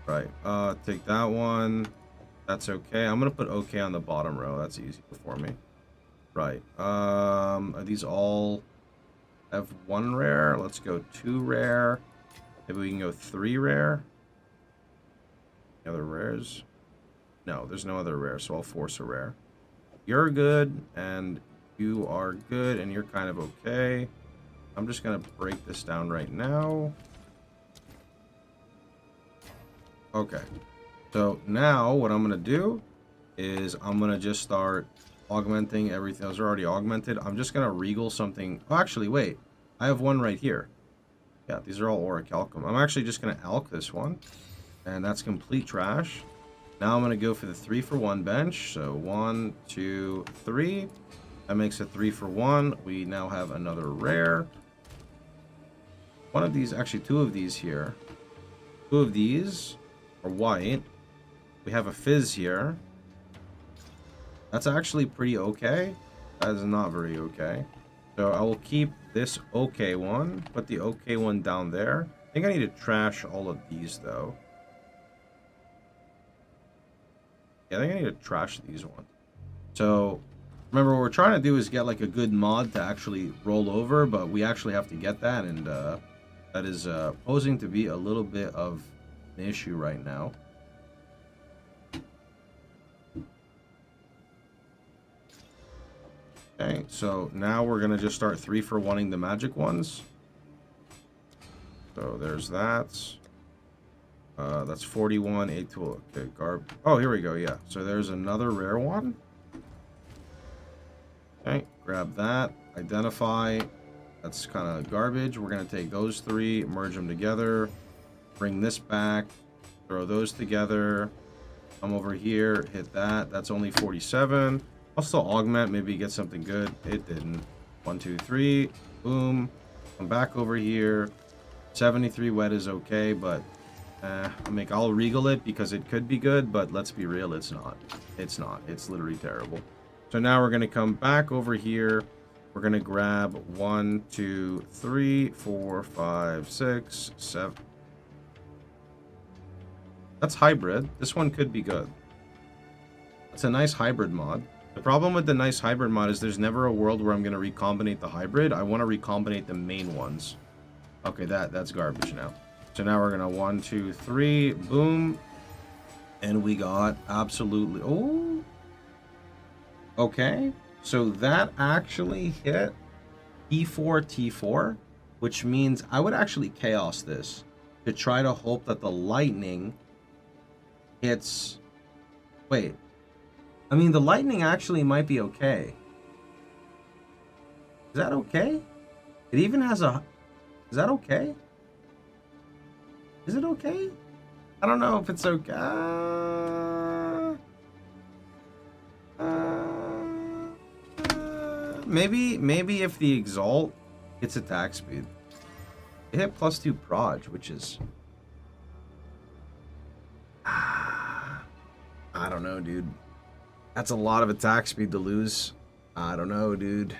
Right. Take that one. That's okay. I'm gonna put okay on the bottom row. That's easy for me. Right. Are these all have 1 rare? Let's go 2 rare. Maybe we can go 3 rare. Any other rares? No, there's no other rare, so I'll force a rare. You're good, and you are good, and you're kind of okay. I'm just gonna break this down right now. Okay. So now what I'm going to do is I'm going to just start augmenting everything. Those are already augmented. I'm just going to regal something. Oh, actually, wait. I have one right here. Yeah, these are all orichalcum. I'm actually just going to alch this one. And that's complete trash. Now I'm going to go for the 3-for-1 bench. So 1, 2, 3. That makes a 3-for-1. We now have another rare. One of these, actually 2 of these here. 2 of these are white. We have a fizz here. That's actually pretty okay. That is not very okay. So I will keep this okay one. Put the okay one down there. I think I need to trash all of these though. Yeah, I think I need to trash these ones. So remember, what we're trying to do is get like a good mod to actually roll over, but we actually have to get that, and that is posing to be a little bit of an issue right now. Okay, so now we're gonna just start 3-for-1ing the magic ones. So there's that. That's 41, 8 tool. Okay, garb. Oh, here we go. Yeah. So there's another rare one. Okay, grab that. Identify. That's kind of garbage. We're gonna take those 3, merge them together, bring this back, throw those together. Come over here, hit that. That's only 47. I'll still augment, maybe get something good. It didn't. 1, 2, 3. Boom. Come back over here. 73 wet is okay, but I'll regal it because it could be good, but let's be real, it's not. It's not. It's literally terrible. So now we're going to come back over here. We're going to grab 1, 2, 3, 4, 5, 6, 7. That's hybrid. This one could be good. It's a nice hybrid mod. The problem with the nice hybrid mod is there's never a world where I'm going to recombinate the hybrid. I want to recombinate the main ones. Okay, that's garbage now. So now we're going to 1, 2, 3, boom. And we got absolutely... Oh! Okay. So that actually hit T4, T4, which means I would actually chaos this to try to hope that the lightning hits... Wait. I mean, the lightning actually might be okay. Is that okay? It even has a... Is that okay? Is it okay? I don't know if it's okay. Maybe if the Exalt hits attack speed. It hit +2 proj, which is... I don't know, dude. That's a lot of attack speed to lose. I don't know, dude.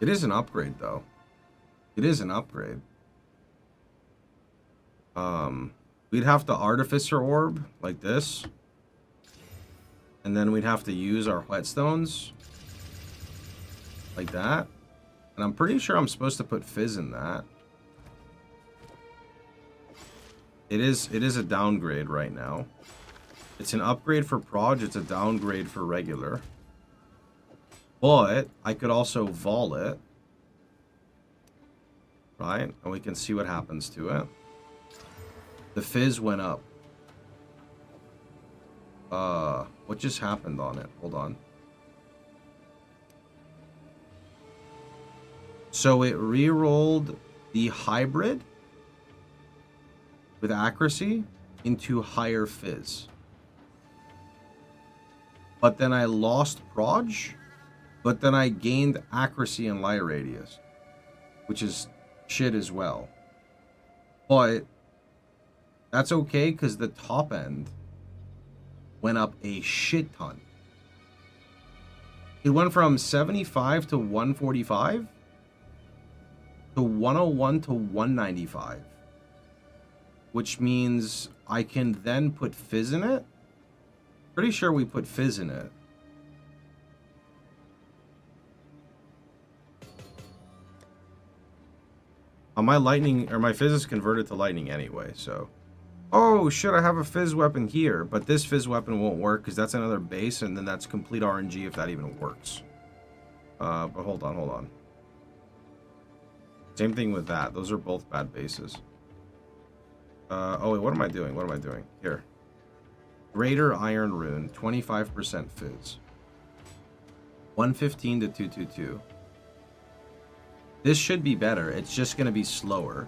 It is an upgrade, though. It is an upgrade. We'd have to Artificer Orb, like this. And then we'd have to use our whetstones. Like that. And I'm pretty sure I'm supposed to put Fizz in that. It is a downgrade right now. It's an upgrade for proj, it's a downgrade for regular. But I could also vol it. Right? And we can see what happens to it. The fizz went up. What just happened on it? Hold on. So it re-rolled the hybrid with accuracy into higher fizz. But then I lost proj, but then I gained accuracy and light radius, which is shit as well. But that's okay because the top end went up a shit ton. It went from 75 to 145 to 101 to 195, which means I can then put fizz in it. Pretty sure we put fizz in it. My lightning, or my fizz is converted to lightning anyway, so. Oh, shit, I have a fizz weapon here, but this fizz weapon won't work because that's another base, and then that's complete RNG if that even works. But hold on. Same thing with that. Those are both bad bases. Oh wait, what am I doing? What am I doing? Here. Greater Iron Rune, 25% fizz. 115 to 222. This should be better. It's just going to be slower.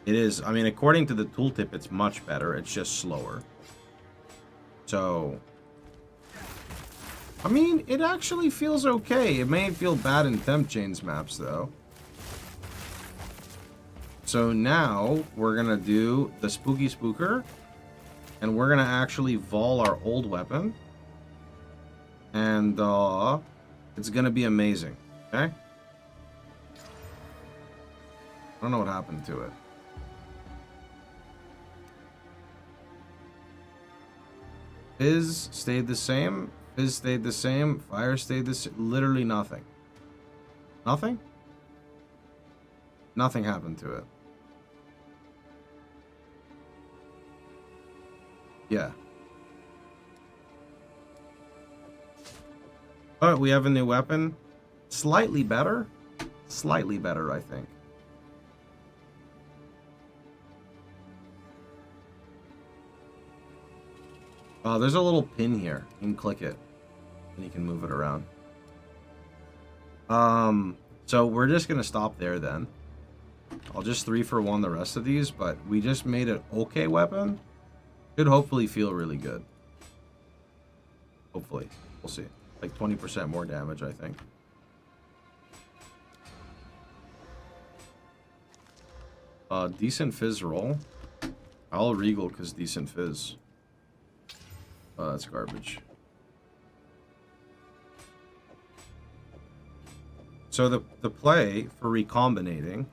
It is, I mean, according to the tooltip, it's much better. It's just slower. So, I mean, it actually feels okay. It may feel bad in Temp Chains maps, though. So now, we're going to do the Spooky Spooker. And we're going to actually vol our old weapon. And, it's going to be amazing. Okay? I don't know what happened to it. Fizz stayed the same. Fizz stayed the same. Fire stayed the same. Literally nothing. Nothing? Nothing happened to it. Yeah. But we have a new weapon. Slightly better. Slightly better, I think. Oh, there's a little pin here. You can click it. And you can move it around. So we're just going to stop there then. I'll just 3-for-1 the rest of these, but we just made an okay weapon. Should hopefully feel really good. Hopefully. We'll see. Like 20% more damage, I think. Decent fizz roll. I'll regal because decent fizz. Oh, that's garbage. So the play for recombinating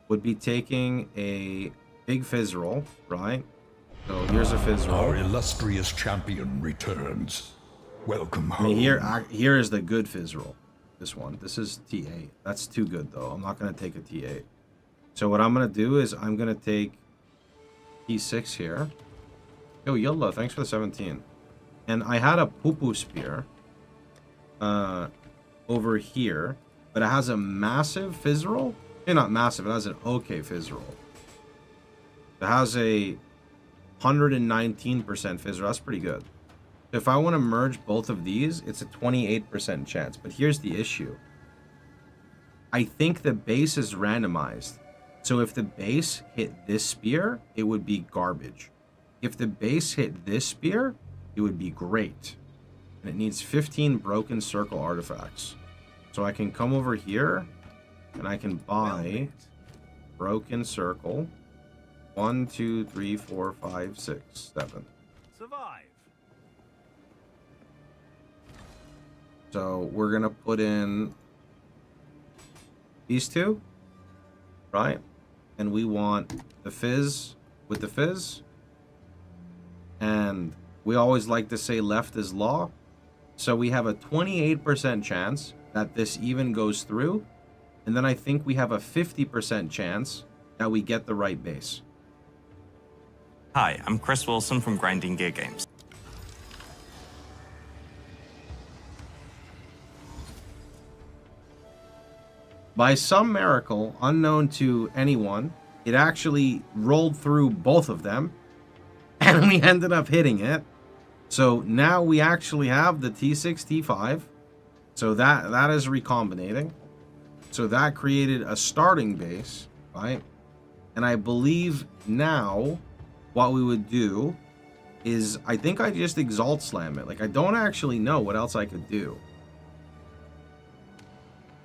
would be taking a big fizz roll, right? So here's a fizz roll. Our illustrious champion returns. Welcome home. I mean, here is the good fizz roll. This one. This is T8. That's too good, though. I'm not going to take a T8. So what I'm going to do is I'm going to take T6 here. Yo, YOLO, thanks for the 17. And I had a poo-poo spear over here, but it has a massive fizz roll. Not massive, it has an okay fizz roll. It has a 119% fizz roll. That's pretty good. If I want to merge both of these, it's a 28% chance. But here's the issue. I think the base is randomized. So if the base hit this spear, it would be garbage. If the base hit this spear, it would be great. And it needs 15 broken circle artifacts. So I can come over here and I can buy broken circle. 1, 2, 3, 4, 5, 6, 7. Survive. So we're gonna put in these two, right? And we want the fizz with the fizz. And we always like to say left is law. So we have a 28% chance that this even goes through. And then I think we have a 50% chance that we get the right base. Hi, I'm Chris Wilson from Grinding Gear Games. By some miracle, unknown to anyone, it actually rolled through both of them. And we ended up hitting it. So now we actually have the T6, T5. So that is recombinating. So that created a starting base, right? And I believe now what we would do is, I think I just Exalt Slam it. Like, I don't actually know what else I could do.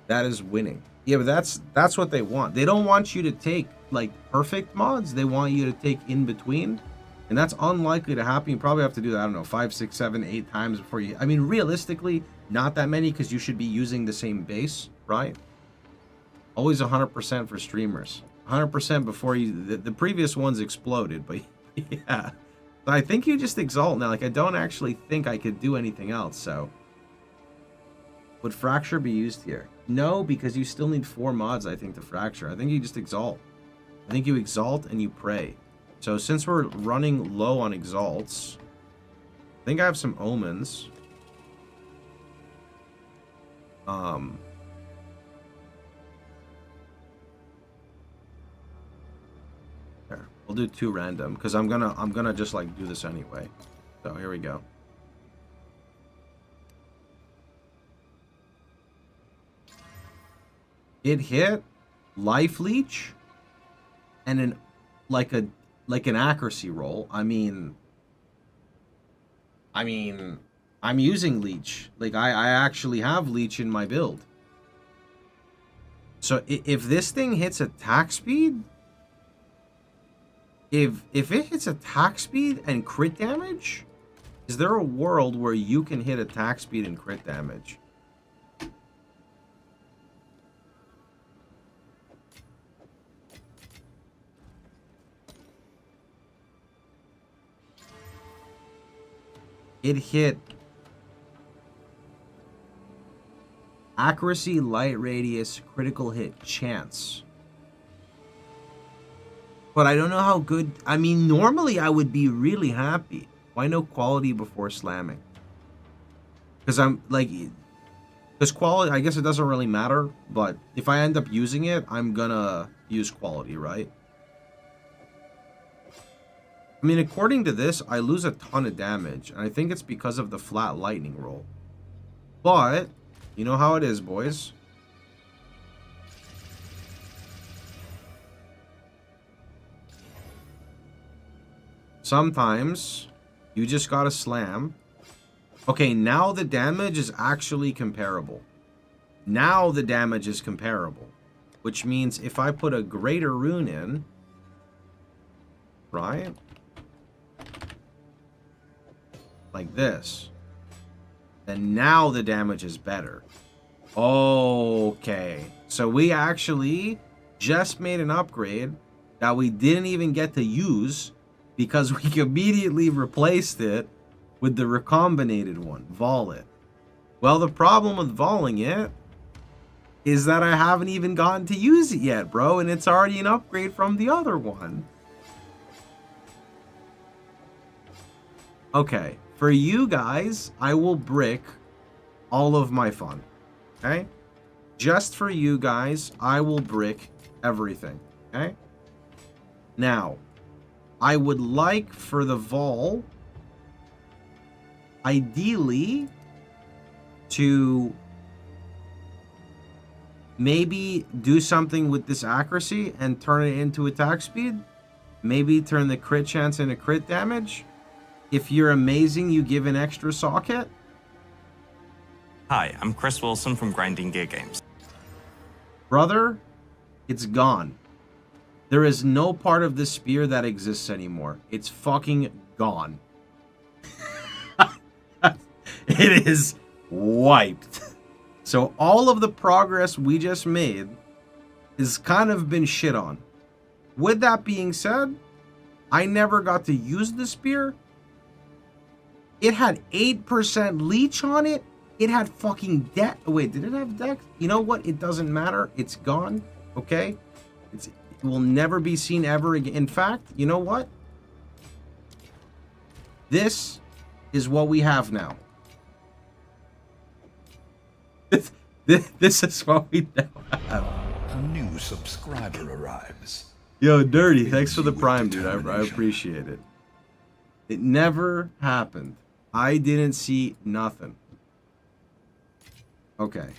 That is winning. Yeah, but that's what they want. They don't want you to take, like, perfect mods. They want you to take in between. And that's unlikely to happen. You probably have to do that, I don't know, 5, 6, 7, 8 times before you... I mean, realistically, not that many, because you should be using the same base, right? Always 100% for streamers. 100% before you... The previous ones exploded, but yeah. But I think you just Exalt now. Like, I don't actually think I could do anything else, so... Would Fracture be used here? No, because you still need 4 mods, I think, to Fracture. I think you just Exalt. I think you Exalt and you pray. So since we're running low on Exalts, I think I have some Omens. We'll do 2 random, because I'm gonna just like do this anyway. So here we go. It hit life leech and an an accuracy roll. I mean I'm using leech. Like I actually have leech in my build. So if this thing hits attack speed, if it hits attack speed and crit damage, is there a world where you can hit attack speed and crit damage? It hit accuracy, light radius, critical hit, chance. But I don't know how good... I mean, normally I would be really happy. Why no quality before slamming? Because I'm, like... Because quality, I guess it doesn't really matter. But if I end up using it, I'm gonna use quality, right? I mean, according to this, I lose a ton of damage. And I think it's because of the flat lightning roll. But, you know how it is, boys. Sometimes, you just gotta slam. Okay, now the damage is actually comparable. Now the damage is comparable. Which means if I put a greater rune in... Right? Like this. Then now the damage is better. Okay. So we actually just made an upgrade that we didn't even get to use because we immediately replaced it with the recombinated one. Vol it. Well, the problem with voling it is that I haven't even gotten to use it yet, bro. And it's already an upgrade from the other one. Okay. For you guys, I will brick all of my fun. Okay? Just for you guys, I will brick everything. Okay? Now, I would like for the vol, ideally, to maybe do something with this accuracy and turn it into attack speed. Maybe turn the crit chance into crit damage. If you're amazing, you give an extra socket. Hi, I'm Chris Wilson from Grinding Gear Games. Brother, it's gone. There is no part of this spear that exists anymore. It's fucking gone. It is wiped. So all of the progress we just made is kind of been shit on. With that being said, I never got to use the spear. It had 8% leech on it. It had fucking dex. Wait, did it have dex? You know what? It doesn't matter. It's gone. Okay? It will never be seen ever again. In fact, you know what? This is what we have now. This is what we now have. A new subscriber arrives. Yo, Dirty, thanks for the prime, dude. I appreciate it. It never happened. I didn't see nothing. Okay.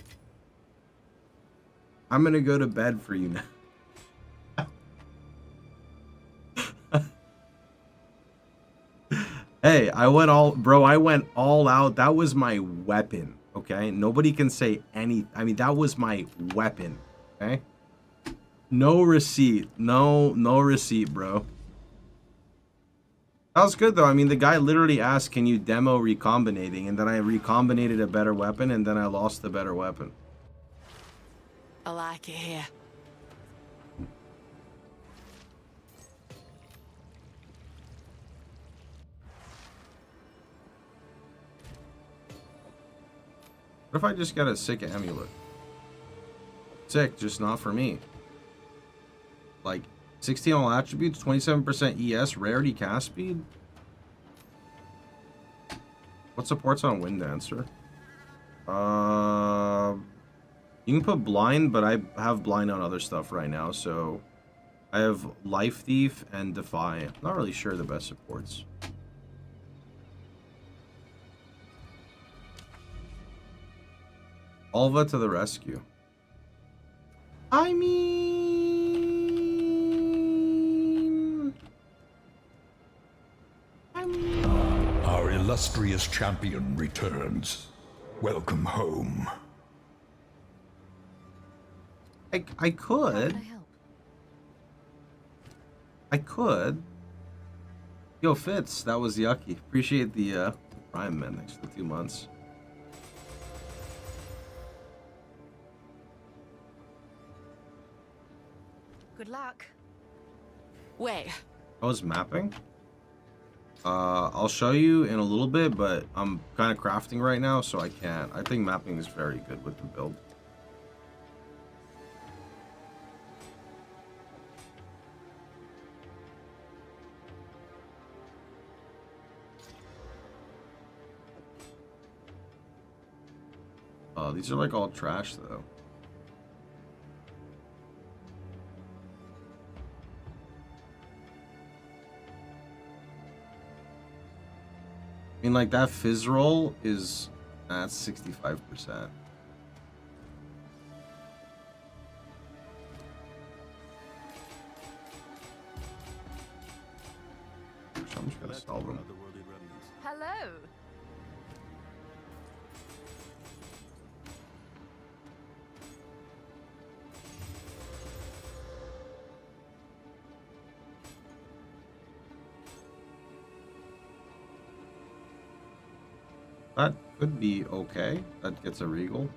I'm gonna go to bed for you now. Hey, I went all out. That was my weapon, okay? Nobody can say any... I mean, that was my weapon, okay? No receipt. No receipt, bro. That was good, though. I mean, the guy literally asked, can you demo recombinating? And then I recombinated a better weapon, and then I lost the better weapon. I like it here. What if I just get a sick amulet? Sick, just not for me. Like, 16 all attributes, 27% ES, rarity cast speed. What supports on Wind Dancer? You can put blind, but I have blind on other stuff right now, so I have Life Thief and Defy. I'm not really sure the best supports. Alva to the rescue. I mean... Our illustrious champion returns. Welcome home. I could. I could. Yo, Fitz, that was yucky. Appreciate the Prime Man next to the 2 months. Good luck. Wait. I was mapping. I'll show you in a little bit, but I'm kind of crafting right now, so I can't. I think mapping is very good with the build. These are like all trash though. I mean, like that fizz roll is that's 65%. I'm just gonna sell them. Hello. That could be okay. That gets a regal.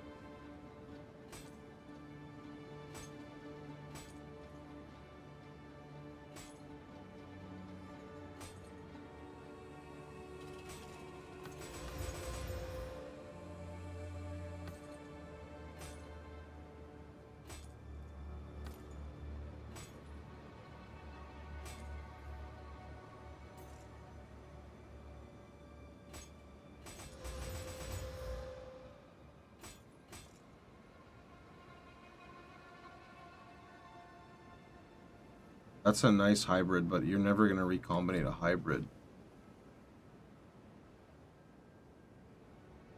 That's a nice hybrid, but you're never going to recombinate a hybrid.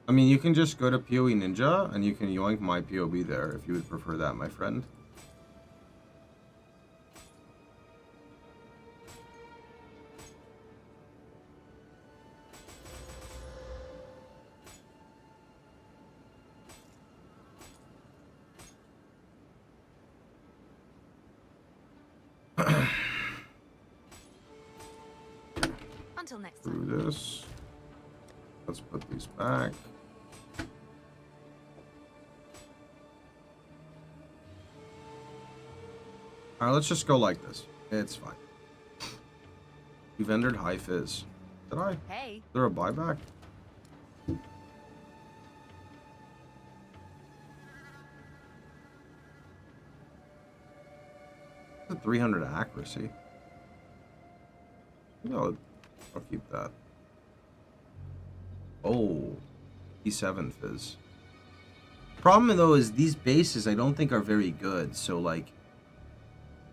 I mean, you can just go to POE Ninja, and you can yoink my POB there, if you would prefer that, my friend. Until next Through this. Let's put these back. Alright, let's just go like this. It's fine. You've entered high fizz. Did I? Hey. Is there a buyback? The 300 accuracy. No, I'll keep that. Oh, E7 fizz. Problem though is these bases I don't think are very good. So like,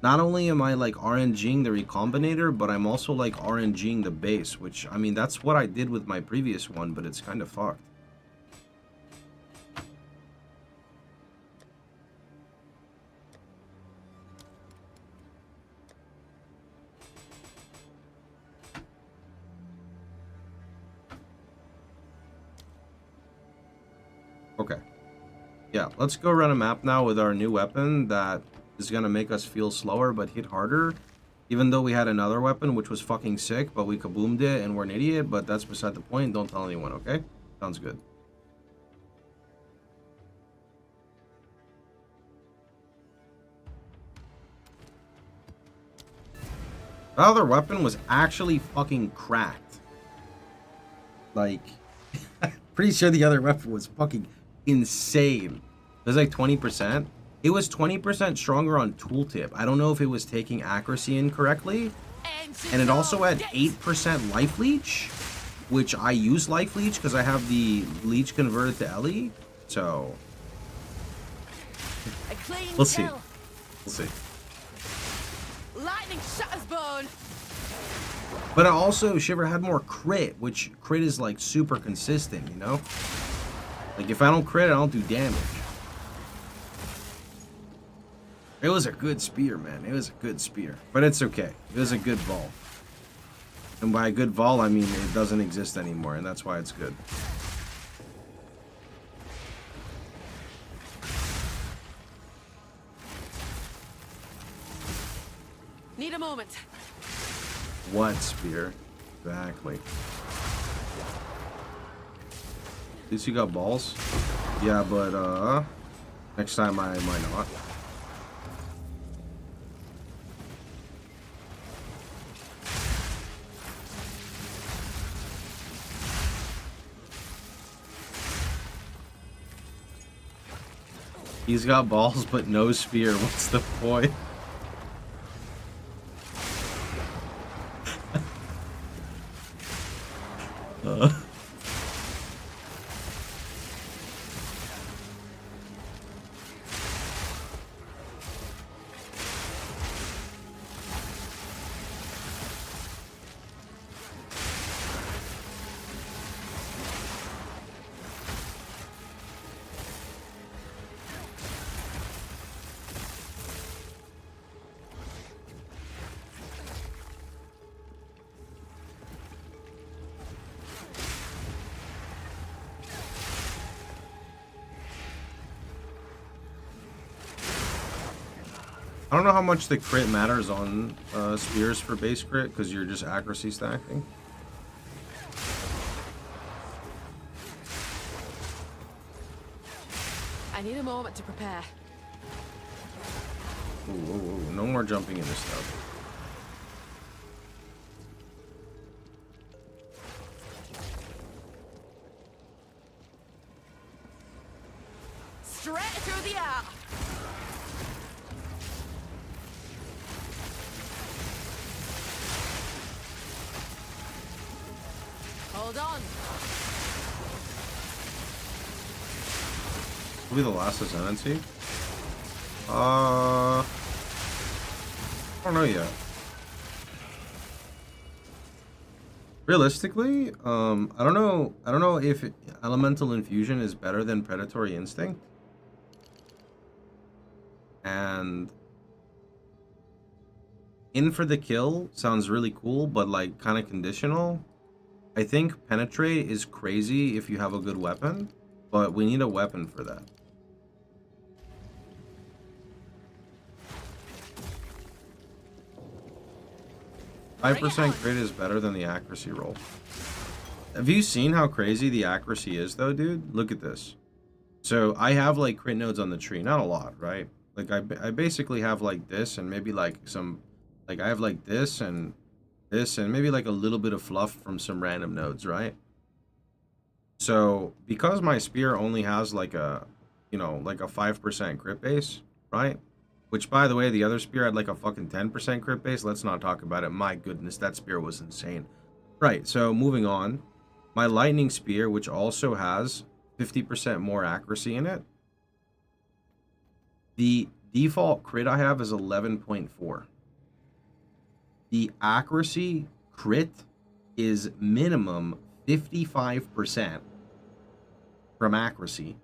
not only am I like RNGing the recombinator, but I'm also like RNGing the base, which I mean that's what I did with my previous one, but it's kind of fucked. Okay. Yeah, let's go run a map now with our new weapon that is going to make us feel slower but hit harder. Even though we had another weapon which was fucking sick, but we kaboomed it and we're an idiot, but that's beside the point. Don't tell anyone, okay? Sounds good. The other weapon was actually fucking cracked. Like, pretty sure the other weapon was fucking insane. It was like 20%. It was 20% stronger on tooltip. I don't know if it was taking accuracy incorrectly. And it also had 8% life leech, which I use life leech because I have the leech converted to Ellie. So we'll see. We'll see. Fine, Shutter's bone. But also, Shiver had more crit, which crit is like super consistent, you know? Like if I don't crit, I don't do damage. It was a good spear, man. It was a good spear. But it's okay. It was a good vol. And by a good vol, I mean it doesn't exist anymore, and that's why it's good. Need a moment. What spear? Exactly. At least you got balls. Yeah, but next time I might not. He's got balls but no spear. What's the point? I don't know how much the crit matters on spears for base crit, because you're just accuracy stacking. I need a moment to prepare. Ooh, ooh, ooh. No more jumping into stuff. Straight through the air. Hold on. Will be the last ascendancy? I don't know yet. Realistically, I don't know if elemental infusion is better than predatory instinct. And in for the kill sounds really cool, but like kind of conditional. I think penetrate is crazy if you have a good weapon, but we need a weapon for that. Five % crit is better than the accuracy roll. Have you seen how crazy the accuracy is though, dude? Look at this. So I have like crit nodes on the tree, not a lot, right? Like I basically have like this and maybe like some, like I have like this and maybe like a little bit of fluff from some random nodes, right? So because my spear only has like a, you know, like a 5% crit base, right? Which, by the way, the other spear had like a fucking 10% crit base. Let's not talk about it. My goodness, that spear was insane. Right, so moving on. My lightning spear, which also has 50% more accuracy in it. The default crit I have is 11.4. The accuracy crit is minimum 55% from accuracy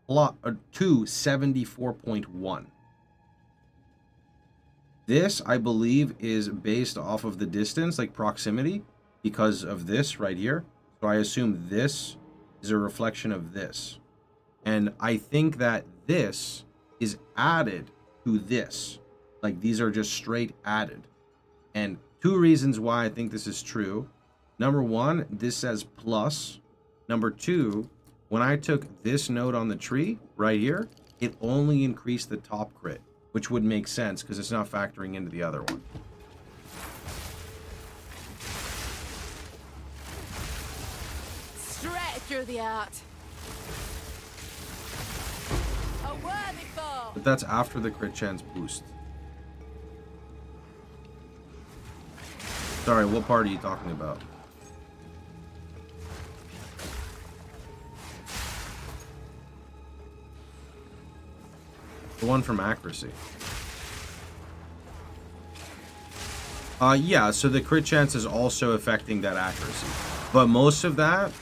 to 74.1. This, I believe, is based off of the distance, like proximity, because of this right here. So I assume this is a reflection of this. And I think that this is added to this. Like, these are just straight added. And two reasons why I think this is true. Number one, this says plus. Number two, when I took this node on the tree right here, it only increased the top crit, which would make sense because it's not factoring into the other one. Straight through the art. A worthy foe. But that's after the crit chance boost. Sorry, what part are you talking about? The one from accuracy. Yeah, so the crit chance is also affecting that accuracy. But most of that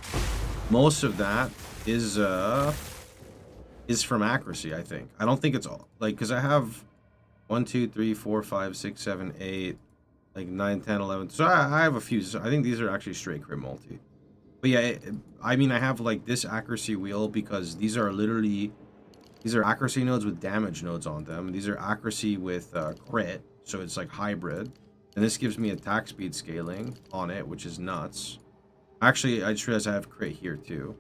is from accuracy, I think. I don't think it's all, like, because I have 1, 2, 3, 4, 5, 6, 7, 8, like 9, 10, 11. So I have a few. So I think these are actually straight crit multi. But yeah, I mean, I have like this accuracy wheel because these are accuracy nodes with damage nodes on them. These are accuracy with crit, so it's like hybrid. And this gives me attack speed scaling on it, which is nuts. Actually, I just realized I have crit here too.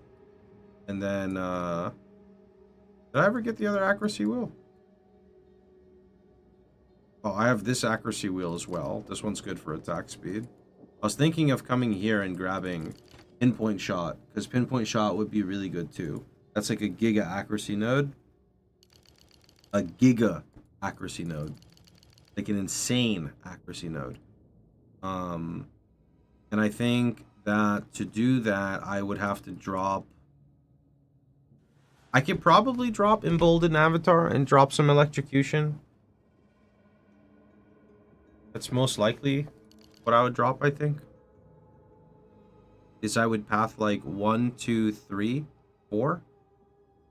And then, did I ever get the other accuracy wheel? Oh, I have this accuracy wheel as well. This one's good for attack speed. I was thinking of coming here and grabbing pinpoint shot, because pinpoint shot would be really good too. That's like a giga accuracy node. A giga accuracy node. Like an insane accuracy node. And I think that to do that, I would have to drop... I could probably drop Emboldened Avatar and drop some Electrocution. That's most likely what I would drop, I think. Is I would path like 1, 2, 3, 4.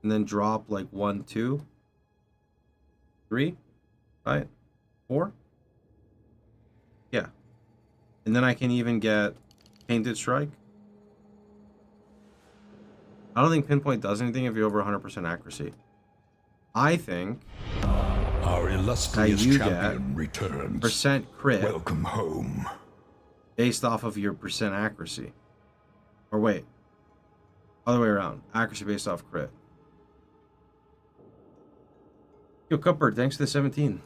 And then drop like 1, 2, 3. Right? 4? Yeah. And then I can even get Painted Strike. I don't think Pinpoint does anything if you're over 100% accuracy. I think our illustrious you champion get returns. Percent crit. Welcome home. Based off of your percent accuracy. Or wait. Other way around. Accuracy based off crit. Yo, Cupboard, thanks to the 17.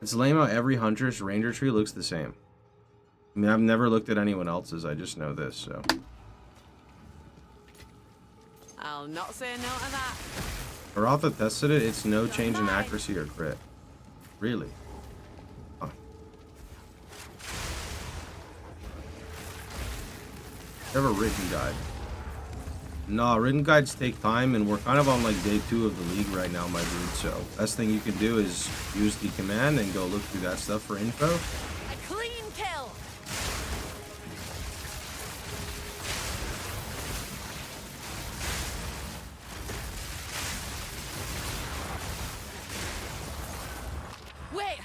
It's lame how every Huntress Ranger tree looks the same. I mean, I've never looked at anyone else's. I just know this, so. I'll not say no to that. Araltha tested it. It's no change in accuracy or crit. Really? Huh. You have a written guide? Nah, written guides take time, and we're kind of on like day 2 of the league right now, my dude. So best thing you can do is use the command and go look through that stuff for info. A clean kill. Wait.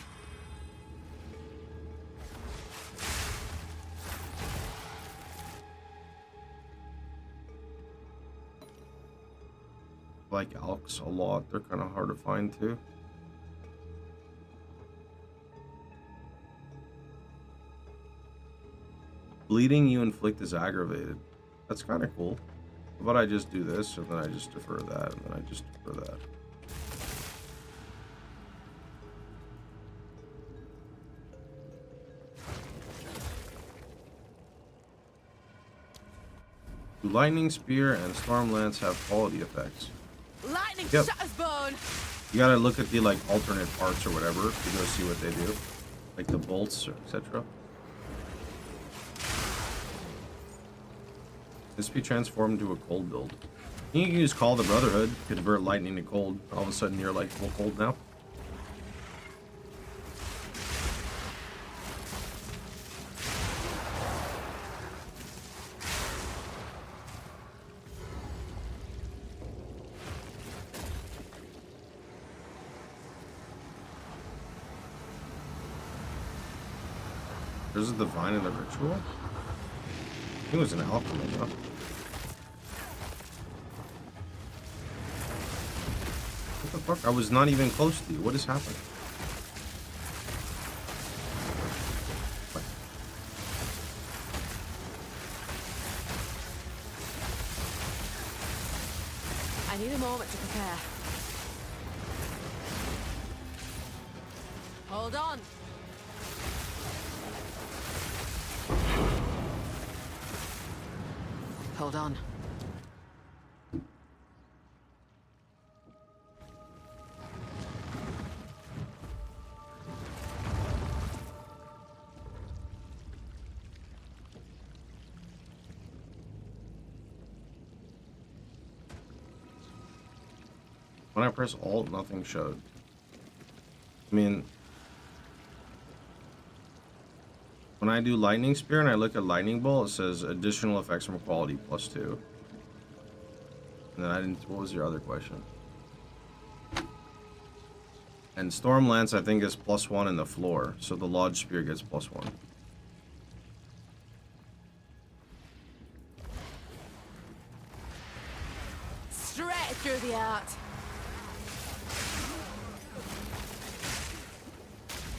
Like Alks a lot. They're kind of hard to find too. Bleeding you inflict is aggravated. That's kind of cool. How about I just do this, and then I just defer that, and then I just defer that. Do Lightning Spear and Storm Lance have quality effects? Lightning Yep. Shutter's bone. You gotta look at the like alternate parts or whatever to go see what they do, like the bolts, etc. This be transformed to a cold build. You can use Call the Brotherhood, convert lightning to cold. All of a sudden you're like full cold now. There's a divine in the ritual? I think it was an alchemy, huh? What the fuck? I was not even close to you. What is happening? I need a moment to prepare. Hold on. Hold on. When I press Alt, nothing showed. I mean... When I do lightning spear and I look at lightning bolt, it says additional effects from quality +2. And then I didn't. What was your other question? And storm lance I think is +1 in the floor, so the lodge spear gets +1. Straight through the art.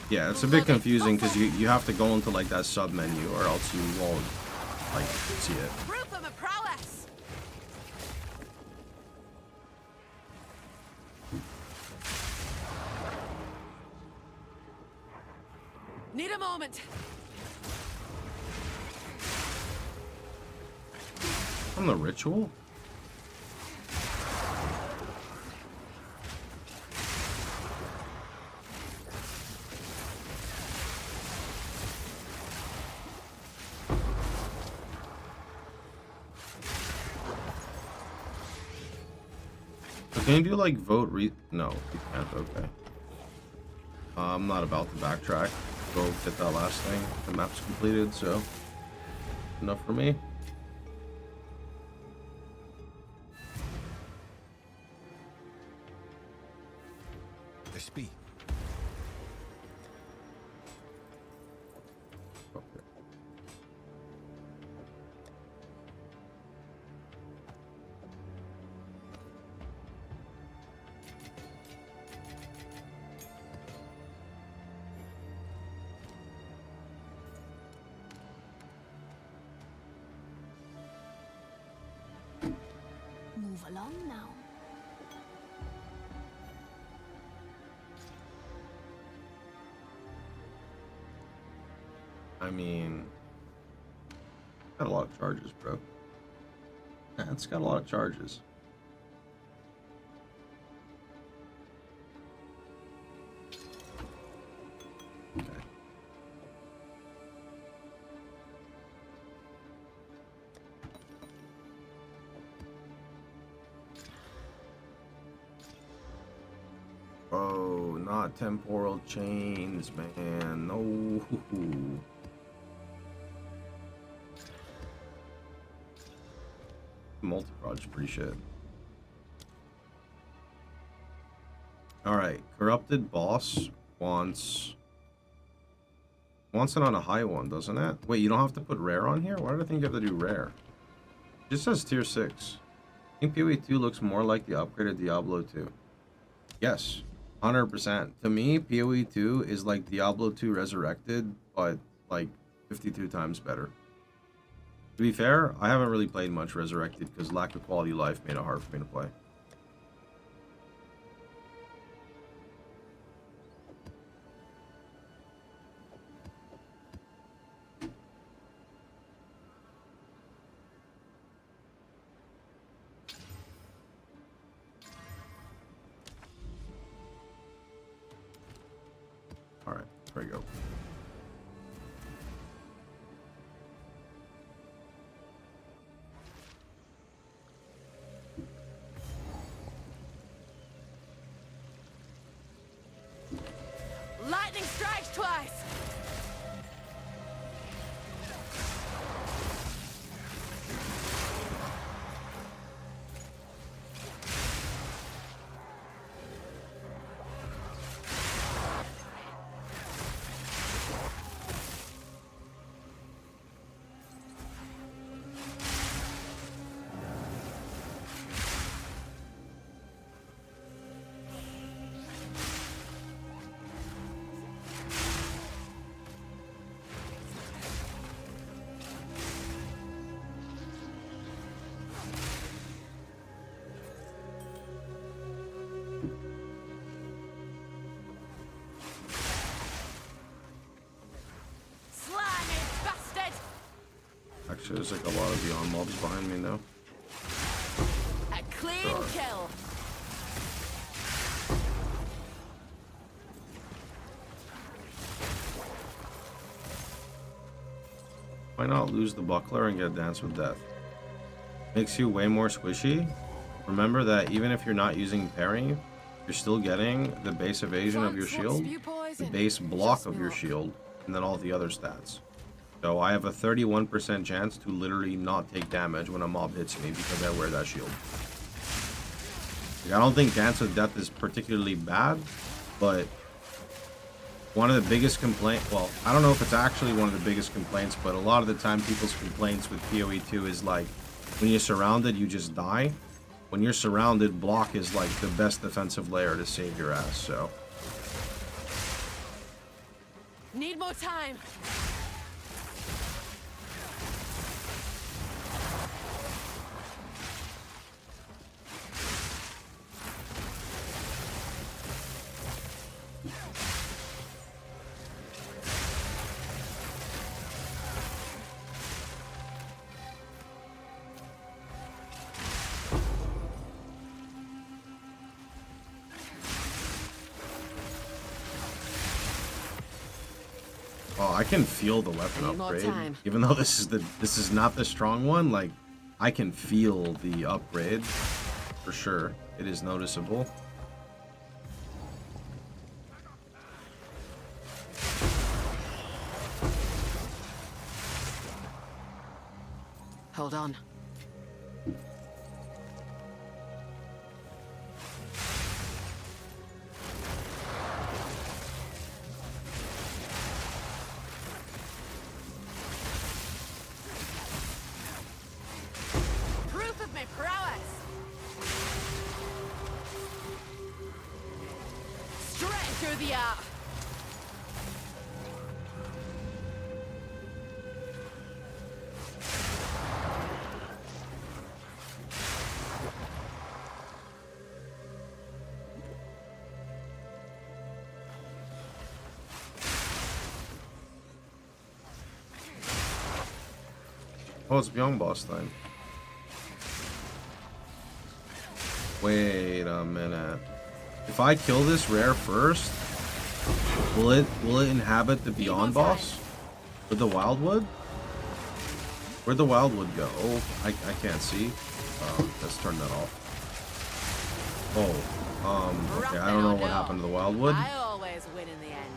Yeah, it's a bit confusing because you have to go into like that sub menu or else you won't like see it. Proof of my prowess. Need a moment. From the ritual? Can you do like vote no, you can't, okay. I'm not about to backtrack. Go get that last thing. The map's completed, so enough for me. SP. Okay. Move along now. I mean, got a lot of charges, bro. Yeah, it's got a lot of charges. Okay. Oh, not temporal chains, man. No. Multi-prod is pretty shit. Alright, corrupted boss wants it on a high one, doesn't it? Wait, you don't have to put rare on here? Why did I think you have to do rare? It just says tier 6. I think POE2 looks more like the upgraded Diablo 2. Yes, 100%. To me, POE2 is like Diablo 2 Resurrected, but like 52 times better. To be fair, I haven't really played much Resurrected because lack of quality of life made it hard for me to play. Alright, there we go. Lightning strikes twice. Actually, there's like a lot of beyond mobs behind me now. A clean kill. Why not lose the buckler and get Dance with Death? Makes you way more squishy. Remember that even if you're not using parry, you're still getting the base evasion of your shield, the base block of your shield, and then all the other stats. So I have a 31% chance to literally not take damage when a mob hits me because I wear that shield. Like, I don't think chance of death is particularly bad, but one of the biggest complaints, well, I don't know if it's actually one of the biggest complaints, but a lot of the time people's complaints with POE2 is like, when you're surrounded, you just die. When you're surrounded, block is like the best defensive layer to save your ass, so. Need more time. Oh, I can feel the weapon upgrade. Even though this is not the strong one, like I can feel the upgrade for sure. It is noticeable. Hold on. Proof of my prowess. Straight through the air. Oh, it's beyond boss time. Wait a minute. If I kill this rare first, will it inhabit the beyond boss with the wildwood? Where'd the wildwood go? Oh, I can't see. Let's turn that off. Oh, okay. I don't know what happened to the wildwood. I always win in the end.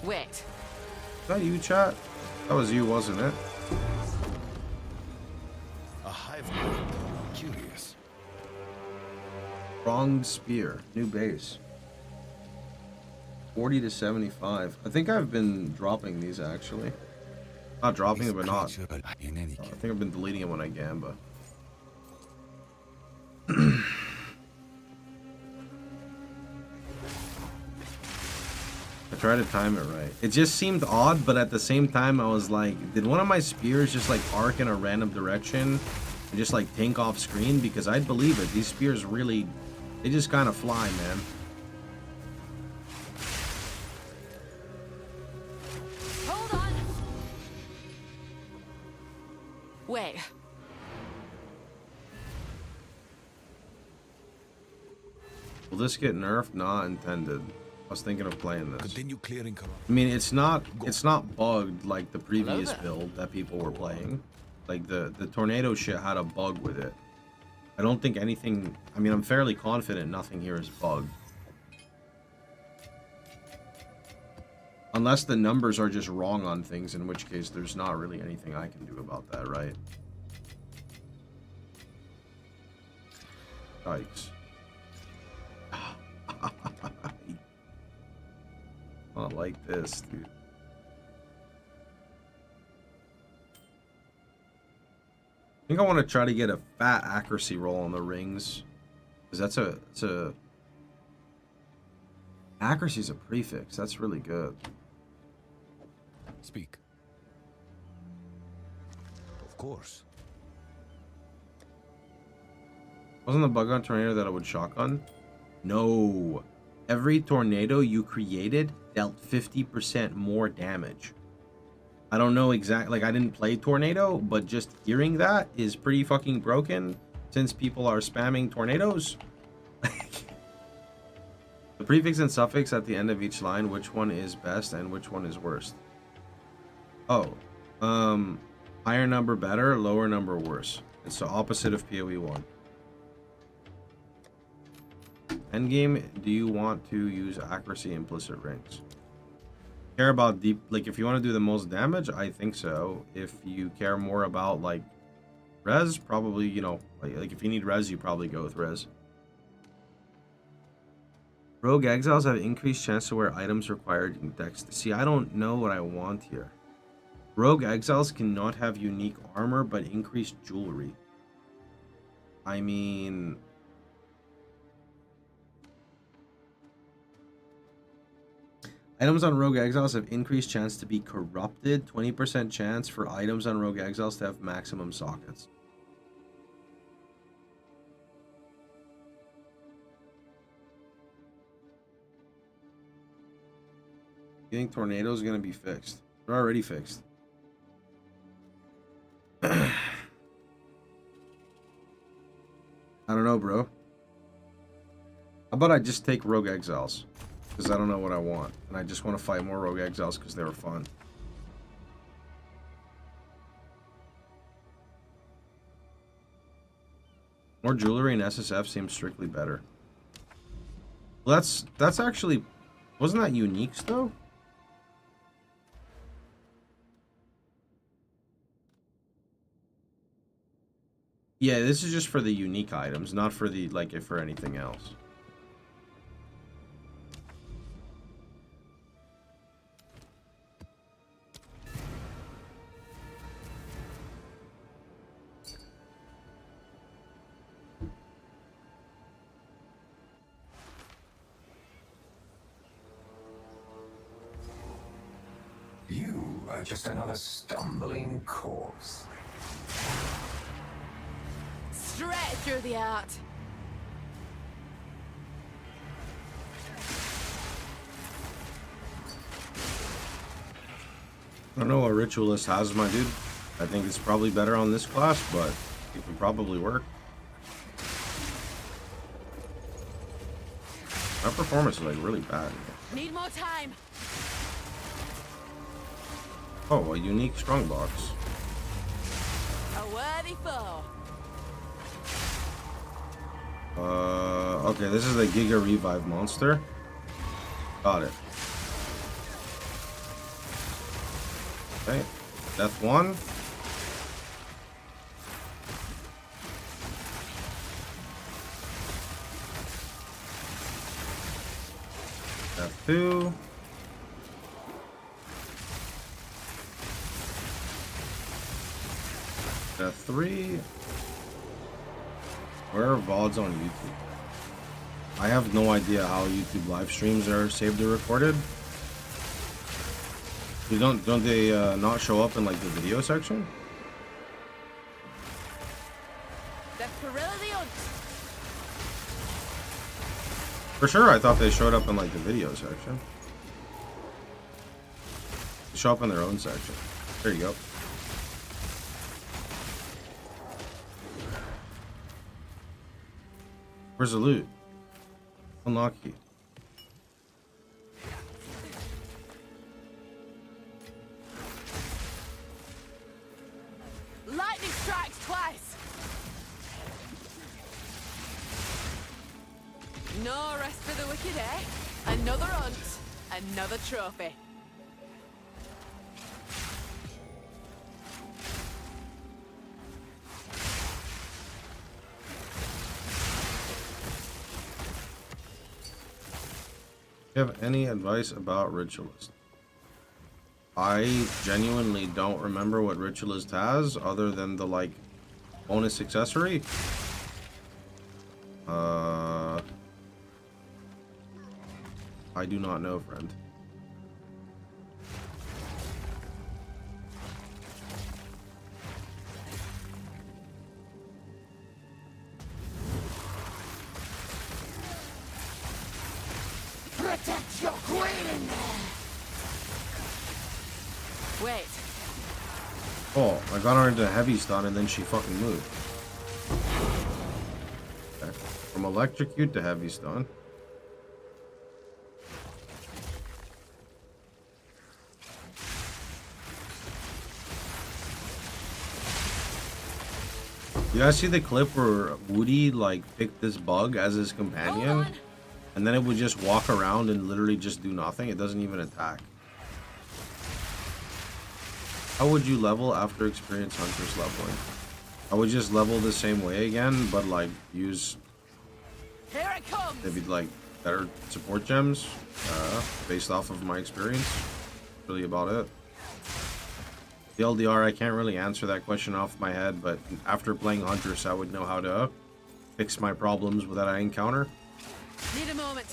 Wait. Is that you, chat? That was you, wasn't it? A hive. Curious. Pronged spear, new base. 40 to 75. I think I've been dropping these actually. Not dropping it, but not. I think I've been deleting it when I gamba. I tried to time it right. It just seemed odd, but at the same time, I was like, did one of my spears just like arc in a random direction and just like tank off screen? Because I'd believe it. These spears really, they just kind of fly, man. Hold on. Wait. Will this get nerfed? Not intended. I was thinking of playing this. Continue clearing. I mean, it's not bugged like the previous build that people were playing. Like the tornado shit had a bug with it. I don't think anything. I mean, I'm fairly confident nothing here is bugged. Unless the numbers are just wrong on things, in which case there's not really anything I can do about that, right? Yikes. Not like this, dude. I think I want to try to get a fat accuracy roll on the rings, because it's a accuracy is a prefix. That's really good. Speak. Of course. Wasn't the bug on tornado that it would shotgun? No. Every tornado you created dealt 50% more damage. I don't know exactly, like I didn't play tornado, but just hearing that is pretty fucking broken since people are spamming tornadoes. The prefix and suffix at the end of each line, which one is best and which one is worst? Oh, higher number better, lower number worse. It's the opposite of POE1. Endgame, do you want to use accuracy implicit rings? Care about deep, like if you want to do the most damage, I think so. If you care more about like res, probably, you know, like if you need res, you probably go with res. Rogue Exiles have increased chance to wear items required in Dex. See, I don't know what I want here. Rogue Exiles cannot have unique armor, but increased jewelry. I mean... Items on Rogue Exiles have increased chance to be corrupted. 20% chance for items on Rogue Exiles to have maximum sockets. You think tornadoes are going to be fixed? They're already fixed. I don't know, bro. How about I just take Rogue Exiles? Because I don't know what I want. And I just want to fight more Rogue Exiles because they were fun. More jewelry and SSF seems strictly better. Well, that's actually... Wasn't that uniques, though? Yeah, this is just for the unique items, not for the, like, for anything else. You are just another stumbling corpse. Straight through the art. I don't know what Ritualist has, my dude. I think it's probably better on this class, but it could probably work. My performance is, like, really bad. Need more time. Oh, a unique strongbox. A worthy foe. Okay, this is the Giga Revive monster. Got it. Okay, death 1. Death 2. Death 3. Where are VODs on YouTube? I have no idea how YouTube live streams are saved or recorded. Don't they not show up in like the video section? For sure, I thought they showed up in like the video section. They show up in their own section. There you go. Where's the loot? Unlock key. Lightning strikes twice. No rest for the wicked, eh? Another hunt, another trophy. Do you have any advice about Ritualist? I genuinely don't remember what Ritualist has other than the like bonus accessory. I do not know, friend. Protect your queen! Wait. Oh, I got her into heavy stun and then she fucking moved. Okay. From electrocute to heavy stun. You guys see the clip where Woody like picked this bug as his companion? And then it would just walk around and literally just do nothing. It doesn't even attack. How would you level after experienced hunters leveling? I would just level the same way again, but like use Here it comes. maybe like better support gems, based off of my experience. Really about it. The LDR, I can't really answer that question off my head, but after playing Huntress, I would know how to fix my problems that I encounter. Need a moment.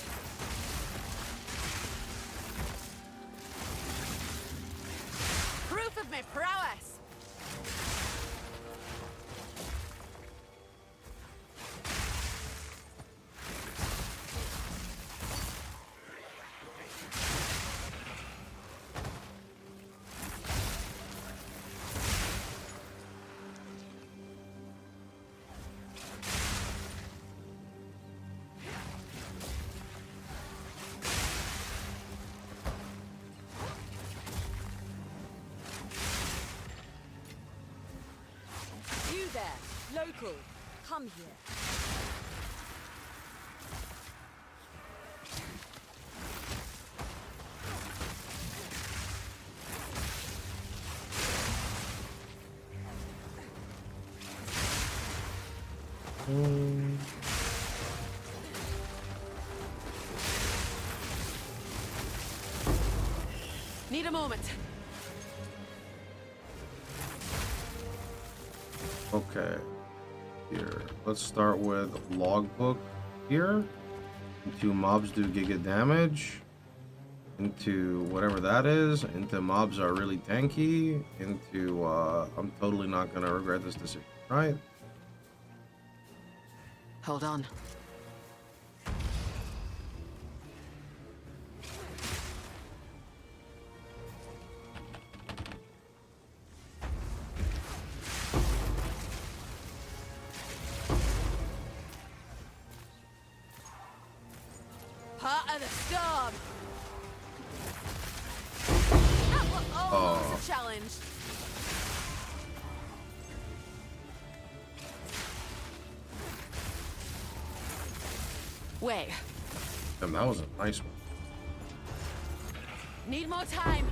Proof of my prowess. You there, local. Come here. Need a moment. Okay. Here. Let's start with logbook here. Into mobs do giga damage. Into whatever that is. Into mobs are really tanky. Into I'm totally not gonna regret this decision, right? Hold on. Part of the storm. That was almost a challenge. Wait. Damn, that was a nice one. Need more time.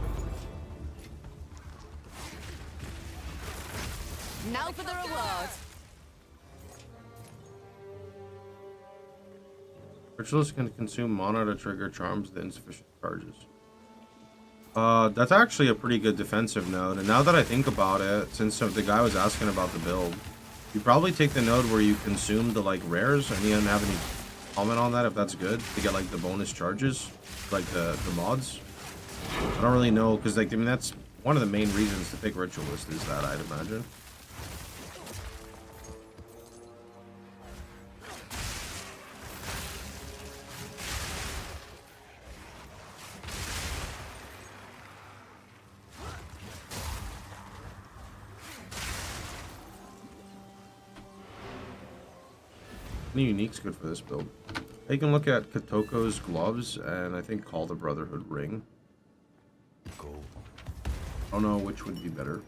Now for the reward. Ritualists can consume mana to trigger charms with insufficient charges. That's actually a pretty good defensive node, and now that I think about it, since the guy was asking about the build, you probably take the node where you consume the like rares, and you don't have any comment on that if that's good to get like the bonus charges, like the mods. I don't really know, because like I mean that's one of the main reasons to pick Ritualist is that, I'd imagine. Any unique's good for this build. You can look at Kotoko's gloves and I think Call the Brotherhood ring. Go. I don't know which would be better.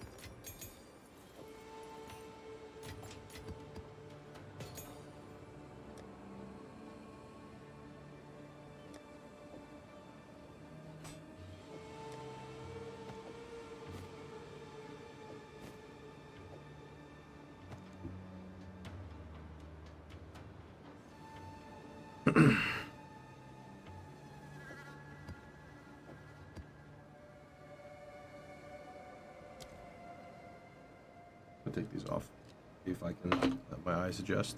I'll take these off. See if I can let my eyes adjust.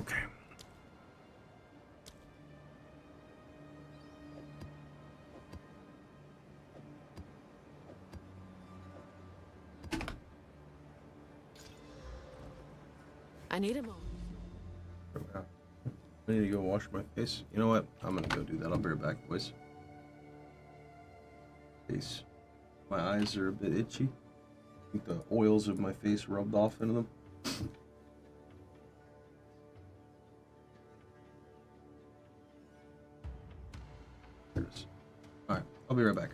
Okay. I need a moment. I need to go wash my face. You know what? I'm gonna go do that. I'll be right back, boys. Face. My eyes are a bit itchy. I think the oils of my face rubbed off into them. There it is. Alright, I'll be right back.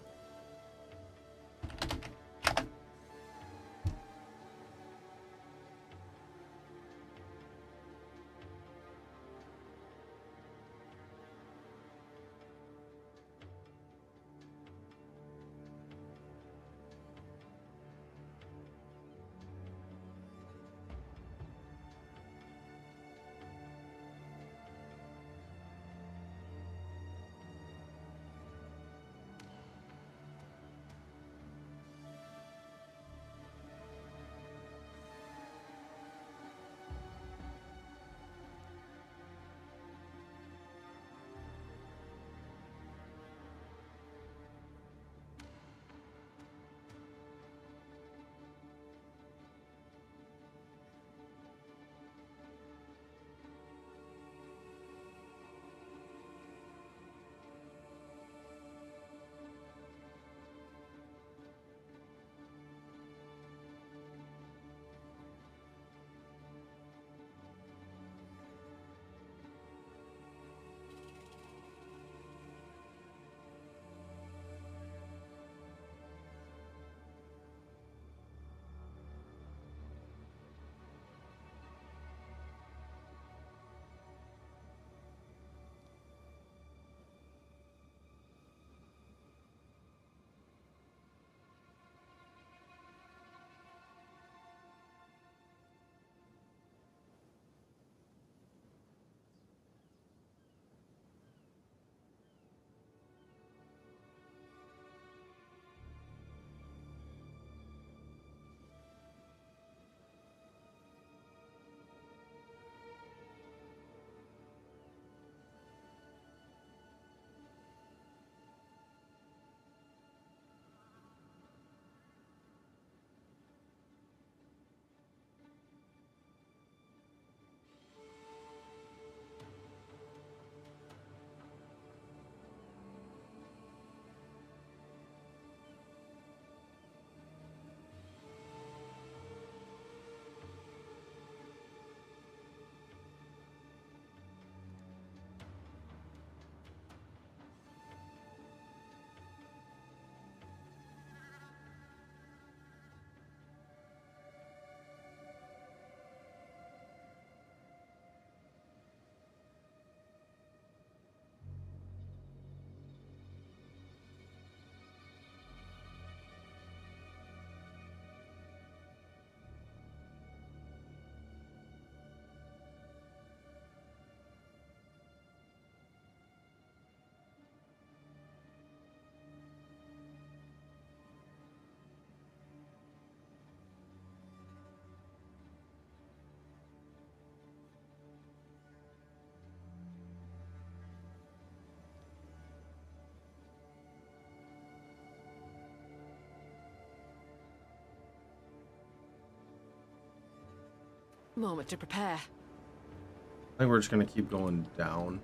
Moment to prepare. I think we're just gonna keep going down.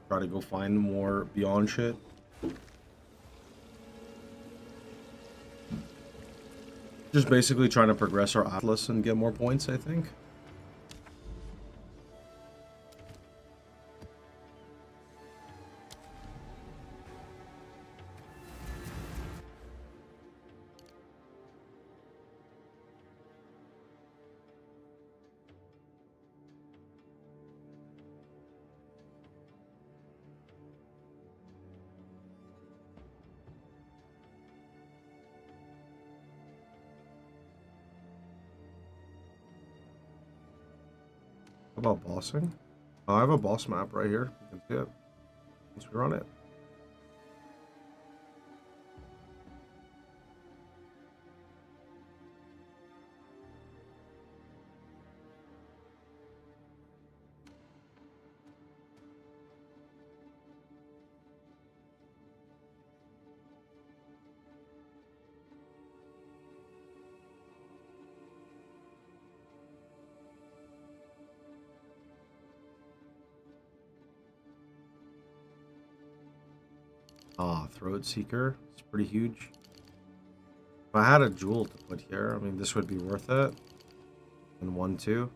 Try to go find more beyond shit. Just basically trying to progress our Atlas and get more points, I think. How about bossing? Oh, I have a boss map right here. You can see it once we run it. Ah, Throat Seeker. It's pretty huge. If I had a jewel to put here, I mean, this would be worth it. And 1-2.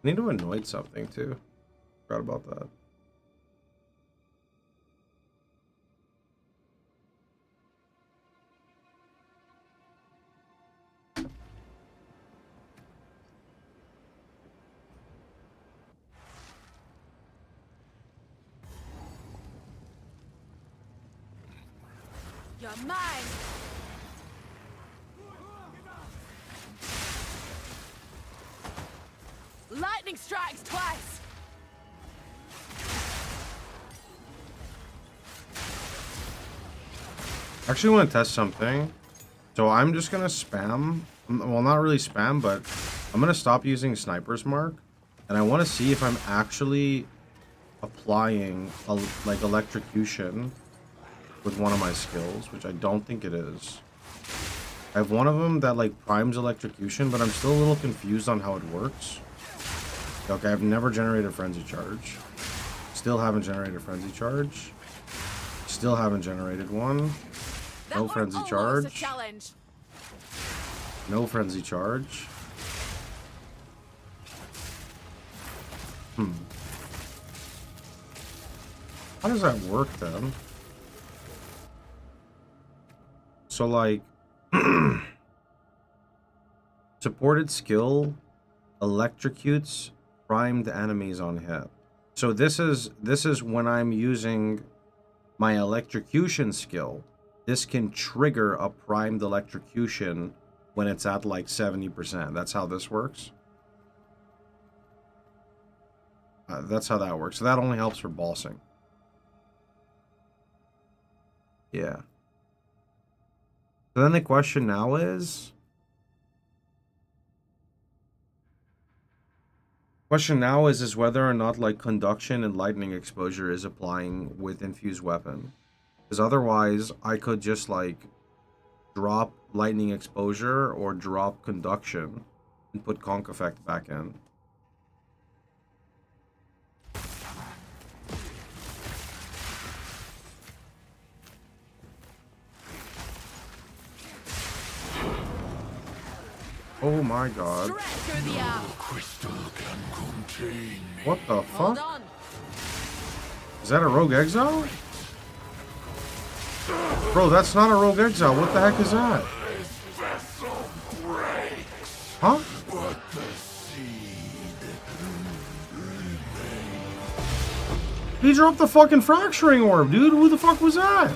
I need to anoint something too. Forgot about that. You're mine! Lightning strikes twice! I actually want to test something. So I'm just going to spam. Well, not really spam, but I'm going to stop using Sniper's Mark. And I want to see if I'm actually applying like electrocution with one of my skills, which I don't think it is. I have one of them that like primes electrocution, but I'm still a little confused on how it works. Okay, I've never generated Frenzy Charge. Still haven't generated Frenzy Charge. Still haven't generated one. No Frenzy Charge. No Frenzy Charge. How does that work then? So like supported skill electrocutes primed enemies on hit. So this is when I'm using my electrocution skill. This can trigger a primed electrocution when it's at like 70%. That's how this works. That's how that works. So that only helps for bossing. Yeah. So then the question now is... is whether or not like conduction and lightning exposure is applying with infused weapon. Because otherwise I could just like drop lightning exposure or drop conduction and put conk effect back in. Oh my god. What the fuck? Is that a rogue exile? Bro, that's not a rogue exile. What the heck is that? Huh? He dropped the fucking fracturing orb, dude. Who the fuck was that?